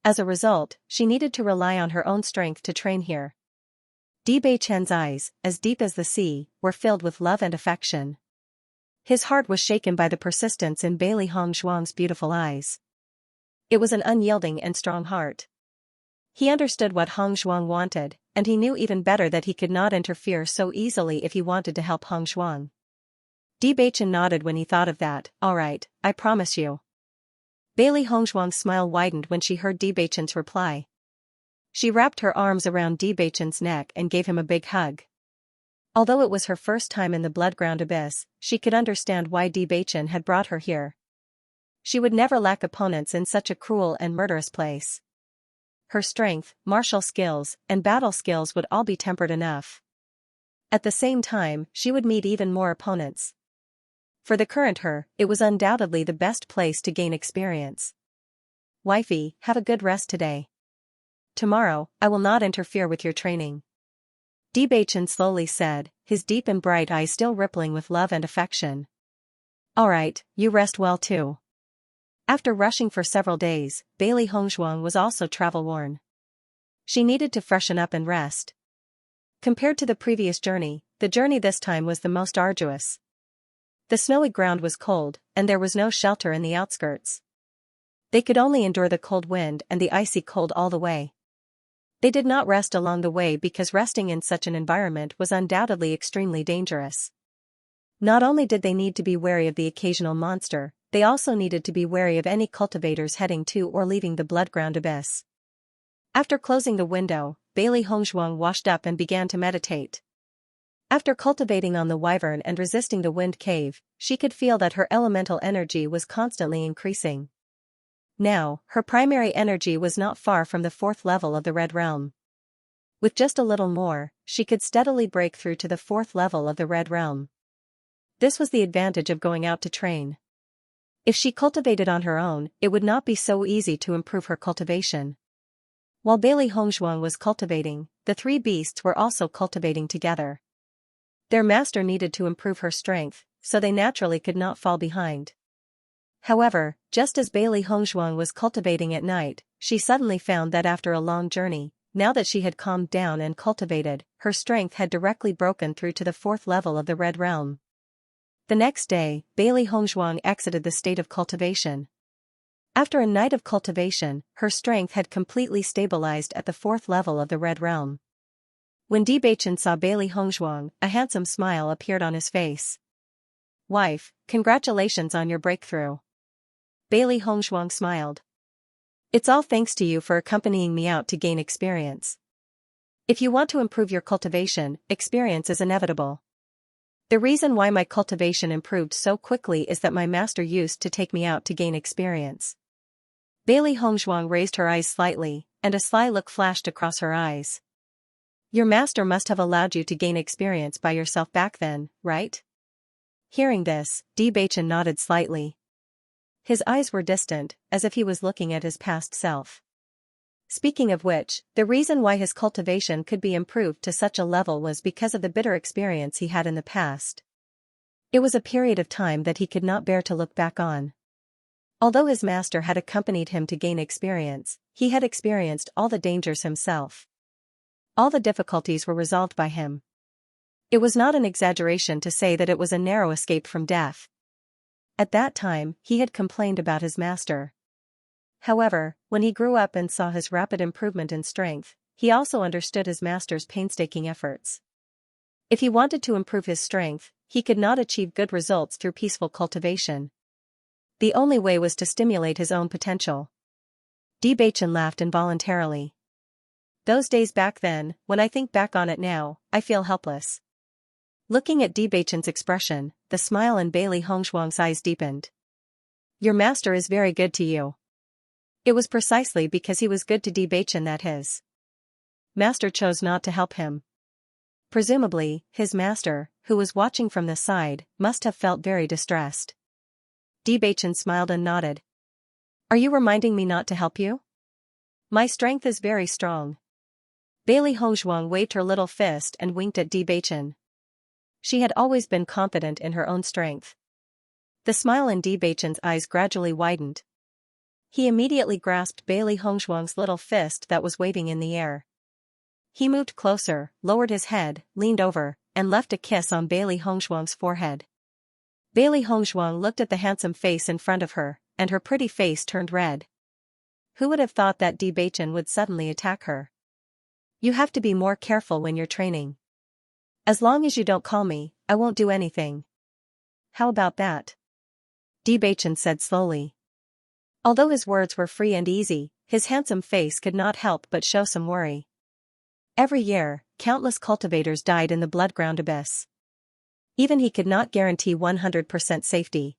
S1: As a result, she needed to rely on her own strength to train here. Bewitching's eyes, as deep as the sea, were filled with love and affection. His heart was shaken by the persistence in Bailey Hongzhuang's beautiful eyes. It was an unyielding and strong heart. He understood what Hongzhuang wanted, and he knew even better that he could not interfere so easily if he wanted to help Hongzhuang. Bewitching nodded when he thought of that. All right, I promise you. Bailey Hongzhuang's smile widened when she heard Bewitching's reply. She wrapped her arms around Bewitching's neck and gave him a big hug. Although it was her first time in the blood-ground abyss, she could understand why Bewitching had brought her here. She would never lack opponents in such a cruel and murderous place. Her strength, martial skills, and battle skills would all be tempered enough. At the same time, she would meet even more opponents. For the current her, it was undoubtedly the best place to gain experience. Wifey, have a good rest today. Tomorrow, I will not interfere with your training. Bewitching slowly said, his deep and bright eyes still rippling with love and affection. All right, you rest well too. After rushing for several days, Bailey Hongzhuang was also travel-worn. She needed to freshen up and rest. Compared to the previous journey, the journey this time was the most arduous. The snowy ground was cold, and there was no shelter in the outskirts. They could only endure the cold wind and the icy cold all the way. They did not rest along the way because resting in such an environment was undoubtedly extremely dangerous. Not only did they need to be wary of the occasional monster, they also needed to be wary of any cultivators heading to or leaving the blood-ground abyss. After closing the window, Bailey Hongzhuang washed up and began to meditate. After cultivating on the wyvern and resisting the wind cave, she could feel that her elemental energy was constantly increasing. Now, her primary energy was not far from the 4th level of the Red Realm. With just a little more, she could steadily break through to the 4th level of the Red Realm. This was the advantage of going out to train. If she cultivated on her own, it would not be so easy to improve her cultivation. While Bailey Hongzhuang was cultivating, the 3 beasts were also cultivating together. Their master needed to improve her strength, so they naturally could not fall behind. However, just as Bailey Hongzhuang was cultivating at night, she suddenly found that after a long journey, now that she had calmed down and cultivated, her strength had directly broken through to the 4th level of the Red Realm. The next day, Bailey Hongzhuang exited the state of cultivation. After a night of cultivation, her strength had completely stabilized at the 4th level of the Red Realm. When Bewitching saw Bailey Hongzhuang, a handsome smile appeared on his face. Wife, congratulations on your breakthrough. Bailey Hongzhuang smiled. It's all thanks to you for accompanying me out to gain experience. If you want to improve your cultivation, experience is inevitable. The reason why my cultivation improved so quickly is that my master used to take me out to gain experience. Bailey Hongzhuang raised her eyes slightly, and a sly look flashed across her eyes. Your master must have allowed you to gain experience by yourself back then, right? Hearing this, Bewitching nodded slightly. His eyes were distant, as if he was looking at his past self. Speaking of which, the reason why his cultivation could be improved to such a level was because of the bitter experience he had in the past. It was a period of time that he could not bear to look back on. Although his master had accompanied him to gain experience, he had experienced all the dangers himself. All the difficulties were resolved by him. It was not an exaggeration to say that it was a narrow escape from death. At that time, he had complained about his master. However, when he grew up and saw his rapid improvement in strength, he also understood his master's painstaking efforts. If he wanted to improve his strength, he could not achieve good results through peaceful cultivation. The only way was to stimulate his own potential. Bewitching laughed involuntarily. Those days back then, when I think back on it now, I feel helpless. Looking at Bewitching's expression, the smile in Bailey Hongzhuang's eyes deepened. Your master is very good to you. It was precisely because he was good to Bewitching that his master chose not to help him. Presumably, his master, who was watching from the side, must have felt very distressed. Bewitching smiled and nodded. Are you reminding me not to help you? My strength is very strong. Bailey Hongzhuang waved her little fist and winked at Bewitching. She had always been confident in her own strength. The smile in Bewitching's eyes gradually widened. He immediately grasped Bailey Hongzhuang's little fist that was waving in the air. He moved closer, lowered his head, leaned over, and left a kiss on Bailey Hongzhuang's forehead. Bailey Hongzhuang looked at the handsome face in front of her, and her pretty face turned red. Who would have thought that Bewitching would suddenly attack her? You have to be more careful when you're training. As long as you don't call me, I won't do anything. How about that? Bewitching said slowly. Although his words were free and easy, his handsome face could not help but show some worry. Every year, countless cultivators died in the blood-ground abyss. Even he could not guarantee 100% safety.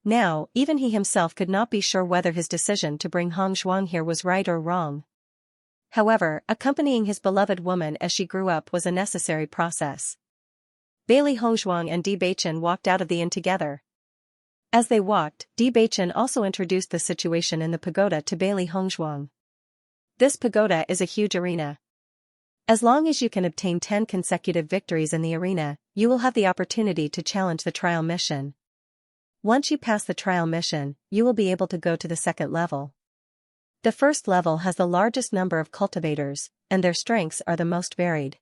S1: Now, even he himself could not be sure whether his decision to bring Hongzhuang here was right or wrong. However, accompanying his beloved woman as she grew up was a necessary process. Bailey Hongzhuang and Bewitching walked out of the inn together. As they walked, Bewitching also introduced the situation in the pagoda to Bailey Hongzhuang. This pagoda is a huge arena. As long as you can obtain 10 consecutive victories in the arena, you will have the opportunity to challenge the trial mission. Once you pass the trial mission, you will be able to go to the second level. The first level has the largest number of cultivators, and their strengths are the most varied.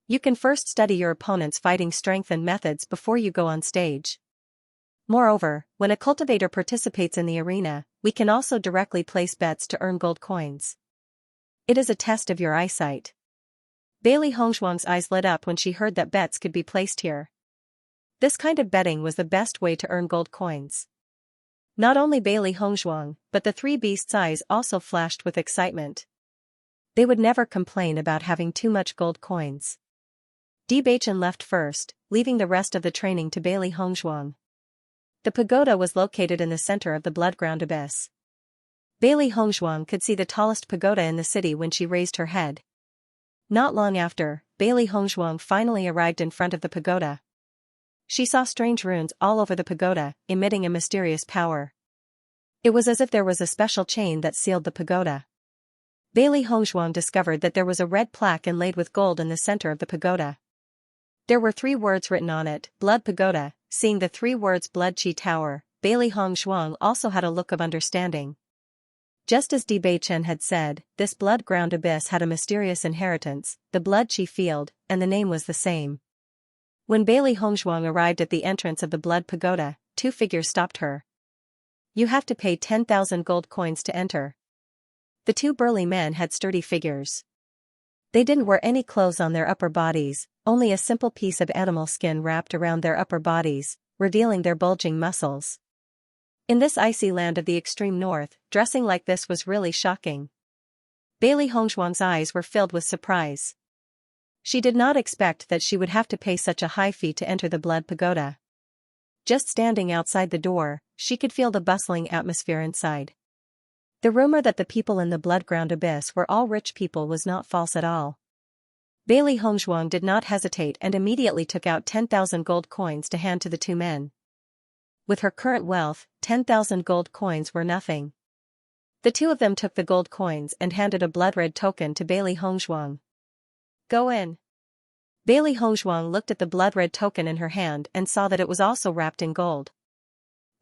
S1: You can first study your opponent's fighting strength and methods before you go on stage. Moreover, when a cultivator participates in the arena, we can also directly place bets to earn gold coins. It is a test of your eyesight. Bailey Hongzhuang's eyes lit up when she heard that bets could be placed here. This kind of betting was the best way to earn gold coins. Not only Bailey Hongzhuang, but the three beasts' eyes also flashed with excitement. They would never complain about having too much gold coins. Bewitching left first, leaving the rest of the training to Bailey Hongzhuang. The pagoda was located in the center of the blood-ground abyss. Bailey Hongzhuang could see the tallest pagoda in the city when she raised her head. Not long after, Bailey Hongzhuang finally arrived in front of the pagoda. She saw strange runes all over the pagoda, emitting a mysterious power. It was as if there was a special chain that sealed the pagoda. Bailey Hongzhuang discovered that there was a red plaque inlaid with gold in the center of the pagoda. There were 3 words written on it, Blood Pagoda. Seeing the 3 words Blood Chi Tower, Bailey Hongzhuang also had a look of understanding. Just as Bewitching had said, this blood-ground abyss had a mysterious inheritance, the Blood Chi Field, and the name was the same. When Bailey Hongzhuang arrived at the entrance of the Blood Pagoda, 2 figures stopped her. You have to pay 10,000 gold coins to enter. The 2 burly men had sturdy figures. They didn't wear any clothes on their upper bodies, only a simple piece of animal skin wrapped around their upper bodies, revealing their bulging muscles. In this icy land of the extreme north, dressing like this was really shocking. Bailey Hongzhuang's eyes were filled with surprise. She did not expect that she would have to pay such a high fee to enter the Blood Pagoda. Just standing outside the door, she could feel the bustling atmosphere inside. The rumor that the people in the Bloodground Abyss were all rich people was not false at all. Bailey Hongzhuang did not hesitate and immediately took out 10,000 gold coins to hand to the two men. With her current wealth, 10,000 gold coins were nothing. The two of them took the gold coins and handed a blood-red token to Bailey Hongzhuang. Go in. Bailey Hongzhuang looked at the blood-red token in her hand and saw that it was also wrapped in gold.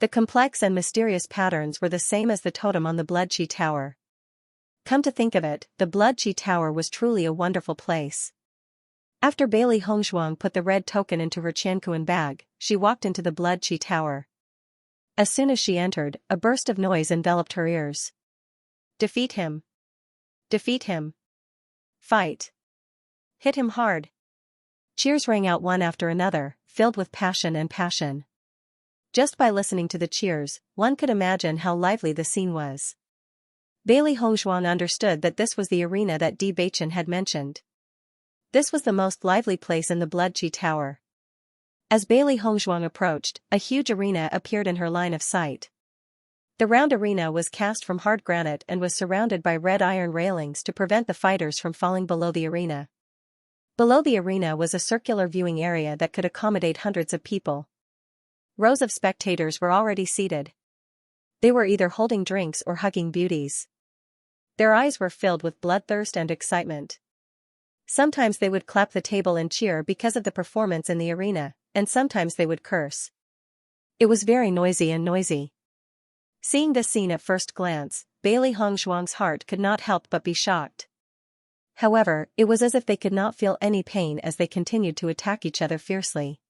S1: The complex and mysterious patterns were the same as the totem on the Blood Qi Tower. Come to think of it, the Blood Qi Tower was truly a wonderful place. After Bailey Hongzhuang put the red token into her Qianquan bag, she walked into the Blood Qi Tower. As soon as she entered, a burst of noise enveloped her ears. Defeat him. Defeat him. Fight. Hit him hard. Cheers rang out one after another, filled with passion and passion. Just by listening to the cheers, one could imagine how lively the scene was. Bailey Hongzhuang understood that this was the arena that Bewitching had mentioned. This was the most lively place in the Blood Qi Tower. As Bailey Hongzhuang approached, a huge arena appeared in her line of sight. The round arena was cast from hard granite and was surrounded by red iron railings to prevent the fighters from falling below the arena. Below the arena was a circular viewing area that could accommodate hundreds of people. Rows of spectators were already seated. They were either holding drinks or hugging beauties. Their eyes were filled with bloodthirst and excitement. Sometimes they would clap the table and cheer because of the performance in the arena, and sometimes they would curse. It was very noisy. Seeing this scene at first glance, Bailey Hongzhuang's heart could not help but be shocked. However, it was as if they could not feel any pain as they continued to attack each other fiercely.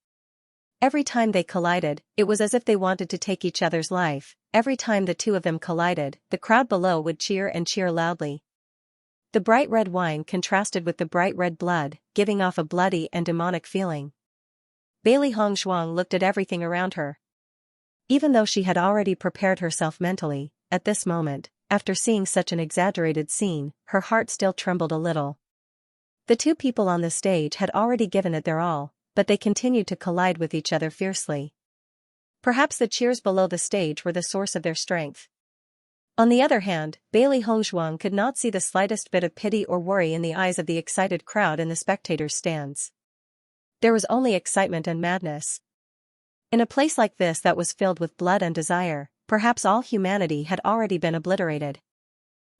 S1: Every time they collided, it was as if they wanted to take each other's life. Every time the two of them collided, the crowd below would cheer and cheer loudly. The bright red wine contrasted with the bright red blood, giving off a bloody and demonic feeling. Bailey Hongzhuang looked at everything around her. Even though she had already prepared herself mentally, at this moment, after seeing such an exaggerated scene, her heart still trembled a little. The two people on the stage had already given it their all, but they continued to collide with each other fiercely. Perhaps the cheers below the stage were the source of their strength. On the other hand, Bailey Hongzhuang could not see the slightest bit of pity or worry in the eyes of the excited crowd in the spectators' stands. There was only excitement and madness. In a place like this that was filled with blood and desire, perhaps all humanity had already been obliterated.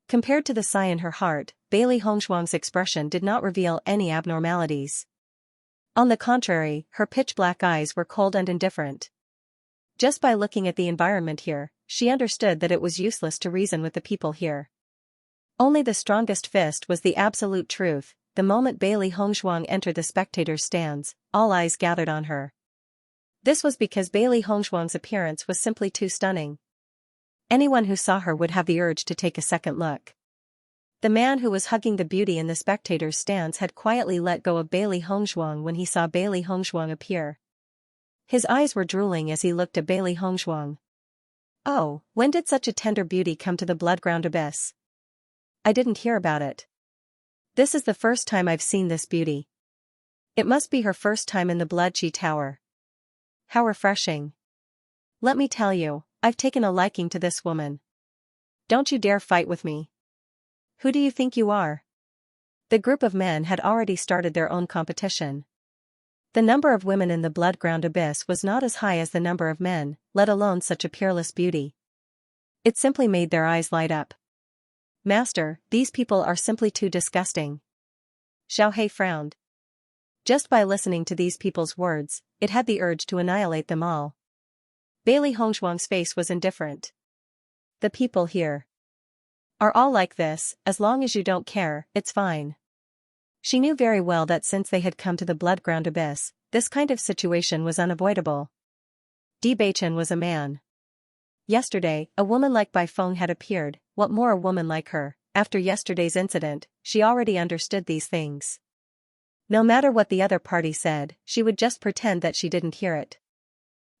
S1: Compared to the sigh in her heart, Bailey Hongzhuang's expression did not reveal any abnormalities. On the contrary, her pitch-black eyes were cold and indifferent. Just by looking at the environment here, she understood that it was useless to reason with the people here. Only the strongest fist was the absolute truth. The moment Bailey Hongzhuang entered the spectators' stands, all eyes gathered on her. This was because Bailey Hongzhuang's appearance was simply too stunning. Anyone who saw her would have the urge to take a second look. The man who was hugging the beauty in the spectators' stands had quietly let go of Bailey Hongzhuang when he saw Bailey Hongzhuang appear. His eyes were drooling as he looked at Bailey Hongzhuang. Oh, when did such a tender beauty come to the Bloodground Abyss? I didn't hear about it. This is the first time I've seen this beauty. It must be her first time in the Blood Qi Tower. How refreshing. Let me tell you, I've taken a liking to this woman. Don't you dare fight with me. Who do you think you are? The group of men had already started their own competition. The number of women in the Bloodground Abyss was not as high as the number of men, let alone such a peerless beauty. It simply made their eyes light up. Master, these people are simply too disgusting. Xiaohe frowned. Just by listening to these people's words, it had the urge to annihilate them all. Bailey Hongzhuang's face was indifferent. The people here are all like this. As long as you don't care, it's fine. She knew very well that since they had come to the Bloodground Abyss, this kind of situation was unavoidable. Bewitching was a man. Yesterday, a woman like Bai Feng had appeared. What more a woman like her? After yesterday's incident, she already understood these things. No matter what the other party said, she would just pretend that she didn't hear it.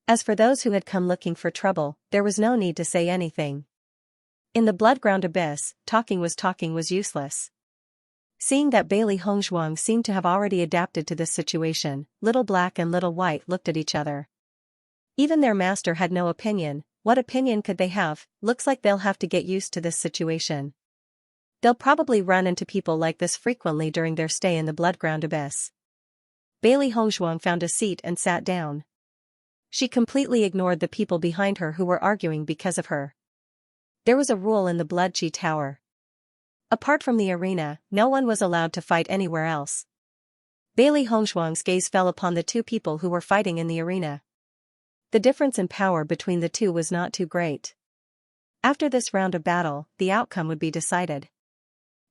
S1: As for those who had come looking for trouble, there was no need to say anything. In the blood-ground abyss, talking was useless. Seeing that Bailey Hongzhuang seemed to have already adapted to this situation, Little Black and Little White looked at each other. Even their master had no opinion. What opinion could they have? Looks like they'll have to get used to this situation. They'll probably run into people like this frequently during their stay in the blood-ground abyss. Bailey Hongzhuang found a seat and sat down. She completely ignored the people behind her who were arguing because of her. There was a rule in the Blood Chi Tower. Apart from the arena, no one was allowed to fight anywhere else. Bailey Hongzhuang's gaze fell upon the two people who were fighting in the arena. The difference in power between the two was not too great. After this round of battle, the outcome would be decided.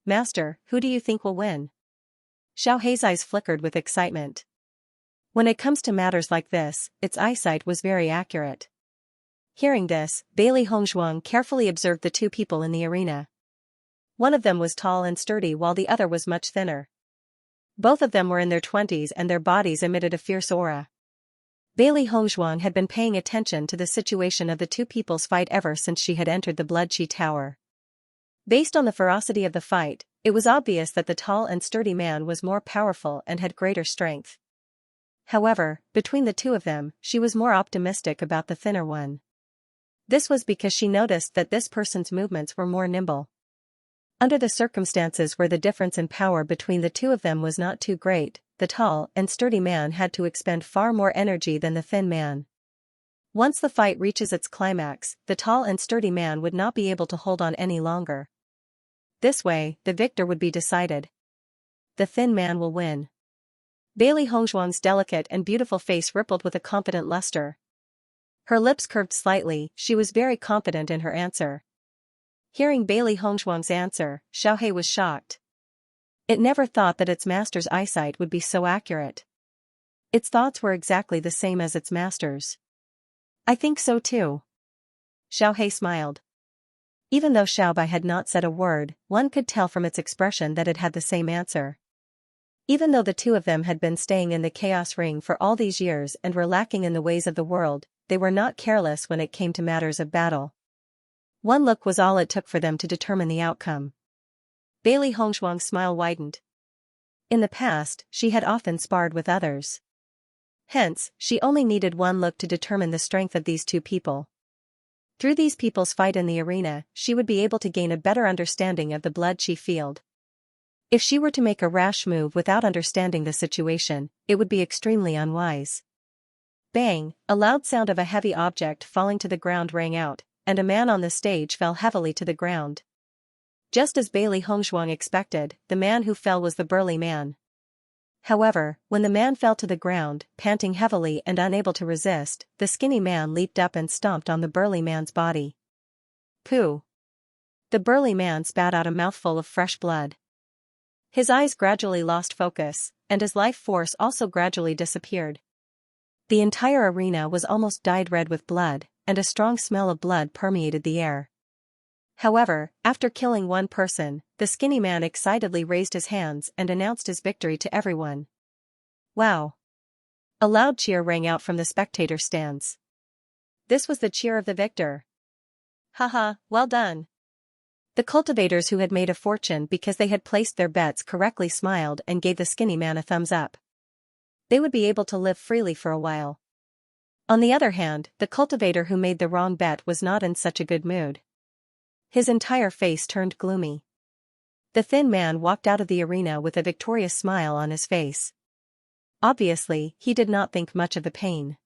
S1: Master, who do you think will win? Xiao Hei's eyes flickered with excitement. When it comes to matters like this, its eyesight was very accurate. Hearing this, Bailey Hongzhuang carefully observed the two people in the arena. One of them was tall and sturdy while the other was much thinner. Both of them were in their 20s and their bodies emitted a fierce aura. Bailey Hongzhuang had been paying attention to the situation of the two people's fight ever since she had entered the Blood Chi Tower. Based on the ferocity of the fight, it was obvious that the tall and sturdy man was more powerful and had greater strength. However, between the two of them, she was more optimistic about the thinner one. This was because she noticed that this person's movements were more nimble. Under the circumstances where the difference in power between the two of them was not too great, the tall and sturdy man had to expend far more energy than the thin man. Once the fight reaches its climax, the tall and sturdy man would not be able to hold on any longer. This way, the victor would be decided. The thin man will win. Bailey Hongzhuang's delicate and beautiful face rippled with a confident luster. Her lips curved slightly, she was very confident in her answer. Hearing Bailey Hongzhuang's answer, Xiao Hei was shocked. It never thought that its master's eyesight would be so accurate. Its thoughts were exactly the same as its master's. I think so too. Xiao Hei smiled. Even though Xiao Bai had not said a word, one could tell from its expression that it had the same answer. Even though the two of them had been staying in the Chaos Ring for all these years and were lacking in the ways of the world, they were not careless when it came to matters of battle. One look was all it took for them to determine the outcome. Bailey Hongzhuang's smile widened. In the past, she had often sparred with others. Hence, she only needed one look to determine the strength of these two people. Through these people's fight in the arena, she would be able to gain a better understanding of the Blood Chi field. If she were to make a rash move without understanding the situation, it would be extremely unwise. Bang! A loud sound of a heavy object falling to the ground rang out, and a man on the stage fell heavily to the ground. Just as Bailey Hongzhuang expected, the man who fell was the burly man. However, when the man fell to the ground, panting heavily and unable to resist, the skinny man leaped up and stomped on the burly man's body. Pooh! The burly man spat out a mouthful of fresh blood. His eyes gradually lost focus, and his life force also gradually disappeared. The entire arena was almost dyed red with blood, and a strong smell of blood permeated the air. However, after killing one person, the skinny man excitedly raised his hands and announced his victory to everyone. Wow! A loud cheer rang out from the spectator stands. This was the cheer of the victor. Haha, well done! The cultivators who had made a fortune because they had placed their bets correctly smiled and gave the skinny man a thumbs up. They would be able to live freely for a while. On the other hand, the cultivator who made the wrong bet was not in such a good mood. His entire face turned gloomy. The thin man walked out of the arena with a victorious smile on his face. Obviously, he did not think much of the pain.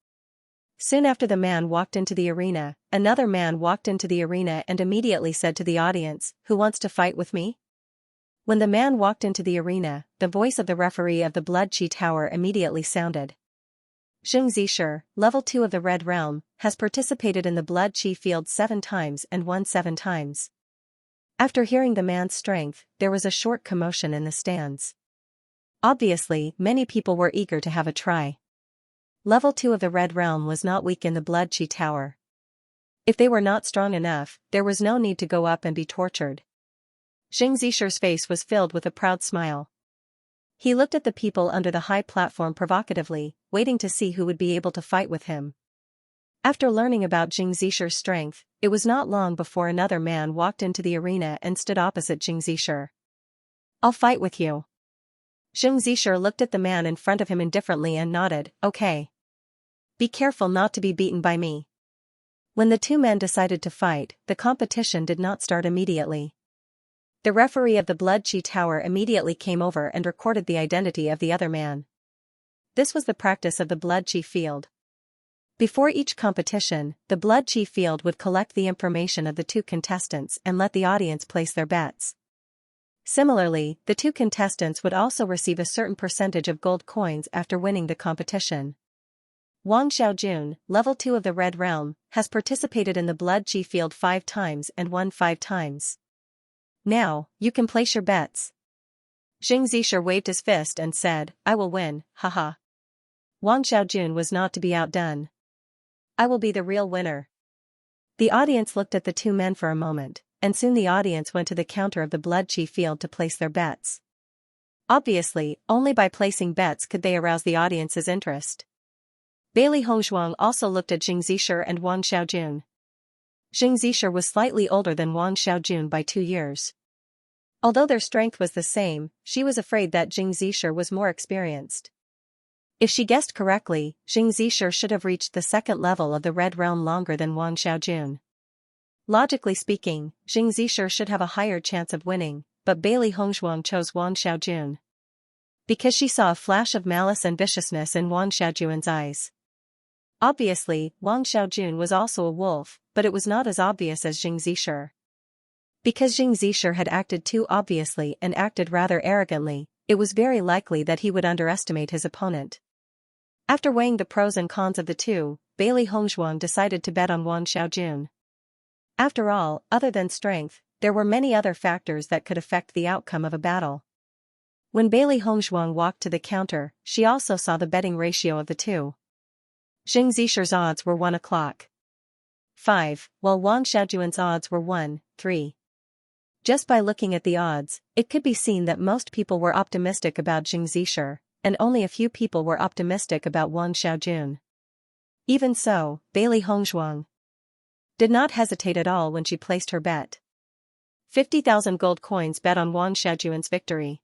S1: Soon after the man walked into the arena, another man walked into the arena and immediately said to the audience, "Who wants to fight with me?" When the man walked into the arena, the voice of the referee of the Blood Chi Tower immediately sounded. Xianxia, level 2 of the Red Realm, has participated in the Blood Chi field 7 times and won 7 times. After hearing the man's strength, there was a short commotion in the stands. Obviously, many people were eager to have a try. Level 2 of the Red Realm was not weak in the Blood Chi Tower. If they were not strong enough, there was no need to go up and be tortured. Xianxia's face was filled with a proud smile. He looked at the people under the high platform provocatively, waiting to see who would be able to fight with him. After learning about Xianxia's strength, it was not long before another man walked into the arena and stood opposite Xianxia. "I'll fight with you." Xianxia looked at the man in front of him indifferently and nodded, "Okay. Be careful not to be beaten by me." When the two men decided to fight, the competition did not start immediately. The referee of the Blood Chi Tower immediately came over and recorded the identity of the other man. This was the practice of the Blood Chi field. Before each competition, the Blood Chi field would collect the information of the two contestants and let the audience place their bets. Similarly, the two contestants would also receive a certain percentage of gold coins after winning the competition. Wang Xiaojun, level 2 of the Red Realm, has participated in the Blood Chi field 5 times and won 5 times. "Now, you can place your bets." Xianxia waved his fist and said, "I will win, haha." Wang Xiaojun was not to be outdone. "I will be the real winner." The audience looked at the two men for a moment, and soon the audience went to the counter of the Blood Chi field to place their bets. Obviously, only by placing bets could they arouse the audience's interest. Bailey Hongzhuang also looked at Xianxia and Wang Xiaojun. Xianxia was slightly older than Wang Xiaojun by 2 years. Although their strength was the same, she was afraid that Xianxia was more experienced. If she guessed correctly, Xianxia should have reached the second level of the Red Realm longer than Wang Xiaojun. Logically speaking, Xianxia should have a higher chance of winning, but Bailey Hongzhuang chose Wang Xiaojun. Because she saw a flash of malice and viciousness in Wang Xiaojun's eyes. Obviously, Wang Xiaojun was also a wolf, but it was not as obvious as Xianxia. Because Xianxia had acted too obviously and acted rather arrogantly, it was very likely that he would underestimate his opponent. After weighing the pros and cons of the two, Bailey Hongzhuang decided to bet on Wang Xiaojun. After all, other than strength, there were many other factors that could affect the outcome of a battle. When Bailey Hongzhuang walked to the counter, she also saw the betting ratio of the two. Xianxia's odds were 1/5, while Wang Xiaojun's odds were 1/3. Just by looking at the odds, it could be seen that most people were optimistic about Xianxia, and only a few people were optimistic about Wang Xiaojun. Even so, Bailey Hongzhuang did not hesitate at all when she placed her bet. 50,000 gold coins bet on Wang Xiaojun's victory.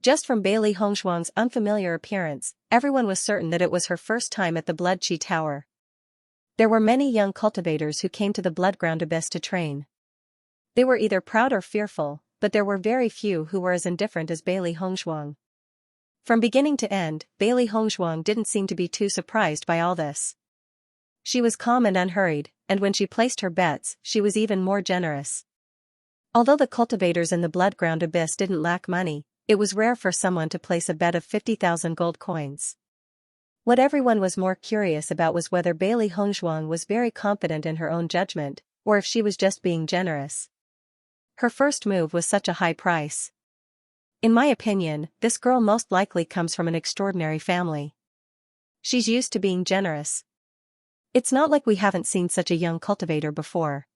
S1: Just from Bailey Hongzhuang's unfamiliar appearance, everyone was certain that it was her first time at the Blood Chi Tower. There were many young cultivators who came to the Bloodground Abyss to train. They were either proud or fearful, but there were very few who were as indifferent as Bailey Hongzhuang. From beginning to end, Bailey Hongzhuang didn't seem to be too surprised by all this. She was calm and unhurried, and when she placed her bets, she was even more generous. Although the cultivators in the Bloodground Abyss didn't lack money, it was rare for someone to place a bet of 50,000 gold coins. What everyone was more curious about was whether Bailey Hongzhuang was very confident in her own judgment, or if she was just being generous. Her first move was such a high price. In my opinion, this girl most likely comes from an extraordinary family. She's used to being generous. It's not like we haven't seen such a young cultivator before.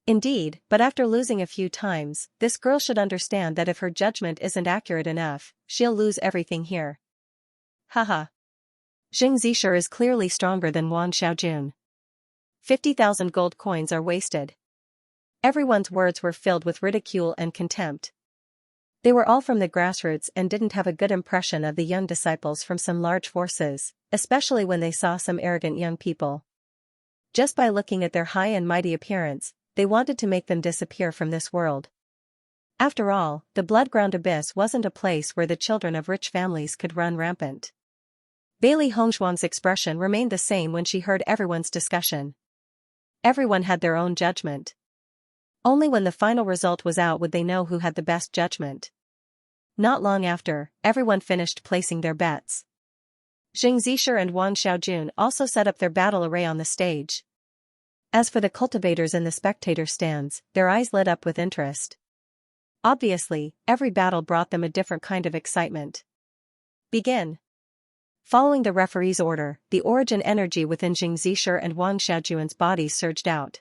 S1: Indeed, but after losing a few times, this girl should understand that if her judgment isn't accurate enough, she'll lose everything here. Haha. Xianxia is clearly stronger than Wang Xiaojun. 50,000 gold coins are wasted. Everyone's words were filled with ridicule and contempt. They were all from the grassroots and didn't have a good impression of the young disciples from some large forces, especially when they saw some arrogant young people. Just by looking at their high and mighty appearance, they wanted to make them disappear from this world. After all, the Bloodground Abyss wasn't a place where the children of rich families could run rampant. Bailey Hongzhuang's expression remained the same when she heard everyone's discussion. Everyone had their own judgment. Only when the final result was out would they know who had the best judgment. Not long after, everyone finished placing their bets. Xianxia and Wang Xiaojun also set up their battle array on the stage. As for the cultivators in the spectator stands, their eyes lit up with interest. Obviously, every battle brought them a different kind of excitement. Begin. Following the referee's order, the origin energy within Xianxia and Wang Xiaojun's bodies surged out.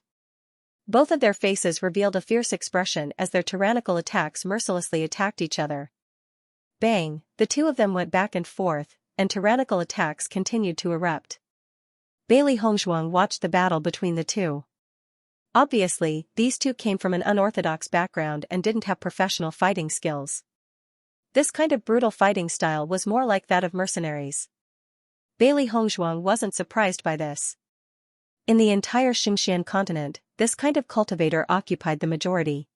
S1: Both of their faces revealed a fierce expression as their tyrannical attacks mercilessly attacked each other. Bang, the two of them went back and forth, and tyrannical attacks continued to erupt. Bailey Hongzhuang watched the battle between the two. Obviously, these two came from an unorthodox background and didn't have professional fighting skills. This kind of brutal fighting style was more like that of mercenaries. Bailey Hongzhuang wasn't surprised by this. In the entire Xianxia continent, this kind of cultivator occupied the majority.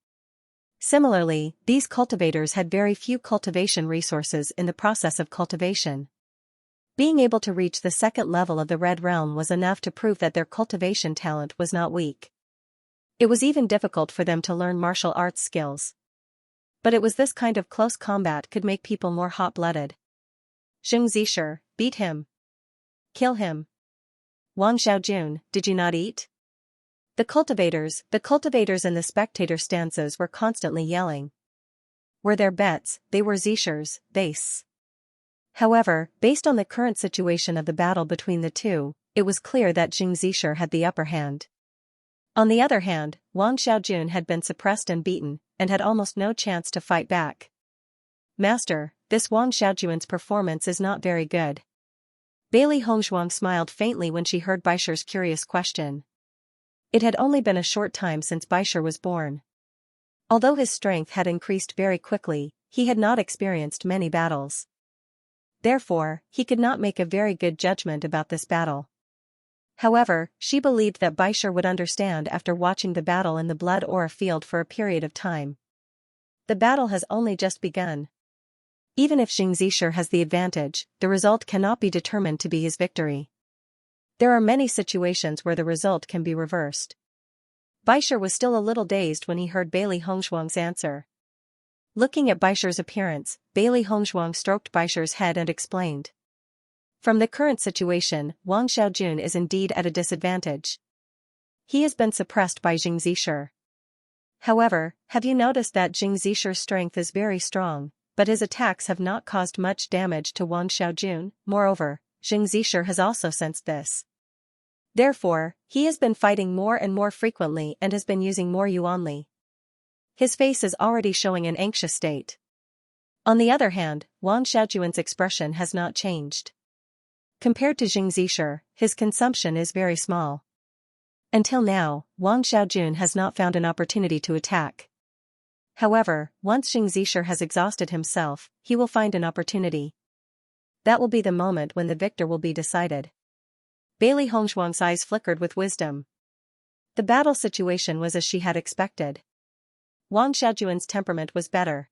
S1: Similarly, these cultivators had very few cultivation resources in the process of cultivation. Being able to reach the second level of the Red Realm was enough to prove that their cultivation talent was not weak. It was even difficult for them to learn martial arts skills. But it was this kind of close combat could make people more hot-blooded. Xianxia, beat him. Kill him. Wang Xiaojun, did you not eat? The cultivators in the spectator stanzas were constantly yelling. Were there bets, they were Xixia's, base. However, based on the current situation of the battle between the two, it was clear that Xianxia had the upper hand. On the other hand, Wang Xiaojun had been suppressed and beaten, and had almost no chance to fight back. Master, this Wang Xiaojun's performance is not very good. Bailey Hongzhuang smiled faintly when she heard Baisher's curious question. It had only been a short time since Baisher was born. Although his strength had increased very quickly, he had not experienced many battles. Therefore, he could not make a very good judgment about this battle. However, she believed that Baisher would understand after watching the battle in the blood aura field for a period of time. The battle has only just begun. Even if Xianxia has the advantage, the result cannot be determined to be his victory. There are many situations where the result can be reversed. Baisher was still a little dazed when he heard Bailey Hongzhuang's answer. Looking at Baisher's appearance, Bailey Hongzhuang stroked Baisher's head and explained. From the current situation, Wang Xiaojun is indeed at a disadvantage. He has been suppressed by Xianxia. However, have you noticed that Xianxia's strength is very strong, but his attacks have not caused much damage to Wang Xiaojun? Moreover, Xianxia has also sensed this. Therefore, he has been fighting more and more frequently and has been using more yuanli. His face is already showing an anxious state. On the other hand, Wang Xiaojun's expression has not changed. Compared to Xianxia, his consumption is very small. Until now, Wang Xiaojun has not found an opportunity to attack. However, once Xianxia has exhausted himself, he will find an opportunity. That will be the moment when the victor will be decided. Bailey Hongzhuang's eyes flickered with wisdom. The battle situation was as she had expected. Wang Xiaojun's temperament was better.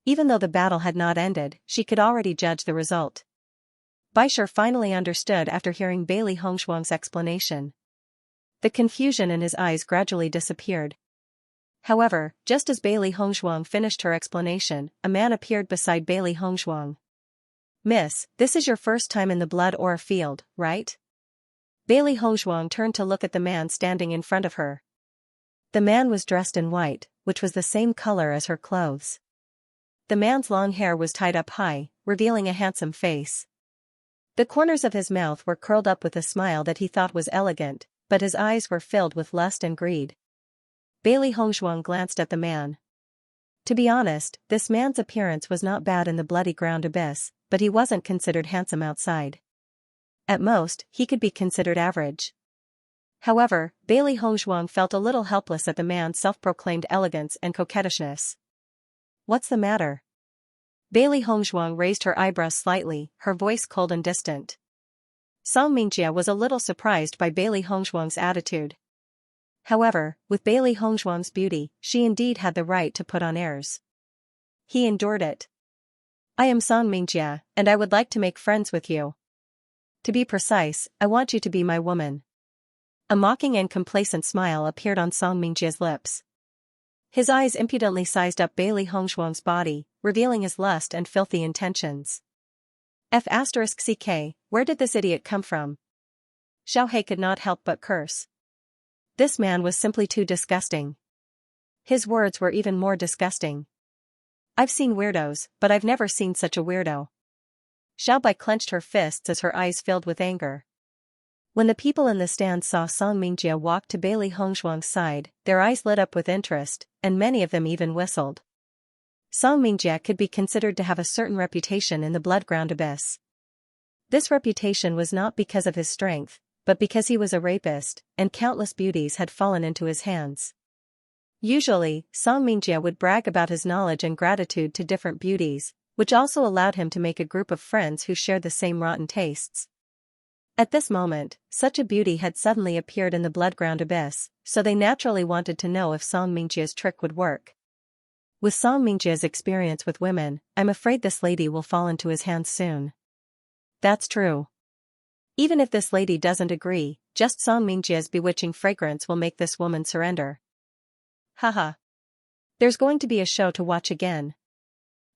S1: Even though the battle had not ended, she could already judge the result. Baisher finally understood after hearing Bailey Hongzhuang's explanation. The confusion in his eyes gradually disappeared. However, just as Bailey Hongzhuang finished her explanation, a man appeared beside Bailey Hongzhuang. Miss, this is your first time in the blood aura field, right? Bailey Hongzhuang turned to look at the man standing in front of her. The man was dressed in white, which was the same color as her clothes. The man's long hair was tied up high, revealing a handsome face. The corners of his mouth were curled up with a smile that he thought was elegant, but his eyes were filled with lust and greed. Bailey Hongzhuang glanced at the man. To be honest, this man's appearance was not bad in the bloody ground abyss, but he wasn't considered handsome outside. At most, he could be considered average. However, Bailey Hongzhuang felt a little helpless at the man's self-proclaimed elegance and coquettishness. What's the matter? Bailey Hongzhuang raised her eyebrows slightly, her voice cold and distant. Xianxia was a little surprised by Bailey Hongzhuang's attitude. However, with Bailey Hongzhuang's beauty, she indeed had the right to put on airs. He endured it. I am Xianxia, and I would like to make friends with you. To be precise, I want you to be my woman. A mocking and complacent smile appeared on Xianxia's lips. His eyes impudently sized up Bailey Hongzhuang's body, revealing his lust and filthy intentions. F***ck, where did this idiot come from? Xiaohe could not help but curse. This man was simply too disgusting. His words were even more disgusting. I've seen weirdos, but I've never seen such a weirdo. Xiaobai clenched her fists as her eyes filled with anger. When the people in the stand saw Xianxia walk to Bailey Hongzhuang's side, their eyes lit up with interest, and many of them even whistled. Xianxia could be considered to have a certain reputation in the blood ground abyss. This reputation was not because of his strength, but because he was a rapist, and countless beauties had fallen into his hands. Usually, Song Mingjie would brag about his knowledge and gratitude to different beauties, which also allowed him to make a group of friends who shared the same rotten tastes. At this moment, such a beauty had suddenly appeared in the blood-ground abyss, so they naturally wanted to know if Song Mingjie's trick would work. With Song Mingjie's experience with women, I'm afraid this lady will fall into his hands soon. That's true. Even if this lady doesn't agree, just Song Mingjie's bewitching fragrance will make this woman surrender. Haha. There's going to be a show to watch again.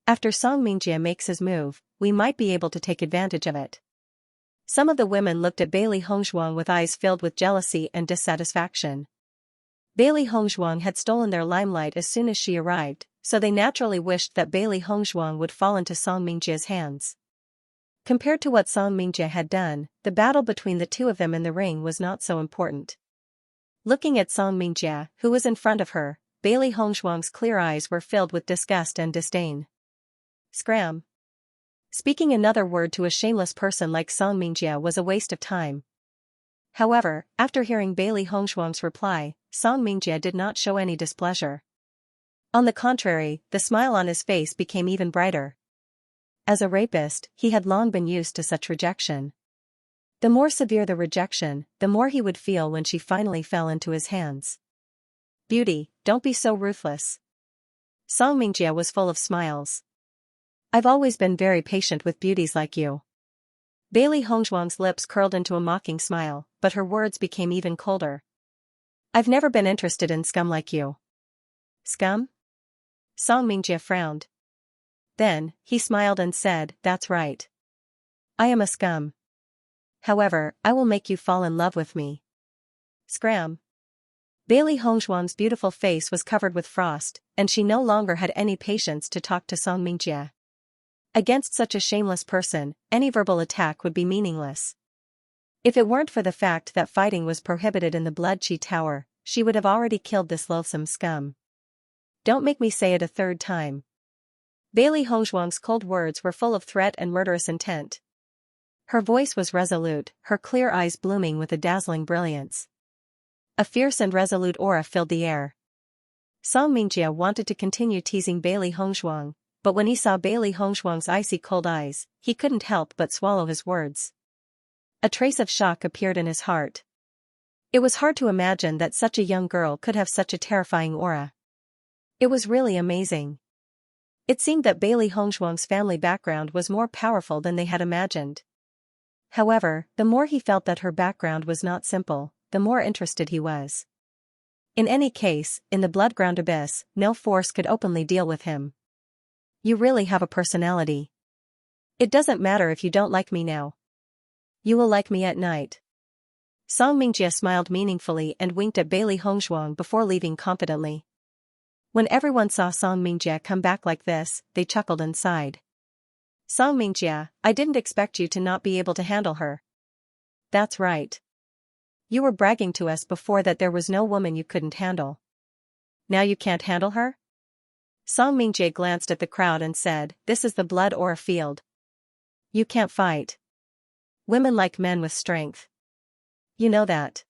S1: After Song Mingjie makes his move, we might be able to take advantage of it. Some of the women looked at Bailey Hongzhuang with eyes filled with jealousy and dissatisfaction. Bailey Hongzhuang had stolen their limelight as soon as she arrived, so they naturally wished that Bailey Hongzhuang would fall into Song Mingjie's hands. Compared to what Song Mingjie had done, the battle between the two of them in the ring was not so important. Looking at Song Mingjie, who was in front of her, Bailey Hongzhuang's clear eyes were filled with disgust and disdain. Scram. Speaking another word to a shameless person like Song Mingjie was a waste of time. However, after hearing Bailey Hongzhuang's reply, Song Mingjie did not show any displeasure. On the contrary, the smile on his face became even brighter. As a rapist, he had long been used to such rejection. The more severe the rejection, the more he would feel when she finally fell into his hands. Beauty, don't be so ruthless. Song Mingjie was full of smiles. I've always been very patient with beauties like you. Bailey Hongzhuang's lips curled into a mocking smile, but her words became even colder. I've never been interested in scum like you. Scum? Song Mingjie frowned. Then, he smiled and said, that's right. I am a scum. However, I will make you fall in love with me. Scram. Bailey Hongzhuang's beautiful face was covered with frost, and she no longer had any patience to talk to Song Mingjie. Against such a shameless person, any verbal attack would be meaningless. If it weren't for the fact that fighting was prohibited in the Blood Chi Tower, she would have already killed this loathsome scum. Don't make me say it a third time. Bailey Hongzhuang's cold words were full of threat and murderous intent. Her voice was resolute, her clear eyes blooming with a dazzling brilliance. A fierce and resolute aura filled the air. Song Mingjie wanted to continue teasing Bailey Hongzhuang, but when he saw Bailey Hongzhuang's icy cold eyes, he couldn't help but swallow his words. A trace of shock appeared in his heart. It was hard to imagine that such a young girl could have such a terrifying aura. It was really amazing. It seemed that Bailey Hongzhuang's family background was more powerful than they had imagined. However, the more he felt that her background was not simple, the more interested he was. In any case, in the blood-ground abyss, no force could openly deal with him. You really have a personality. It doesn't matter if you don't like me now. You will like me at night. Song Mingjie smiled meaningfully and winked at Bailey Hongzhuang before leaving confidently. When everyone saw Song Mingjie come back like this, they chuckled and sighed. Song Mingjie, I didn't expect you to not be able to handle her. That's right. You were bragging to us before that there was no woman you couldn't handle. Now you can't handle her? Song Mingjie glanced at the crowd and said, this is the blood aura field. You can't fight. Women like men with strength. You know that.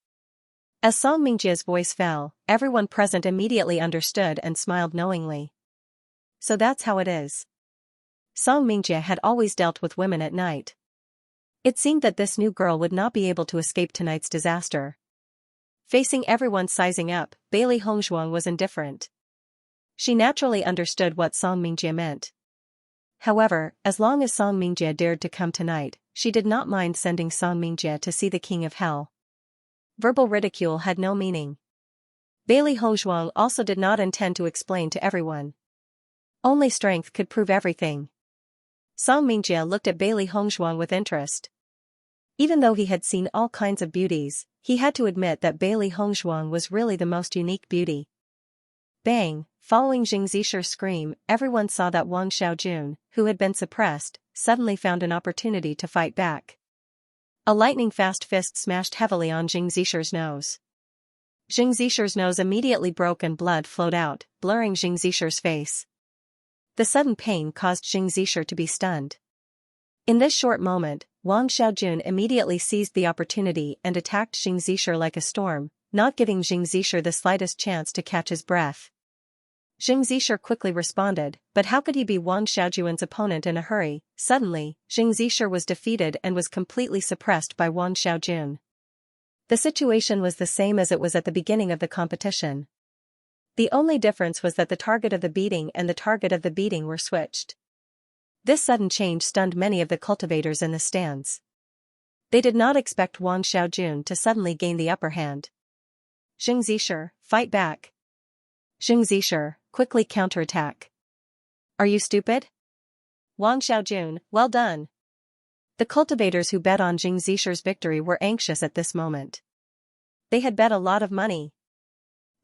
S1: As Song Mingjie's voice fell, everyone present immediately understood and smiled knowingly. So that's how it is. Song Mingjie had always dealt with women at night. It seemed that this new girl would not be able to escape tonight's disaster. Facing everyone sizing up, Bailey Hongzhuang was indifferent. She naturally understood what Song Mingjie meant. However, as long as Song Mingjie dared to come tonight, she did not mind sending Song Mingjie to see the King of Hell. Verbal ridicule had no meaning. Bailey Hongzhuang also did not intend to explain to everyone. Only strength could prove everything. Song Mingjie looked at Bailey Hongzhuang with interest. Even though he had seen all kinds of beauties, he had to admit that Bailey Hongzhuang was really the most unique beauty. Bang! Following Xianxia's scream, everyone saw that Wang Xiaojun, who had been suppressed, suddenly found an opportunity to fight back. A lightning-fast fist smashed heavily on Xianxia's nose. Xianxia's nose immediately broke and blood flowed out, blurring Xianxia's face. The sudden pain caused Xianxia to be stunned. In this short moment, Wang Xiaojun immediately seized the opportunity and attacked Xianxia like a storm, not giving Xianxia the slightest chance to catch his breath. Xianxia quickly responded, but how could he be Wang Xiaojun's opponent in a hurry? Suddenly, Xianxia was defeated and was completely suppressed by Wang Xiaojun. The situation was the same as it was at the beginning of the competition. The only difference was that the target of the beating and the target of the beating were switched. This sudden change stunned many of the cultivators in the stands. They did not expect Wang Xiaojun to suddenly gain the upper hand. Xianxia, fight back. Xianxia, quickly counterattack. Are you stupid? Wang Xiaojun, well done. The cultivators who bet on Xianxia's victory were anxious at this moment. They had bet a lot of money.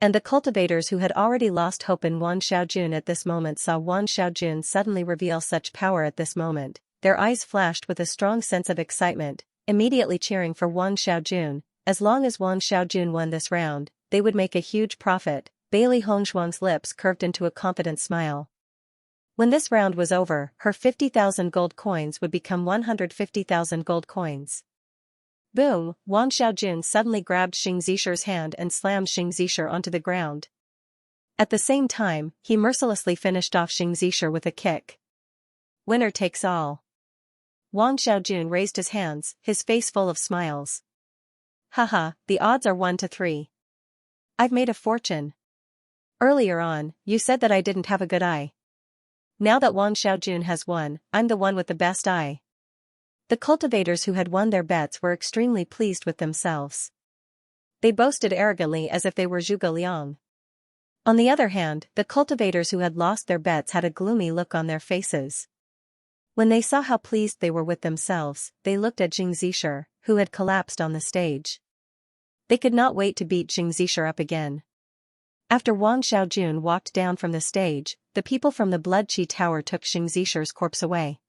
S1: And the cultivators who had already lost hope in Wang Xiaojun at this moment saw Wang Xiaojun suddenly reveal such power at this moment. Their eyes flashed with a strong sense of excitement, immediately cheering for Wang Xiaojun. As long as Wang Xiaojun won this round, they would make a huge profit. Bailey Hongshuang's lips curved into a confident smile. When this round was over, her 50,000 gold coins would become 150,000 gold coins. Boom! Wang Xiaojun suddenly grabbed Xianxia's hand and slammed Xianxia onto the ground. At the same time, he mercilessly finished off Xianxia with a kick. Winner takes all. Wang Xiaojun raised his hands, his face full of smiles. Haha, the odds are 1 to 3. I've made a fortune. Earlier on, you said that I didn't have a good eye. Now that Wang Xiaojun has won, I'm the one with the best eye. The cultivators who had won their bets were extremely pleased with themselves. They boasted arrogantly as if they were Zhuge Liang. On the other hand, the cultivators who had lost their bets had a gloomy look on their faces. When they saw how pleased they were with themselves, they looked at Xianxia, who had collapsed on the stage. They could not wait to beat Xianxia up again. After Wang Xiaojun walked down from the stage, the people from the Blood Qi Tower took Xianxia's corpse away.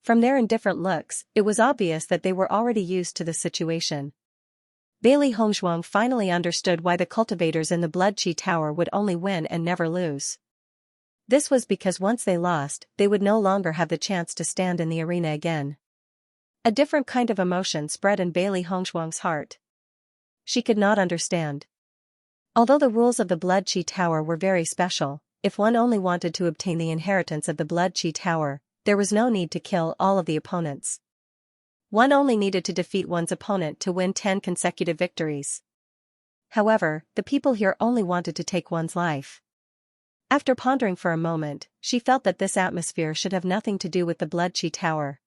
S1: From their indifferent looks, it was obvious that they were already used to the situation. Bailey Hongshuang finally understood why the cultivators in the Blood Qi Tower would only win and never lose. This was because once they lost, they would no longer have the chance to stand in the arena again. A different kind of emotion spread in Bailey Hongshuang's heart. She could not understand. Although the rules of the Blood Qi Tower were very special, if one only wanted to obtain the inheritance of the Blood Qi Tower, there was no need to kill all of the opponents. One only needed to defeat one's opponent to win 10 consecutive victories. However, the people here only wanted to take one's life. After pondering for a moment, she felt that this atmosphere should have nothing to do with the Blood Qi Tower.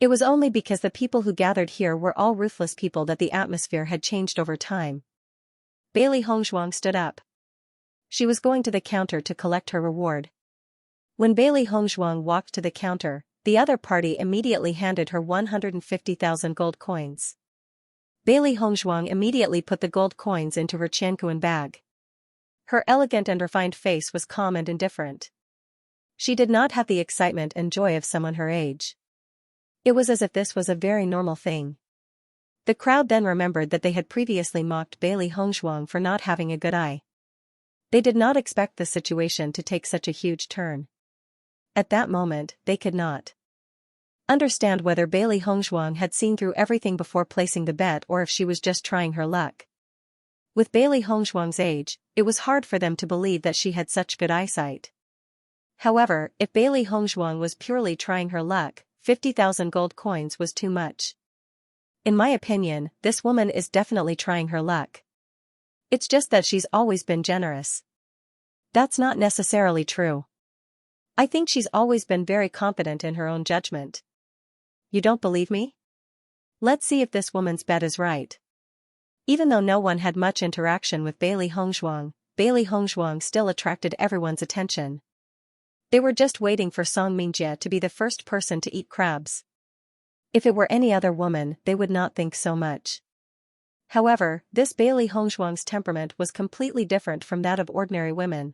S1: It was only because the people who gathered here were all ruthless people that the atmosphere had changed over time. Bailey Hongshuang stood up. She was going to the counter to collect her reward. When Bailey Hongshuang walked to the counter, the other party immediately handed her 150,000 gold coins. Bailey Hongshuang immediately put the gold coins into her Qianquan bag. Her elegant and refined face was calm and indifferent. She did not have the excitement and joy of someone her age. It was as if this was a very normal thing. The crowd then remembered that they had previously mocked Bailey Hongshuang for not having a good eye. They did not expect the situation to take such a huge turn. At that moment, they could not understand whether Bailey Hongshuang had seen through everything before placing the bet or if she was just trying her luck. With Bailey Hongshuang's age, it was hard for them to believe that she had such good eyesight. However, if Bailey Hongshuang was purely trying her luck, 50,000 gold coins was too much. In my opinion, this woman is definitely trying her luck. It's just that she's always been generous. That's not necessarily true. I think she's always been very confident in her own judgment. You don't believe me? Let's see if this woman's bet is right. Even though no one had much interaction with Bailey Hongshuang still attracted everyone's attention. They were just waiting for Song Mingjie to be the first person to eat crabs. If it were any other woman, they would not think so much. However, this Bailey Hongshuang's temperament was completely different from that of ordinary women.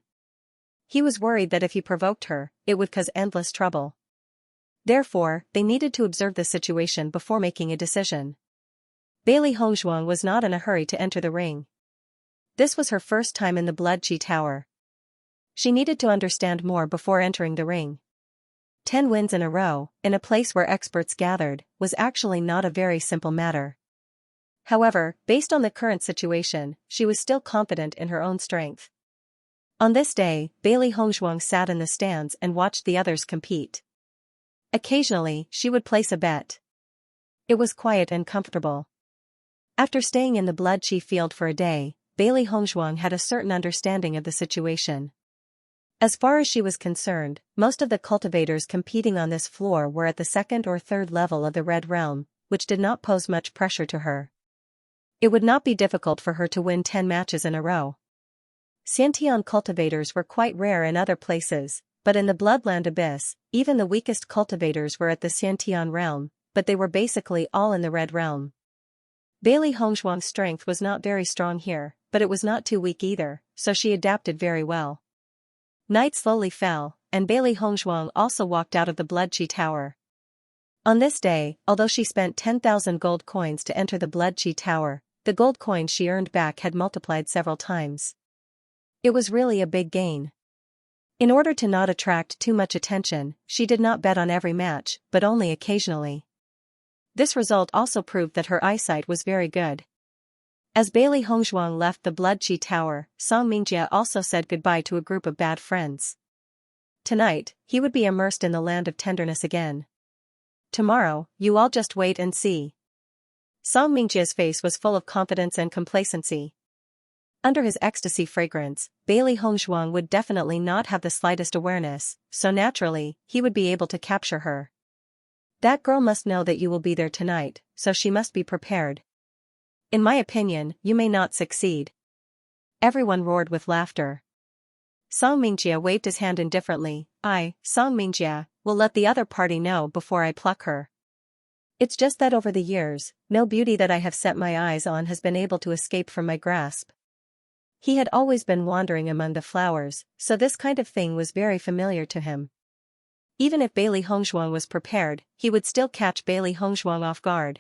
S1: He was worried that if he provoked her, it would cause endless trouble. Therefore, they needed to observe the situation before making a decision. Bailey Hongshuang was not in a hurry to enter the ring. This was her first time in the Blood Qi Tower. She needed to understand more before entering the ring. 10 wins in a row, in a place where experts gathered, was actually not a very simple matter. However, based on the current situation, she was still confident in her own strength. On this day, Bailey Hongzhuang sat in the stands and watched the others compete. Occasionally, she would place a bet. It was quiet and comfortable. After staying in the blood qi field for a day, Bailey Hongzhuang had a certain understanding of the situation. As far as she was concerned, most of the cultivators competing on this floor were at the second or third level of the Red Realm, which did not pose much pressure to her. It would not be difficult for her to win 10 matches in a row. Xianxia cultivators were quite rare in other places, but in the Bloodland Abyss, even the weakest cultivators were at the Xianxia realm, but they were basically all in the Red Realm. Bailey Hongzhuang's strength was not very strong here, but it was not too weak either, so she adapted very well. Night slowly fell, and Bailey Hongzhuang also walked out of the Blood Qi Tower. On this day, although she spent 10,000 gold coins to enter the Blood Qi Tower, the gold coins she earned back had multiplied several times. It was really a big gain. In order to not attract too much attention, she did not bet on every match, but only occasionally. This result also proved that her eyesight was very good. As Bailey Hongzhuang left the Blood Qi Tower, Song Mingjie also said goodbye to a group of bad friends. Tonight, he would be immersed in the land of tenderness again. Tomorrow, you all just wait and see. Song Mingjie's face was full of confidence and complacency. Under his ecstasy fragrance, Bailey Hongzhuang would definitely not have the slightest awareness, so naturally, he would be able to capture her. That girl must know that you will be there tonight, so she must be prepared. In my opinion, you may not succeed. Everyone roared with laughter. Song Mingjie waved his hand indifferently. Song Mingjie, will let the other party know before I pluck her. It's just that over the years, no beauty that I have set my eyes on has been able to escape from my grasp. He had always been wandering among the flowers, so this kind of thing was very familiar to him. Even if Bailey Hongzhuang was prepared, he would still catch Bailey Hongzhuang off guard.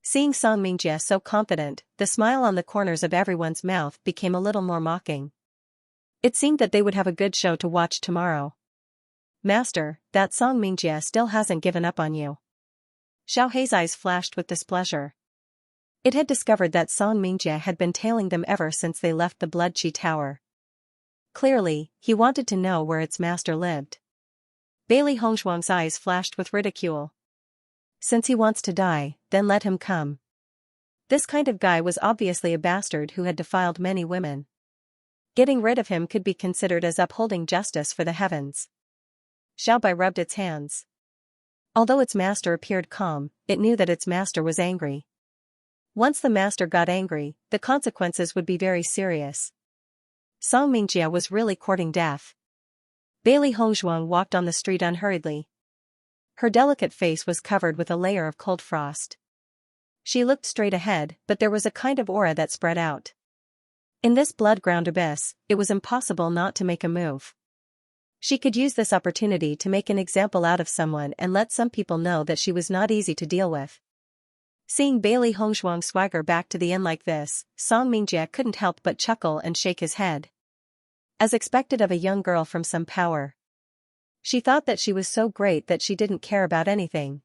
S1: Seeing Song Mingjie so confident, the smile on the corners of everyone's mouth became a little more mocking. It seemed that they would have a good show to watch tomorrow. Master, that Song Mingjie still hasn't given up on you. Xiao Hei's eyes flashed with displeasure. It had discovered that Song Mingjie had been tailing them ever since they left the Blood Qi Tower. Clearly, he wanted to know where its master lived. Bailey Hongzhuang's eyes flashed with ridicule. Since he wants to die, then let him come. This kind of guy was obviously a bastard who had defiled many women. Getting rid of him could be considered as upholding justice for the heavens. Xiaobai rubbed its hands. Although its master appeared calm, it knew that its master was angry. Once the master got angry, the consequences would be very serious. Song Mingjie was really courting death. Bailey Hongzhuang walked on the street unhurriedly. Her delicate face was covered with a layer of cold frost. She looked straight ahead, but there was a kind of aura that spread out. In this blood-ground abyss, it was impossible not to make a move. She could use this opportunity to make an example out of someone and let some people know that she was not easy to deal with. Seeing Bailey Hongzhuang swagger back to the inn like this, Song Mingjie couldn't help but chuckle and shake his head. As expected of a young girl from some power. She thought that she was so great that she didn't care about anything.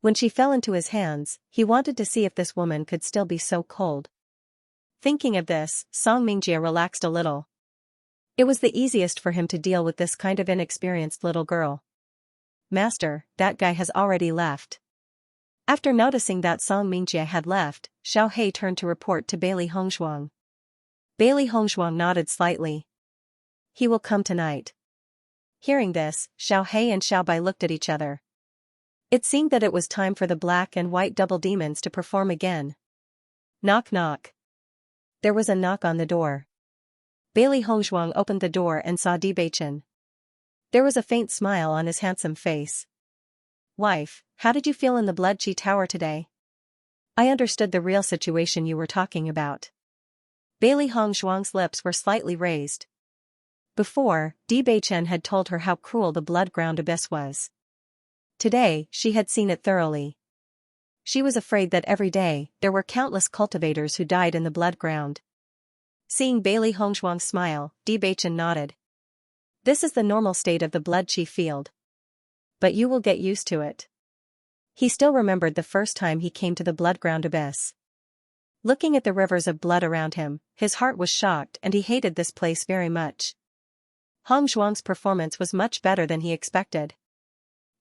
S1: When she fell into his hands, he wanted to see if this woman could still be so cold. Thinking of this, Song Mingjie relaxed a little. It was the easiest for him to deal with this kind of inexperienced little girl. Master, that guy has already left. After noticing that Song Mingjie had left, Xiao Hei turned to report to Bailey Hongzhuang. Bailey Hongzhuang nodded slightly. He will come tonight. Hearing this, Xiao Hei and Xiaobai looked at each other. It seemed that it was time for the black and white double demons to perform again. Knock knock. There was a knock on the door. Bailey Hongzhuang opened the door and saw Bewitching. There was a faint smile on his handsome face. Wife, how did you feel in the Blood Qi Tower today? I understood the real situation you were talking about. Bailey Hongzhuang's lips were slightly raised. Before, Bewitching had told her how cruel the blood-ground abyss was. Today, she had seen it thoroughly. She was afraid that every day, there were countless cultivators who died in the blood ground. Seeing Bailey Hongzhuang smile, Bewitching nodded. This is the normal state of the Blood Qi field. but you will get used to it. He still remembered the first time he came to the blood-ground abyss. Looking at the rivers of blood around him, his heart was shocked and he hated this place very much. Hong Zhuang's performance was much better than he expected.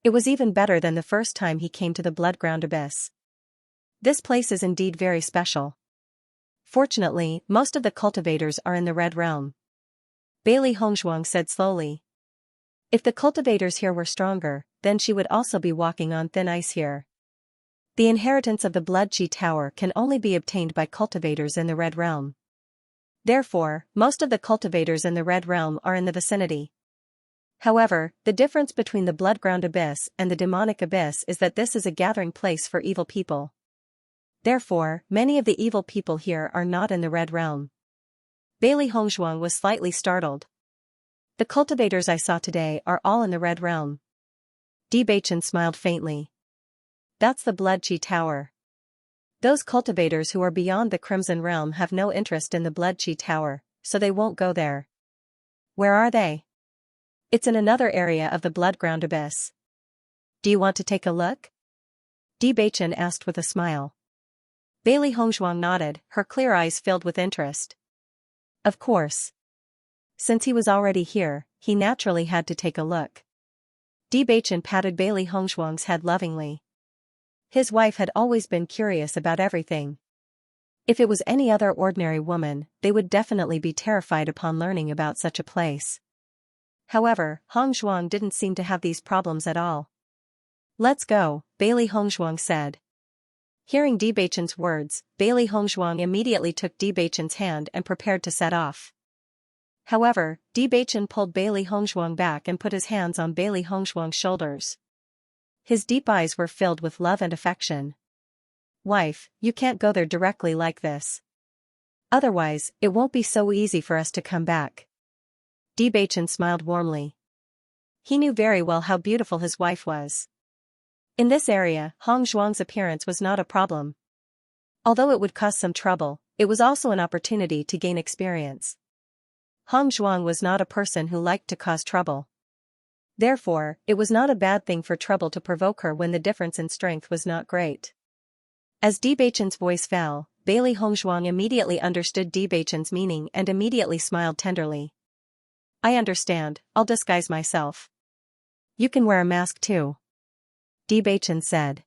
S1: It was even better than the first time he came to the blood-ground abyss. This place is indeed very special. Fortunately, most of the cultivators are in the Red Realm. Bailey Hongzhuang said slowly. If the cultivators here were stronger, then she would also be walking on thin ice here. The inheritance of the Blood Chi Tower can only be obtained by cultivators in the Red Realm. Therefore, most of the cultivators in the Red Realm are in the vicinity. However, the difference between the Blood-ground Abyss and the Demonic Abyss is that this is a gathering place for evil people. Therefore, many of the evil people here are not in the Red Realm. Bailey Hongzhuang was slightly startled. The cultivators I saw today are all in the Red Realm. Bewitching smiled faintly. That's the Blood Chi Tower. Those cultivators who are beyond the Crimson Realm have no interest in the Blood Chi Tower, so they won't go there. Where are they? It's in another area of the Blood-ground Abyss. Do you want to take a look? Bewitching asked with a smile. Bailey Hongzhuang nodded, her clear eyes filled with interest. Of course. Since he was already here, he naturally had to take a look. Bewitching patted Bailey Hongzhuang's head lovingly. His wife had always been curious about everything. If it was any other ordinary woman, they would definitely be terrified upon learning about such a place. However, Hongzhuang didn't seem to have these problems at all. Let's go, Bailey Hongzhuang said. Hearing Bewitching's words, Bailey Hongzhuang immediately took Bewitching's hand and prepared to set off. However, Bewitching pulled Bailey Hongzhuang back and put his hands on Bailey Hongzhuang's shoulders. His deep eyes were filled with love and affection. Wife, you can't go there directly like this. Otherwise, it won't be so easy for us to come back. Bewitching smiled warmly. He knew very well how beautiful his wife was. In this area, Hongzhuang's appearance was not a problem. Although it would cause some trouble, it was also an opportunity to gain experience. Hongzhuang was not a person who liked to cause trouble. Therefore, it was not a bad thing for trouble to provoke her when the difference in strength was not great. As Bewitching's voice fell, Bailey Hongzhuang immediately understood Bewitching's meaning and immediately smiled tenderly. I understand, I'll disguise myself. You can wear a mask too. Bewitching said.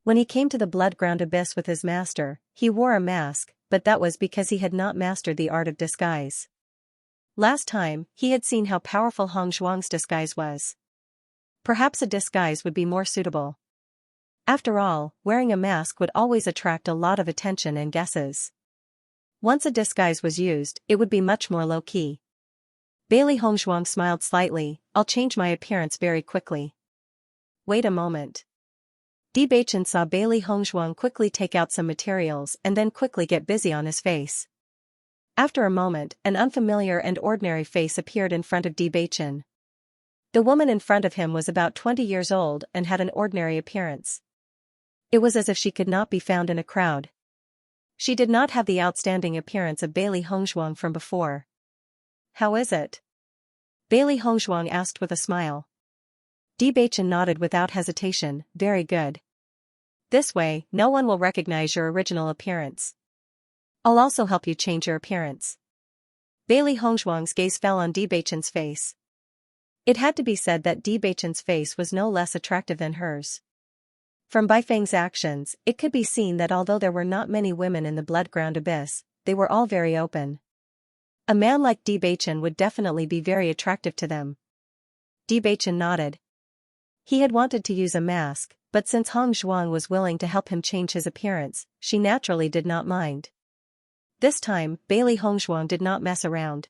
S1: When he came to the blood-ground abyss with his master, he wore a mask, but that was because he had not mastered the art of disguise. Last time, he had seen how powerful Hongzhuang's disguise was. Perhaps a disguise would be more suitable. After all, wearing a mask would always attract a lot of attention and guesses. Once a disguise was used, it would be much more low-key. Bailey Hongzhuang smiled slightly. I'll change my appearance very quickly. Wait a moment. Bewitching saw Bailey Hongzhuang quickly take out some materials and then quickly get busy on his face. After a moment, an unfamiliar and ordinary face appeared in front of Bewitching. The woman in front of him was about 20 years old and had an ordinary appearance. It was as if she could not be found in a crowd. She did not have the outstanding appearance of Bailey Hongzhuang from before. How is it? Bailey Hongzhuang asked with a smile. Bewitching nodded without hesitation, very good. This way, no one will recognize your original appearance. I'll also help you change your appearance. Bailey Hongzhuang's gaze fell on Bewitching's face. It had to be said that Bewitching's face was no less attractive than hers. From Beifeng's actions, it could be seen that although there were not many women in the blood-ground abyss, they were all very open. A man like Bewitching would definitely be very attractive to them. Bewitching nodded. He had wanted to use a mask, but since Hongzhuang was willing to help him change his appearance, she naturally did not mind. This time, Bailey Hongzhuang did not mess around.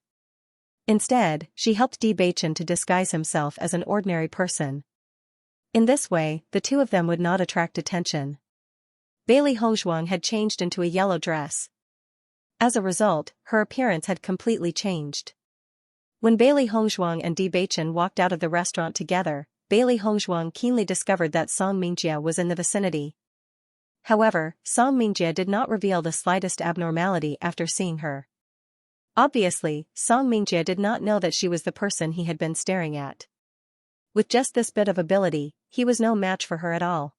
S1: Instead, she helped Bewitching to disguise himself as an ordinary person. In this way, the two of them would not attract attention. Bailey Hongzhuang had changed into a yellow dress. As a result, her appearance had completely changed. When Bailey Hongzhuang and Bewitching walked out of the restaurant together, Bailey Hongzhuang keenly discovered that Xianxia was in the vicinity. However, Xianxia did not reveal the slightest abnormality after seeing her. Obviously, Xianxia did not know that she was the person he had been staring at. With just this bit of ability, he was no match for her at all.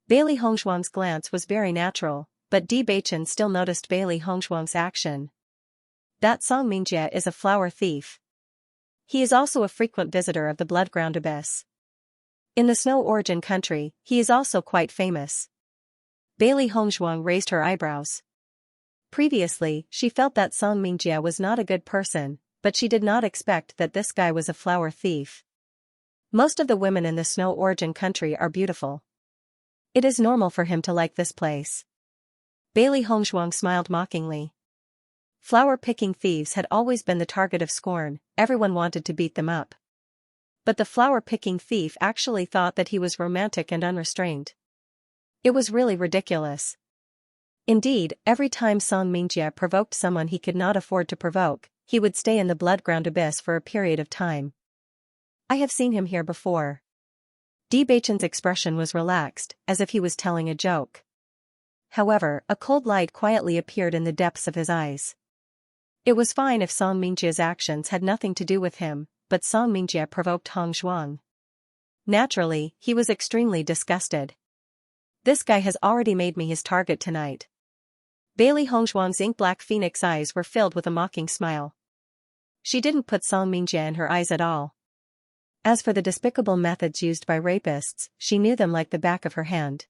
S1: Bailey Hongshuang's glance was very natural, but Di Beichen still noticed Bailey Hongshuang's action. That Song Mingjie is a flower thief. He is also a frequent visitor of the Bloodground Abyss. In the Snow Origin country, he is also quite famous. Bailey Hongshuang raised her eyebrows. Previously, she felt that Song Mingjie was not a good person, but she did not expect that this guy was a flower thief. Most of the women in the Snow Origin country are beautiful. It is normal for him to like this place. Bailey Hongshuang smiled mockingly. Flower-picking thieves had always been the target of scorn, everyone wanted to beat them up. But the flower-picking thief actually thought that he was romantic and unrestrained. It was really ridiculous. Indeed, every time Song Mingjie provoked someone he could not afford to provoke, he would stay in the Bloodground Abyss for a period of time. I have seen him here before. Di Beichen's expression was relaxed, as if he was telling a joke. However, a cold light quietly appeared in the depths of his eyes. It was fine if Song Mingjie's actions had nothing to do with him, but Song Mingjie provoked Hongshuang. Naturally, he was extremely disgusted. This guy has already made me his target tonight. Bailey Hongshuang's ink-black phoenix eyes were filled with a mocking smile. She didn't put Song Mingjie in her eyes at all. As for the despicable methods used by rapists, she knew them like the back of her hand.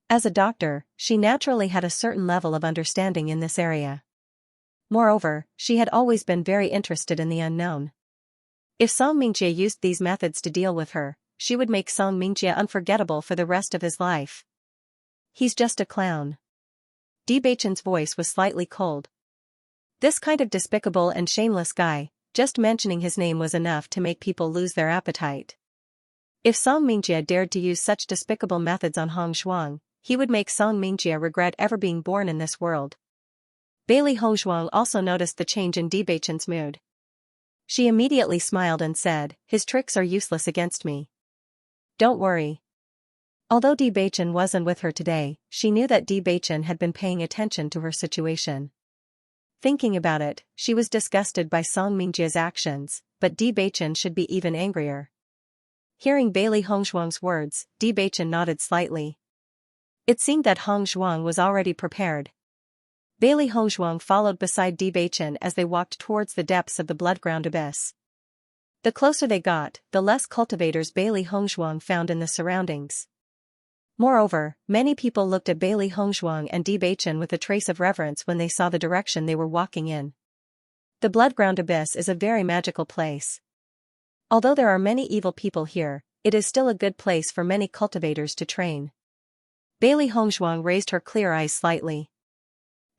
S1: As a doctor, she naturally had a certain level of understanding in this area. Moreover, she had always been very interested in the unknown. If Song Mingjie used these methods to deal with her, she would make Song Mingjie unforgettable for the rest of his life. He's just a clown. Di Beichen's voice was slightly cold. This kind of despicable and shameless guy, just mentioning his name was enough to make people lose their appetite. If Song Mingjie dared to use such despicable methods on Hongshuang, he would make Song Mingjie regret ever being born in this world. Bailey Hongshuang also noticed the change in Di Beichen's mood. She immediately smiled and said, "His tricks are useless against me. Don't worry." Although Di Beichen wasn't with her today, she knew that Di Beichen had been paying attention to her situation. Thinking about it, she was disgusted by Song Mingjie's actions, but Di Beichen should be even angrier. Hearing Bailey Hongshuang's words, Di Beichen nodded slightly. It seemed that Hongshuang was already prepared. Bailey Hongshuang followed beside Di Beichen as they walked towards the depths of the Bloodground Abyss. The closer they got, the less cultivators Bailey Hongshuang found in the surroundings. Moreover, many people looked at Bailey Hongshuang and Di Beichen with a trace of reverence when they saw the direction they were walking in. The Bloodground Abyss is a very magical place. Although there are many evil people here, it is still a good place for many cultivators to train. Bailey Hongshuang raised her clear eyes slightly.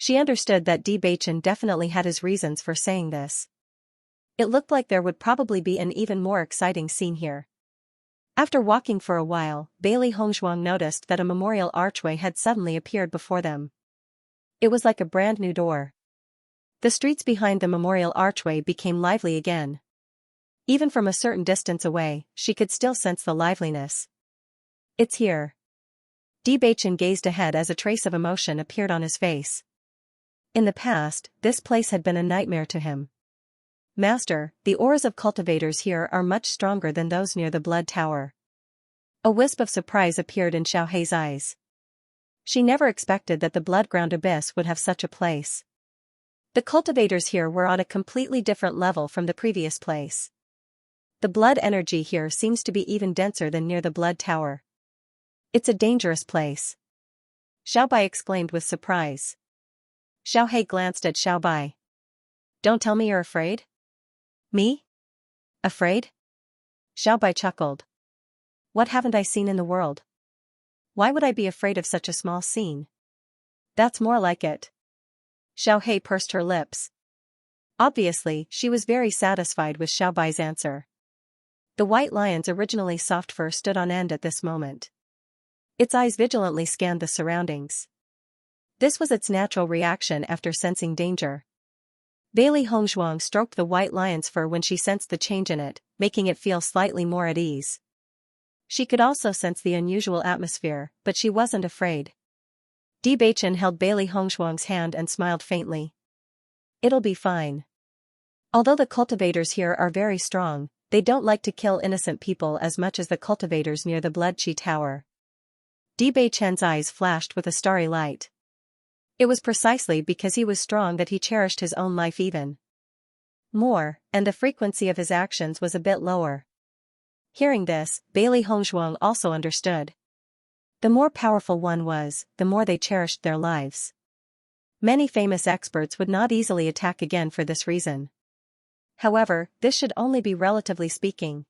S1: She understood that Di Beichen definitely had his reasons for saying this. It looked like there would probably be an even more exciting scene here. After walking for a while, Bailey Hongshuang noticed that a memorial archway had suddenly appeared before them. It was like a brand new door. The streets behind the memorial archway became lively again. Even from a certain distance away, she could still sense the liveliness. It's here. Di Beichen gazed ahead as a trace of emotion appeared on his face. In the past, this place had been a nightmare to him. Master, the auras of cultivators here are much stronger than those near the Blood Tower. A wisp of surprise appeared in Xiaohei's eyes. She never expected that the Bloodground Abyss would have such a place. The cultivators here were on a completely different level from the previous place. The blood energy here seems to be even denser than near the Blood Tower. It's a dangerous place. Xiaobai exclaimed with surprise. Xiaohei glanced at Xiaobai. Don't tell me you're afraid? Me? Afraid? Xiaobai chuckled. What haven't I seen in the world? Why would I be afraid of such a small scene? That's more like it. Xiaohei pursed her lips. Obviously, she was very satisfied with Xiaobai's answer. The white lion's originally soft fur stood on end at this moment. Its eyes vigilantly scanned the surroundings. This was its natural reaction after sensing danger. Bailey Hongshuang stroked the white lion's fur when she sensed the change in it, making it feel slightly more at ease. She could also sense the unusual atmosphere, but she wasn't afraid. Di Beichen held Bailey Hongshuang's hand and smiled faintly. It'll be fine. Although the cultivators here are very strong, they don't like to kill innocent people as much as the cultivators near the Blood Chi Tower. Di Beichen's eyes flashed with a starry light. It was precisely because he was strong that he cherished his own life even more, and the frequency of his actions was a bit lower. Hearing this, Bailey Hongzhuang also understood. The more powerful one was, the more they cherished their lives. Many famous experts would not easily attack again for this reason. However, this should only be relatively speaking.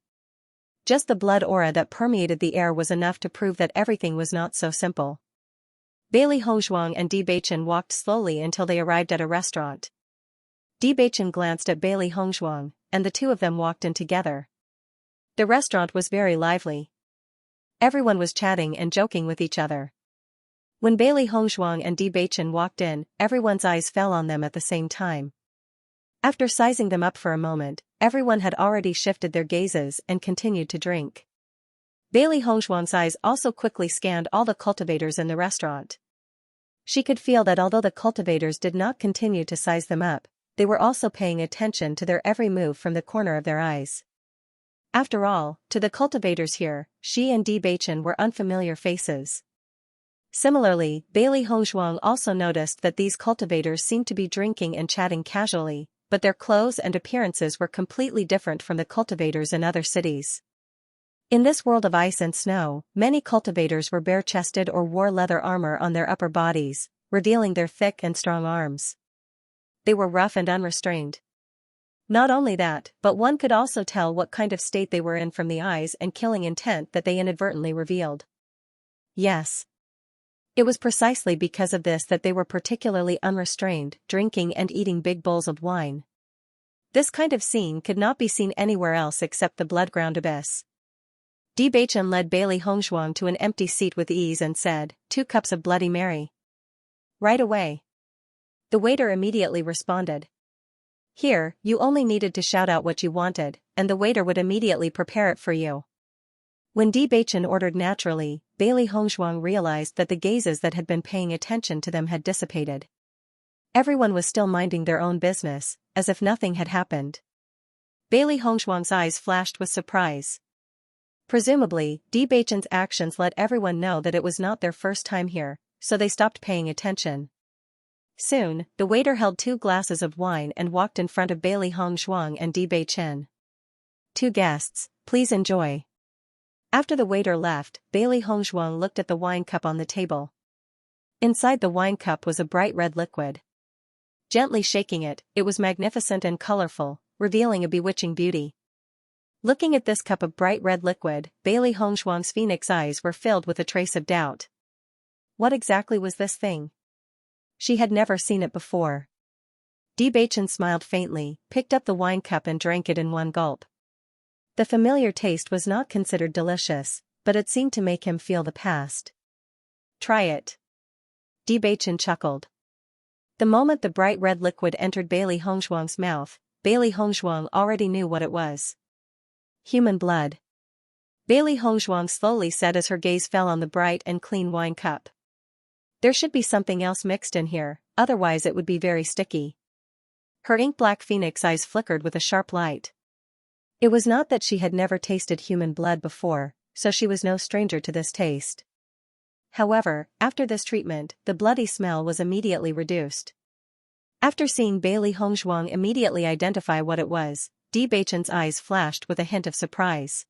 S1: Just the blood aura that permeated the air was enough to prove that everything was not so simple. Bailey Hongzhuang and Di Beichen walked slowly until they arrived at a restaurant. Di Beichen glanced at Bailey Hongzhuang, and the two of them walked in together. The restaurant was very lively. Everyone was chatting and joking with each other. When Bailey Hongzhuang and Di Beichen walked in, everyone's eyes fell on them at the same time. After sizing them up for a moment, everyone had already shifted their gazes and continued to drink. Bailey Hongzhuang's eyes also quickly scanned all the cultivators in the restaurant. She could feel that although the cultivators did not continue to size them up, they were also paying attention to their every move from the corner of their eyes. After all, to the cultivators here, she and Di Beichen were unfamiliar faces. Similarly, Bailey Hongzhuang also noticed that these cultivators seemed to be drinking and chatting casually, but their clothes and appearances were completely different from the cultivators in other cities. In this world of ice and snow, many cultivators were bare-chested or wore leather armor on their upper bodies, revealing their thick and strong arms. They were rough and unrestrained. Not only that, but one could also tell what kind of state they were in from the eyes and killing intent that they inadvertently revealed. Yes. It was precisely because of this that they were particularly unrestrained, drinking and eating big bowls of wine. This kind of scene could not be seen anywhere else except the blood-ground abyss. Di Beichen led Bailey Hongzhuang to an empty seat with ease and said, 2 cups of Bloody Mary. Right away. The waiter immediately responded. Here, you only needed to shout out what you wanted, and the waiter would immediately prepare it for you. When Di Beichen ordered naturally, Bailey Hongzhuang realized that the gazes that had been paying attention to them had dissipated. Everyone was still minding their own business, as if nothing had happened. Bailey Hongzhuang's eyes flashed with surprise. Presumably, Di Beichen's actions let everyone know that it was not their first time here, so they stopped paying attention. Soon, the waiter held 2 glasses of wine and walked in front of Bailey Hongzhuang and Di Beichen. 2 guests, please enjoy. After the waiter left, Bailey Hongzhuang looked at the wine cup on the table. Inside the wine cup was a bright red liquid. Gently shaking it, it was magnificent and colorful, revealing a bewitching beauty. Looking at this cup of bright red liquid, Bailey Hongzhuang's phoenix eyes were filled with a trace of doubt. What exactly was this thing? She had never seen it before. Di Beichen smiled faintly, picked up the wine cup and drank it in one gulp. The familiar taste was not considered delicious, but it seemed to make him feel the past. Try it. Di Beichen chuckled. The moment the bright red liquid entered Bailey Hongzhuang's mouth, Bailey Hongzhuang already knew what it was. Human blood. Bailey Hongzhuang slowly said as her gaze fell on the bright and clean wine cup. There should be something else mixed in here, otherwise it would be very sticky. Her ink-black phoenix eyes flickered with a sharp light. It was not that she had never tasted human blood before, so she was no stranger to this taste. However, after this treatment, the bloody smell was immediately reduced. After seeing Bailey Hongzhuang immediately identify what it was, Di Beichen's eyes flashed with a hint of surprise.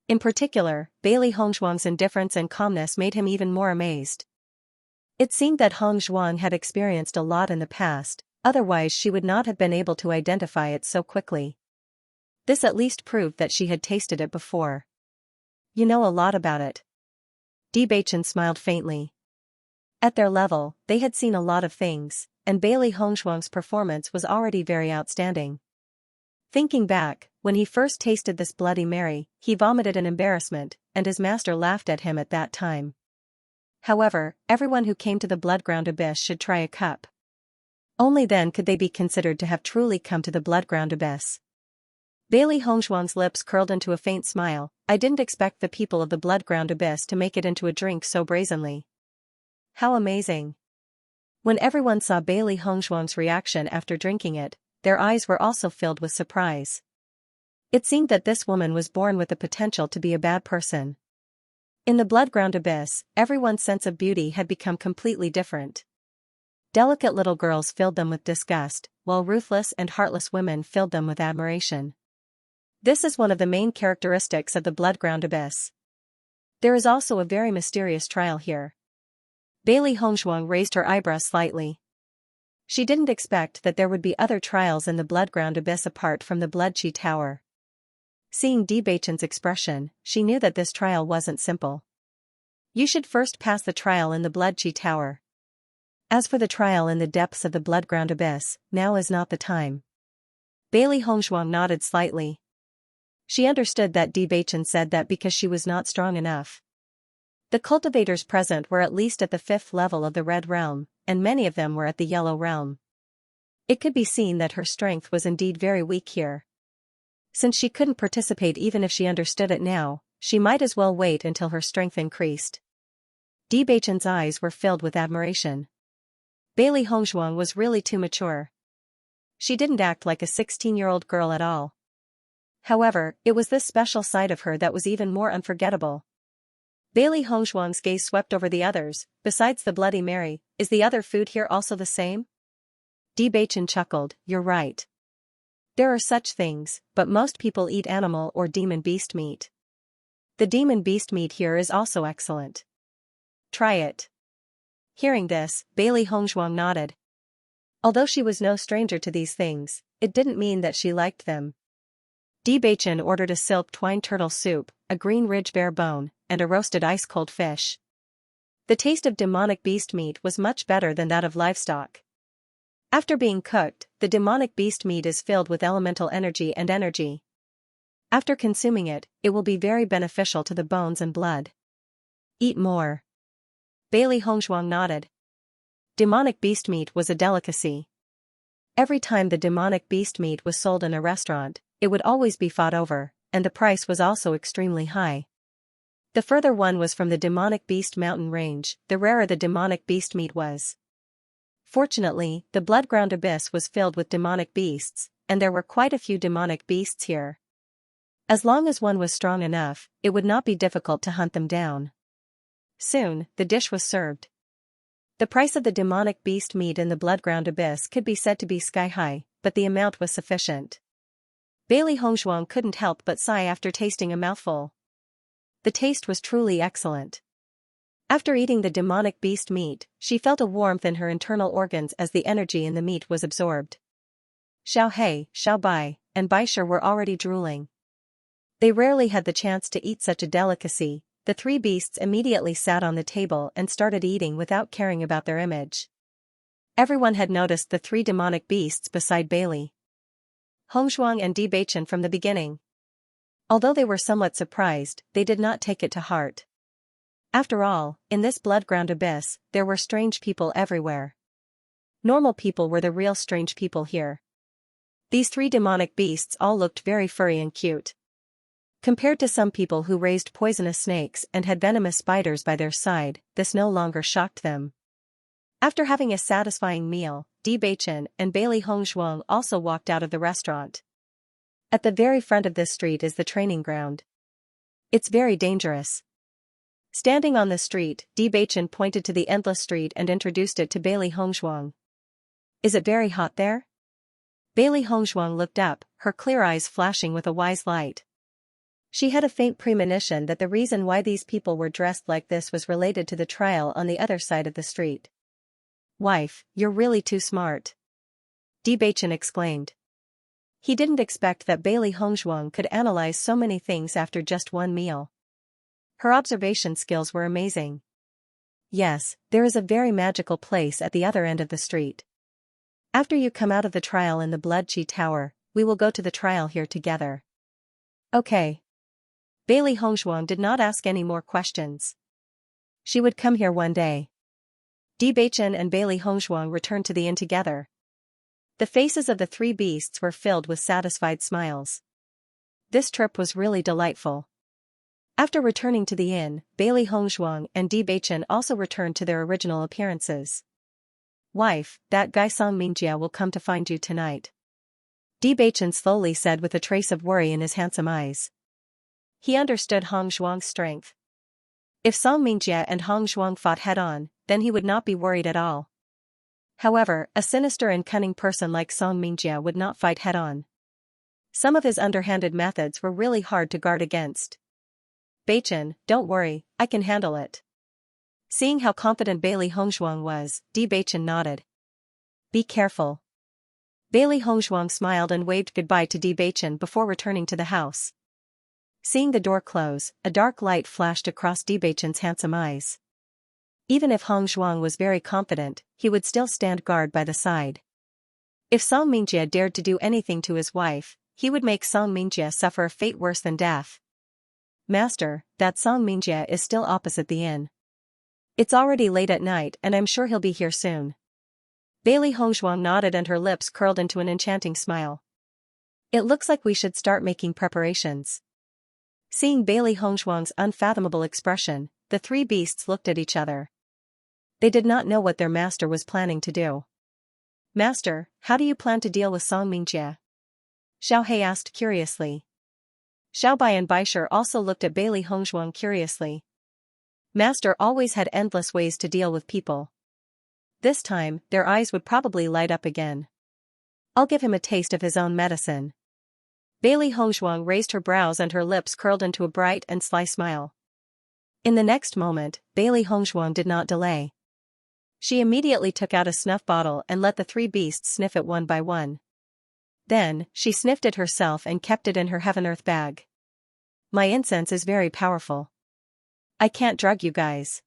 S1: In particular, Bailey Hongzhuang's indifference and calmness made him even more amazed. It seemed that Hongzhuang had experienced a lot in the past, otherwise she would not have been able to identify it so quickly. This at least proved that she had tasted it before. You know a lot about it. Di Beichen smiled faintly. At their level, they had seen a lot of things, and Bailey Hongzhuang's performance was already very outstanding. Thinking back, when he first tasted this Bloody Mary, he vomited in embarrassment, and his master laughed at him at that time. However, everyone who came to the blood-ground abyss should try a cup. Only then could they be considered to have truly come to the blood-ground abyss. Bailey Hongzhuang's lips curled into a faint smile. I didn't expect the people of the blood-ground abyss to make it into a drink so brazenly. How amazing. When everyone saw Bailey Hongzhuang's reaction after drinking it, their eyes were also filled with surprise. It seemed that this woman was born with the potential to be a bad person. In the blood-ground abyss, everyone's sense of beauty had become completely different. Delicate little girls filled them with disgust, while ruthless and heartless women filled them with admiration. This is one of the main characteristics of the blood-ground abyss. There is also a very mysterious trial here. Bailey Hongzhuang raised her eyebrows slightly. She didn't expect that there would be other trials in the blood-ground abyss apart from the Blood-Chi Tower. Seeing Bewitching's expression, she knew that this trial wasn't simple. You should first pass the trial in the Blood-Chi Tower. As for the trial in the depths of the blood-ground abyss, now is not the time. Bailey Hongzhuang nodded slightly. She understood that Bewitching said that because she was not strong enough. The cultivators present were at least at the 5th level of the Red Realm, and many of them were at the Yellow Realm. It could be seen that her strength was indeed very weak here. Since she couldn't participate even if she understood it now, she might as well wait until her strength increased. Bewitching's eyes were filled with admiration. Bailey Hongzhuang was really too mature. She didn't act like a 16-year-old girl at all. However, it was this special side of her that was even more unforgettable. Bailey Hongzhuang's gaze swept over the others. Besides the Bloody Mary, is the other food here also the same? Bewitching chuckled, you're right. There are such things, but most people eat animal or demon beast meat. The demon beast meat here is also excellent. Try it. Hearing this, Bailey Hongzhuang nodded. Although she was no stranger to these things, it didn't mean that she liked them. Bewitching ordered a silk twine turtle soup, a green ridge bear bone, and a roasted ice-cold fish. The taste of demonic beast meat was much better than that of livestock. After being cooked, the demonic beast meat is filled with elemental energy and energy. After consuming it, it will be very beneficial to the bones and blood. Eat more. Bailey Hongzhuang nodded. Demonic beast meat was a delicacy. Every time the demonic beast meat was sold in a restaurant, it would always be fought over, and the price was also extremely high. The further one was from the demonic beast mountain range, the rarer the demonic beast meat was. Fortunately, the blood-ground abyss was filled with demonic beasts, and there were quite a few demonic beasts here. As long as one was strong enough, it would not be difficult to hunt them down. Soon, the dish was served. The price of the demonic beast meat in the blood-ground abyss could be said to be sky-high, but the amount was sufficient. Bailey Hongzhuang couldn't help but sigh after tasting a mouthful. The taste was truly excellent. After eating the demonic beast meat, she felt a warmth in her internal organs as the energy in the meat was absorbed. Xiao He, Xiao Bai, and Bai Shi were already drooling. They rarely had the chance to eat such a delicacy. The three beasts immediately sat on the table and started eating without caring about their image. Everyone had noticed the three demonic beasts beside Bailey Hongzhuang and Bewitching from the beginning. Although they were somewhat surprised, they did not take it to heart. After all, in this blood-ground abyss, there were strange people everywhere. Normal people were the real strange people here. These three demonic beasts all looked very furry and cute. Compared to some people who raised poisonous snakes and had venomous spiders by their side, this no longer shocked them. After having a satisfying meal, Bewitching and Bailey Hongzhuang also walked out of the restaurant. At the very front of this street is the training ground. It's very dangerous. Standing on the street, Bewitching pointed to the endless street and introduced it to Bailey Hongzhuang. Is it very hot there? Bailey Hongzhuang looked up, her clear eyes flashing with a wise light. She had a faint premonition that the reason why these people were dressed like this was related to the trial on the other side of the street. Wife, you're really too smart. Bewitching exclaimed. He didn't expect that Bailey Hongzhuang could analyze so many things after just one meal. Her observation skills were amazing. Yes, there is a very magical place at the other end of the street. After you come out of the trial in the Blood-Chi Tower, we will go to the trial here together. Okay. Bailey Hongzhuang did not ask any more questions. She would come here one day. Bewitching and Bailey Hongzhuang returned to the inn together. The faces of the three beasts were filled with satisfied smiles. This trip was really delightful. After returning to the inn, Bailey Hongzhuang and Bewitching also returned to their original appearances. Wife, that guy Xianxia will come to find you tonight. Bewitching slowly said with a trace of worry in his handsome eyes. He understood Hong Zhuang's strength. If Song Mingjie and Hong Zhuang fought head-on, then he would not be worried at all. However, a sinister and cunning person like Song Mingjie would not fight head-on. Some of his underhanded methods were really hard to guard against. Beichin, don't worry, I can handle it. Seeing how confident Bailey Hongzhuang was, Beichin nodded. Be careful. Bailey Hongzhuang smiled and waved goodbye to Beichin before returning to the house. Seeing the door close, a dark light flashed across Beichin's handsome eyes. Even if Hong Zhuang was very confident, he would still stand guard by the side. If Song Mingjie dared to do anything to his wife, he would make Song Mingjie suffer a fate worse than death. Master, that Song Mingjie is still opposite the inn. It's already late at night and I'm sure he'll be here soon. Bailey Hongzhuang nodded and her lips curled into an enchanting smile. It looks like we should start making preparations. Seeing Bailey Hongzhuang's unfathomable expression, the three beasts looked at each other. They did not know what their master was planning to do. Master, how do you plan to deal with Song Mingjie? Xiao He asked curiously. Xiao Bai and Baishir also looked at Bailey Hongzhuang curiously. Master always had endless ways to deal with people. This time, their eyes would probably light up again. I'll give him a taste of his own medicine. Bailey Hongzhuang raised her brows and her lips curled into a bright and sly smile. In the next moment, Bailey Hongzhuang did not delay. She immediately took out a snuff bottle and let the three beasts sniff it one by one. Then, she sniffed it herself and kept it in her heaven-earth bag. My incense is very powerful. I can't drug you guys.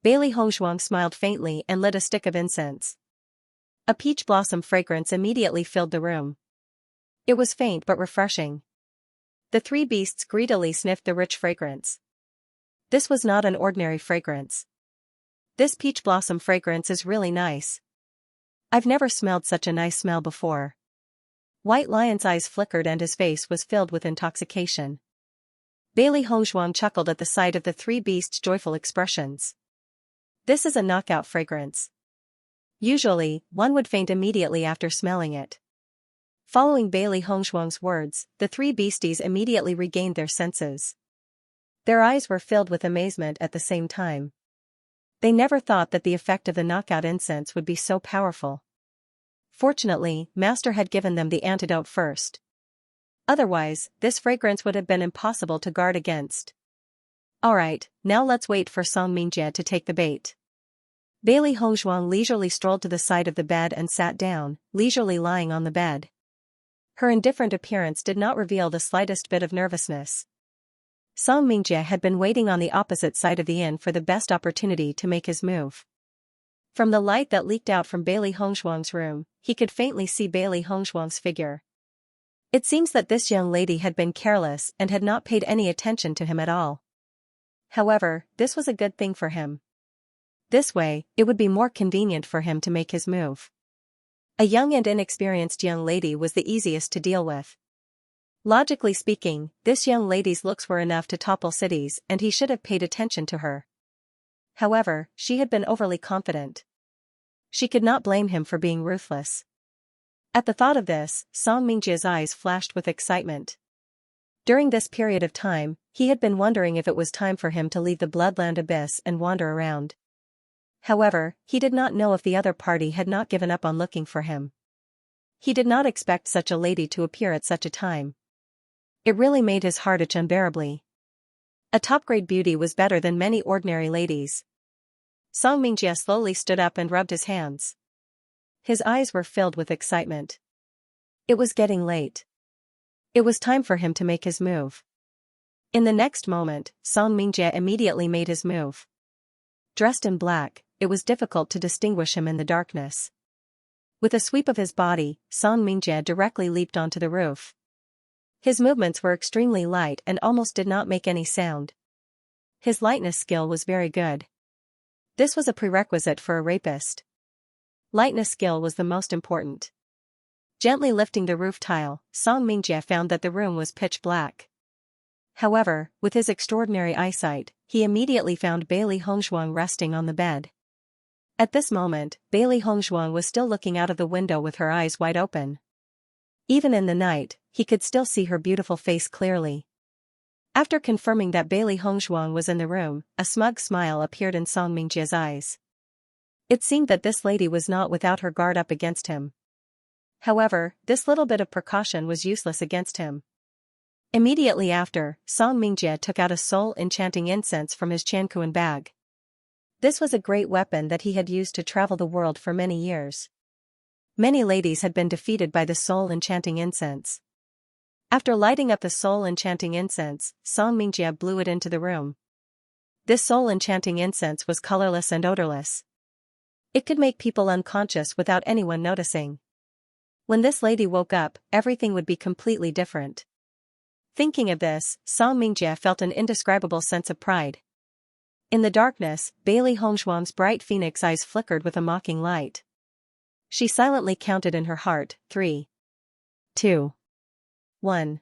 S1: Bailey Hongzhuang smiled faintly and lit a stick of incense. A peach blossom fragrance immediately filled the room. It was faint but refreshing. The three beasts greedily sniffed the rich fragrance. This was not an ordinary fragrance. This peach blossom fragrance is really nice. I've never smelled such a nice smell before. White Lion's eyes flickered and his face was filled with intoxication. Bailey Hongzhuang chuckled at the sight of the three beasts' joyful expressions. This is a knockout fragrance. Usually, one would faint immediately after smelling it. Following Bailey Hongzhuang's words, the three beasties immediately regained their senses. Their eyes were filled with amazement at the same time. They never thought that the effect of the knockout incense would be so powerful. Fortunately, Master had given them the antidote first. Otherwise, this fragrance would have been impossible to guard against. Alright, now let's wait for Song Mingjie to take the bait. Bailey Hongzhuang leisurely strolled to the side of the bed and sat down, leisurely lying on the bed. Her indifferent appearance did not reveal the slightest bit of nervousness. Song Mingjie had been waiting on the opposite side of the inn for the best opportunity to make his move. From the light that leaked out from Bailey Hongzhuang's room, he could faintly see Bailey Hongzhuang's figure. It seems that this young lady had been careless and had not paid any attention to him at all. However, this was a good thing for him. This way, it would be more convenient for him to make his move. A young and inexperienced young lady was the easiest to deal with. Logically speaking, this young lady's looks were enough to topple cities and he should have paid attention to her. However, she had been overly confident. She could not blame him for being ruthless. At the thought of this, Song Mingjie's eyes flashed with excitement. During this period of time, he had been wondering if it was time for him to leave the Bloodland Abyss and wander around. However, he did not know if the other party had not given up on looking for him. He did not expect such a lady to appear at such a time. It really made his heart itch unbearably. A top-grade beauty was better than many ordinary ladies. Song Mingjie slowly stood up and rubbed his hands. His eyes were filled with excitement. It was getting late. It was time for him to make his move. In the next moment, Song Mingjie immediately made his move. Dressed in black, it was difficult to distinguish him in the darkness. With a sweep of his body, Song Mingjie directly leaped onto the roof. His movements were extremely light and almost did not make any sound. His lightness skill was very good. This was a prerequisite for a rapist. Lightness skill was the most important. Gently lifting the roof tile, Song Mingjie found that the room was pitch black. However, with his extraordinary eyesight, he immediately found Bailey Hongzhuang resting on the bed. At this moment, Bailey Hongzhuang was still looking out of the window with her eyes wide open. Even in the night, he could still see her beautiful face clearly. After confirming that Bailey Hongzhuang was in the room, a smug smile appeared in Song Mingjie's eyes. It seemed that this lady was not without her guard up against him. However, this little bit of precaution was useless against him. Immediately after, Song Mingjie took out a soul-enchanting incense from his Chankuan bag. This was a great weapon that he had used to travel the world for many years. Many ladies had been defeated by the soul-enchanting incense. After lighting up the soul-enchanting incense, Song Mingjie blew it into the room. This soul-enchanting incense was colorless and odorless. It could make people unconscious without anyone noticing. When this lady woke up, everything would be completely different. Thinking of this, Song Mingjie felt an indescribable sense of pride. In the darkness, Bailey Hongzhuang's bright phoenix eyes flickered with a mocking light. She silently counted in her heart, 3, 2, 1.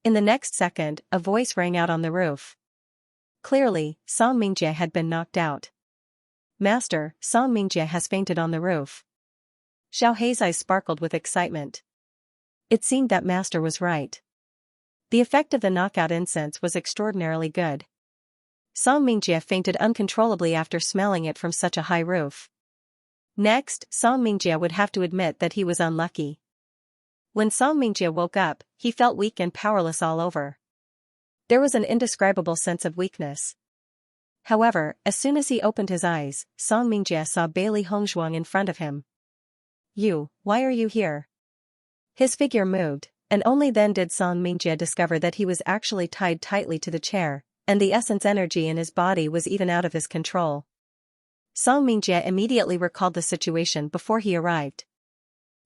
S1: In the next second, a voice rang out on the roof. Clearly, Song Mingjie had been knocked out. Master, Song Mingjie has fainted on the roof. Xiaohei's eyes sparkled with excitement. It seemed that Master was right. The effect of the knockout incense was extraordinarily good. Song Mingjie fainted uncontrollably after smelling it from such a high roof. Next, Song Mingjie would have to admit that he was unlucky. When Song Mingjie woke up, he felt weak and powerless all over. There was an indescribable sense of weakness. However, as soon as he opened his eyes, Song Mingjie saw Bailey Hongzhuang in front of him. Why are you here? His figure moved, and only then did Song Mingjie discover that he was actually tied tightly to the chair, and the essence energy in his body was even out of his control. Song Mingjie immediately recalled the situation before he arrived.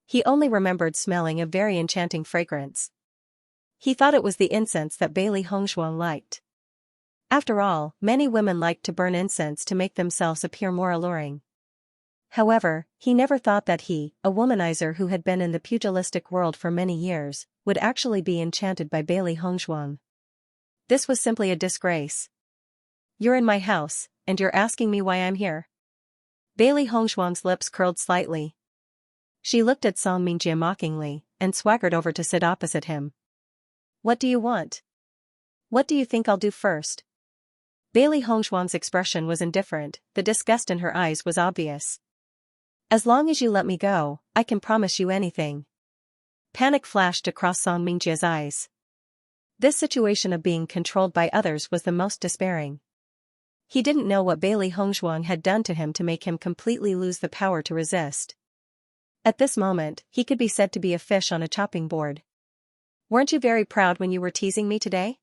S1: He only remembered smelling a very enchanting fragrance. He thought it was the incense that Bailey Hongzhuang liked. After all, many women liked to burn incense to make themselves appear more alluring. However, he never thought that he, a womanizer who had been in the pugilistic world for many years, would actually be enchanted by Bailey Hongzhuang. This was simply a disgrace. You're in my house, and you're asking me why I'm here? Bailey Hongzhuang's lips curled slightly. She looked at Song Mingjie mockingly, and swaggered over to sit opposite him. What do you want? What do you think I'll do first? Bailey Hongzhuang's expression was indifferent, the disgust in her eyes was obvious. As long as you let me go, I can promise you anything. Panic flashed across Song Mingjie's eyes. This situation of being controlled by others was the most despairing. He didn't know what Bailey Hongzhuang had done to him to make him completely lose the power to resist. At this moment, he could be said to be a fish on a chopping board. Weren't you very proud when you were teasing me today?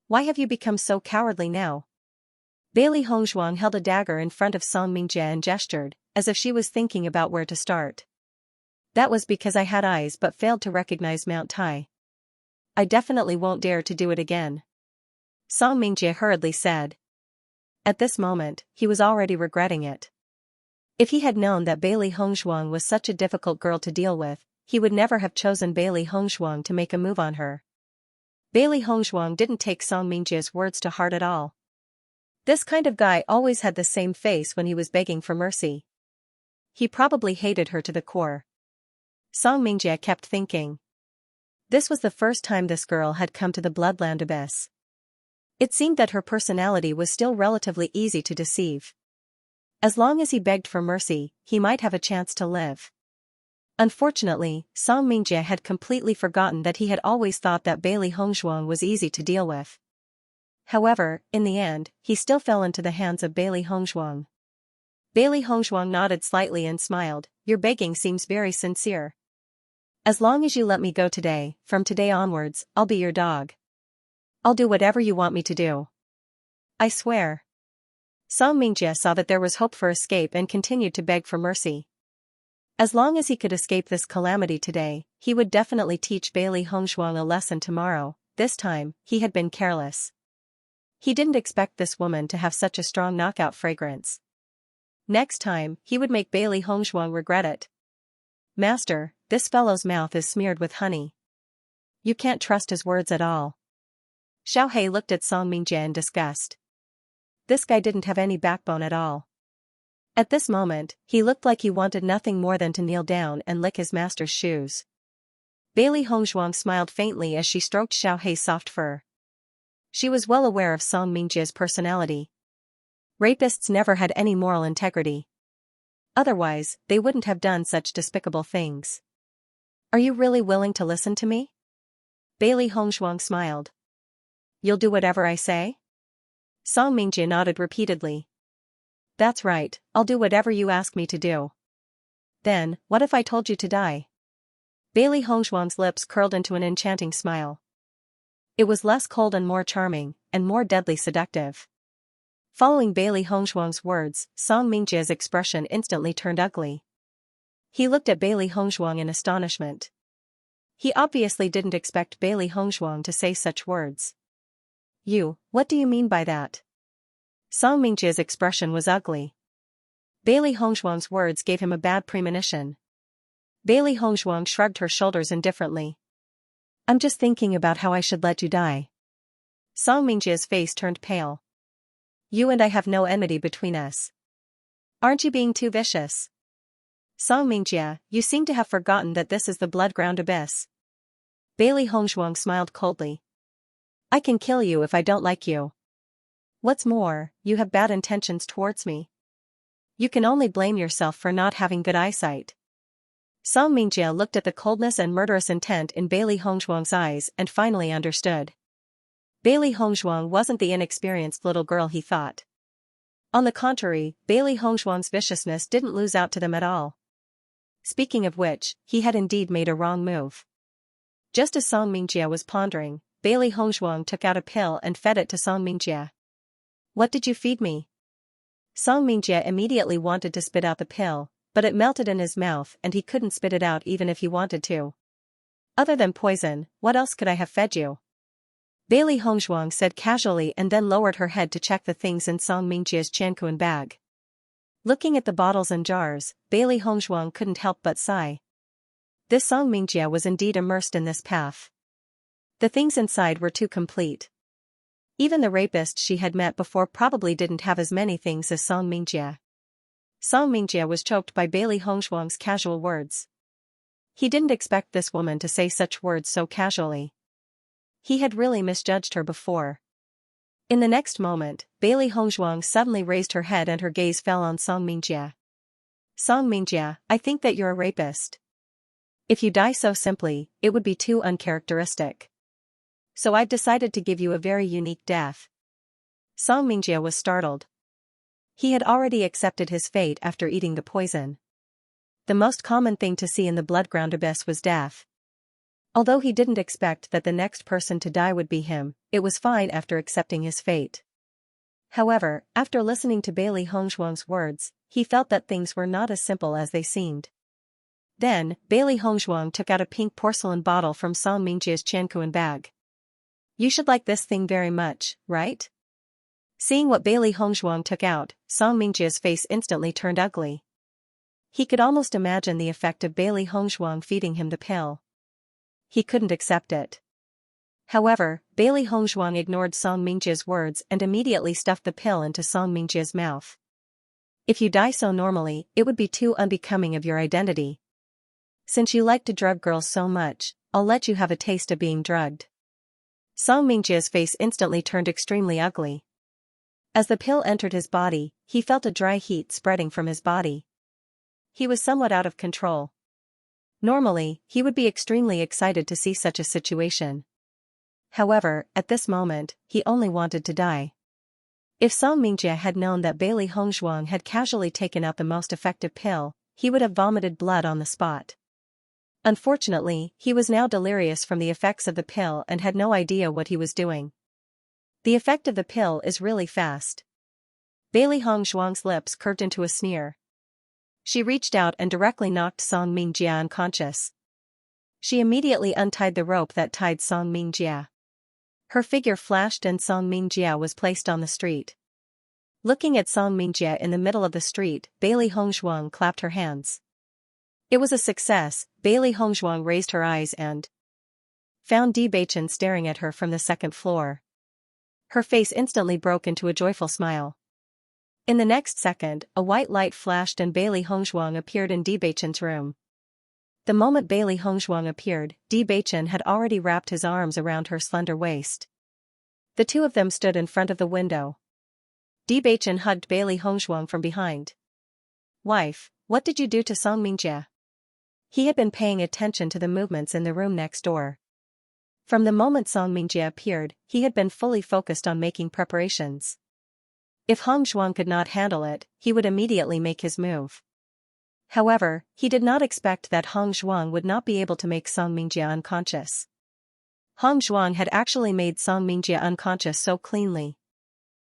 S1: Why have you become so cowardly now? Bailey Hongzhuang held a dagger in front of Song Mingjie and gestured, as if she was thinking about where to start. That was because I had eyes but failed to recognize Mount Tai. I definitely won't dare to do it again. Song Mingjie hurriedly said. At this moment, he was already regretting it. If he had known that Bailey Hongzhuang was such a difficult girl to deal with, he would never have chosen Bailey Hongzhuang to make a move on her. Bailey Hongzhuang didn't take Song Mingjie's words to heart at all. This kind of guy always had the same face when he was begging for mercy. He probably hated her to the core. Song Mingjie kept thinking. This was the first time this girl had come to the Bloodland Abyss. It seemed that her personality was still relatively easy to deceive. As long as he begged for mercy, he might have a chance to live. Unfortunately, Song Mingjie had completely forgotten that he had always thought that Bailey Hongzhuang was easy to deal with. However, in the end, he still fell into the hands of Bailey Hongzhuang. Bailey Hongzhuang nodded slightly and smiled. Your begging seems very sincere. As long as you let me go today, from today onwards, I'll be your dog. I'll do whatever you want me to do. I swear. Song Mingjie saw that there was hope for escape and continued to beg for mercy. As long as he could escape this calamity today, he would definitely teach Bailey Hongzhuang a lesson tomorrow. This time, he had been careless. He didn't expect this woman to have such a strong knockout fragrance. Next time, he would make Bailey Hongzhuang regret it. Master, this fellow's mouth is smeared with honey. You can't trust his words at all. Xiaohei looked at Song Mingjie in disgust. This guy didn't have any backbone at all. At this moment, he looked like he wanted nothing more than to kneel down and lick his master's shoes. Bailey Hongzhuang smiled faintly as she stroked Xiaohei's soft fur. She was well aware of Song Mingjia's personality. Rapists never had any moral integrity. Otherwise, they wouldn't have done such despicable things. Are you really willing to listen to me? Bailey Hongzhuang smiled. You'll do whatever I say? Song Mingjia nodded repeatedly. That's right, I'll do whatever you ask me to do. Then, what if I told you to die? Bailey Hongzhuang's lips curled into an enchanting smile. It was less cold and more charming, and more deadly seductive. Following Bailey Hongzhuang's words, Song Mingjia's expression instantly turned ugly. He looked at Bailey Hongzhuang in astonishment. He obviously didn't expect Bailey Hongzhuang to say such words. What do you mean by that? Song Mingjia's expression was ugly. Bailey Hongzhuang's words gave him a bad premonition. Bailey Hongzhuang shrugged her shoulders indifferently. I'm just thinking about how I should let you die. Song Mingjia's face turned pale. You and I have no enmity between us. Aren't you being too vicious? Song Mingjia, you seem to have forgotten that this is the blood-ground abyss. Bailey Hongzhuang smiled coldly. I can kill you if I don't like you. What's more, you have bad intentions towards me. You can only blame yourself for not having good eyesight. Song Mingjia looked at the coldness and murderous intent in Bailey Hongzhuang's eyes and finally understood. Bailey Hongzhuang wasn't the inexperienced little girl he thought. On the contrary, Bailey Hongzhuang's viciousness didn't lose out to them at all. Speaking of which, he had indeed made a wrong move. Just as Song Mingjia was pondering, Bailey Hongzhuang took out a pill and fed it to Song Mingjia. What did you feed me? Song Mingjia immediately wanted to spit out the pill, but it melted in his mouth and he couldn't spit it out even if he wanted to. Other than poison, what else could I have fed you? Bailey Hongzhuang said casually and then lowered her head to check the things in Song Mingjia's Qianquan bag. Looking at the bottles and jars, Bailey Hongzhuang couldn't help but sigh. This Song Mingjia was indeed immersed in this path. The things inside were too complete. Even the rapist she had met before probably didn't have as many things as Song Mingjia. Song Mingjia was choked by Bailey Hongzhuang's casual words. He didn't expect this woman to say such words so casually. He had really misjudged her before. In the next moment, Bailey Hongzhuang suddenly raised her head and her gaze fell on Song Mingjia. Song Mingjia, I think that you're a rapist. If you die so simply, it would be too uncharacteristic. So I've decided to give you a very unique death. Song Mingjia was startled. He had already accepted his fate after eating the poison. The most common thing to see in the blood-ground abyss was death. Although he didn't expect that the next person to die would be him, it was fine after accepting his fate. However, after listening to Bailey Hongzhuang's words, he felt that things were not as simple as they seemed. Then, Bailey Hongzhuang took out a pink porcelain bottle from Song Mingjia's Qianquan bag. You should like this thing very much, right? Seeing what Bailey Hongzhuang took out, Song Mingjia's face instantly turned ugly. He could almost imagine the effect of Bailey Hongzhuang feeding him the pill. He couldn't accept it. However, Bailey Hongzhuang ignored Song Mingjia's words and immediately stuffed the pill into Song Mingjia's mouth. If you die so normally, it would be too unbecoming of your identity. Since you like to drug girls so much, I'll let you have a taste of being drugged. Song Mingjia's face instantly turned extremely ugly. As the pill entered his body, he felt a dry heat spreading from his body. He was somewhat out of control. Normally, he would be extremely excited to see such a situation. However, at this moment, he only wanted to die. If Song Mingjia had known that Bailey Hongzhuang had casually taken out the most effective pill, he would have vomited blood on the spot. Unfortunately, he was now delirious from the effects of the pill and had no idea what he was doing. The effect of the pill is really fast. Bailey Hongzhuang's lips curved into a sneer. She reached out and directly knocked Song Mingjia unconscious. She immediately untied the rope that tied Song Mingjia. Her figure flashed and Song Mingjia was placed on the street. Looking at Song Mingjia in the middle of the street, Bailey Hongzhuang clapped her hands. It was a success. Bailey Hongzhuang raised her eyes and found Bewitching staring at her from the second floor. Her face instantly broke into a joyful smile. In the next second, a white light flashed and Bailey Hongzhuang appeared in Bewitching's room. The moment Bailey Hongzhuang appeared, Bewitching had already wrapped his arms around her slender waist. The two of them stood in front of the window. Bewitching hugged Bailey Hongzhuang from behind. "Wife, what did you do to Song Mingjie?" He had been paying attention to the movements in the room next door. From the moment Song Mingjie appeared, he had been fully focused on making preparations. If Hongzhuang could not handle it, he would immediately make his move. However, he did not expect that Hongzhuang would not be able to make Song Mingjie unconscious. Hongzhuang had actually made Song Mingjie unconscious so cleanly.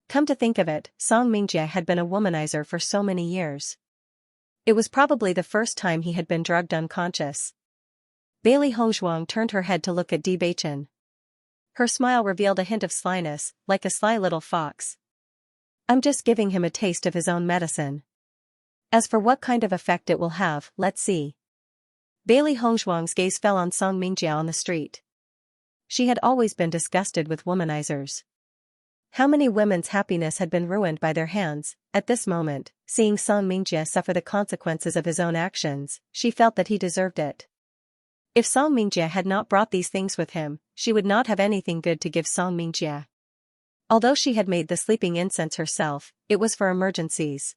S1: Come to think of it, Song Mingjie had been a womanizer for so many years. It was probably the first time he had been drugged unconscious. Bailey Hongzhuang turned her head to look at Bewitching. Her smile revealed a hint of slyness, like a sly little fox. "I'm just giving him a taste of his own medicine. As for what kind of effect it will have, let's see." Bailey Hongzhuang's gaze fell on Song Mingjie on the street. She had always been disgusted with womanizers. How many women's happiness had been ruined by their hands? At this moment, seeing Song Mingjie suffer the consequences of his own actions, she felt that he deserved it. If Song Mingjie had not brought these things with him, she would not have anything good to give Song Mingjie. Although she had made the sleeping incense herself, it was for emergencies.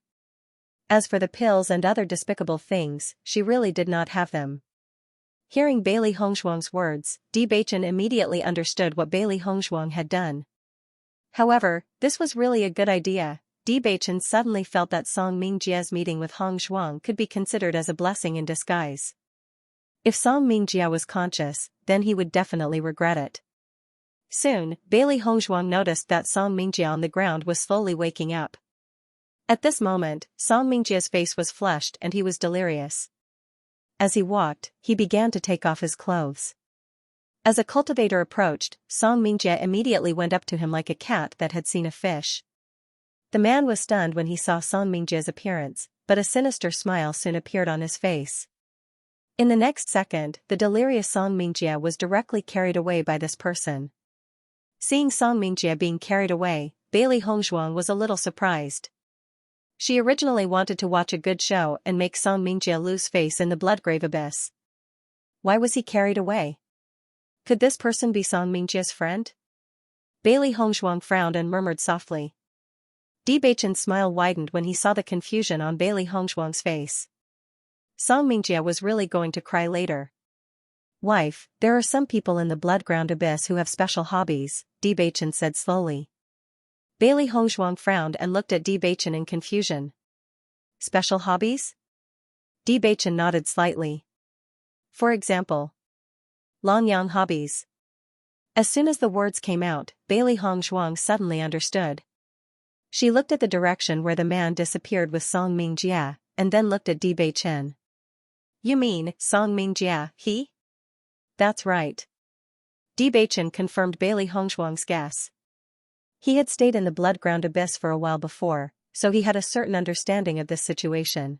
S1: As for the pills and other despicable things, she really did not have them. Hearing Bailey Hongzhuang's words, Bewitching immediately understood what Bailey Hongzhuang had done. However, this was really a good idea. Bewitching suddenly felt that Song Mingjie's meeting with Hongzhuang could be considered as a blessing in disguise. If Song Mingjie was conscious, then he would definitely regret it. Soon, Bailey Hongzhuang noticed that Song Mingjie on the ground was slowly waking up. At this moment, Song Mingjie's face was flushed and he was delirious. As he walked, he began to take off his clothes. As a cultivator approached, Song Mingjie immediately went up to him like a cat that had seen a fish. The man was stunned when he saw Song Mingjie's appearance, but a sinister smile soon appeared on his face. In the next second, the delirious Song Mingjie was directly carried away by this person. Seeing Song Mingjie being carried away, Bailey Hongzhuang was a little surprised. She originally wanted to watch a good show and make Song Mingjie lose face in the bloodgrave abyss. Why was he carried away? Could this person be Song Mingjie's friend? Bailey Hongzhuang frowned and murmured softly. Bewitching's smile widened when he saw the confusion on Bailey Hongzhuang's face. Song Mingjie was really going to cry later. "Wife, there are some people in the bloodground abyss who have special hobbies," Bewitching said slowly. Bailey Hongzhuang frowned and looked at Bewitching in confusion. "Special hobbies?" Bewitching nodded slightly. "For example, Longyang hobbies." As soon as the words came out, Bailey Hongzhuang suddenly understood. She looked at the direction where the man disappeared with Song Mingjie, and then looked at Bewitching. "You mean, Song Mingjie, he?" "That's right." Bewitching confirmed Bailey Hongzhuang's guess. He had stayed in the bloodground abyss for a while before, so he had a certain understanding of this situation.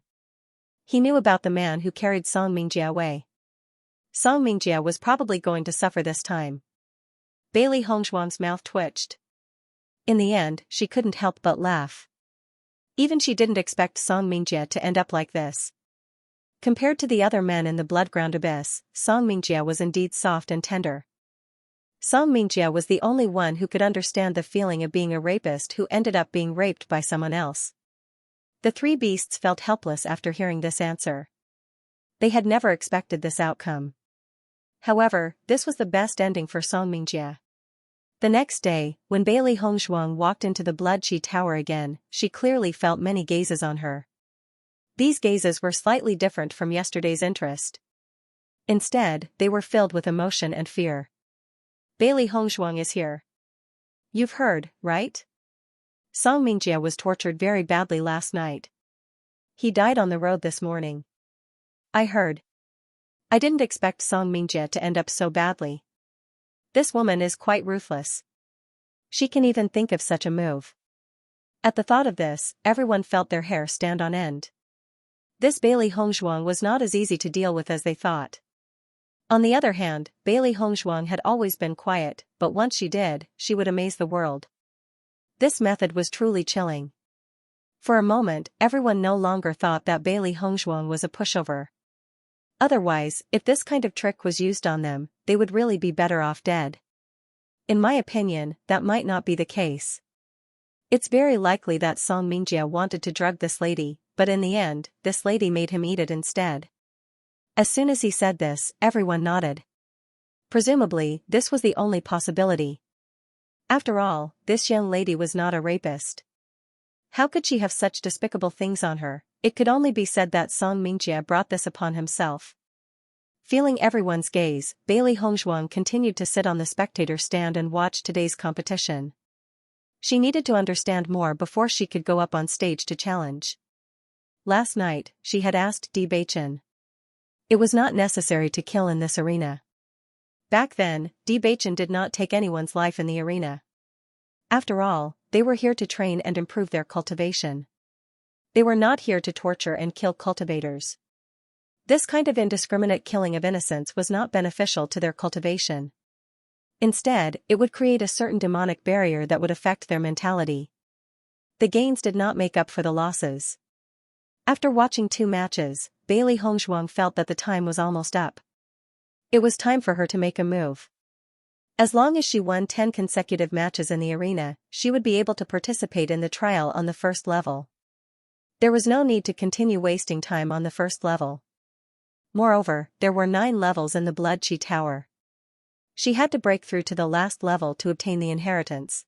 S1: He knew about the man who carried Song Mingjie away. Song Mingjie was probably going to suffer this time. Bailey Hongzhuang's mouth twitched. In the end, she couldn't help but laugh. Even she didn't expect Song Mingjie to end up like this. Compared to the other men in the bloodground abyss, Song Mingjie was indeed soft and tender. Song Mingjie was the only one who could understand the feeling of being a rapist who ended up being raped by someone else. The three beasts felt helpless after hearing this answer. They had never expected this outcome. However, this was the best ending for Song Mingjie. The next day, when Bailey Hongzhuang walked into the Bloodchi Tower again, she clearly felt many gazes on her. These gazes were slightly different from yesterday's interest. Instead, they were filled with emotion and fear. "Bailey Hongzhuang is here. You've heard, right? Song Mingjie was tortured very badly last night. He died on the road this morning." "I heard. I didn't expect Song Mingjie to end up so badly. This woman is quite ruthless. She can even think of such a move." At the thought of this, everyone felt their hair stand on end. This Bailey Hongzhuang was not as easy to deal with as they thought. On the other hand, Bailey Hongzhuang had always been quiet, but once she did, she would amaze the world. This method was truly chilling. For a moment, everyone no longer thought that Bailey Hongzhuang was a pushover. Otherwise, if this kind of trick was used on them, they would really be better off dead. In my opinion, that might not be the case. It's very likely that Song Mingjie wanted to drug this lady, but in the end, this lady made him eat it instead. As soon as he said this, everyone nodded. Presumably, this was the only possibility. After all, this young lady was not a rapist. How could she have such despicable things on her? It could only be said that Song Mingjie brought this upon himself. Feeling everyone's gaze, Bailey Hongzhuang continued to sit on the spectator stand and watch today's competition. She needed to understand more before she could go up on stage to challenge. Last night, she had asked Bewitching. It was not necessary to kill in this arena. Back then, Bewitching did not take anyone's life in the arena. After all, they were here to train and improve their cultivation. They were not here to torture and kill cultivators. This kind of indiscriminate killing of innocents was not beneficial to their cultivation. Instead, it would create a certain demonic barrier that would affect their mentality. The gains did not make up for the losses. After watching 2 matches, Bailey Hongzhuang felt that the time was almost up. It was time for her to make a move. As long as she won 10 consecutive matches in the arena, she would be able to participate in the trial on the first level. There was no need to continue wasting time on the first level. Moreover, there were 9 levels in the Blood Qi Tower. She had to break through to the last level to obtain the inheritance.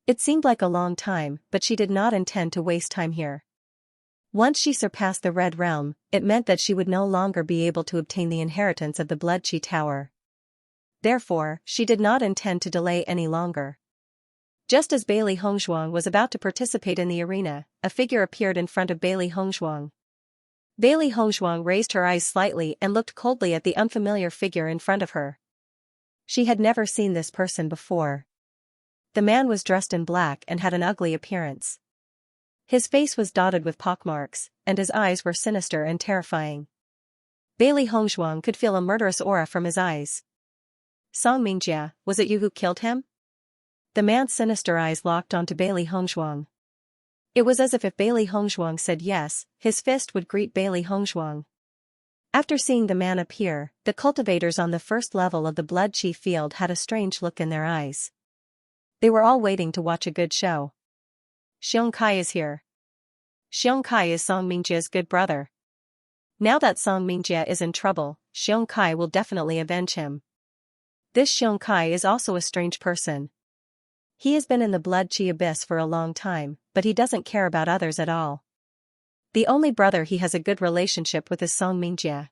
S1: It seemed like a long time, but she did not intend to waste time here. Once she surpassed the Red Realm, it meant that she would no longer be able to obtain the inheritance of the Blood Qi Tower. Therefore, she did not intend to delay any longer. Just as Bailey Hongzhuang was about to participate in the arena, a figure appeared in front of Bailey Hongzhuang. Bailey Hongzhuang raised her eyes slightly and looked coldly at the unfamiliar figure in front of her. She had never seen this person before. The man was dressed in black and had an ugly appearance. His face was dotted with pockmarks, and his eyes were sinister and terrifying. Bailey Hongzhuang could feel a murderous aura from his eyes. Song Mingjie, was it you who killed him? The man's sinister eyes locked onto Bailey Hongzhuang. It was as if Bailey Hongzhuang said yes, his fist would greet Bailey Hongzhuang. After seeing the man appear, the cultivators on the first level of the Blood Qi field had a strange look in their eyes. They were all waiting to watch a good show. Xianxia is here. Xianxia is Song Mingjie's good brother. Now that Song Mingjie is in trouble, Xianxia will definitely avenge him. This Xianxia is also a strange person. He has been in the Blood Qi abyss for a long time, but he doesn't care about others at all. The only brother he has a good relationship with is Song Mingjie.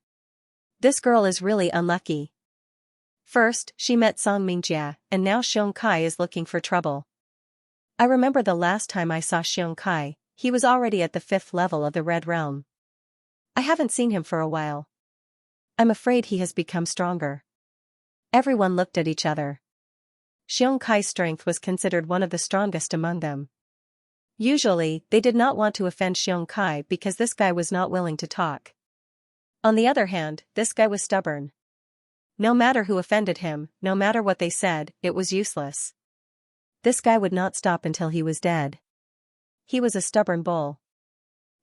S1: This girl is really unlucky. First, she met Song Mingjie, and now Xianxia is looking for trouble. I remember the last time I saw Xianxia, he was already at the 5th level of the Red Realm. I haven't seen him for a while. I'm afraid he has become stronger. Everyone looked at each other. Xianxia's strength was considered one of the strongest among them. Usually, they did not want to offend Xianxia because this guy was not willing to talk. On the other hand, this guy was stubborn. No matter who offended him, no matter what they said, it was useless. This guy would not stop until he was dead. He was a stubborn bull.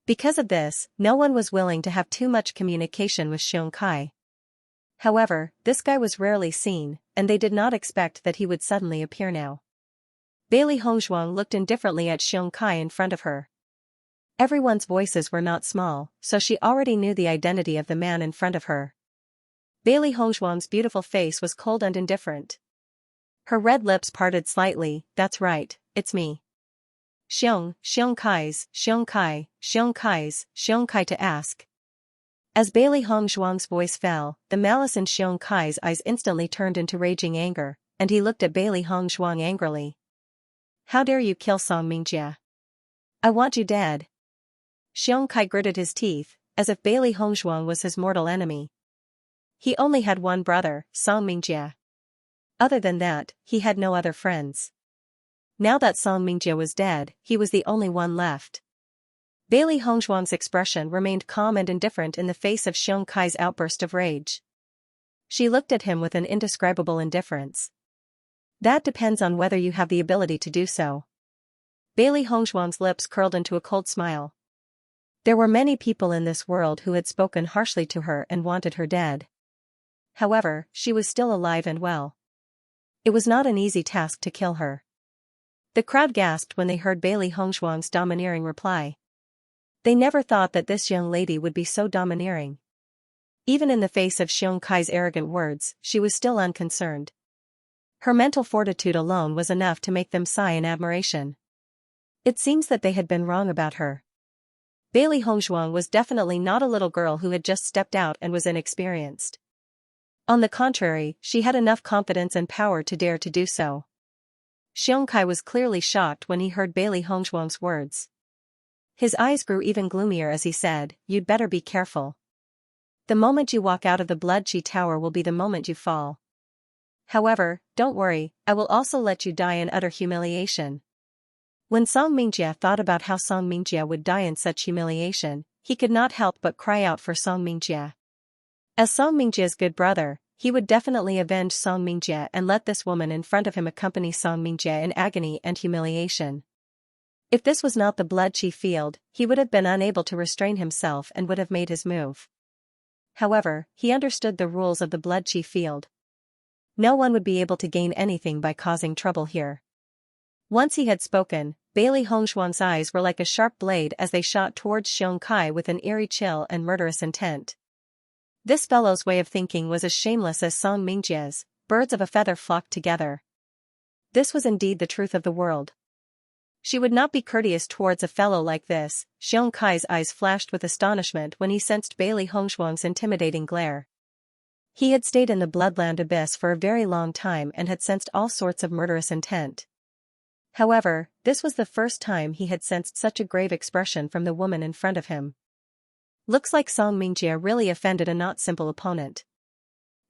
S1: Because of this, no one was willing to have too much communication with Xianxia. However, this guy was rarely seen, and they did not expect that he would suddenly appear now. Bailey Hongzhuang looked indifferently at Xianxia in front of her. Everyone's voices were not small, so she already knew the identity of the man in front of her. Bailey Hongzhuang's beautiful face was cold and indifferent. Her red lips parted slightly. That's right, it's me. Xianxia's to ask. As Bailey Hongzhuang's voice fell, the malice in Xianxia's eyes instantly turned into raging anger, and he looked at Bailey Hongzhuang angrily. How dare you kill Song Mingjie? I want you dead. Xianxia gritted his teeth, as if Bailey Hongzhuang was his mortal enemy. He only had one brother, Song Mingjie. Other than that, he had no other friends. Now that Song Mingjie was dead, he was the only one left. Bailey Hongzhuang's expression remained calm and indifferent in the face of Xianxia's outburst of rage. She looked at him with an indescribable indifference. That depends on whether you have the ability to do so. Bailey Hongzhuang's lips curled into a cold smile. There were many people in this world who had spoken harshly to her and wanted her dead. However, she was still alive and well. It was not an easy task to kill her. The crowd gasped when they heard Bailey Hongshuang's domineering reply. They never thought that this young lady would be so domineering. Even in the face of Xianxia's arrogant words, she was still unconcerned. Her mental fortitude alone was enough to make them sigh in admiration. It seems that they had been wrong about her. Bailey Hongshuang was definitely not a little girl who had just stepped out and was inexperienced. On the contrary, she had enough confidence and power to dare to do so. Xianxia was clearly shocked when he heard Bailey Hongshuang's words. His eyes grew even gloomier as he said, "You'd better be careful. The moment you walk out of the Blood Chi Tower will be the moment you fall. However, don't worry, I will also let you die in utter humiliation." When Song Mingjie thought about how Song Mingjie would die in such humiliation, he could not help but cry out for Song Mingjie. As Song Mingjie's good brother, he would definitely avenge Song Mingjie and let this woman in front of him accompany Song Mingjie in agony and humiliation. If this was not the Blood Chi field, he would have been unable to restrain himself and would have made his move. However, he understood the rules of the Blood Chi field. No one would be able to gain anything by causing trouble here. Once he had spoken, Bailey Hongshuang's eyes were like a sharp blade as they shot towards Xianxia with an eerie chill and murderous intent. This fellow's way of thinking was as shameless as Song Mingjie's. Birds of a feather flocked together. This was indeed the truth of the world. She would not be courteous towards a fellow like this. Xianxia's eyes flashed with astonishment when he sensed Bailey Hongshuang's intimidating glare. He had stayed in the Bloodland Abyss for a very long time and had sensed all sorts of murderous intent. However, this was the first time he had sensed such a grave expression from the woman in front of him. Looks like Song Mingjie really offended a not simple opponent.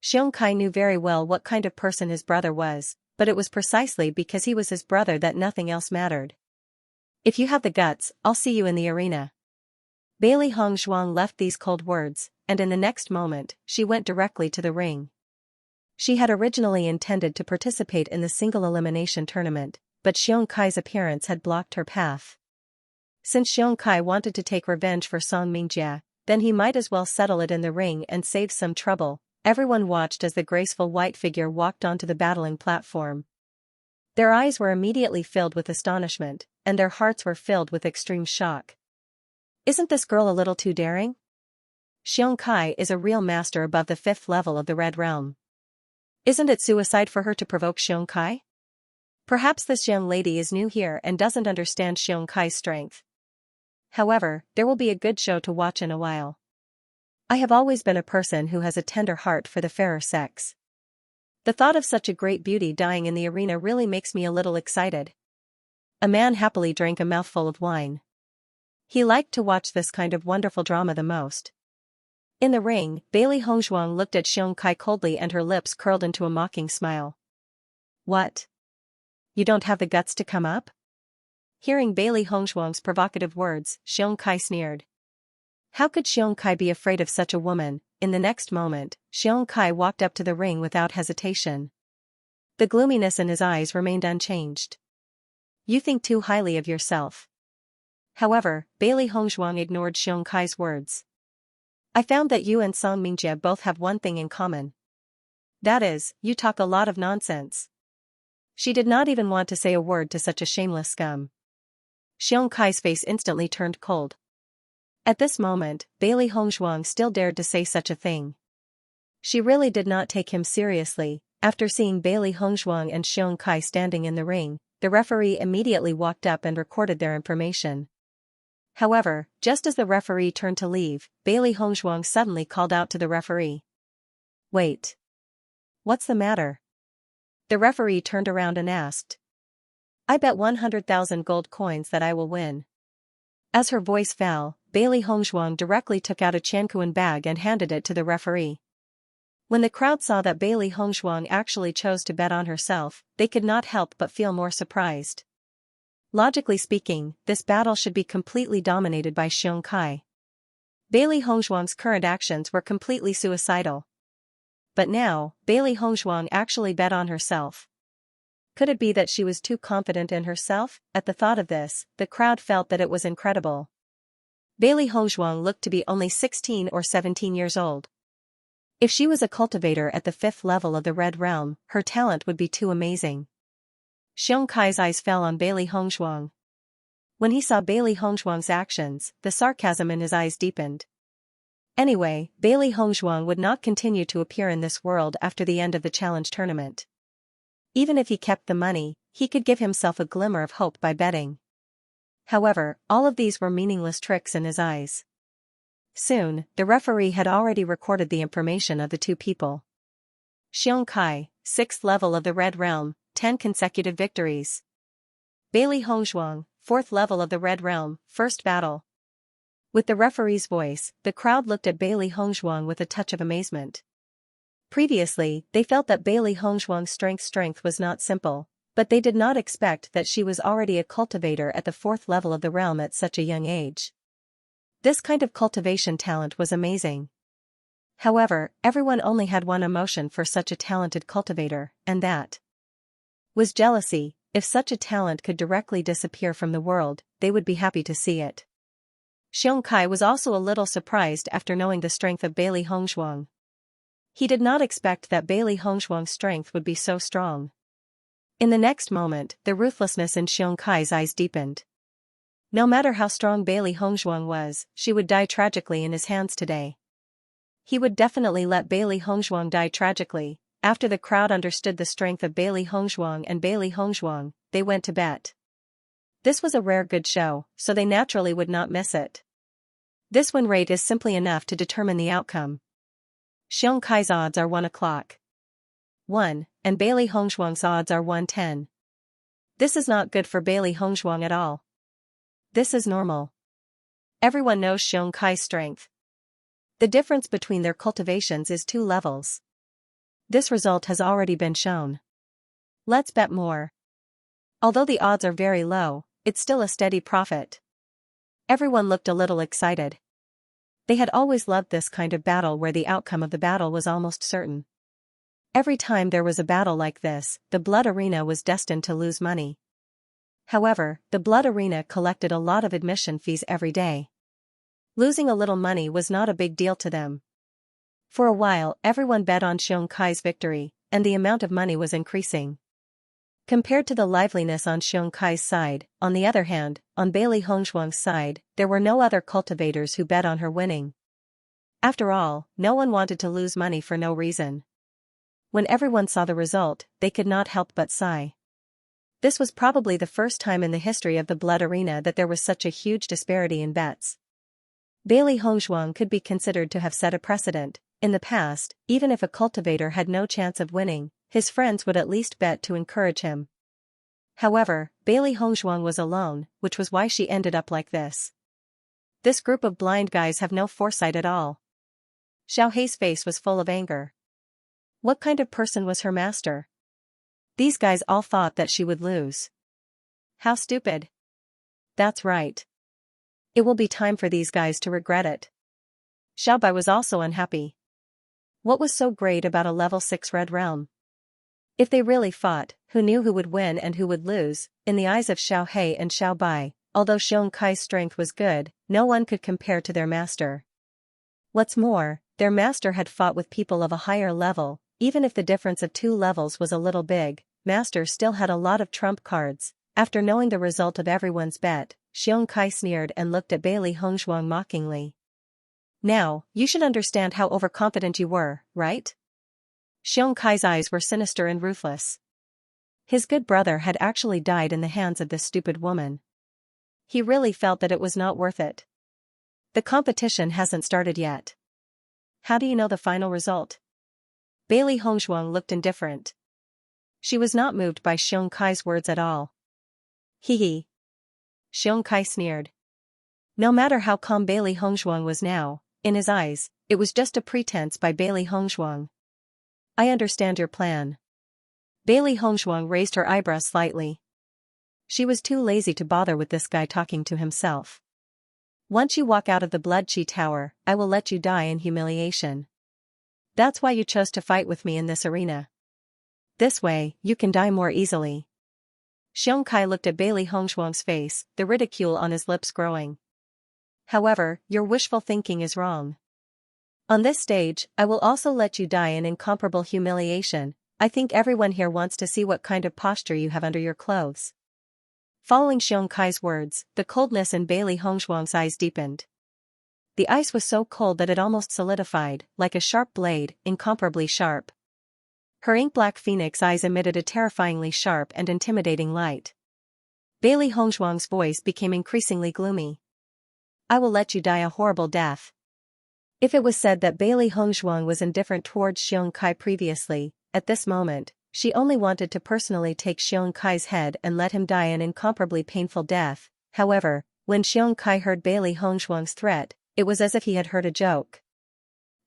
S1: Xianxia knew very well what kind of person his brother was, but it was precisely because he was his brother that nothing else mattered. "If you have the guts, I'll see you in the arena." Bailey Hongshuang left these cold words, and in the next moment, she went directly to the ring. She had originally intended to participate in the single elimination tournament, but Xianxia's appearance had blocked her path. Since Xianxia wanted to take revenge for Song Mingjie, then he might as well settle it in the ring and save some trouble. Everyone watched as the graceful white figure walked onto the battling platform. Their eyes were immediately filled with astonishment, and their hearts were filled with extreme shock. Isn't this girl a little too daring? Xianxia is a real master above the 5th level of the Red Realm. Isn't it suicide for her to provoke Xianxia? Perhaps this young lady is new here and doesn't understand Xianxia's strength. However, there will be a good show to watch in a while. I have always been a person who has a tender heart for the fairer sex. The thought of such a great beauty dying in the arena really makes me a little excited. A man happily drank a mouthful of wine. He liked to watch this kind of wonderful drama the most. In the ring, Bailey Hongshuang looked at Xianxia coldly and her lips curled into a mocking smile. "What? You don't have the guts to come up?" Hearing Bailey Hongshuang's provocative words, Xianxia sneered. How could Xianxia be afraid of such a woman? In the next moment, Xianxia walked up to the ring without hesitation. The gloominess in his eyes remained unchanged. "You think too highly of yourself." However, Bailey Hongshuang ignored Xianxia's words. "I found that you and Song Mingjie both have one thing in common. That is, you talk a lot of nonsense." She did not even want to say a word to such a shameless scum. Xianxia's face instantly turned cold. At this moment, Bailey Hongshuang still dared to say such a thing. She really did not take him seriously. After seeing Bailey Hongshuang and Xianxia standing in the ring, the referee immediately walked up and recorded their information. However, just as the referee turned to leave, Bailey Hongshuang suddenly called out to the referee. "Wait. What's the matter?" The referee turned around and asked. "I bet 100,000 gold coins that I will win." As her voice fell, Bailey Hongshuang directly took out a Chankuan bag and handed it to the referee. When the crowd saw that Bailey Hongshuang actually chose to bet on herself, they could not help but feel more surprised. Logically speaking, this battle should be completely dominated by Xianxia. Bailey Hongshuang's current actions were completely suicidal. But now, Bailey Hongshuang actually bet on herself. Could it be that she was too confident in herself? At the thought of this, the crowd felt that it was incredible. Bailey Hongzhuang looked to be only 16 or 17 years old. If she was a cultivator at the 5th level of the Red Realm, her talent would be too amazing. Xianxia's eyes fell on Bailey Hongzhuang. When he saw Bailey Hongzhuang's actions, the sarcasm in his eyes deepened. Anyway, Bailey Hongzhuang would not continue to appear in this world after the end of the challenge tournament. Even if he kept the money, he could give himself a glimmer of hope by betting. However, all of these were meaningless tricks in his eyes. Soon, the referee had already recorded the information of the two people. Xianxia, 6th level of the Red Realm, 10 consecutive victories. Bailey Hongzhuang, 4th level of the Red Realm, 1st battle. With the referee's voice, the crowd looked at Bailey Hongzhuang with a touch of amazement. Previously, they felt that Bailey Hongzhuang's strength was not simple, but they did not expect that she was already a cultivator at the 4th level of the realm at such a young age. This kind of cultivation talent was amazing. However, everyone only had one emotion for such a talented cultivator, and that was jealousy. If such a talent could directly disappear from the world, they would be happy to see it. Xianxia was also a little surprised after knowing the strength of Bailey Hongzhuang. He did not expect that Bailey Hongzhuang's strength would be so strong. In the next moment, the ruthlessness in Xianxia's eyes deepened. No matter how strong Bailey Hongzhuang was, she would die tragically in his hands today. He would definitely let Bailey Hongzhuang die tragically. After the crowd understood the strength of Bailey Hongzhuang and Bailey Hongzhuang, they went to bet. This was a rare good show, so they naturally would not miss it. This win rate is simply enough to determine the outcome. Xianxia's odds are 1 o'clock. 1, and Bailey Hongzhuang's odds are 110. This is not good for Bailey Hongzhuang at all. This is normal. Everyone knows Xianxia's strength. The difference between their cultivations is 2 levels. This result has already been shown. Let's bet more. Although the odds are very low, it's still a steady profit. Everyone looked a little excited. They had always loved this kind of battle where the outcome of the battle was almost certain. Every time there was a battle like this, the Blood Arena was destined to lose money. However, the Blood Arena collected a lot of admission fees every day. Losing a little money was not a big deal to them. For a while, everyone bet on Xianxia's victory, and the amount of money was increasing. Compared to the liveliness on Xianxia's side, on the other hand, on Bailey Hongzhuang's side, there were no other cultivators who bet on her winning. After all, no one wanted to lose money for no reason. When everyone saw the result, they could not help but sigh. This was probably the first time in the history of the Blood Arena that there was such a huge disparity in bets. Bailey Hongzhuang could be considered to have set a precedent. In the past, even if a cultivator had no chance of winning, his friends would at least bet to encourage him. However, Bailey Hongzhuang was alone, which was why she ended up like this. This group of blind guys have no foresight at all. Xiao Hei's face was full of anger. What kind of person was her master? These guys all thought that she would lose. How stupid. That's right. It will be time for these guys to regret it. Xiao Bai was also unhappy. What was so great about a level 6 Red Realm? If they really fought, who knew who would win and who would lose? In the eyes of Xiao Hei and Xiao Bai, although Xianxia's strength was good, no one could compare to their master. What's more, their master had fought with people of a higher level. Even if the difference of 2 levels was a little big, master still had a lot of trump cards. After knowing the result of everyone's bet, Xianxia sneered and looked at Bailey Hongzhuang mockingly. Now, you should understand how overconfident you were, right? Xianxia's eyes were sinister and ruthless. His good brother had actually died in the hands of this stupid woman. He really felt that it was not worth it. The competition hasn't started yet. How do you know the final result? Bailey Hongzhuang looked indifferent. She was not moved by Xianxia's words at all. Hee hee. Xianxia sneered. No matter how calm Bailey Hongzhuang was now, in his eyes, it was just a pretense by Bailey Hongzhuang. I understand your plan. Bailey Hongzhuang raised her eyebrows slightly. She was too lazy to bother with this guy talking to himself. Once you walk out of the Blood Chi Tower, I will let you die in humiliation. That's why you chose to fight with me in this arena. This way, you can die more easily. Xianxia looked at Bailey Hongzhuang's face, the ridicule on his lips growing. However, your wishful thinking is wrong. On this stage, I will also let you die in incomparable humiliation. I think everyone here wants to see what kind of posture you have under your clothes." Following Xianxia's words, the coldness in Bailey Hongshuang's eyes deepened. The ice was so cold that it almost solidified, like a sharp blade, incomparably sharp. Her ink-black phoenix eyes emitted a terrifyingly sharp and intimidating light. Bailey Hongshuang's voice became increasingly gloomy. "I will let you die a horrible death." If it was said that Bailey Hongshuang was indifferent towards Xianxia previously, at this moment, she only wanted to personally take Xianxia's head and let him die an incomparably painful death. However, when Xianxia heard Bailey Hongshuang's threat, it was as if he had heard a joke.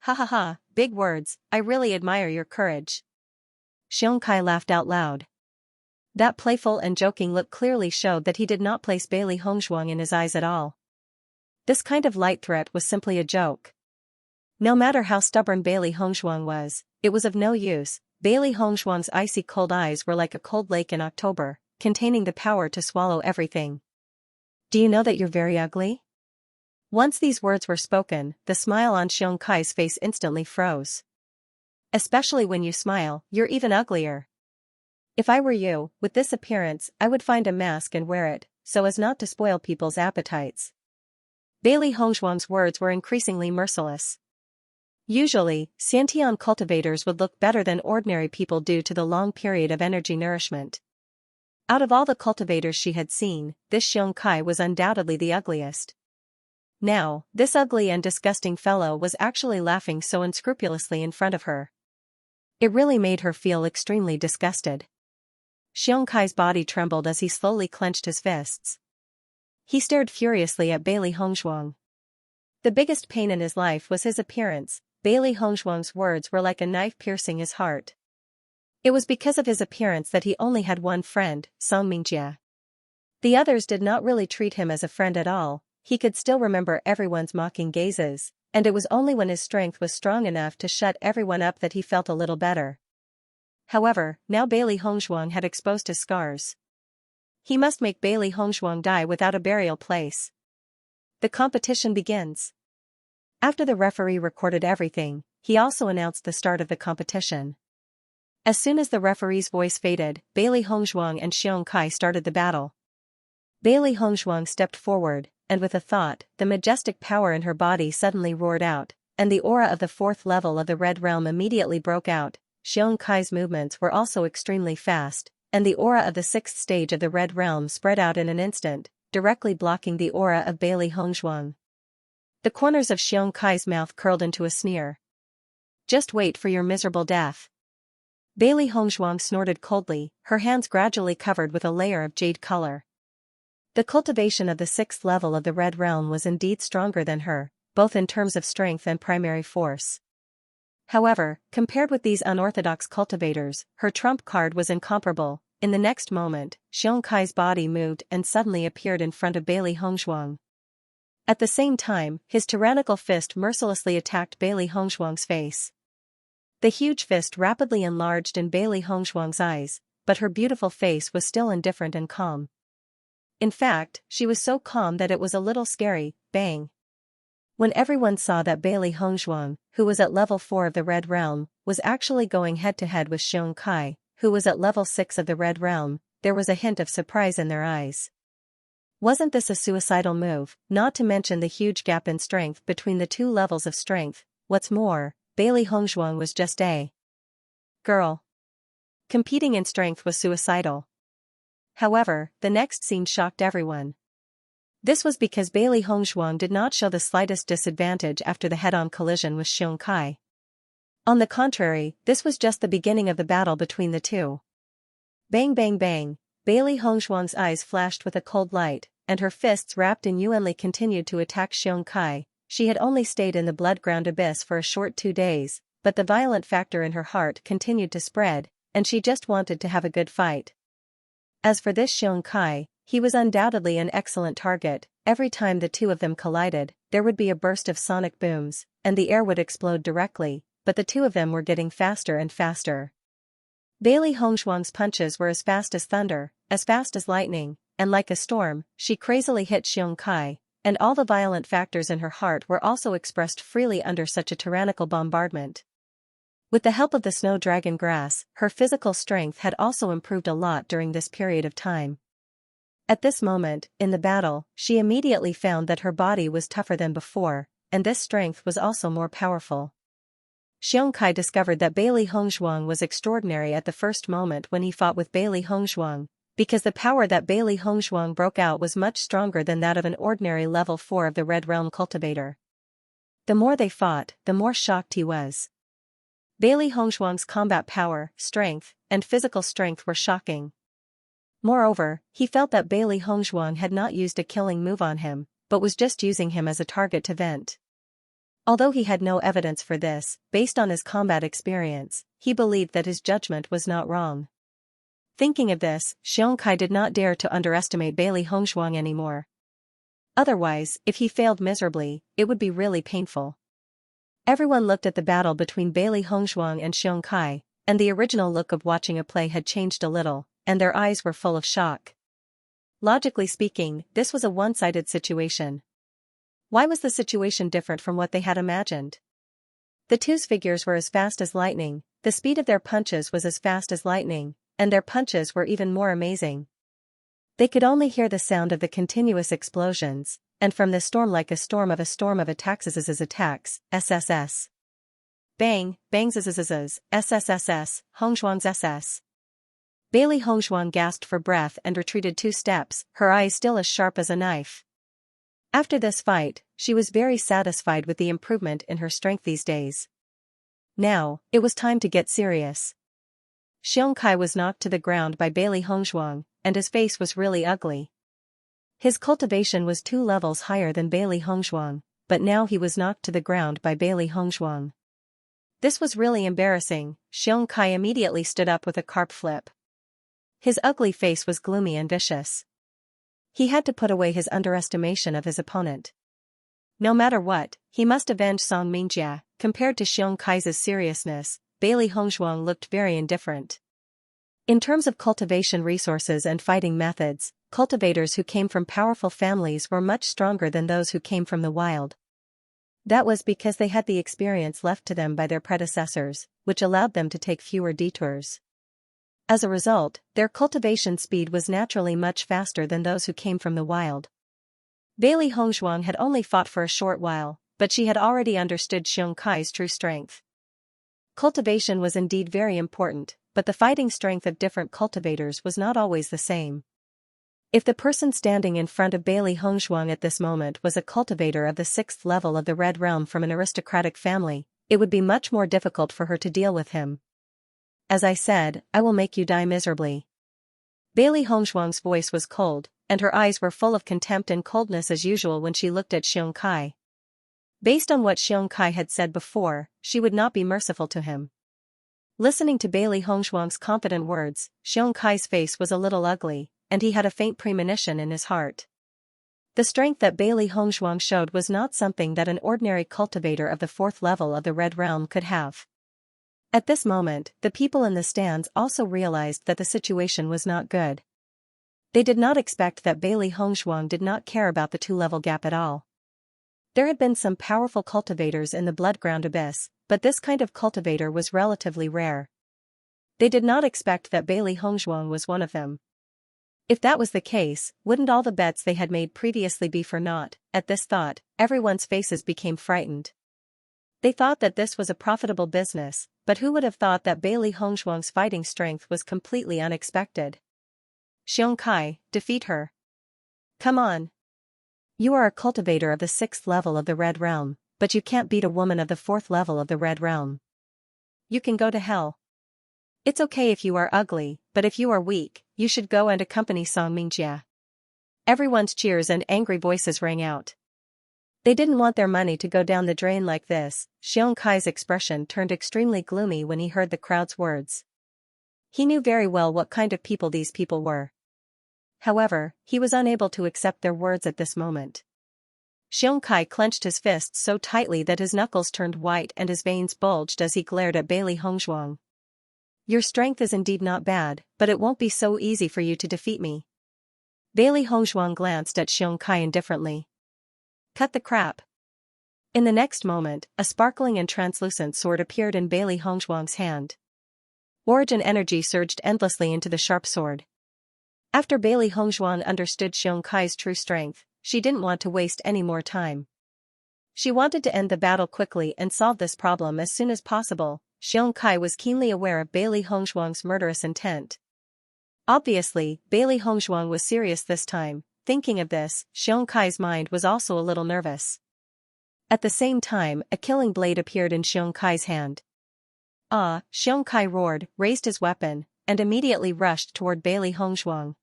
S1: "Ha ha ha, big words, I really admire your courage." Xianxia laughed out loud. That playful and joking look clearly showed that he did not place Bailey Hongshuang in his eyes at all. This kind of light threat was simply a joke. No matter how stubborn Bailey Hongshuang was, it was of no use. Bailey Hongshuang's icy cold eyes were like a cold lake in October, containing the power to swallow everything. "Do you know that you're very ugly?" Once these words were spoken, the smile on Xianxia's face instantly froze. "Especially when you smile, you're even uglier. If I were you, with this appearance, I would find a mask and wear it, so as not to spoil people's appetites." Bailey Hongshuang's words were increasingly merciless. Usually, Xiantian cultivators would look better than ordinary people due to the long period of energy nourishment. Out of all the cultivators she had seen, this Xianxia was undoubtedly the ugliest. Now, this ugly and disgusting fellow was actually laughing so unscrupulously in front of her. It really made her feel extremely disgusted. Xianxia's body trembled as he slowly clenched his fists. He stared furiously at Bailey Hongshuang. The biggest pain in his life was his appearance. Bailey Hongshuang's words were like a knife piercing his heart. It was because of his appearance that he only had one friend, Xianxia. The others did not really treat him as a friend at all. He could still remember everyone's mocking gazes, and it was only when his strength was strong enough to shut everyone up that he felt a little better. However, now Bailey Hongshuang had exposed his scars. He must make Bailey Hongshuang die without a burial place. The competition begins. After the referee recorded everything, he also announced the start of the competition. As soon as the referee's voice faded, Bailey Hongshuang and Xianxia started the battle. Bailey Hongshuang stepped forward, and with a thought, the majestic power in her body suddenly roared out, and the aura of the fourth level of the Red Realm immediately broke out. Xianxia's movements were also extremely fast, and the aura of the sixth stage of the Red Realm spread out in an instant, directly blocking the aura of Bailey Hongshuang. The corners of Xianxia's mouth curled into a sneer. "Just wait for your miserable death." Bailey Hongshuang snorted coldly, her hands gradually covered with a layer of jade color. The cultivation of the sixth level of the Red Realm was indeed stronger than her, both in terms of strength and primary force. However, compared with these unorthodox cultivators, her trump card was incomparable. In the next moment, Xianxia's body moved and suddenly appeared in front of Bailey Hongshuang. At the same time, his tyrannical fist mercilessly attacked Bailey Hongshuang's face. The huge fist rapidly enlarged in Bailey Hongshuang's eyes, but her beautiful face was still indifferent and calm. In fact, she was so calm that it was a little scary. Bang! When everyone saw that Bailey Hongshuang, who was at level 4 of the Red Realm, was actually going head-to-head with Xianxia, who was at level 6 of the Red Realm, there was a hint of surprise in their eyes. Wasn't this a suicidal move, not to mention the huge gap in strength between the two levels of strength? What's more, Bailey Hongshuang was just a girl. Competing in strength was suicidal. However, the next scene shocked everyone. This was because Bailey Hongshuang did not show the slightest disadvantage after the head-on collision with Xianxia. On the contrary, this was just the beginning of the battle between the two. Bang bang bang, Bailey Hongshuang's eyes flashed with a cold light, and her fists wrapped in Yuanli continued to attack Xianxia. She had only stayed in the blood-ground abyss for a short 2 days, but the violent factor in her heart continued to spread, and she just wanted to have a good fight. As for this Xianxia, he was undoubtedly an excellent target. Every time the two of them collided, there would be a burst of sonic booms, and the air would explode directly, but the two of them were getting faster and faster. Bailey Hongshuang's punches were as fast as thunder, as fast as lightning, and like a storm, she crazily hit Xianxia, and all the violent factors in her heart were also expressed freely under such a tyrannical bombardment. With the help of the snow dragon grass, her physical strength had also improved a lot during this period of time. At this moment, in the battle, she immediately found that her body was tougher than before, and this strength was also more powerful. Xianxia discovered that Bei Li Hongzhuang was extraordinary at the first moment when he fought with Bei Li Hongzhuang, because the power that Bei Li Hongzhuang broke out was much stronger than that of an ordinary level 4 of the Red Realm cultivator. The more they fought, the more shocked he was. Bei Li Hongzhuang's combat power, strength, and physical strength were shocking. Moreover, he felt that Bei Li Hongzhuang had not used a killing move on him, but was just using him as a target to vent. Although he had no evidence for this, based on his combat experience, he believed that his judgment was not wrong. Thinking of this, Xianxia did not dare to underestimate Bei Li Hongzhuang anymore. Otherwise, if he failed miserably, it would be really painful. Everyone looked at the battle between Bei Li Hongzhuang and Xianxia, and the original look of watching a play had changed a little, and their eyes were full of shock. Logically speaking, this was a one-sided situation. Why was the situation different from what they had imagined? The two's figures were as fast as lightning, the speed of their punches was as fast as lightning, and their punches were even more amazing. They could only hear the sound of the continuous explosions, and from the storm like a storm of attacks SSS. Bang, bangs SSSS, Hongzhuang's SS. Bei Li Hongzhuang gasped for breath and retreated 2 steps, her eyes still as sharp as a knife. After this fight, she was very satisfied with the improvement in her strength these days. Now, it was time to get serious. Xianxia was knocked to the ground by Bei Li Hongzhuang, and his face was really ugly. His cultivation was 2 levels higher than Bei Li Hongzhuang, but now he was knocked to the ground by Bei Li Hongzhuang. This was really embarrassing. Xianxia immediately stood up with a carp flip. His ugly face was gloomy and vicious. He had to put away his underestimation of his opponent. No matter what, he must avenge Song Mingjia. Compared to Xianxia's seriousness, Bei Li Hongzhuang looked very indifferent. In terms of cultivation resources and fighting methods, cultivators who came from powerful families were much stronger than those who came from the wild. That was because they had the experience left to them by their predecessors, which allowed them to take fewer detours. As a result, their cultivation speed was naturally much faster than those who came from the wild. Bei Li Hongzhuang had only fought for a short while, but she had already understood Xianxia's true strength. Cultivation was indeed very important, but the fighting strength of different cultivators was not always the same. If the person standing in front of Bei Li Hongzhuang at this moment was a cultivator of the 6th level of the Red Realm from an aristocratic family, it would be much more difficult for her to deal with him. As I said, I will make you die miserably. Bei Li Hongzhuang's voice was cold, and her eyes were full of contempt and coldness as usual when she looked at Xianxia. Based on what Xianxia had said before, she would not be merciful to him. Listening to Bei Li Hongzhuang's confident words, Xianxia's face was a little ugly, and he had a faint premonition in his heart. The strength that Bei Li Hongzhuang showed was not something that an ordinary cultivator of the 4th level of the Red Realm could have. At this moment, the people in the stands also realized that the situation was not good. They did not expect that Bei Li Hongzhuang did not care about the 2-level gap at all. There had been some powerful cultivators in the Bloodground Abyss, but this kind of cultivator was relatively rare. They did not expect that Bei Li Hongzhuang was one of them. If that was the case, wouldn't all the bets they had made previously be for naught? At this thought, everyone's faces became frightened. They thought that this was a profitable business, but who would have thought that Bei Li Hongzhuang's fighting strength was completely unexpected? Xianxia, defeat her. Come on. You are a cultivator of the 6th level of the Red Realm, but you can't beat a woman of the 4th level of the Red Realm. You can go to hell. It's okay if you are ugly, but if you are weak, you should go and accompany Song Mingjia. Everyone's cheers and angry voices rang out. They didn't want their money to go down the drain like this. Xianxia's expression turned extremely gloomy when he heard the crowd's words. He knew very well what kind of people these people were. However, he was unable to accept their words at this moment. Xianxia clenched his fists so tightly that his knuckles turned white and his veins bulged as he glared at Bei Li Hongzhuang. Your strength is indeed not bad, but it won't be so easy for you to defeat me. Bei Li Hongzhuang glanced at Xianxia indifferently. Cut the crap. In the next moment, a sparkling and translucent sword appeared in Bailey Hongzhuang's hand. Origin energy surged endlessly into the sharp sword. After Bailey Hongzhuang understood Xianxia's true strength, she didn't want to waste any more time. She wanted to end the battle quickly and solve this problem as soon as possible. Xianxia was keenly aware of Bailey Hongzhuang's murderous intent. Obviously, Bailey Hongzhuang was serious this time. Thinking of this, Xianxia's mind was also a little nervous. At the same time, a killing blade appeared in Xianxia's hand. Ah! Xianxia roared, raised his weapon, and immediately rushed toward Bailey Hongzhuang.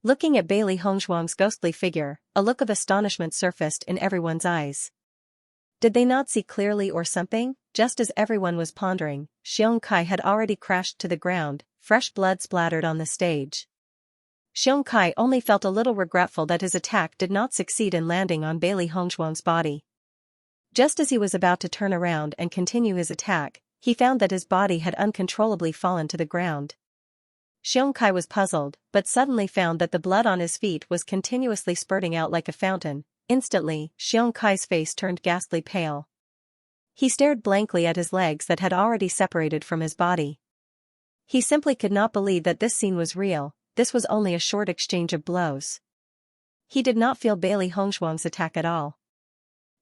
S1: Looking at Bailey Hongzhuang's ghostly figure, a look of astonishment surfaced in everyone's eyes. Did they not see clearly or something? Just as everyone was pondering, Xianxia had already crashed to the ground, fresh blood splattered on the stage. Xianxia only felt a little regretful that his attack did not succeed in landing on Bailey Hongzhuang's body. Just as he was about to turn around and continue his attack, he found that his body had uncontrollably fallen to the ground. Xianxia was puzzled, but suddenly found that the blood on his feet was continuously spurting out like a fountain. Instantly, Xianxia's face turned ghastly pale. He stared blankly at his legs that had already separated from his body. He simply could not believe that this scene was real. This was only a short exchange of blows. He did not feel Bailey Hongzhuang's attack at all.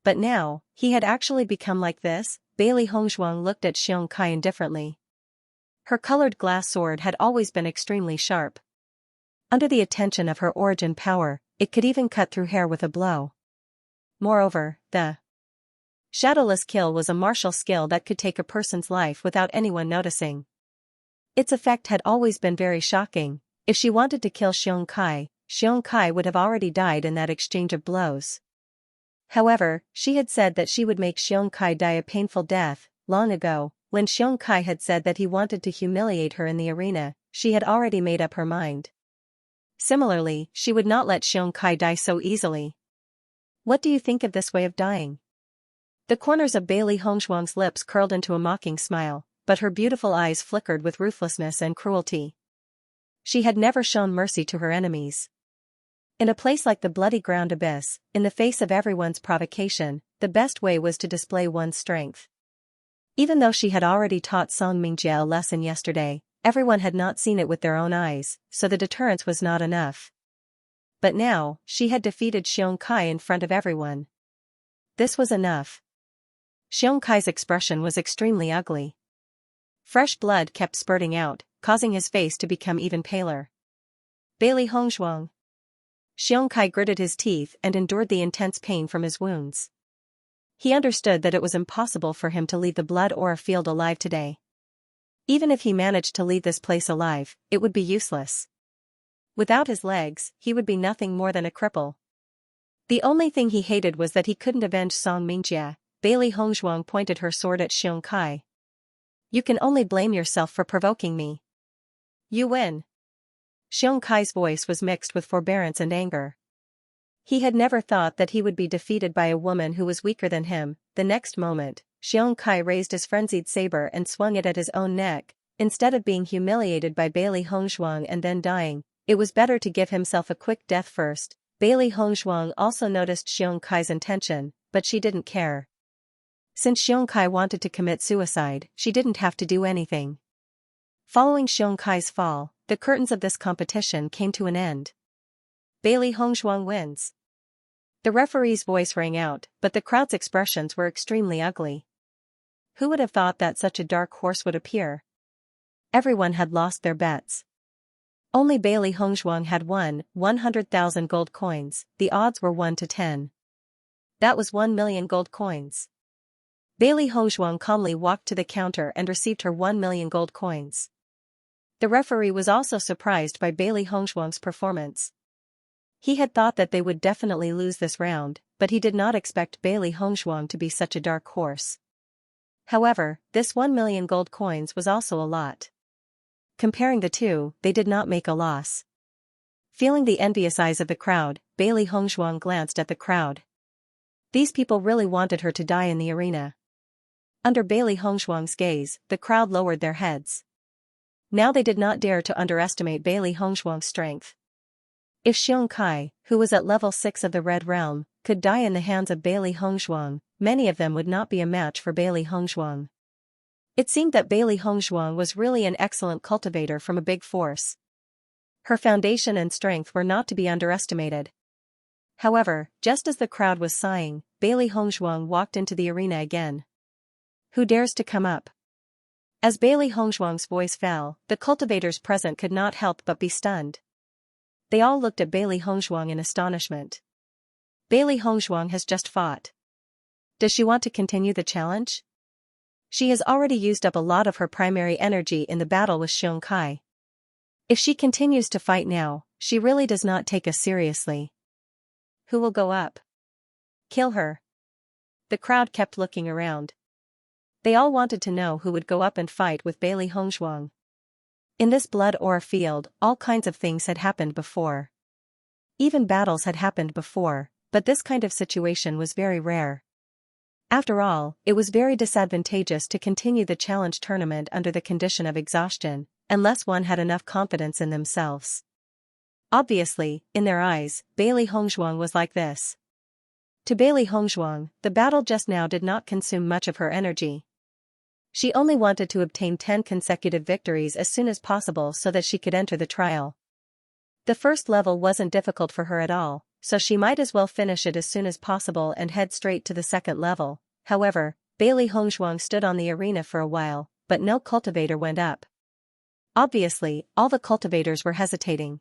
S1: But now, he had actually become like this. Bailey Hongzhuang looked at Xianxia indifferently. Her colored glass sword had always been extremely sharp. Under the attention of her origin power, it could even cut through hair with a blow. Moreover, the shadowless kill was a martial skill that could take a person's life without anyone noticing. Its effect had always been very shocking. If she wanted to kill Xianxia, Xianxia would have already died in that exchange of blows. However, she had said that she would make Xianxia die a painful death. Long ago, when Xianxia had said that he wanted to humiliate her in the arena, she had already made up her mind. Similarly, she would not let Xianxia die so easily. What do you think of this way of dying? The corners of Bailey Hongzhuang's lips curled into a mocking smile, but her beautiful eyes flickered with ruthlessness and cruelty. She had never shown mercy to her enemies. In a place like the bloody ground abyss, in the face of everyone's provocation, the best way was to display one's strength. Even though she had already taught Song Mingjie a lesson yesterday, everyone had not seen it with their own eyes, so the deterrence was not enough. But now, she had defeated Xianxia in front of everyone. This was enough. Xianxia's expression was extremely ugly. Fresh blood kept spurting out, causing his face to become even paler. Bailey Hongzhuang. Xianxia gritted his teeth and endured the intense pain from his wounds. He understood that it was impossible for him to leave the blood aura field alive today. Even if he managed to leave this place alive, it would be useless. Without his legs, he would be nothing more than a cripple. The only thing he hated was that he couldn't avenge Song Mingjie. Bailey Hongzhuang pointed her sword at Xianxia. You can only blame yourself for provoking me. You win. Xianxia's voice was mixed with forbearance and anger. He had never thought that he would be defeated by a woman who was weaker than him. The next moment, Xianxia raised his frenzied saber and swung it at his own neck. Instead of being humiliated by Bailey Hongzhuang and then dying, it was better to give himself a quick death first. Bailey Hongzhuang also noticed Xianxia's intention, but she didn't care. Since Xianxia wanted to commit suicide, she didn't have to do anything. Following Xianxia's fall, the curtains of this competition came to an end. Bailey Hongzhuang wins. The referee's voice rang out, but the crowd's expressions were extremely ugly. Who would have thought that such a dark horse would appear? Everyone had lost their bets. Only Bailey Hongzhuang had won 100,000 gold coins. The odds were 1 to 10. That was 1 million gold coins. Bailey Hongzhuang calmly walked to the counter and received her 1 million gold coins. The referee was also surprised by Bailey Hongzhuang's performance. He had thought that they would definitely lose this round, but he did not expect Bailey Hongzhuang to be such a dark horse. However, this 1 million gold coins was also a lot. Comparing the two, they did not make a loss. Feeling the envious eyes of the crowd, Bailey Hongzhuang glanced at the crowd. These people really wanted her to die in the arena. Under Bailey Hongzhuang's gaze, the crowd lowered their heads. Now they did not dare to underestimate Bailey Hongzhuang's strength. If Xianxia, who was at level 6 of the Red Realm, could die in the hands of Bailey Hongzhuang, many of them would not be a match for Bailey Hongzhuang. It seemed that Bailey Hongzhuang was really an excellent cultivator from a big force. Her foundation and strength were not to be underestimated. However, just as the crowd was sighing, Bailey Hongzhuang walked into the arena again. Who dares to come up? As Bailey Hongzhuang's voice fell, the cultivators present could not help but be stunned. They all looked at Bailey Hongzhuang in astonishment. Bailey Hongzhuang has just fought. Does she want to continue the challenge? She has already used up a lot of her primary energy in the battle with Xianxia. If she continues to fight now, she really does not take us seriously. Who will go up? Kill her. The crowd kept looking around. They all wanted to know who would go up and fight with Bailey Hongzhuang. In this blood ore field, all kinds of things had happened before. Even battles had happened before, but this kind of situation was very rare. After all, it was very disadvantageous to continue the challenge tournament under the condition of exhaustion, unless one had enough confidence in themselves. Obviously, in their eyes, Bailey Hongzhuang was like this. To Bailey Hongzhuang, the battle just now did not consume much of her energy. She only wanted to obtain 10 consecutive victories as soon as possible so that she could enter the trial. The first level wasn't difficult for her at all, so she might as well finish it as soon as possible and head straight to the second level. However, Bailey Hongzhuang stood on the arena for a while, but no cultivator went up. Obviously, all the cultivators were hesitating.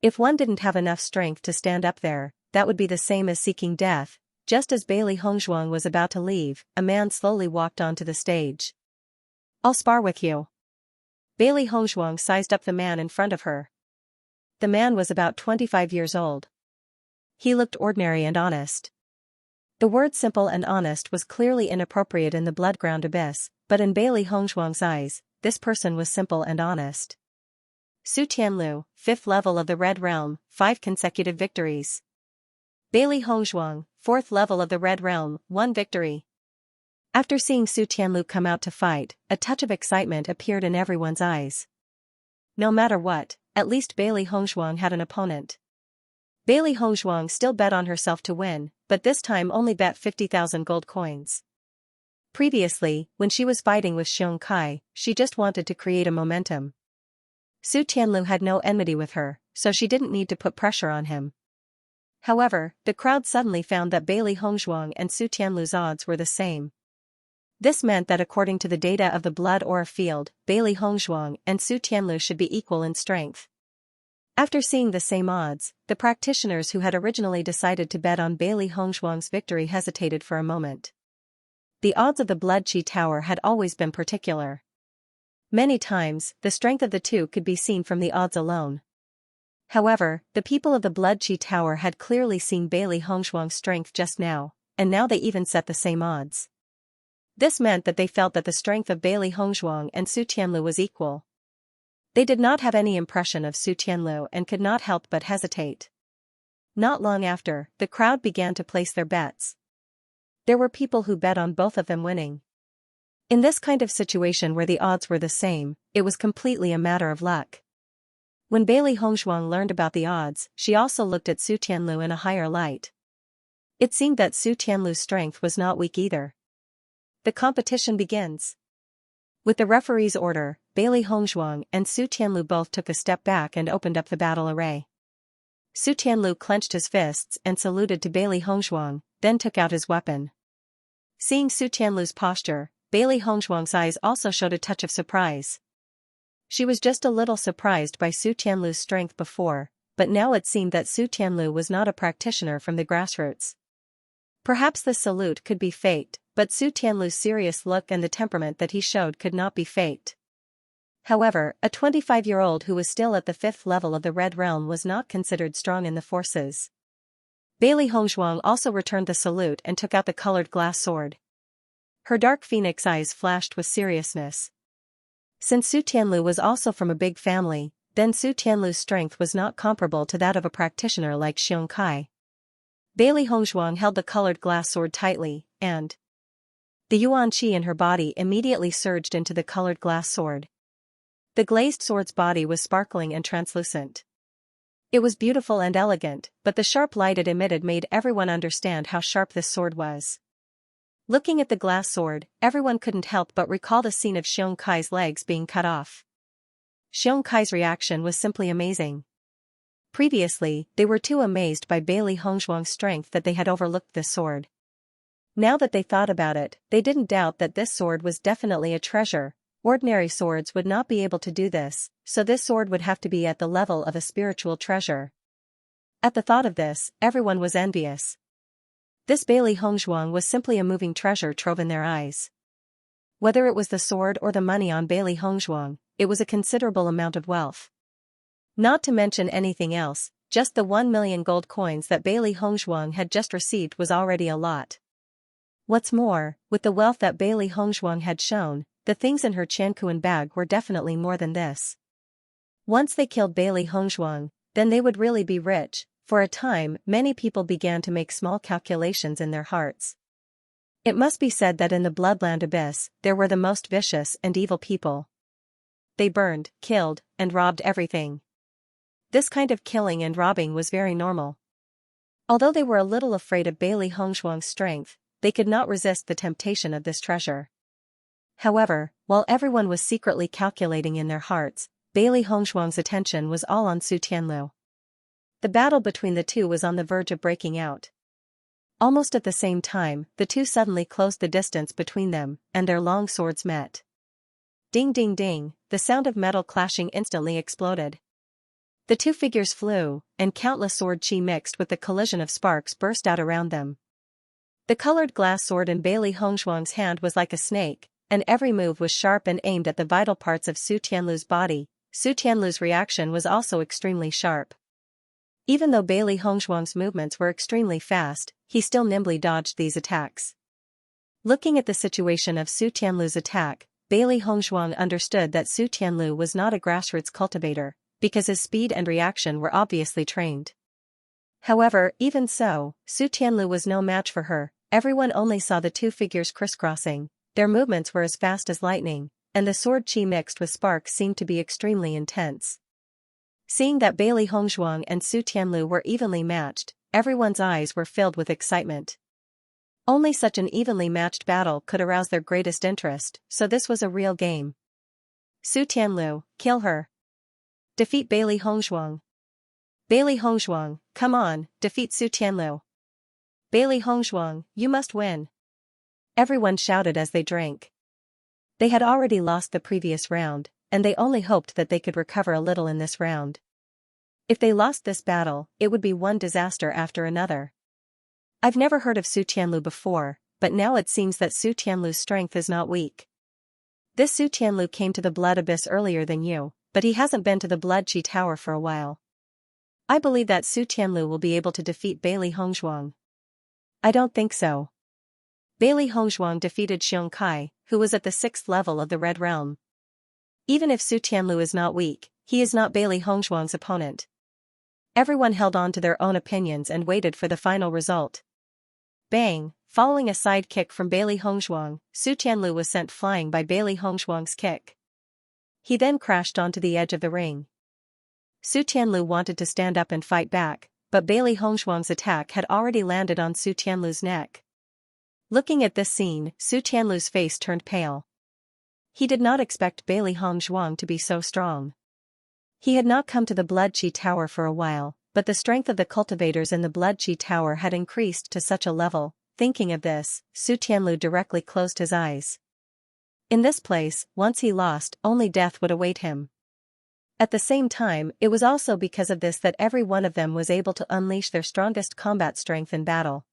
S1: If one didn't have enough strength to stand up there, that would be the same as seeking death. Just as Bailey Hongzhuang was about to leave, a man slowly walked onto the stage. I'll spar with you. Bailey Hongzhuang sized up the man in front of her. The man was about 25 years old. He looked ordinary and honest. The word simple and honest was clearly inappropriate in the blood-ground abyss, but in Bailey Hongzhuang's eyes, this person was simple and honest. Su Tianlu, 5th level of the Red Realm, 5 consecutive victories. Bailey Hongzhuang, 4th level of the Red Realm, 1 victory. After seeing Su Tianlu come out to fight, a touch of excitement appeared in everyone's eyes. No matter what, at least Bailey Hongzhuang had an opponent. Bailey Hongzhuang still bet on herself to win, but this time only bet 50,000 gold coins. Previously, when she was fighting with Xianxia, she just wanted to create a momentum. Su Tianlu had no enmity with her, so she didn't need to put pressure on him. However, the crowd suddenly found that Bailey Hongzhuang and Su Tianlu's odds were the same. This meant that according to the data of the blood aura field, Bailey Hongzhuang and Su Tianlu should be equal in strength. After seeing the same odds, the practitioners who had originally decided to bet on Bailey Hongzhuang's victory hesitated for a moment. The odds of the Blood Qi Tower had always been particular. Many times, the strength of the two could be seen from the odds alone. However, the people of the Blood Qi Tower had clearly seen Bailey Hongzhuang's strength just now, and now they even set the same odds. This meant that they felt that the strength of Bailey Hongzhuang and Su Tianlu was equal. They did not have any impression of Su Tianlu and could not help but hesitate. Not long after, the crowd began to place their bets. There were people who bet on both of them winning. In this kind of situation where the odds were the same, it was completely a matter of luck. When Bailey Hongzhuang learned about the odds, she also looked at Su Tianlu in a higher light. It seemed that Su Tianlu's strength was not weak either. The competition begins. With the referee's order, Bailey Hongzhuang and Su Tianlu both took a step back and opened up the battle array. Su Tianlu clenched his fists and saluted to Bailey Hongzhuang, then took out his weapon. Seeing Su Tianlu's posture, Bailey Hongzhuang's eyes also showed a touch of surprise. She was just a little surprised by Su Tianlu's strength before, but now it seemed that Su Tianlu was not a practitioner from the grassroots. Perhaps the salute could be faked, but Su Tianlu's serious look and the temperament that he showed could not be faked. However, a 25-year-old who was still at the 5th level of the Red Realm was not considered strong in the forces. Bailey Hongzhuang also returned the salute and took out the colored glass sword. Her dark phoenix eyes flashed with seriousness. Since Su Tianlu was also from a big family, then Su Tianlu's strength was not comparable to that of a practitioner like Xianxia. Bailey Hongzhuang held the colored glass sword tightly, and the yuan qi in her body immediately surged into the colored glass sword. The glazed sword's body was sparkling and translucent. It was beautiful and elegant, but the sharp light it emitted made everyone understand how sharp this sword was. Looking at the glass sword, everyone couldn't help but recall the scene of Xianxia's legs being cut off. Xianxia's reaction was simply amazing. Previously, they were too amazed by Bailey Hongzhuang's strength that they had overlooked this sword. Now that they thought about it, they didn't doubt that this sword was definitely a treasure. Ordinary swords would not be able to do this, so this sword would have to be at the level of a spiritual treasure. At the thought of this, everyone was envious. This Bailey Hongzhuang was simply a moving treasure trove in their eyes. Whether it was the sword or the money on Bailey Hongzhuang, it was a considerable amount of wealth. Not to mention anything else, just the 1 million gold coins that Bailey Hongzhuang had just received was already a lot. What's more, with the wealth that Bailey Hongzhuang had shown, the things in her Qianquan bag were definitely more than this. Once they killed Bailey Hongzhuang, then they would really be rich. For a time, many people began to make small calculations in their hearts. It must be said that in the Bloodland Abyss, there were the most vicious and evil people. They burned, killed, and robbed everything. This kind of killing and robbing was very normal. Although they were a little afraid of Bailey Hongzhuang's strength, they could not resist the temptation of this treasure. However, while everyone was secretly calculating in their hearts, Bailey Hongzhuang's attention was all on Su Tianlu. The battle between the two was on the verge of breaking out. Almost at the same time, the two suddenly closed the distance between them, and their long swords met. Ding ding ding, the sound of metal clashing instantly exploded. The two figures flew, and countless sword chi mixed with the collision of sparks burst out around them. The colored glass sword in Bailey Hongzhuang's hand was like a snake, and every move was sharp and aimed at the vital parts of Su Tianlu's body. Su Tianlu's reaction was also extremely sharp. Even though Bailey Hongzhuang's movements were extremely fast, he still nimbly dodged these attacks. Looking at the situation of Su Tianlu's attack, Bailey Hongzhuang understood that Su Tianlu was not a grassroots cultivator, because his speed and reaction were obviously trained. However, even so, Su Tianlu was no match for her. Everyone only saw the two figures crisscrossing. Their movements were as fast as lightning, and the sword chi mixed with sparks seemed to be extremely intense. Seeing that Bailey Hongzhuang and Su Tianlu were evenly matched, everyone's eyes were filled with excitement. Only such an evenly matched battle could arouse their greatest interest, so this was a real game. Su Tianlu, kill her. Defeat Bailey Hongzhuang. Bailey Hongzhuang, come on, defeat Su Tianlu. Bailey Hongzhuang, you must win. Everyone shouted as they drank. They had already lost the previous round, and they only hoped that they could recover a little in this round. If they lost this battle, it would be one disaster after another. I've never heard of Su Tianlu before, but now it seems that Su Tianlu's strength is not weak. This Su Tianlu came to the Blood Abyss earlier than you, but he hasn't been to the Blood Chi Tower for a while. I believe that Su Tianlu will be able to defeat Bailey Hongzhuang. I don't think so. Bailey Hongzhuang defeated Xianxia, who was at the 6th level of the Red Realm. Even if Su Tianlu is not weak, he is not Bailey Hongzhuang's opponent. Everyone held on to their own opinions and waited for the final result. Bang! Following a side kick from Bailey Hongzhuang, Su Tianlu was sent flying by Bailey Hongzhuang's kick. He then crashed onto the edge of the ring. Su Tianlu wanted to stand up and fight back, but Bailey Hongzhuang's attack had already landed on Su Tianlu's neck. Looking at this scene, Su Tianlu's face turned pale. He did not expect Bailey Hongzhuang to be so strong. He had not come to the Blood Chi Tower for a while, but the strength of the cultivators in the Blood Chi Tower had increased to such a level. Thinking of this, Su Tianlu directly closed his eyes. In this place, once he lost, only death would await him. At the same time, it was also because of this that every one of them was able to unleash their strongest combat strength in battle.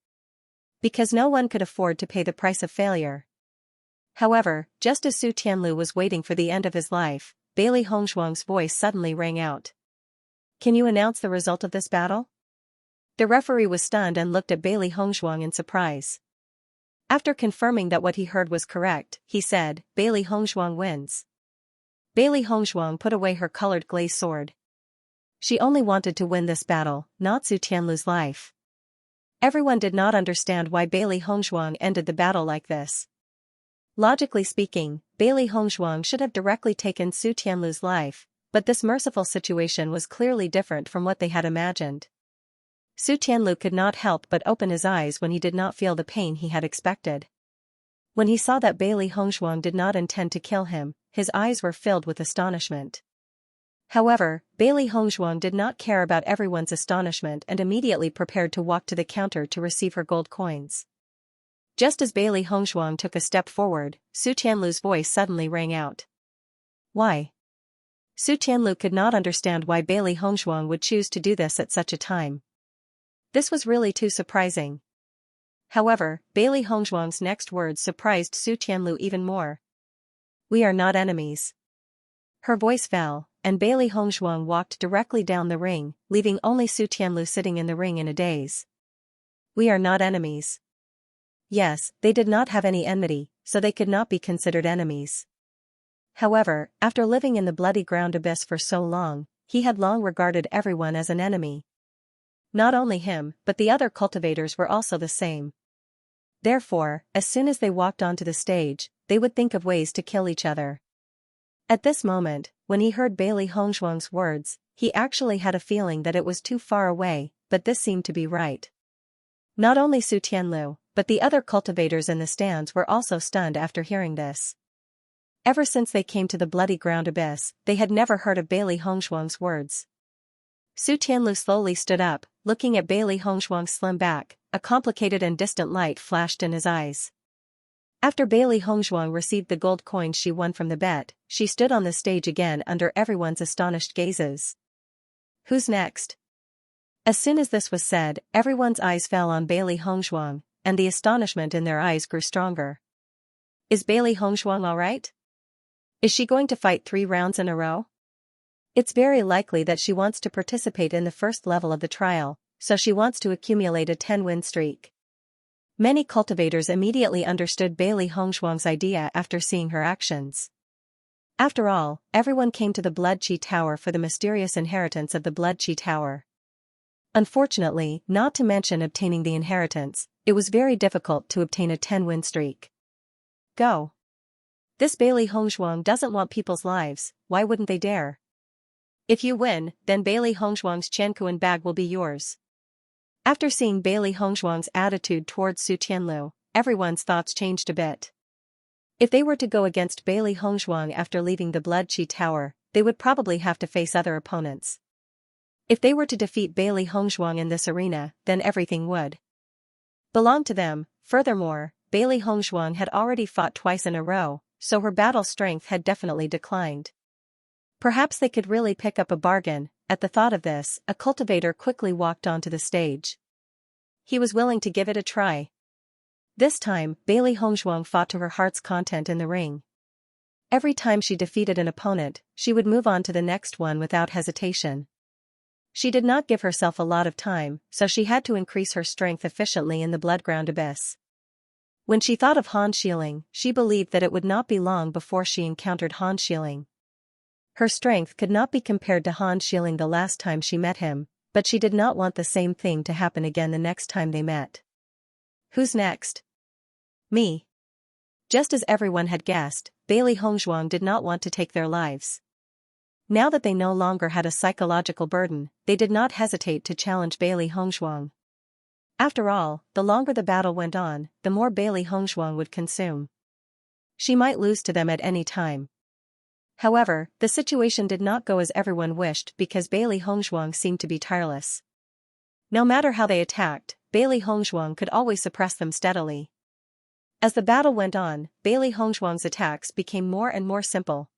S1: Because no one could afford to pay the price of failure. However, just as Su Tianlu was waiting for the end of his life, Bailey Hongzhuang's voice suddenly rang out. Can you announce the result of this battle? The referee was stunned and looked at Bailey Hongzhuang in surprise. After confirming that what he heard was correct, he said, Bailey Hongzhuang wins. Bailey Hongzhuang put away her colored glaze sword. She only wanted to win this battle, not Su Tianlu's life. Everyone did not understand why Bailey Hongzhuang ended the battle like this. Logically speaking, Bailey Hongzhuang should have directly taken Su Tianlu's life, but this merciful situation was clearly different from what they had imagined. Su Tianlu could not help but open his eyes when he did not feel the pain he had expected. When he saw that Bailey Hongshuang did not intend to kill him, his eyes were filled with astonishment. However, Bailey Hongshuang did not care about everyone's astonishment and immediately prepared to walk to the counter to receive her gold coins. Just as Bailey Hongshuang took a step forward, Su Tianlu's voice suddenly rang out. Why? Su Tianlu could not understand why Bailey Hongshuang would choose to do this at such a time. This was really too surprising. However, Bailey Hongshuang's next words surprised Su Tianlu even more. We are not enemies. Her voice fell, and Bailey Hongshuang walked directly down the ring, leaving only Su Tianlu sitting in the ring in a daze. We are not enemies. Yes, they did not have any enmity, so they could not be considered enemies. However, after living in the bloody ground abyss for so long, he had long regarded everyone as an enemy. Not only him, but the other cultivators were also the same. Therefore, as soon as they walked onto the stage, they would think of ways to kill each other. At this moment, when he heard Bailey Hongshuang's words, he actually had a feeling that it was too far away, but this seemed to be right. Not only Su Tianlu, but the other cultivators in the stands were also stunned after hearing this. Ever since they came to the bloody ground abyss, they had never heard of Bailey Hongshuang's words. Su Tianlu slowly stood up, looking at Bailey Hongshuang's slim back. A complicated and distant light flashed in his eyes. After Bailey Hongshuang received the gold coins she won from the bet, she stood on the stage again under everyone's astonished gazes. Who's next? As soon as this was said, everyone's eyes fell on Bailey Hongshuang, and the astonishment in their eyes grew stronger. Is Bailey Hongshuang alright? Is she going to fight 3 rounds in a row? It's very likely that she wants to participate in the first level of the trial, so she wants to accumulate a 10-win streak. Many cultivators immediately understood Bailey Hongshuang's idea after seeing her actions. After all, everyone came to the Blood Qi Tower for the mysterious inheritance of the Blood Qi Tower. Unfortunately, not to mention obtaining the inheritance, it was very difficult to obtain a 10-win streak. Go. This Bailey Hongshuang doesn't want people's lives, why wouldn't they dare? If you win, then Bailey Hongshuang's Qiankuan bag will be yours. After seeing Bailey Hongshuang's attitude towards Su Tianlu, everyone's thoughts changed a bit. If they were to go against Bailey Hongshuang after leaving the Blood Qi Tower, they would probably have to face other opponents. If they were to defeat Bailey Hongshuang in this arena, then everything would belong to them. Furthermore, Bailey Hongshuang had already fought twice in a row, so her battle strength had definitely declined. Perhaps they could really pick up a bargain. At the thought of this, a cultivator quickly walked onto the stage. He was willing to give it a try. This time, Bailey Hongshuang fought to her heart's content in the ring. Every time she defeated an opponent, she would move on to the next one without hesitation. She did not give herself a lot of time, so she had to increase her strength efficiently in the blood-ground abyss. When she thought of Han Xiling, she believed that it would not be long before she encountered Han Xiling. Her strength could not be compared to Han Xiling the last time she met him, but she did not want the same thing to happen again the next time they met. Who's next? Me. Just as everyone had guessed, Bailey Hongshuang did not want to take their lives. Now that they no longer had a psychological burden, they did not hesitate to challenge Bailey Hongshuang. After all, the longer the battle went on, the more Bailey Hongshuang would consume. She might lose to them at any time. However, the situation did not go as everyone wished because Bailey Hongshuang seemed to be tireless. No matter how they attacked, Bailey Hongshuang could always suppress them steadily. As the battle went on, Bailey Hongshuang's attacks became more and more simple.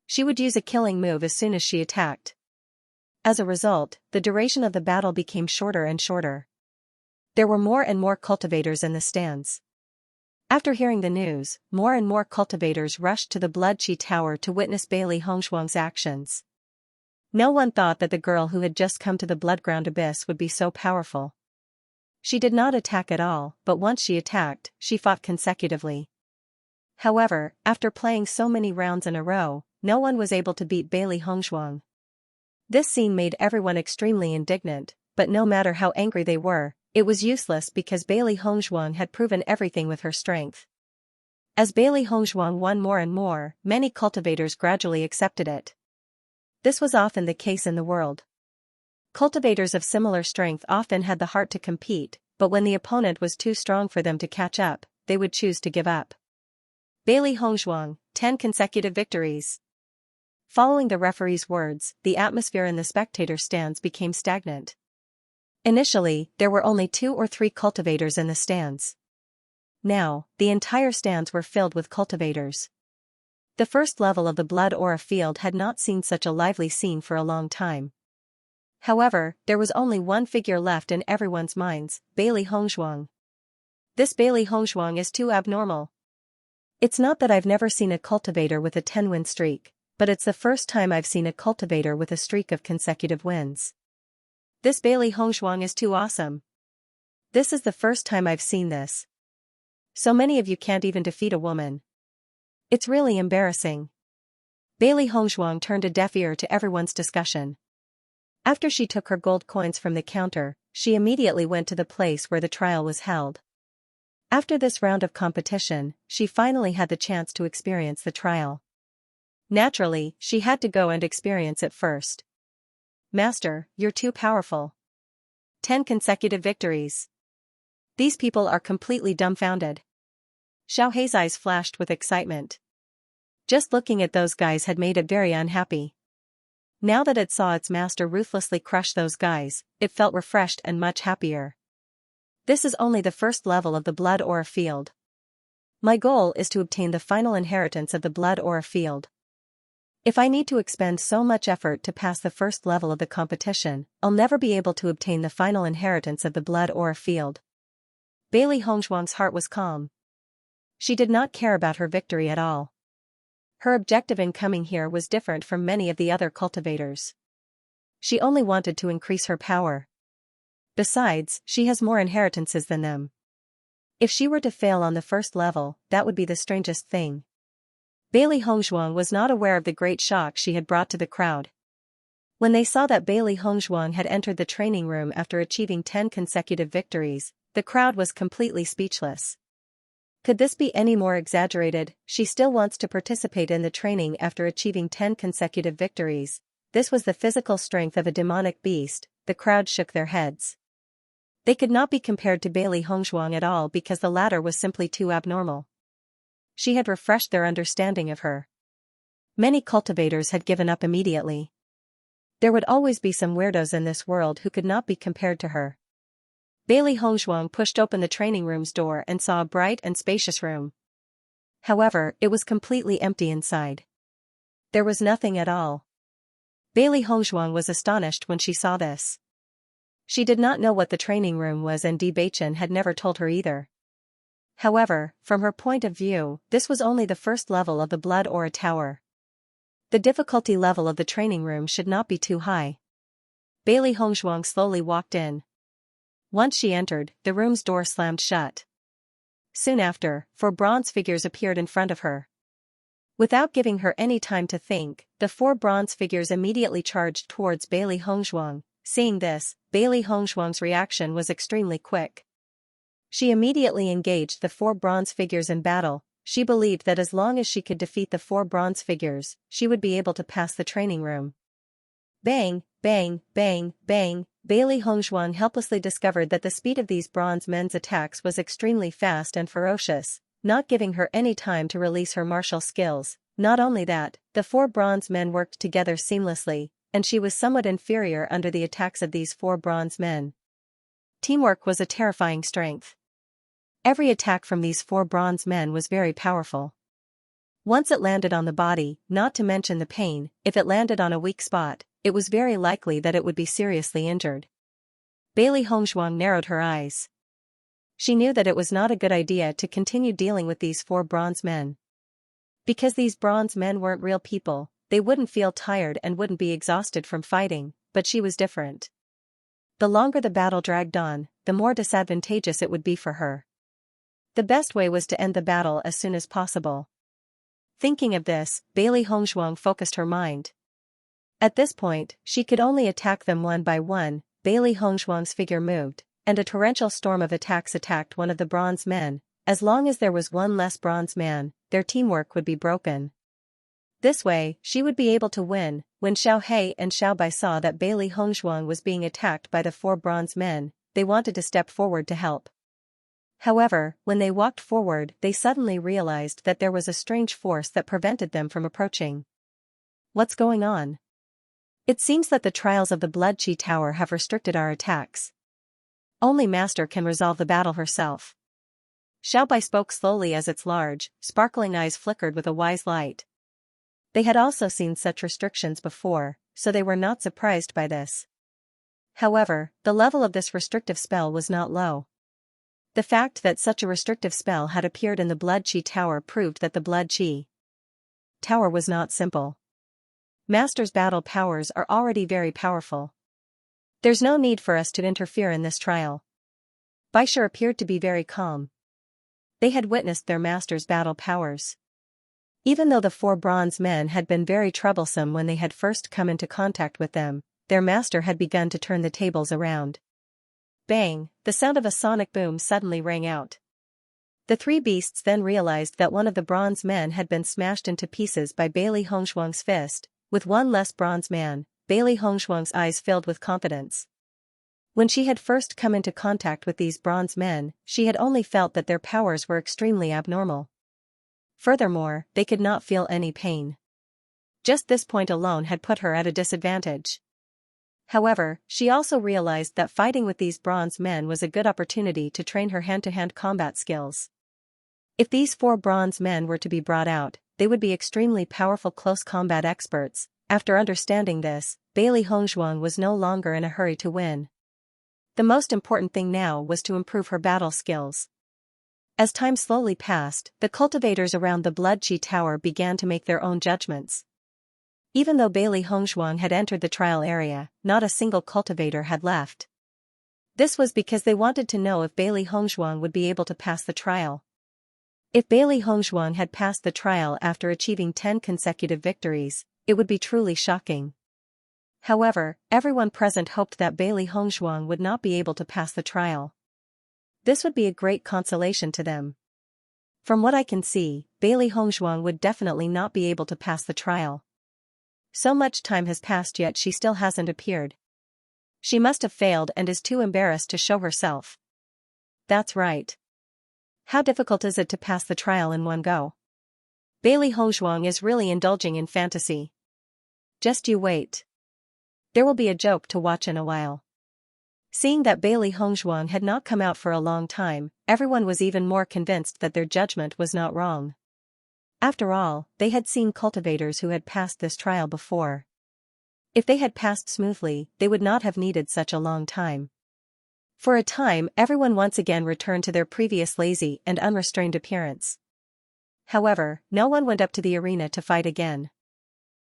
S1: She would use a killing move as soon as she attacked. As a result, the duration of the battle became shorter and shorter. There were more and more cultivators in the stands. After hearing the news, more and more cultivators rushed to the Blood Qi Tower to witness Bailey Hongshuang's actions. No one thought that the girl who had just come to the blood-ground abyss would be so powerful. She did not attack at all, but once she attacked, she fought consecutively. However, after playing so many rounds in a row, no one was able to beat Bailey Hongshuang. This scene made everyone extremely indignant, but no matter how angry they were, it was useless because Bailey Hongshuang had proven everything with her strength. As Bailey Hongshuang won more and more, many cultivators gradually accepted it. This was often the case in the world. Cultivators of similar strength often had the heart to compete, but when the opponent was too strong for them to catch up, they would choose to give up. Bailey Hongzhuang, 10 consecutive victories. Following the referee's words, the atmosphere in the spectator stands became stagnant. Initially, there were only 2 or 3 cultivators in the stands. Now, the entire stands were filled with cultivators. The first level of the blood aura field had not seen such a lively scene for a long time. However, there was only one figure left in everyone's minds, Bailey Hongzhuang. This Bailey Hongzhuang is too abnormal. It's not that I've never seen a cultivator with a 10-win streak, but it's the first time I've seen a cultivator with a streak of consecutive wins. This Bailey Hongzhuang is too awesome. This is the first time I've seen this. So many of you can't even defeat a woman. It's really embarrassing. Bailey Hongzhuang turned a deaf ear to everyone's discussion. After she took her gold coins from the counter, she immediately went to the place where the trial was held. After this round of competition, she finally had the chance to experience the trial. Naturally, she had to go and experience it first. Master, you're too powerful. 10 consecutive victories. These people are completely dumbfounded. Xiao Hei's eyes flashed with excitement. Just looking at those guys had made it very unhappy. Now that it saw its master ruthlessly crush those guys, it felt refreshed and much happier. This is only the first level of the blood aura field. My goal is to obtain the final inheritance of the blood aura field. If I need to expend so much effort to pass the first level of the competition, I'll never be able to obtain the final inheritance of the blood aura field. Bailey Hongzhuang's heart was calm. She did not care about her victory at all. Her objective in coming here was different from many of the other cultivators. She only wanted to increase her power. Besides, she has more inheritances than them. If she were to fail on the first level, that would be the strangest thing. Bailey Hongzhuang was not aware of the great shock she had brought to the crowd. When they saw that Bailey Hongzhuang had entered the training room after achieving 10 consecutive victories, the crowd was completely speechless. Could this be any more exaggerated? She still wants to participate in the training after achieving 10 consecutive victories. This was the physical strength of a demonic beast. The crowd shook their heads. They could not be compared to Bailey Hongzhuang at all because the latter was simply too abnormal. She had refreshed their understanding of her. Many cultivators had given up immediately. There would always be some weirdos in this world who could not be compared to her. Bailey Hongzhuang pushed open the training room's door and saw a bright and spacious room. However, it was completely empty inside. There was nothing at all. Bailey Hongzhuang was astonished when she saw this. She did not know what the training room was and Bewitching had never told her either. However, from her point of view, this was only the first level of the blood aura tower. The difficulty level of the training room should not be too high. Bailey Hongzhuang slowly walked in. Once she entered, the room's door slammed shut. Soon after, 4 bronze figures appeared in front of her. Without giving her any time to think, the 4 bronze figures immediately charged towards Bailey Hongzhuang. Seeing this, Bailey Hongzhuang's reaction was extremely quick. She immediately engaged the 4 bronze figures in battle. She believed that as long as she could defeat the 4 bronze figures, she would be able to pass the training room. Bang, bang, bang, bang. Bailey Hongzhuang helplessly discovered that the speed of these bronze men's attacks was extremely fast and ferocious, not giving her any time to release her martial skills. Not only that, the 4 bronze men worked together seamlessly, and she was somewhat inferior under the attacks of these 4 bronze men. Teamwork was a terrifying strength. Every attack from these 4 bronze men was very powerful. Once it landed on the body, not to mention the pain, if it landed on a weak spot, it was very likely that it would be seriously injured. Bailey Hongzhuang narrowed her eyes. She knew that it was not a good idea to continue dealing with these 4 bronze men. Because these bronze men weren't real people, they wouldn't feel tired and wouldn't be exhausted from fighting, but she was different. The longer the battle dragged on, the more disadvantageous it would be for her. The best way was to end the battle as soon as possible. Thinking of this, Bailey Hongzhuang focused her mind. At this point, she could only attack them one by one. Bailey Hongzhuang's figure moved, and a torrential storm of attacks attacked one of the bronze men. As long as there was one less bronze man, their teamwork would be broken. This way, she would be able to win. when Xiao He and Xiao Bai saw that Bailey Hongzhuang was being attacked by the 4 bronze men, they wanted to step forward to help. However, when they walked forward, they suddenly realized that there was a strange force that prevented them from approaching. What's going on? It seems that the trials of the Blood Qi Tower have restricted our attacks. Only Master can resolve the battle herself. Xiao Bai spoke slowly as its large, sparkling eyes flickered with a wise light. They had also seen such restrictions before, so they were not surprised by this. However, the level of this restrictive spell was not low. The fact that such a restrictive spell had appeared in the Blood Qi Tower proved that the Blood Qi Tower was not simple. Master's battle powers are already very powerful. There's no need for us to interfere in this trial. Baisha appeared to be very calm. They had witnessed their master's battle powers. Even though the 4 bronze men had been very troublesome when they had first come into contact with them, their master had begun to turn the tables around. Bang! The sound of a sonic boom suddenly rang out. The 3 beasts then realized that one of the bronze men had been smashed into pieces by Bailey Hongzhuang's fist. With one less bronze man, Bailey Hongzhuang's eyes filled with confidence. When she had first come into contact with these bronze men, she had only felt that their powers were extremely abnormal. Furthermore, they could not feel any pain. Just this point alone had put her at a disadvantage. However, she also realized that fighting with these bronze men was a good opportunity to train her hand-to-hand combat skills. If these 4 bronze men were to be brought out, they would be extremely powerful close combat experts. After understanding this, Bailey Hongzhuang was no longer in a hurry to win. The most important thing now was to improve her battle skills. As time slowly passed, the cultivators around the Blood Qi Tower began to make their own judgments. Even though Bailey Hongzhuang had entered the trial area, not a single cultivator had left. This was because they wanted to know if Bailey Hongzhuang would be able to pass the trial. If Bailey Hongzhuang had passed the trial after achieving 10 consecutive victories, it would be truly shocking. However, everyone present hoped that Bailey Hongzhuang would not be able to pass the trial. This would be a great consolation to them. From what I can see, Bailey Hongzhuang would definitely not be able to pass the trial. So much time has passed yet she still hasn't appeared. She must have failed and is too embarrassed to show herself. That's right. How difficult is it to pass the trial in one go? Bailey Hongzhuang is really indulging in fantasy. Just you wait. There will be a joke to watch in a while. Seeing that Bailey Hongzhuang had not come out for a long time, everyone was even more convinced that their judgment was not wrong. After all, they had seen cultivators who had passed this trial before. If they had passed smoothly, they would not have needed such a long time. For a time, everyone once again returned to their previous lazy and unrestrained appearance. However, no one went up to the arena to fight again.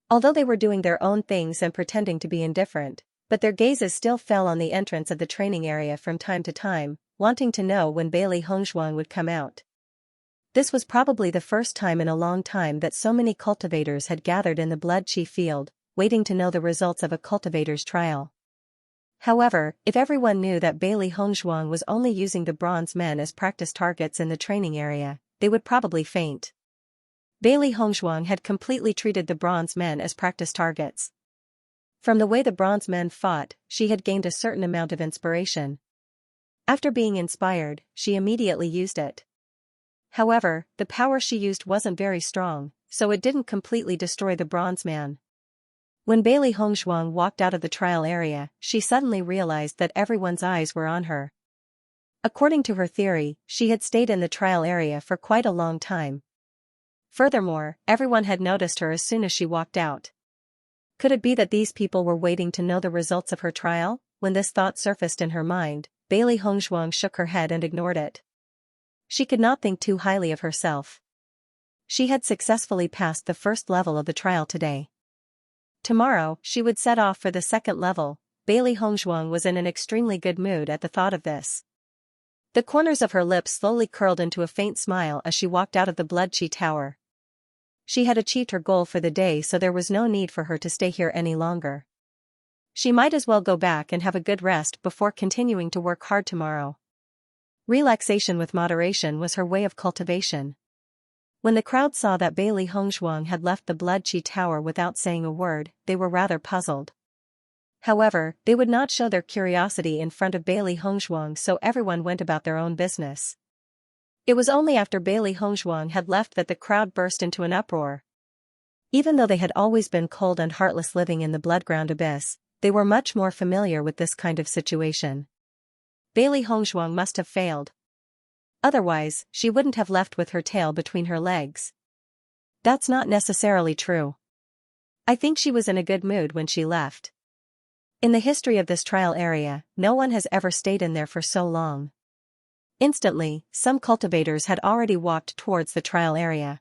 S1: Although they were doing their own things and pretending to be indifferent, but their gazes still fell on the entrance of the training area from time to time, wanting to know when Bailey Hongzhuang would come out. This was probably the first time in a long time that so many cultivators had gathered in the Blood Qi field, waiting to know the results of a cultivator's trial. However, if everyone knew that Bailey Hongzhuang was only using the bronze men as practice targets in the training area, they would probably faint. Bailey Hongzhuang had completely treated the bronze men as practice targets. From the way the bronze men fought, she had gained a certain amount of inspiration. After being inspired, she immediately used it. However, the power she used wasn't very strong, so it didn't completely destroy the bronze man. When Bailey Hongzhuang walked out of the trial area, she suddenly realized that everyone's eyes were on her. According to her theory, she had stayed in the trial area for quite a long time. Furthermore, everyone had noticed her as soon as she walked out. Could it be that these people were waiting to know the results of her trial? When this thought surfaced in her mind, Bailey Hongzhuang shook her head and ignored it. She could not think too highly of herself. She had successfully passed the first level of the trial today. Tomorrow, she would set off for the second level. Bailey Hongzhuang was in an extremely good mood at the thought of this. The corners of her lips slowly curled into a faint smile as she walked out of the Blood Qi Tower. She had achieved her goal for the day, so there was no need for her to stay here any longer. She might as well go back and have a good rest before continuing to work hard tomorrow. Relaxation with moderation was her way of cultivation. When the crowd saw that Bailey Hongzhuang had left the Blood Qi Tower without saying a word, they were rather puzzled. However, they would not show their curiosity in front of Bailey Hongzhuang, so everyone went about their own business. It was only after Bailey Hongzhuang had left that the crowd burst into an uproar. Even though they had always been cold and heartless living in the Bloodground Abyss, they were much more familiar with this kind of situation. Bailey Hongzhuang must have failed. Otherwise, she wouldn't have left with her tail between her legs. That's not necessarily true. I think she was in a good mood when she left. In the history of this trial area, no one has ever stayed in there for so long. Instantly, some cultivators had already walked towards the trial area.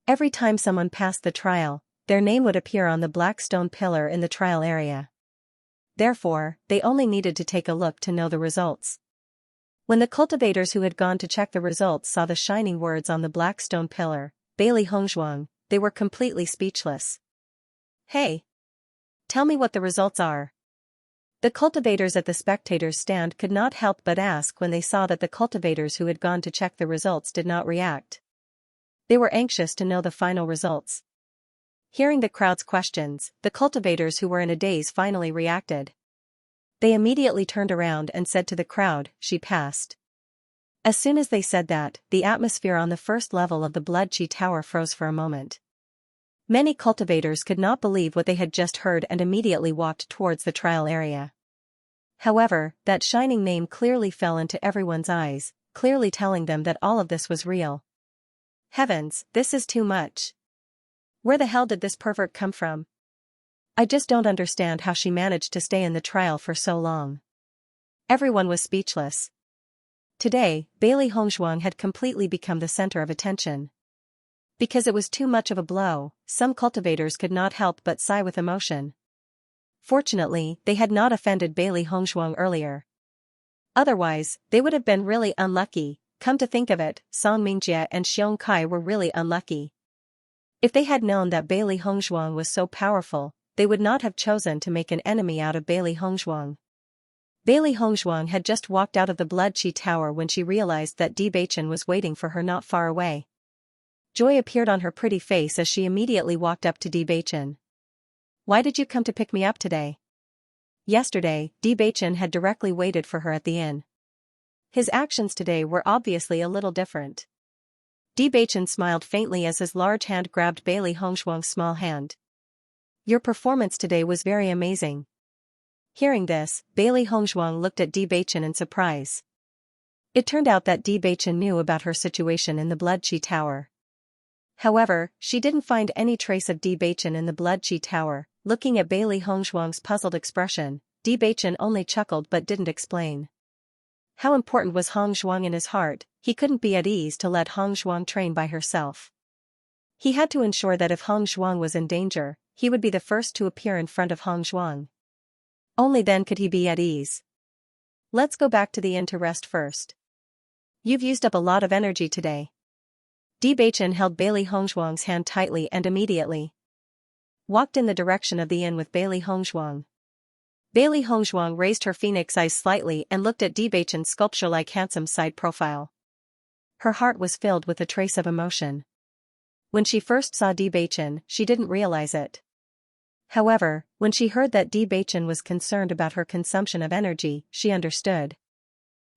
S1: Every time someone passed the trial, their name would appear on the black stone pillar in the trial area. Therefore, they only needed to take a look to know the results. When the cultivators who had gone to check the results saw the shining words on the black stone pillar, Bailey Hongzhuang, they were completely speechless. Hey! Tell me what the results are. The cultivators at the spectators' stand could not help but ask when they saw that the cultivators who had gone to check the results did not react. They were anxious to know the final results. Hearing the crowd's questions, the cultivators who were in a daze finally reacted. They immediately turned around and said to the crowd, "She passed." As soon as they said that, the atmosphere on the first level of the Blood Qi Tower froze for a moment. Many cultivators could not believe what they had just heard and immediately walked towards the trial area. However, that shining name clearly fell into everyone's eyes, clearly telling them that all of this was real. Heavens, this is too much. Where the hell did this pervert come from? I just don't understand how she managed to stay in the trial for so long. Everyone was speechless. Today, Bailey Hongzhuang had completely become the center of attention. Because it was too much of a blow, some cultivators could not help but sigh with emotion. Fortunately, they had not offended Bailey Hongzhuang earlier. Otherwise, they would have been really unlucky. Come to think of it, Song Mingjie and Xianxia were really unlucky. If they had known that Bailey Hongzhuang was so powerful, they would not have chosen to make an enemy out of Bailey Hongzhuang. Bailey Hongzhuang had just walked out of the Blood Qi Tower when she realized that Bewitching was waiting for her not far away. Joy appeared on her pretty face as she immediately walked up to Bewitching. "Why did you come to pick me up today?" Yesterday, Bewitching had directly waited for her at the inn. His actions today were obviously a little different. Bewitching smiled faintly as his large hand grabbed Bailey Hongzhuang's small hand. "Your performance today was very amazing." Hearing this, Bailey Hongzhuang looked at Bewitching in surprise. It turned out that Bewitching knew about her situation in the Blood Qi Tower. However, she didn't find any trace of Bewitching in the Blood Qi Tower. Looking at Bailey Hongzhuang's puzzled expression, Bewitching only chuckled but didn't explain. How important was Hongzhuang in his heart? He couldn't be at ease to let Hongzhuang train by herself. He had to ensure that if Hongzhuang was in danger, he would be the first to appear in front of Hongzhuang. Only then could he be at ease. "Let's go back to the inn to rest first. You've used up a lot of energy today." Bewitching held Bailey Hongzhuang's hand tightly and immediately walked in the direction of the inn with Bailey Hongzhuang. Bailey Hongzhuang raised her phoenix eyes slightly and looked at Bewitching's sculpture-like handsome side profile. Her heart was filled with a trace of emotion. When she first saw Bewitching, she didn't realize it. However, when she heard that Bewitching was concerned about her consumption of energy, she understood.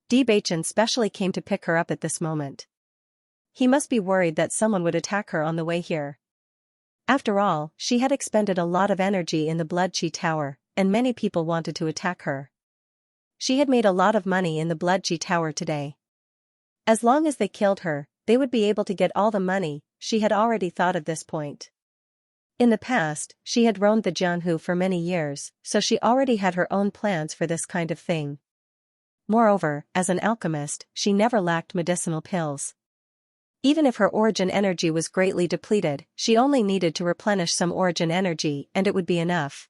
S1: Bewitching specially came to pick her up at this moment. He must be worried that someone would attack her on the way here. After all, she had expended a lot of energy in the Blood Qi Tower, and many people wanted to attack her. She had made a lot of money in the Blood Qi Tower today. As long as they killed her, they would be able to get all the money. She had already thought of this point. In the past, she had roamed the Jianhu for many years, so she already had her own plans for this kind of thing. Moreover, as an alchemist, she never lacked medicinal pills. Even if her origin energy was greatly depleted, she only needed to replenish some origin energy and it would be enough.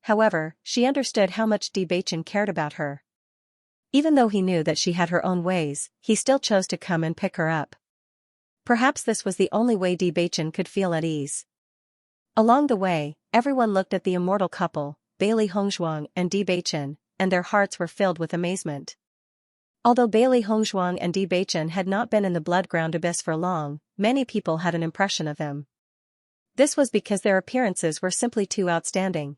S1: However, she understood how much Bewitching cared about her. Even though he knew that she had her own ways, he still chose to come and pick her up. Perhaps this was the only way Bewitching could feel at ease. Along the way, everyone looked at the immortal couple, Bailey Hongzhuang and Bewitching, and their hearts were filled with amazement. Although Bailey Hongzhuang and Di Beichen had not been in the blood-ground abyss for long, many people had an impression of them. This was because their appearances were simply too outstanding.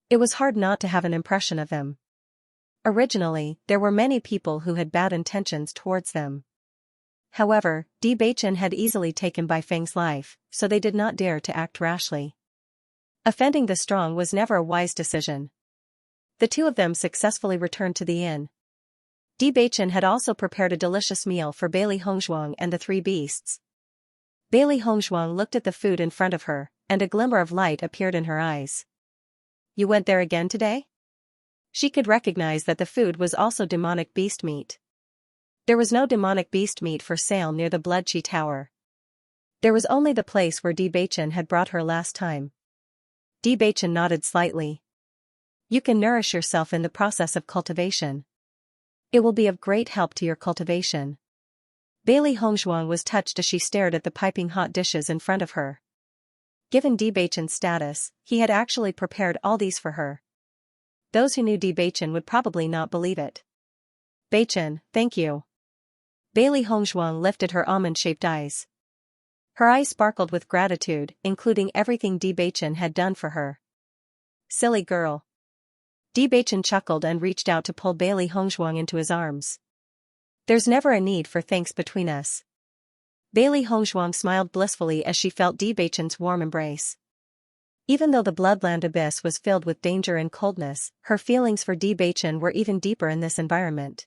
S1: It was hard not to have an impression of them. Originally, there were many people who had bad intentions towards them. However, Di Beichen had easily taken Bai Feng's life, so they did not dare to act rashly. Offending the strong was never a wise decision. The two of them successfully returned to the inn. Di Beichen had also prepared a delicious meal for Bailey Hongzhuang and the three beasts. Bailey Hongzhuang looked at the food in front of her, and a glimmer of light appeared in her eyes. "You went there again today?" She could recognize that the food was also demonic beast meat. There was no demonic beast meat for sale near the Blood Chi Tower. There was only the place where Di Beichen had brought her last time. Di Beichen nodded slightly. "You can nourish yourself in the process of cultivation. It will be of great help to your cultivation." Bailey Hongzhuang was touched as she stared at the piping hot dishes in front of her. Given Di Beichen's status, he had actually prepared all these for her. Those who knew Di Beichen would probably not believe it. "Beichen, thank you." Bailey Hongzhuang lifted her almond-shaped eyes. Her eyes sparkled with gratitude, including everything Di Beichen had done for her. "Silly girl." Di Beichen chuckled and reached out to pull Bailey Hongzhuang into his arms. "There's never a need for thanks between us." Bailey Hongzhuang smiled blissfully as she felt Di Beichen's warm embrace. Even though the Bloodland Abyss was filled with danger and coldness, her feelings for Di Beichen were even deeper in this environment.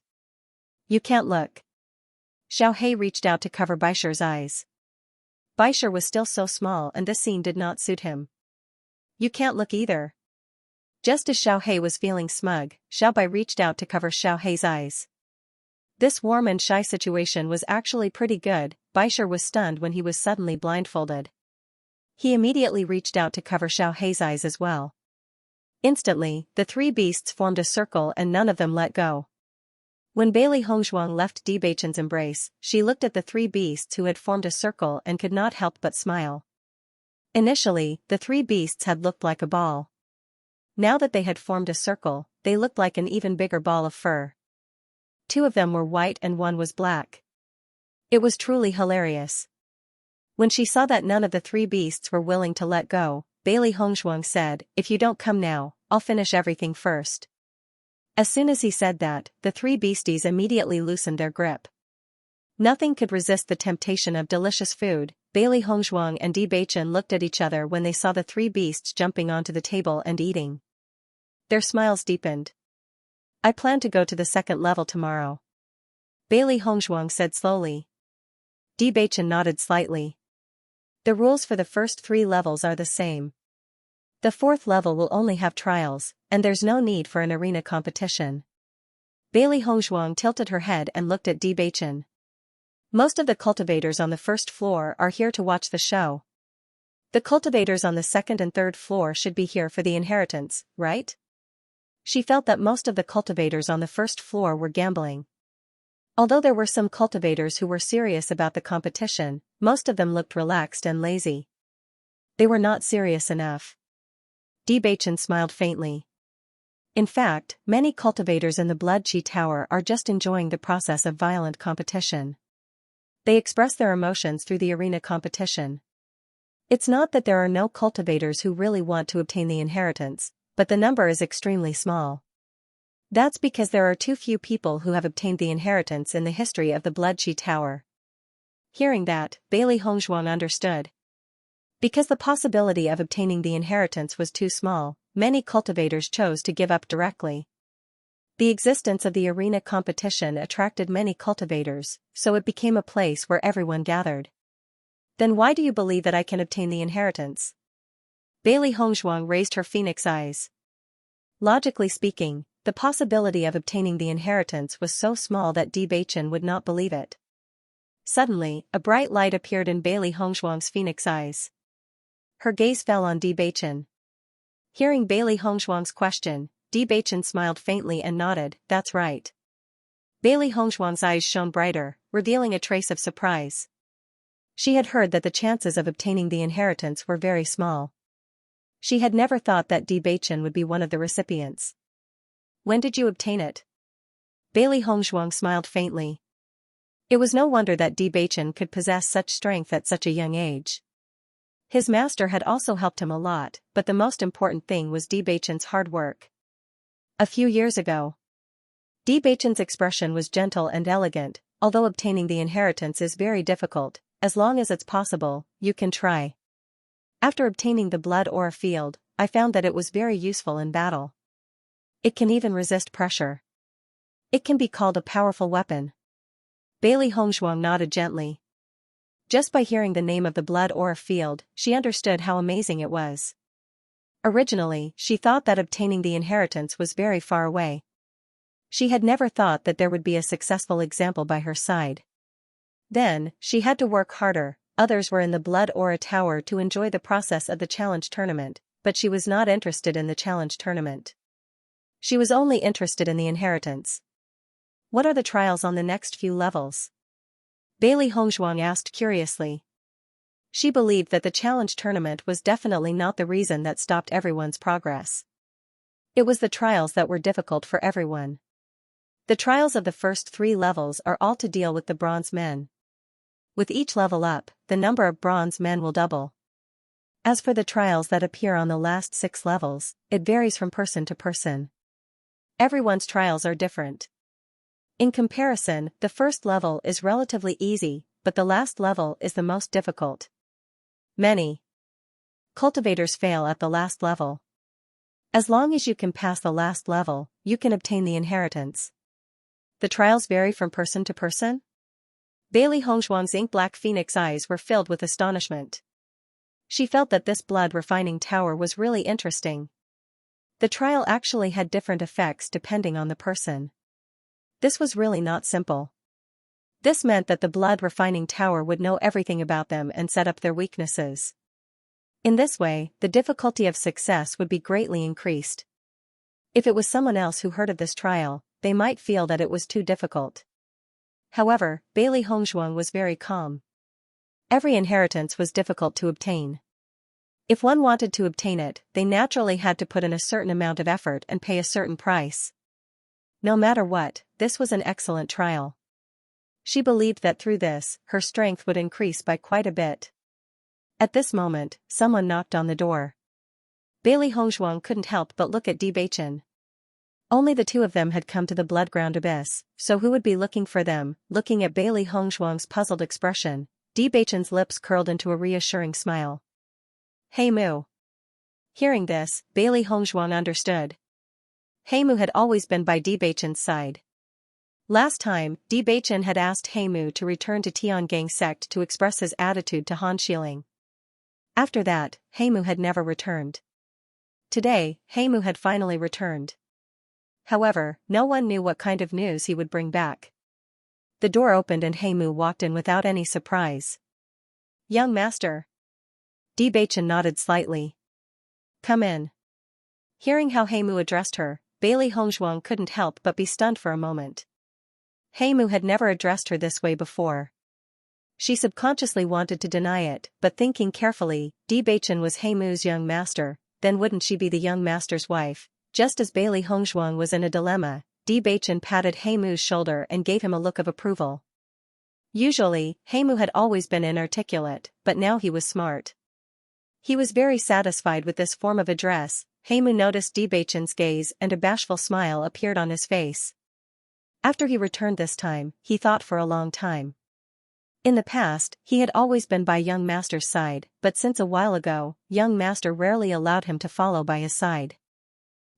S1: "You can't look." Xiao He reached out to cover Baisher's eyes. Baisher was still so small and this scene did not suit him. "You can't look either." Just as Xiao He was feeling smug, Xiao Bai reached out to cover Xiao He's eyes. This warm and shy situation was actually pretty good. Baisher was stunned when he was suddenly blindfolded. He immediately reached out to cover Xiao He's eyes as well. Instantly, the three beasts formed a circle and none of them let go. When Bailey Hongzhuang left Di Beichen's embrace, she looked at the three beasts who had formed a circle and could not help but smile. Initially, the three beasts had looked like a ball. Now that they had formed a circle, they looked like an even bigger ball of fur. Two of them were white and one was black. It was truly hilarious. When she saw that none of the three beasts were willing to let go, Bailey Hongzhuang said, "If you don't come now, I'll finish everything first." As soon as he said that, the three beasties immediately loosened their grip. Nothing could resist the temptation of delicious food. Bailey Hongzhuang and Di Beichen looked at each other when they saw the three beasts jumping onto the table and eating. Their smiles deepened. "I plan to go to the second level tomorrow," Bailey Hongzhuang said slowly. Di Beichen nodded slightly. "The rules for the first 3 levels are the same. The 4th level will only have trials, and there's no need for an arena competition." Bailey Hongzhuang tilted her head and looked at Di Beichen. "Most of the cultivators on the 1st floor are here to watch the show. The cultivators on the 2nd and 3rd floor should be here for the inheritance, right?" She felt that most of the cultivators on the 1st floor were gambling. Although there were some cultivators who were serious about the competition, most of them looked relaxed and lazy. They were not serious enough. Di Beichen smiled faintly. In fact, many cultivators in the Blood Chi Tower are just enjoying the process of violent competition. They express their emotions through the arena competition. It's not that there are no cultivators who really want to obtain the inheritance, but the number is extremely small. That's because there are too few people who have obtained the inheritance in the history of the Blood Chi Tower. Hearing that, Bailey Hongzhuang understood. Because the possibility of obtaining the inheritance was too small, many cultivators chose to give up directly. The existence of the arena competition attracted many cultivators, so it became a place where everyone gathered. "Then why do you believe that I can obtain the inheritance?" Bailey Hongzhuang raised her phoenix eyes. Logically speaking, the possibility of obtaining the inheritance was so small that Di Beichen would not believe it. Suddenly, a bright light appeared in Bailey Hongzhuang's phoenix eyes. Her gaze fell on Di Beichen. Hearing Bailey Hongzhuang's question, Di Beichen smiled faintly and nodded, "That's right." Bailey Hongzhuang's eyes shone brighter, revealing a trace of surprise. She had heard that the chances of obtaining the inheritance were very small. She had never thought that Di Beichen would be one of the recipients. "When did you obtain it?" Bailey Hongzhuang smiled faintly. It was no wonder that Bewitching could possess such strength at such a young age. His master had also helped him a lot, but the most important thing was Bewitching's hard work. A few years ago, Bewitching's expression was gentle and elegant. Although obtaining the inheritance is very difficult, as long as it's possible, you can try. After obtaining the blood aura field, I found that it was very useful in battle. It can even resist pressure. It can be called a powerful weapon. Bailey Hongzhuang nodded gently. Just by hearing the name of the blood aura field, she understood how amazing it was. Originally, she thought that obtaining the inheritance was very far away. She had never thought that there would be a successful example by her side. Then, she had to work harder. Others were in the blood aura tower to enjoy the process of the challenge tournament, but she was not interested in the challenge tournament. She was only interested in the inheritance. What are the trials on the next few levels? Bailey Hongzhuang asked curiously. She believed that the challenge tournament was definitely not the reason that stopped everyone's progress. It was the trials that were difficult for everyone. The trials of the first 3 levels are all to deal with the bronze men. With each level up, the number of bronze men will double. As for the trials that appear on the last 6 levels, it varies from person to person. Everyone's trials are different. In comparison, the first level is relatively easy, but the last level is the most difficult. Many cultivators fail at the last level. As long as you can pass the last level, you can obtain the inheritance. The trials vary from person to person? Bailey Hongzhuang's ink-black phoenix eyes were filled with astonishment. She felt that this blood refining tower was really interesting. The trial actually had different effects depending on the person. This was really not simple. This meant that the blood refining tower would know everything about them and set up their weaknesses. In this way, the difficulty of success would be greatly increased. If it was someone else who heard of this trial, they might feel that it was too difficult. However, Bailey Hongzhuang was very calm. Every inheritance was difficult to obtain. If one wanted to obtain it, they naturally had to put in a certain amount of effort and pay a certain price. No matter what, this was an excellent trial. She believed that through this, her strength would increase by quite a bit. At this moment, someone knocked on the door. Bailey Hongzhuang couldn't help but look at Bewitching. Only the 2 of them had come to the blood-ground abyss, so who would be looking for them? Looking at Bailey Hongzhuang's puzzled expression, Bewitching's lips curled into a reassuring smile. Hey Mu. Hearing this, Bailey Hongzhuang understood. Heimu had always been by Bewitching's side. Last time, Bewitching had asked Heimu to return to Tiangang sect to express his attitude to Han Xiling. After that, Heimu had never returned. Today, Heimu had finally returned. However, no one knew what kind of news he would bring back. The door opened and Heimu walked in without any surprise. Young master. Bewitching nodded slightly. Come in. Hearing how Heimu addressed her, Bailey Hongzhuang couldn't help but be stunned for a moment. Heimu had never addressed her this way before. She subconsciously wanted to deny it, but thinking carefully, Bewitching was Heimu's young master, then wouldn't she be the young master's wife? Just as Bailey Hongzhuang was in a dilemma, Bewitching patted Heimu's shoulder and gave him a look of approval. Usually, Heimu had always been inarticulate, but now he was smart. He was very satisfied with this form of address. Heimu noticed Bewitching's gaze and a bashful smile appeared on his face. After he returned this time, he thought for a long time. In the past, he had always been by young master's side, but since a while ago, young master rarely allowed him to follow by his side.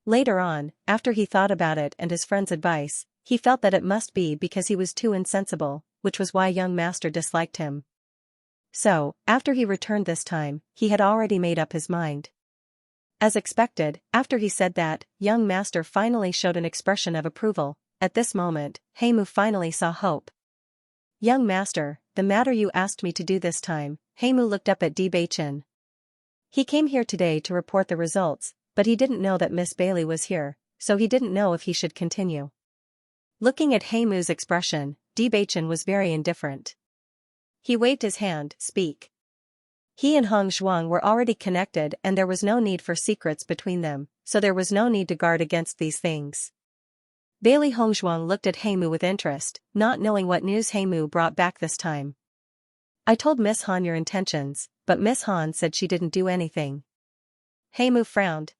S1: Later on, after he thought about it and his friend's advice, he felt that it must be because he was too insensible, which was why young master disliked him. So, after he returned this time, he had already made up his mind. As expected, after he said that, young master finally showed an expression of approval. At this moment, Heimu finally saw hope. Young master, the matter you asked me to do this time. Heimu looked up at Bewitching. He came here today to report the results, but he didn't know that Miss Bailey was here, so he didn't know if he should continue. Looking at Heimu's expression, Bewitching was very indifferent. He waved his hand, speak. He and Hong Zhuang were already connected and there was no need for secrets between them, so there was no need to guard against these things. Bailey Hongzhuang looked at Heimu with interest, not knowing what news Heimu brought back this time. I told Miss Han your intentions, but Miss Han said she didn't do anything. Heimu frowned.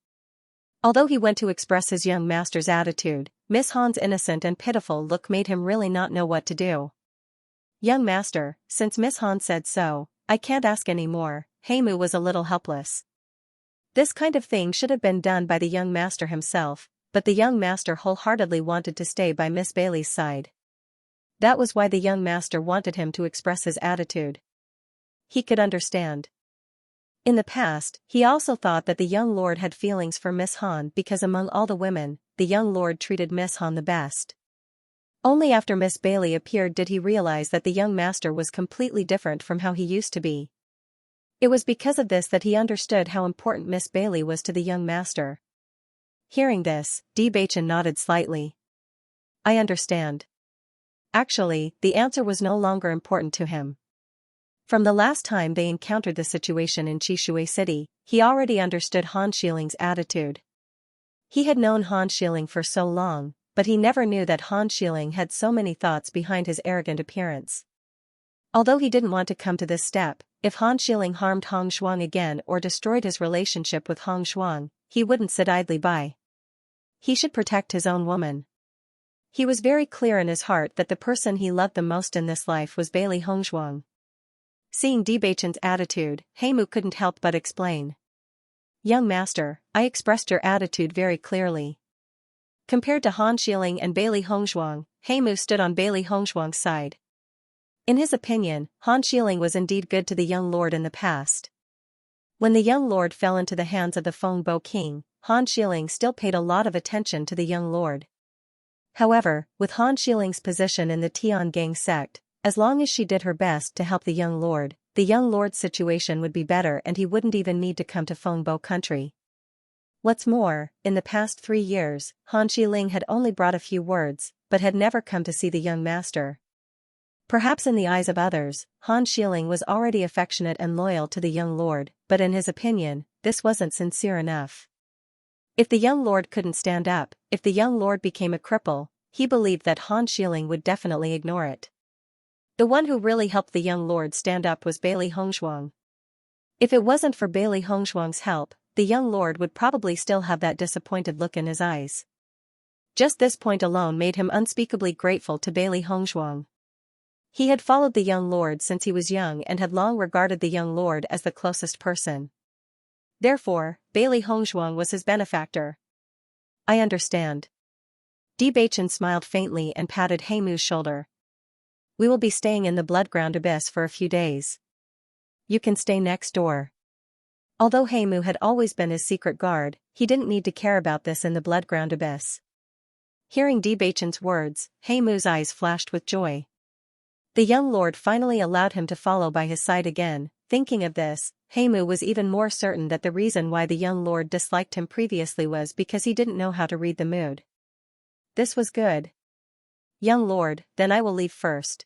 S1: Although he went to express his young master's attitude, Miss Han's innocent and pitiful look made him really not know what to do. Young master, since Miss Han said so, I can't ask any more. Heimu was a little helpless. This kind of thing should have been done by the young master himself, but the young master wholeheartedly wanted to stay by Miss Bailey's side. That was why the young master wanted him to express his attitude. He could understand. In the past, he also thought that the young lord had feelings for Miss Han because among all the women, the young lord treated Miss Han the best. Only after Miss Bailey appeared did he realize that the young master was completely different from how he used to be. It was because of this that he understood how important Miss Bailey was to the young master. Hearing this, Bewitching nodded slightly. I understand. Actually, the answer was no longer important to him. From the last time they encountered the situation in Chishui City, he already understood Han Shiling's attitude. He had known Han Shiling for so long, but he never knew that Han Shiling had so many thoughts behind his arrogant appearance. Although he didn't want to come to this step, if Han Shiling harmed Hong Shuang again or destroyed his relationship with Hong Shuang, he wouldn't sit idly by. He should protect his own woman. He was very clear in his heart that the person he loved the most in this life was Bailey Hongzhuang. Seeing Bewitching's attitude, Heimu couldn't help but explain. Young master, I expressed your attitude very clearly. Compared to Han Shiling and Bailey Hongzhuang, Heimu stood on Bailey Hongzhuang's side. In his opinion, Han Shiling was indeed good to the young lord in the past. When the young lord fell into the hands of the Fengbo king, Han Shiling still paid a lot of attention to the young lord. However, with Han Shiling's position in the Tian Gang sect, as long as she did her best to help the young lord's situation would be better and he wouldn't even need to come to Fengbo country. What's more, in the past 3 years, Han Shiling had only brought a few words, but had never come to see the young master. Perhaps in the eyes of others, Han Shiling was already affectionate and loyal to the young lord, but in his opinion, this wasn't sincere enough. If the young lord couldn't stand up, if the young lord became a cripple, he believed that Han Shiling would definitely ignore it. The one who really helped the young lord stand up was Bailey Hongzhuang. If it wasn't for Bailey Hongzhuang's help, the young lord would probably still have that disappointed look in his eyes. Just this point alone made him unspeakably grateful to Bailey Hongzhuang. He had followed the young lord since he was young and had long regarded the young lord as the closest person. Therefore, Bailey Hongzhuang was his benefactor. I understand. Bewitching smiled faintly and patted Heimu's shoulder. We will be staying in the Bloodground Abyss for a few days. You can stay next door. Although Heimu had always been his secret guard, he didn't need to care about this in the Bloodground Abyss. Hearing Bewitching's words, Heimu's eyes flashed with joy. The young lord finally allowed him to follow by his side again. Thinking of this, Heimu was even more certain that the reason why the young lord disliked him previously was because he didn't know how to read the mood. This was good. Young lord, then I will leave first.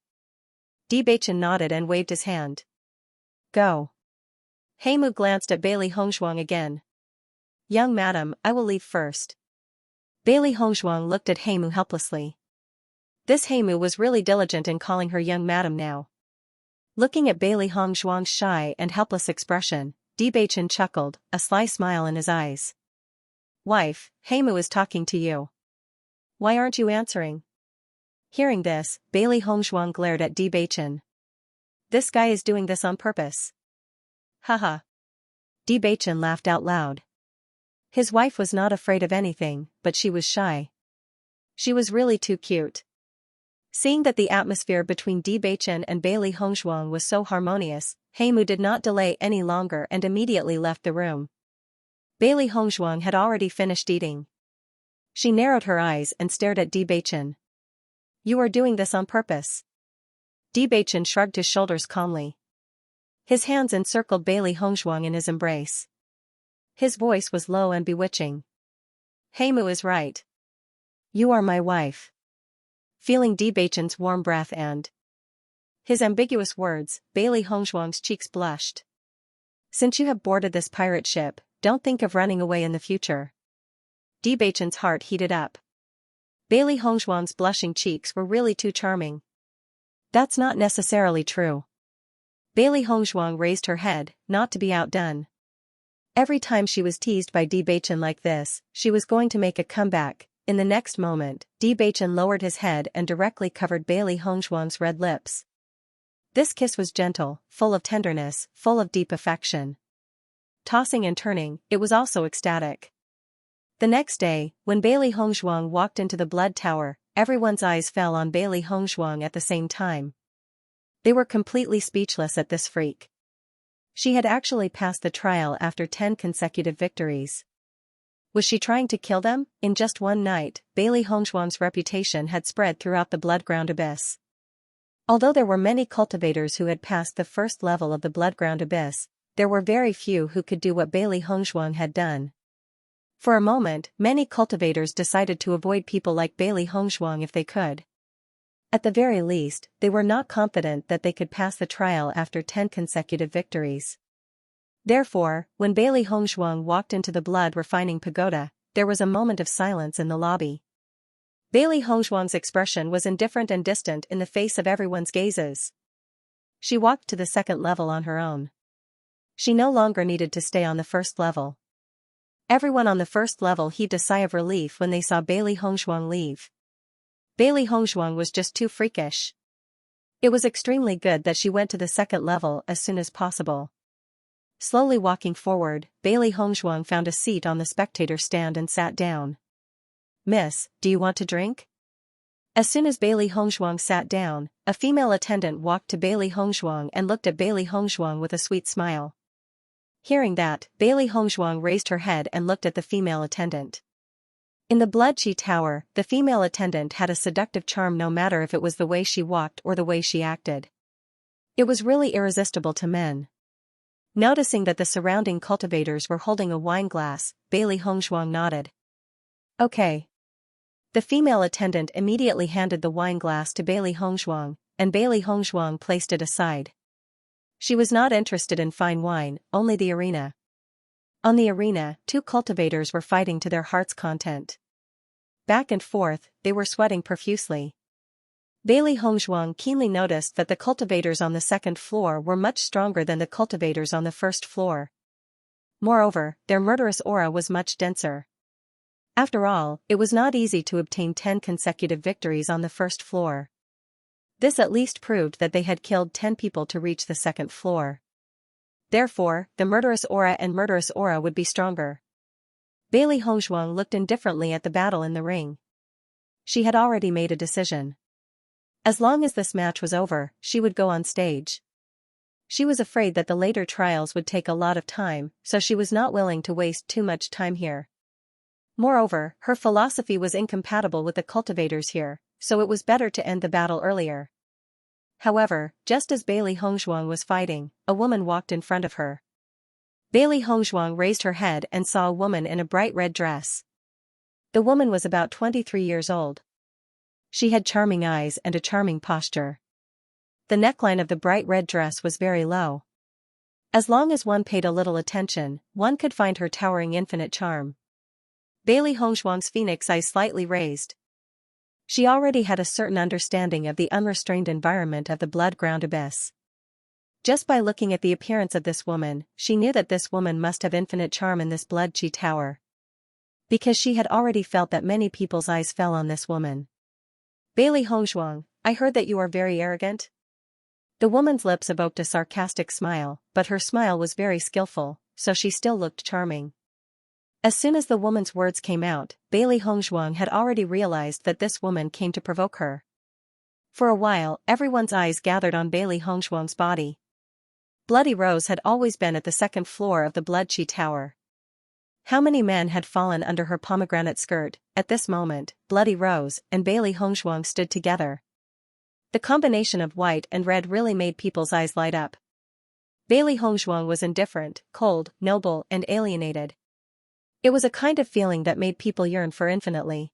S1: Bewitching nodded and waved his hand. Go. Heimu glanced at Bailey Hongzhuang again. Young madam, I will leave first. Bailey Hongzhuang looked at Heimu helplessly. This Heimu was really diligent in calling her young madam now. Looking at Bailey Hongzhuang's shy and helpless expression, Bewitching chuckled, a sly smile in his eyes. Wife, Heimu is talking to you. Why aren't you answering? Hearing this, Bailey Hongzhuang glared at Bewitching. This guy is doing this on purpose. Haha. Bewitching laughed out loud. His wife was not afraid of anything, but she was shy. She was really too cute. Seeing that the atmosphere between Bewitching and Bailey Hongzhuang was so harmonious, Heimu did not delay any longer and immediately left the room. Bailey Hongzhuang had already finished eating. She narrowed her eyes and stared at Bewitching. You are doing this on purpose. Bewitching shrugged his shoulders calmly. His hands encircled Bailey Hongzhuang in his embrace. His voice was low and bewitching. Heimu is right. You are my wife. Feeling Bewitching's warm breath and his ambiguous words, Bailey Hongzhuang's cheeks blushed. Since you have boarded this pirate ship, don't think of running away in the future. Bewitching's heart heated up. Bailey Hongzhuang's blushing cheeks were really too charming. That's not necessarily true. Bailey Hongzhuang raised her head, not to be outdone. Every time she was teased by Bewitching like this, she was going to make a comeback. In the next moment, Bewitching lowered his head and directly covered Bailey Hongzhuang's red lips. This kiss was gentle, full of tenderness, full of deep affection. Tossing and turning, it was also ecstatic. The next day, when Bailey Hongzhuang walked into the blood tower, everyone's eyes fell on Bailey Hongzhuang at the same time. They were completely speechless at this freak. She had actually passed the trial after 10 consecutive victories. Was she trying to kill them? In just one night, Bailey Hongzhuang's reputation had spread throughout the blood-ground abyss. Although there were many cultivators who had passed the first level of the blood-ground abyss, there were very few who could do what Bailey Hongzhuang had done. For a moment, many cultivators decided to avoid people like Bailey Hongzhuang if they could. At the very least, they were not confident that they could pass the trial after 10 consecutive victories. Therefore, when Bailey Hongzhuang walked into the blood refining pagoda, there was a moment of silence in the lobby. Bailey Hongzhuang's expression was indifferent and distant in the face of everyone's gazes. She walked to the second level on her own. She no longer needed to stay on the first level. Everyone on the first level heaved a sigh of relief when they saw Bailey Hongzhuang leave. Bailey Hongzhuang was just too freakish. It was extremely good that she went to the second level as soon as possible. Slowly walking forward, Bailey Hongzhuang found a seat on the spectator stand and sat down. "Miss, do you want to drink?" As soon as Bailey Hongzhuang sat down, a female attendant walked to Bailey Hongzhuang and looked at Bailey Hongzhuang with a sweet smile. Hearing that, Bailey Hongzhuang raised her head and looked at the female attendant. In the Blood Chi Tower, the female attendant had a seductive charm no matter if it was the way she walked or the way she acted. It was really irresistible to men. Noticing that the surrounding cultivators were holding a wine glass, Bailey Hongzhuang nodded. "Okay." The female attendant immediately handed the wine glass to Bailey Hongzhuang, and Bailey Hongzhuang placed it aside. She was not interested in fine wine, only the arena. On the arena, two cultivators were fighting to their heart's content. Back and forth, they were sweating profusely. Bailey Hongzhuang keenly noticed that the cultivators on the second floor were much stronger than the cultivators on the first floor. Moreover, their murderous aura was much denser. After all, it was not easy to obtain 10 consecutive victories on the first floor. This at least proved that they had killed 10 people to reach the second floor. Therefore, the murderous aura would be stronger. Bailey Hongzhuang looked indifferently at the battle in the ring. She had already made a decision. As long as this match was over, she would go on stage. She was afraid that the later trials would take a lot of time, so she was not willing to waste too much time here. Moreover, her philosophy was incompatible with the cultivators here, so it was better to end the battle earlier. However, just as Bailey Hongzhuang was fighting, a woman walked in front of her. Bailey Hongzhuang raised her head and saw a woman in a bright red dress. The woman was about 23 years old. She had charming eyes and a charming posture. The neckline of the bright red dress was very low. As long as one paid a little attention, one could find her towering infinite charm. Bailey Hongzhuang's phoenix eyes slightly raised. She already had a certain understanding of the unrestrained environment of the blood-ground abyss. Just by looking at the appearance of this woman, she knew that this woman must have infinite charm in this Blood Chi Tower. Because she had already felt that many people's eyes fell on this woman. "Bailey Hongzhuang, I heard that you are very arrogant?" The woman's lips evoked a sarcastic smile, but her smile was very skillful, so she still looked charming. As soon as the woman's words came out, Bailey Hongzhuang had already realized that this woman came to provoke her. For a while, everyone's eyes gathered on Bailey Hongzhuang's body. Bloody Rose had always been at the second floor of the Blood Chi Tower. How many men had fallen under her pomegranate skirt? At this moment, Bloody Rose and Bailey Hongzhuang stood together. The combination of white and red really made people's eyes light up. Bailey Hongzhuang was indifferent, cold, noble, and alienated. It was a kind of feeling that made people yearn for infinitely.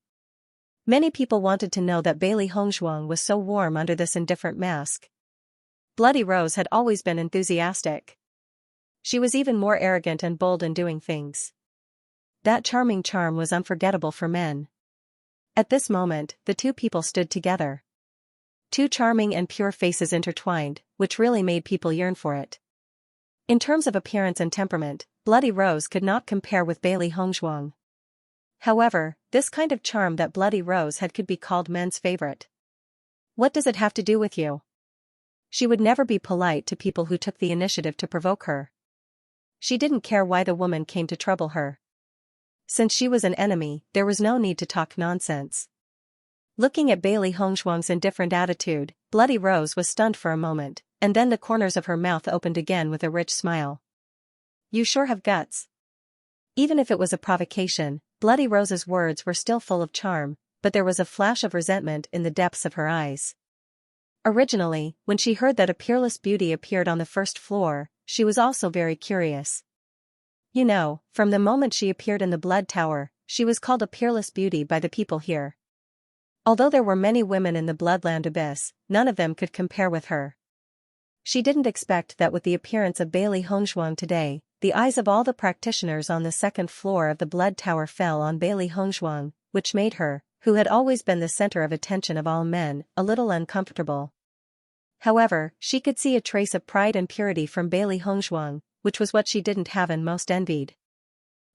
S1: Many people wanted to know that Bailey Hongzhuang was so warm under this indifferent mask. Bloody Rose had always been enthusiastic. She was even more arrogant and bold in doing things. That charming charm was unforgettable for men. At this moment, the two people stood together. Two charming and pure faces intertwined, which really made people yearn for it. In terms of appearance and temperament, Bloody Rose could not compare with Bailey Hongzhuang. However, this kind of charm that Bloody Rose had could be called men's favorite. What does it have to do with you? She would never be polite to people who took the initiative to provoke her. She didn't care why the woman came to trouble her. Since she was an enemy, there was no need to talk nonsense. Looking at Bailey Hongzhuang's indifferent attitude, Bloody Rose was stunned for a moment, and then the corners of her mouth opened again with a rich smile. You sure have guts. Even if it was a provocation, Bloody Rose's words were still full of charm, but there was a flash of resentment in the depths of her eyes. Originally, when she heard that a peerless beauty appeared on the first floor, she was also very curious. You know, from the moment she appeared in the Blood Tower, she was called a peerless beauty by the people here. Although there were many women in the Bloodland Abyss, none of them could compare with her. She didn't expect that with the appearance of Bailey Hongzhuang today, the eyes of all the practitioners on the second floor of the Blood Tower fell on Bailey Hongzhuang, which made her, who had always been the center of attention of all men, a little uncomfortable. However, she could see a trace of pride and purity from Bailey Hongzhuang, which was what she didn't have and most envied.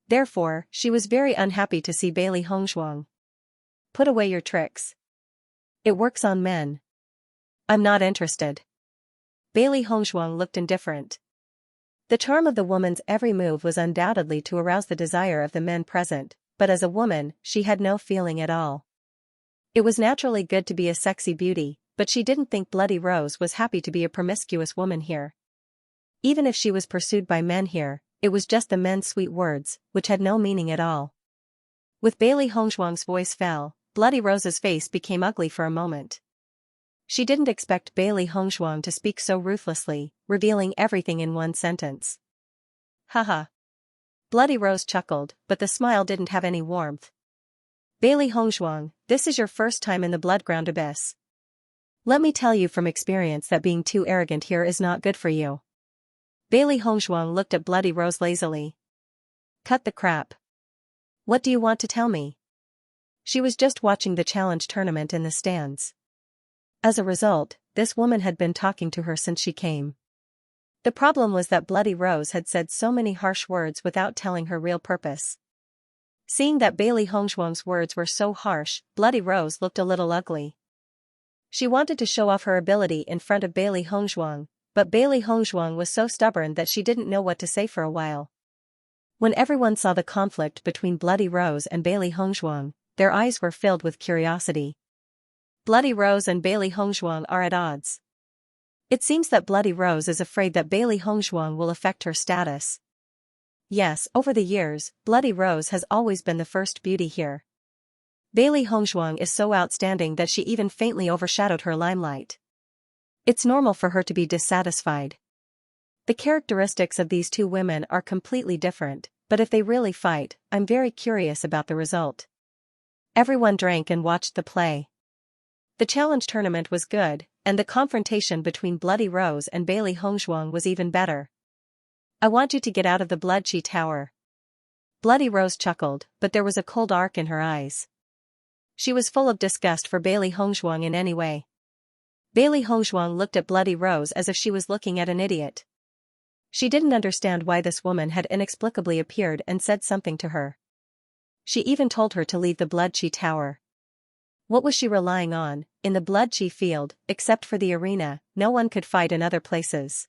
S1: Therefore, she was very unhappy to see Bailey Hongzhuang. Put away your tricks. It works on men. I'm not interested. Bailey Hongzhuang looked indifferent. The charm of the woman's every move was undoubtedly to arouse the desire of the men present, but as a woman, she had no feeling at all. It was naturally good to be a sexy beauty, but she didn't think Bloody Rose was happy to be a promiscuous woman here. Even if she was pursued by men here, it was just the men's sweet words, which had no meaning at all. With Bailey Hongzhuang's voice fell, Bloody Rose's face became ugly for a moment. She didn't expect Bailey Hongzhuang to speak so ruthlessly, revealing everything in one sentence. Haha. Bloody Rose chuckled, but the smile didn't have any warmth. Bailey Hongzhuang, this is your first time in the Bloodground Abyss. Let me tell you from experience that being too arrogant here is not good for you. Bailey Hongzhuang looked at Bloody Rose lazily. Cut the crap. What do you want to tell me? She was just watching the challenge tournament in the stands. As a result, this woman had been talking to her since she came. The problem was that Bloody Rose had said so many harsh words without telling her real purpose. Seeing that Bailey Hongzhuang's words were so harsh, Bloody Rose looked a little ugly. She wanted to show off her ability in front of Bailey Hongzhuang, but Bailey Hongzhuang was so stubborn that she didn't know what to say for a while. When everyone saw the conflict between Bloody Rose and Bailey Hongzhuang, their eyes were filled with curiosity. Bloody Rose and Bailey Hongzhuang are at odds. It seems that Bloody Rose is afraid that Bailey Hongzhuang will affect her status. Yes, over the years, Bloody Rose has always been the first beauty here. Bailey Hongzhuang is so outstanding that she even faintly overshadowed her limelight. It's normal for her to be dissatisfied. The characteristics of these two women are completely different, but if they really fight, I'm very curious about the result. Everyone drank and watched the play. The challenge tournament was good, and the confrontation between Bloody Rose and Bailey Hongzhuang was even better. I want you to get out of the Blood Tower. Bloody Rose chuckled, but there was a cold arc in her eyes. She was full of disgust for Bailey Hongzhuang in any way. Bailey Hongzhuang looked at Bloody Rose as if she was looking at an idiot. She didn't understand why this woman had inexplicably appeared and said something to her. She even told her to leave the Blood Tower. What was she relying on? In the Blood field, except for the arena, no one could fight in other places.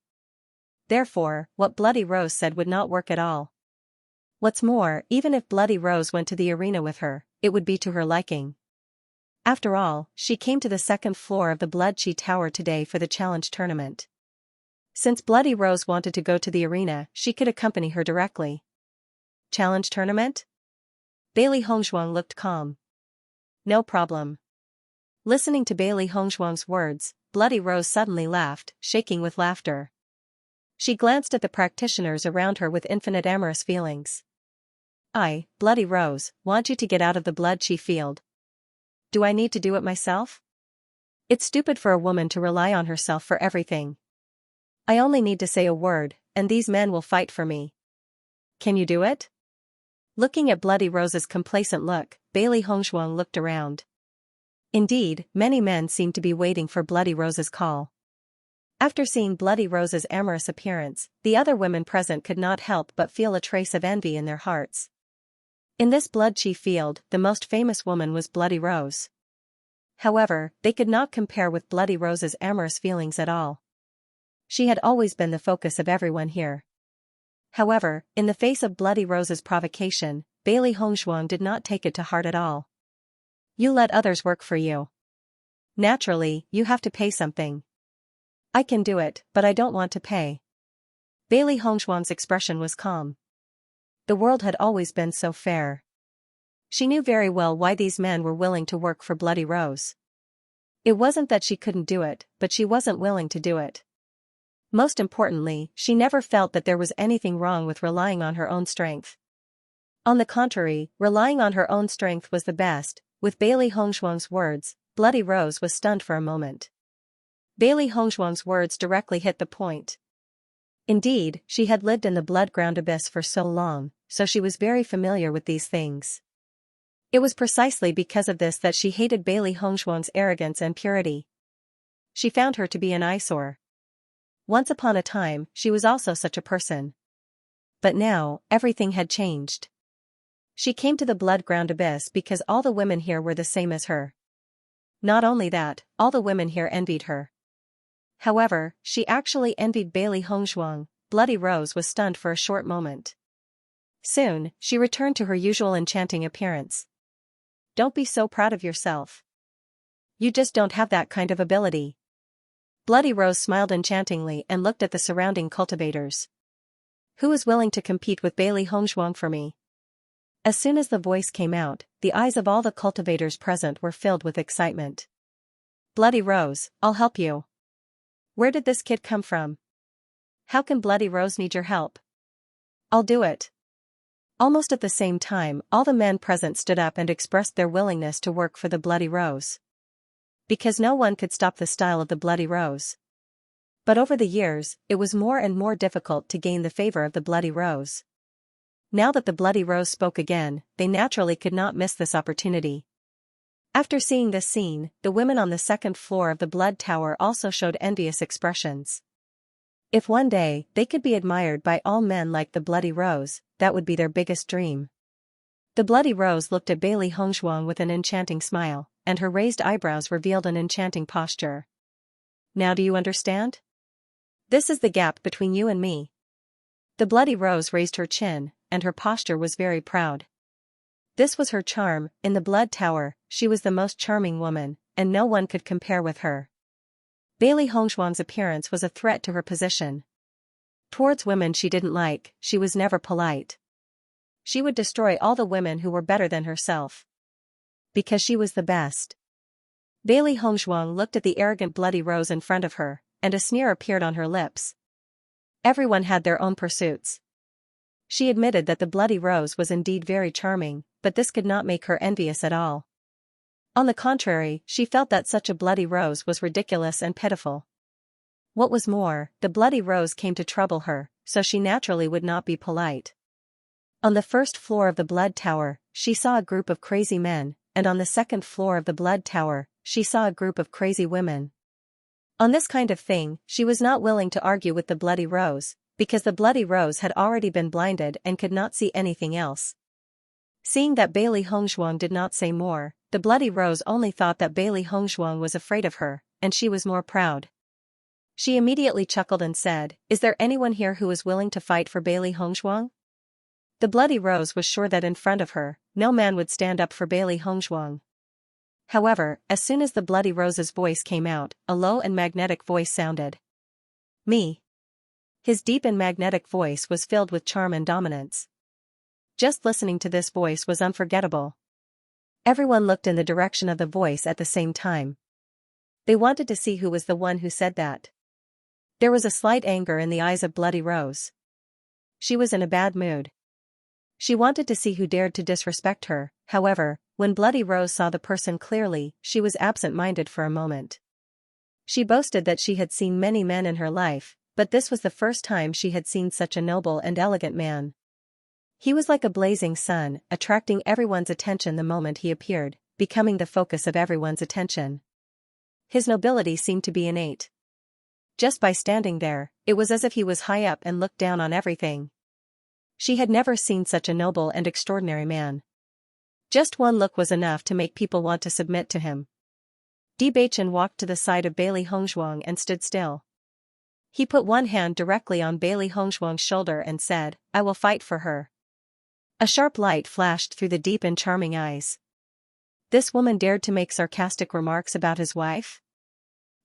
S1: Therefore, what Bloody Rose said would not work at all. What's more, even if Bloody Rose went to the arena with her, it would be to her liking. After all, she came to the second floor of the Blood Tower today for the challenge tournament. Since Bloody Rose wanted to go to the arena, she could accompany her directly. Challenge tournament? Bailey Hongzhuang looked calm. No problem. Listening to Bailey Hongzhuang's words, Bloody Rose suddenly laughed, shaking with laughter. She glanced at the practitioners around her with infinite amorous feelings. I, Bloody Rose, want you to get out of the Blood field. Do I need to do it myself? It's stupid for a woman to rely on herself for everything. I only need to say a word, and these men will fight for me. Can you do it? Looking at Bloody Rose's complacent look, Bailey Hongzhuang looked around. Indeed, many men seemed to be waiting for Bloody Rose's call. After seeing Bloody Rose's amorous appearance, the other women present could not help but feel a trace of envy in their hearts. In this blood-chief field, the most famous woman was Bloody Rose. However, they could not compare with Bloody Rose's amorous feelings at all. She had always been the focus of everyone here. However, in the face of Bloody Rose's provocation, Bailey Hongzhuang did not take it to heart at all. You let others work for you. Naturally, you have to pay something. I can do it, but I don't want to pay. Bailey Hongzhuang's expression was calm. The world had always been so fair. She knew very well why these men were willing to work for Bloody Rose. It wasn't that she couldn't do it, but she wasn't willing to do it. Most importantly, she never felt that there was anything wrong with relying on her own strength. On the contrary, relying on her own strength was the best. With Bailey Hongzhuang's words, Bloody Rose was stunned for a moment. Bailey Hongzhuang's words directly hit the point. Indeed, she had lived in the blood-ground abyss for so long, so she was very familiar with these things. It was precisely because of this that she hated Bailey Hongzhuang's arrogance and purity. She found her to be an eyesore. Once upon a time, she was also such a person. But now, everything had changed. She came to the blood-ground abyss because all the women here were the same as her. Not only that, all the women here envied her. However, she actually envied Bailey Hongzhuang. Bloody Rose was stunned for a short moment. Soon, she returned to her usual enchanting appearance. Don't be so proud of yourself. You just don't have that kind of ability. Bloody Rose smiled enchantingly and looked at the surrounding cultivators. Who is willing to compete with Bailey Hongzhuang for me? As soon as the voice came out, the eyes of all the cultivators present were filled with excitement. Bloody Rose, I'll help you. Where did this kid come from? How can Bloody Rose need your help? I'll do it. Almost at the same time, all the men present stood up and expressed their willingness to work for the Bloody Rose. Because no one could stop the style of the Bloody Rose. But over the years, it was more and more difficult to gain the favor of the Bloody Rose. Now that the Bloody Rose spoke again, they naturally could not miss this opportunity. After seeing this scene, the women on the second floor of the Blood Tower also showed envious expressions. If one day, they could be admired by all men like the Bloody Rose, that would be their biggest dream. The Bloody Rose looked at Bailey Hongzhuang with an enchanting smile, and her raised eyebrows revealed an enchanting posture. Now do you understand? This is the gap between you and me. The Bloody Rose raised her chin, and her posture was very proud. This was her charm. In the Blood Tower, she was the most charming woman, and no one could compare with her. Bailey Hongzhuang's appearance was a threat to her position. Towards women she didn't like, she was never polite. She would destroy all the women who were better than herself. Because she was the best. Bailey Hongzhuang looked at the arrogant Bloody Rose in front of her, and a sneer appeared on her lips. Everyone had their own pursuits. She admitted that the Bloody Rose was indeed very charming, but this could not make her envious at all. On the contrary, she felt that such a Bloody Rose was ridiculous and pitiful. What was more, the Bloody Rose came to trouble her, so she naturally would not be polite. On the first floor of the Blood Tower, she saw a group of crazy men, and on the second floor of the Blood Tower, she saw a group of crazy women. On this kind of thing, she was not willing to argue with the Bloody Rose, because the Bloody Rose had already been blinded and could not see anything else. Seeing that Bailey Hongzhuang did not say more, the Bloody Rose only thought that Bailey Hongzhuang was afraid of her, and she was more proud. She immediately chuckled and said, "Is there anyone here who is willing to fight for Bailey Hongzhuang?" The Bloody Rose was sure that in front of her, no man would stand up for Bailey Hongzhuang. However, as soon as the Bloody Rose's voice came out, a low and magnetic voice sounded. Me. His deep and magnetic voice was filled with charm and dominance. Just listening to this voice was unforgettable. Everyone looked in the direction of the voice at the same time. They wanted to see who was the one who said that. There was a slight anger in the eyes of Bloody Rose. She was in a bad mood. She wanted to see who dared to disrespect her. However, when Bloody Rose saw the person clearly, she was absent-minded for a moment. She boasted that she had seen many men in her life, but this was the first time she had seen such a noble and elegant man. He was like a blazing sun, attracting everyone's attention the moment he appeared, becoming the focus of everyone's attention. His nobility seemed to be innate. Just by standing there, it was as if he was high up and looked down on everything. She had never seen such a noble and extraordinary man. Just one look was enough to make people want to submit to him. Bewitching walked to the side of Bailey Hongzhuang and stood still. He put one hand directly on Bailey Hongzhuang's shoulder and said, "I will fight for her." A sharp light flashed through the deep and charming eyes. This woman dared to make sarcastic remarks about his wife?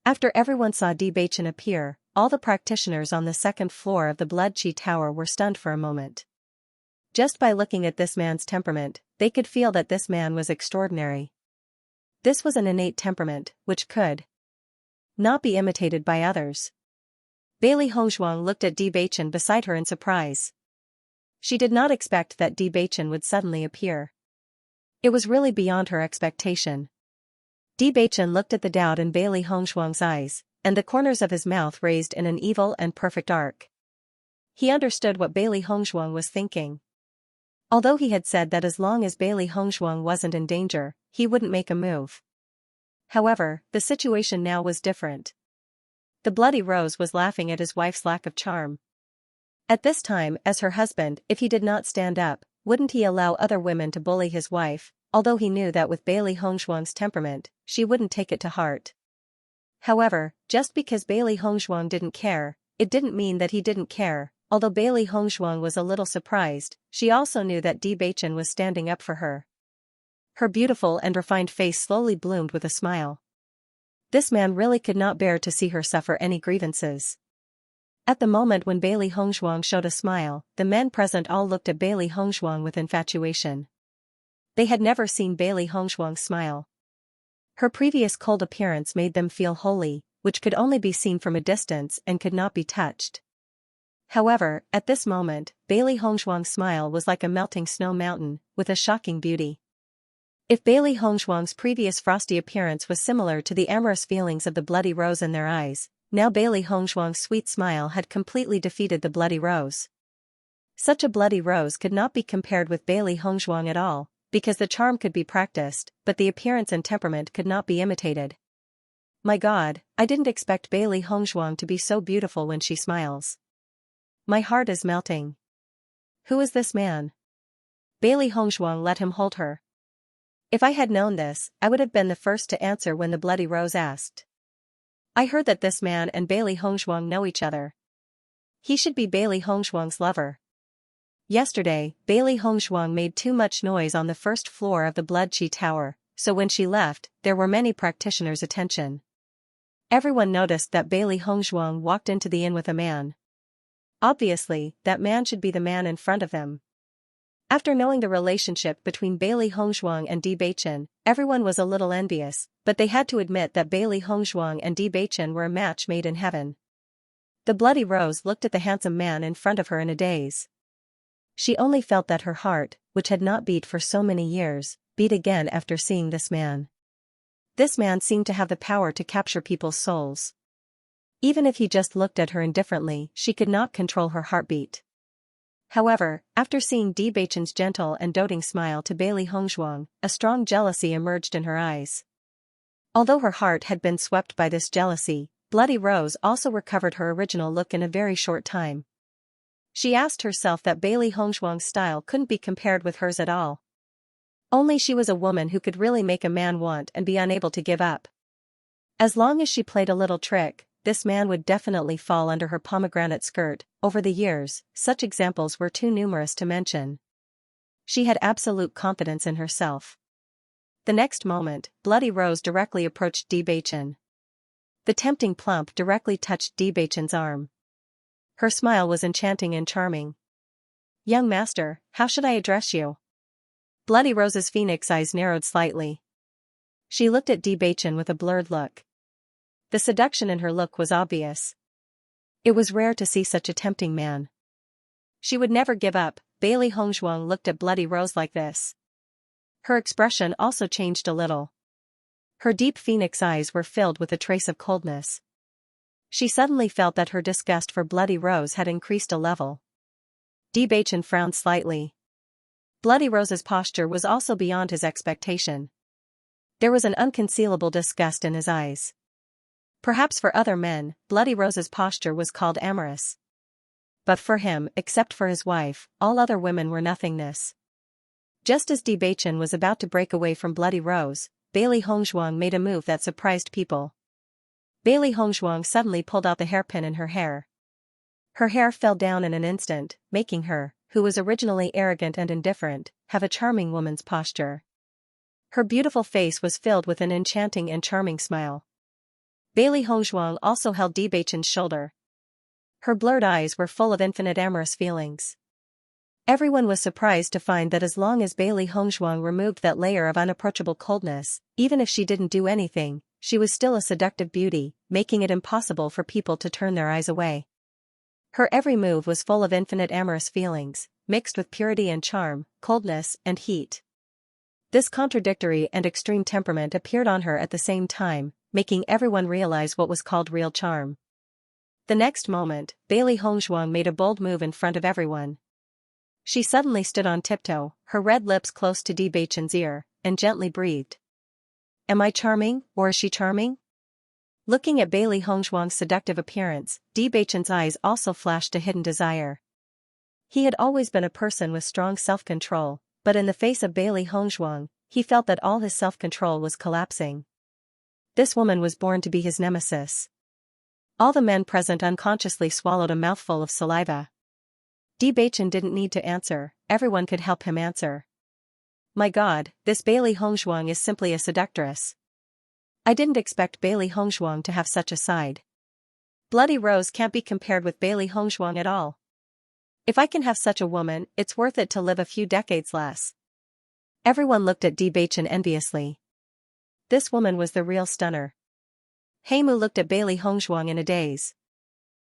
S1: After everyone saw Bewitching appear, all the practitioners on the second floor of the Blood Chi Tower were stunned for a moment. Just by looking at this man's temperament, they could feel that this man was extraordinary. This was an innate temperament, which could not be imitated by others. Bailey Hongzhuang looked at Bewitching beside her in surprise. She did not expect that Bewitching would suddenly appear. It was really beyond her expectation. Bewitching looked at the doubt in Bailey Hongzhuang's eyes, and the corners of his mouth raised in an evil and perfect arc. He understood what Bailey Hongzhuang was thinking. Although he had said that as long as Bailey Hongzhuang wasn't in danger, he wouldn't make a move. However, the situation now was different. The Bloody Rose was laughing at his wife's lack of charm. At this time, as her husband, if he did not stand up, wouldn't he allow other women to bully his wife, although he knew that with Bailey Hongzhuang's temperament, she wouldn't take it to heart. However, just because Bailey Hongzhuang didn't care, it didn't mean that he didn't care. Although Bailey Hongzhuang was a little surprised, she also knew that Bewitching was standing up for her. Her beautiful and refined face slowly bloomed with a smile. This man really could not bear to see her suffer any grievances. At the moment when Bailey Hongzhuang showed a smile, the men present all looked at Bailey Hongzhuang with infatuation. They had never seen Bailey Hongzhuang smile. Her previous cold appearance made them feel holy, which could only be seen from a distance and could not be touched. However, at this moment, Bailey Hongzhuang's smile was like a melting snow mountain, with a shocking beauty. If Bailey Hongzhuang's previous frosty appearance was similar to the amorous feelings of the Bloody Rose in their eyes, now Bailey Hongzhuang's sweet smile had completely defeated the Bloody Rose. Such a Bloody Rose could not be compared with Bailey Hongzhuang at all, because the charm could be practiced, but the appearance and temperament could not be imitated. My God, I didn't expect Bailey Hongzhuang to be so beautiful when she smiles. My heart is melting. Who is this man? Bailey Hongzhuang let him hold her. If I had known this, I would have been the first to answer when the Bloody Rose asked. I heard that this man and Bailey Hongzhuang know each other. He should be Bailey Hongzhuang's lover. Yesterday, Bailey Hongzhuang made too much noise on the first floor of the Blood Chi Tower, so when she left, there were many practitioners' attention. Everyone noticed that Bailey Hongzhuang walked into the inn with a man. Obviously, that man should be the man in front of them. After knowing the relationship between Bailey Hongzhuang and Bewitching, everyone was a little envious, but they had to admit that Bailey Hongzhuang and Bewitching were a match made in heaven. The Bloody Rose looked at the handsome man in front of her in a daze. She only felt that her heart, which had not beat for so many years, beat again after seeing this man. This man seemed to have the power to capture people's souls. Even if he just looked at her indifferently, she could not control her heartbeat. However, after seeing Bewitching's gentle and doting smile to Bailey Hongzhuang, a strong jealousy emerged in her eyes. Although her heart had been swept by this jealousy, Bloody Rose also recovered her original look in a very short time. She asked herself that Bailey Hongzhuang's style couldn't be compared with hers at all. Only she was a woman who could really make a man want and be unable to give up. As long as she played a little trick, this man would definitely fall under her pomegranate skirt. Over the years, such examples were too numerous to mention. She had absolute confidence in herself. The next moment, Bloody Rose directly approached Bewitching. The tempting plump directly touched Bewitching's arm. Her smile was enchanting and charming. Young master, how should I address you? Bloody Rose's phoenix eyes narrowed slightly. She looked at Bewitching with a blurred look. The seduction in her look was obvious. It was rare to see such a tempting man. She would never give up. Bailey Hongzhuang looked at Bloody Rose like this. Her expression also changed a little. Her deep phoenix eyes were filled with a trace of coldness. She suddenly felt that her disgust for Bloody Rose had increased a level. Bewitching frowned slightly. Bloody Rose's posture was also beyond his expectation. There was an unconcealable disgust in his eyes. Perhaps for other men, Bloody Rose's posture was called amorous. But for him, except for his wife, all other women were nothingness. Just as Bewitching was about to break away from Bloody Rose, Bailey Hongzhuang made a move that surprised people. Bailey Hongzhuang suddenly pulled out the hairpin in her hair. Her hair fell down in an instant, making her, who was originally arrogant and indifferent, have a charming woman's posture. Her beautiful face was filled with an enchanting and charming smile. Bailey Hongzhuang also held Bewitching's shoulder. Her blurred eyes were full of infinite amorous feelings. Everyone was surprised to find that as long as Bailey Hongzhuang removed that layer of unapproachable coldness, even if she didn't do anything, she was still a seductive beauty, making it impossible for people to turn their eyes away. Her every move was full of infinite amorous feelings, mixed with purity and charm, coldness and heat. This contradictory and extreme temperament appeared on her at the same time, making everyone realize what was called real charm. The next moment, Bailey Hongzhuang made a bold move in front of everyone. She suddenly stood on tiptoe, her red lips close to Bewitching's ear, and gently breathed. "Am I charming, or is she charming?" Looking at Bailey Hongzhuang's seductive appearance, Bewitching's eyes also flashed a hidden desire. He had always been a person with strong self-control, but in the face of Bailey Hongzhuang, he felt that all his self-control was collapsing. This woman was born to be his nemesis. All the men present unconsciously swallowed a mouthful of saliva. Bewitching didn't need to answer, everyone could help him answer. "My God, this Bailey Hongzhuang is simply a seductress. I didn't expect Bailey Hongzhuang to have such a side. Bloody Rose can't be compared with Bailey Hongzhuang at all. If I can have such a woman, it's worth it to live a few decades less." Everyone looked at Bewitching enviously. This woman was the real stunner. Heimu looked at Bailey Hongzhuang in a daze.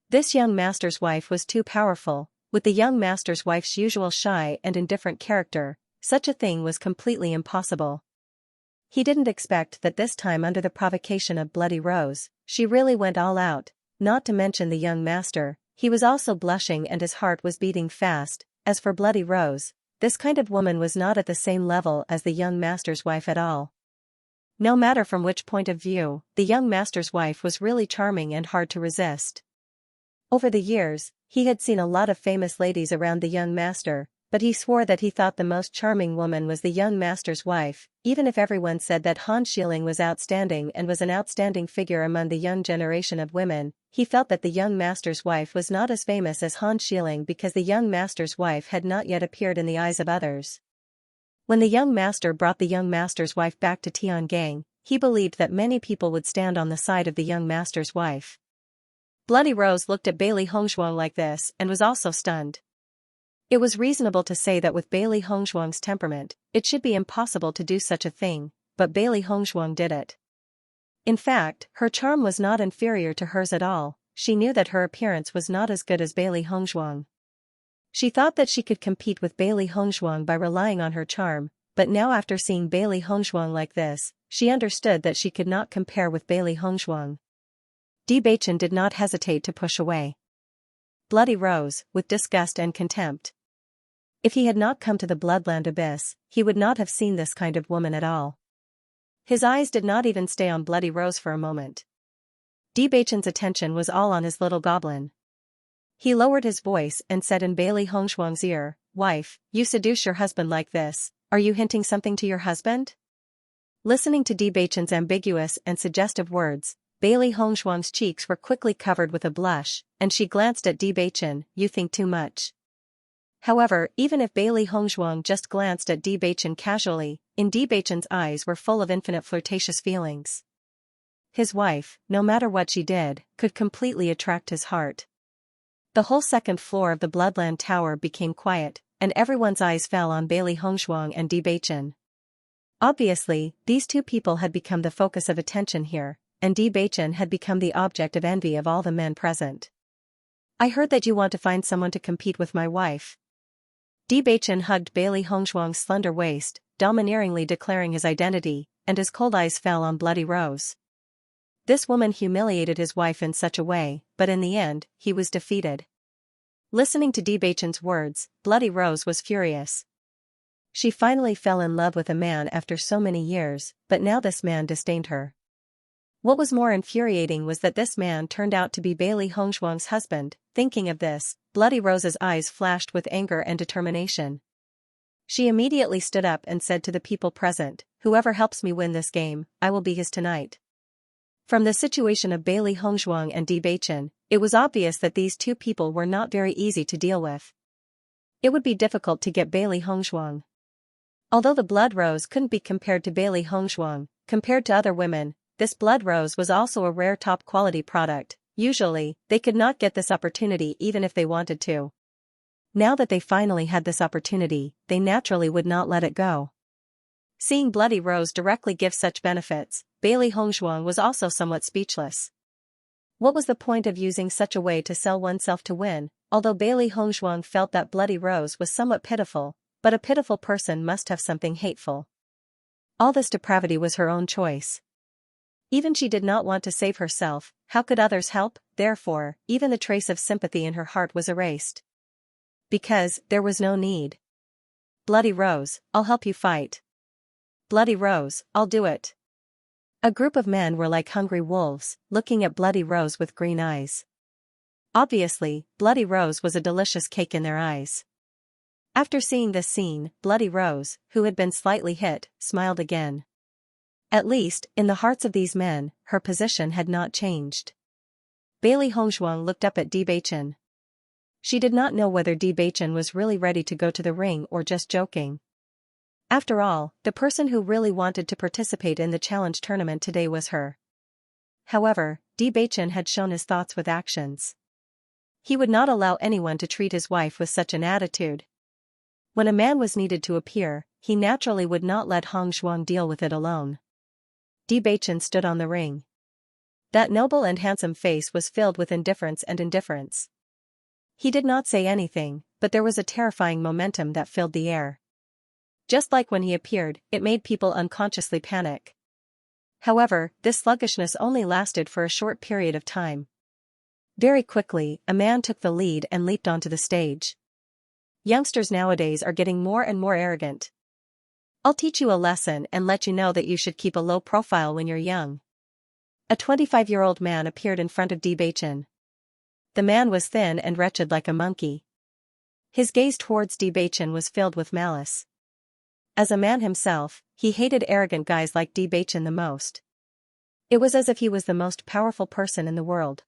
S1: This young master's wife was too powerful. With the young master's wife's usual shy and indifferent character, such a thing was completely impossible. He didn't expect that this time, under the provocation of Bloody Rose, she really went all out, not to mention the young master. He was also blushing and his heart was beating fast. As for Bloody Rose, this kind of woman was not at the same level as the young master's wife at all. No matter from which point of view, the young master's wife was really charming and hard to resist. Over the years, he had seen a lot of famous ladies around the young master, but he swore that he thought the most charming woman was the young master's wife, even if everyone said that Han Xiling was outstanding and was an outstanding figure among the young generation of women. He felt that the young master's wife was not as famous as Han Xiling because the young master's wife had not yet appeared in the eyes of others. When the young master brought the young master's wife back to Tiangang, he believed that many people would stand on the side of the young master's wife. Bloody Rose looked at Bailey Hongzhuang like this and was also stunned. It was reasonable to say that with Bailey Hongzhuang's temperament, it should be impossible to do such a thing, but Bailey Hongzhuang did it. In fact, her charm was not inferior to hers at all. She knew that her appearance was not as good as Bailey Hongzhuang. She thought that she could compete with Bailey Hongzhuang by relying on her charm, but now after seeing Bailey Hongzhuang like this, she understood that she could not compare with Bailey Hongzhuang. Bewitching did not hesitate to push away Bloody Rose, with disgust and contempt. If he had not come to the Bloodland Abyss, he would not have seen this kind of woman at all. His eyes did not even stay on Bloody Rose for a moment. Bewitching's attention was all on his little goblin. He lowered his voice and said in Bailey Hongzhuang's ear, "Wife, you seduce your husband like this, are you hinting something to your husband?" Listening to Bewitching's ambiguous and suggestive words, Bailey Hongzhuang's cheeks were quickly covered with a blush, and she glanced at Bewitching. "You think too much." However, even if Bailey Hongzhuang just glanced at Bewitching casually, in Bewitching's eyes were full of infinite flirtatious feelings. His wife, no matter what she did, could completely attract his heart. The whole second floor of the Bloodland Tower became quiet, and everyone's eyes fell on Bailey Hongzhuang and Bewitching. Obviously, these two people had become the focus of attention here, and Bewitching had become the object of envy of all the men present. "I heard that you want to find someone to compete with my wife." Bewitching hugged Bailey Hongzhuang's slender waist, domineeringly declaring his identity, and his cold eyes fell on Bloody Rose. This woman humiliated his wife in such a way, but in the end, he was defeated. Listening to Bewitching's words, Bloody Rose was furious. She finally fell in love with a man after so many years, but now this man disdained her. What was more infuriating was that this man turned out to be Bailey Hongshuang's husband. Thinking of this, Bloody Rose's eyes flashed with anger and determination. She immediately stood up and said to the people present, "Whoever helps me win this game, I will be his tonight." From the situation of Bailey Hongshuang and Bewitching, it was obvious that these two people were not very easy to deal with. It would be difficult to get Bailey Hongshuang. Although the blood rose couldn't be compared to Bailey Hongshuang, compared to other women, this blood rose was also a rare top-quality product. Usually, they could not get this opportunity even if they wanted to. Now that they finally had this opportunity, they naturally would not let it go. Seeing Bloody Rose directly give such benefits, Bailey Hongshuang was also somewhat speechless. What was the point of using such a way to sell oneself to win? Although Bailey Hongshuang felt that Bloody Rose was somewhat pitiful, but a pitiful person must have something hateful. All this depravity was her own choice. Even she did not want to save herself, how could others help? Therefore, even the trace of sympathy in her heart was erased. Because, there was no need. Bloody Rose, I'll help you fight. Bloody Rose, I'll do it. A group of men were like hungry wolves, looking at Bloody Rose with green eyes. Obviously, Bloody Rose was a delicious cake in their eyes. After seeing this scene, Bloody Rose, who had been slightly hit, smiled again. At least, in the hearts of these men, her position had not changed. Bailey Hongshuang looked up at Bewitching. She did not know whether Bewitching was really ready to go to the ring or just joking. After all, the person who really wanted to participate in the challenge tournament today was her. However, Bewitching had shown his thoughts with actions. He would not allow anyone to treat his wife with such an attitude. When a man was needed to appear, he naturally would not let Hongshuang deal with it alone. Bewitching stood on the ring. That noble and handsome face was filled with indifference and indifference. He did not say anything, but there was a terrifying momentum that filled the air. Just like when he appeared, it made people unconsciously panic. However, this sluggishness only lasted for a short period of time. Very quickly, a man took the lead and leaped onto the stage. Youngsters nowadays are getting more and more arrogant. I'll teach you a lesson and let you know that you should keep a low profile when you're young. A 25-year-old man appeared in front of Bewitching. The man was thin and wretched like a monkey. His gaze towards Bewitching was filled with malice. As a man himself, he hated arrogant guys like Bewitching the most. It was as if he was the most powerful person in the world.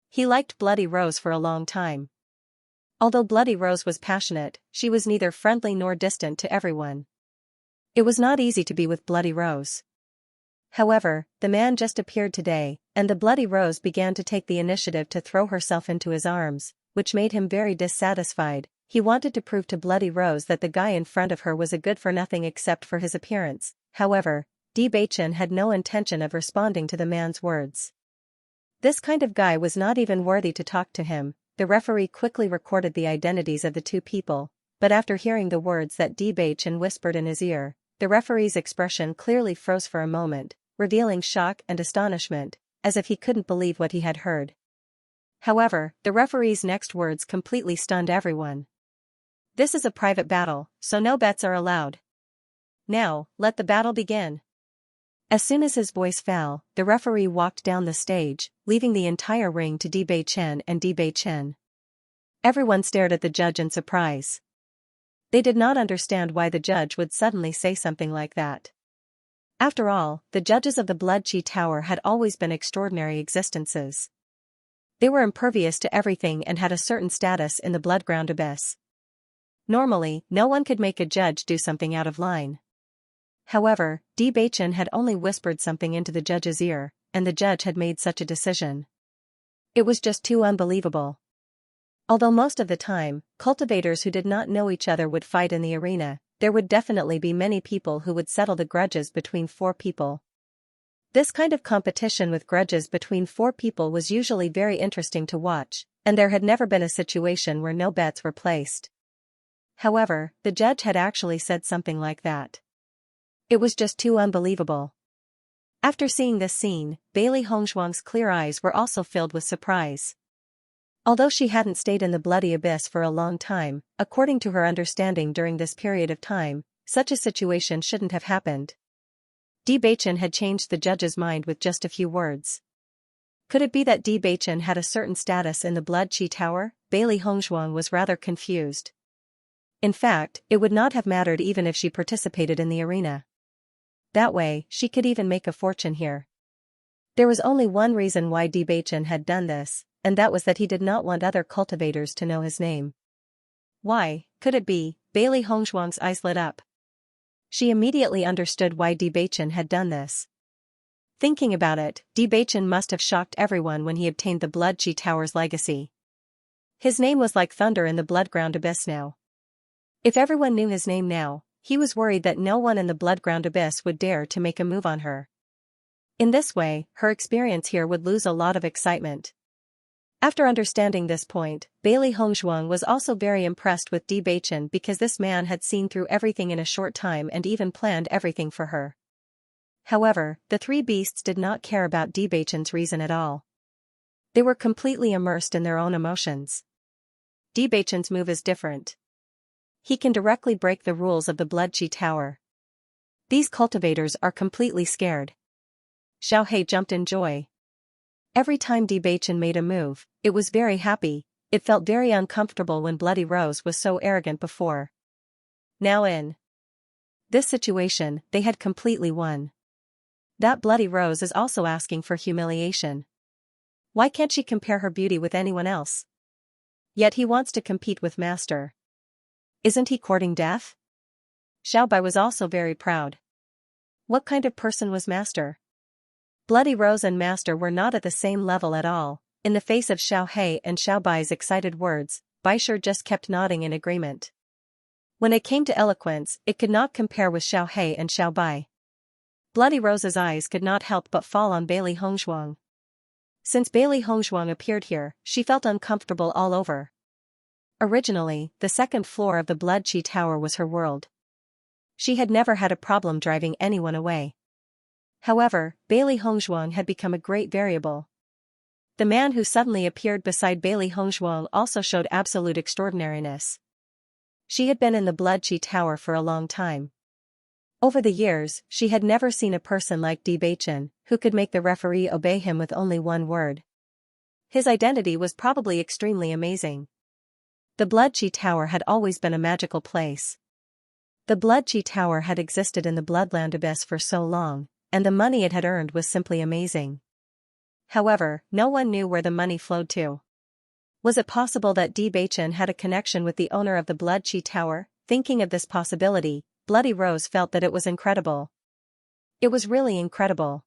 S1: He liked Bloody Rose for a long time. Although Bloody Rose was passionate, she was neither friendly nor distant to everyone. It was not easy to be with Bloody Rose. However, the man just appeared today, and the Bloody Rose began to take the initiative to throw herself into his arms, which made him very dissatisfied. He wanted to prove to Bloody Rose that the guy in front of her was a good-for-nothing except for his appearance. However, Bewitching had no intention of responding to the man's words. This kind of guy was not even worthy to talk to him. The referee quickly recorded the identities of the two people, but after hearing the words that Bewitching whispered in his ear, the referee's expression clearly froze for a moment, revealing shock and astonishment, as if he couldn't believe what he had heard. However, the referee's next words completely stunned everyone. This is a private battle, so no bets are allowed. Now, let the battle begin. As soon as his voice fell, the referee walked down the stage, leaving the entire ring to Bewitching and Bewitching. Everyone stared at the judge in surprise. They did not understand why the judge would suddenly say something like that. After all, the judges of the Blood Chi Tower had always been extraordinary existences. They were impervious to everything and had a certain status in the Bloodground Abyss. Normally, no one could make a judge do something out of line. However, Bewitching had only whispered something into the judge's ear, and the judge had made such a decision. It was just too unbelievable. Although most of the time, cultivators who did not know each other would fight in the arena, there would definitely be many people who would settle the grudges between four people. This kind of competition with grudges between four people was usually very interesting to watch, and there had never been a situation where no bets were placed. However, the judge had actually said something like that. It was just too unbelievable. After seeing this scene, Bailey Hongshuang's clear eyes were also filled with surprise. Although she hadn't stayed in the bloody abyss for a long time, according to her understanding during this period of time, such a situation shouldn't have happened. Bewitching had changed the judge's mind with just a few words. Could it be that Bewitching had a certain status in the Blood Chi Tower? Bailey Hongzhuang was rather confused. In fact, it would not have mattered even if she participated in the arena. That way, she could even make a fortune here. There was only one reason why Bewitching had done this, and that was that he did not want other cultivators to know his name. Why, could it be? Bailey Hongzhuang's eyes lit up. She immediately understood why Bewitching had done this. Thinking about it, Bewitching must have shocked everyone when he obtained the Blood Chi Tower's legacy. His name was like thunder in the blood-ground abyss now. If everyone knew his name now, he was worried that no one in the blood-ground abyss would dare to make a move on her. In this way, her experience here would lose a lot of excitement. After understanding this point, Bailey Hongzhuang was also very impressed with Bewitching because this man had seen through everything in a short time and even planned everything for her. However, the three beasts did not care about Bewitching's reason at all. They were completely immersed in their own emotions. Bewitching's move is different. He can directly break the rules of the Blood Chi Tower. These cultivators are completely scared. Xiaohei jumped in joy. Every time Bewitching made a move, it was very happy. It felt very uncomfortable when Bloody Rose was so arrogant before. Now in this situation, they had completely won. That Bloody Rose is also asking for humiliation. Why can't she compare her beauty with anyone else? Yet he wants to compete with Master. Isn't he courting death? Xiaobai was also very proud. What kind of person was Master? Bloody Rose and Master were not at the same level at all. In the face of Xiaohei and Xiaobai's excited words, Baisher just kept nodding in agreement. When it came to eloquence, it could not compare with Xiaohei and Xiaobai. Bloody Rose's eyes could not help but fall on Bailey Hongzhuang. Since Bailey Hongzhuang appeared here, she felt uncomfortable all over. Originally, the second floor of the Blood Chi Tower was her world. She had never had a problem driving anyone away. However, Bailey Hongzhuang had become a great variable. The man who suddenly appeared beside Bailey Hongzhuang also showed absolute extraordinariness. She had been in the Blood Chi Tower for a long time. Over the years, she had never seen a person like Bewitching, who could make the referee obey him with only one word. His identity was probably extremely amazing. The Blood Chi Tower had always been a magical place. The Blood Chi Tower had existed in the Bloodland Abyss for so long, and the money it had earned was simply amazing. However, no one knew where the money flowed to. Was it possible that Bewitching had a connection with the owner of the Blood Chi Tower? Thinking of this possibility, Bloody Rose felt that it was incredible. It was really incredible.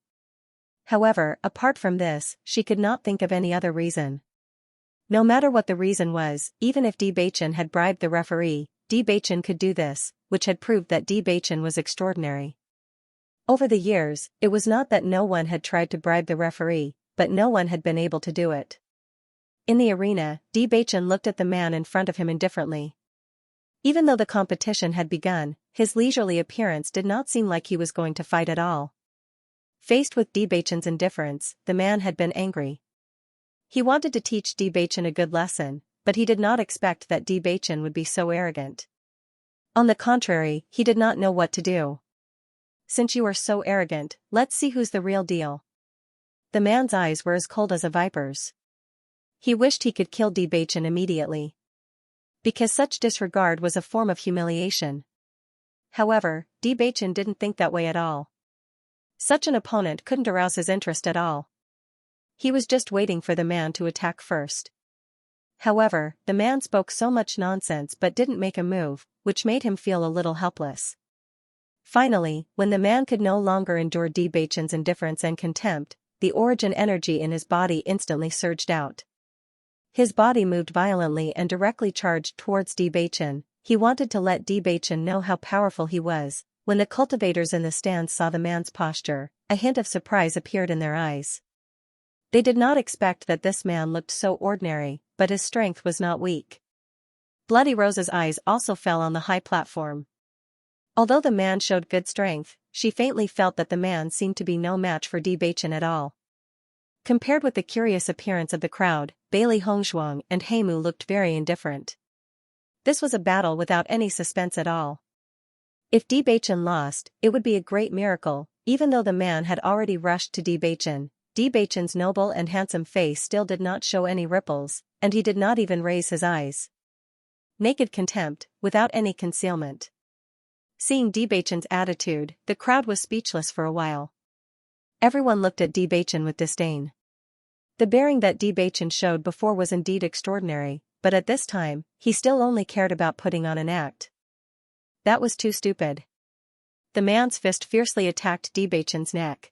S1: However, apart from this, she could not think of any other reason. No matter what the reason was, even if Bewitching had bribed the referee, Bewitching could do this, which had proved that Bewitching was extraordinary. Over the years, it was not that no one had tried to bribe the referee, but no one had been able to do it. In the arena, Bewitching looked at the man in front of him indifferently. Even though the competition had begun, his leisurely appearance did not seem like he was going to fight at all. Faced with Bewitching's indifference, the man had been angry. He wanted to teach Bewitching a good lesson, but he did not expect that Bewitching would be so arrogant. On the contrary, he did not know what to do. Since you are so arrogant, let's see who's the real deal. The man's eyes were as cold as a viper's. He wished he could kill Bewitching immediately. Because such disregard was a form of humiliation. However, Bewitching didn't think that way at all. Such an opponent couldn't arouse his interest at all. He was just waiting for the man to attack first. However, the man spoke so much nonsense but didn't make a move, which made him feel a little helpless. Finally, when the man could no longer endure Bewitching's indifference and contempt, the origin energy in his body instantly surged out. His body moved violently and directly charged towards Bewitching. He wanted to let Bewitching know how powerful he was. When the cultivators in the stands saw the man's posture, a hint of surprise appeared in their eyes. They did not expect that this man looked so ordinary, but his strength was not weak. Bloody Rose's eyes also fell on the high platform. Although the man showed good strength, she faintly felt that the man seemed to be no match for Bewitching at all. Compared with the curious appearance of the crowd, Bailey Hongzhuang and Heimu looked very indifferent. This was a battle without any suspense at all. If Bewitching lost, it would be a great miracle. Even though the man had already rushed to Bewitching's noble and handsome face still did not show any ripples, and he did not even raise his eyes. Naked contempt, without any concealment. Seeing Bewitching's attitude, the crowd was speechless for a while. Everyone looked at Bewitching with disdain. The bearing that Bewitching showed before was indeed extraordinary, but at this time, he still only cared about putting on an act. That was too stupid. The man's fist fiercely attacked Bewitching's neck.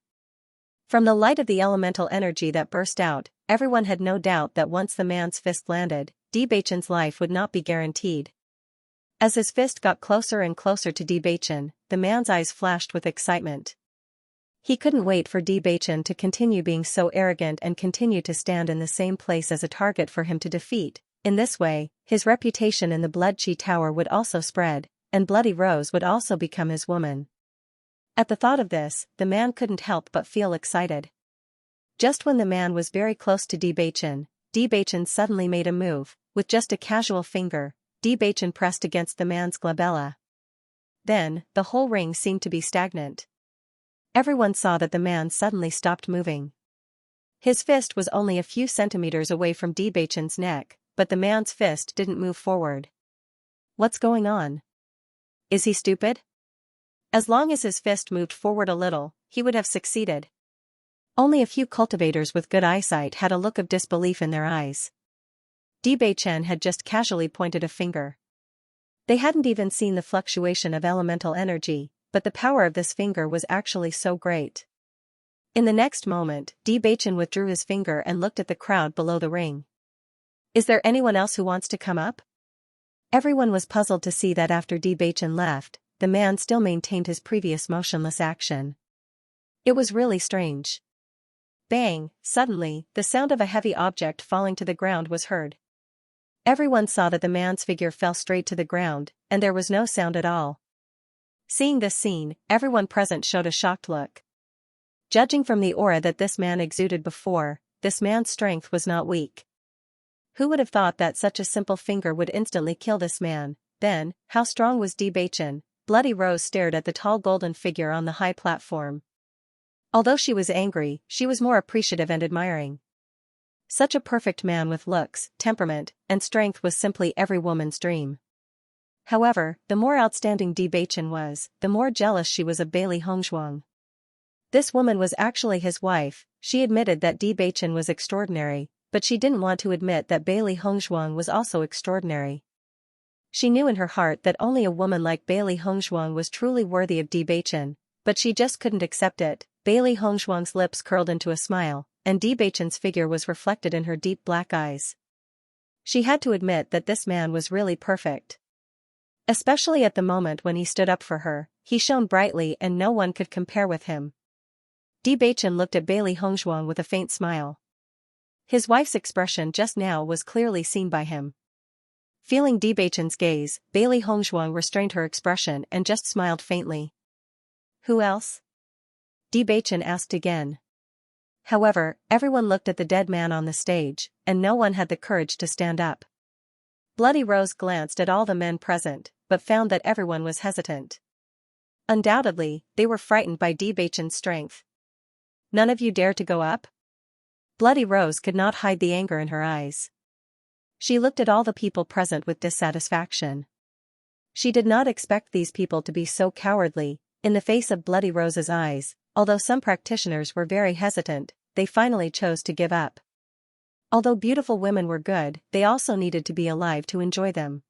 S1: From the light of the elemental energy that burst out, everyone had no doubt that once the man's fist landed, Bewitching's life would not be guaranteed. As his fist got closer and closer to Bewitching, the man's eyes flashed with excitement. He couldn't wait for Bewitching to continue being so arrogant and continue to stand in the same place as a target for him to defeat. In this way, his reputation in the Blood Chi Tower would also spread, and Bloody Rose would also become his woman. At the thought of this, the man couldn't help but feel excited. Just when the man was very close to Bewitching suddenly made a move. With just a casual finger, Bewitching pressed against the man's glabella. Then, the whole ring seemed to be stagnant. Everyone saw that the man suddenly stopped moving. His fist was only a few centimeters away from Bewitching's neck, but the man's fist didn't move forward. What's going on? Is he stupid? As long as his fist moved forward a little, he would have succeeded. Only a few cultivators with good eyesight had a look of disbelief in their eyes. Bewitching had just casually pointed a finger. They hadn't even seen the fluctuation of elemental energy, but the power of this finger was actually so great. In the next moment, Bewitching withdrew his finger and looked at the crowd below the ring. Is there anyone else who wants to come up? Everyone was puzzled to see that after Bewitching left, the man still maintained his previous motionless action. It was really strange. Bang! Suddenly, the sound of a heavy object falling to the ground was heard. Everyone saw that the man's figure fell straight to the ground, and there was no sound at all. Seeing this scene, everyone present showed a shocked look. Judging from the aura that this man exuded before, this man's strength was not weak. Who would have thought that such a simple finger would instantly kill this man? Then, how strong was Bewitching? Bloody Rose stared at the tall golden figure on the high platform. Although she was angry, she was more appreciative and admiring. Such a perfect man with looks, temperament, and strength was simply every woman's dream. However, the more outstanding Bewitching was, the more jealous she was of Bailey Hongzhuang. This woman was actually his wife. She admitted that Bewitching was extraordinary, but she didn't want to admit that Bailey Hongzhuang was also extraordinary. She knew in her heart that only a woman like Bailey Hongzhuang was truly worthy of Bewitching, but she just couldn't accept it. Bailey Hongzhuang's lips curled into a smile, and Bewitching's figure was reflected in her deep black eyes. She had to admit that this man was really perfect. Especially at the moment when he stood up for her, he shone brightly and no one could compare with him. Bewitching looked at Bailey Hongzhuang with a faint smile. His wife's expression just now was clearly seen by him. Feeling Bewitching's gaze, Bailey Hongzhuang restrained her expression and just smiled faintly. Who else? Bewitching asked again. However, everyone looked at the dead man on the stage, and no one had the courage to stand up. Bloody Rose glanced at all the men present, but found that everyone was hesitant. Undoubtedly, they were frightened by Bewitching's strength. None of you dare to go up? Bloody Rose could not hide the anger in her eyes. She looked at all the people present with dissatisfaction. She did not expect these people to be so cowardly. In the face of Bloody Rose's eyes, although some practitioners were very hesitant, they finally chose to give up. Although beautiful women were good, they also needed to be alive to enjoy them.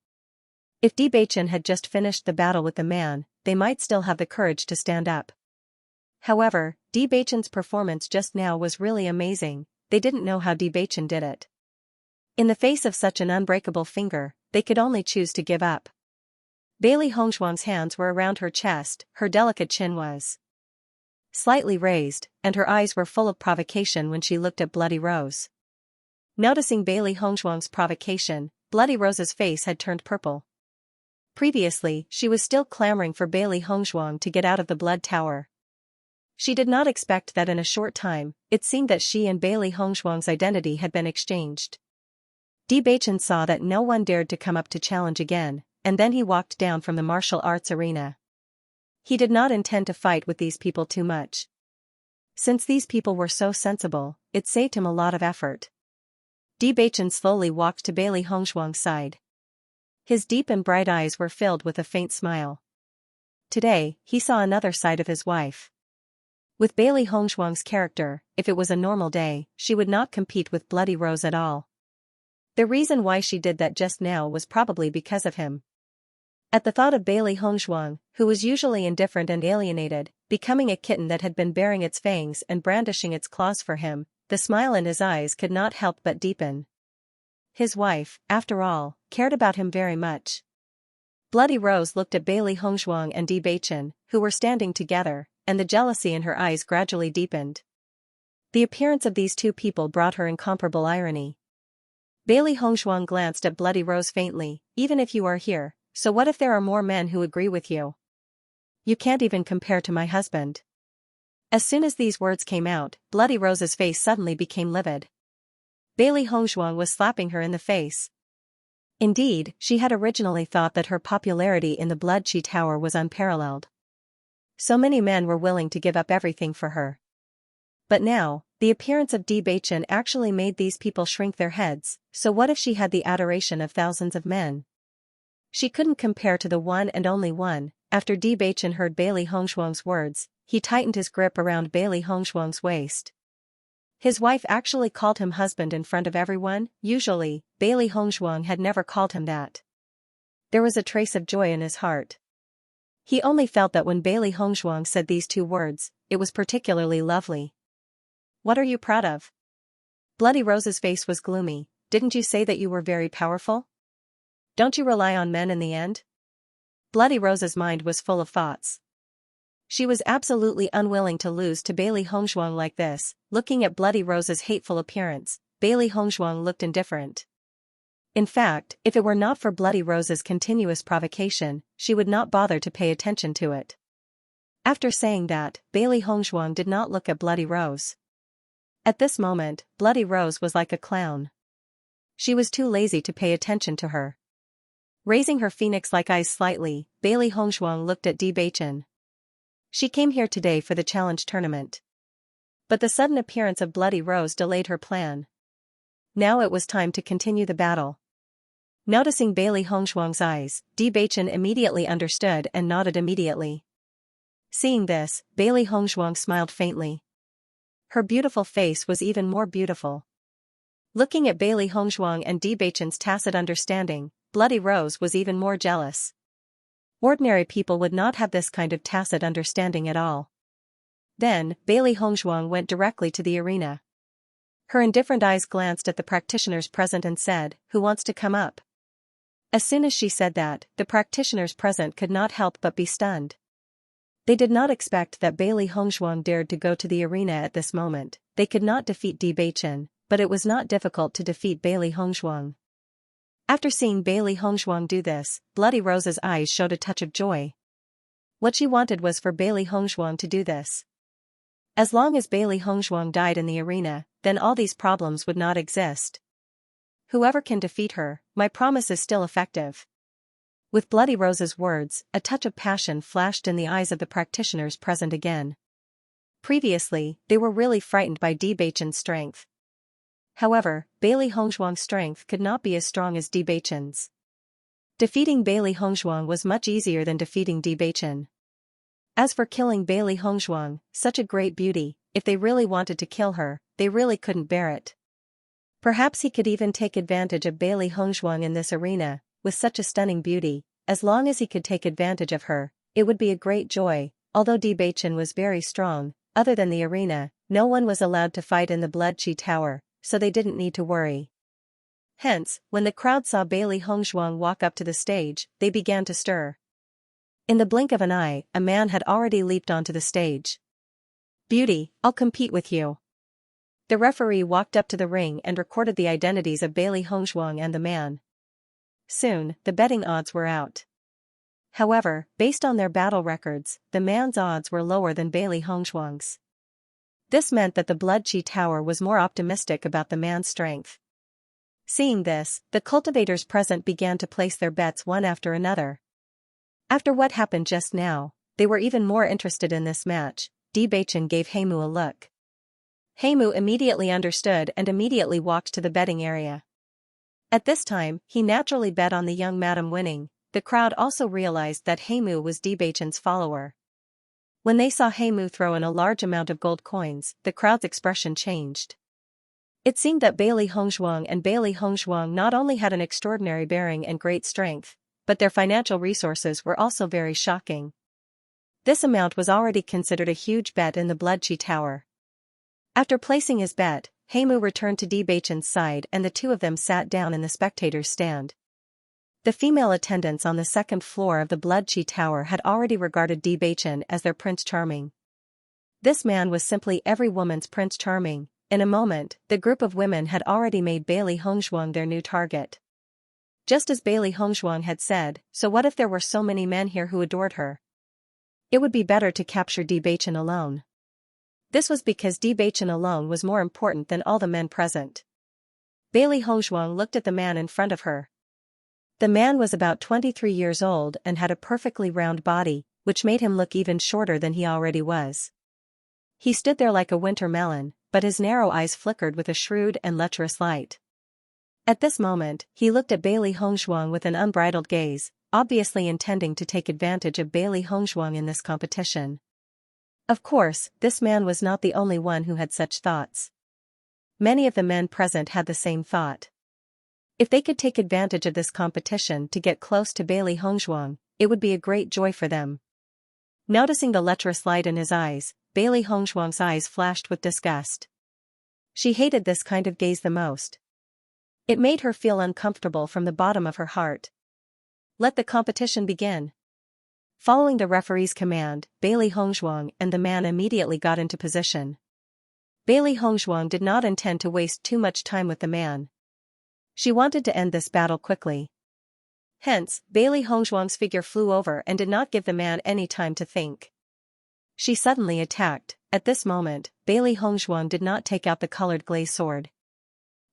S1: If Bewitching had just finished the battle with the man, they might still have the courage to stand up. However, Bewitching's performance just now was really amazing. They didn't know how Bewitching did it. In the face of such an unbreakable finger, they could only choose to give up. Bailey Hongzhuang's hands were around her chest, her delicate chin was slightly raised, and her eyes were full of provocation when she looked at Bloody Rose. Noticing Bailey Hongzhuang's provocation, Bloody Rose's face had turned purple. Previously, she was still clamoring for Bailey Hongzhuang to get out of the Blood Tower. She did not expect that in a short time, it seemed that she and Bailey Hongshuang's identity had been exchanged. Bewitching saw that no one dared to come up to challenge again, and then he walked down from the martial arts arena. He did not intend to fight with these people too much. Since these people were so sensible, it saved him a lot of effort. Bewitching slowly walked to Bailey Hongshuang's side. His deep and bright eyes were filled with a faint smile. Today, he saw another side of his wife. With Bailey Hongshuang's character, if it was a normal day, she would not compete with Bloody Rose at all. The reason why she did that just now was probably because of him. At the thought of Bailey Hongshuang, who was usually indifferent and alienated, becoming a kitten that had been baring its fangs and brandishing its claws for him, the smile in his eyes could not help but deepen. His wife, after all, cared about him very much. Bloody Rose looked at Bailey Hongshuang and Bewitching, who were standing together, and the jealousy in her eyes gradually deepened. The appearance of these two people brought her incomparable irony. Bailey Hongshuang glanced at Bloody Rose faintly. Even if you are here, so what if there are more men who agree with you? You can't even compare to my husband. As soon as these words came out, Bloody Rose's face suddenly became livid. Bailey Hongshuang was slapping her in the face. Indeed, she had originally thought that her popularity in the Blood Chi Tower was unparalleled. So many men were willing to give up everything for her. But now, the appearance of Bewitching actually made these people shrink their heads, so what if she had the adoration of thousands of men? She couldn't compare to the one and only one. After Bewitching heard Bailey Hongshuang's words, he tightened his grip around Bailey Hongshuang's waist. His wife actually called him husband in front of everyone. Usually, Bailey Hongshuang had never called him that. There was a trace of joy in his heart. He only felt that when Bailey Hongshuang said these two words, it was particularly lovely. What are you proud of? Bloody Rose's face was gloomy. Didn't you say that you were very powerful? Don't you rely on men in the end? Bloody Rose's mind was full of thoughts. She was absolutely unwilling to lose to Bailey Hongshuang like this. Looking at Bloody Rose's hateful appearance, Bailey Hongshuang looked indifferent. In fact, if it were not for Bloody Rose's continuous provocation, she would not bother to pay attention to it. After saying that, Bailey Hongshuang did not look at Bloody Rose. At this moment, Bloody Rose was like a clown. She was too lazy to pay attention to her. Raising her phoenix-like eyes slightly, Bailey Hongshuang looked at Bewitching. She came here today for the challenge tournament. But the sudden appearance of Bloody Rose delayed her plan. Now it was time to continue the battle. Noticing Bailey Hongshuang's eyes, Bewitching immediately understood and nodded immediately. Seeing this, Bailey Hongshuang smiled faintly. Her beautiful face was even more beautiful. Looking at Bailey Hongshuang and Bewitching's tacit understanding, Bloody Rose was even more jealous. Ordinary people would not have this kind of tacit understanding at all. Then, Bailey Hongshuang went directly to the arena. Her indifferent eyes glanced at the practitioners present and said, "Who wants to come up?" As soon as she said that, the practitioners present could not help but be stunned. They did not expect that Bailey Hongshuang dared to go to the arena at this moment. They could not defeat Bewitching, but it was not difficult to defeat Bailey Hongshuang. After seeing Bailey Hongshuang do this, Bloody Rose's eyes showed a touch of joy. What she wanted was for Bailey Hongshuang to do this. As long as Bailey Hongshuang died in the arena, then all these problems would not exist. Whoever can defeat her, my promise is still effective. With Bloody Rose's words, a touch of passion flashed in the eyes of the practitioners present again. Previously, they were really frightened by Bewitching's strength. However, Bailey Hongshuang's strength could not be as strong as Bewitching's. Defeating Bailey Hongshuang was much easier than defeating Bewitching. As for killing Bailey Hongshuang, such a great beauty, if they really wanted to kill her, they really couldn't bear it. Perhaps he could even take advantage of Bailey Hongshuang in this arena. With such a stunning beauty, as long as he could take advantage of her, it would be a great joy. Although Bewitching was very strong, other than the arena, no one was allowed to fight in the Blood Chi Tower, so they didn't need to worry. Hence, when the crowd saw Bailey Hongshuang walk up to the stage, they began to stir. In the blink of an eye, a man had already leaped onto the stage. "Beauty, I'll compete with you." The referee walked up to the ring and recorded the identities of Bailey Hongshuang and the man. Soon, the betting odds were out. However, based on their battle records, the man's odds were lower than Bailey Hongshuang's. This meant that the Blood Chi Tower was more optimistic about the man's strength. Seeing this, the cultivators present began to place their bets one after another. After what happened just now, they were even more interested in this match. Bewitching gave Heimu a look. Heimu immediately understood and immediately walked to the betting area. At this time, he naturally bet on the young madam winning. The crowd also realized that Heimu was Bewitching's follower. When they saw Heimu throw in a large amount of gold coins, the crowd's expression changed. It seemed that Bailey Hongshuang not only had an extraordinary bearing and great strength, but their financial resources were also very shocking. This amount was already considered a huge bet in the Blood Chi Tower. After placing his bet, Heimu returned to Bewitching's side and the two of them sat down in the spectators' stand. The female attendants on the second floor of the Blood Chi Tower had already regarded Bewitching as their Prince Charming. This man was simply every woman's Prince Charming. In a moment, the group of women had already made Bailey Hongshuang their new target. Just as Bailey Hongshuang had said, so what if there were so many men here who adored her? It would be better to capture Bewitching alone. This was because Bewitching alone was more important than all the men present. Bailey Hongshuang looked at the man in front of her. The man was about 23 years old and had a perfectly round body, which made him look even shorter than he already was. He stood there like a winter melon, but his narrow eyes flickered with a shrewd and lecherous light. At this moment, he looked at Bailey Hongshuang with an unbridled gaze, obviously intending to take advantage of Bailey Hongshuang in this competition. Of course, this man was not the only one who had such thoughts. Many of the men present had the same thought. If they could take advantage of this competition to get close to Bailey Hongshuang, it would be a great joy for them. Noticing the lecherous light in his eyes, Bailey Hongshuang's eyes flashed with disgust. She hated this kind of gaze the most. It made her feel uncomfortable from the bottom of her heart. Let the competition begin. Following the referee's command, Bailey Hongshuang and the man immediately got into position. Bailey Hongshuang did not intend to waste too much time with the man. She wanted to end this battle quickly. Hence, Bailey Hongshuang's figure flew over and did not give the man any time to think. She suddenly attacked. At this moment, Bailey Hongshuang did not take out the colored glaze sword.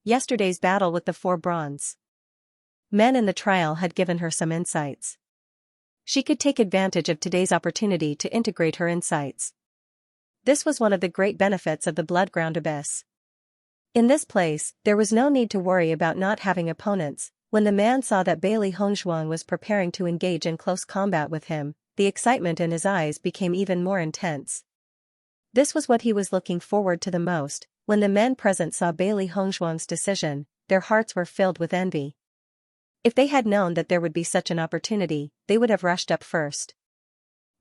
S1: Yesterday's battle with the 4 bronze men in the trial had given her some insights. She could take advantage of today's opportunity to integrate her insights. This was one of the great benefits of the Bloodground Abyss. In this place, there was no need to worry about not having opponents. When the man saw that Bailey Hongshuang was preparing to engage in close combat with him, the excitement in his eyes became even more intense. This was what he was looking forward to the most. When the men present saw Bailey Hongshuang's decision, their hearts were filled with envy. If they had known that there would be such an opportunity, they would have rushed up first.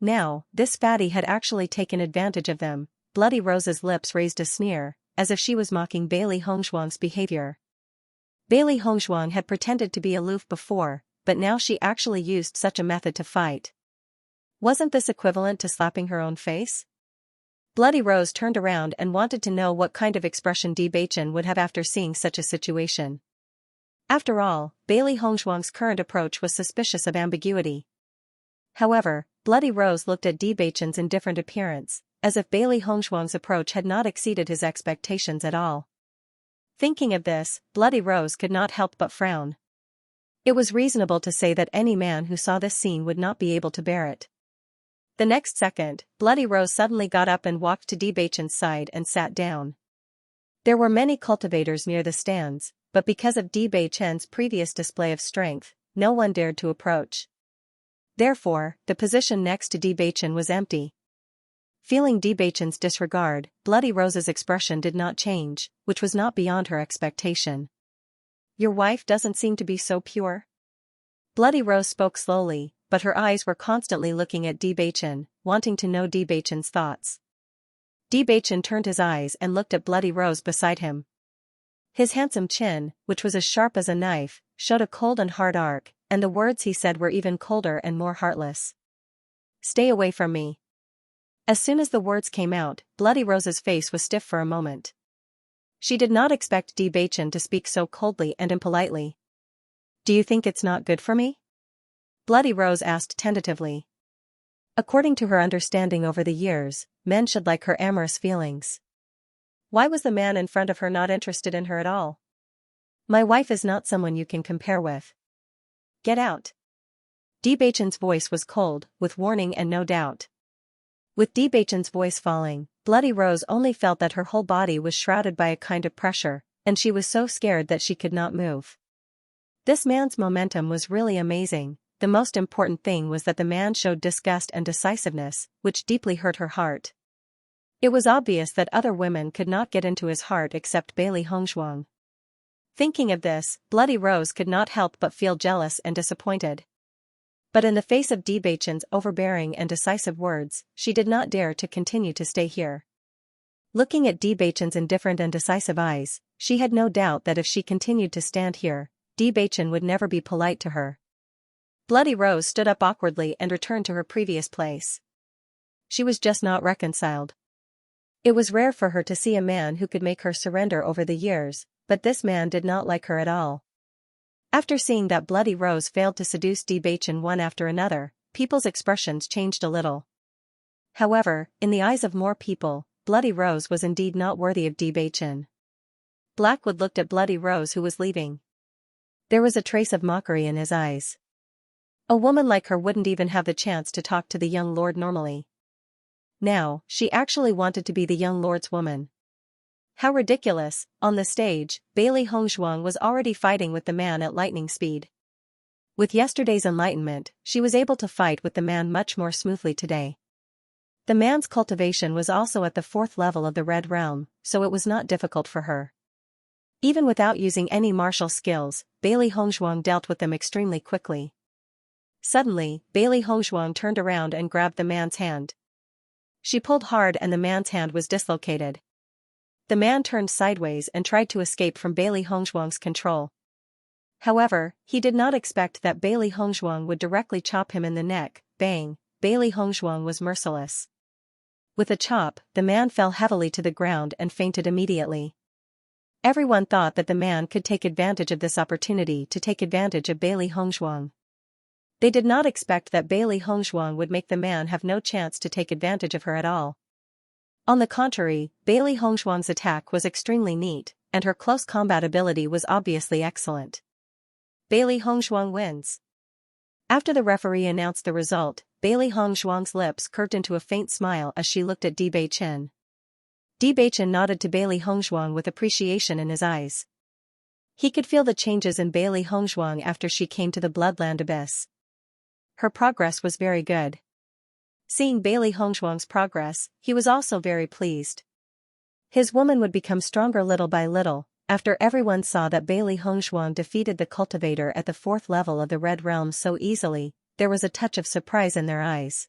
S1: Now, this fatty had actually taken advantage of them. Bloody Rose's lips raised a sneer, as if she was mocking Bailey Hongshuang's behavior. Bailey Hongshuang had pretended to be aloof before, but now she actually used such a method to fight. Wasn't this equivalent to slapping her own face? Bloody Rose turned around and wanted to know what kind of expression Bewitching would have after seeing such a situation. After all, Bailey Hongshuang's current approach was suspicious of ambiguity. However, Bloody Rose looked at Bewitching's indifferent appearance, as if Bailey Hongshuang's approach had not exceeded his expectations at all. Thinking of this, Bloody Rose could not help but frown. It was reasonable to say that any man who saw this scene would not be able to bear it. The next second, Bloody Rose suddenly got up and walked to Bewitching's side and sat down. There were many cultivators near the stands, but because of Bewitching's previous display of strength, no one dared to approach. Therefore, the position next to Bewitching was empty. Feeling Bewitching's disregard, Bloody Rose's expression did not change, which was not beyond her expectation. "Your wife doesn't seem to be so pure?" Bloody Rose spoke slowly, but her eyes were constantly looking at Bewitching, wanting to know Bewitching's thoughts. Bewitching turned his eyes and looked at Bloody Rose beside him. His handsome chin, which was as sharp as a knife, showed a cold and hard arc, and the words he said were even colder and more heartless. "Stay away from me." As soon as the words came out, Bloody Rose's face was stiff for a moment. She did not expect Bewitching to speak so coldly and impolitely. "Do you think it's not good for me?" Bloody Rose asked tentatively. According to her understanding over the years, men should like her amorous feelings. Why was the man in front of her not interested in her at all? My wife is not someone you can compare with. Get out. Bewitching's voice was cold, with warning and no doubt. With Bewitching's voice falling, Bloody Rose only felt that her whole body was shrouded by a kind of pressure, and she was so scared that she could not move. This man's momentum was really amazing. The most important thing was that the man showed disgust and decisiveness, which deeply hurt her heart. It was obvious that other women could not get into his heart except Bailey Hongzhuang. Thinking of this, Bloody Rose could not help but feel jealous and disappointed. But in the face of Bewitching's overbearing and decisive words, she did not dare to continue to stay here. Looking at Bewitching's indifferent and decisive eyes, she had no doubt that if she continued to stand here, Bewitching would never be polite to her. Bloody Rose stood up awkwardly and returned to her previous place. She was just not reconciled. It was rare for her to see a man who could make her surrender over the years, but this man did not like her at all. After seeing that Bloody Rose failed to seduce Bewitching one after another, people's expressions changed a little. However, in the eyes of more people, Bloody Rose was indeed not worthy of Bewitching. Blackwood looked at Bloody Rose who was leaving. There was a trace of mockery in his eyes. A woman like her wouldn't even have the chance to talk to the young lord normally. Now, she actually wanted to be the young lord's woman. How ridiculous! On the stage, Bailey Hongzhuang was already fighting with the man at lightning speed. With yesterday's enlightenment, she was able to fight with the man much more smoothly today. The man's cultivation was also at the 4th level of the Red Realm, so it was not difficult for her. Even without using any martial skills, Bailey Hongzhuang dealt with them extremely quickly. Suddenly, Bailey Hongzhuang turned around and grabbed the man's hand. She pulled hard and the man's hand was dislocated. The man turned sideways and tried to escape from Bailey Hongzhuang's control. However, he did not expect that Bailey Hongzhuang would directly chop him in the neck. Bang! Bailey Hongzhuang was merciless. With a chop, the man fell heavily to the ground and fainted immediately. Everyone thought that the man could take advantage of this opportunity to take advantage of Bailey Hongzhuang. They did not expect that Bailey Hongzhuang would make the man have no chance to take advantage of her at all. On the contrary, Bailey Hongzhuang's attack was extremely neat, and her close combat ability was obviously excellent. Bailey Hongzhuang wins. After the referee announced the result, Bailey Hongzhuang's lips curved into a faint smile as she looked at Bewitching. Bewitching nodded to Bailey Hongzhuang with appreciation in his eyes. He could feel the changes in Bailey Hongzhuang after she came to the Bloodland Abyss. Her progress was very good. Seeing Bailey Hongzhuang's progress, he was also very pleased. His woman would become stronger little by little. After everyone saw that Bailey Hongzhuang defeated the cultivator at the 4th level of the Red Realm so easily, there was a touch of surprise in their eyes.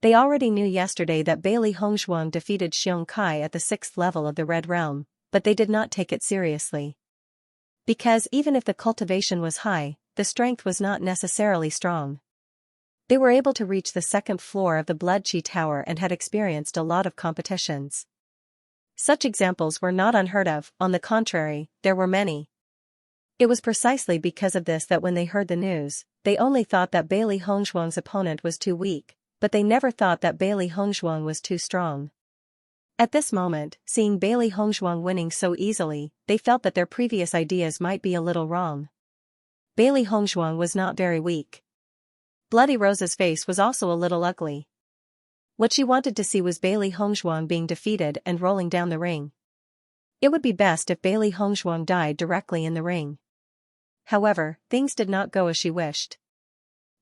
S1: They already knew yesterday that Bailey Hongzhuang defeated Xianxia at the 6th level of the Red Realm, but they did not take it seriously. Because even if the cultivation was high, the strength was not necessarily strong. They were able to reach the 2nd floor of the Blood Chi Tower and had experienced a lot of competitions. Such examples were not unheard of, on the contrary, there were many. It was precisely because of this that when they heard the news, they only thought that Bailey Hongzhuang's opponent was too weak, but they never thought that Bailey Hongzhuang was too strong. At this moment, seeing Bailey Hongzhuang winning so easily, they felt that their previous ideas might be a little wrong. Bailey Hongzhuang was not very weak. Bloody Rose's face was also a little ugly. What she wanted to see was Bailey Hongzhuang being defeated and rolling down the ring. It would be best if Bailey Hongzhuang died directly in the ring. However, things did not go as she wished.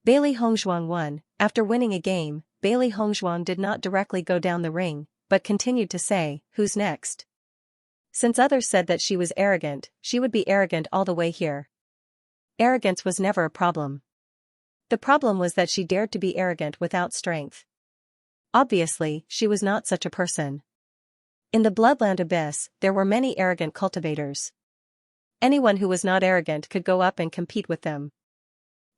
S1: Bailey Hongzhuang won. After winning a game, Bailey Hongzhuang did not directly go down the ring, but continued to say, "Who's next?" Since others said that she was arrogant, she would be arrogant all the way here. Arrogance was never a problem. The problem was that she dared to be arrogant without strength. Obviously, she was not such a person. In the Bloodland Abyss, there were many arrogant cultivators. Anyone who was not arrogant could go up and compete with them.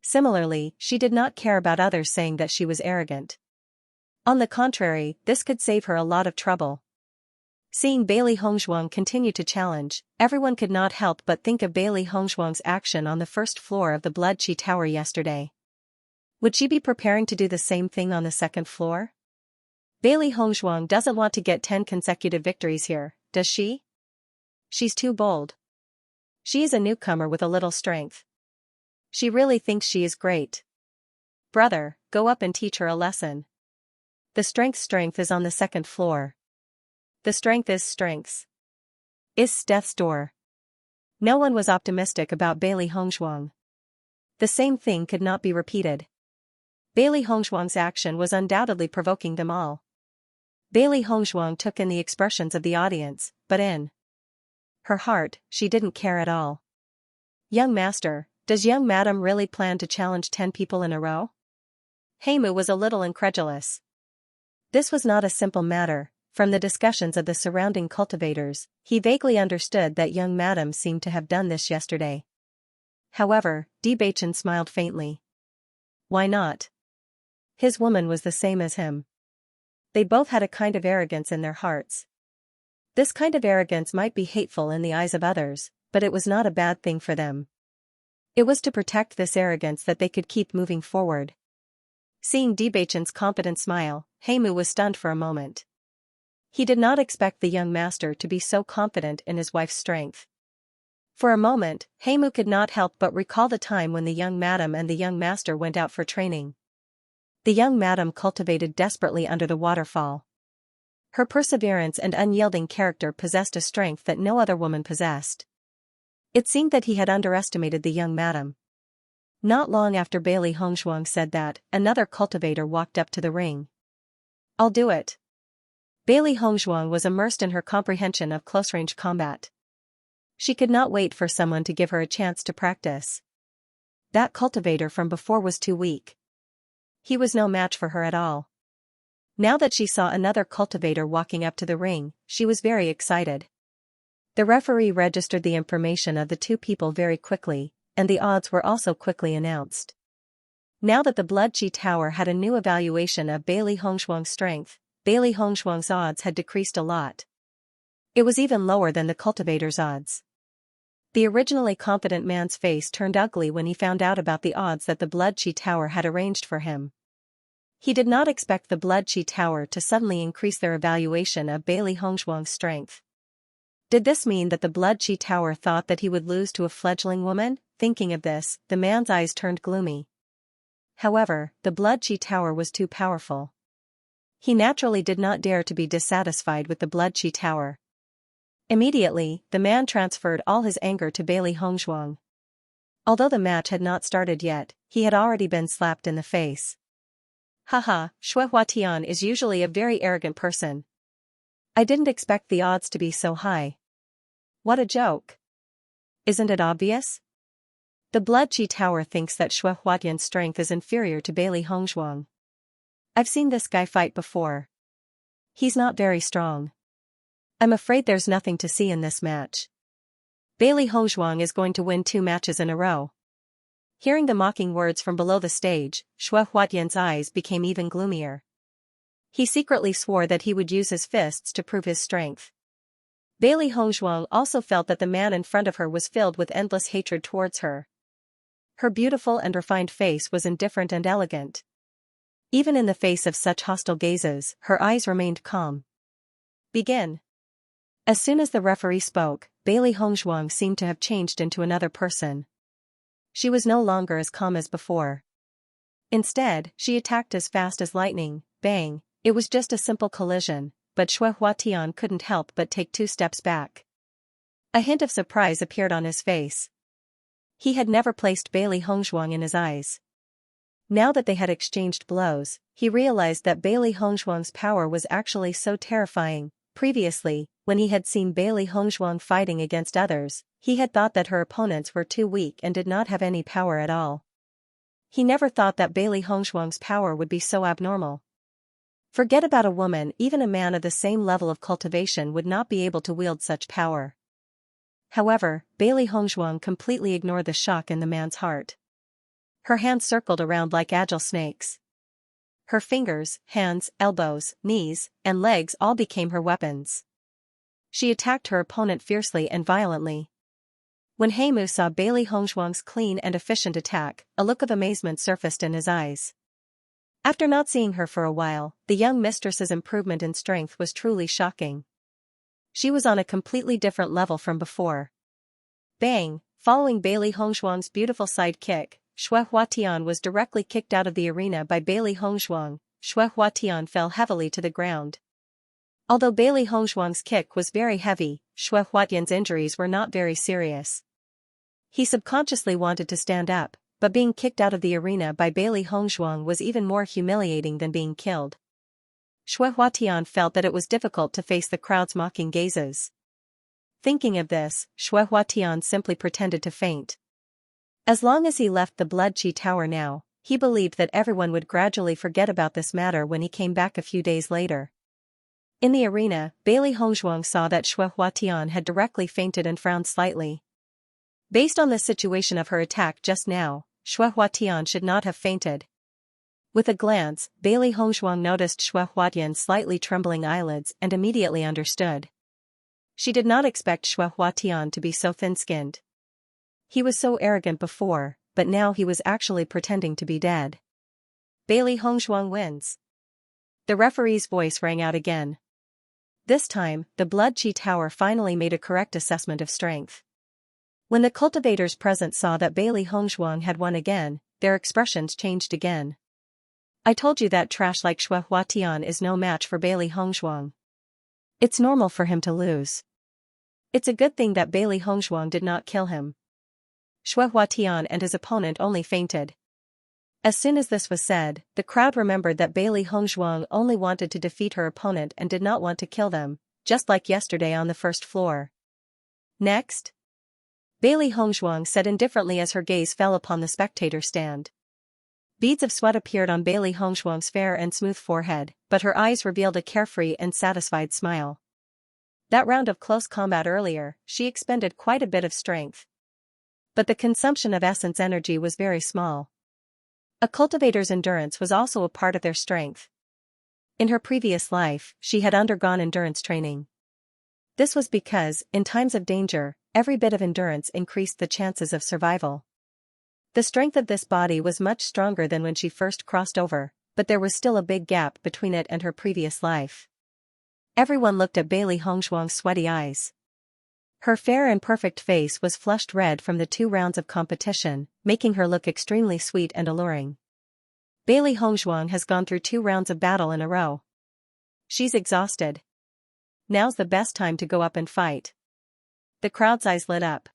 S1: Similarly, she did not care about others saying that she was arrogant. On the contrary, this could save her a lot of trouble. Seeing Bailey Hongzhuang continue to challenge, everyone could not help but think of Bailey Hongzhuang's action on the 1st floor of the Blood Chi Tower yesterday. Would she be preparing to do the same thing on the second floor? Bailey Hongzhuang doesn't want to get 10 consecutive victories here, does she? She's too bold. She is a newcomer with a little strength. She really thinks she is great. Brother, go up and teach her a lesson. The strength is on the second floor. The strength is strengths. Is death's door. No one was optimistic about Bailey Hongzhuang. The same thing could not be repeated. Bailey Hongzhuang's action was undoubtedly provoking them all. Bailey Hongzhuang took in the expressions of the audience, but in her heart, she didn't care at all. Young master, does young madam really plan to challenge 10 people in a row? Heimu was a little incredulous. This was not a simple matter. From the discussions of the surrounding cultivators, he vaguely understood that young madam seemed to have done this yesterday. However, Bewitching smiled faintly. Why not? His woman was the same as him. They both had a kind of arrogance in their hearts. This kind of arrogance might be hateful in the eyes of others, but it was not a bad thing for them. It was to protect this arrogance that they could keep moving forward. Seeing Bewitching's confident smile, Heimu was stunned for a moment. He did not expect the young master to be so confident in his wife's strength. For a moment, Heimu could not help but recall the time when the young madam and the young master went out for training. The young madam cultivated desperately under the waterfall. Her perseverance and unyielding character possessed a strength that no other woman possessed. It seemed that he had underestimated the young madam. Not long after Bailey Hongzhuang said that, another cultivator walked up to the ring. I'll do it. Bailey Hongzhuang was immersed in her comprehension of close-range combat. She could not wait for someone to give her a chance to practice. That cultivator from before was too weak. He was no match for her at all. Now that she saw another cultivator walking up to the ring, she was very excited. The referee registered the information of the two people very quickly, and the odds were also quickly announced. Now that the Blood Chi Tower had a new evaluation of Bailey Hongzhuang's strength, Bailey Hongzhuang's odds had decreased a lot. It was even lower than the cultivator's odds. The originally confident man's face turned ugly when he found out about the odds that the Blood Chi Tower had arranged for him. He did not expect the Blood Chi Tower to suddenly increase their evaluation of Bailey Hongzhuang's strength. Did this mean that the Blood Chi Tower thought that he would lose to a fledgling woman? Thinking of this, the man's eyes turned gloomy. However, the Blood Chi Tower was too powerful. He naturally did not dare to be dissatisfied with the Blood Chi Tower. Immediately, the man transferred all his anger to Bailey Hongzhuang. Although the match had not started yet, he had already been slapped in the face. Haha, Shui Huatian is usually a very arrogant person. I didn't expect the odds to be so high. What a joke. Isn't it obvious? The Blood Chi Tower thinks that Shui Huatian's strength is inferior to Bailey Hongzhuang. I've seen this guy fight before. He's not very strong. I'm afraid there's nothing to see in this match. Bailey Hongzhuang is going to win 2 matches in a row. Hearing the mocking words from below the stage, Shui Huatian's eyes became even gloomier. He secretly swore that he would use his fists to prove his strength. Bailey Hongzhuang also felt that the man in front of her was filled with endless hatred towards her. Her beautiful and refined face was indifferent and elegant. Even in the face of such hostile gazes, her eyes remained calm. Begin. As soon as the referee spoke, Bailey Hongzhuang seemed to have changed into another person. She was no longer as calm as before. Instead, she attacked as fast as lightning. Bang, it was just a simple collision, but Shui Huatian couldn't help but take 2 steps back. A hint of surprise appeared on his face. He had never placed Bailey Hongzhuang in his eyes. Now that they had exchanged blows, he realized that Bailey Hongzhuang's power was actually so terrifying. Previously, when he had seen Bailey Hongzhuang fighting against others, he had thought that her opponents were too weak and did not have any power at all. He never thought that Bailey Hongzhuang's power would be so abnormal. Forget about a woman, even a man of the same level of cultivation would not be able to wield such power. However, Bailey Hongzhuang completely ignored the shock in the man's heart. Her hands circled around like agile snakes. Her fingers, hands, elbows, knees, and legs all became her weapons. She attacked her opponent fiercely and violently. When Heimu saw Bailey Hongzhuang's clean and efficient attack, a look of amazement surfaced in his eyes. After not seeing her for a while, the young mistress's improvement in strength was truly shocking. She was on a completely different level from before. Bang! Following Bailey Hongzhuang's beautiful side kick, Xue Huatian was directly kicked out of the arena by Bailey Hongzhuang. Xue Huatian fell heavily to the ground. Although Bailey Hongzhuang's kick was very heavy, Xue Huatian's injuries were not very serious. He subconsciously wanted to stand up, but being kicked out of the arena by Bailey Hongzhuang was even more humiliating than being killed. Xue Huatian felt that it was difficult to face the crowd's mocking gazes. Thinking of this, Xue Huatian simply pretended to faint. As long as he left the Blood Qi Tower now, he believed that everyone would gradually forget about this matter when he came back a few days later. In the arena, Bailey Hongzhuang saw that Xue Huatian had directly fainted and frowned slightly. Based on the situation of her attack just now, Xue Huatian should not have fainted. With a glance, Bailey Hongzhuang noticed Xue Huatian's slightly trembling eyelids and immediately understood. She did not expect Xue Huatian to be so thin-skinned. He was so arrogant before, but now he was actually pretending to be dead. Bailey Hongzhuang wins. The referee's voice rang out again. This time, the Blood Qi Tower finally made a correct assessment of strength. When the cultivators present saw that Bailey Hongzhuang had won again, their expressions changed again. I told you that trash like Xue Huatian is no match for Bailey Hongzhuang. It's normal for him to lose. It's a good thing that Bailey Hongzhuang did not kill him. Xue Huatian and his opponent only fainted. As soon as this was said, the crowd remembered that Bailey Hongzhuang only wanted to defeat her opponent and did not want to kill them, just like yesterday on the first floor. Next? Bailey Hongzhuang said indifferently as her gaze fell upon the spectator stand. Beads of sweat appeared on Bailey Hongzhuang's fair and smooth forehead, but her eyes revealed a carefree and satisfied smile. That round of close combat earlier, she expended quite a bit of strength. But the consumption of essence energy was very small. A cultivator's endurance was also a part of their strength. In her previous life, she had undergone endurance training. This was because, in times of danger, every bit of endurance increased the chances of survival. The strength of this body was much stronger than when she first crossed over, but there was still a big gap between it and her previous life. Everyone looked at Bailey Hongzhuang's sweaty eyes. Her fair and perfect face was flushed red from the 2 rounds of competition, making her look extremely sweet and alluring. Bailey Hongzhuang has gone through 2 rounds of battle in a row. She's exhausted. Now's the best time to go up and fight. The crowd's eyes lit up.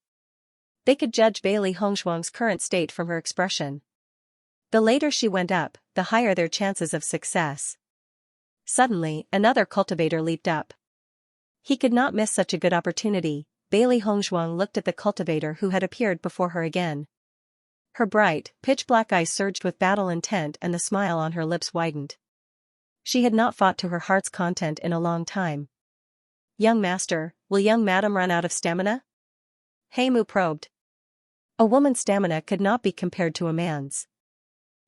S1: They could judge Bailey Hongzhuang's current state from her expression. The later she went up, the higher their chances of success. Suddenly, another cultivator leaped up. He could not miss such a good opportunity. Bailey Hongzhuang looked at the cultivator who had appeared before her again. Her bright, pitch-black eyes surged with battle intent and the smile on her lips widened. She had not fought to her heart's content in a long time. Young master, will young madam run out of stamina? Heimu probed. A woman's stamina could not be compared to a man's.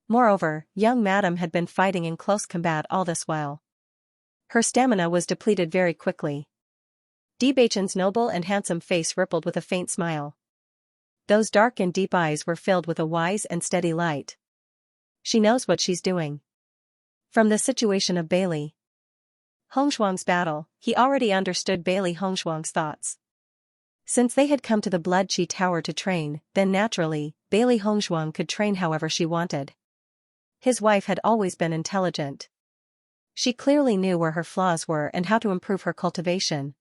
S1: Moreover, young madam had been fighting in close combat all this while. Her stamina was depleted very quickly. Bewitching's noble and handsome face rippled with a faint smile. Those dark and deep eyes were filled with a wise and steady light. She knows what she's doing. From the situation of Bailey Hongzhuang's battle, he already understood Bailey Hongzhuang's thoughts. Since they had come to the Blood Qi Tower to train, then naturally, Bailey Hongzhuang could train however she wanted. His wife had always been intelligent. She clearly knew where her flaws were and how to improve her cultivation.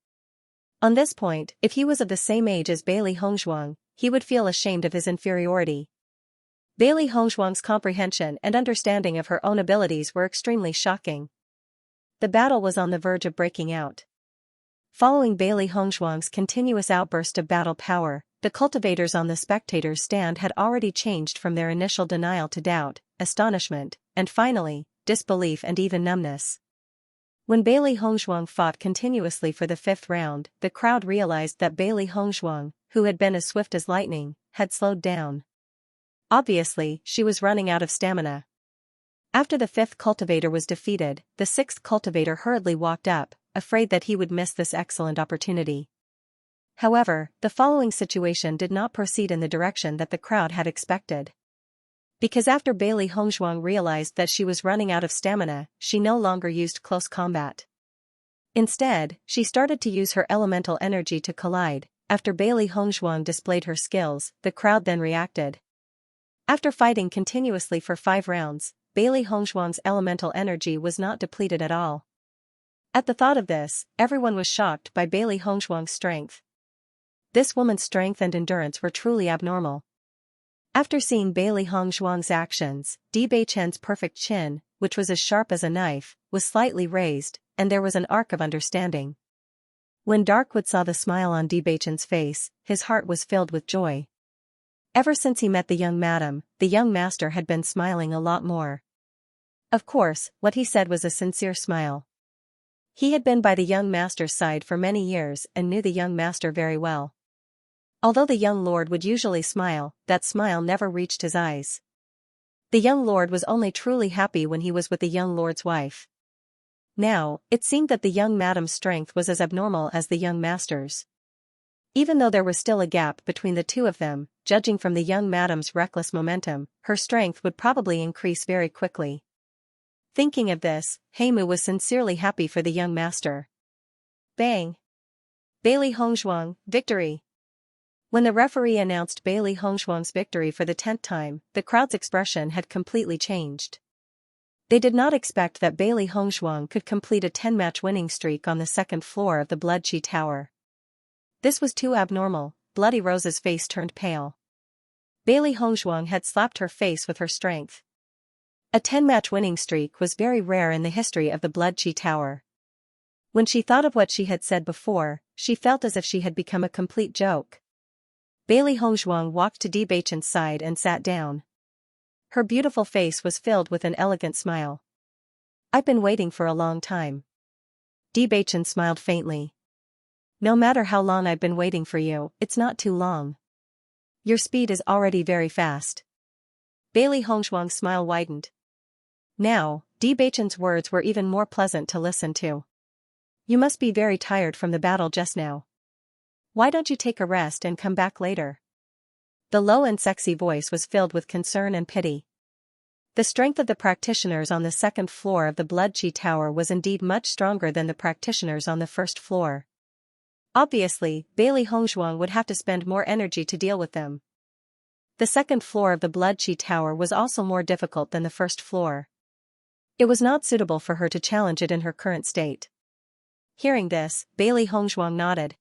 S1: On this point, if he was of the same age as Bailey Hongzhuang, he would feel ashamed of his inferiority. Bailey Hongzhuang's comprehension and understanding of her own abilities were extremely shocking. The battle was on the verge of breaking out. Following Bailey Hongzhuang's continuous outburst of battle power, the cultivators on the spectators' stand had already changed from their initial denial to doubt, astonishment, and finally, disbelief and even numbness. When Bailey Hongzhuang fought continuously for the 5th round, the crowd realized that Bailey Hongzhuang, who had been as swift as lightning, had slowed down. Obviously, she was running out of stamina. After the 5th cultivator was defeated, the 6th cultivator hurriedly walked up, afraid that he would miss this excellent opportunity. However, the following situation did not proceed in the direction that the crowd had expected. Because after Bailey Hongzhuang realized that she was running out of stamina, she no longer used close combat. Instead, she started to use her elemental energy to collide. After Bailey Hongzhuang displayed her skills, the crowd then reacted. After fighting continuously for 5 rounds, Bailey Hongzhuang's elemental energy was not depleted at all. At the thought of this, everyone was shocked by Bailey Hongzhuang's strength. This woman's strength and endurance were truly abnormal. After seeing Bailey Hongzhuang's actions, Di Beichen's perfect chin, which was as sharp as a knife, was slightly raised, and there was an arc of understanding. When Darkwood saw the smile on Di Beichen's face, his heart was filled with joy. Ever since he met the young madam, the young master had been smiling a lot more. Of course, what he said was a sincere smile. He had been by the young master's side for many years and knew the young master very well. Although the young lord would usually smile, that smile never reached his eyes. The young lord was only truly happy when he was with the young lord's wife. Now, it seemed that the young madam's strength was as abnormal as the young master's. Even though there was still a gap between the two of them, judging from the young madam's reckless momentum, her strength would probably increase very quickly. Thinking of this, Heimu was sincerely happy for the young master. Bang! Bailey Hongzhuang, victory! When the referee announced Bailey Hongzhuang's victory for the 10th time, the crowd's expression had completely changed. They did not expect that Bailey Hongzhuang could complete a 10-match winning streak on the 2nd floor of the Blood Qi Tower. This was too abnormal. Bloody Rose's face turned pale. Bailey Hongzhuang had slapped her face with her strength. A 10-match winning streak was very rare in the history of the Blood Qi Tower. When she thought of what she had said before, she felt as if she had become a complete joke. Bailey Hongzhuang walked to Di Beichen's side and sat down. Her beautiful face was filled with an elegant smile. I've been waiting for a long time. Di Beichen smiled faintly. No matter how long I've been waiting for you, it's not too long. Your speed is already very fast. Bailey Hongzhuang's smile widened. Now, Di Beichen's words were even more pleasant to listen to. You must be very tired from the battle just now. Why don't you take a rest and come back later? The low and sexy voice was filled with concern and pity. The strength of the practitioners on the 2nd floor of the Blood Qi Tower was indeed much stronger than the practitioners on the 1st floor. Obviously, Bailey Hongzhuang would have to spend more energy to deal with them. The 2nd floor of the Blood Qi Tower was also more difficult than the 1st floor. It was not suitable for her to challenge it in her current state. Hearing this, Bailey Hongzhuang nodded.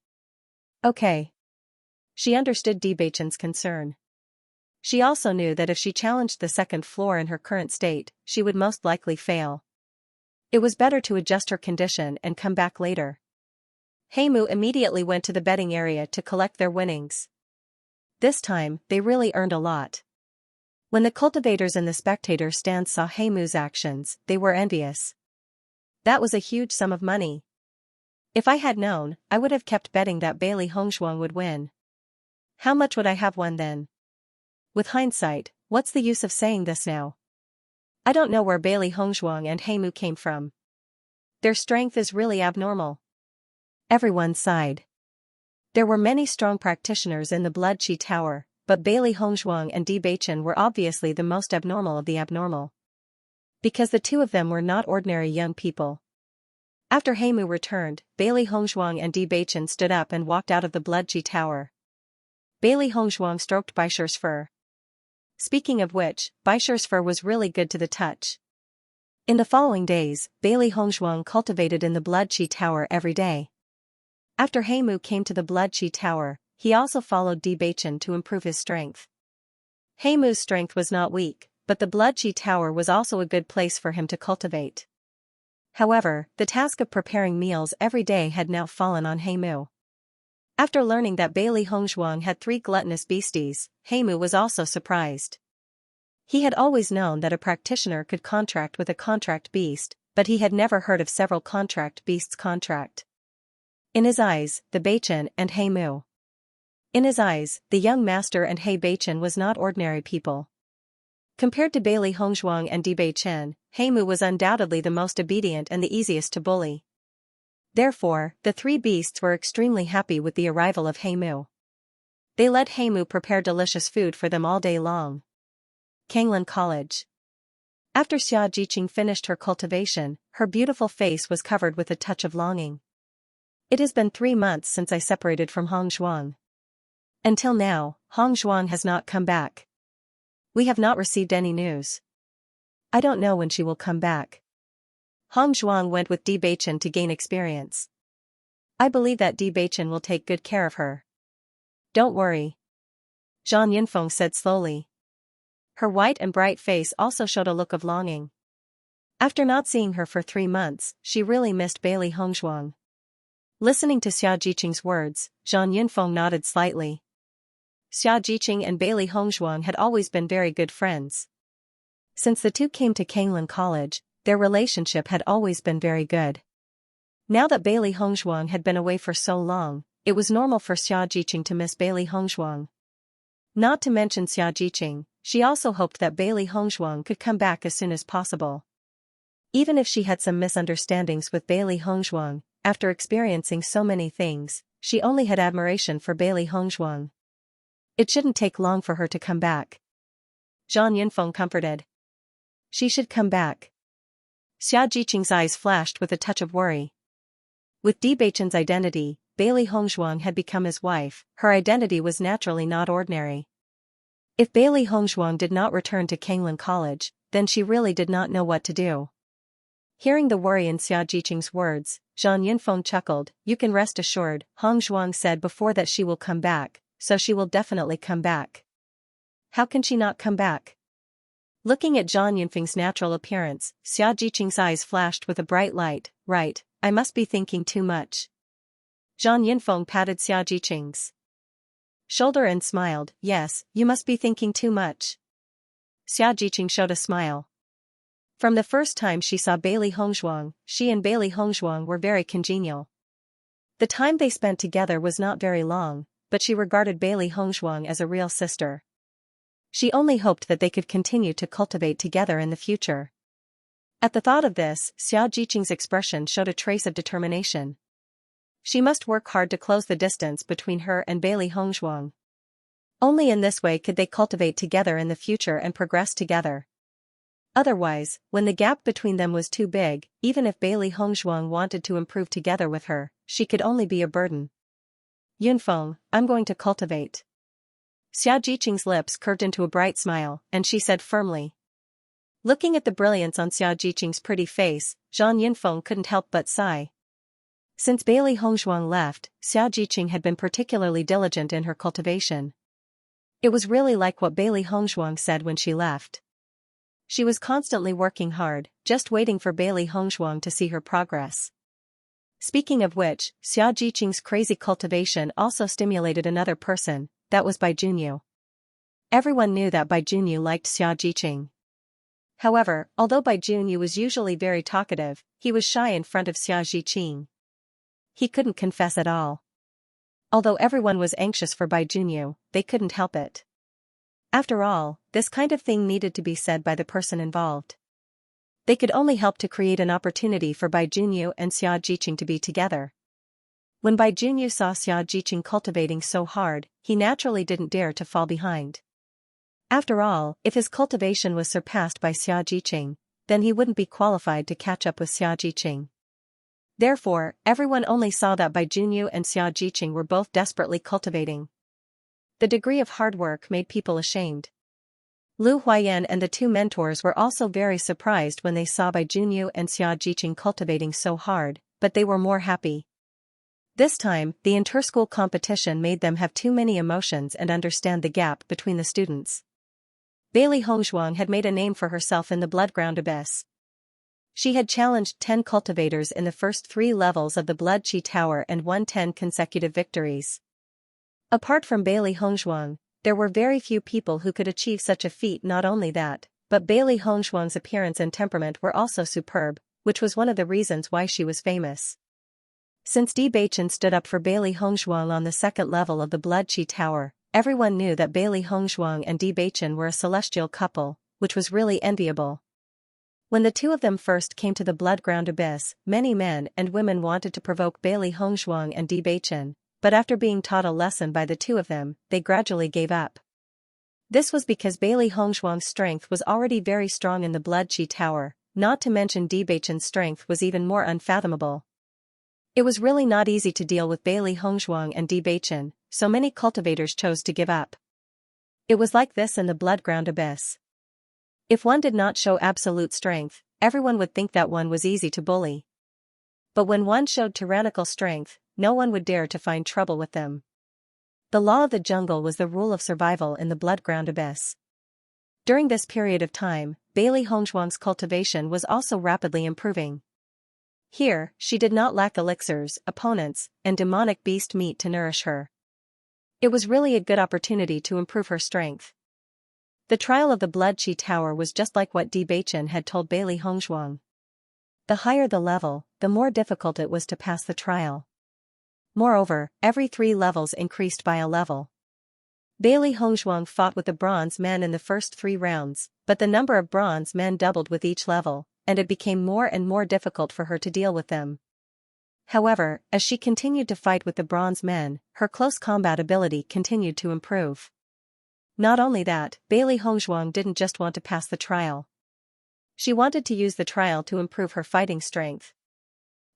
S1: Okay. She understood Di Beichen's concern. She also knew that if she challenged the 2nd floor in her current state, she would most likely fail. It was better to adjust her condition and come back later. Heimu immediately went to the betting area to collect their winnings. This time, they really earned a lot. When the cultivators in the spectator stands saw Heimu's actions, they were envious. That was a huge sum of money. If I had known, I would have kept betting that Bailey Hongzhuang would win. How much would I have won then? With hindsight, what's the use of saying this now? I don't know where Bailey Hongzhuang and Heimu came from. Their strength is really abnormal. Everyone sighed. There were many strong practitioners in the Blood Qi Tower, but Bailey Hongzhuang and Di Beichen were obviously the most abnormal of the abnormal. Because the two of them were not ordinary young people. After Heimu returned, Bailey Hongzhuang and Di Beichen stood up and walked out of the Blood Qi Tower. Bailey Hongzhuang stroked Baisher's fur. Speaking of which, Baisher's fur was really good to the touch. In the following days, Bailey Hongzhuang cultivated in the Blood Qi Tower every day. After Heimu came to the Blood Qi Tower, he also followed Di Beichen to improve his strength. Heimu's strength was not weak, but the Blood Qi Tower was also a good place for him to cultivate. However, the task of preparing meals every day had now fallen on Heimu. After learning that Bailey Hongzhuang had 3 gluttonous beasties, Heimu was also surprised. He had always known that a practitioner could contract with a contract beast, but he had never heard of several contract beasts contract. In his eyes, the Beichen and Heimu. In his eyes, the young master and Hei Beichen was not ordinary people. Compared to Bailey Hongzhuang and Di Beichen, Heimu was undoubtedly the most obedient and the easiest to bully. Therefore, the three beasts were extremely happy with the arrival of Heimu. They let Heimu prepare delicious food for them all day long. Kanglan College. After Xia Jiqing finished her cultivation, her beautiful face was covered with a touch of longing. It has been 3 months since I separated from Hong Zhuang. Until now, Hong Zhuang has not come back. We have not received any news. I don't know when she will come back. Hong Zhuang went with Di Beichen to gain experience. I believe that Di Beichen will take good care of her. Don't worry. Zhang Yunfeng said slowly. Her white and bright face also showed a look of longing. After not seeing her for 3 months, she really missed Bailey Hongzhuang. Listening to Xia Jiqing's words, Zhang Yunfeng nodded slightly. Xia Jiqing and Bailey Hongzhuang had always been very good friends. Since the two came to Kanglan College, their relationship had always been very good. Now that Bailey Hongzhuang had been away for so long, it was normal for Xia Jiqing to miss Bailey Hongzhuang. Not to mention Xia Jiqing, she also hoped that Bailey Hongzhuang could come back as soon as possible. Even if she had some misunderstandings with Bailey Hongzhuang, after experiencing so many things, she only had admiration for Bailey Hongzhuang. It shouldn't take long for her to come back. Zhang Yunfeng comforted. She should come back. Xia Jiqing's eyes flashed with a touch of worry. With Di Beichen's identity, Bailey Hongzhuang had become his wife. Her identity was naturally not ordinary. If Bailey Hongzhuang did not return to Kanglan College, then she really did not know what to do. Hearing the worry in Xia Jiqing's words, Zhang Yunfeng chuckled. You can rest assured, Hongzhuang said before that she will come back, so she will definitely come back. How can she not come back? Looking at Zhang Yunfeng's natural appearance, Xia Jiqing's eyes flashed with a bright light. Right, I must be thinking too much. Zhang Yunfeng patted Xia Jiqing's shoulder and smiled. Yes, you must be thinking too much. Xia Jiqing showed a smile. From the first time she saw Bailey Hongzhuang, she and Bailey Hongzhuang were very congenial. The time they spent together was not very long, but she regarded Bailey Hongzhuang as a real sister. She only hoped that they could continue to cultivate together in the future. At the thought of this, Xia Jiqing's expression showed a trace of determination. She must work hard to close the distance between her and Bailey Hongzhuang. Only in this way could they cultivate together in the future and progress together. Otherwise, when the gap between them was too big, even if Bailey Hongzhuang wanted to improve together with her, she could only be a burden. Yunfeng, I'm going to cultivate. Xia Jiqing's lips curved into a bright smile, and she said firmly. Looking at the brilliance on Xia Jiqing's pretty face, Zhang Yunfeng couldn't help but sigh. Since Bailey Hongzhuang left, Xia Jiqing had been particularly diligent in her cultivation. It was really like what Bailey Hongzhuang said when she left. She was constantly working hard, just waiting for Bailey Hongzhuang to see her progress. Speaking of which, Xia Jiqing's crazy cultivation also stimulated another person, that was Bai Junyu. Everyone knew that Bai Junyu liked Xia Jiqing. However, although Bai Junyu was usually very talkative, he was shy in front of Xia Jiqing. He couldn't confess at all. Although everyone was anxious for Bai Junyu, they couldn't help it. After all, this kind of thing needed to be said by the person involved. They could only help to create an opportunity for Bai Junyu and Xia Jiqing to be together. When Bai Junyu saw Xia Jiqing cultivating so hard, he naturally didn't dare to fall behind. After all, if his cultivation was surpassed by Xia Jiqing, then he wouldn't be qualified to catch up with Xia Jiqing. Therefore, everyone only saw that Bai Junyu and Xia Jiqing were both desperately cultivating. The degree of hard work made people ashamed. Lu Huaiyan and the two mentors were also very surprised when they saw Bai Junyu and Xia Jiqing cultivating so hard, but they were more happy. This time, the inter-school competition made them have too many emotions and understand the gap between the students. Bailey Hongzhuang had made a name for herself in the Bloodground Abyss. She had challenged 10 cultivators in the first 3 levels of the Blood Qi Tower and won 10 consecutive victories. Apart from Bailey Hongzhuang, there were very few people who could achieve such a feat. Not only that, but Bailey Hongzhuang's appearance and temperament were also superb, which was one of the reasons why she was famous. Since Di Beichen stood up for Bailey Hongzhuang on the 2nd level of the Blood Qi Tower, everyone knew that Bailey Hongzhuang and Di Beichen were a celestial couple, which was really enviable. When the two of them first came to the blood-ground abyss, many men and women wanted to provoke Bailey Hongshuang and Bewitching, but after being taught a lesson by the two of them, they gradually gave up. This was because Bailey Hongshuang's strength was already very strong in the Blood Qi Tower, not to mention Bewitching's strength was even more unfathomable. It was really not easy to deal with Bailey Hongshuang and Bewitching, so many cultivators chose to give up. It was like this in the blood-ground abyss. If one did not show absolute strength, everyone would think that one was easy to bully. But when one showed tyrannical strength, no one would dare to find trouble with them. The law of the jungle was the rule of survival in the blood-ground abyss. During this period of time, Bailey Hongshuang's cultivation was also rapidly improving. Here, she did not lack elixirs, opponents, and demonic beast meat to nourish her. It was really a good opportunity to improve her strength. The trial of the Blood Qi Tower was just like what Bewitching had told Bailey Hongshuang. The higher the level, the more difficult it was to pass the trial. Moreover, every 3 levels increased by a level. Bailey Hongshuang fought with the bronze men in the first 3 rounds, but the number of bronze men doubled with each level, and it became more and more difficult for her to deal with them. However, as she continued to fight with the bronze men, her close combat ability continued to improve. Not only that, Bailey Hongshuang didn't just want to pass the trial. She wanted to use the trial to improve her fighting strength.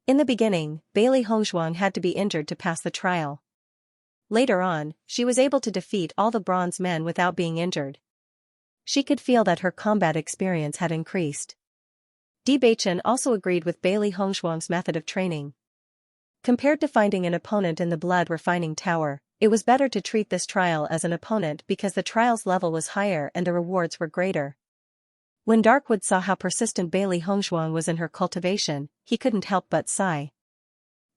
S1: In the beginning, Bailey Hongshuang had to be injured to pass the trial. Later on, she was able to defeat all the bronze men without being injured. She could feel that her combat experience had increased. Bewitching also agreed with Bailey Hongshuang's method of training. Compared to finding an opponent in the blood refining tower, it was better to treat this trial as an opponent because the trial's level was higher and the rewards were greater. When Darkwood saw how persistent Bailey Hongshuang was in her cultivation, he couldn't help but sigh.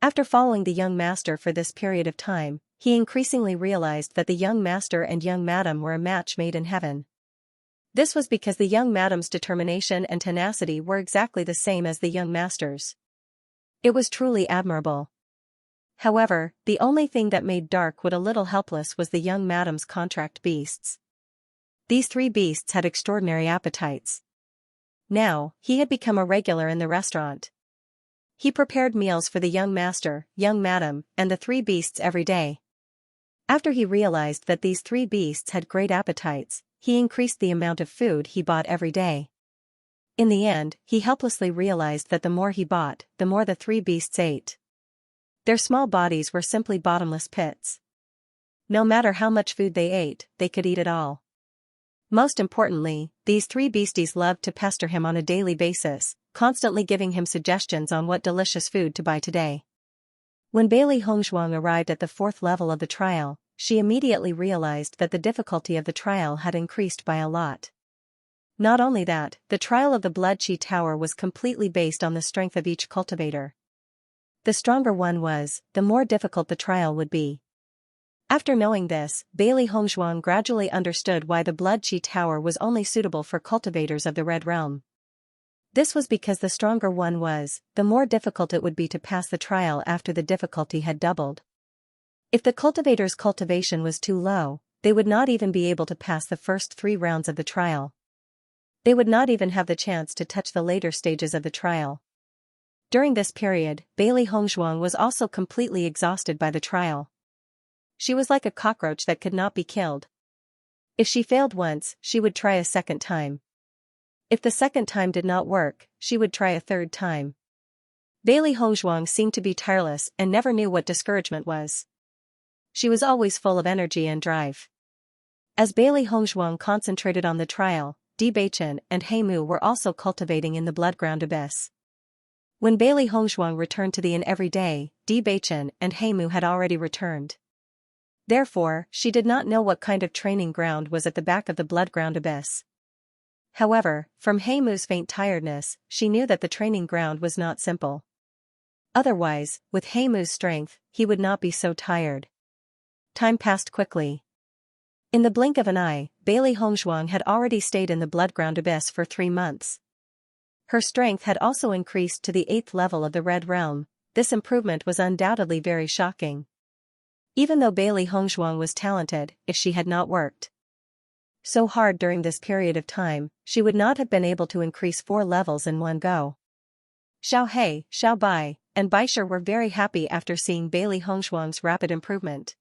S1: After following the young master for this period of time, he increasingly realized that the young master and young madam were a match made in heaven. This was because the young madam's determination and tenacity were exactly the same as the young master's. It was truly admirable. However, the only thing that made Darkwood a little helpless was the young madam's contract beasts. These 3 beasts had extraordinary appetites. Now, he had become a regular in the restaurant. He prepared meals for the young master, young madam, and the 3 beasts every day. After he realized that these 3 beasts had great appetites, he increased the amount of food he bought every day. In the end, he helplessly realized that the more he bought, the more the 3 beasts ate. Their small bodies were simply bottomless pits. No matter how much food they ate, they could eat it all. Most importantly, these 3 beasties loved to pester him on a daily basis, constantly giving him suggestions on what delicious food to buy today. When Bailey Hongshuang arrived at the 4th level of the trial, she immediately realized that the difficulty of the trial had increased by a lot. Not only that, the trial of the Blood Qi Tower was completely based on the strength of each cultivator. The stronger one was, the more difficult the trial would be. After knowing this, Bailey Hongshuang gradually understood why the Blood Qi Tower was only suitable for cultivators of the Red Realm. This was because the stronger one was, the more difficult it would be to pass the trial after the difficulty had doubled. If the cultivator's cultivation was too low, they would not even be able to pass the first 3 rounds of the trial. They would not even have the chance to touch the later stages of the trial. During this period, Bailey Hongshuang was also completely exhausted by the trial. She was like a cockroach that could not be killed. If she failed once, she would try a second time. If the second time did not work, she would try a third time. Bailey Hongshuang seemed to be tireless and never knew what discouragement was. She was always full of energy and drive. As Bailey Hongshuang concentrated on the trial, Bewitching and Heimu were also cultivating in the blood-ground abyss. When Bailey Hongshuang returned to the inn every day, Bewitching and Heimu had already returned. Therefore, she did not know what kind of training ground was at the back of the blood-ground abyss. However, from Heimu's faint tiredness, she knew that the training ground was not simple. Otherwise, with Heimu's strength, he would not be so tired. Time passed quickly. In the blink of an eye, Bailey Hongshuang had already stayed in the blood-ground abyss for 3 months. Her strength had also increased to the 8th level of the Red Realm. This improvement was undoubtedly very shocking. Even though Bailey Hongshuang was talented, if she had not worked so hard during this period of time, she would not have been able to increase 4 levels in one go. Xiao He, Xiao Bai, and Baisher were very happy after seeing Bailey Hongshuang's rapid improvement.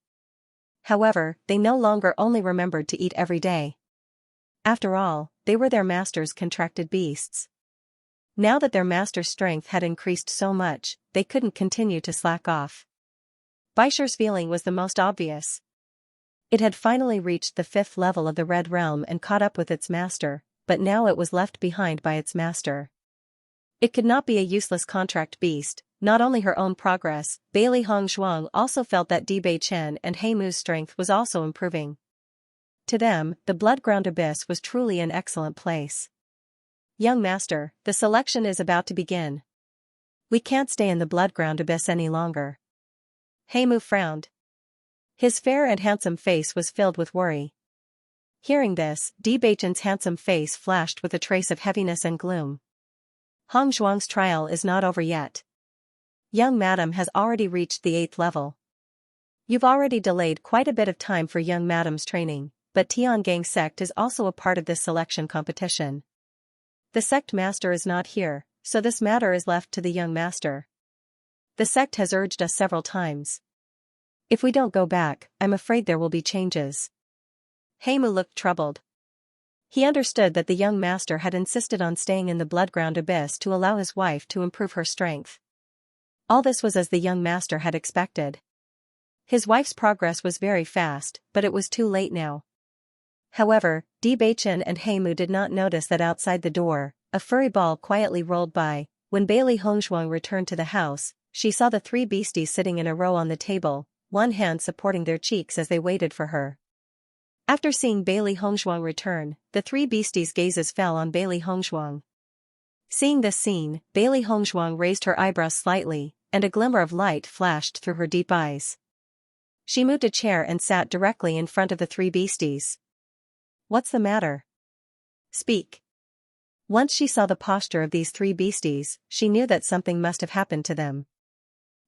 S1: However, they no longer only remembered to eat every day. After all, they were their master's contracted beasts. Now that their master's strength had increased so much, they couldn't continue to slack off. Baisher's feeling was the most obvious. It had finally reached the 5th level of the Red Realm and caught up with its master, but now it was left behind by its master. It could not be a useless contract beast. Not only her own progress, Bailey Hongshuang also felt that Bewitching and Heimu's strength was also improving. To them, the Bloodground Abyss was truly an excellent place. Young master, the selection is about to begin. We can't stay in the Bloodground Abyss any longer. Heimu frowned. His fair and handsome face was filled with worry. Hearing this, Bewitching's handsome face flashed with a trace of heaviness and gloom. Hongshuang's trial is not over yet. Young madam has already reached the 8th level. You've already delayed quite a bit of time for young madam's training, but Tiangang sect is also a part of this selection competition. The sect master is not here, so this matter is left to the young master. The sect has urged us several times. If we don't go back, I'm afraid there will be changes. Heimu looked troubled. He understood that the young master had insisted on staying in the Bloodground Abyss to allow his wife to improve her strength. All this was as the young master had expected. His wife's progress was very fast, but it was too late now. However, Bewitching and Heimu did not notice that outside the door, a furry ball quietly rolled by. When Bailey Hongshuang returned to the house, she saw the 3 beasties sitting in a row on the table, one hand supporting their cheeks as they waited for her. After seeing Bailey Hongshuang return, the 3 beasties' gazes fell on Bailey Hongshuang. Seeing this scene, Bailey Hongshuang raised her eyebrows slightly, and a glimmer of light flashed through her deep eyes. She moved a chair and sat directly in front of the 3 beasties. What's the matter? Speak. Once she saw the posture of these 3 beasties, she knew that something must have happened to them.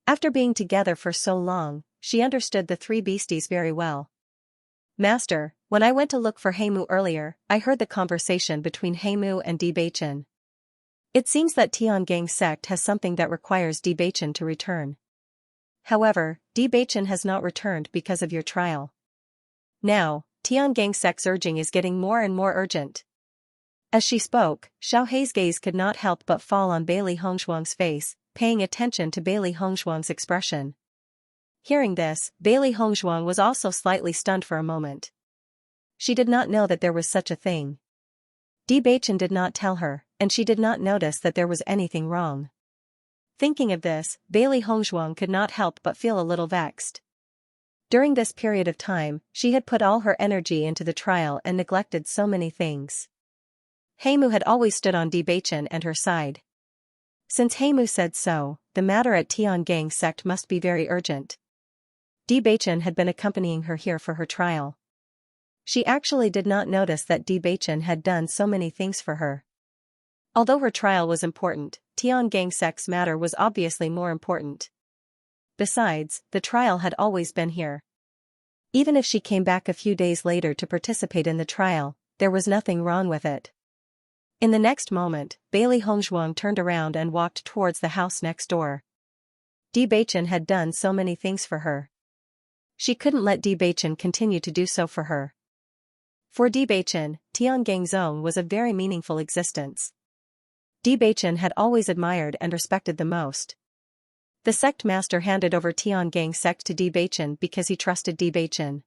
S1: After being together for so long, she understood the 3 beasties very well. Master, when I went to look for Heimu earlier, I heard the conversation between Heimu and Bewitching. It seems that Tiangang sect has something that requires Bewitching to return. However, Bewitching has not returned because of your trial. Now, Tiangang sect's urging is getting more and more urgent. As she spoke, Xiao Hei's gaze could not help but fall on Bailey Hongshuang's face, paying attention to Bailey Hongshuang's expression. Hearing this, Bailey Hongshuang was also slightly stunned for a moment. She did not know that there was such a thing. Bewitching did not tell her, and she did not notice that there was anything wrong. Thinking of this, Bailey Hongshuang could not help but feel a little vexed. During this period of time, she had put all her energy into the trial and neglected so many things. Heimu had always stood on Bewitching and her side. Since Heimu said so, the matter at Tiangang sect must be very urgent. Bewitching had been accompanying her here for her trial. She actually did not notice that Bewitching had done so many things for her. Although her trial was important, Tiangang sect's matter was obviously more important. Besides, the trial had always been here. Even if she came back a few days later to participate in the trial, there was nothing wrong with it. In the next moment, Bailey Hongshuang turned around and walked towards the house next door. Bewitching had done so many things for her. She couldn't let Bewitching continue to do so for her. For Bewitching, Tiangang zone was a very meaningful existence. Bewitching had always admired and respected the most. The sect master handed over Tiangang sect to Bewitching because he trusted Bewitching.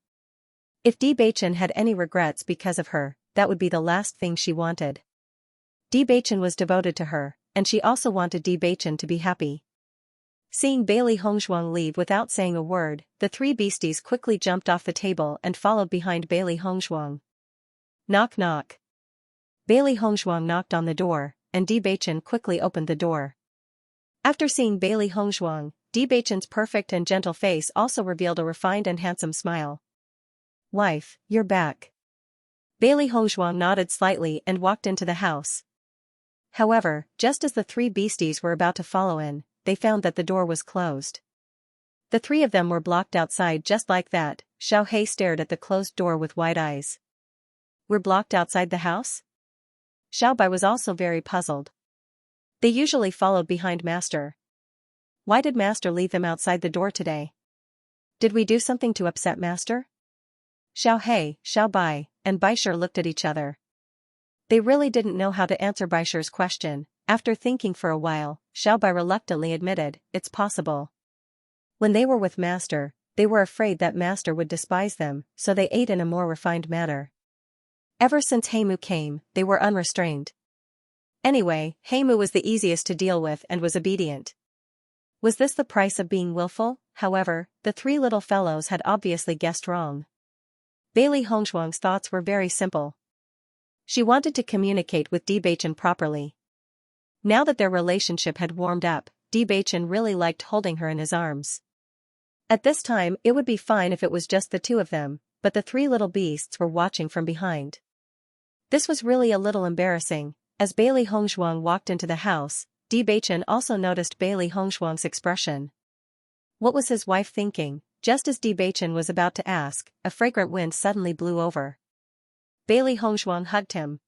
S1: If Bewitching had any regrets because of her, that would be the last thing she wanted. Bewitching was devoted to her, and she also wanted Bewitching to be happy. Seeing Bailey Hongshuang leave without saying a word, the 3 beasties quickly jumped off the table and followed behind Bailey Hongshuang. Knock knock. Bailey Hongshuang knocked on the door, and Bewitching quickly opened the door. After seeing Bailey Hongshuang, Bewitching's perfect and gentle face also revealed a refined and handsome smile. Wife, you're back. Bailey Hongshuang nodded slightly and walked into the house. However, just as the 3 beasties were about to follow in, they found that the door was closed. The 3 of them were blocked outside just like that. Xiao He stared at the closed door with wide eyes. We're blocked outside the house? Xiaobai was also very puzzled. They usually followed behind Master. Why did Master leave them outside the door today? Did we do something to upset Master? Xiao Bai, and Baisher looked at each other. They really didn't know how to answer Baisher's question. After thinking for a while, Xiaobai reluctantly admitted, it's possible. When they were with Master, they were afraid that Master would despise them, so they ate in a more refined manner. Ever since Heimu came, they were unrestrained. Anyway, Heimu was the easiest to deal with and was obedient. Was this the price of being willful? However, the three little fellows had obviously guessed wrong. Bailey Hongshuang's thoughts were very simple. She wanted to communicate with Bewitching properly. Now that their relationship had warmed up, Bewitching really liked holding her in his arms. At this time, it would be fine if it was just the two of them, but the three little beasts were watching from behind. This was really a little embarrassing. As Bailey Hongshuang walked into the house, Bewitching also noticed Bailey Hongshuang's expression. What was his wife thinking? Just as Bewitching was about to ask, a fragrant wind suddenly blew over. Bailey Hongshuang hugged him.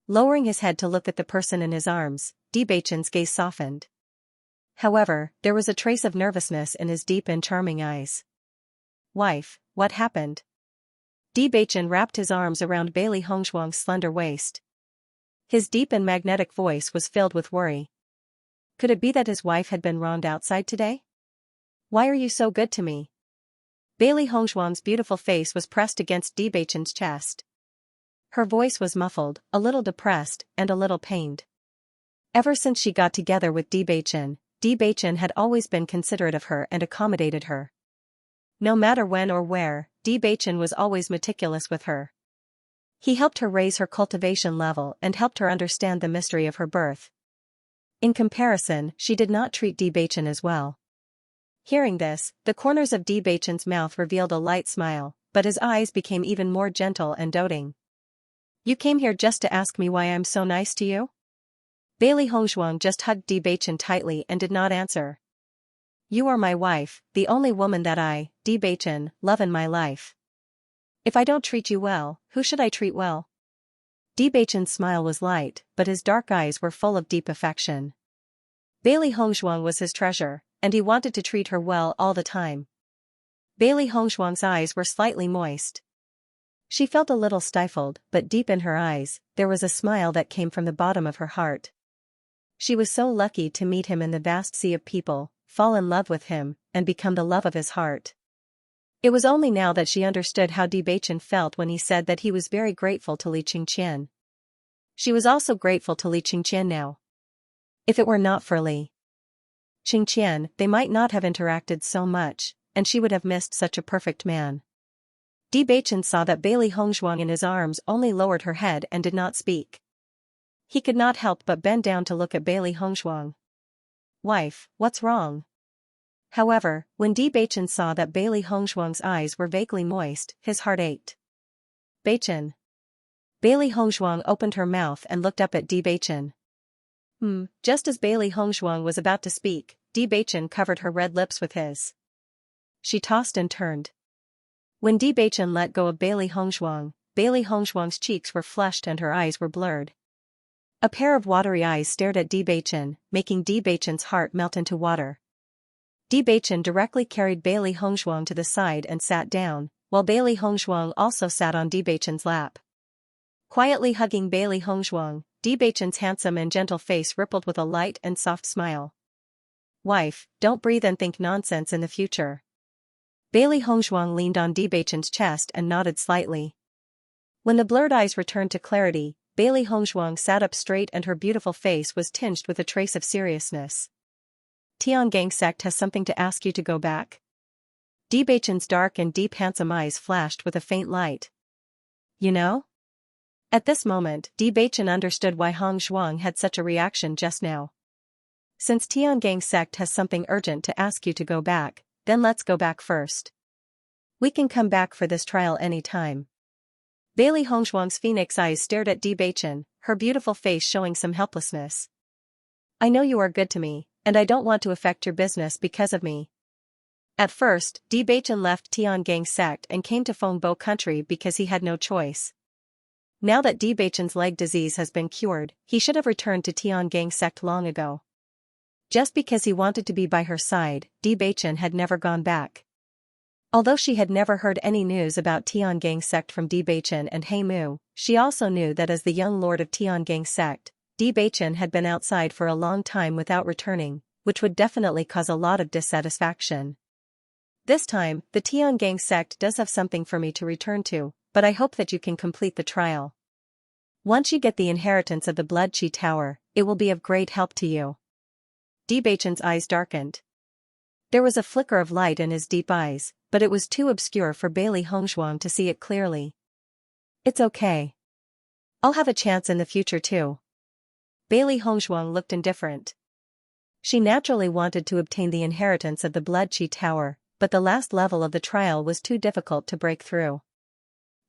S1: Lowering his head to look at the person in his arms, Bewitching's gaze softened. However, there was a trace of nervousness in his deep and charming eyes. Wife, what happened? Bewitching wrapped his arms around Bailey Hongshuang's slender waist. His deep and magnetic voice was filled with worry. Could it be that his wife had been wronged outside today? Why are you so good to me? Bailey Hongshuang's beautiful face was pressed against Bewitching's chest. Her voice was muffled, a little depressed, and a little pained. Ever since she got together with Bewitching had always been considerate of her and accommodated her. No matter when or where, Bewitching was always meticulous with her. He helped her raise her cultivation level and helped her understand the mystery of her birth. In comparison, she did not treat Bewitching as well. Hearing this, the corners of Bewitching's mouth revealed a light smile, but his eyes became even more gentle and doting. You came here just to ask me why I'm so nice to you? Bailey Hongshuang just hugged Bewitching tightly and did not answer. You are my wife, the only woman that I, Bewitching, love in my life. If I don't treat you well, who should I treat well? Bewitching's smile was light, but his dark eyes were full of deep affection. Bailey Hongshuang was his treasure, and he wanted to treat her well all the time. Bailey Hongshuang's eyes were slightly moist. She felt a little stifled, but deep in her eyes, there was a smile that came from the bottom of her heart. She was so lucky to meet him in the vast sea of people, fall in love with him, and become the love of his heart. It was only now that she understood how Bewitching felt when he said that he was very grateful to Li Qingqian. She was also grateful to Li Qingqian now. If it were not for Li Qingqian, they might not have interacted so much, and she would have missed such a perfect man. Bewitching saw that Bailey Hongshuang in his arms only lowered her head and did not speak. He could not help but bend down to look at Bailey Hongshuang. Wife, what's wrong? However, when Bewitching saw that Bailey Hongshuang's eyes were vaguely moist, his heart ached. Beichen. Bailey Hongshuang opened her mouth and looked up at Bewitching. Just as Bailey Hongshuang was about to speak, Bewitching covered her red lips with his. She tossed and turned. When Bewitching let go of Bailey Hongshuang's cheeks were flushed and her eyes were blurred. A pair of watery eyes stared at Bewitching, making Bewitching's heart melt into water. Bewitching directly carried Bailey Hongshuang to the side and sat down, while Bailey Hongshuang also sat on Bewitching's lap. Quietly hugging Bailey Hongshuang, Bewitching's handsome and gentle face rippled with a light and soft smile. Wife, don't breathe and think nonsense in the future. Bailey Hongshuang leaned on Bewitching's chest and nodded slightly. When the blurred eyes returned to clarity, Bailey Hongshuang sat up straight and her beautiful face was tinged with a trace of seriousness. Tiangang sect has something to ask you to go back. Bewitching's dark and deep handsome eyes flashed with a faint light. You know? At this moment, Bewitching understood why Hongshuang had such a reaction just now. Since Tiangang sect has something urgent to ask you to go back, then let's go back first. We can come back for this trial any time. Bailey Hongshuang's phoenix eyes stared at Bewitching, her beautiful face showing some helplessness. I know you are good to me, and I don't want to affect your business because of me. At first, Bewitching left Tiangang sect and came to Fengbo country because he had no choice. Now that Bewitching's leg disease has been cured, he should have returned to Tiangang sect long ago. Just because he wanted to be by her side, Bewitching had never gone back. Although she had never heard any news about Tiangang sect from Bewitching and Heimu, she also knew that as the young lord of Tiangang sect, Bewitching had been outside for a long time without returning, which would definitely cause a lot of dissatisfaction. This time, the Tiangang sect does have something for me to return to, but I hope that you can complete the trial. Once you get the inheritance of the Blood Chi Tower, it will be of great help to you. Bewitching's eyes darkened. There was a flicker of light in his deep eyes, but it was too obscure for Bailey Hongzhuang to see it clearly. It's okay. I'll have a chance in the future too. Bailey Hongzhuang looked indifferent. She naturally wanted to obtain the inheritance of the Blood Chi Tower, but the last level of the trial was too difficult to break through.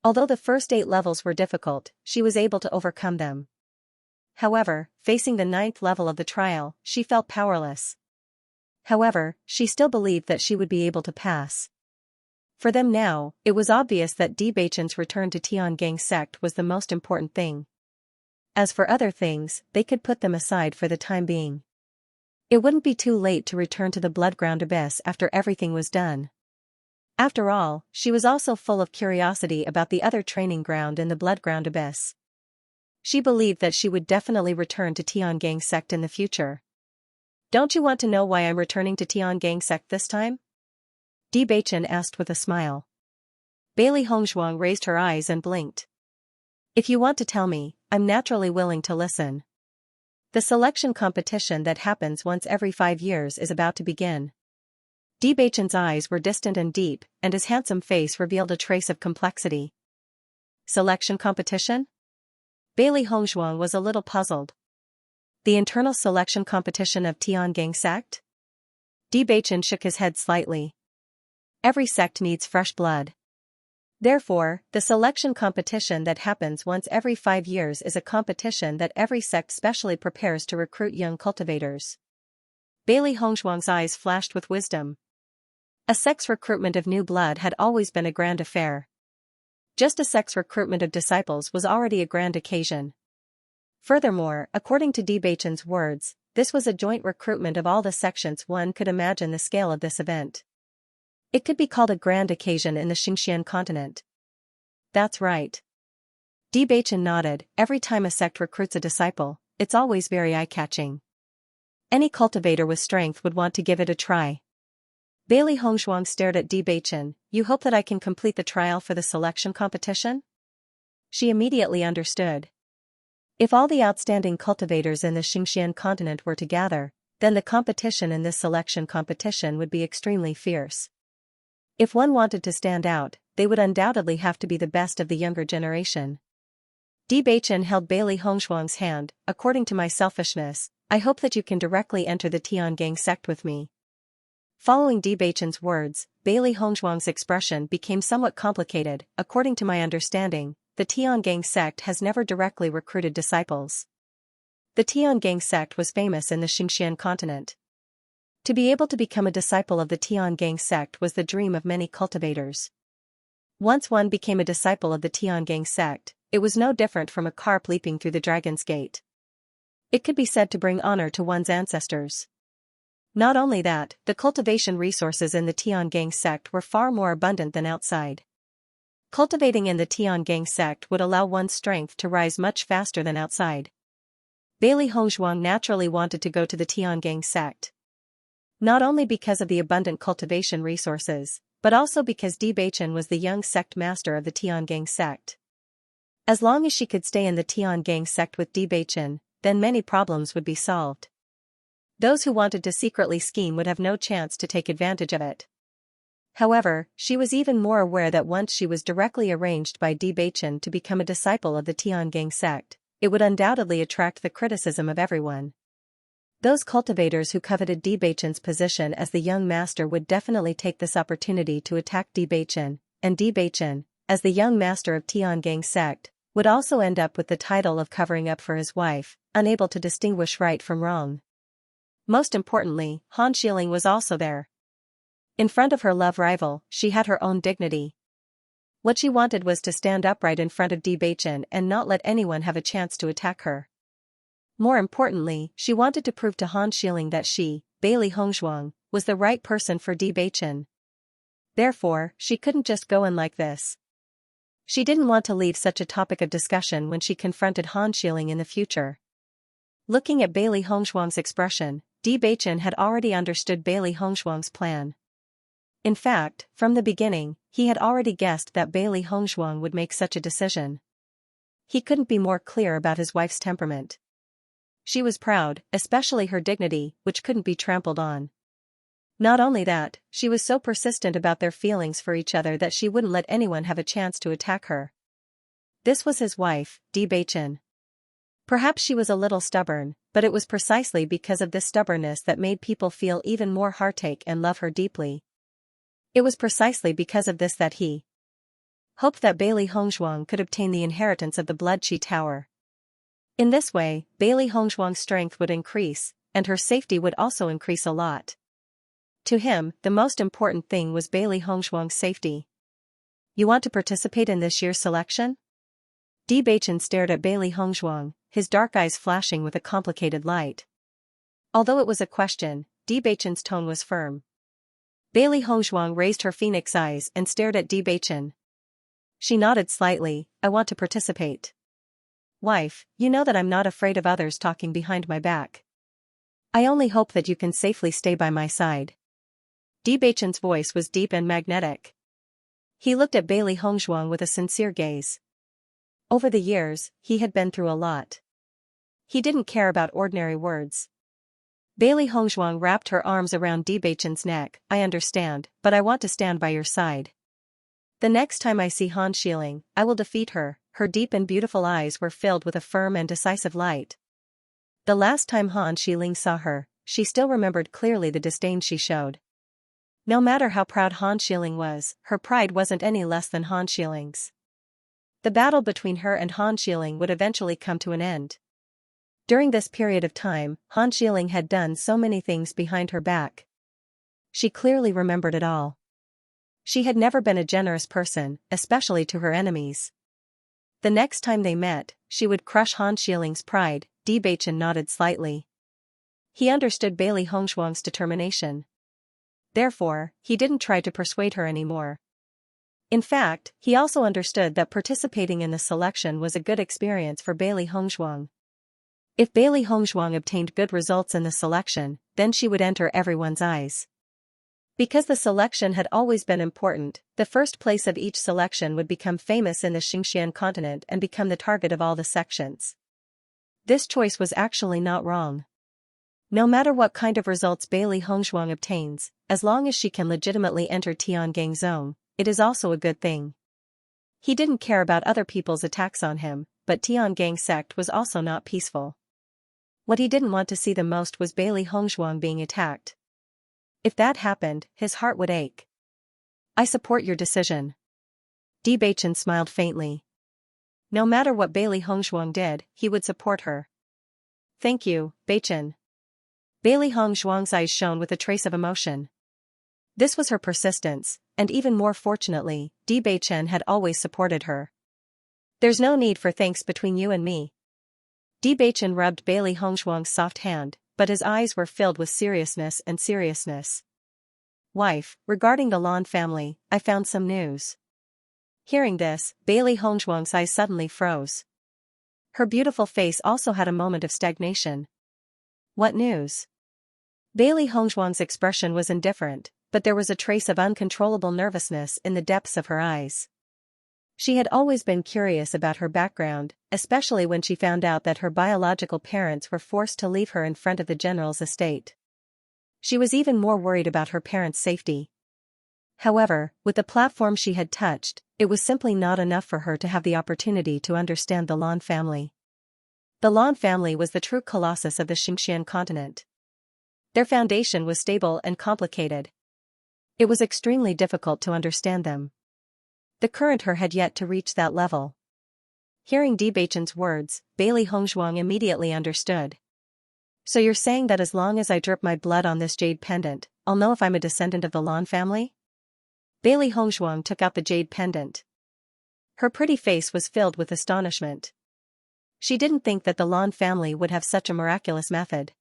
S1: Although the first 8 levels were difficult, she was able to overcome them. However, facing the 9th level of the trial, she felt powerless. However, she still believed that she would be able to pass. For them now, it was obvious that Bewitching's return to Tiangang sect was the most important thing. As for other things, they could put them aside for the time being. It wouldn't be too late to return to the Bloodground Abyss after everything was done. After all, she was also full of curiosity about the other training ground in the Bloodground Abyss. She believed that she would definitely return to Tiangang sect in the future. Don't you want to know why I'm returning to Tiangang sect this time? Bewitching asked with a smile. Bailey Hongzhuang raised her eyes and blinked. If you want to tell me, I'm naturally willing to listen. The selection competition that happens once every 5 years is about to begin. Bewitching's eyes were distant and deep, and his handsome face revealed a trace of complexity. Selection competition? Bailey Hongzhuang was a little puzzled. The internal selection competition of Tiangang sect? Bewitching shook his head slightly. Every sect needs fresh blood. Therefore, the selection competition that happens once every 5 years is a competition that every sect specially prepares to recruit young cultivators. Bailey Hongzhuang's eyes flashed with wisdom. A sect's recruitment of new blood had always been a grand affair. Just a sect's recruitment of disciples was already a grand occasion. Furthermore, according to Bewitching's words, this was a joint recruitment of all the sections. One could imagine the scale of this event. It could be called a grand occasion in the Xianxia continent. That's right. Bewitching nodded. Every time a sect recruits a disciple, it's always very eye-catching. Any cultivator with strength would want to give it a try. Bailey Hongzhuang stared at Bewitching. You hope that I can complete the trial for the selection competition? She immediately understood. If all the outstanding cultivators in the Xianxia continent were to gather, then the competition in this selection competition would be extremely fierce. If one wanted to stand out, they would undoubtedly have to be the best of the younger generation. Bewitching held Bailey Hongzhuang's hand. According to my selfishness, I hope that you can directly enter the Tiangang sect with me. Following Bewitching's words, Bailey Hongzhuang's expression became somewhat complicated. According to my understanding, the Tiangang sect has never directly recruited disciples. The Tiangang sect was famous in the Xianxia continent. To be able to become a disciple of the Tiangang sect was the dream of many cultivators. Once one became a disciple of the Tiangang sect, it was no different from a carp leaping through the dragon's gate. It could be said to bring honor to one's ancestors. Not only that, the cultivation resources in the Tiangang sect were far more abundant than outside. Cultivating in the Tiangang sect would allow one's strength to rise much faster than outside. Bailey Hongzhuang naturally wanted to go to the Tiangang sect. Not only because of the abundant cultivation resources, but also because Bewitching was the young sect master of the Tiangang sect. As long as she could stay in the Tiangang sect with Bewitching, then many problems would be solved. Those who wanted to secretly scheme would have no chance to take advantage of it. However, she was even more aware that once she was directly arranged by Bewitching to become a disciple of the Tiangang sect, it would undoubtedly attract the criticism of everyone. Those cultivators who coveted Bewitching's position as the young master would definitely take this opportunity to attack Bewitching, and Bewitching, as the young master of Tiangang sect, would also end up with the title of covering up for his wife, unable to distinguish right from wrong. Most importantly, Han Xiling was also there. In front of her love rival, she had her own dignity. What she wanted was to stand upright in front of Bewitching and not let anyone have a chance to attack her. More importantly, she wanted to prove to Han Xiling that she, Bailey Hongzhuang, was the right person for Bewitching. Therefore, she couldn't just go in like this. She didn't want to leave such a topic of discussion when she confronted Han Xiling in the future. Looking at Bailey Hongzhuang's expression, Bewitching had already understood Bailey Hongzhuang's plan. In fact, from the beginning, he had already guessed that Bailey Hongzhuang would make such a decision. He couldn't be more clear about his wife's temperament. She was proud, especially her dignity, which couldn't be trampled on. Not only that, she was so persistent about their feelings for each other that she wouldn't let anyone have a chance to attack her. This was his wife, Bewitching. Perhaps she was a little stubborn, but it was precisely because of this stubbornness that made people feel even more heartache and love her deeply. It was precisely because of this that he hoped that Bailey Hongzhuang could obtain the inheritance of the Blood-Chi Tower. In this way, Bailey Hongzhuang's strength would increase, and her safety would also increase a lot. To him, the most important thing was Bailey Hongzhuang's safety. "You want to participate in this year's selection?" Bewitching stared at Bailey Hongzhuang, his dark eyes flashing with a complicated light. Although it was a question, Bewitching's tone was firm. Bailey Hongzhuang raised her phoenix eyes and stared at Bewitching. She nodded slightly. "I want to participate." "Wife, you know that I'm not afraid of others talking behind my back. I only hope that you can safely stay by my side." Bewitching's voice was deep and magnetic. He looked at Bailey Hongzhuang with a sincere gaze. Over the years, he had been through a lot. He didn't care about ordinary words. Bailey Hongzhuang wrapped her arms around Bewitching's neck. "I understand, but I want to stand by your side. The next time I see Han Xiling, I will defeat her." Her deep and beautiful eyes were filled with a firm and decisive light. The last time Han Xiling saw her, she still remembered clearly the disdain she showed. No matter how proud Han Xiling was, her pride wasn't any less than Han Xiling's. The battle between her and Han Xiling would eventually come to an end. During this period of time, Han Xiling had done so many things behind her back. She clearly remembered it all. She had never been a generous person, especially to her enemies. The next time they met, she would crush Han Xiling's pride. Bewitching nodded slightly. He understood Bailey Hongzhuang's determination. Therefore, he didn't try to persuade her anymore. In fact, he also understood that participating in the selection was a good experience for Bailey Hongzhuang. If Bailey Hongzhuang obtained good results in the selection, then she would enter everyone's eyes. Because the selection had always been important, the first place of each selection would become famous in the Xianxia continent and become the target of all the sections. This choice was actually not wrong. No matter what kind of results Bailey Hongzhuang obtains, as long as she can legitimately enter Tiangang Zone, it is also a good thing. He didn't care about other people's attacks on him, but Tiangang sect was also not peaceful. What he didn't want to see the most was Bailey Hongzhuang being attacked. If that happened, his heart would ache. "I support your decision." Bewitching smiled faintly. No matter what Bailey Hongzhuang did, he would support her. "Thank you, Bewitching." Bailey Hongzhuang's eyes shone with a trace of emotion. This was her persistence, and even more fortunately, Bewitching had always supported her. "There's no need for thanks between you and me." Bewitching rubbed Bailey Hongzhuang's soft hand, but his eyes were filled with seriousness. "Wife, regarding the Lan family, I found some news." Hearing this, Bailey Hongzhuang's eyes suddenly froze. Her beautiful face also had a moment of stagnation. "What news?" Bailey Hongzhuang's expression was indifferent, but there was a trace of uncontrollable nervousness in the depths of her eyes. She had always been curious about her background, especially when she found out that her biological parents were forced to leave her in front of the general's estate. She was even more worried about her parents' safety. However, with the platform she had touched, it was simply not enough for her to have the opportunity to understand the Lan family. The Lan family was the true colossus of the Xianxia continent. Their foundation was stable and complicated. It was extremely difficult to understand them. The current her had yet to reach that level. Hearing Bewitching's words, Bailey Hongzhuang immediately understood. "So you're saying that as long as I drip my blood on this jade pendant, I'll know if I'm a descendant of the Lan family?" Bailey Hongzhuang took out the jade pendant. Her pretty face was filled with astonishment. She didn't think that the Lan family would have such a miraculous method.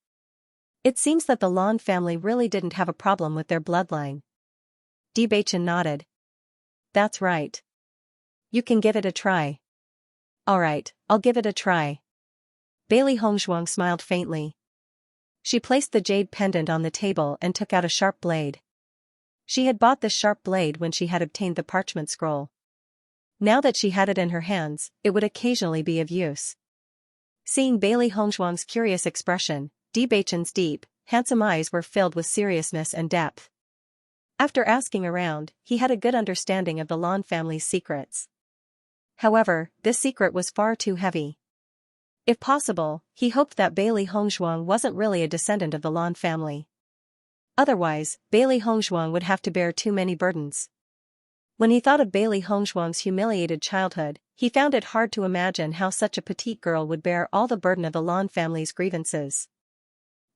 S1: It seems that the Lan family really didn't have a problem with their bloodline. Bewitching nodded. That's right. You can give it a try. Alright, I'll give it a try. Bailey Hongshuang smiled faintly. She placed the jade pendant on the table and took out a sharp blade. She had bought this sharp blade when she had obtained the parchment scroll. Now that she had it in her hands, it would occasionally be of use. Seeing Bailey Hongshuang's curious expression, Bewitching's deep, handsome eyes were filled with seriousness and depth. After asking around, he had a good understanding of the Lan family's secrets. However, this secret was far too heavy. If possible, he hoped that Bailey Hongshuang wasn't really a descendant of the Lan family. Otherwise, Bailey Hongshuang would have to bear too many burdens. When he thought of Bailey Hongshuang's humiliated childhood, he found it hard to imagine how such a petite girl would bear all the burden of the Lan family's grievances.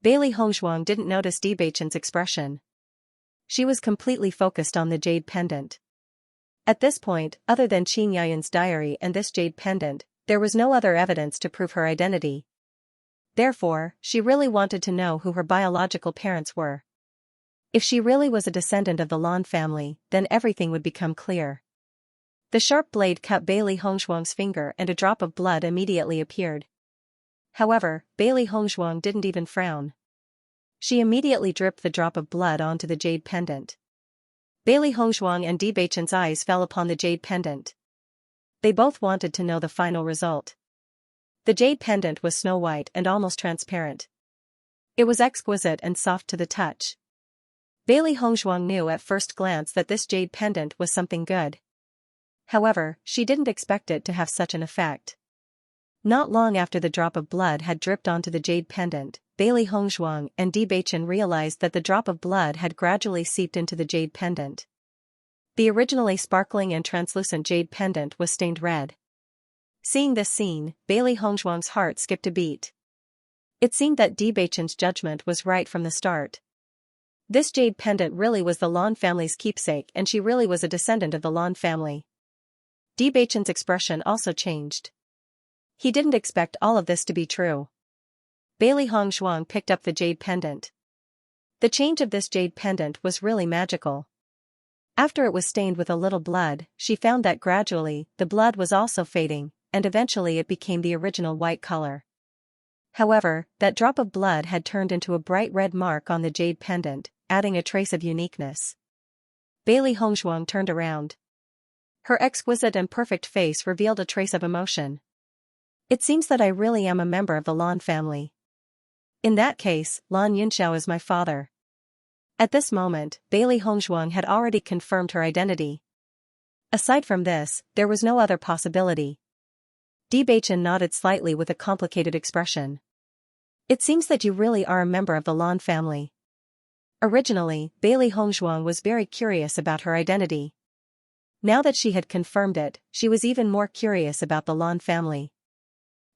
S1: Bailey Hongshuang didn't notice Bewitching's expression. She was completely focused on the jade pendant. At this point, other than Xianxia's diary and this jade pendant, there was no other evidence to prove her identity. Therefore, she really wanted to know who her biological parents were. If she really was a descendant of the Lan family, then everything would become clear. The sharp blade cut Bailey Hongshuang's finger and a drop of blood immediately appeared. However, Bailey Hongshuang didn't even frown. She immediately dripped the drop of blood onto the jade pendant. Bailey Hongshuang and Bewitching's eyes fell upon the jade pendant. They both wanted to know the final result. The jade pendant was snow white and almost transparent. It was exquisite and soft to the touch. Bailey Hongshuang knew at first glance that this jade pendant was something good. However, she didn't expect it to have such an effect. Not long after the drop of blood had dripped onto the jade pendant, Bailey Hongshuang and Bewitching realized that the drop of blood had gradually seeped into the jade pendant. The originally sparkling and translucent jade pendant was stained red. Seeing this scene, Bailey Hongshuang's heart skipped a beat. It seemed that Bewitching's judgment was right from the start. This jade pendant really was the Lan family's keepsake and she really was a descendant of the Lan family. Bewitching's expression also changed. He didn't expect all of this to be true. Bailey Hongshuang picked up the jade pendant. The change of this jade pendant was really magical. After it was stained with a little blood, she found that gradually, the blood was also fading, and eventually it became the original white color. However, that drop of blood had turned into a bright red mark on the jade pendant, adding a trace of uniqueness. Bailey Hongshuang turned around. Her exquisite and perfect face revealed a trace of emotion. It seems that I really am a member of the Lan family. In that case, Lan Yunxiao is my father. At this moment, Bailey Hongshuang had already confirmed her identity. Aside from this, there was no other possibility. Bewitching nodded slightly with a complicated expression. It seems that you really are a member of the Lan family. Originally, Bailey Hongshuang was very curious about her identity. Now that she had confirmed it, she was even more curious about the Lan family.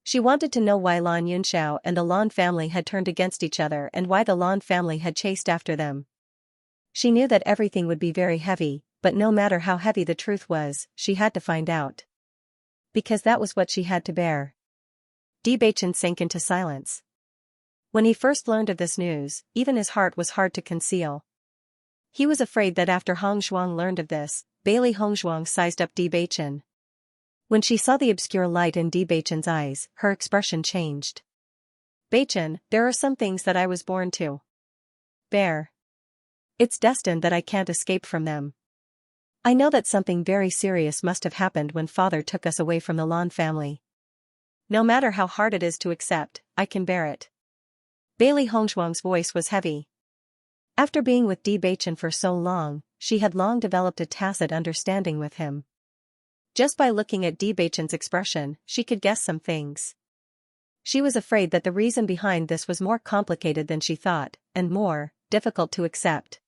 S1: She wanted to know why Lan Yunxiao and the Lan family had turned against each other and why the Lan family had chased after them. She knew that everything would be very heavy, but no matter how heavy the truth was, she had to find out. Because that was what she had to bear. Bewitching sank into silence. When he first learned of this news, even his heart was hard to conceal. He was afraid that after Hongshuang learned of this, Bailey Hongshuang sized up Bewitching. When she saw the obscure light in Bewitching's eyes, her expression changed. Bewitching, there are some things that I was born to bear. It's destined that I can't escape from them. I know that something very serious must have happened when father took us away from the Lan family. No matter how hard it is to accept, I can bear it. Bailey Hongshuang's voice was heavy. After being with Bewitching for so long, she had long developed a tacit understanding with him. Just by looking at Bewitching's expression, she could guess some things. She was afraid that the reason behind this was more complicated than she thought, and more difficult to accept.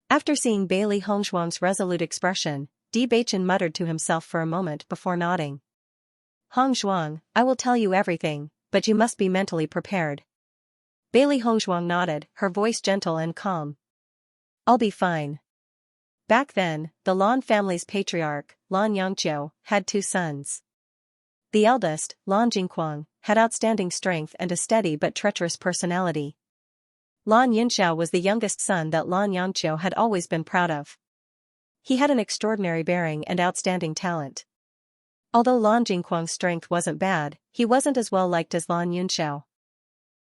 S1: After seeing Bailey Hongshuang's resolute expression, Bewitching muttered to himself for a moment before nodding. Hongshuang, I will tell you everything, but you must be mentally prepared. Bailey Hongshuang nodded, her voice gentle and calm. I'll be fine. Back then, the Lan family's patriarch, Lan Yangqiu, had two sons. The eldest, Lan Jingquang, had outstanding strength and a steady but treacherous personality. Lan Yinxiao was the youngest son that Lan Yangqiu had always been proud of. He had an extraordinary bearing and outstanding talent. Although Lan Jingquang's strength wasn't bad, he wasn't as well liked as Lan Yunxiao.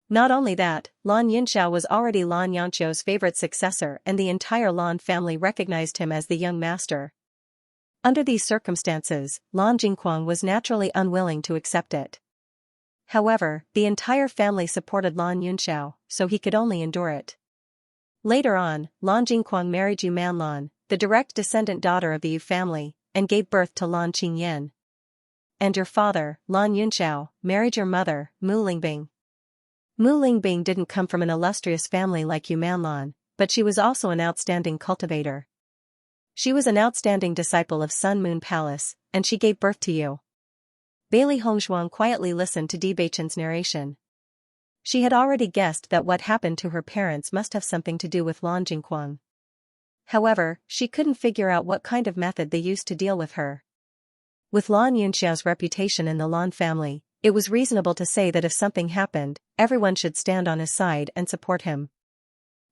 S1: Not only that, Lan Yunxiao was already Lan Yangqiu's favorite successor and the entire Lan family recognized him as the young master. Under these circumstances, Lan Jingquang was naturally unwilling to accept it. However, the entire family supported Lan Yunxiao, so he could only endure it. Later on, Lan Jingquang married Yu Manlan, the direct descendant daughter of the Yu family, and gave birth to Lan Qingyan. And your father, Lan Yunxiao, married your mother, Mu Lingbing. Mu Lingbing didn't come from an illustrious family like Yu Manlan, but she was also an outstanding cultivator. She was an outstanding disciple of Sun Moon Palace, and she gave birth to you. Bailey Hongzhuang quietly listened to Bewitching's narration. She had already guessed that what happened to her parents must have something to do with Lan Jingquang. However, she couldn't figure out what kind of method they used to deal with her. With Lan Yunxiao's reputation in the Lan family, it was reasonable to say that if something happened, everyone should stand on his side and support him.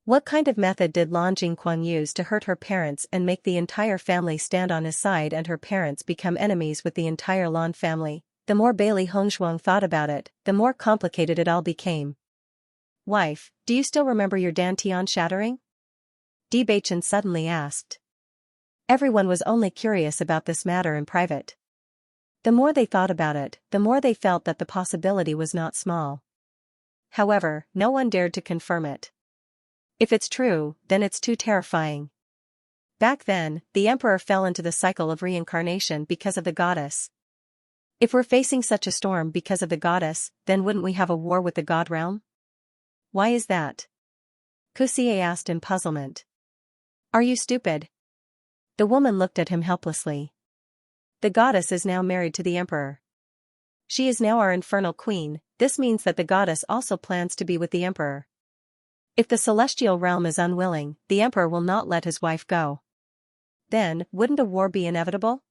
S1: What kind of method did Lan Jingquang use to hurt her parents and make the entire family stand on his side and her parents become enemies with the entire Lan family? The more Bailey Hongzhuang thought about it, the more complicated it all became. Wife, do you still remember your dantian shattering? Di Baichen suddenly asked. Everyone was only curious about this matter in private. The more they thought about it, the more they felt that the possibility was not small. However, no one dared to confirm it. If it's true, then it's too terrifying. Back then, the emperor fell into the cycle of reincarnation because of the goddess. If we're facing such a storm because of the goddess, then wouldn't we have a war with the god realm? Why is that? Kusie asked in puzzlement. Are you stupid? The woman looked at him helplessly. The goddess is now married to the emperor. She is now our infernal queen. This means that the goddess also plans to be with the emperor. If the celestial realm is unwilling, the emperor will not let his wife go. Then, wouldn't a war be inevitable?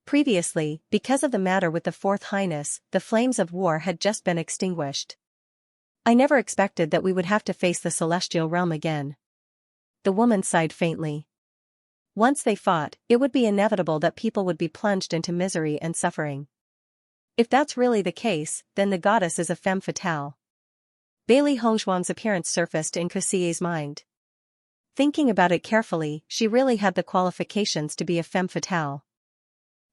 S1: Previously, because of the matter with the Fourth Highness, the flames of war had just been extinguished. I never expected that we would have to face the celestial realm again. The woman sighed faintly. Once they fought, it would be inevitable that people would be plunged into misery and suffering. If that's really the case, then the goddess is a femme fatale. Bailey Hongzhuang's appearance surfaced in Kusie's mind. Thinking about it carefully, she really had the qualifications to be a femme fatale.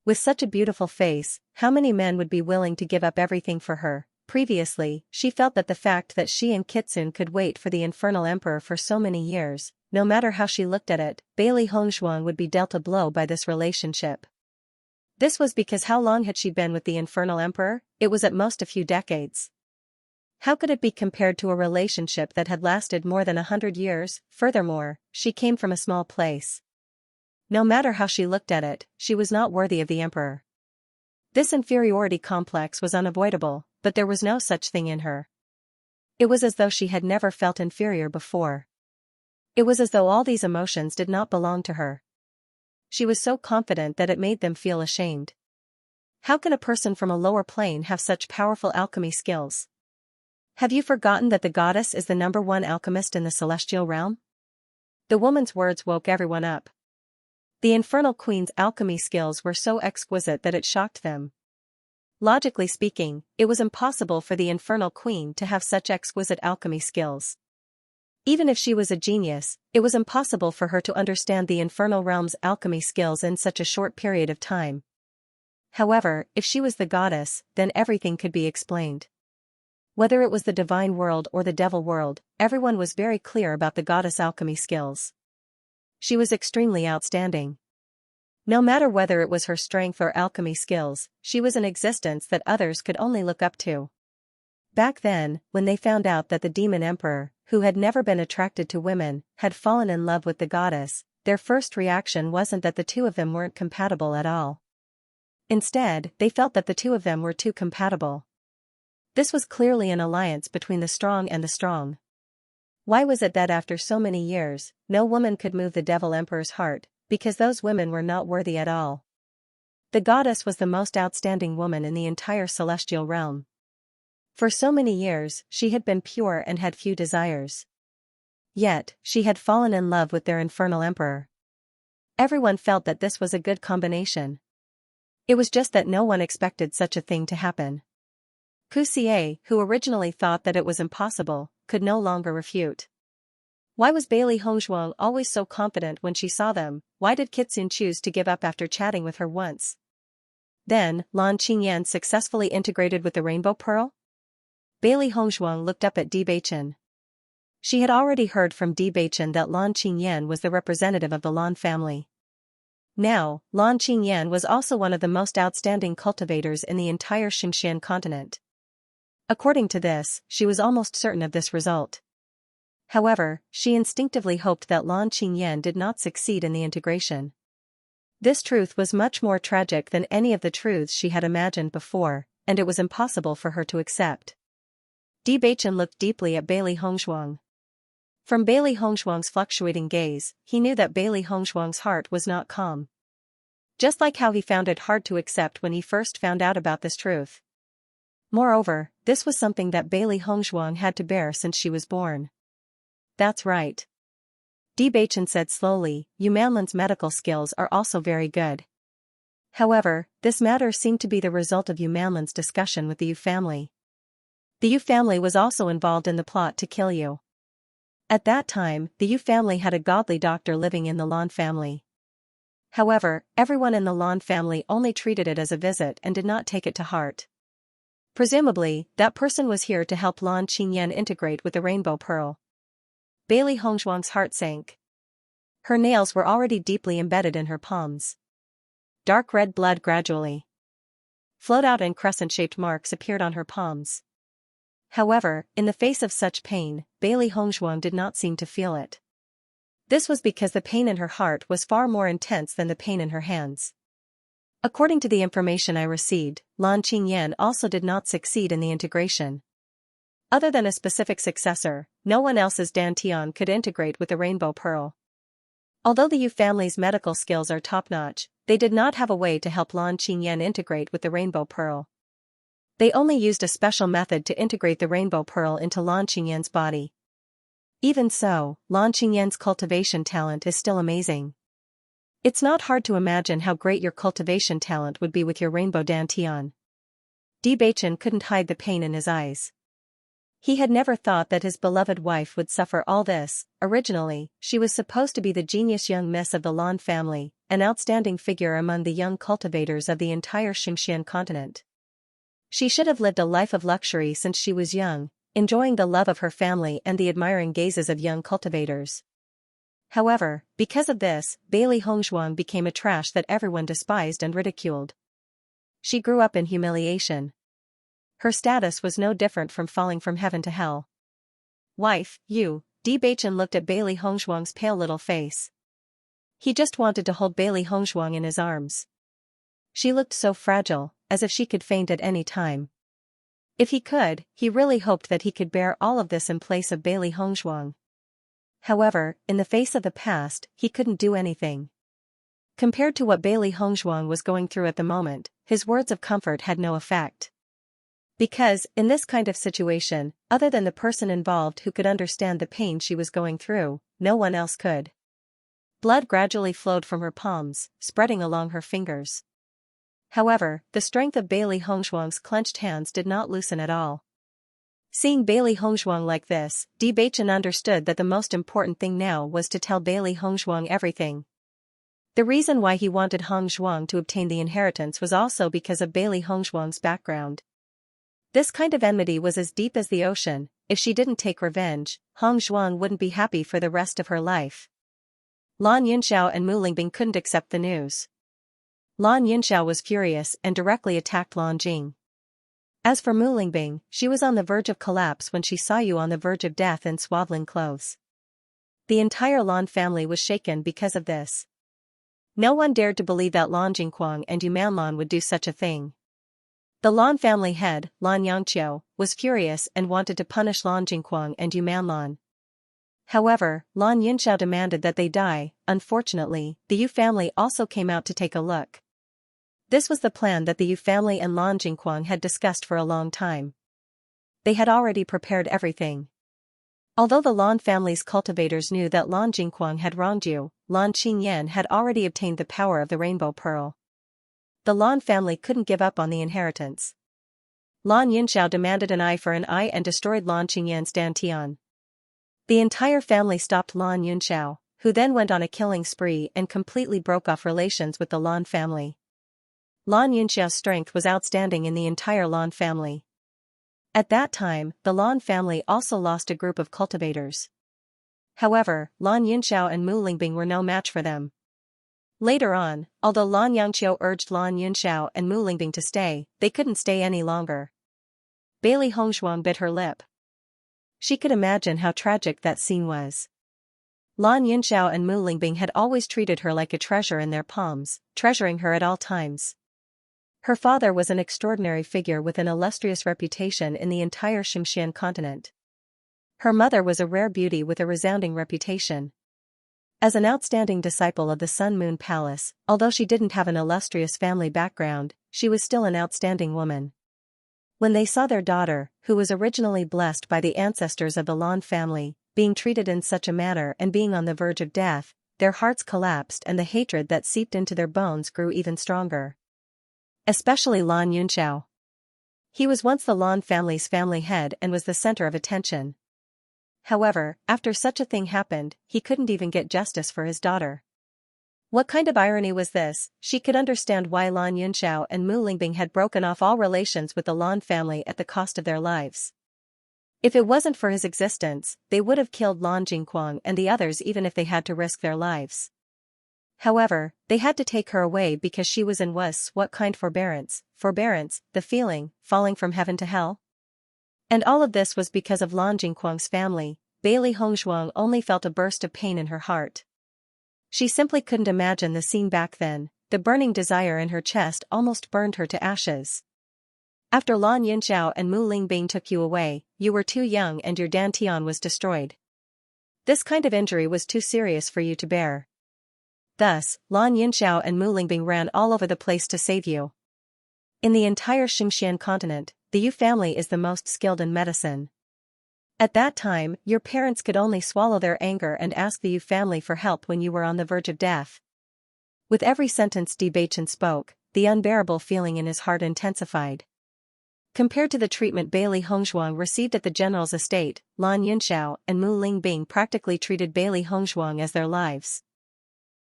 S1: With such a beautiful face, how many men would be willing to give up everything for her? Previously, she felt that the fact that she and Kitsune could wait for the infernal emperor for so many years, no matter how she looked at it, Bailey Hongzhuang would be dealt a blow by this relationship. This was because how long had she been with the infernal emperor? It was at most a few decades. How could it be compared to a relationship that had lasted more than 100 years? Furthermore, she came from a small place. No matter how she looked at it, she was not worthy of the emperor. This inferiority complex was unavoidable, but there was no such thing in her. It was as though she had never felt inferior before. It was as though all these emotions did not belong to her. She was so confident that it made them feel ashamed. How can a person from a lower plane have such powerful alchemy skills? Have you forgotten that the goddess is the #1 alchemist in the celestial realm? The woman's words woke everyone up. The infernal queen's alchemy skills were so exquisite that it shocked them. Logically speaking, it was impossible for the infernal queen to have such exquisite alchemy skills. Even if she was a genius, it was impossible for her to understand the infernal realm's alchemy skills in such a short period of time. However, if she was the goddess, then everything could be explained. Whether it was the divine world or the devil world, everyone was very clear about the goddess' alchemy skills. She was extremely outstanding. No matter whether it was her strength or alchemy skills, she was an existence that others could only look up to. Back then, when they found out that the demon emperor, who had never been attracted to women, had fallen in love with the goddess, their first reaction wasn't that the two of them weren't compatible at all. Instead, they felt that the two of them were too compatible. This was clearly an alliance between the strong and the strong. Why was it that after so many years, no woman could move the devil emperor's heart? because those women were not worthy at all. The goddess was the most outstanding woman in the entire celestial realm. For so many years, she had been pure and had few desires. Yet, she had fallen in love with their infernal emperor. Everyone felt that this was a good combination. It was just that no one expected such a thing to happen. Xie, who originally thought that it was impossible, could no longer refute. Why was Bailey Hongzhuang always so confident when she saw them? Why did Kitsune choose to give up after chatting with her once? Then, Lan Qingyan successfully integrated with the Rainbow Pearl? Bailey Hongzhuang looked up at Bewitching. She had already heard from Bewitching that Lan Qingyan was the representative of the Lan family. Now, Lan Qingyan was also one of the most outstanding cultivators in the entire Xianxia continent. According to this, she was almost certain of this result. However, she instinctively hoped that Lan Qingyan did not succeed in the integration. This truth was much more tragic than any of the truths she had imagined before, and it was impossible for her to accept. Bewitching looked deeply at Bailey Hongzhuang. From Bailey Hongzhuang's fluctuating gaze, he knew that Bailey Hongzhuang's heart was not calm. Just like how he found it hard to accept when he first found out about this truth. Moreover, this was something that Bailey Hongzhuang had to bear since she was born. That's right. Bewitching said slowly, Yu Manlan's medical skills are also very good. However, this matter seemed to be the result of Yu Manlan's discussion with the Yu family. The Yu family was also involved in the plot to kill you. At that time, the Yu family had a godly doctor living in the Lan family. However, everyone in the Lan family only treated it as a visit and did not take it to heart. Presumably, that person was here to help Lan Qingyan integrate with the Rainbow Pearl. Bailey Hongzhuang's heart sank. Her nails were already deeply embedded in her palms. Dark red blood gradually flowed out and crescent-shaped marks appeared on her palms. However, in the face of such pain, Bailey Hongzhuang did not seem to feel it. This was because the pain in her heart was far more intense than the pain in her hands. According to the information I received, Lan Qingyan also did not succeed in the integration. Other than a specific successor, no one else's Dantian could integrate with the Rainbow Pearl. Although the Yu family's medical skills are top-notch, they did not have a way to help Lan Qingyan integrate with the Rainbow Pearl. They only used a special method to integrate the Rainbow Pearl into Lan Qingyan's body. Even so, Lan Qingyan's cultivation talent is still amazing. It's not hard to imagine how great your cultivation talent would be with your Rainbow Dantian. Bewitching couldn't hide the pain in his eyes. He had never thought that his beloved wife would suffer all this. Originally, she was supposed to be the genius young miss of the Lan family, an outstanding figure among the young cultivators of the entire Xianxia continent. She should have lived a life of luxury since she was young, enjoying the love of her family and the admiring gazes of young cultivators. However, because of this, Bailey Hongzhuang became a trash that everyone despised and ridiculed. She grew up in humiliation. Her status was no different from falling from heaven to hell. Wife, you, Bewitching looked at Bailey Hongzhuang's pale little face. He just wanted to hold Bailey Hongzhuang in his arms. She looked so fragile, as if she could faint at any time. If he could, he really hoped that he could bear all of this in place of Bailey Hongzhuang. However, in the face of the past, he couldn't do anything. Compared to what Bailey Hongzhuang was going through at the moment, his words of comfort had no effect. Because, in this kind of situation, other than the person involved who could understand the pain she was going through, no one else could. Blood gradually flowed from her palms, spreading along her fingers. However, the strength of Bailey Hongzhuang's clenched hands did not loosen at all. Seeing Bailey Hongzhuang like this, Bewitching understood that the most important thing now was to tell Bailey Hongzhuang everything. The reason why he wanted Hongzhuang to obtain the inheritance was also because of Bailey Hongzhuang's background. This kind of enmity was as deep as the ocean. If she didn't take revenge, Hongzhuang wouldn't be happy for the rest of her life. Lan Yunxiao and Mu Lingbing couldn't accept the news. Lan Yunxiao was furious and directly attacked Lan Jing. As for Mu Lingbing, she was on the verge of collapse when she saw you on the verge of death in swaddling clothes. The entire Lan family was shaken because of this. No one dared to believe that Lan Jingquang and Yu Manlan would do such a thing. The Lan family head, Lan Xianxia, was furious and wanted to punish Lan Jingquang and Yu Manlan. However, Lan Yunxiao demanded that they die. Unfortunately, the Yu family also came out to take a look. This was the plan that the Yu family and Lan Jingquang had discussed for a long time. They had already prepared everything. Although the Lan family's cultivators knew that Lan Jingquang had wronged Yu, Lan Qingyan had already obtained the power of the Rainbow Pearl. The Lan family couldn't give up on the inheritance. Lan Yunxiao demanded an eye for an eye and destroyed Lan Qingyan's dantian. The entire family stopped Lan Yunxiao, who then went on a killing spree and completely broke off relations with the Lan family. Lan Yunxiao's strength was outstanding in the entire Lan family. At that time, the Lan family also lost a group of cultivators. However, Lan Yunxiao and Mu Lingbing were no match for them. Later on, although Lan Yangqiu urged Lan Yunxiao and Mu Lingbing to stay, they couldn't stay any longer. Bailey Hongzhuang bit her lip. She could imagine how tragic that scene was. Lan Yunxiao and Mu Lingbing had always treated her like a treasure in their palms, treasuring her at all times. Her father was an extraordinary figure with an illustrious reputation in the entire Xianxia continent. Her mother was a rare beauty with a resounding reputation. As an outstanding disciple of the Sun Moon Palace, although she didn't have an illustrious family background, she was still an outstanding woman. When they saw their daughter, who was originally blessed by the ancestors of the Lan family, being treated in such a manner and being on the verge of death, their hearts collapsed and the hatred that seeped into their bones grew even stronger. Especially Lan Yunxiao. He was once the Lan family's family head and was the center of attention. However, after such a thing happened, he couldn't even get justice for his daughter. What kind of irony was this? She could understand why Lan Yunxiao and Mu Lingbing had broken off all relations with the Lan family at the cost of their lives. If it wasn't for his existence, they would have killed Lan Jingquang and the others even if they had to risk their lives. However, they had to take her away because she was in what kind forbearance, the feeling, falling from heaven to hell? And all of this was because of Lan Jingquang's family. Bailey Hongzhuang only felt a burst of pain in her heart. She simply couldn't imagine the scene back then. The burning desire in her chest almost burned her to ashes. After Lan Yunxiao and Mu Lingbing took you away, you were too young and your dantian was destroyed. This kind of injury was too serious for you to bear. Thus, Lan Yunxiao and Mu Lingbing ran all over the place to save you. In the entire Xianxia continent, the Yu family is the most skilled in medicine. At that time, your parents could only swallow their anger and ask the Yu family for help when you were on the verge of death. With every sentence Bewitching spoke, the unbearable feeling in his heart intensified. Compared to the treatment Bailey Hongzhuang received at the general's estate, Lan Yunxiao and Mu Lingbing practically treated Bailey Hongzhuang as their lives.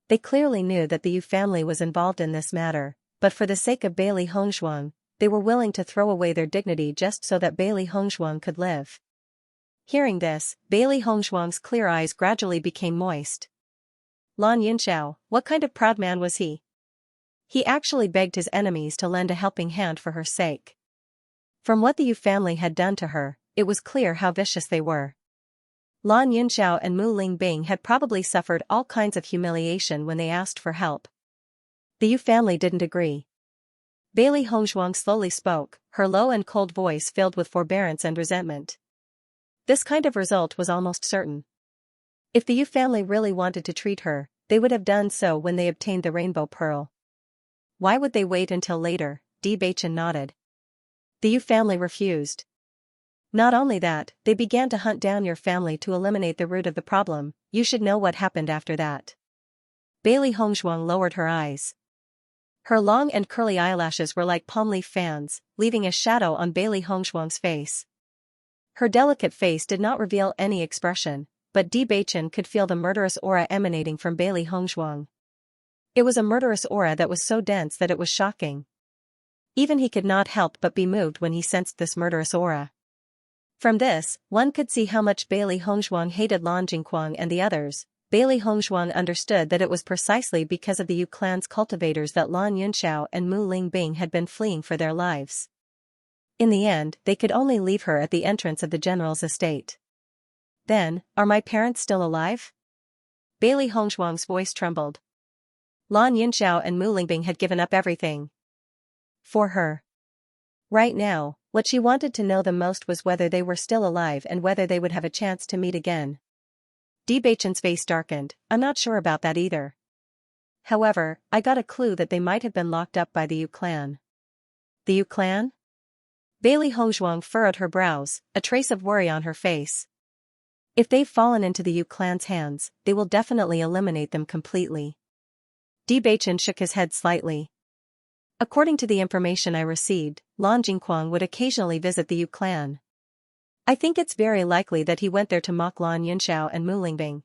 S1: They clearly knew that the Yu family was involved in this matter, but for the sake of Bailey Hongzhuang, they were willing to throw away their dignity just so that Bailey Hongzhuang could live. Hearing this, Bailey Hongzhuang's clear eyes gradually became moist. Lan Yunxiao, what kind of proud man was he? He actually begged his enemies to lend a helping hand for her sake. From what the Yu family had done to her, it was clear how vicious they were. Lan Yunxiao and Mu Lingbing had probably suffered all kinds of humiliation when they asked for help. The Yu family didn't agree. Bailey Hongzhuang slowly spoke, her low and cold voice filled with forbearance and resentment. This kind of result was almost certain. If the Yu family really wanted to treat her, they would have done so when they obtained the Rainbow Pearl. Why would they wait until later? Bewitching nodded. The Yu family refused. Not only that, they began to hunt down your family to eliminate the root of the problem. You should know what happened after that. Bailey Hongzhuang lowered her eyes. Her long and curly eyelashes were like palm leaf fans, leaving a shadow on Bailey Hongzhuang's face. Her delicate face did not reveal any expression, but Bewitching could feel the murderous aura emanating from Bailey Hongzhuang. It was a murderous aura that was so dense that it was shocking. Even he could not help but be moved when he sensed this murderous aura. From this, one could see how much Bailey Hongzhuang hated Lan Jingquang and the others. Bailey Hongzhuang understood that it was precisely because of the Yu clan's cultivators that Lan Yunxiao and Mu Lingbing had been fleeing for their lives. In the end, they could only leave her at the entrance of the general's estate. Then, are my parents still alive? Bailey Hongzhuang's voice trembled. Lan Yunxiao and Mu Lingbing had given up everything for her. Right now, what she wanted to know the most was whether they were still alive and whether they would have a chance to meet again. Beichen's face darkened. I'm not sure about that either. However, I got a clue that they might have been locked up by the Yu clan. The Yu clan? Bailey Hongzhuang furrowed her brows, a trace of worry on her face. If they've fallen into the Yu clan's hands, they will definitely eliminate them completely. Beichen shook his head slightly. According to the information I received, Lan Jingquang would occasionally visit the Yu clan. I think it's very likely that he went there to mock Lan Yunxiao and Mu Lingbing.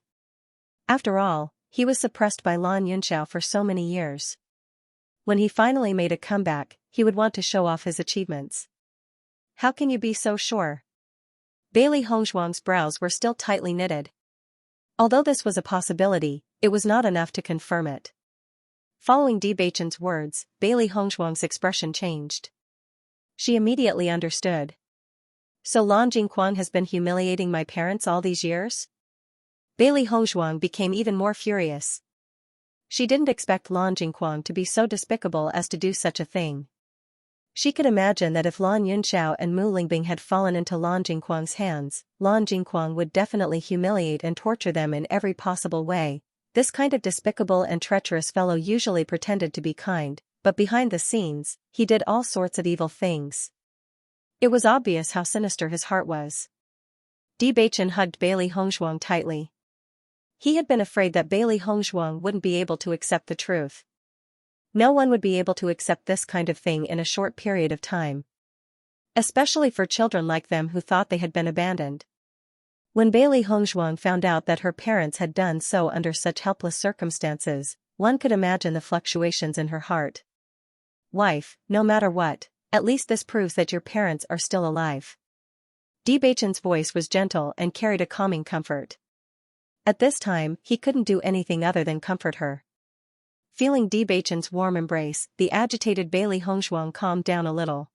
S1: After all, he was suppressed by Lan Yunxiao for so many years. When he finally made a comeback, he would want to show off his achievements. How can you be so sure? Bailey Hongzhuang's brows were still tightly knitted. Although this was a possibility, it was not enough to confirm it. Following Beichen's words, Bailey Hongzhuang's expression changed. She immediately understood. So Lan Jingquang has been humiliating my parents all these years? Bailey Hongzhuang became even more furious. She didn't expect Lan Jingquang to be so despicable as to do such a thing. She could imagine that if Lan Yunxiao and Mu Lingbing had fallen into Lan Jingquang's hands, Lan Jingquang would definitely humiliate and torture them in every possible way. This kind of despicable and treacherous fellow usually pretended to be kind, but behind the scenes, he did all sorts of evil things. It was obvious how sinister his heart was. Beichen hugged Bailey Hongzhuang tightly. He had been afraid that Bailey Hongzhuang wouldn't be able to accept the truth. No one would be able to accept this kind of thing in a short period of time. Especially for children like them who thought they had been abandoned. When Bailey Hongzhuang found out that her parents had done so under such helpless circumstances, one could imagine the fluctuations in her heart. Wife, no matter what, at least this proves that your parents are still alive. Beichen's voice was gentle and carried a calming comfort. At this time, he couldn't do anything other than comfort her. Feeling Beichen's warm embrace, the agitated Bailey Hongzhuang calmed down a little.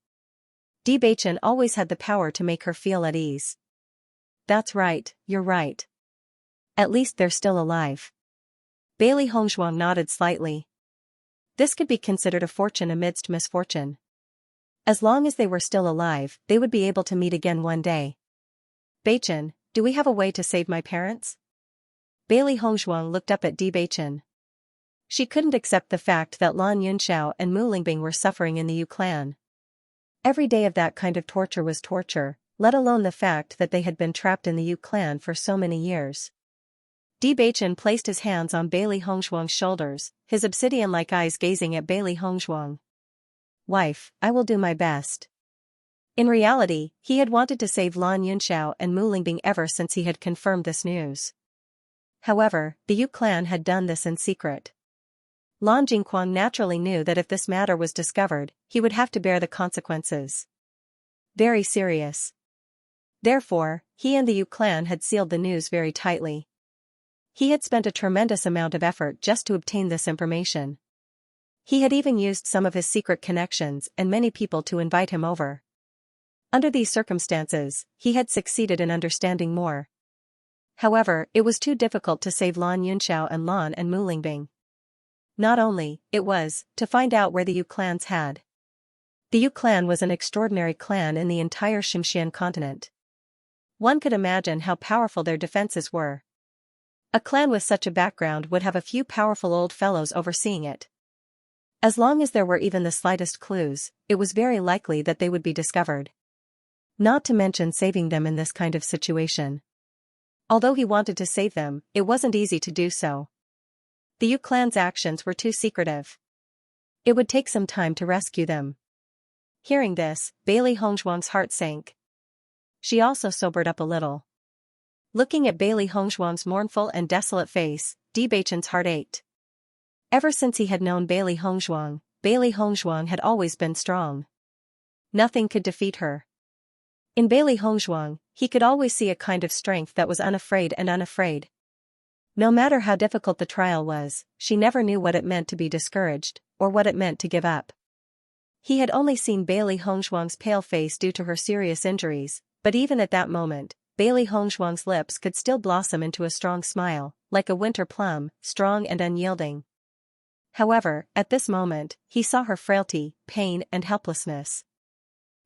S1: Beichen always had the power to make her feel at ease. That's right, you're right. At least they're still alive. Bailey Hongzhuang nodded slightly. This could be considered a fortune amidst misfortune. As long as they were still alive, they would be able to meet again one day. Beichen, do we have a way to save my parents? Bailey Hongzhuang looked up at Beichen. She couldn't accept the fact that Lan Yunxiao and Mu Lingbing were suffering in the Yu clan. Every day of that kind of torture was torture, let alone the fact that they had been trapped in the Yu clan for so many years. Beichen placed his hands on Bailey Hongzhuang's shoulders, his obsidian-like eyes gazing at Bailey Hongzhuang. Wife, I will do my best. In reality, he had wanted to save Lan Yunxiao and Mu Lingbing ever since he had confirmed this news. However, the Yu clan had done this in secret. Lan Jingquang naturally knew that if this matter was discovered, he would have to bear the consequences. Very serious. Therefore, he and the Yu clan had sealed the news very tightly. He had spent a tremendous amount of effort just to obtain this information. He had even used some of his secret connections and many people to invite him over. Under these circumstances, he had succeeded in understanding more. However, it was too difficult to save Lan Yunxiao and Lan and Mu Lingbing. Not only, it was, to find out where the Yu clans had. The Yu clan was an extraordinary clan in the entire Xianxia continent. One could imagine how powerful their defenses were. A clan with such a background would have a few powerful old fellows overseeing it. As long as there were even the slightest clues, it was very likely that they would be discovered. Not to mention saving them in this kind of situation. Although he wanted to save them, it wasn't easy to do so. The Yu clan's actions were too secretive. It would take some time to rescue them. Hearing this, Bailey Hongzhuang's heart sank. She also sobered up a little. Looking at Bailey Hongzhuang's mournful and desolate face, Beichen's heart ached. Ever since he had known Bailey Hongzhuang had always been strong. Nothing could defeat her. In Bailey Hongzhuang, he could always see a kind of strength that was unafraid and unafraid. No matter how difficult the trial was, she never knew what it meant to be discouraged, or what it meant to give up. He had only seen Bailey Hongzhuang's pale face due to her serious injuries, but even at that moment, Bailey Hongzhuang's lips could still blossom into a strong smile, like a winter plum, strong and unyielding. However, at this moment, he saw her frailty, pain and helplessness.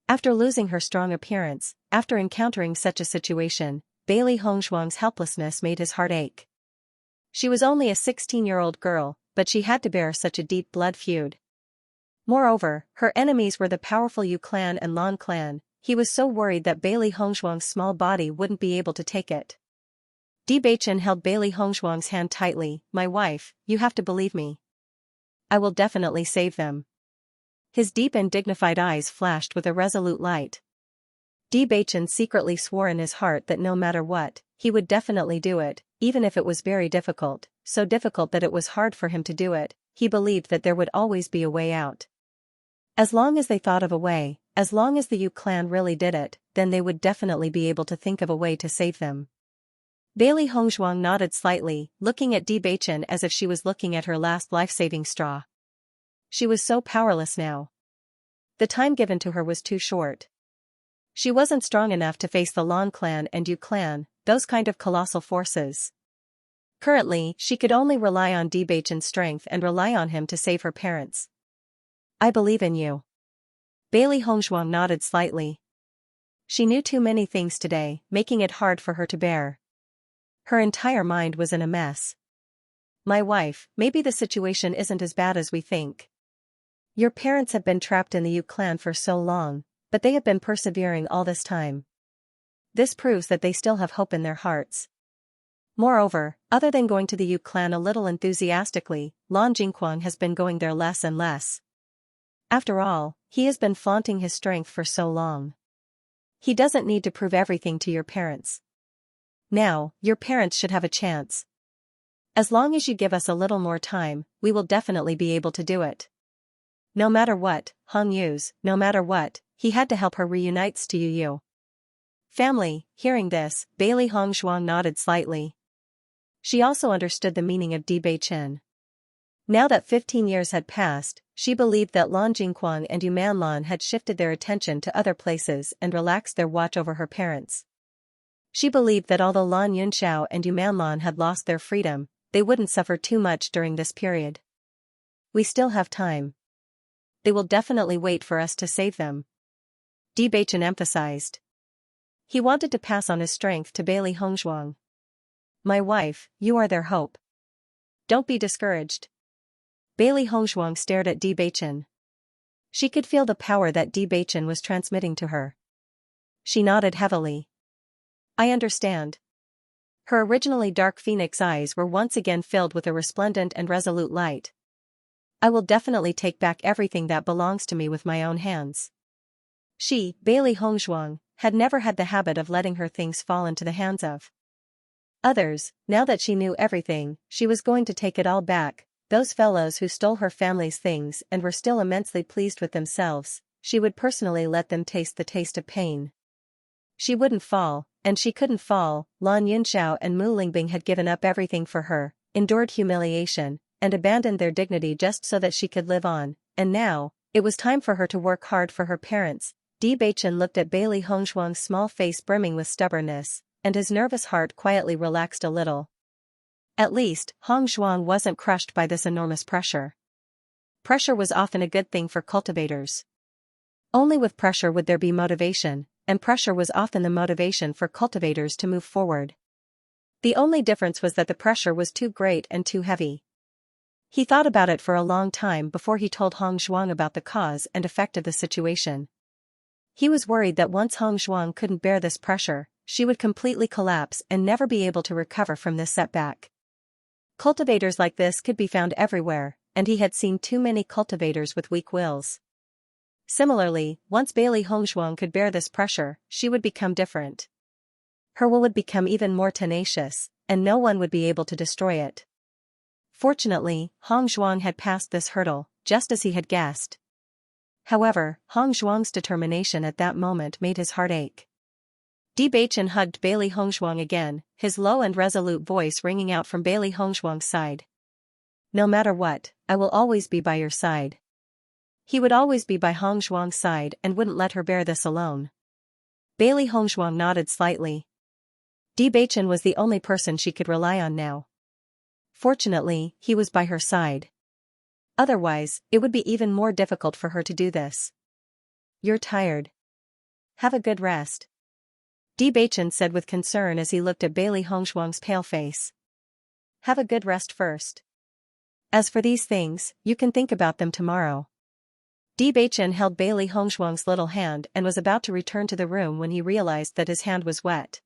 S1: After losing her strong appearance, after encountering such a situation, Bailey Hongshuang's helplessness made his heart ache. She was only a 16-year-old girl, but she had to bear such a deep blood feud. Moreover, her enemies were the powerful Yu clan and Lan clan. He was so worried that Bailey Hongshuang's small body wouldn't be able to take it. Bewitching held Bailey Hongshuang's hand tightly. "My wife, you have to believe me. I will definitely save them." His deep and dignified eyes flashed with a resolute light. Bewitching secretly swore in his heart that no matter what, he would definitely do it, even if it was very difficult, so difficult that it was hard for him to do it. He believed that there would always be a way out. As long as they thought of a way, as long as the Yu clan really did it, then they would definitely be able to think of a way to save them. Bailey Hongshuang nodded slightly, looking at Bewitching as if she was looking at her last life-saving straw. She was so powerless now. The time given to her was too short. She wasn't strong enough to face the Lan clan and Yu clan, those kind of colossal forces. Currently, she could only rely on Bewitching's strength and rely on him to save her parents. "I believe in you." Bailey Hongshuang nodded slightly. She knew too many things today, making it hard for her to bear. Her entire mind was in a mess. "My wife, maybe the situation isn't as bad as we think. Your parents have been trapped in the Yu clan for so long, but they have been persevering all this time. This proves that they still have hope in their hearts. Moreover, other than going to the Yu clan a little enthusiastically, Lan Jingquang has been going there less and less. After all, he has been flaunting his strength for so long. He doesn't need to prove everything to your parents. Now, your parents should have a chance. As long as you give us a little more time, we will definitely be able to do it." No matter what, no matter what, he had to help her reunite to Yu family. Hearing this, Bailey Hongshuang nodded slightly. She also understood the meaning of Bewitching. Now that 15 years had passed, she believed that Lan Jingquang and Yu Manlan had shifted their attention to other places and relaxed their watch over her parents. She believed that although Lan Yunxiao and Yu Manlan had lost their freedom, they wouldn't suffer too much during this period. "We still have time. They will definitely wait for us to save them," Bewitching emphasized. He wanted to pass on his strength to Bailey Hongshuang. "My wife, you are their hope. Don't be discouraged." Bailey Hongshuang stared at Bewitching. She could feel the power that Bewitching was transmitting to her. She nodded heavily. "I understand." Her originally dark phoenix eyes were once again filled with a resplendent and resolute light. "I will definitely take back everything that belongs to me with my own hands." She, Bailey Hongshuang, had never had the habit of letting her things fall into the hands of others. Now that she knew everything, she was going to take it all back. Those fellows who stole her family's things and were still immensely pleased with themselves, she would personally let them taste the taste of pain. She wouldn't fall, and she couldn't fall. Lan Yunxiao and Mu Lingbing had given up everything for her, endured humiliation, and abandoned their dignity just so that she could live on, and now, it was time for her to work hard for her parents. Bewitching looked at Bailey Hongshuang's small face brimming with stubbornness, and his nervous heart quietly relaxed a little. At least, Hongshuang wasn't crushed by this enormous pressure. Pressure was often a good thing for cultivators. Only with pressure would there be motivation, and pressure was often the motivation for cultivators to move forward. The only difference was that the pressure was too great and too heavy. He thought about it for a long time before he told Hongshuang about the cause and effect of the situation. He was worried that once Hongshuang couldn't bear this pressure, she would completely collapse and never be able to recover from this setback. Cultivators like this could be found everywhere, and he had seen too many cultivators with weak wills. Similarly, once Bailey Hongshuang could bear this pressure, she would become different. Her will would become even more tenacious, and no one would be able to destroy it. Fortunately, Hongshuang had passed this hurdle, just as he had guessed. However, Hongshuang's determination at that moment made his heart ache. Bewitching hugged Bailey Hongshuang again, his low and resolute voice ringing out from Bailey Hongshuang's side. "No matter what, I will always be by your side." He would always be by Hongshuang's side and wouldn't let her bear this alone. Bailey Hongshuang nodded slightly. Bewitching was the only person she could rely on now. Fortunately, he was by her side. Otherwise, it would be even more difficult for her to do this. "You're tired. Have a good rest." Di Baichen said with concern as he looked at Bailey Hongshuang's pale face. Have a good rest first. As for these things, you can think about them tomorrow. Di Baichen held Bailey Hongshuang's little hand and was about to return to the room when he realized that his hand was wet.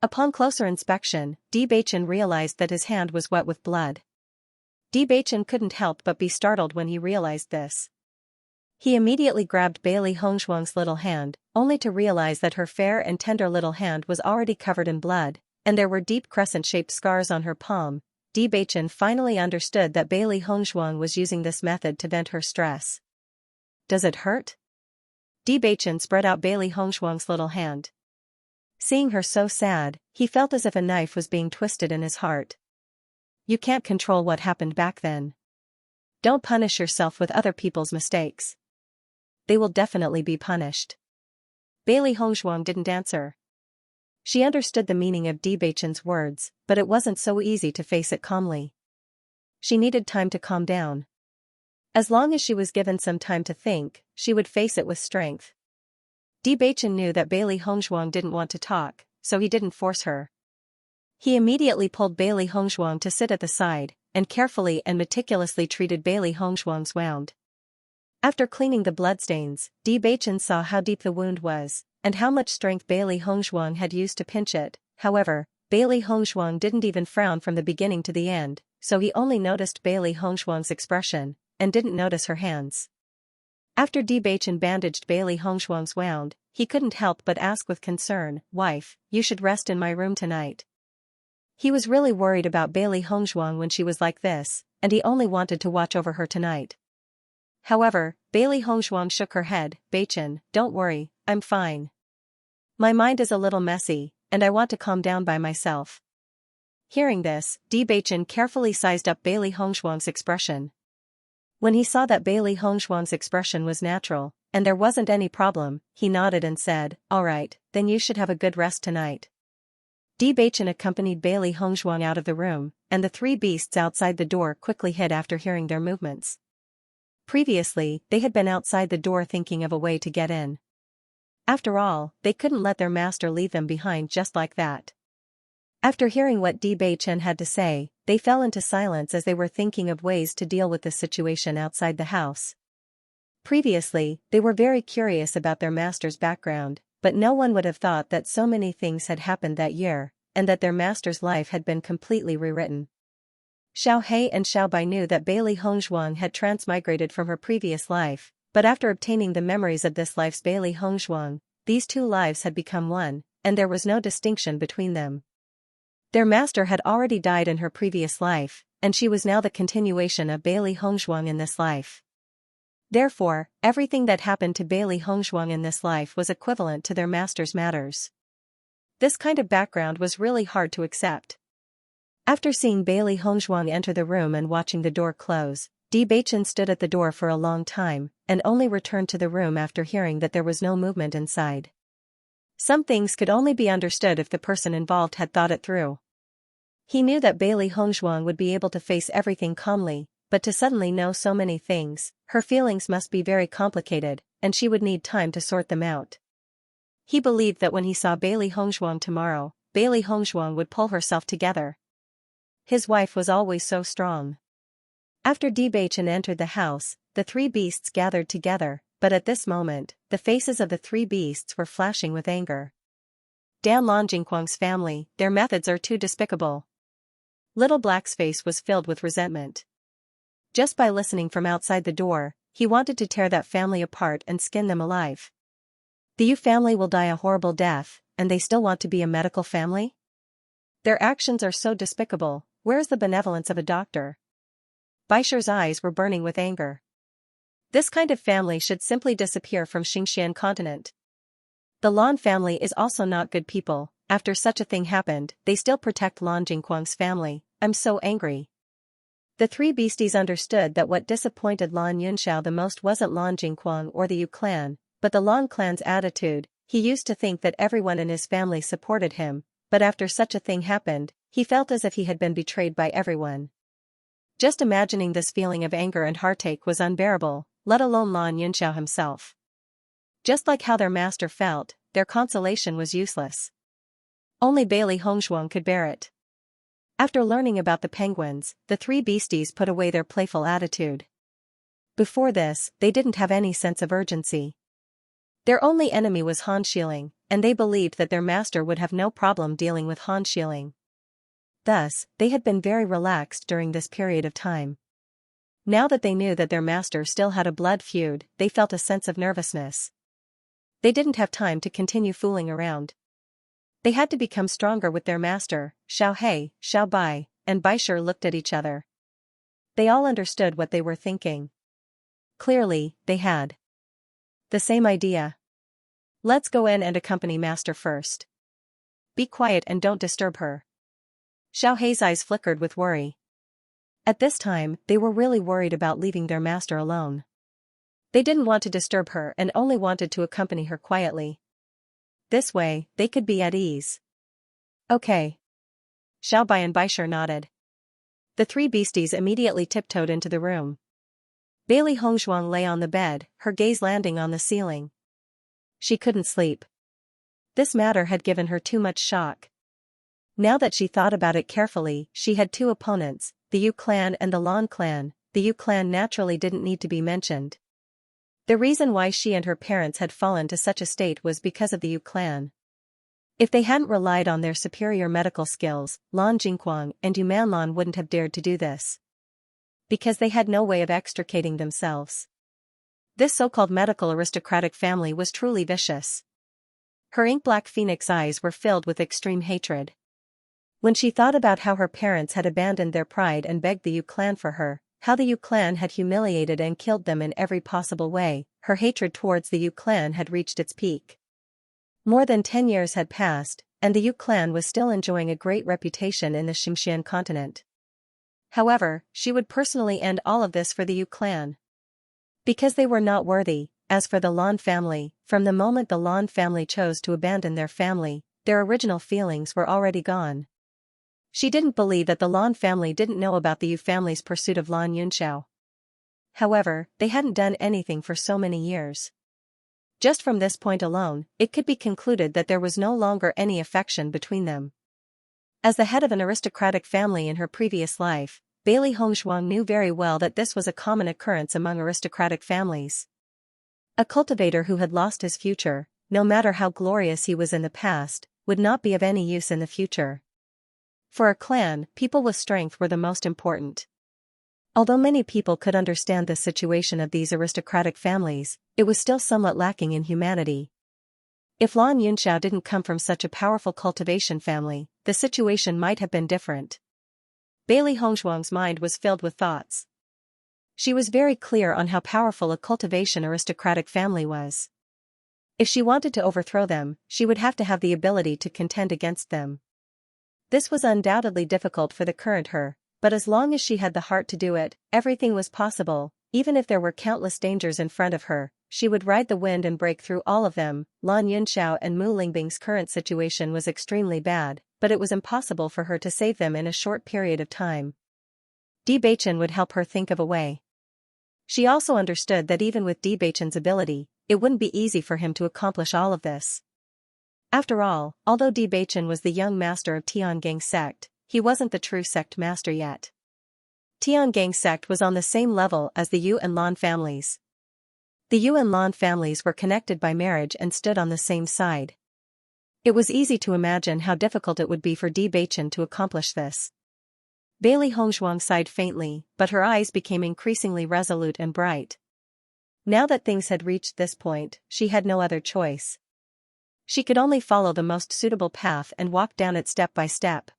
S1: Upon closer inspection, Di Baichen realized that his hand was wet with blood. Di Baichen couldn't help but be startled when he realized this. He immediately grabbed Bailey Hongshuang's little hand, only to realize that her fair and tender little hand was already covered in blood, and there were deep crescent-shaped scars on her palm. Di Baichen finally understood that Bailey Hongshuang was using this method to vent her stress. Does it hurt? Di Baichen spread out Bailey Hongshuang's little hand. Seeing her so sad, he felt as if a knife was being twisted in his heart. You can't control what happened back then. Don't punish yourself with other people's mistakes. They will definitely be punished. Bailey Hongshuang didn't answer. She understood the meaning of Di Baichen's words, but it wasn't so easy to face it calmly. She needed time to calm down. As long as she was given some time to think, she would face it with strength. Di Baichen knew that Bailey Hongshuang didn't want to talk, so he didn't force her. He immediately pulled Bailey Hongshuang to sit at the side, and carefully and meticulously treated Bailey Hongshuang's wound. After cleaning the bloodstains, Di Baichen saw how deep the wound was, and how much strength Bailey Hongshuang had used to pinch it. However, Bailey Hongshuang didn't even frown from the beginning to the end, so he only noticed Bailey Hongshuang's expression, and didn't notice her hands. After Di Baichen bandaged Bailey Hongshuang's wound, he couldn't help but ask with concern, "Wife, you should rest in my room tonight." He was really worried about Bailey Hongshuang when she was like this, and he only wanted to watch over her tonight. However, Bailey Hongshuang shook her head. "Baichen, don't worry, I'm fine. My mind is a little messy, and I want to calm down by myself." Hearing this, Di Baichen carefully sized up Bailey Hongshuang's expression. When he saw that Bailey Hongshuang's expression was natural, and there wasn't any problem, he nodded and said, "All right, then you should have a good rest tonight." Di Baichen accompanied Bailey Hongshuang out of the room, and the three beasts outside the door quickly hid after hearing their movements. Previously, they had been outside the door thinking of a way to get in. After all, they couldn't let their master leave them behind just like that. After hearing what Di Baichen had to say, they fell into silence as they were thinking of ways to deal with the situation outside the house. Previously, they were very curious about their master's background, but no one would have thought that so many things had happened that year, and that their master's life had been completely rewritten. Xiao He and Xiao Bai knew that Bailey Hongshuang had transmigrated from her previous life, but after obtaining the memories of this life's Bailey Hongshuang, these two lives had become one, and there was no distinction between them. Their master had already died in her previous life, and she was now the continuation of Bailey Hongshuang in this life. Therefore, everything that happened to Bailey Hongshuang in this life was equivalent to their master's matters. This kind of background was really hard to accept. After seeing Bailey Hongshuang enter the room and watching the door close, Di Baichen stood at the door for a long time, and only returned to the room after hearing that there was no movement inside. Some things could only be understood if the person involved had thought it through. He knew that Bailey Hongshuang would be able to face everything calmly, but to suddenly know so many things, her feelings must be very complicated, and she would need time to sort them out. He believed that when he saw Bailey Hongshuang tomorrow, Bailey Hongshuang would pull herself together. His wife was always so strong. After Di Baichen entered the house, the three beasts gathered together, but at this moment, the faces of the three beasts were flashing with anger. Dan Longjingquang's family, their methods are too despicable. Little Black's face was filled with resentment. Just by listening from outside the door, he wanted to tear that family apart and skin them alive. The Yu family will die a horrible death, and they still want to be a medical family? Their actions are so despicable. Where's the benevolence of a doctor? Baisher's eyes were burning with anger. This kind of family should simply disappear from Xianxia continent. The Lan family is also not good people. After such a thing happened, they still protect Lan Jingquang's family. I'm so angry. The three beasties understood that what disappointed Lan Yunxiao the most wasn't Lan Jingquang or the Yu clan, but the Lan clan's attitude. He used to think that everyone in his family supported him, but after such a thing happened, he felt as if he had been betrayed by everyone. Just imagining this feeling of anger and heartache was unbearable, let alone Lan Yunxiao himself. Just like how their master felt, their consolation was useless. Only Bailey Hongshuang could bear it. After learning about the penguins, the three beasties put away their playful attitude. Before this, they didn't have any sense of urgency. Their only enemy was Han Xiling, and they believed that their master would have no problem dealing with Han Xiling. Thus, they had been very relaxed during this period of time. Now that they knew that their master still had a blood feud, they felt a sense of nervousness. They didn't have time to continue fooling around. They had to become stronger with their master. Xiao He, Xiao Bai, and Baisher looked at each other. They all understood what they were thinking. Clearly, they had the same idea. Let's go in and accompany master first. Be quiet and don't disturb her. Xiao He's eyes flickered with worry. At this time, they were really worried about leaving their master alone. They didn't want to disturb her and only wanted to accompany her quietly. This way, they could be at ease. Okay. Xiao Bai and Baisher nodded. The three beasties immediately tiptoed into the room. Bailey Hongshuang lay on the bed, her gaze landing on the ceiling. She couldn't sleep. This matter had given her too much shock. Now that she thought about it carefully, she had two opponents, the Yu clan and the Lan clan. The Yu clan naturally didn't need to be mentioned. The reason why she and her parents had fallen to such a state was because of the Yu clan. If they hadn't relied on their superior medical skills, Lan Jingquang and Yu Manlan wouldn't have dared to do this. Because they had no way of extricating themselves. This so-called medical aristocratic family was truly vicious. Her ink-black phoenix eyes were filled with extreme hatred. When she thought about how her parents had abandoned their pride and begged the Yu clan for her, how the Yu clan had humiliated and killed them in every possible way, her hatred towards the Yu clan had reached its peak. More than 10 years had passed, and the Yu clan was still enjoying a great reputation in the Xianxia continent. However, she would personally end all of this for the Yu clan. Because they were not worthy. As for the Lan family, from the moment the Lan family chose to abandon their family, their original feelings were already gone. She didn't believe that the Lan family didn't know about the Yu family's pursuit of Lan Yunxiao. However, they hadn't done anything for so many years. Just from this point alone, it could be concluded that there was no longer any affection between them. As the head of an aristocratic family in her previous life, Bailey Hongshuang knew very well that this was a common occurrence among aristocratic families. A cultivator who had lost his future, no matter how glorious he was in the past, would not be of any use in the future. For a clan, people with strength were the most important. Although many people could understand the situation of these aristocratic families, it was still somewhat lacking in humanity. If Lan Yunxiao didn't come from such a powerful cultivation family, the situation might have been different. Bailey Hongshuang's mind was filled with thoughts. She was very clear on how powerful a cultivation aristocratic family was. If she wanted to overthrow them, she would have to have the ability to contend against them. This was undoubtedly difficult for the current her, but as long as she had the heart to do it, everything was possible. Even if there were countless dangers in front of her, she would ride the wind and break through all of them. Lan Yunxiao and Mu Lingbing's current situation was extremely bad, but it was impossible for her to save them in a short period of time. Bewitching would help her think of a way. She also understood that even with Bewitching's ability, it wouldn't be easy for him to accomplish all of this. After all, although Bewitching was the young master of Tiangang's sect, he wasn't the true sect master yet. Tiangang's sect was on the same level as the Yu and Lan families. The Yu and Lan families were connected by marriage and stood on the same side. It was easy to imagine how difficult it would be for Bewitching to accomplish this. Bailey Hongshuang sighed faintly, but her eyes became increasingly resolute and bright. Now that things had reached this point, she had no other choice. She could only follow the most suitable path and walk down it step by step.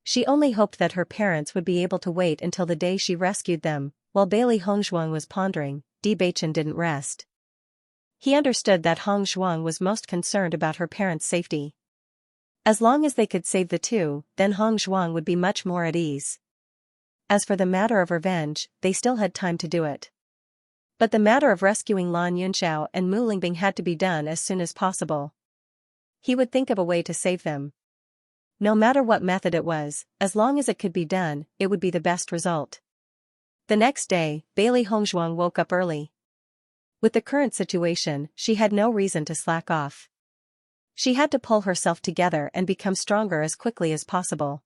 S1: She only hoped that her parents would be able to wait until the day she rescued them. While Bailey Hongshuang was pondering, Bewitching didn't rest. He understood that Hongshuang was most concerned about her parents' safety. As long as they could save the two, then Hongshuang would be much more at ease. As for the matter of revenge, they still had time to do it. But the matter of rescuing Lan Yunxiao and Mu Lingbing had to be done as soon as possible. He would think of a way to save them. No matter what method it was, as long as it could be done, it would be the best result. The next day, Bailey Hongshuang woke up early. With the current situation, she had no reason to slack off. She had to pull herself together and become stronger as quickly as possible.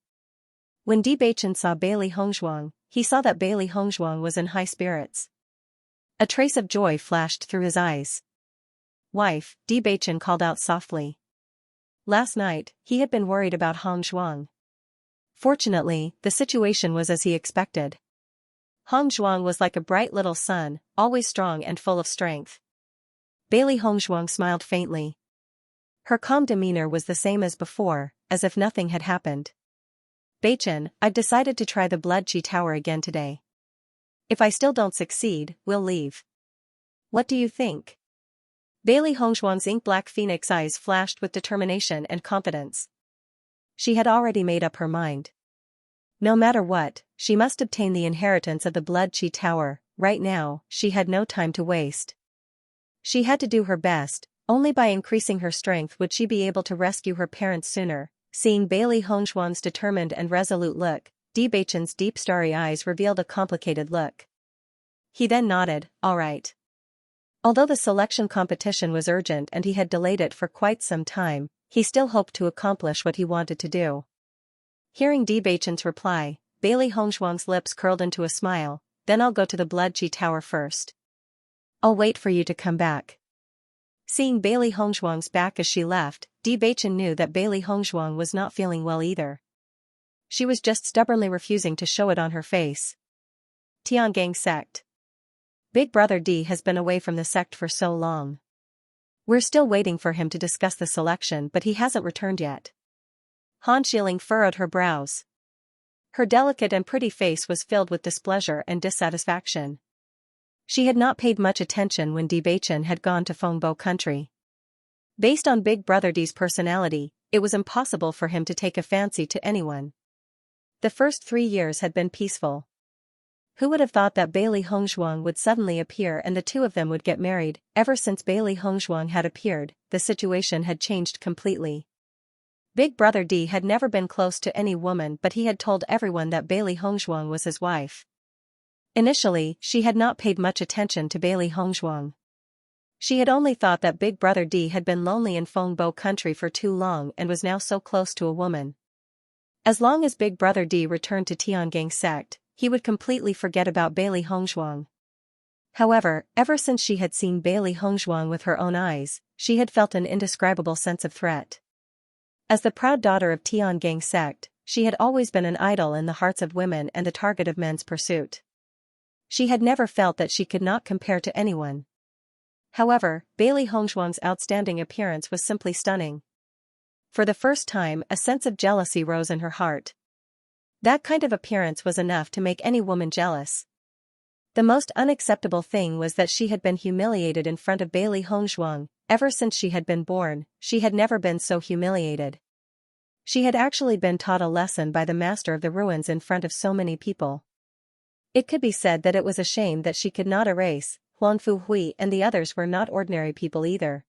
S1: When Bewitching saw Bailey Hongzhuang, he saw that Bailey Hongzhuang was in high spirits. A trace of joy flashed through his eyes. "Wife," Bewitching called out softly. Last night, he had been worried about Hongzhuang. Fortunately, the situation was as he expected. Hongzhuang was like a bright little sun, always strong and full of strength. Bailey Hongzhuang smiled faintly. Her calm demeanor was the same as before, as if nothing had happened. "Beichen, I've decided to try the Blood Chi Tower again today. If I still don't succeed, we'll leave. What do you think?" Bailey Hongzhuang's ink-black phoenix eyes flashed with determination and confidence. She had already made up her mind. No matter what, she must obtain the inheritance of the Blood Chi Tower. Right now, she had no time to waste. She had to do her best. Only by increasing her strength would she be able to rescue her parents sooner. Seeing Bailey Hongzhuang's determined and resolute look, Bewitching's deep starry eyes revealed a complicated look. He then nodded, "All right." Although the selection competition was urgent and he had delayed it for quite some time, he still hoped to accomplish what he wanted to do. Hearing Bewitching's reply, Bailey Hongzhuang's lips curled into a smile. "Then I'll go to the Blood Chi Tower first. I'll wait for you to come back." Seeing Bailey Hongzhuang's back as she left, Bewitching knew that Bailey Hongzhuang was not feeling well either. She was just stubbornly refusing to show it on her face. Tiangang sect. Big Brother D has been away from the sect for so long. We're still waiting for him to discuss the selection, but he hasn't returned yet. Han Xiling furrowed her brows. Her delicate and pretty face was filled with displeasure and dissatisfaction. She had not paid much attention when Bewitching had gone to Fengbo country. Based on Big Brother D's personality, it was impossible for him to take a fancy to anyone. The first 3 years had been peaceful. Who would have thought that Bailey Hongzhuang would suddenly appear and the two of them would get married? Ever since Bailey Hongzhuang had appeared, the situation had changed completely. Big Brother D had never been close to any woman, but he had told everyone that Bailey Hongzhuang was his wife. Initially, she had not paid much attention to Bailey Hongzhuang. She had only thought that Big Brother D had been lonely in Fengbo country for too long and was now so close to a woman. As long as Big Brother D returned to Tiangang sect, he would completely forget about Bailey Hongzhuang. However, ever since she had seen Bailey Hongzhuang with her own eyes, she had felt an indescribable sense of threat. As the proud daughter of Tiangang sect, she had always been an idol in the hearts of women and the target of men's pursuit. She had never felt that she could not compare to anyone. However, Bailey Hongzhuang's outstanding appearance was simply stunning. For the first time, a sense of jealousy rose in her heart. That kind of appearance was enough to make any woman jealous. The most unacceptable thing was that she had been humiliated in front of Bailey Hongzhuang. Ever since she had been born, she had never been so humiliated. She had actually been taught a lesson by the master of the ruins in front of so many people. It could be said that it was a shame that she could not erase. Huanfu Hui and the others were not ordinary people either.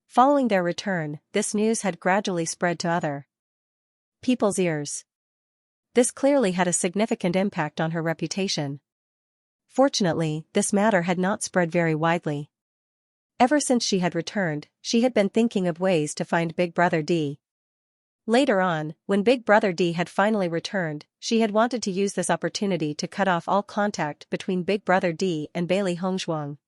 S1: Following their return, this news had gradually spread to other people's ears. This clearly had a significant impact on her reputation. Fortunately, this matter had not spread very widely. Ever since she had returned, she had been thinking of ways to find Big Brother D. Later on, when Big Brother D had finally returned, she had wanted to use this opportunity to cut off all contact between Big Brother D and Bailey Hongzhuang.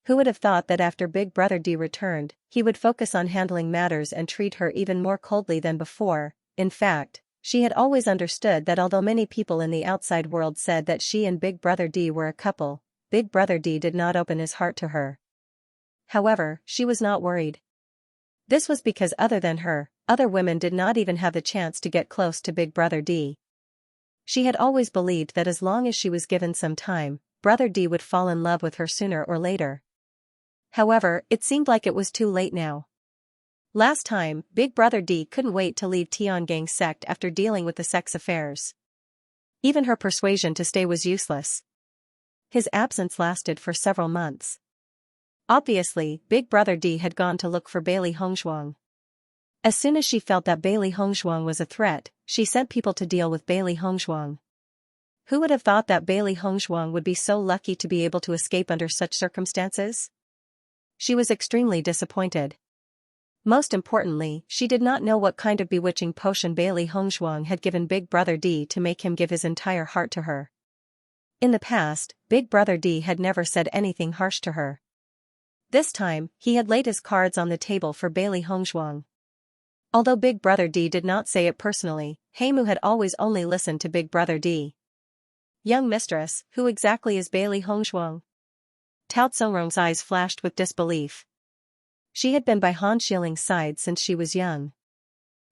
S1: Who would have thought that after Big Brother D returned, he would focus on handling matters and treat her even more coldly than before? In fact, she had always understood that although many people in the outside world said that she and Big Brother D were a couple, Big Brother D did not open his heart to her. However, she was not worried. This was because other than her, other women did not even have the chance to get close to Big Brother D. She had always believed that as long as she was given some time, Brother D would fall in love with her sooner or later. However, it seemed like it was too late now. Last time, Big Brother D couldn't wait to leave Tiangang sect after dealing with the sect's affairs. Even her persuasion to stay was useless. His absence lasted for several months. Obviously, Big Brother D had gone to look for Bailey Hongzhuang. As soon as she felt that Bailey Hongzhuang was a threat, she sent people to deal with Bailey Hongzhuang. Who would have thought that Bailey Hongzhuang would be so lucky to be able to escape under such circumstances? She was extremely disappointed. Most importantly, she did not know what kind of bewitching potion Bailey Hongzhuang had given Big Brother D to make him give his entire heart to her. In the past, Big Brother D had never said anything harsh to her. This time, he had laid his cards on the table for Bailey Hongzhuang. Although Big Brother D did not say it personally, Heimu had always only listened to Big Brother D. Young mistress, who exactly is Bailey Hongzhuang? Tao Tsongrong's eyes flashed with disbelief. She had been by Han Shiling's side since she was young.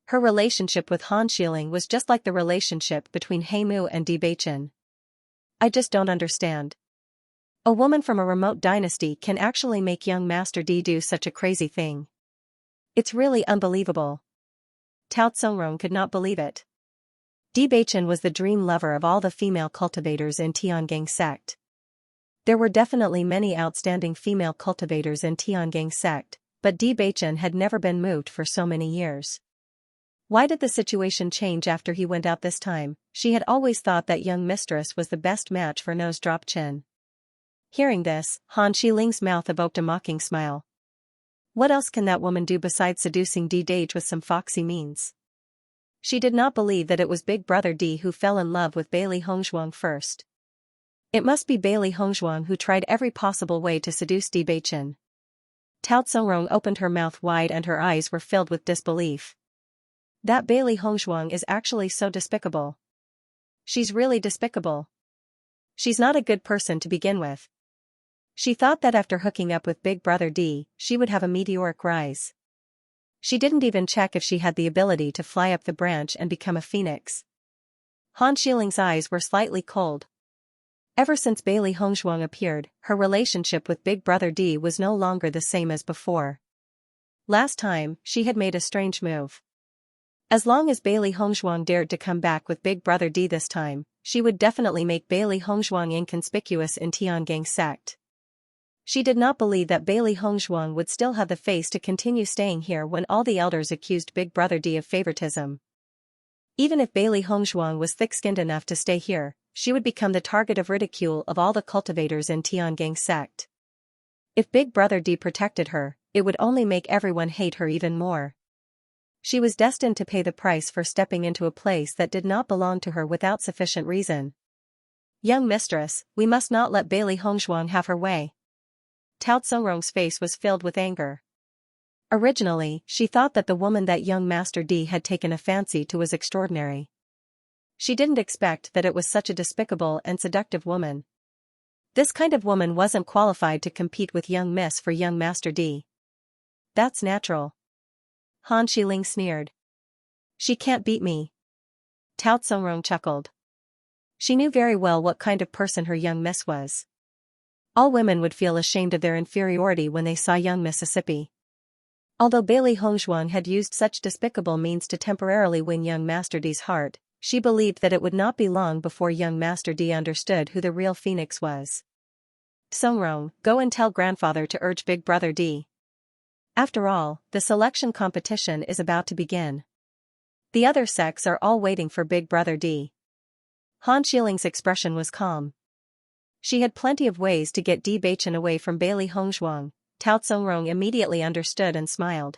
S1: Her relationship with Han Shiling was just like the relationship between Heimu and Bewitching. I just don't understand. A woman from a remote dynasty can actually make young Master D do such a crazy thing. It's really unbelievable. Tao Tsongrong could not believe it. Bewitching was the dream lover of all the female cultivators in Tiangang sect. There were definitely many outstanding female cultivators in Tiangang sect, but Bewitching had never been moved for so many years. Why did the situation change after he went out this time? She had always thought that young mistress was the best match for Nose Drop Chin. Hearing this, Han Shiling's mouth evoked a mocking smile. What else can that woman do besides seducing D-Dage with some foxy means? She did not believe that it was Big Brother D who fell in love with Bailey Hongzhuang first. It must be Bailey Hongzhuang who tried every possible way to seduce Bewitching. Tao Tsongrong opened her mouth wide and her eyes were filled with disbelief. That Bailey Hongzhuang is actually so despicable. She's really despicable. She's not a good person to begin with. She thought that after hooking up with Big Brother D, she would have a meteoric rise. She didn't even check if she had the ability to fly up the branch and become a phoenix. Han Shiling's eyes were slightly cold. Ever since Bailey Hongzhuang appeared, her relationship with Big Brother D was no longer the same as before. Last time, she had made a strange move. As long as Bailey Hongzhuang dared to come back with Big Brother D this time, she would definitely make Bailey Hongzhuang inconspicuous in Tiangang sect. She did not believe that Bailey Hongzhuang would still have the face to continue staying here when all the elders accused Big Brother D of favoritism. Even if Bailey Hongzhuang was thick-skinned enough to stay here, she would become the target of ridicule of all the cultivators in Tiangang sect. If Big Brother D protected her, it would only make everyone hate her even more. She was destined to pay the price for stepping into a place that did not belong to her without sufficient reason. Young mistress, we must not let Bailey Hongzhuang have her way. Tao Tsongrong's face was filled with anger. Originally, she thought that the woman that young Master D had taken a fancy to was extraordinary. She didn't expect that it was such a despicable and seductive woman. This kind of woman wasn't qualified to compete with young Miss for young Master D. That's natural. Han Shiling sneered. She can't beat me. Tao Tsongrong chuckled. She knew very well what kind of person her young Miss was. All women would feel ashamed of their inferiority when they saw young Mississippi. Although Bailey Hongzhuang had used such despicable means to temporarily win young Master D's heart, she believed that it would not be long before young Master D understood who the real phoenix was. Tsongrong, go and tell grandfather to urge Big Brother D. After all, the selection competition is about to begin. The other sects are all waiting for Big Brother D. Han Shiling's expression was calm. She had plenty of ways to get Bewitching away from Bailey Hongzhuang. Tao Tsongrong immediately understood and smiled.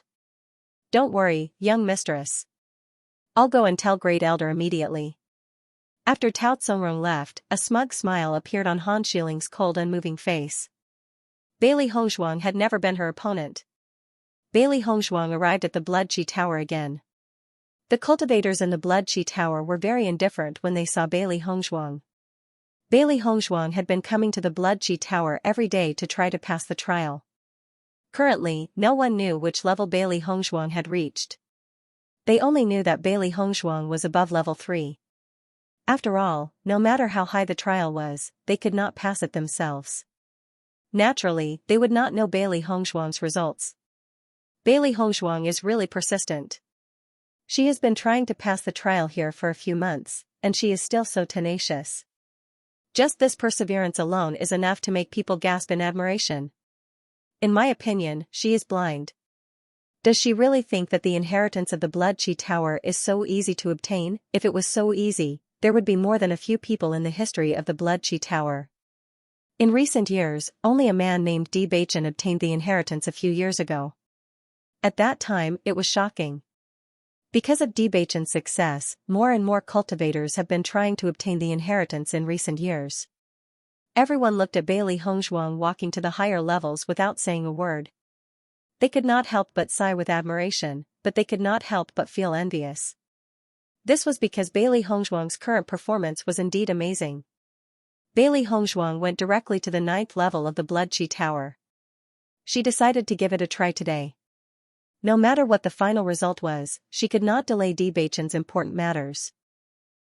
S1: Don't worry, young mistress. I'll go and tell Great Elder immediately. After Tao Tsongrong left, a smug smile appeared on Han Shiling's cold and moving face. Bailey Hongzhuang had never been her opponent. Bailey Hongzhuang arrived at the Blood Chi Tower again. The cultivators in the Blood Chi Tower were very indifferent when they saw Bailey Hongzhuang. Bailey Hongzhuang had been coming to the Blood Chi Tower every day to try to pass the trial. Currently, no one knew which level Bailey Hongzhuang had reached. They only knew that Bailey Hongzhuang was above level 3. After all, no matter how high the trial was, they could not pass it themselves. Naturally, they would not know Bailey Hongzhuang's results. Bailey Hongzhuang is really persistent. She has been trying to pass the trial here for a few months, and she is still so tenacious. Just this perseverance alone is enough to make people gasp in admiration. In my opinion, she is blind. Does she really think that the inheritance of the Blood Chi Tower is so easy to obtain? If it was so easy, there would be more than a few people in the history of the Blood Chi Tower. In recent years, only a man named Bewitching obtained the inheritance a few years ago. At that time, it was shocking. Because of Bewitching's success, more and more cultivators have been trying to obtain the inheritance in recent years. Everyone looked at Bailey Hongzhuang walking to the higher levels without saying a word. They could not help but sigh with admiration, but they could not help but feel envious. This was because Bailey Hongzhuang's current performance was indeed amazing. Bailey Hongzhuang went directly to the 9th level of the Blood Qi Tower. She decided to give it a try today. No matter what the final result was, she could not delay Bewitching's important matters.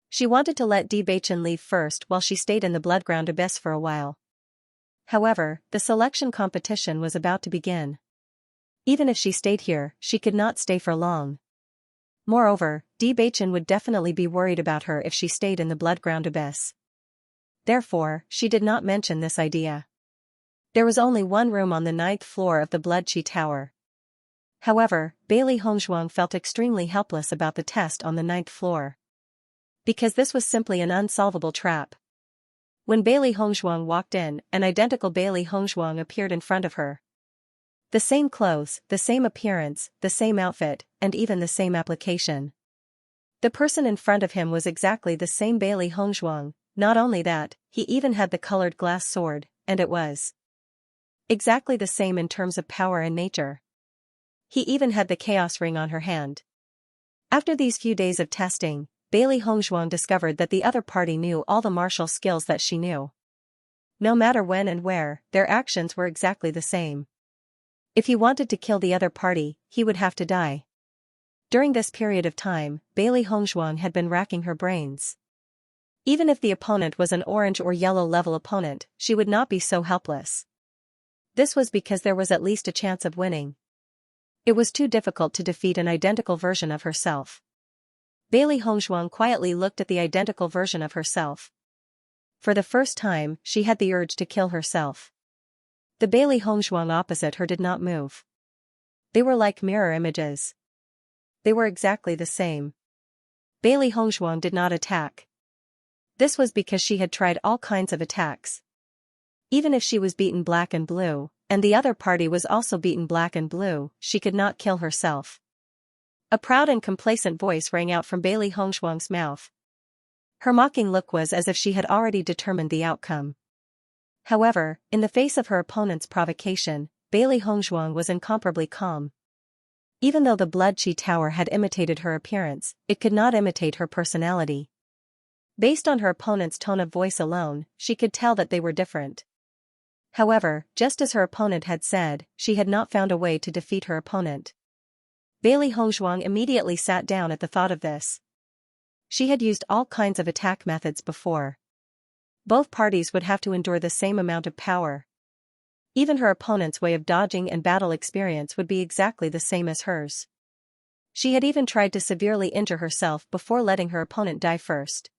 S1: She wanted to let Bewitching leave first while she stayed in the Bloodground Abyss for a while. However, the selection competition was about to begin. Even if she stayed here, she could not stay for long. Moreover, Bewitching would definitely be worried about her if she stayed in the Bloodground Abyss. Therefore, she did not mention this idea. There was only one room on the 9th floor of the Blood Qi Tower. However, Bailey Hongzhuang felt extremely helpless about the test on the 9th floor. Because this was simply an unsolvable trap. When Bailey Hongzhuang walked in, an identical Bailey Hongzhuang appeared in front of her. The same clothes, the same appearance, the same outfit, and even the same application. The person in front of him was exactly the same Bailey Hongzhuang. Not only that, he even had the colored glass sword, and it was exactly the same in terms of power and nature. He even had the chaos ring on her hand. After these few days of testing, Bailey Hongzhuang discovered that the other party knew all the martial skills that she knew. No matter when and where, their actions were exactly the same. If he wanted to kill the other party, he would have to die. During this period of time, Bailey Hongzhuang had been racking her brains. Even if the opponent was an orange or yellow level opponent, she would not be so helpless. This was because there was at least a chance of winning. It was too difficult to defeat an identical version of herself. Bailey Hongzhuang quietly looked at the identical version of herself. For the first time, she had the urge to kill herself. The Bailey Hongzhuang opposite her did not move. They were like mirror images. They were exactly the same. Bailey Hongzhuang did not attack. This was because she had tried all kinds of attacks. Even if she was beaten black and blue, and the other party was also beaten black and blue, she could not kill herself. A proud and complacent voice rang out from Bailey Hongzhuang's mouth. Her mocking look was as if she had already determined the outcome. However, in the face of her opponent's provocation, Bailey Hongzhuang was incomparably calm. Even though the Blood Qi Tower had imitated her appearance, it could not imitate her personality. Based on her opponent's tone of voice alone, she could tell that they were different. However, just as her opponent had said, she had not found a way to defeat her opponent. Bailey Hongzhuang immediately sat down at the thought of this. She had used all kinds of attack methods before. Both parties would have to endure the same amount of power. Even her opponent's way of dodging and battle experience would be exactly the same as hers. She had even tried to severely injure herself before letting her opponent die first.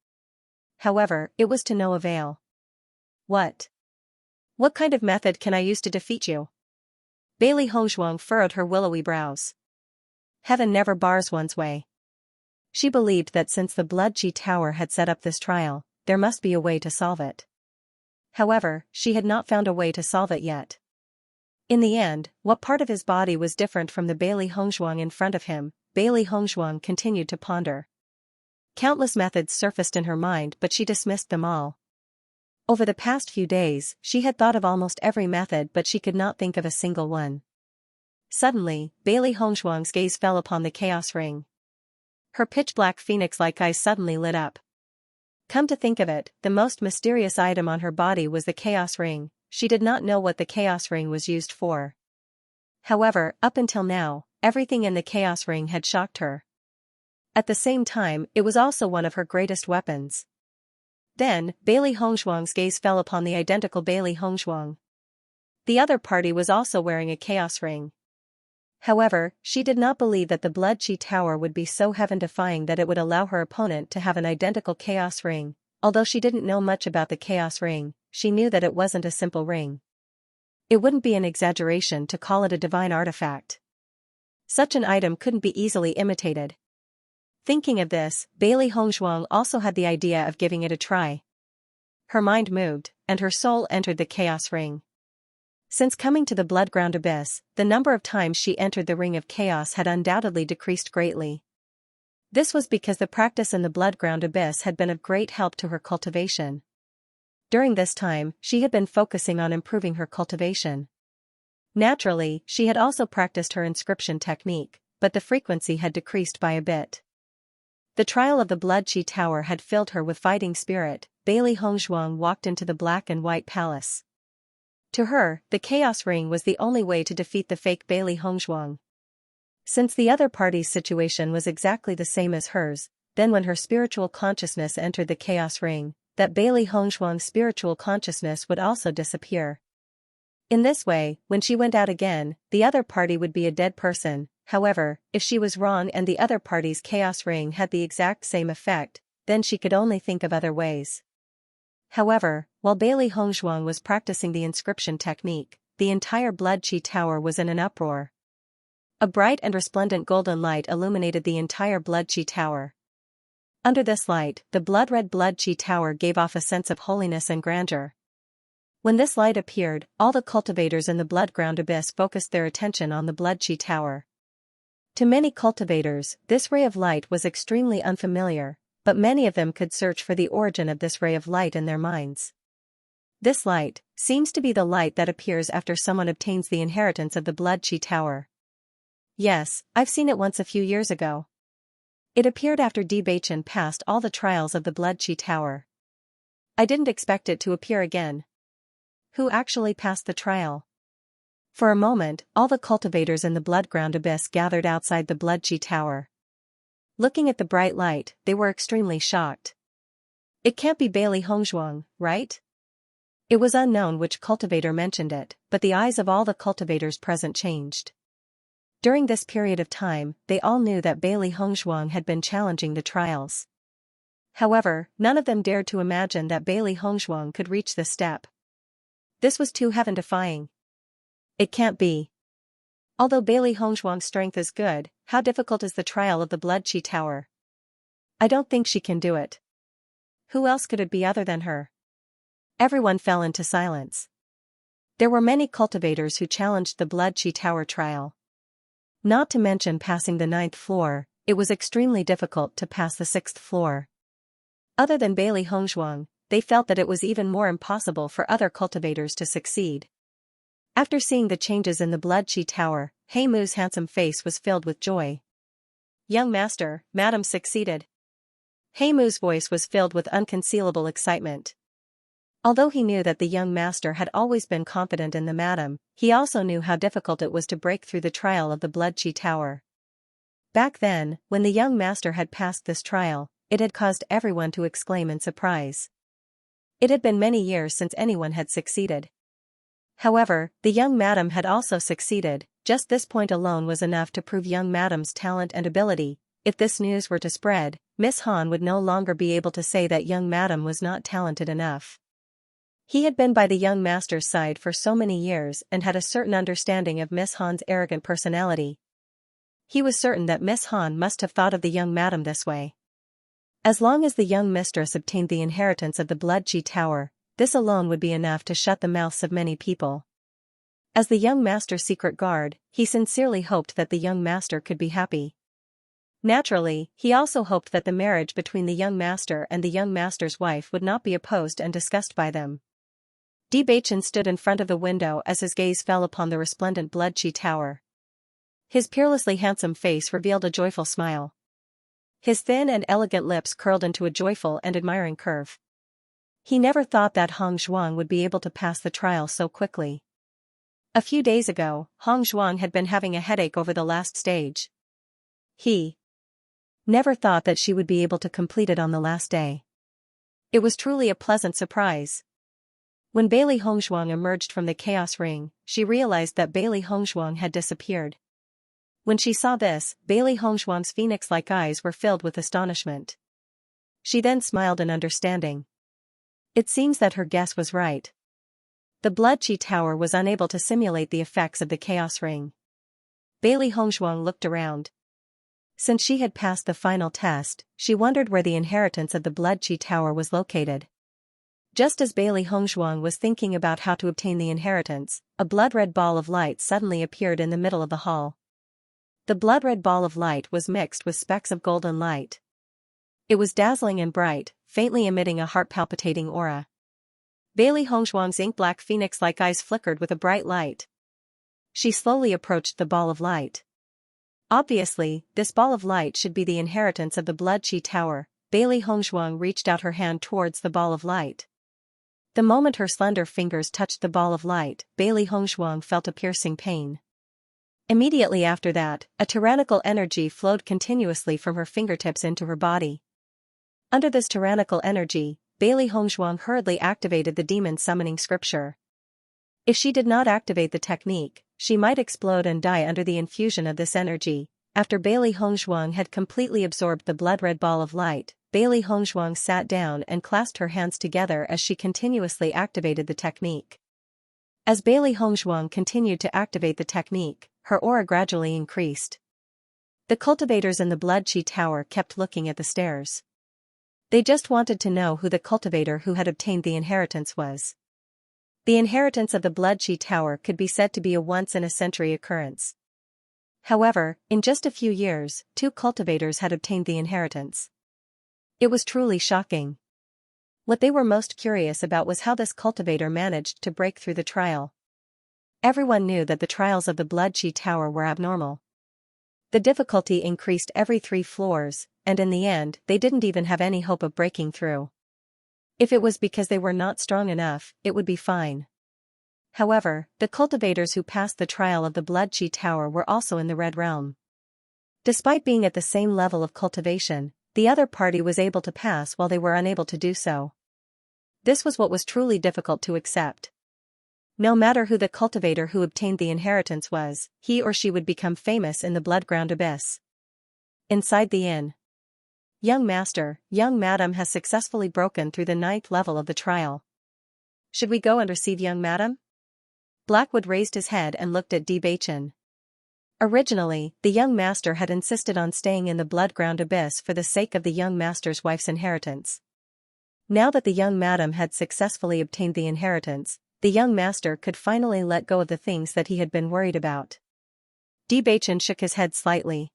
S1: However, it was to no avail. What kind of method can I use to defeat you? Bailey Hongzhuang furrowed her willowy brows. Heaven never bars one's way. She believed that since the Blood Qi Tower had set up this trial, there must be a way to solve it. However, she had not found a way to solve it yet. In the end, what part of his body was different from the Bailey Hongzhuang in front of him? Bailey Hongzhuang continued to ponder. Countless methods surfaced in her mind, but she dismissed them all. Over the past few days, she had thought of almost every method, but she could not think of a single one. Suddenly, Bailey Hongzhuang's gaze fell upon the chaos ring. Her pitch-black phoenix-like eyes suddenly lit up. Come to think of it, the most mysterious item on her body was the chaos ring. She did not know what the chaos ring was used for. However, up until now, everything in the chaos ring had shocked her. At the same time, it was also one of her greatest weapons. Then, Bailey Hongzhuang's gaze fell upon the identical Bailey Hongzhuang. The other party was also wearing a chaos ring. However, she did not believe that the Blood Qi Tower would be so heaven-defying that it would allow her opponent to have an identical chaos ring. Although she didn't know much about the chaos ring, she knew that it wasn't a simple ring. It wouldn't be an exaggeration to call it a divine artifact. Such an item couldn't be easily imitated. Thinking of this, Bailey Hongzhuang also had the idea of giving it a try. Her mind moved, and her soul entered the chaos ring. Since coming to the blood-ground abyss, the number of times she entered the ring of chaos had undoubtedly decreased greatly. This was because the practice in the blood-ground abyss had been of great help to her cultivation. During this time, she had been focusing on improving her cultivation. Naturally, she had also practiced her inscription technique, but the frequency had decreased by a bit. The trial of the Blood Chi Tower had filled her with fighting spirit. Bailey Hongzhuang walked into the black and white palace. To her, the Chaos Ring was the only way to defeat the fake Bailey Hongzhuang. Since the other party's situation was exactly the same as hers, then when her spiritual consciousness entered the Chaos Ring, that Bailey Hongzhuang's spiritual consciousness would also disappear. In this way, when she went out again, the other party would be a dead person. However, if she was wrong and the other party's Chaos Ring had the exact same effect, then she could only think of other ways. However, while Bailey Hongzhuang was practicing the inscription technique, the entire Blood Chi Tower was in an uproar. A bright and resplendent golden light illuminated the entire Blood Chi Tower. Under this light, the blood-red Blood Chi Tower gave off a sense of holiness and grandeur. When this light appeared, all the cultivators in the blood-ground abyss focused their attention on the Blood Chi Tower. To many cultivators, this ray of light was extremely unfamiliar, but many of them could search for the origin of this ray of light in their minds. This light seems to be the light that appears after someone obtains the inheritance of the Blood Chi Tower. Yes, I've seen it once a few years ago. It appeared after Bewitching passed all the trials of the Blood Chi Tower. I didn't expect it to appear again. Who actually passed the trial? For a moment, all the cultivators in the blood-ground abyss gathered outside the Blood Chi Tower. Looking at the bright light, they were extremely shocked. It can't be Bailey Hongzhuang, right? It was unknown which cultivator mentioned it, but the eyes of all the cultivators present changed. During this period of time, they all knew that Bailey Hongzhuang had been challenging the trials. However, none of them dared to imagine that Bailey Hongzhuang could reach this step. This was too heaven-defying. It can't be. Although Bailey Hongzhuang's strength is good, how difficult is the trial of the Blood Chi Tower? I don't think she can do it. Who else could it be other than her? Everyone fell into silence. There were many cultivators who challenged the Blood Chi Tower trial. Not to mention passing the 9th floor, it was extremely difficult to pass the 6th floor. Other than Bailey Hongzhuang, they felt that it was even more impossible for other cultivators to succeed. After seeing the changes in the Blood Chi Tower, He Mu's handsome face was filled with joy. Young master, madam succeeded. He Mu's voice was filled with unconcealable excitement. Although he knew that the young master had always been confident in the madam, he also knew how difficult it was to break through the trial of the Blood Chi Tower. Back then, when the young master had passed this trial, it had caused everyone to exclaim in surprise. It had been many years since anyone had succeeded. However, the young madam had also succeeded. Just this point alone was enough to prove young madam's talent and ability. If this news were to spread, Miss Han would no longer be able to say that young madam was not talented enough. He had been by the young master's side for so many years and had a certain understanding of Miss Han's arrogant personality. He was certain that Miss Han must have thought of the young madam this way. As long as the young mistress obtained the inheritance of the Blood Chi Tower, this alone would be enough to shut the mouths of many people. As the young master's secret guard, he sincerely hoped that the young master could be happy. Naturally, he also hoped that the marriage between the young master and the young master's wife would not be opposed and discussed by them. Bewitching stood in front of the window as his gaze fell upon the resplendent Blood Chi Tower. His peerlessly handsome face revealed a joyful smile. His thin and elegant lips curled into a joyful and admiring curve. He never thought that Hongzhuang would be able to pass the trial so quickly. A few days ago, Hongzhuang had been having a headache over the last stage. He never thought that she would be able to complete it on the last day. It was truly a pleasant surprise. When Bailey Hongzhuang emerged from the Chaos Ring, she realized that Bailey Hongzhuang had disappeared. When she saw this, Bailey Hongzhuang's phoenix-like eyes were filled with astonishment. She then smiled in understanding. It seems that her guess was right. The Blood Chi Tower was unable to simulate the effects of the Chaos Ring. Bailey Hongzhuang looked around. Since she had passed the final test, she wondered where the inheritance of the Blood Chi Tower was located. Just as Bailey Hongzhuang was thinking about how to obtain the inheritance, a blood-red ball of light suddenly appeared in the middle of the hall. The blood-red ball of light was mixed with specks of golden light. It was dazzling and bright, faintly emitting a heart-palpitating aura. Bailey Hongzhuang's ink-black phoenix-like eyes flickered with a bright light. She slowly approached the ball of light. Obviously, this ball of light should be the inheritance of the Blood Qi Tower. Bailey Hongzhuang reached out her hand towards the ball of light. The moment her slender fingers touched the ball of light, Bailey Hongzhuang felt a piercing pain. Immediately after that, a tyrannical energy flowed continuously from her fingertips into her body. Under this tyrannical energy, Bailey Hongzhuang hurriedly activated the demon summoning scripture. If she did not activate the technique, she might explode and die under the infusion of this energy. After Bailey Hongzhuang had completely absorbed the blood-red ball of light, Bailey Hongzhuang sat down and clasped her hands together as she continuously activated the technique. As Bailey Hongzhuang continued to activate the technique, her aura gradually increased. The cultivators in the Blood Qi Tower kept looking at the stairs. They just wanted to know who the cultivator who had obtained the inheritance was. The inheritance of the Blood Qi Tower could be said to be a once-in-a-century occurrence. However, in just a few years, 2 cultivators had obtained the inheritance. It was truly shocking. What they were most curious about was how this cultivator managed to break through the trial. Everyone knew that the trials of the Blood Qi Tower were abnormal. The difficulty increased every 3 floors, and in the end, they didn't even have any hope of breaking through. If it was because they were not strong enough, it would be fine. However, the cultivators who passed the trial of the Blood Qi Tower were also in the Red Realm. Despite being at the same level of cultivation, the other party was able to pass while they were unable to do so. This was what was truly difficult to accept. No matter who the cultivator who obtained the inheritance was, he or she would become famous in the Bloodground Abyss. Inside the inn. Young master, young madam has successfully broken through the 9th level of the trial. Should we go and receive young madam? Blackwood raised his head and looked at Bewitching. Originally, the young master had insisted on staying in the Bloodground Abyss for the sake of the young master's wife's inheritance. Now that the young madam had successfully obtained the inheritance, the young master could finally let go of the things that he had been worried about. Bewitching shook his head slightly.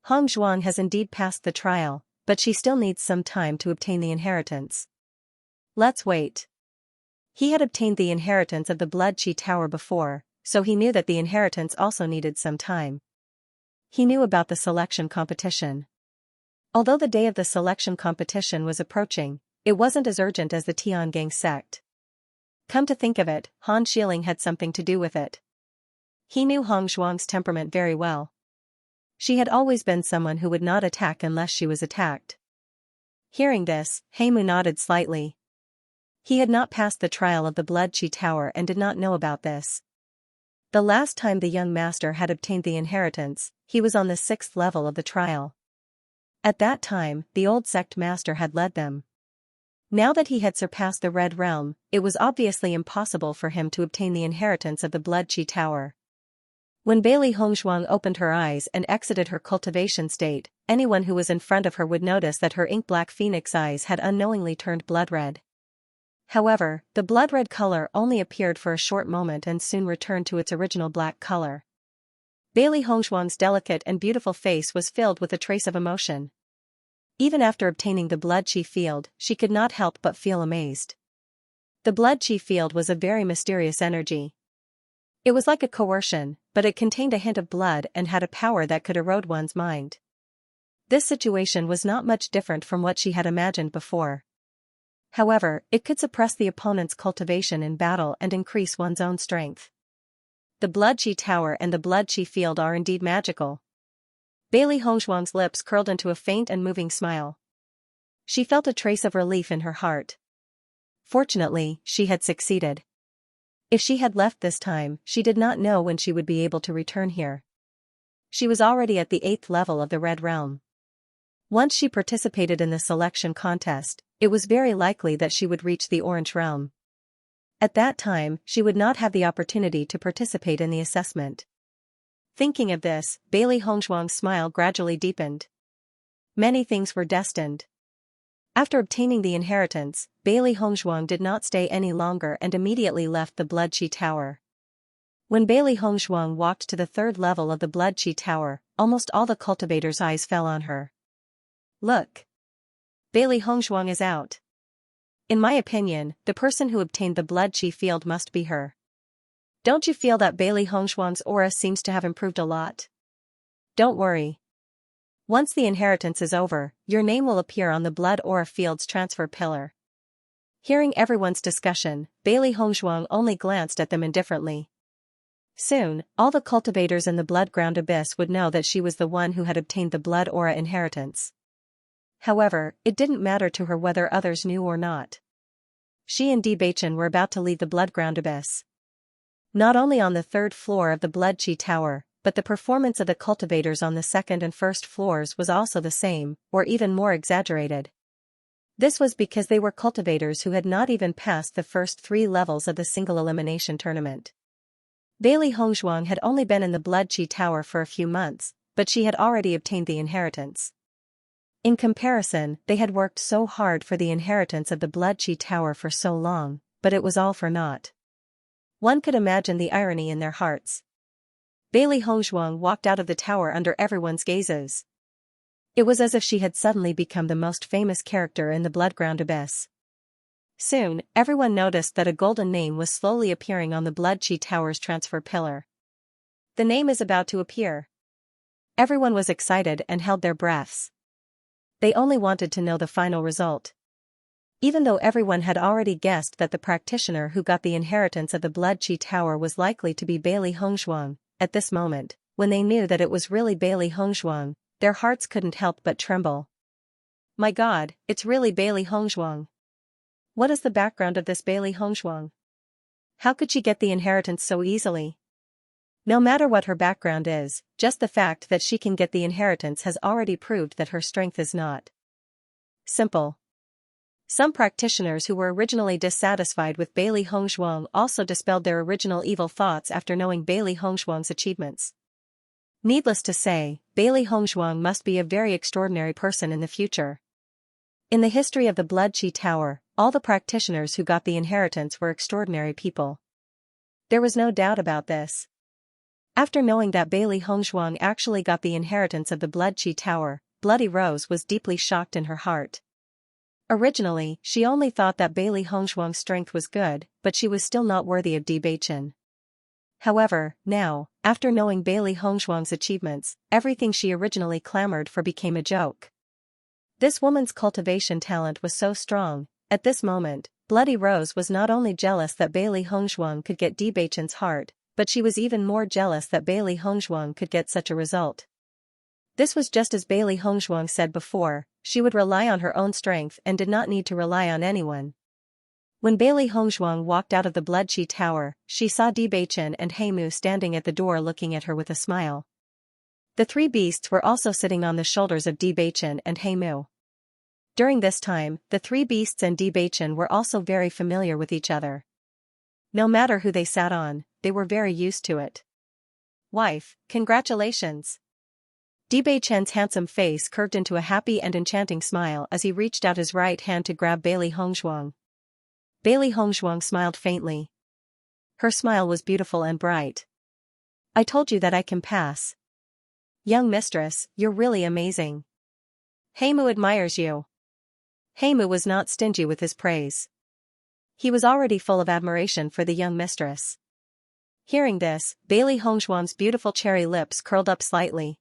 S1: Hongzhuang has indeed passed the trial, but she still needs some time to obtain the inheritance. Let's wait. He had obtained the inheritance of the Blood Qi Tower before, so he knew that the inheritance also needed some time. He knew about the selection competition. Although the day of the selection competition was approaching, it wasn't as urgent as the Tiangang sect. Come to think of it, Han Xiling had something to do with it. He knew Hongzhuang's temperament very well. She had always been someone who would not attack unless she was attacked. Hearing this, Heimu nodded slightly. He had not passed the trial of the Blood Qi Tower and did not know about this. The last time the young master had obtained the inheritance, he was on the 6th level of the trial. At that time, the old sect master had led them. Now that he had surpassed the Red Realm, it was obviously impossible for him to obtain the inheritance of the Blood Qi Tower. When Bailey Hongzhuang opened her eyes and exited her cultivation state, anyone who was in front of her would notice that her ink-black phoenix eyes had unknowingly turned blood-red. However, the blood-red color only appeared for a short moment and soon returned to its original black color. Bailey Hongzhuang's delicate and beautiful face was filled with a trace of emotion. Even after obtaining the Blood Qi field, she could not help but feel amazed. The Blood Qi field was a very mysterious energy. It was like a coercion, but it contained a hint of blood and had a power that could erode one's mind. This situation was not much different from what she had imagined before. However, it could suppress the opponent's cultivation in battle and increase one's own strength. The Blood Qi Tower and the Blood Qi field are indeed magical. Bailey Hongzhuang's lips curled into a faint and moving smile. She felt a trace of relief in her heart. Fortunately, she had succeeded. If she had left this time, she did not know when she would be able to return here. She was already at the 8th level of the Red Realm. Once she participated in the selection contest, it was very likely that she would reach the Orange Realm. At that time, she would not have the opportunity to participate in the assessment. Thinking of this, Bailey Hongzhuang's smile gradually deepened. Many things were destined. After obtaining the inheritance, Bailey Hongzhuang did not stay any longer and immediately left the Blood Qi Tower. When Bailey Hongzhuang walked to the third level of the Blood Qi Tower, almost all the cultivators' eyes fell on her. Look! Bailey Hongzhuang is out. In my opinion, the person who obtained the Blood Qi field must be her. Don't you feel that Bailey Hongzhuang's aura seems to have improved a lot? Don't worry. Once the inheritance is over, your name will appear on the Blood Aura Field's transfer pillar. Hearing everyone's discussion, Bailey Hongzhuang only glanced at them indifferently. Soon, all the cultivators in the Bloodground Abyss would know that she was the one who had obtained the Blood Aura inheritance. However, it didn't matter to her whether others knew or not. She and Bewitching were about to leave the Bloodground Abyss. Not only on the third floor of the Blood Qi Tower, but the performance of the cultivators on the second and first floors was also the same, or even more exaggerated. This was because they were cultivators who had not even passed the first 3 levels of the single elimination tournament. Bailey Hongzhuang had only been in the Blood Qi Tower for a few months, but she had already obtained the inheritance. In comparison, they had worked so hard for the inheritance of the Blood Qi Tower for so long, but it was all for naught. One could imagine the irony in their hearts. Bailey Hongzhuang walked out of the tower under everyone's gazes. It was as if she had suddenly become the most famous character in the Bloodground Abyss. Soon, everyone noticed that a golden name was slowly appearing on the Blood Qi Tower's transfer pillar. The name is about to appear. Everyone was excited and held their breaths. They only wanted to know the final result. Even though everyone had already guessed that the practitioner who got the inheritance of the Blood Qi Tower was likely to be Bailey Hongzhuang, at this moment, when they knew that it was really Bailey Hongzhuang, their hearts couldn't help but tremble. My God, it's really Bailey Hongzhuang. What is the background of this Bailey Hongzhuang? How could she get the inheritance so easily? No matter what her background is, just the fact that she can get the inheritance has already proved that her strength is not simple. Some practitioners who were originally dissatisfied with Bailey Hongzhuang also dispelled their original evil thoughts after knowing Bailey Hongzhuang's achievements. Needless to say, Bailey Hongzhuang must be a very extraordinary person in the future. In the history of the Blood Qi Tower, all the practitioners who got the inheritance were extraordinary people. There was no doubt about this. After knowing that Bailey Hongzhuang actually got the inheritance of the Blood Qi Tower, Bloody Rose was deeply shocked in her heart. Originally, she only thought that Bailey Hongzhuang's strength was good, but she was still not worthy of Bewitching. However, now, after knowing Bailey Hongzhuang's achievements, everything she originally clamored for became a joke. This woman's cultivation talent was so strong. At this moment, Bloody Rose was not only jealous that Bailey Hongzhuang could get Bewitching's heart, but she was even more jealous that Bailey Hongzhuang could get such a result. This was just as Bailey Hongzhuang said before, she would rely on her own strength and did not need to rely on anyone. When Bailey Hongzhuang walked out of the Blood Qi Tower, she saw Bewitching and Heimu standing at the door looking at her with a smile. The 3 beasts were also sitting on the shoulders of Bewitching and Heimu. During this time, the 3 beasts and Bewitching were also very familiar with each other. No matter who they sat on, they were very used to it. Wife, congratulations! Bewitching's handsome face curved into a happy and enchanting smile as he reached out his right hand to grab Bailey Hongzhuang. Bailey Hongzhuang smiled faintly. Her smile was beautiful and bright. I told you that I can pass. Young mistress, you're really amazing. Heimu admires you. Heimu was not stingy with his praise. He was already full of admiration for the young mistress. Hearing this, Bailey Hongzhuang's beautiful cherry lips curled up slightly.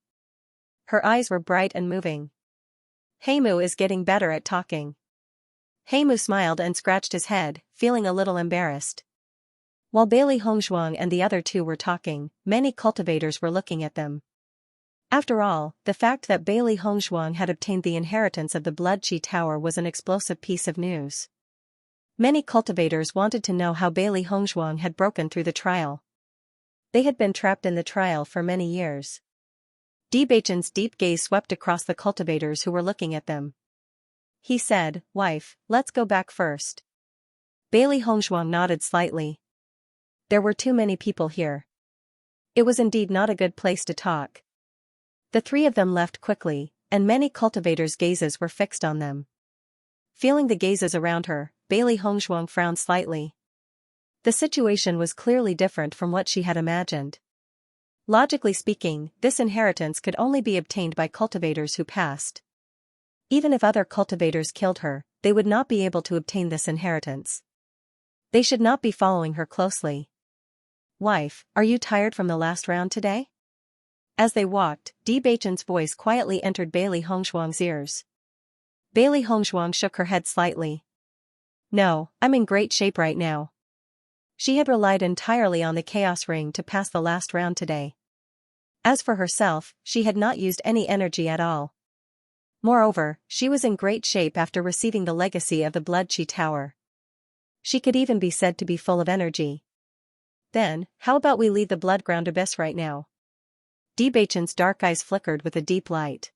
S1: Her eyes were bright and moving. Heimu is getting better at talking. Heimu smiled and scratched his head, feeling a little embarrassed. While Bailey Hongzhuang and the other 2 were talking, many cultivators were looking at them. After all, the fact that Bailey Hongzhuang had obtained the inheritance of the Blood Qi Tower was an explosive piece of news. Many cultivators wanted to know how Bailey Hongzhuang had broken through the trial. They had been trapped in the trial for many years. Bewitching's deep gaze swept across the cultivators who were looking at them. He said, Wife, let's go back first. Bailey Hongzhuang nodded slightly. There were too many people here. It was indeed not a good place to talk. The 3 of them left quickly, and many cultivators' gazes were fixed on them. Feeling the gazes around her, Bailey Hongshuang frowned slightly. The situation was clearly different from what she had imagined. Logically speaking, this inheritance could only be obtained by cultivators who passed. Even if other cultivators killed her, they would not be able to obtain this inheritance. They should not be following her closely. "Wife, are you tired from the last round today?" As they walked, Beichen's voice quietly entered Bailey Hongshuang's ears. Bailey Hongshuang shook her head slightly. "No, I'm in great shape right now." She had relied entirely on the chaos ring to pass the last round today. As for herself, she had not used any energy at all. Moreover, she was in great shape after receiving the legacy of the Blood Qi Tower. She could even be said to be full of energy. "Then, how about we leave the blood-ground abyss right now?" Beichen's dark eyes flickered with a deep light.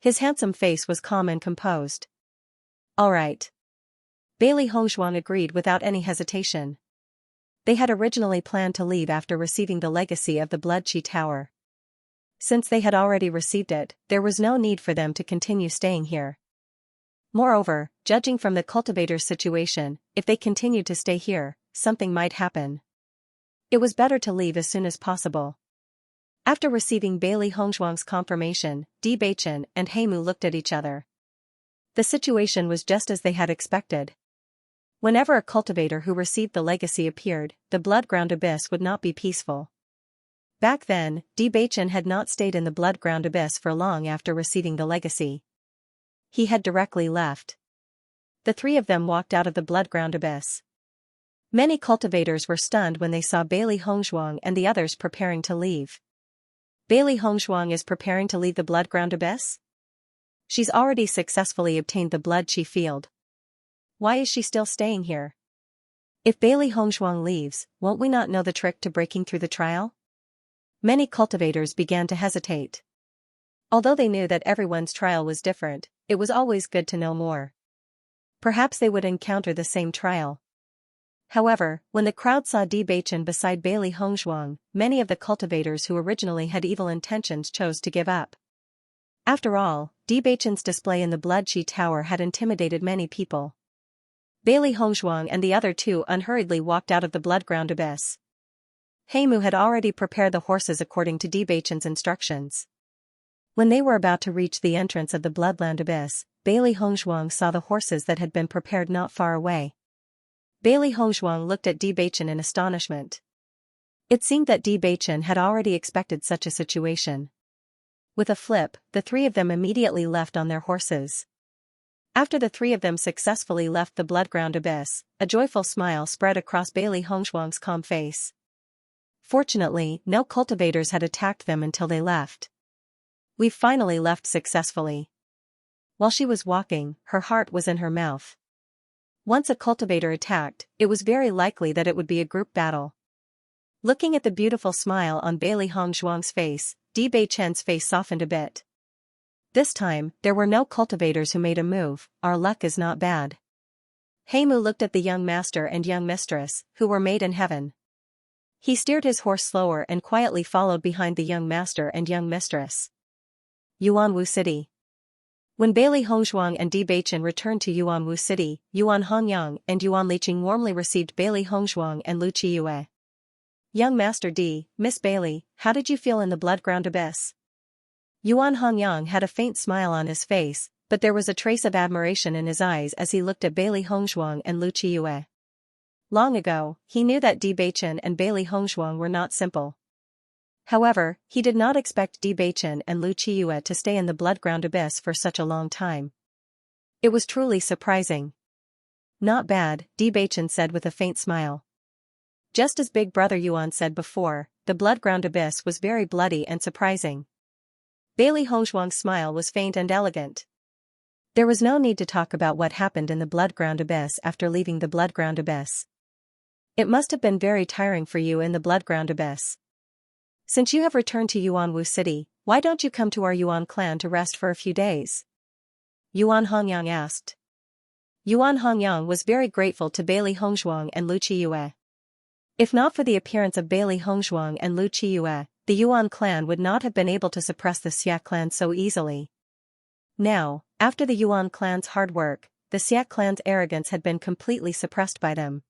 S1: His handsome face was calm and composed. "All right." Bailey Hongshuang agreed without any hesitation. They had originally planned to leave after receiving the legacy of the Blood Qi Tower. Since they had already received it, there was no need for them to continue staying here. Moreover, judging from the cultivator's situation, if they continued to stay here, something might happen. It was better to leave as soon as possible. After receiving Bailey Hongshuang's confirmation, Beichen and Heimu looked at each other. The situation was just as they had expected. Whenever a cultivator who received the legacy appeared, the blood-ground abyss would not be peaceful. Back then, Beichen had not stayed in the blood-ground abyss for long after receiving the legacy. He had directly left. The three of them walked out of the blood-ground abyss. Many cultivators were stunned when they saw Bailey Hongshuang and the others preparing to leave. Bailey Hongshuang is preparing to leave the blood-ground abyss? She's already successfully obtained the Blood Qi field. Why is she still staying here? If Bailey Hongshuang leaves, won't we not know the trick to breaking through the trial? Many cultivators began to hesitate. Although they knew that everyone's trial was different, it was always good to know more. Perhaps they would encounter the same trial. However, when the crowd saw Beichen beside Bailey Hongshuang, many of the cultivators who originally had evil intentions chose to give up. After all, Beichen's display in the Blood Qi Tower had intimidated many people. Bailey Hongshuang and the other two unhurriedly walked out of the blood-ground abyss. Heimu had already prepared the horses according to Beichen's instructions. When they were about to reach the entrance of the bloodland abyss, Bailey Hongshuang saw the horses that had been prepared not far away. Bailey Hongshuang looked at Beichen in astonishment. It seemed that Beichen had already expected such a situation. With a flip, the three of them immediately left on their horses. After the three of them successfully left the blood-ground abyss, a joyful smile spread across Bailey Hongshuang's calm face. Fortunately, no cultivators had attacked them until they left. "We've finally left successfully." While she was walking, her heart was in her mouth. Once a cultivator attacked, it was very likely that it would be a group battle. Looking at the beautiful smile on Bailey Hongshuang's face, Beichen's face softened a bit. This time, there were no cultivators who made a move. Our luck is not bad. Heimu looked at the young master and young mistress, who were made in heaven. He steered his horse slower and quietly followed behind the young master and young mistress. Yuanwu City. When Bailey Hongshuang and Beichen returned to Yuanwu City, Yuan Hongyang and Yuan Liqing warmly received Bailey Hongshuang and Lu Qiyue. "Young Master Miss Bailey, how did you feel in the blood-ground abyss?" Yuan Hongyang had a faint smile on his face, but there was a trace of admiration in his eyes as he looked at Bailey Hongshuang and Lu Qiyue. Long ago, he knew that Beichen and Bailey Hongshuang were not simple. However, he did not expect Beichen and Lu Qiyue to stay in the blood-ground abyss for such a long time. It was truly surprising. "Not bad," Beichen said with a faint smile. Just as Big Brother Yuan said before, the blood-ground abyss was very bloody and surprising. Bailey Hongshuang's smile was faint and elegant. There was no need to talk about what happened in the blood-ground abyss after leaving the blood-ground abyss. It must have been very tiring for you in the blood-ground abyss. Since you have returned to Yuanwu City, why don't you come to our Yuan clan to rest for a few days? Yuan Hongyang asked. Yuan Hongyang was very grateful to Bailey Hongshuang and Lu Qiyue. If not for the appearance of Bailey Hongshuang and Lu Qiyue, the Yuan clan would not have been able to suppress the Xia clan so easily. Now, after the Yuan clan's hard work, the Xia clan's arrogance had been completely suppressed by them.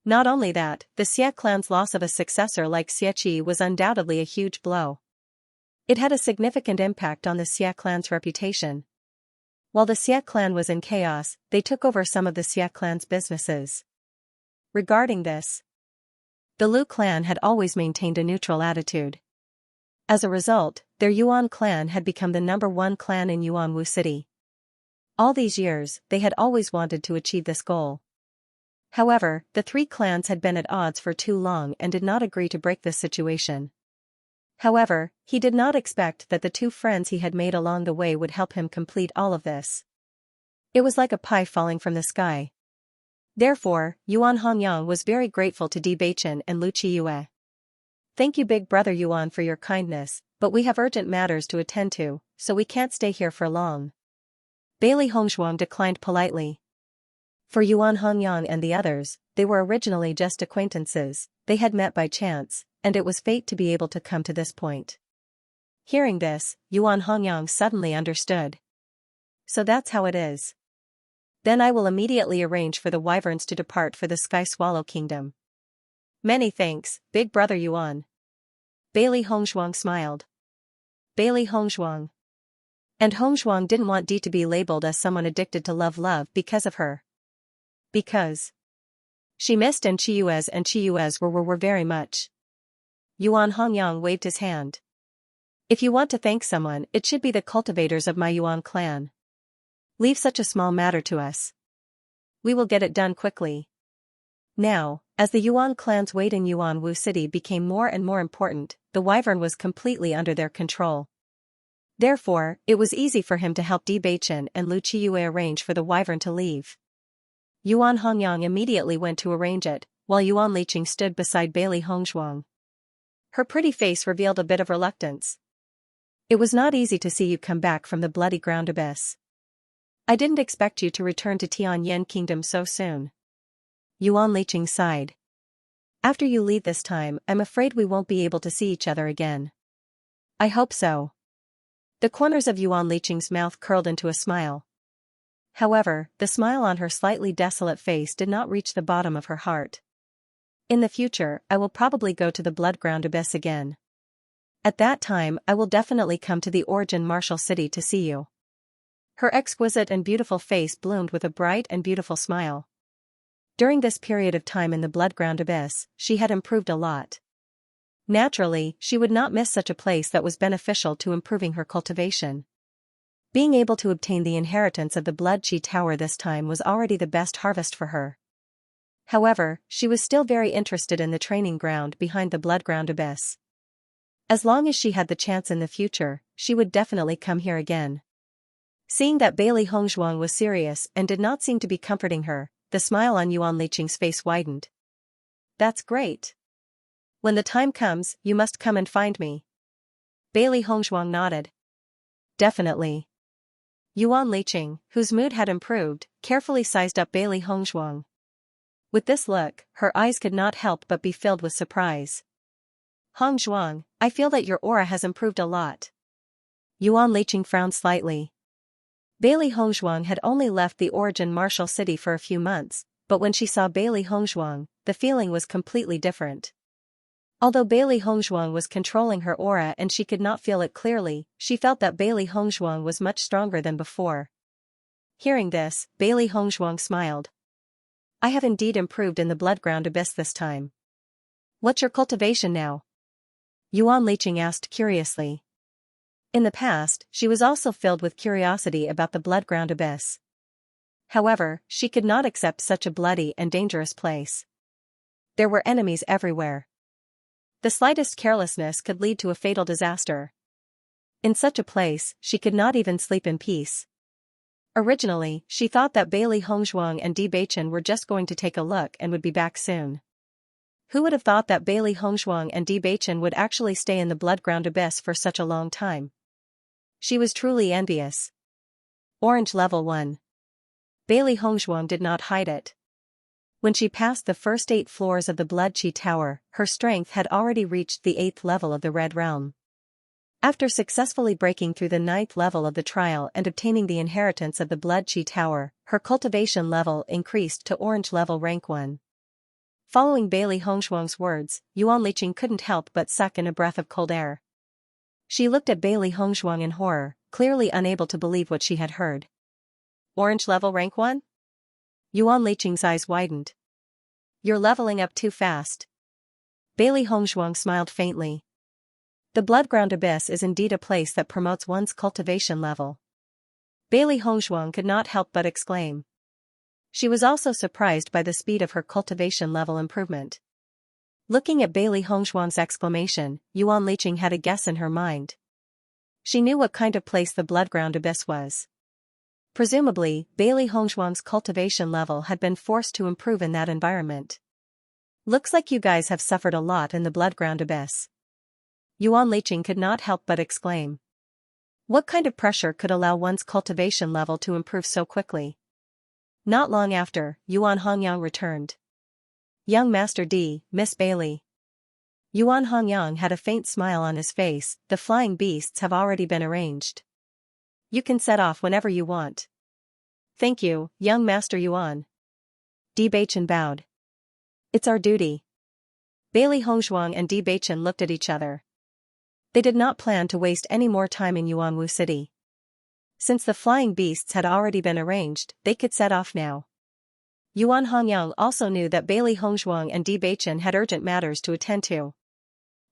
S1: Not only that, the Xia clan's loss of a successor like Xianxia was undoubtedly a huge blow. It had a significant impact on the Xia clan's reputation. While the Xia clan was in chaos, they took over some of the Xia clan's businesses. Regarding this, the Lu clan had always maintained a neutral attitude. As a result, their Yuan clan had become the #1 clan in Yuanwu City. All these years, they had always wanted to achieve this goal. However, the three clans had been at odds for too long and did not agree to break this situation. However, he did not expect that the two friends he had made along the way would help him complete all of this. It was like a pie falling from the sky. Therefore, Yuan Hongyang was very grateful to Bewitching and Lu Qiyue. Thank you big brother Yuan for your kindness, but we have urgent matters to attend to, so we can't stay here for long. Bailey Hongshuang declined politely. For Yuan Hongyang and the others, they were originally just acquaintances, they had met by chance, and it was fate to be able to come to this point. Hearing this, Yuan Hongyang suddenly understood. So that's how it is. Then I will immediately arrange for the wyverns to depart for the Sky Swallow Kingdom. Many thanks, big brother Yuan. Bailey Hongshuang smiled. Bailey Hongshuang. And Hongshuang didn't want Dee to be labeled as someone addicted to love because of her. Because she missed and Qiyue's were very much. Yuan Hongyang waved his hand. If you want to thank someone, it should be the cultivators of my Yuan clan. Leave such a small matter to us. We will get it done quickly. Now, as the Yuan clan's weight in Yuanwu City became more and more important, the wyvern was completely under their control. Therefore, it was easy for him to help Bewitching and Lu Qiyue arrange for the wyvern to leave. Yuan Hongyang immediately went to arrange it, while Yuan Liqing stood beside Bailey Hongshuang. Her pretty face revealed a bit of reluctance. It was not easy to see you come back from the bloody ground abyss. I didn't expect you to return to Tianyin Kingdom so soon. Yuan Liqing sighed. After you leave this time, I'm afraid we won't be able to see each other again. I hope so. The corners of Yuan Liqing's mouth curled into a smile. However, the smile on her slightly desolate face did not reach the bottom of her heart. In the future, I will probably go to the Bloodground Abyss again. At that time, I will definitely come to the Origin Martial City to see you. Her exquisite and beautiful face bloomed with a bright and beautiful smile. During this period of time in the Bloodground Abyss, she had improved a lot. Naturally, she would not miss such a place that was beneficial to improving her cultivation. Being able to obtain the inheritance of the Blood Chi Tower this time was already the best harvest for her. However, she was still very interested in the training ground behind the Bloodground Abyss. As long as she had the chance in the future, she would definitely come here again. Seeing that Bailey Hongshuang was serious and did not seem to be comforting her, the smile on Yuan Liqing's face widened. That's great. When the time comes, you must come and find me. Bailey Hongshuang nodded. Definitely. Yuan Liqing, whose mood had improved, carefully sized up Bailey Hongshuang. With this look, her eyes could not help but be filled with surprise. Hongshuang, I feel that your aura has improved a lot. Yuan Liqing frowned slightly. Bailey Hongshuang had only left the Origin Martial City for a few months, but when she saw Bailey Hongshuang, the feeling was completely different. Although Bailey Hongshuang was controlling her aura and she could not feel it clearly, she felt that Bailey Hongshuang was much stronger than before. Hearing this, Bailey Hongshuang smiled. I have indeed improved in the Bloodground Abyss this time. What's your cultivation now? Yuan Liqing asked curiously. In the past, she was also filled with curiosity about the Bloodground Abyss. However, she could not accept such a bloody and dangerous place. There were enemies everywhere. The slightest carelessness could lead to a fatal disaster. In such a place, she could not even sleep in peace. Originally, she thought that Bailey Hongshuang and Bewitching were just going to take a look and would be back soon. Who would have thought that Bailey Hongshuang and Bewitching would actually stay in the Bloodground Abyss for such a long time? She was truly envious. Orange Level 1. Bailey Hongshuang did not hide it. When she passed the first 8 floors of the Blood Chi Tower, her strength had already reached the 8th level of the Red Realm. After successfully breaking through the 9th level of the trial and obtaining the inheritance of the Blood Chi Tower, her cultivation level increased to Orange level rank 1. Following Bailey Hongshuang's words, Yuan Liqing couldn't help but suck in a breath of cold air. She looked at Bailey Hongshuang in horror, clearly unable to believe what she had heard. Orange level rank 1? Yuan Liqing's eyes widened. You're leveling up too fast. Bailey Hongshuang smiled faintly. The Bloodground Abyss is indeed a place that promotes one's cultivation level. Bailey Hongshuang could not help but exclaim. She was also surprised by the speed of her cultivation level improvement. Looking at Bailey Hongshuang's exclamation, Yuan Liqing had a guess in her mind. She knew what kind of place the Bloodground Abyss was. Presumably, Bailey Hongshuang's cultivation level had been forced to improve in that environment. Looks like you guys have suffered a lot in the Bloodground Abyss. Yuan Liqing could not help but exclaim. What kind of pressure could allow one's cultivation level to improve so quickly? Not long after, Yuan Hongyang returned. Young Master D, Miss Bailey. Yuan Hongyang had a faint smile on his face. The flying beasts have already been arranged. You can set off whenever you want. Thank you, young Master Yuan. D Baichen bowed. It's our duty. Bailey Hongshuang and D Baichen looked at each other. They did not plan to waste any more time in Yuanwu City. Since the flying beasts had already been arranged, they could set off now. Yuan Hongyang also knew that Bailey Hongshuang and D Baichen had urgent matters to attend to.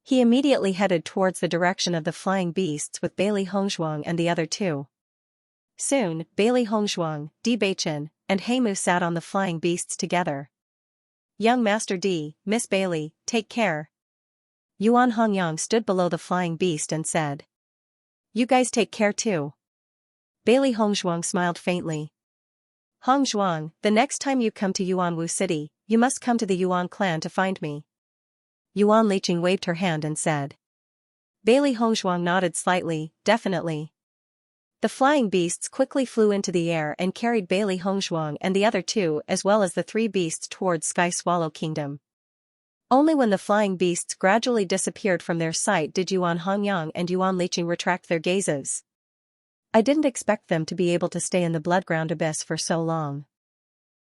S1: He immediately headed towards the direction of the flying beasts with Bailey Hongshuang and the other two. Soon, Bailey Hongshuang, D Baichen, and Heimu sat on the flying beasts together. Young Master D, Miss Bailey, take care. Yuan Hongyang stood below the flying beast and said. You guys take care too. Bailey Hongshuang smiled faintly. Hongshuang, the next time you come to Yuanwu City, you must come to the Yuan clan to find me. Yuan Liqing waved her hand and said. Bailey Hongshuang nodded slightly, definitely. The flying beasts quickly flew into the air and carried Bailey Hongshuang and the other two as well as the 3 beasts towards Sky Swallow Kingdom. Only when the flying beasts gradually disappeared from their sight did Yuan Hongyang and Yuan Liqing retract their gazes. I didn't expect them to be able to stay in the Bloodground Abyss for so long.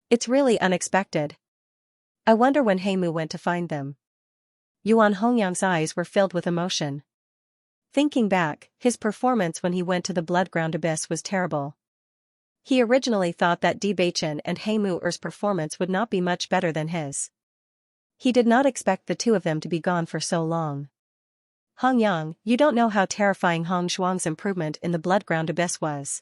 S1: It's really unexpected. I wonder when Heimu went to find them. Yuan Hongyang's eyes were filled with emotion. Thinking back, his performance when he went to the Bloodground Abyss was terrible. He originally thought that D Baichen and Heimu's performance would not be much better than his. He did not expect the two of them to be gone for so long. Hongyang, you don't know how terrifying Hongshuang's improvement in the Bloodground Abyss was.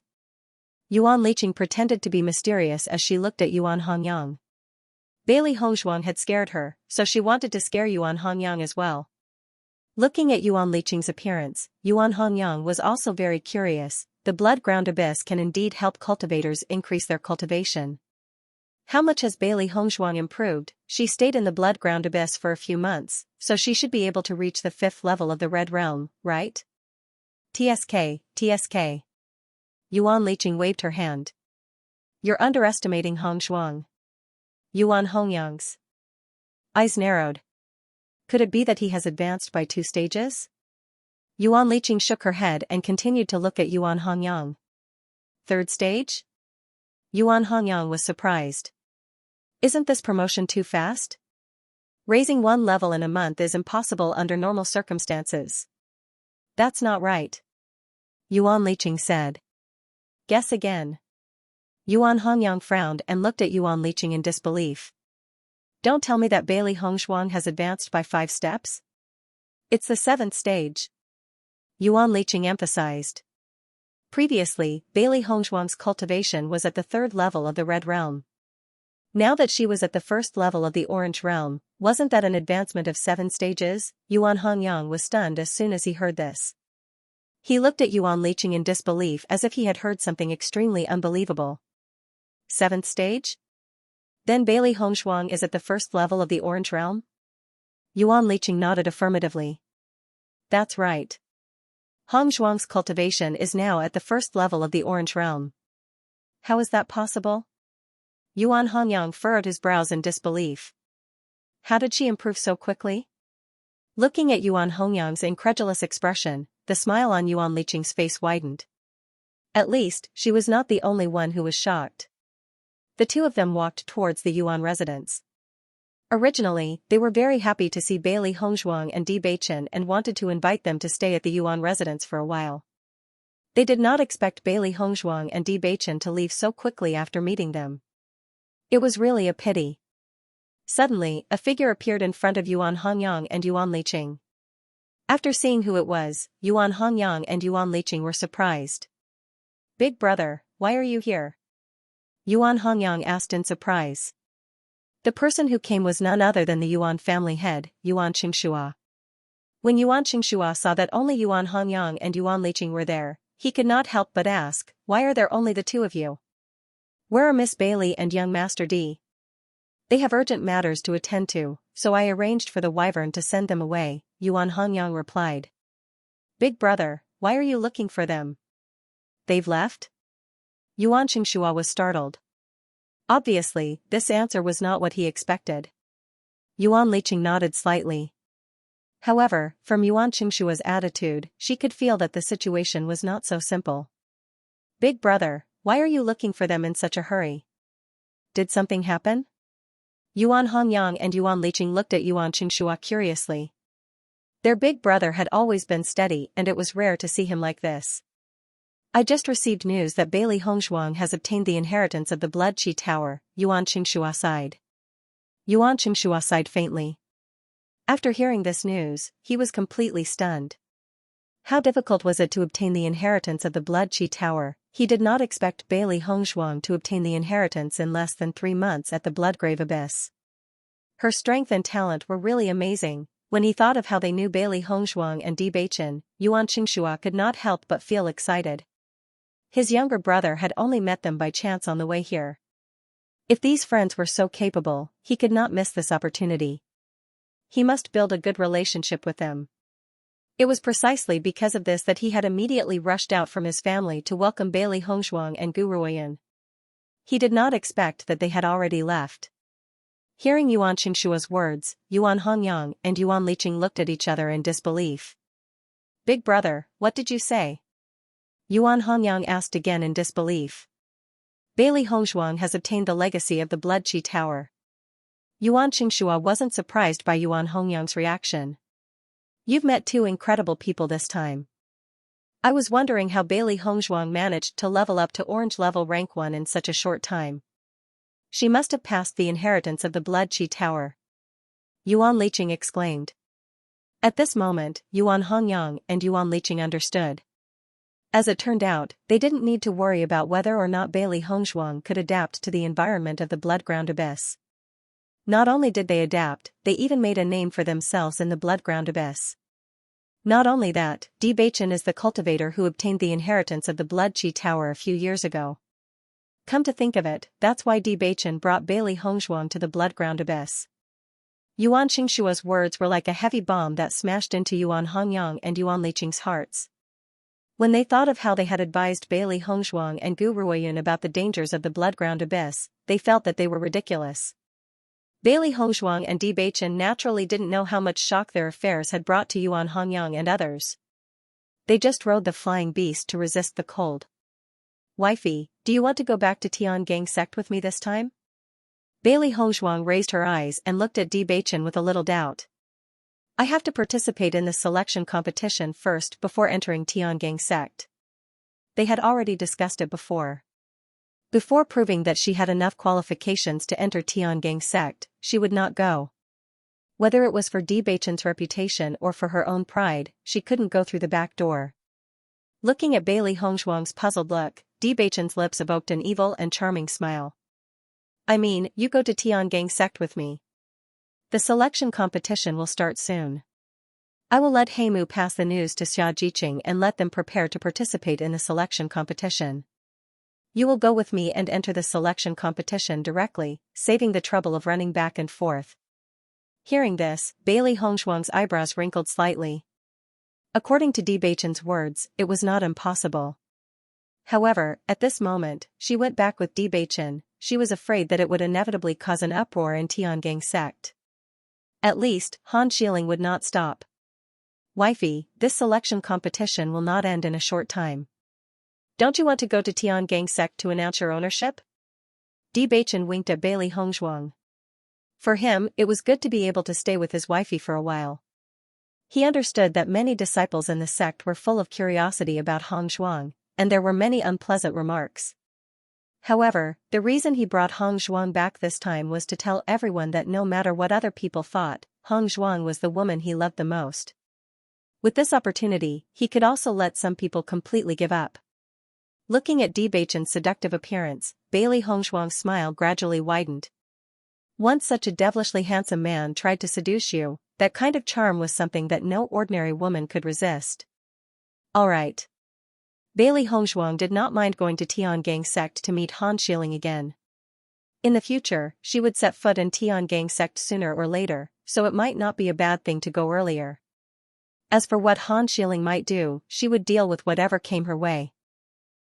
S1: Yuan Liqing pretended to be mysterious as she looked at Yuan Hongyang. Bailey Hongshuang had scared her, so she wanted to scare Yuan Hongyang as well. Looking at Yuan Liqing's appearance, Yuan Hongyang was also very curious. The Bloodground Abyss can indeed help cultivators increase their cultivation. How much has Bailey Hongshuang improved? She stayed in the Bloodground Abyss for a few months, so she should be able to reach the 5th level of the Red Realm, right? TSK. Yuan Liqing waved her hand. You're underestimating Hongshuang. Yuan Hongyang's eyes narrowed. Could it be that he has advanced by 2 stages? Yuan Liqing shook her head and continued to look at Yuan Hongyang. 3rd stage? Yuan Hongyang was surprised. Isn't this promotion too fast? Raising 1 level in a month is impossible under normal circumstances. That's not right. Yuan Liqing said. Guess again. Yuan Hongyang frowned and looked at Yuan Liqing in disbelief. Don't tell me that Bailey Hongshuang has advanced by 5 steps? It's the 7th stage. Yuan Liqing emphasized. Previously, Bailey Hongshuang's cultivation was at the 3rd level of the Red Realm. Now that she was at the 1st level of the Orange Realm, wasn't that an advancement of 7 stages? Yuan Hongyang was stunned as soon as he heard this. He looked at Yuan Liqing in disbelief as if he had heard something extremely unbelievable. 7th stage? Then Bailey Hongshuang is at the 1st level of the Orange Realm? Yuan Liqing nodded affirmatively. That's right. Hongshuang's cultivation is now at the 1st level of the Orange Realm. How is that possible? Yuan Hongyang furrowed his brows in disbelief. How did she improve so quickly? Looking at Yuan Hongyang's incredulous expression, the smile on Yuan Liqing's face widened. At least, she was not the only one who was shocked. The two of them walked towards the Yuan residence. Originally, they were very happy to see Bailey Hongzhuang and Di Beichen and wanted to invite them to stay at the Yuan residence for a while. They did not expect Bailey Hongzhuang and Di Beichen to leave so quickly after meeting them. It was really a pity. Suddenly, a figure appeared in front of Yuan Hongyang and Yuan Liqing. After seeing who it was, Yuan Hongyang and Yuan Liqing were surprised. "Big brother, why are you here?" Yuan Hongyang asked in surprise. The person who came was none other than the Yuan family head, Yuan Xianxia. When Yuan Xianxia saw that only Yuan Hongyang and Yuan Liqing were there, he could not help but ask, "Why are there only the two of you? Where are Miss Bailey and young Master D? They have urgent matters to attend to, so I arranged for the wyvern to send them away," Yuan Hongyang replied. "Big brother, why are you looking for them? They've left?" Yuan Xianxia was startled. Obviously, this answer was not what he expected. Yuan Liqing nodded slightly. However, from Yuan Xianxia's attitude, she could feel that the situation was not so simple. "Big brother, why are you looking for them in such a hurry? Did something happen?" Yuan Hongyang and Yuan Liqing looked at Yuan Xianxia curiously. Their big brother had always been steady and it was rare to see him like this. "I just received news that Bailey Hongzhuang has obtained the inheritance of the Blood Qi Tower," Yuan Xianxia sighed. Yuan Xianxia sighed faintly. After hearing this news, he was completely stunned. How difficult was it to obtain the inheritance of the Blood Qi Tower? He did not expect Bailey Hongzhuang to obtain the inheritance in less than 3 months at the Bloodgrave Abyss. Her strength and talent were really amazing. When he thought of how they knew Bailey Hongzhuang and Di Beichen, Yuan Xianxia could not help but feel excited. His younger brother had only met them by chance on the way here. If these friends were so capable, he could not miss this opportunity. He must build a good relationship with them. It was precisely because of this that he had immediately rushed out from his family to welcome Bailey Hongzhuang and Gu Ruoyan. He did not expect that they had already left. Hearing Yuan Xianxia's words, Yuan Hongyang and Yuan Liqing looked at each other in disbelief. "Big brother, what did you say?" Yuan Hongyang asked again in disbelief. "Bailey Hongzhuang has obtained the legacy of the Blood Qi Tower." Yuan Xianxia wasn't surprised by Yuan Hongyang's reaction. "You've met two incredible people this time. I was wondering how Bailey Hongzhuang managed to level up to Orange level rank 1 in such a short time. She must have passed the inheritance of the Blood Qi Tower," Yuan Liqing exclaimed. At this moment, Yuan Hongyang and Yuan Liqing understood. As it turned out, they didn't need to worry about whether or not Bailey Hongzhuang could adapt to the environment of the Bloodground Abyss. Not only did they adapt, they even made a name for themselves in the Bloodground Abyss. Not only that, Di Beichen is the cultivator who obtained the inheritance of the Blood Qi Tower a few years ago. Come to think of it, that's why Di Beichen brought Bailey Hongzhuang to the Bloodground Abyss. Yuan Xianxia's words were like a heavy bomb that smashed into Yuan Hongyang and Yuan Liqing's hearts. When they thought of how they had advised Bailey Hongzhuang and Gu Ruoyan about the dangers of the Bloodground Abyss, they felt that they were ridiculous. Bailey Hongzhuang and Di Beichen naturally didn't know how much shock their affairs had brought to Yuan Hongyang and others. They just rode the flying beast to resist the cold. "Wifey, do you want to go back to Tiangang sect with me this time?" Bailey Hongzhuang raised her eyes and looked at Di Beichen with a little doubt. "I have to participate in the selection competition first before entering Tiangang sect." They had already discussed it before. Before proving that she had enough qualifications to enter Tiangang sect, she would not go. Whether it was for Di Beichen's reputation or for her own pride, she couldn't go through the back door. Looking at Bailey Hongzhuang's puzzled look, Di Beichen's lips evoked an evil and charming smile. "I mean, you go to Tiangang sect with me. The selection competition will start soon. I will let Heimu pass the news to Xia Jiqing and let them prepare to participate in the selection competition. You will go with me and enter the selection competition directly, saving the trouble of running back and forth." Hearing this, Bailey Hongzhuang's eyebrows wrinkled slightly. According to Di Beichen's words, it was not impossible. However, at this moment, she went back with Di Beichen. She was afraid that it would inevitably cause an uproar in Tiangang sect. At least, Han Xiling would not stop. Wifey, this selection competition will not end in a short time. Don't you want to go to Tiangang sect to announce your ownership? Bewitching winked at Bailey Hongzhuang. For him, it was good to be able to stay with his wifey for a while. He understood that many disciples in the sect were full of curiosity about Hongzhuang, and there were many unpleasant remarks. However, the reason he brought Hongzhuang back this time was to tell everyone that no matter what other people thought, Hongzhuang was the woman he loved the most. With this opportunity, he could also let some people completely give up. Looking at Bewitching's seductive appearance, Bailey Hongzhuang's smile gradually widened. Once such a devilishly handsome man tried to seduce you, that kind of charm was something that no ordinary woman could resist. Alright. Bailey Hongzhuang did not mind going to Tiangang sect to meet Han Xiling again. In the future, she would set foot in Tiangang sect sooner or later, so it might not be a bad thing to go earlier. As for what Han Xiling might do, she would deal with whatever came her way.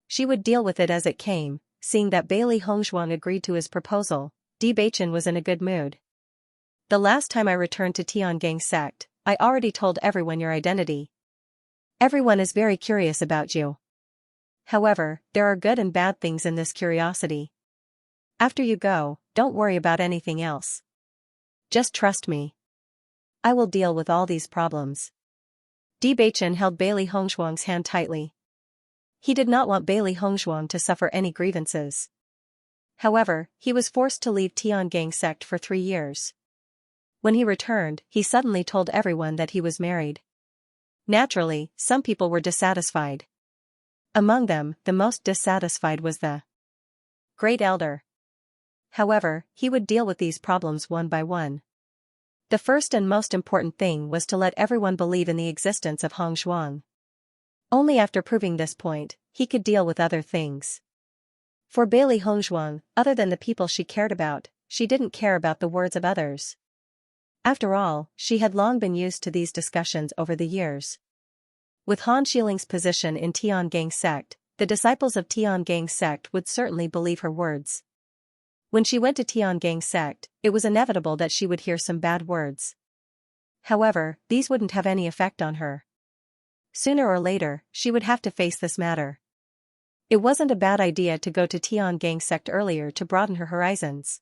S1: She would deal with it as it came. Seeing that Bailey Hongzhuang agreed to his proposal, Bewitching was in a good mood. The last time I returned to Tiangang sect, I already told everyone your identity. Everyone is very curious about you. However, there are good and bad things in this curiosity. After you go, don't worry about anything else. Just trust me. I will deal with all these problems. Bewitching held Bailey Hongzhuang's hand tightly. He did not want Bailey Hongzhuang to suffer any grievances. However, he was forced to leave Tiangang sect for 3 years. When he returned, he suddenly told everyone that he was married. Naturally, some people were dissatisfied. Among them, the most dissatisfied was the Great Elder. However, he would deal with these problems one by one. The first and most important thing was to let everyone believe in the existence of Hongzhuang. Only after proving this point, he could deal with other things. For Bailey Hongzhuang, other than the people she cared about, she didn't care about the words of others. After all, she had long been used to these discussions over the years. With Han Xiling's position in Tiangang sect, the disciples of Tiangang sect would certainly believe her words. When she went to Tiangang sect, it was inevitable that she would hear some bad words. However, these wouldn't have any effect on her. Sooner or later, she would have to face this matter. It wasn't a bad idea to go to Tiangang sect earlier to broaden her horizons.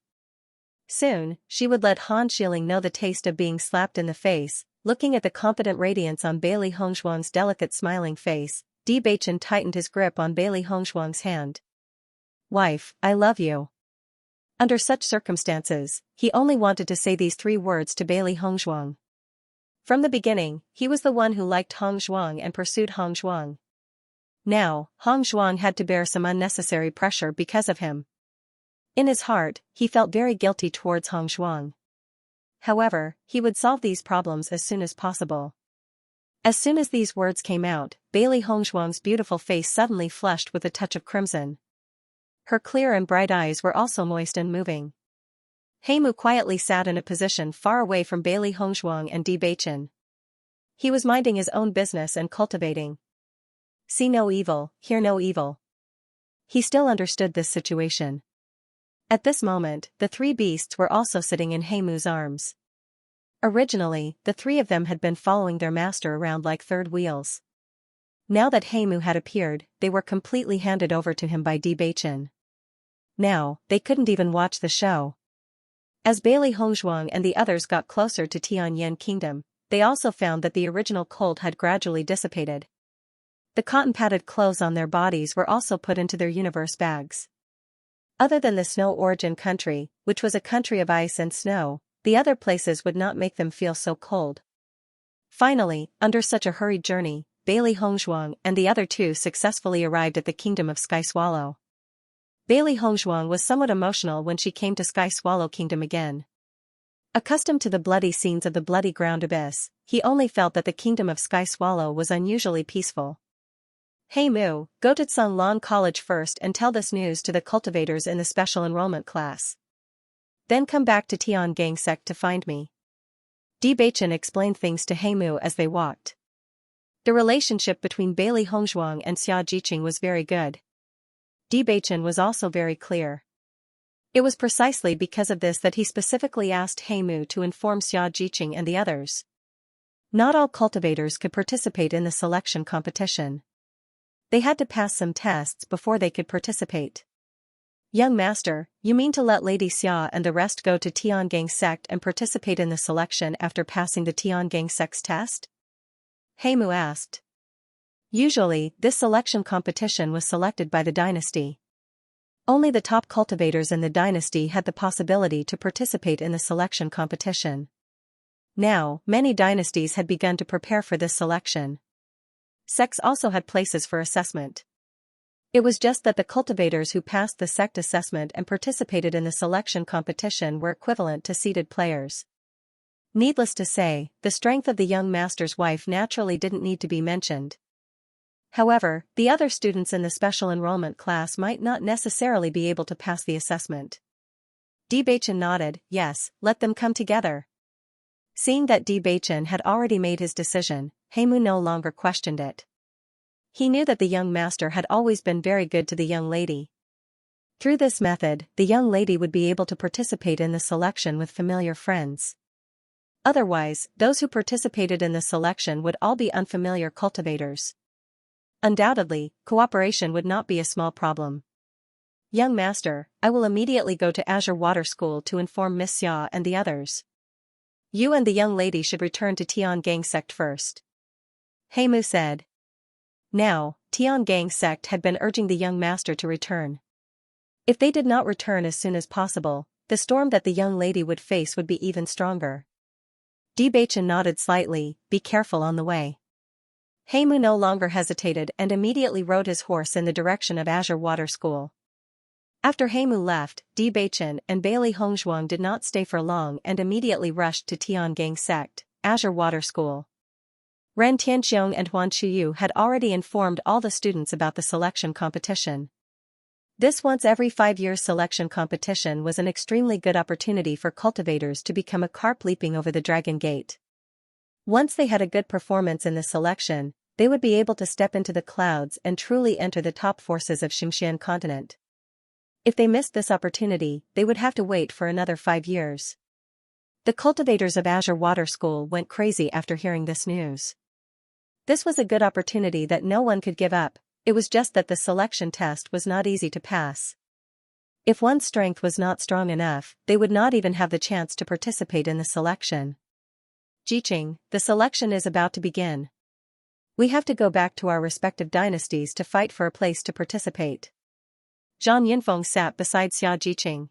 S1: Soon, she would let Han Xiling know the taste of being slapped in the face. Looking at the confident radiance on Bailey Hongzhuang's delicate smiling face, Bewitching tightened his grip on Bailey Hongzhuang's hand. Wife, I love you. Under such circumstances, he only wanted to say these 3 words to Bailey Hongzhuang. From the beginning, he was the one who liked Hongzhuang and pursued Hongzhuang. Now, Hongzhuang had to bear some unnecessary pressure because of him. In his heart, he felt very guilty towards Hongzhuang. However, he would solve these problems as soon as possible. As soon as these words came out, Bailey Hongzhuang's beautiful face suddenly flushed with a touch of crimson. Her clear and bright eyes were also moist and moving. Heimu quietly sat in a position far away from Bailey Hongzhuang and Bewitching. He was minding his own business and cultivating. See no evil, hear no evil. He still understood this situation. At this moment, the 3 beasts were also sitting in Heimu's arms. Originally, the 3 of them had been following their master around like third wheels. Now that Heimu had appeared, they were completely handed over to him by Bewitching. Now, they couldn't even watch the show. As Bailey Hongzhuang and the others got closer to Tianyan Kingdom, they also found that the original cold had gradually dissipated. The cotton-padded clothes on their bodies were also put into their universe bags. Other than the snow origin country, which was a country of ice and snow, the other places would not make them feel so cold. Finally, under such a hurried journey, Bailey Hongzhuang and the other 2 successfully arrived at the kingdom of Sky Swallow. Bailey Hongzhuang was somewhat emotional when she came to Sky Swallow Kingdom again. Accustomed to the bloody scenes of the bloody ground abyss, he only felt that the kingdom of Sky Swallow was unusually peaceful. Heimu, go to Tsunlong College first and tell this news to the cultivators in the special enrollment class. Then come back to Tiangang sect to find me. Bewitching explained things to Heimu as they walked. The relationship between Bailey Hongzhuang and Xianxia was very good. Bewitching was also very clear. It was precisely because of this that he specifically asked Heimu to inform Xianxia and the others. Not all cultivators could participate in the selection competition. They had to pass some tests before they could participate. Young master, you mean to let Lady Xia and the rest go to Tiangang sect and participate in the selection after passing the Tiangang sect's test? Heimu asked. Usually, this selection competition was selected by the dynasty. Only the top cultivators in the dynasty had the possibility to participate in the selection competition. Now, many dynasties had begun to prepare for this selection. Sects also had places for assessment. It was just that the cultivators who passed the sect assessment and participated in the selection competition were equivalent to seeded players. Needless to say, the strength of the young master's wife naturally didn't need to be mentioned. However, the other students in the special enrollment class might not necessarily be able to pass the assessment. Bewitching nodded, yes, let them come together. Seeing that Bewitching had already made his decision, Heimu no longer questioned it. He knew that the young master had always been very good to the young lady. Through this method, the young lady would be able to participate in the selection with familiar friends. Otherwise, those who participated in the selection would all be unfamiliar cultivators. Undoubtedly, cooperation would not be a small problem. Young master, I will immediately go to Azure Water School to inform Miss Xia and the others. You and the young lady should return to Tiangang sect first. Heimu said. Now, Tiangang sect had been urging the young master to return. If they did not return as soon as possible, the storm that the young lady would face would be even stronger. Bewitching nodded slightly, be careful on the way. Heimu no longer hesitated and immediately rode his horse in the direction of Azure Water School. After Heimu left, Bewitching and Bailey Hongzhuang did not stay for long and immediately rushed to Tiangang sect, Azure Water School. Ren Tianxiong and Huan Qiyu had already informed all the students about the selection competition. This once every 5 years selection competition was an extremely good opportunity for cultivators to become a carp leaping over the Dragon Gate. Once they had a good performance in the selection, they would be able to step into the clouds and truly enter the top forces of Xianxia continent. If they missed this opportunity, they would have to wait for another 5 years. The cultivators of Azure Water School went crazy after hearing this news. This was a good opportunity that no one could give up, it was just that the selection test was not easy to pass. If one's strength was not strong enough, they would not even have the chance to participate in the selection. Jiqing, the selection is about to begin. We have to go back to our respective dynasties to fight for a place to participate. Zhang Yinfeng sat beside Xia Jiqing.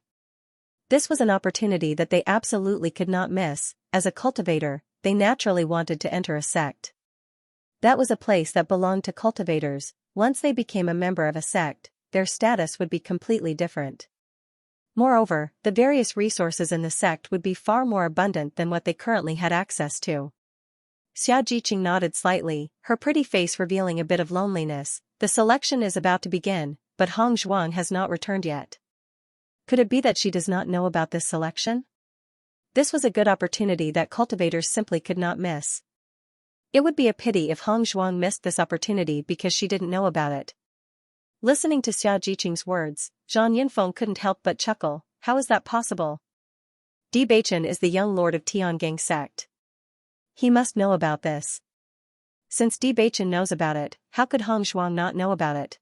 S1: This was an opportunity that they absolutely could not miss. As a cultivator, they naturally wanted to enter a sect. That was a place that belonged to cultivators. Once they became a member of a sect, their status would be completely different. Moreover, the various resources in the sect would be far more abundant than what they currently had access to. Xia Jiqing nodded slightly, her pretty face revealing a bit of loneliness. The selection is about to begin, but Hong Zhuang has not returned yet. Could it be that she does not know about this selection? This was a good opportunity that cultivators simply could not miss. It would be a pity if Hong Zhuang missed this opportunity because she didn't know about it. Listening to Xia Jiqing's words, Zhang Yinfeng couldn't help but chuckle. How is that possible? Bewitching is the young lord of Tiangang sect. He must know about this. Since Bewitching knows about it, how could Hong Zhuang not know about it?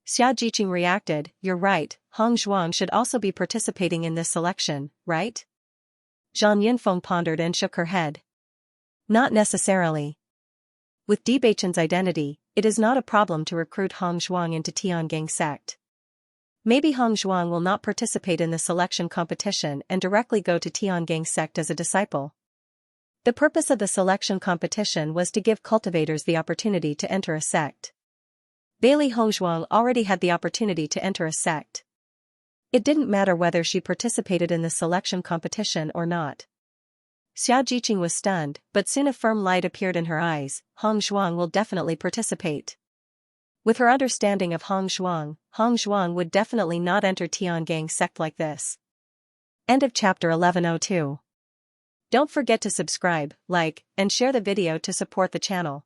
S1: Xia Jiqing reacted, you're right, Hong Zhuang should also be participating in this selection, right? Zhang Yinfeng pondered and shook her head. Not necessarily. With Bewitching's identity, it is not a problem to recruit Hong Zhuang into Tiangang sect. Maybe Hong Zhuang will not participate in the selection competition and directly go to Tiangang sect as a disciple. The purpose of the selection competition was to give cultivators the opportunity to enter a sect. Bailey Hongzhuang already had the opportunity to enter a sect. It didn't matter whether she participated in the selection competition or not. Xia Jiqing was stunned, but soon a firm light appeared in her eyes. Hong Zhuang will definitely participate. With her understanding of Hong Zhuang would definitely not enter Tiangang sect like this. End of chapter 1102. Don't forget to subscribe, like, and share the video to support the channel.